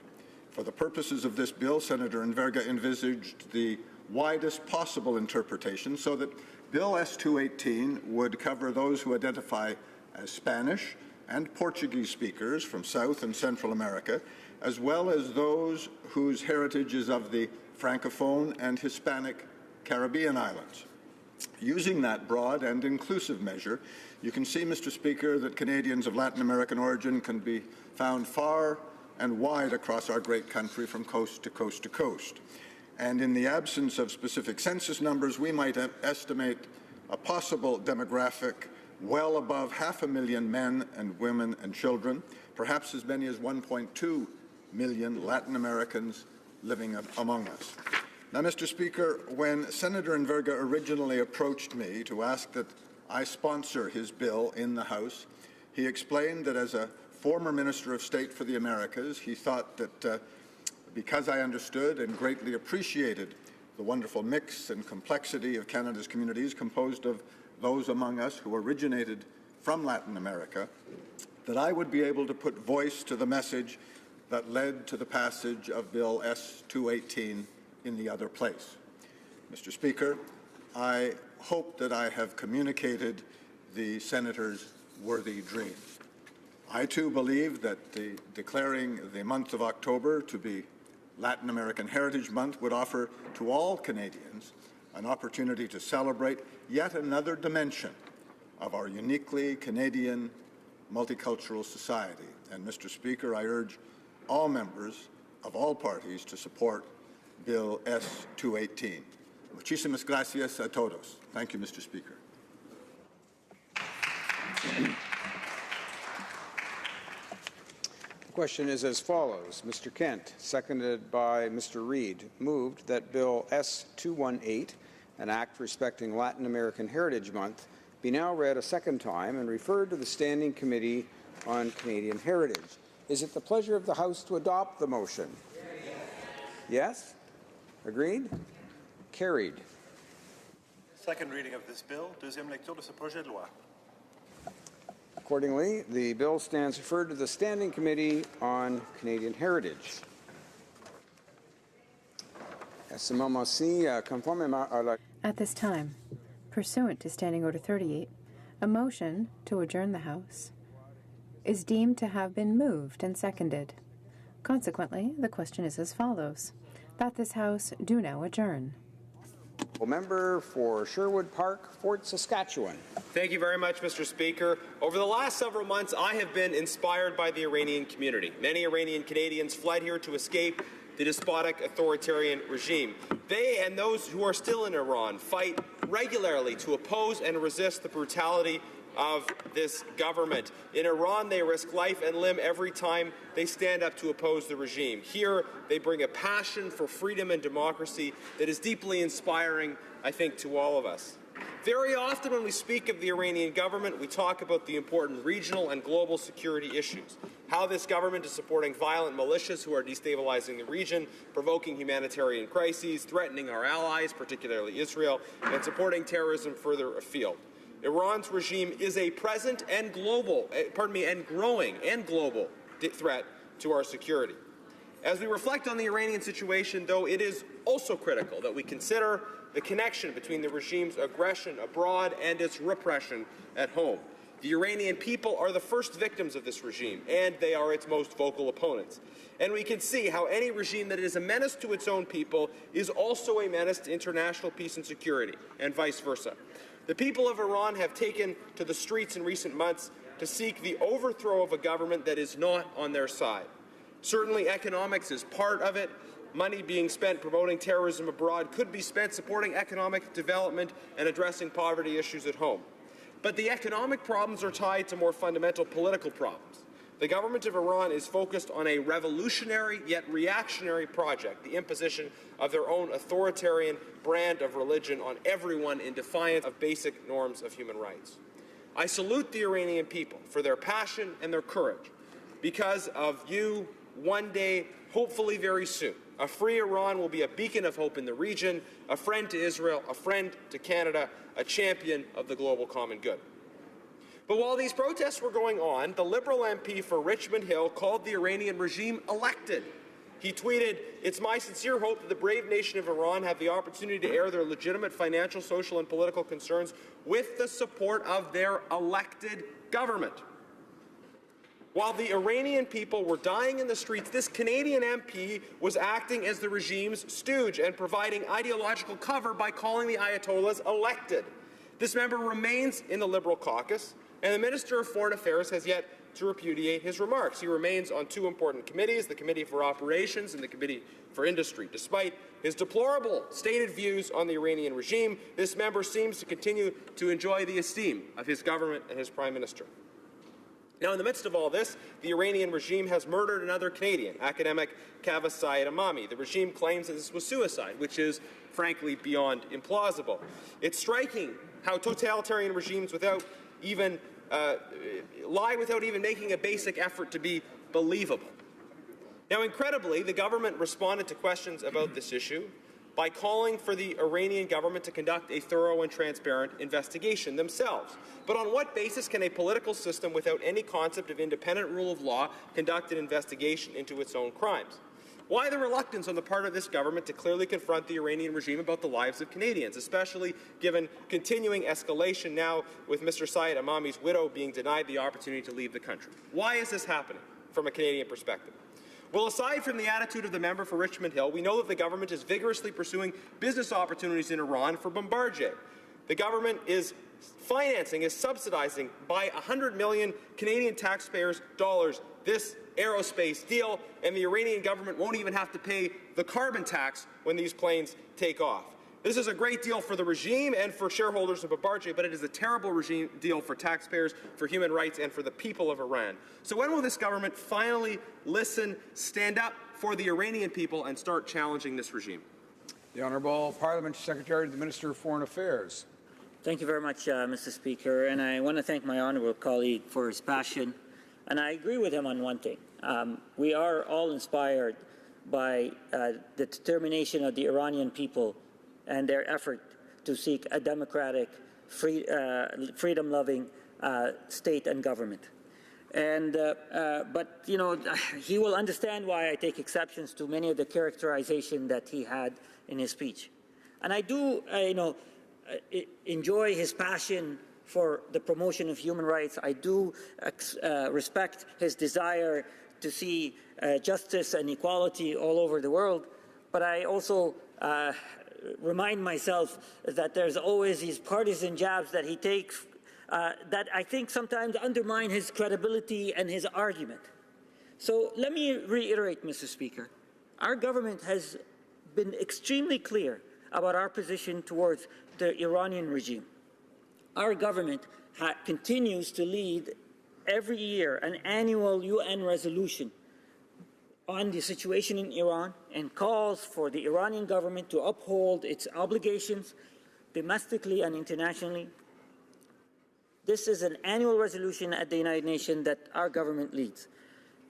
For the purposes of this bill, Senator Verga envisaged the widest possible interpretation so that Bill S-218 would cover those who identify as Spanish and Portuguese speakers from South and Central America, as well as those whose heritage is of the Francophone and Hispanic Caribbean islands. Using that broad and inclusive measure, you can see, Mr. Speaker, that Canadians of Latin American origin can be found far and wide across our great country from coast to coast to coast. And in the absence of specific census numbers, we might estimate a possible demographic well above 500,000 men and women and children, perhaps as many as 1.2 million Latin Americans living among us. Now, Mr. Speaker, when Senator Verga originally approached me to ask that I sponsor his bill in the House, he explained that as a former Minister of State for the Americas, he thought that because I understood and greatly appreciated the wonderful mix and complexity of Canada's communities, composed of those among us who originated from Latin America, that I would be able to put voice to the message that led to the passage of Bill S-218 in the other place. Mr. Speaker, I hope that I have communicated the Senator's worthy dream. I too believe that declaring the month of October to be Latin American Heritage Month would offer to all Canadians an opportunity to celebrate yet another dimension of our uniquely Canadian multicultural society. And Mr. Speaker, I urge all members of all parties to support Bill S-218. Muchísimas gracias a todos. Thank you, Mr. Speaker. The question is as follows. Mr. Kent, seconded by Mr. Reid, moved that Bill S-218, an act respecting Latin American Heritage Month, be now read a second time and referred to the Standing Committee on Canadian Heritage. Is it the pleasure of the House to adopt the motion? Yes? Agreed? Carried. Second reading of this bill. Deuxième lecture de ce projet de loi. Accordingly, the bill stands referred to the Standing Committee on Canadian Heritage. At this time, pursuant to Standing Order 38, a motion to adjourn the House is deemed to have been moved and seconded. Consequently, the question is as follows: that this House do now adjourn. Member for Sherwood Park, Fort Saskatchewan. Thank you very much, Mr. Speaker. Over the last several months, I have been inspired by the Iranian community. Many Iranian Canadians fled here to escape the despotic authoritarian regime. They and those who are still in Iran fight regularly to oppose and resist the brutality of this government. In Iran, they risk life and limb every time they stand up to oppose the regime. Here, they bring a passion for freedom and democracy that is deeply inspiring, I think, to all of us. Very often when we speak of the Iranian government, we talk about the important regional and global security issues, how this government is supporting violent militias who are destabilizing the region, provoking humanitarian crises, threatening our allies, particularly Israel, and supporting terrorism further afield. Iran's regime is a present and growing global threat to our security. As we reflect on the Iranian situation, though, it is also critical that we consider the connection between the regime's aggression abroad and its repression at home. The Iranian people are the first victims of this regime, and they are its most vocal opponents. And we can see how any regime that is a menace to its own people is also a menace to international peace and security, and vice versa. The people of Iran have taken to the streets in recent months to seek the overthrow of a government that is not on their side. Certainly, economics is part of it. Money being spent promoting terrorism abroad could be spent supporting economic development and addressing poverty issues at home. But the economic problems are tied to more fundamental political problems. The government of Iran is focused on a revolutionary yet reactionary project, the imposition of their own authoritarian brand of religion on everyone in defiance of basic norms of human rights. I salute the Iranian people for their passion and their courage. Because of you, one day, hopefully very soon, a free Iran will be a beacon of hope in the region, a friend to Israel, a friend to Canada, a champion of the global common good. But while these protests were going on, the Liberal MP for Richmond Hill called the Iranian regime elected. He tweeted, "It's my sincere hope that the brave nation of Iran have the opportunity to air their legitimate financial, social, and political concerns with the support of their elected government." While the Iranian people were dying in the streets, this Canadian MP was acting as the regime's stooge and providing ideological cover by calling the Ayatollahs elected. This member remains in the Liberal caucus, and the Minister of Foreign Affairs has yet to repudiate his remarks. He remains on two important committees, the Committee for Operations and the Committee for Industry. Despite his deplorable stated views on the Iranian regime, this member seems to continue to enjoy the esteem of his government and his Prime Minister. Now, in the midst of all this, the Iranian regime has murdered another Canadian, academic Kaveh Saeed Amami. The regime claims that this was suicide, which is, frankly, beyond implausible. It's striking how totalitarian regimes lie without even making a basic effort to be believable. Now, incredibly, the government responded to questions about this issue by calling for the Iranian government to conduct a thorough and transparent investigation themselves. But on what basis can a political system without any concept of independent rule of law conduct an investigation into its own crimes? Why the reluctance on the part of this government to clearly confront the Iranian regime about the lives of Canadians, especially given continuing escalation now with Mr. Syed Amami's widow being denied the opportunity to leave the country? Why is this happening from a Canadian perspective? Well, aside from the attitude of the member for Richmond Hill, we know that the government is vigorously pursuing business opportunities in Iran for Bombardier. The government is subsidizing by 100 million Canadian taxpayers' dollars this aerospace deal, and the Iranian government won't even have to pay the carbon tax when these planes take off. This is a great deal for the regime and for shareholders of Bombardier, but it is a terrible regime deal for taxpayers, for human rights, and for the people of Iran. So when will this government finally listen, stand up for the Iranian people, and start challenging this regime? The Honourable Parliamentary Secretary to the Minister of Foreign Affairs. Thank you very much, Mr. Speaker, and I want to thank my honourable colleague for his passion, and I agree with him on one thing. We are all inspired by the determination of the Iranian people and their effort to seek a democratic, freedom-loving state and government. And but you know, he will understand why I take exceptions to many of the characterization that he had in his speech. And I do, enjoy his passion for the promotion of human rights. I do respect his desire to see justice and equality all over the world. But I also remind myself that there's always these partisan jabs that he takes that I think sometimes undermine his credibility and his argument. So let me reiterate, Mr. Speaker. Our government has been extremely clear about our position towards the Iranian regime. Our government continues to lead every year an annual UN resolution on the situation in Iran and calls for the Iranian government to uphold its obligations domestically and internationally. This is an annual resolution at the United Nations that our government leads.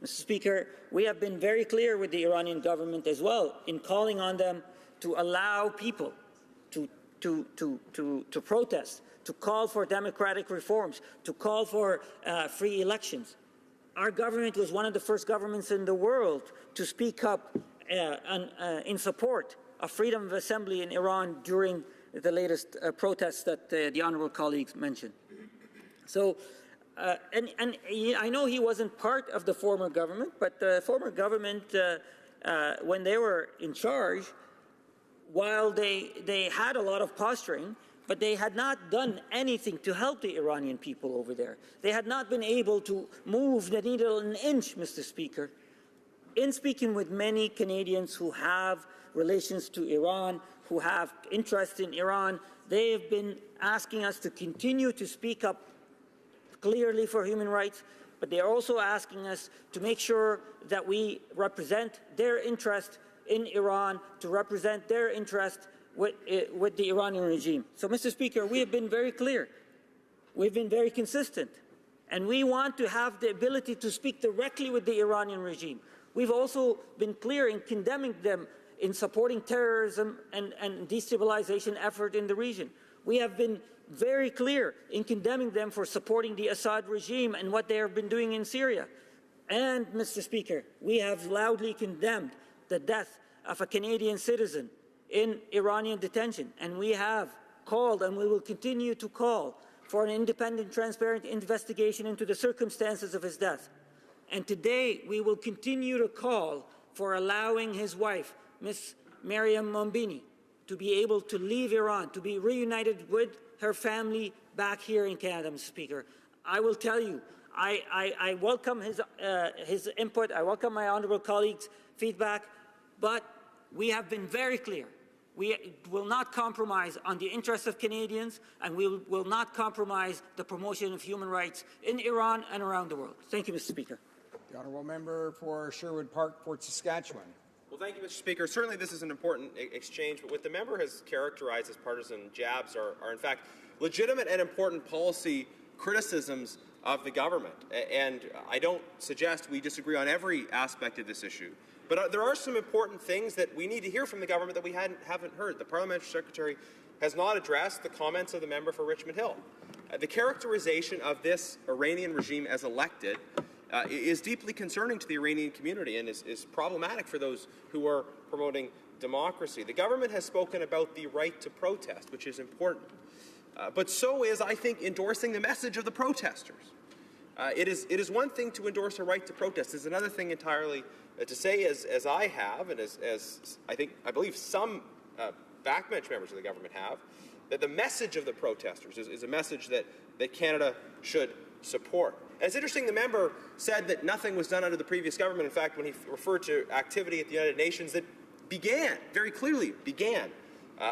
Mr. Speaker, we have been very clear with the Iranian government as well in calling on them to allow people to protest, to call for democratic reforms, to call for free elections. Our government was one of the first governments in the world to speak up in support of freedom of assembly in Iran during the latest protests that the honourable colleagues mentioned. So, and I know he wasn't part of the former government, but the former government, when they were in charge, while they had a lot of posturing, but they had not done anything to help the Iranian people over there. They had not been able to move the needle an inch, Mr. Speaker. In speaking with many Canadians who have relations to Iran, who have interest in Iran, they have been asking us to continue to speak up clearly for human rights, but they are also asking us to make sure that we represent their interest in Iran, to represent their interest with the Iranian regime. So, Mr. Speaker, we have been very clear. We've been very consistent. And we want to have the ability to speak directly with the Iranian regime. We've also been clear in condemning them in supporting terrorism and destabilization effort in the region. We have been very clear in condemning them for supporting the Assad regime and what they have been doing in Syria. And, Mr. Speaker, we have loudly condemned the death of a Canadian citizen in Iranian detention. And we have called, and we will continue to call, for an independent, transparent investigation into the circumstances of his death. And today, we will continue to call for allowing his wife, Ms. Mariam Mombini, to be able to leave Iran, to be reunited with her family back here in Canada, Mr. Speaker. I will tell you, I welcome his input. I welcome my honourable colleagues' feedback, but we have been very clear. We will not compromise on the interests of Canadians, and we will not compromise the promotion of human rights in Iran and around the world. Thank you, Mr. Speaker. The Honourable Member for Sherwood Park, Fort Saskatchewan. Well, thank you, Mr. Speaker. Certainly this is an important exchange, but what the member has characterized as partisan jabs are in fact legitimate and important policy criticisms of the government. And I don't suggest we disagree on every aspect of this issue, but there are some important things that we need to hear from the government that we haven't heard. The Parliamentary Secretary has not addressed the comments of the member for Richmond Hill. The characterization of this Iranian regime as elected is deeply concerning to the Iranian community and is problematic for those who are promoting democracy. The government has spoken about the right to protest, which is important. But so is, I think, endorsing the message of the protesters. It is one thing to endorse a right to protest. It's another thing entirely to say, as I have, and as I believe some backbench members of the government have, that the message of the protesters is a message that Canada should support. And it's interesting, the member said that nothing was done under the previous government. In fact, when he referred to activity at the United Nations, that very clearly began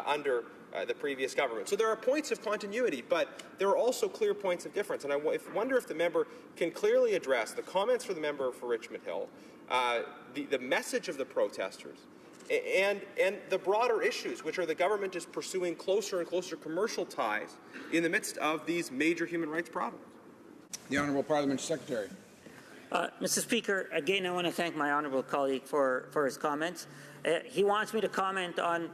under the previous government. So there are points of continuity, but there are also clear points of difference. And I wonder if the member can clearly address the comments for the member for Richmond Hill, the message of the protesters, and the broader issues, which are the government is pursuing closer and closer commercial ties in the midst of these major human rights problems. The Honourable Parliamentary Secretary. Mr. Speaker, again, I want to thank my honourable colleague for his comments. He wants me to comment on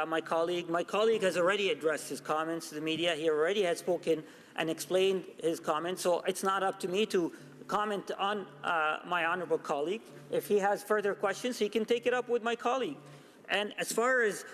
my colleague. My colleague has already addressed his comments to the media. He already has spoken and explained his comments, so it's not up to me to comment on my honourable colleague. If he has further questions, he can take it up with my colleague. And as far as,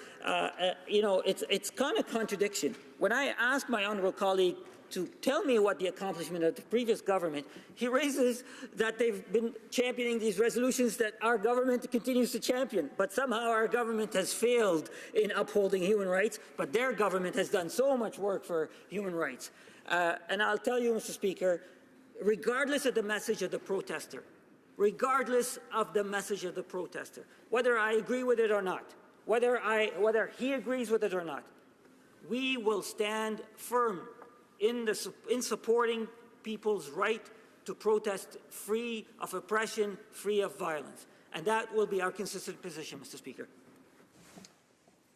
it's kind of contradiction. When I asked my honourable colleague to tell me what the accomplishment of the previous government, he raises that they've been championing these resolutions that our government continues to champion, but somehow our government has failed in upholding human rights, but their government has done so much work for human rights. And I'll tell you, Mr. Speaker, regardless of the message of the protester, whether I agree with it or not, whether he agrees with it or not, we will stand firm in supporting people's right to protest free of oppression, free of violence. And that will be our consistent position, Mr. Speaker.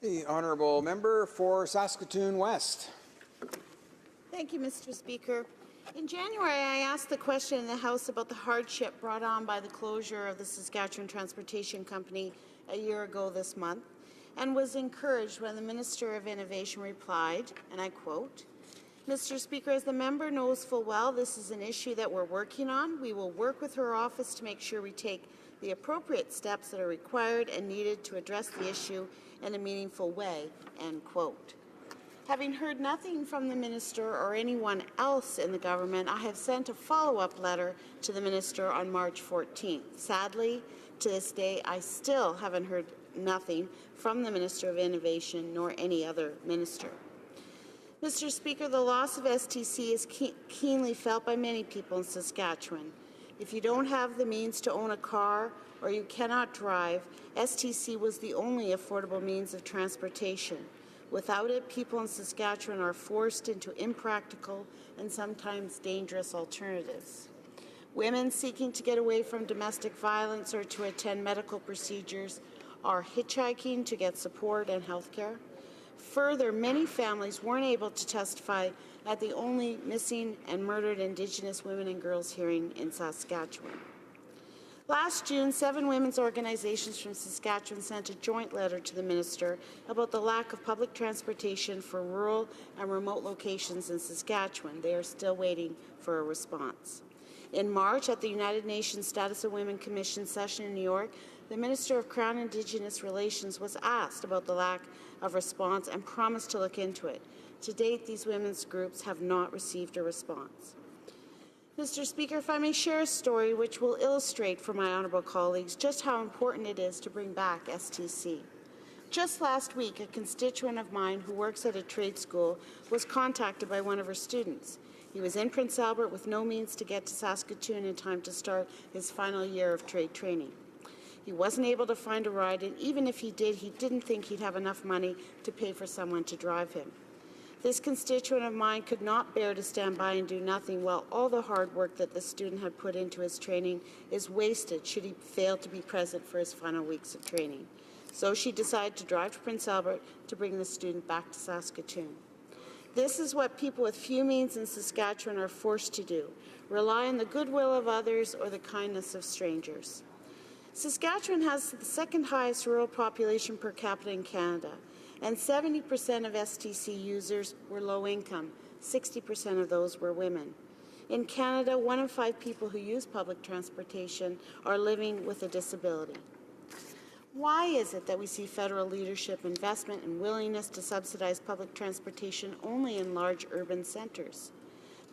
The honourable member for Saskatoon West. Thank you, Mr. Speaker. In January, I asked the question in the House about the hardship brought on by the closure of the Saskatchewan Transportation Company a year ago this month, and was encouraged when the Minister of Innovation replied, and I quote, "Mr. Speaker, as the member knows full well, this is an issue that we're working on. We will work with her office to make sure we take the appropriate steps that are required and needed to address the issue in a meaningful way," end quote. Having heard nothing from the Minister or anyone else in the government, I have sent a follow-up letter to the Minister on March 14th. Sadly, to this day, I still haven't heard nothing from the Minister of Innovation nor any other minister. Mr. Speaker, the loss of STC is keenly felt by many people in Saskatchewan. If you don't have the means to own a car or you cannot drive, STC was the only affordable means of transportation. Without it, people in Saskatchewan are forced into impractical and sometimes dangerous alternatives. Women seeking to get away from domestic violence or to attend medical procedures are hitchhiking to get support and health care. Further, many families weren't able to testify at the only missing and murdered Indigenous women and girls hearing in Saskatchewan. Last June, 7 women's organizations from Saskatchewan sent a joint letter to the Minister about the lack of public transportation for rural and remote locations in Saskatchewan. They are still waiting for a response. In March, at the United Nations Status of Women Commission session in New York, the Minister of Crown Indigenous Relations was asked about the lack of response and promised to look into it. To date, these women's groups have not received a response. Mr. Speaker, if I may share a story which will illustrate for my honourable colleagues just how important it is to bring back STC. Just last week, a constituent of mine who works at a trade school was contacted by one of her students. He was in Prince Albert with no means to get to Saskatoon in time to start his final year of trade training. He wasn't able to find a ride, and even if he did, he didn't think he'd have enough money to pay for someone to drive him. This constituent of mine could not bear to stand by and do nothing while all the hard work that the student had put into his training is wasted should he fail to be present for his final weeks of training. So she decided to drive to Prince Albert to bring the student back to Saskatoon. This is what people with few means in Saskatchewan are forced to do, rely on the goodwill of others or the kindness of strangers. Saskatchewan has the second highest rural population per capita in Canada, and 70% of STC users were low income. 60% of those were women. In Canada, 1 in 5 people who use public transportation are living with a disability. Why is it that we see federal leadership, investment, and willingness to subsidize public transportation only in large urban centres?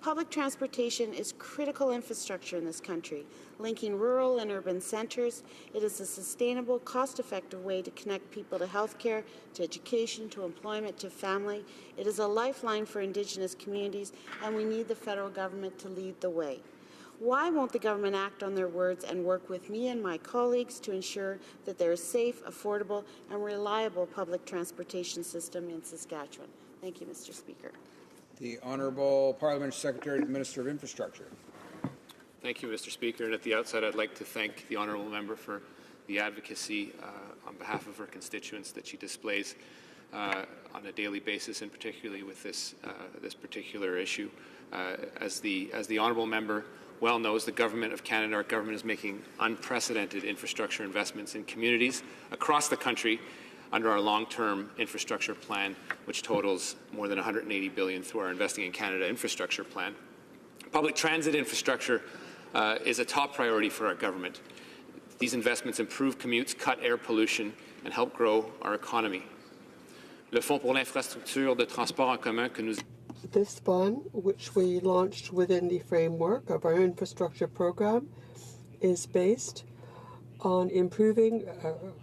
Public transportation is critical infrastructure in this country, linking rural and urban centres. It is a sustainable, cost-effective way to connect people to healthcare, to education, to employment, to family. It is a lifeline for Indigenous communities, and we need the federal government to lead the way. Why won't the government act on their words and work with me and my colleagues to ensure that there is safe, affordable, and reliable public transportation system in Saskatchewan? Thank you, Mr. Speaker. The Honourable Parliamentary Secretary to the Minister of Infrastructure. Thank you, Mr. Speaker. And at the outset, I'd like to thank the Honourable Member for the advocacy on behalf of her constituents that she displays on a daily basis, and particularly with this particular issue. As the Honourable Member well knows, the Government of Canada, our government, is making unprecedented infrastructure investments in communities across the country under our long-term infrastructure plan, which totals more than $180 billion through our Investing in Canada infrastructure plan. Public transit infrastructure is a top priority for our government. These investments improve commutes, cut air pollution, and help grow our economy. Le Fonds pour l'infrastructure de transport en commun que nous... This fund, which we launched within the framework of our infrastructure program, is based on improving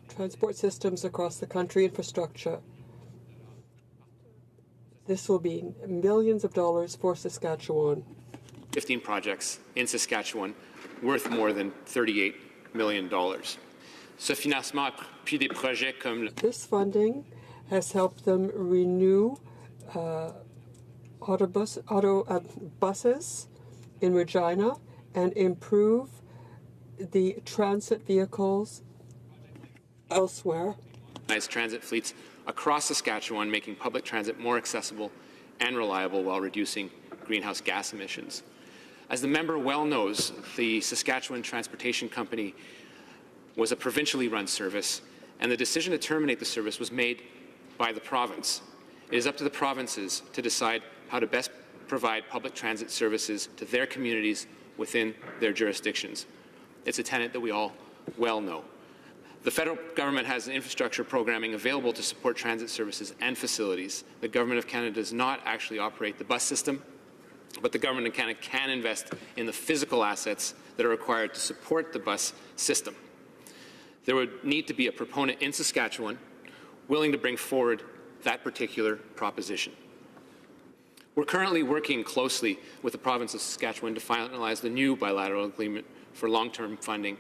transport systems across the country infrastructure. This will be millions of dollars for Saskatchewan. 15 projects in Saskatchewan worth more than $38 million. Ce financement a pris des projets comme... This funding has helped them renew buses in Regina and improve the transit vehicles elsewhere. Transit fleets across Saskatchewan, making public transit more accessible and reliable while reducing greenhouse gas emissions. As the member well knows, the Saskatchewan Transportation Company was a provincially run service, and the decision to terminate the service was made by the province. It is up to the provinces to decide how to best provide public transit services to their communities within their jurisdictions. It's a tenet that we all well know. The federal government has infrastructure programming available to support transit services and facilities. The Government of Canada does not actually operate the bus system, but the Government of Canada can invest in the physical assets that are required to support the bus system. There would need to be a proponent in Saskatchewan willing to bring forward that particular proposition. We're currently working closely with the province of Saskatchewan to finalize the new bilateral agreement for long-term funding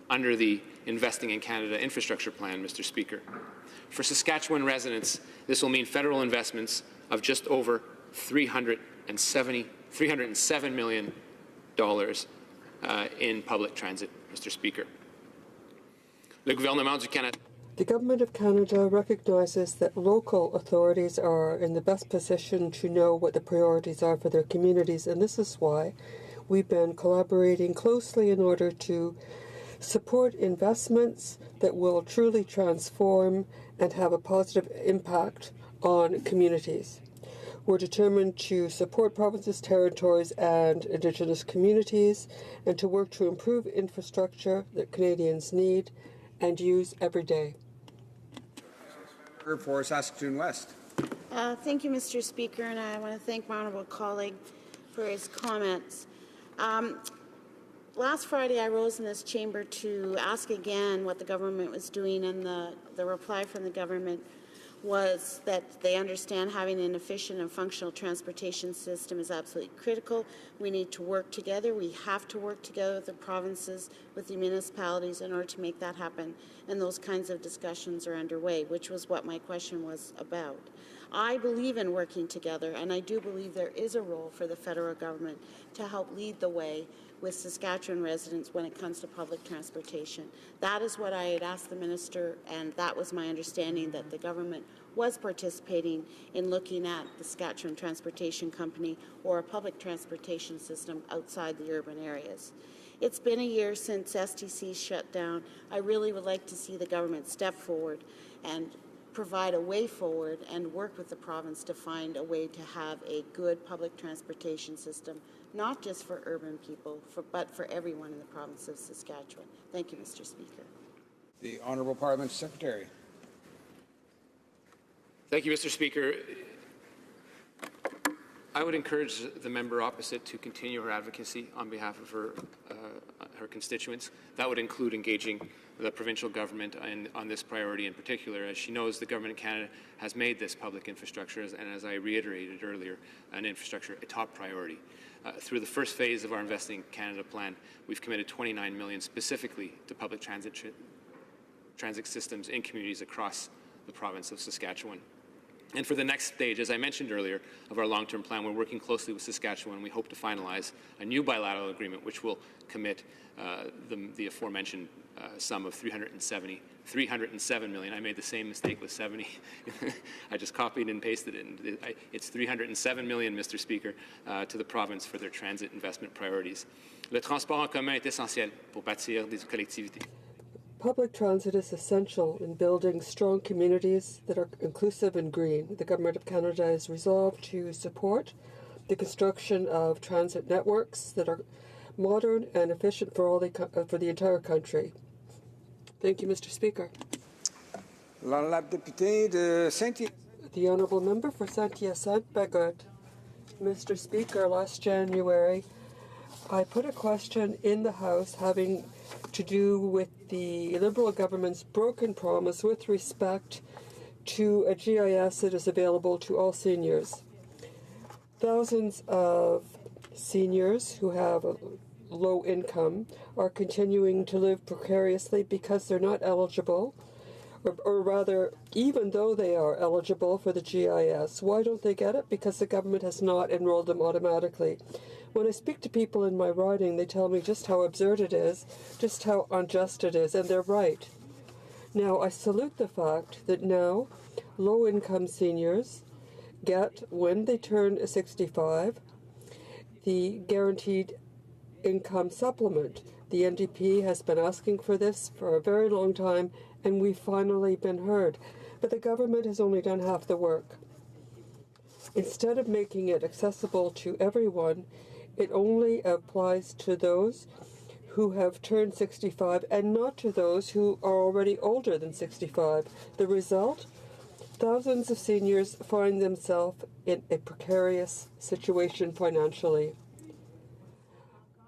under the Investing in Canada infrastructure plan, Mr. Speaker. For Saskatchewan residents, this will mean federal investments of just over $307 million in public transit, Mr. Speaker. Le gouvernement du Canada. The Government of Canada recognizes that local authorities are in the best position to know what the priorities are for their communities, and this is why we've been collaborating closely in order to support investments that will truly transform and have a positive impact on communities. We're determined to support provinces, territories, and Indigenous communities, and to work to improve infrastructure that Canadians need and use every day. For Saskatoon West. Thank you, Mr. Speaker, and I want to thank my honourable colleague for his comments. Last Friday, I rose in this chamber to ask again what the government was doing, and the reply from the government was that they understand having an efficient and functional transportation system is absolutely critical. We need to work together. We have to work together with the provinces, with the municipalities in order to make that happen. And those kinds of discussions are underway, which was what my question was about. I believe in working together, and I do believe there is a role for the federal government to help lead the way with Saskatchewan residents when it comes to public transportation. That is what I had asked the minister, and that was my understanding, that the government was participating in looking at the Saskatchewan Transportation Company or a public transportation system outside the urban areas. It's been a year since STC shut down. I really would like to see the government step forward and provide a way forward and work with the province to find a way to have a good public transportation system, not just for urban people, but for everyone in the province of Saskatchewan. Thank you, Mr. Speaker. The Honourable Parliament Secretary. Thank you, Mr. Speaker. I would encourage the member opposite to continue her advocacy on behalf of her constituents. That would include engaging the provincial government on this priority in particular. As she knows, the Government of Canada has made this public infrastructure, and as I reiterated earlier, an infrastructure a top priority. Through the first phase of our Investing Canada plan, we've committed $29 million specifically to public transit systems in communities across the province of Saskatchewan. And for the next stage, as I mentioned earlier, of our long-term plan, we're working closely with Saskatchewan. We hope to finalize a new bilateral agreement which will commit the aforementioned sum of $307 million. I made the same mistake with 70. I just copied and pasted it. And it's $307 million, Mr. Speaker, to the province for their transit investment priorities. Le transport en commun est essentiel pour bâtir des collectivités. Public transit is essential in building strong communities that are inclusive and green. The Government of Canada is resolved to support the construction of transit networks that are modern and efficient for the entire country. Thank you, Mr. Speaker. The Honourable Member for Saint-Hyacinthe-Bagot. Mr. Speaker, last January, I put a question in the House having to do with the Liberal government's broken promise with respect to a GIS that is available to all seniors. Thousands of seniors who have a low income are continuing to live precariously because they're not eligible, or rather, even though they are eligible for the GIS. Why don't they get it? Because the government has not enrolled them automatically. When I speak to people in my riding, they tell me just how absurd it is, just how unjust it is, and they're right. Now, I salute the fact that now low-income seniors get, when they turn 65, the guaranteed income supplement. The NDP has been asking for this for a very long time, and we've finally been heard. But the government has only done half the work. Instead of making it accessible to everyone, it only applies to those who have turned 65 and not to those who are already older than 65. The result? Thousands of seniors find themselves in a precarious situation financially.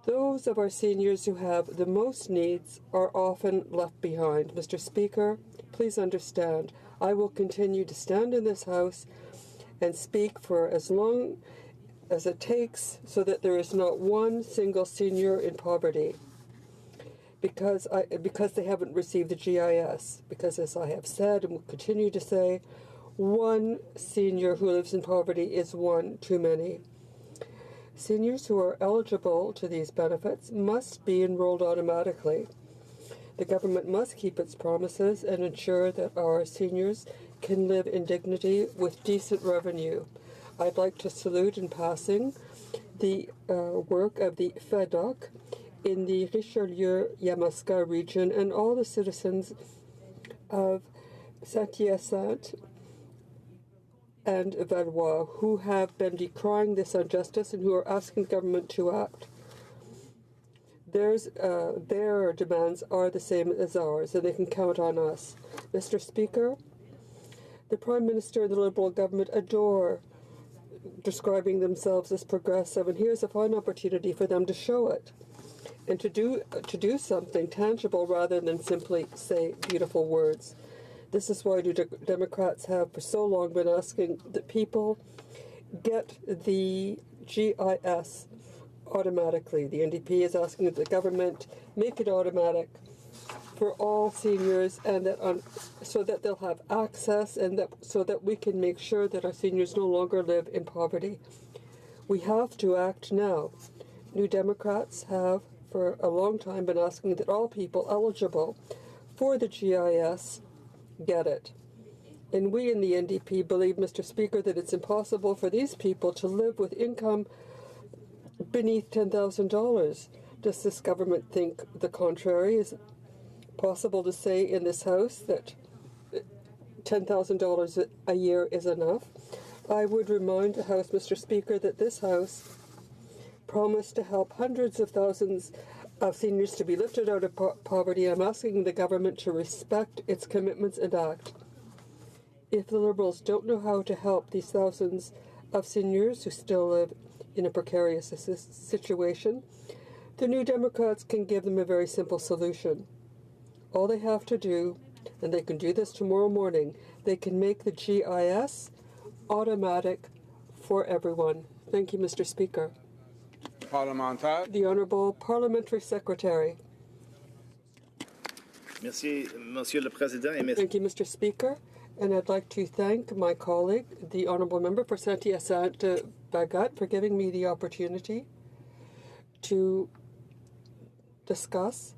Those of our seniors who have the most needs are often left behind. Mr. Speaker, please understand, I will continue to stand in this House and speak for as long as it takes so that there is not one single senior in poverty because they haven't received the GIS. Because, as I have said and will continue to say, one senior who lives in poverty is one too many. Seniors who are eligible to these benefits must be enrolled automatically. The government must keep its promises and ensure that our seniors can live in dignity with decent revenue. I'd like to salute in passing the work of the HoC in the Richelieu-Yamaska region and all the citizens of Saint-Hyacinthe and Valois who have been decrying this injustice and who are asking government to act. Their demands are the same as ours, and they can count on us. Mr. Speaker, the Prime Minister and the Liberal government adore describing themselves as progressive, and here's a fine opportunity for them to show it and to do something tangible rather than simply say beautiful words. This is why Democrats have for so long been asking that people get the GIS automatically. The NDP is asking that the government make it automatic. for all seniors, and that so that they'll have access, and so that we can make sure that our seniors no longer live in poverty. We have to act now. New Democrats have for a long time been asking that all people eligible for the GIS get it. And we in the NDP believe, Mr. Speaker, that it's impossible for these people to live with income beneath $10,000. Does this government think the contrary? Is it possible to say in this House that $10,000 a year is enough? I would remind the House, Mr. Speaker, that this House promised to help hundreds of thousands of seniors to be lifted out of poverty. I'm asking the government to respect its commitments and act. If the Liberals don't know how to help these thousands of seniors who still live in a precarious situation, the New Democrats can give them a very simple solution. All they have to do, and they can do this tomorrow morning, they can make the GIS automatic for everyone. Thank you, Mr. Speaker. The Honourable Parliamentary Secretary. Merci, Monsieur le Président. Et merci. Thank you, Mr. Speaker. And I'd like to thank my colleague, the Honourable Member for Saint-Hyacinthe-Bagot, for giving me the opportunity to discuss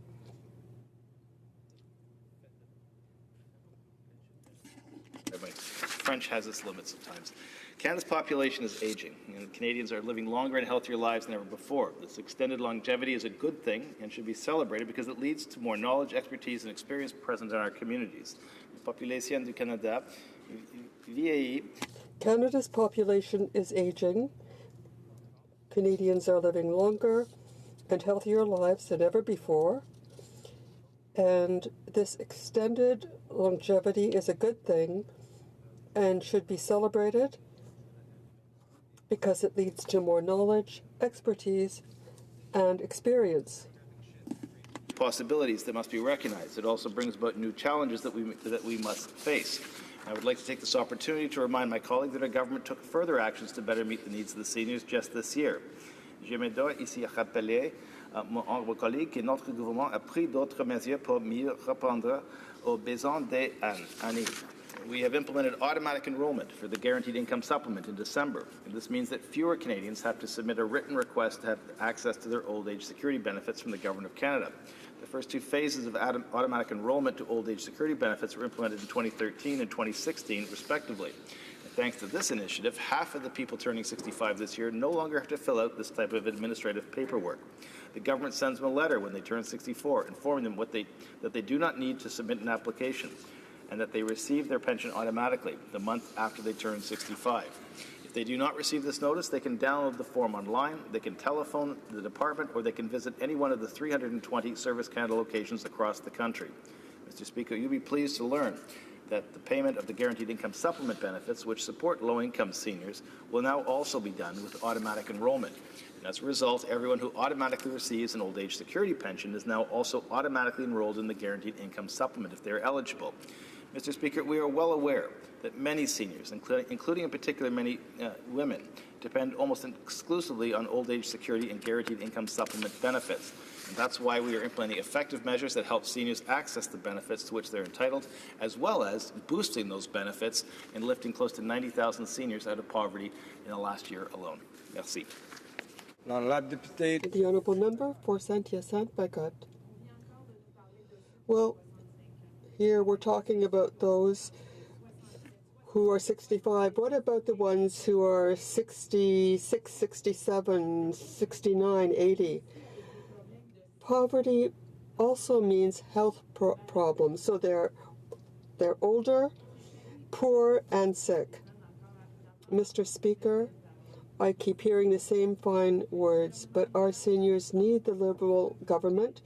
French has its limits sometimes. Canada's population is aging, and Canadians are living longer and healthier lives than ever before. This extended longevity is a good thing and should be celebrated because it leads to more knowledge, expertise, and experience present in our communities. La population du Canada vieillit. Canada's population is aging. Canadians are living longer and healthier lives than ever before. And this extended longevity is a good thing and should be celebrated because it leads to more knowledge, expertise, and experience. Possibilities that must be recognized. It also brings about new challenges that we must face. I would like to take this opportunity to remind my colleague that our government took further actions to better meet the needs of the seniors just this year. J'aimerais ici rappeler mon honorable colleague que notre gouvernement a pris d'autres mesures pour mieux répondre aux besoins des aînés. We have implemented automatic enrollment for the Guaranteed Income Supplement in December. And this means that fewer Canadians have to submit a written request to have access to their old age security benefits from the Government of Canada. The first two phases of automatic enrollment to old age security benefits were implemented in 2013 and 2016, respectively. And thanks to this initiative, half of the people turning 65 this year no longer have to fill out this type of administrative paperwork. The government sends them a letter when they turn 64, informing them that they do not need to submit an application, and that they receive their pension automatically the month after they turn 65. If they do not receive this notice, they can download the form online, they can telephone the department, or they can visit any one of the 320 Service Canada locations across the country. Mr. Speaker, you'll be pleased to learn that the payment of the Guaranteed Income Supplement benefits, which support low-income seniors, will now also be done with automatic enrollment. And as a result, everyone who automatically receives an old age security pension is now also automatically enrolled in the Guaranteed Income Supplement if they are eligible. Mr. Speaker, we are well aware that many seniors, including in particular many women, depend almost exclusively on old age security and guaranteed income supplement benefits. And that's why we are implementing effective measures that help seniors access the benefits to which they're entitled, as well as boosting those benefits and lifting close to 90,000 seniors out of poverty in the last year alone. Merci. The Honourable Member for Saint-Hyacinthe-Bagot. Well, here we're talking about those who are 65. What about the ones who are 66, 67, 69, 80? Poverty also means health problems. So they're older, poor, and sick. Mr. Speaker, I keep hearing the same fine words, but our seniors need the Liberal government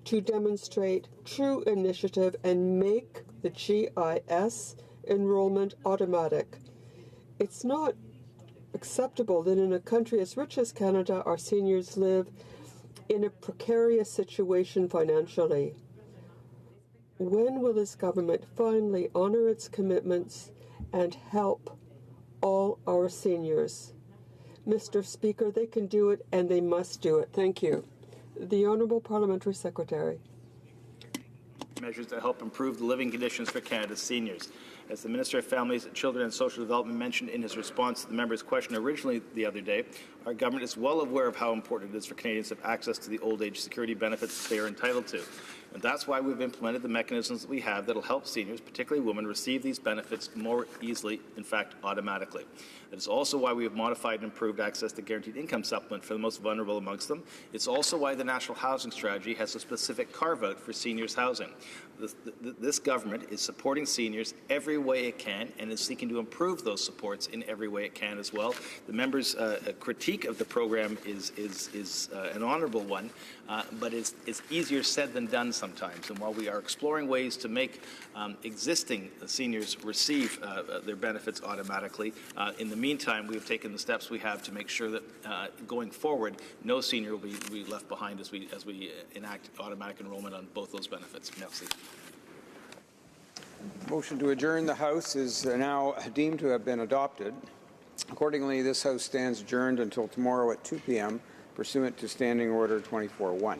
to demonstrate true initiative and make the GIS enrollment automatic. It's not acceptable that in a country as rich as Canada, our seniors live in a precarious situation financially. When will this government finally honor its commitments and help all our seniors? Mr. Speaker, they can do it and they must do it. Thank you. The Honourable Parliamentary Secretary. measures to help improve the living conditions for Canada's seniors. As the Minister of Families, Children and Social Development mentioned in his response to the member's question originally the other day, our government is well aware of how important it is for Canadians to have access to the old age security benefits that they are entitled to. And that's why we've implemented the mechanisms that we have that will help seniors, particularly women, receive these benefits more easily, in fact, automatically. That is also why we have modified and improved access to guaranteed income supplement for the most vulnerable amongst them. It's also why the National Housing Strategy has a specific carve-out for seniors' housing. This government is supporting seniors every way it can and is seeking to improve those supports in every way it can as well. The members' critique of the program is an honourable one, but it's easier said than done sometimes. And while we are exploring ways to make existing seniors receive their benefits automatically, in the meantime, we have taken the steps we have to make sure that going forward, no senior will be left behind as we enact automatic enrollment on both those benefits. Merci. Motion to adjourn the House is now deemed to have been adopted. Accordingly, this House stands adjourned until tomorrow at 2 p.m. pursuant to Standing Order 24-1.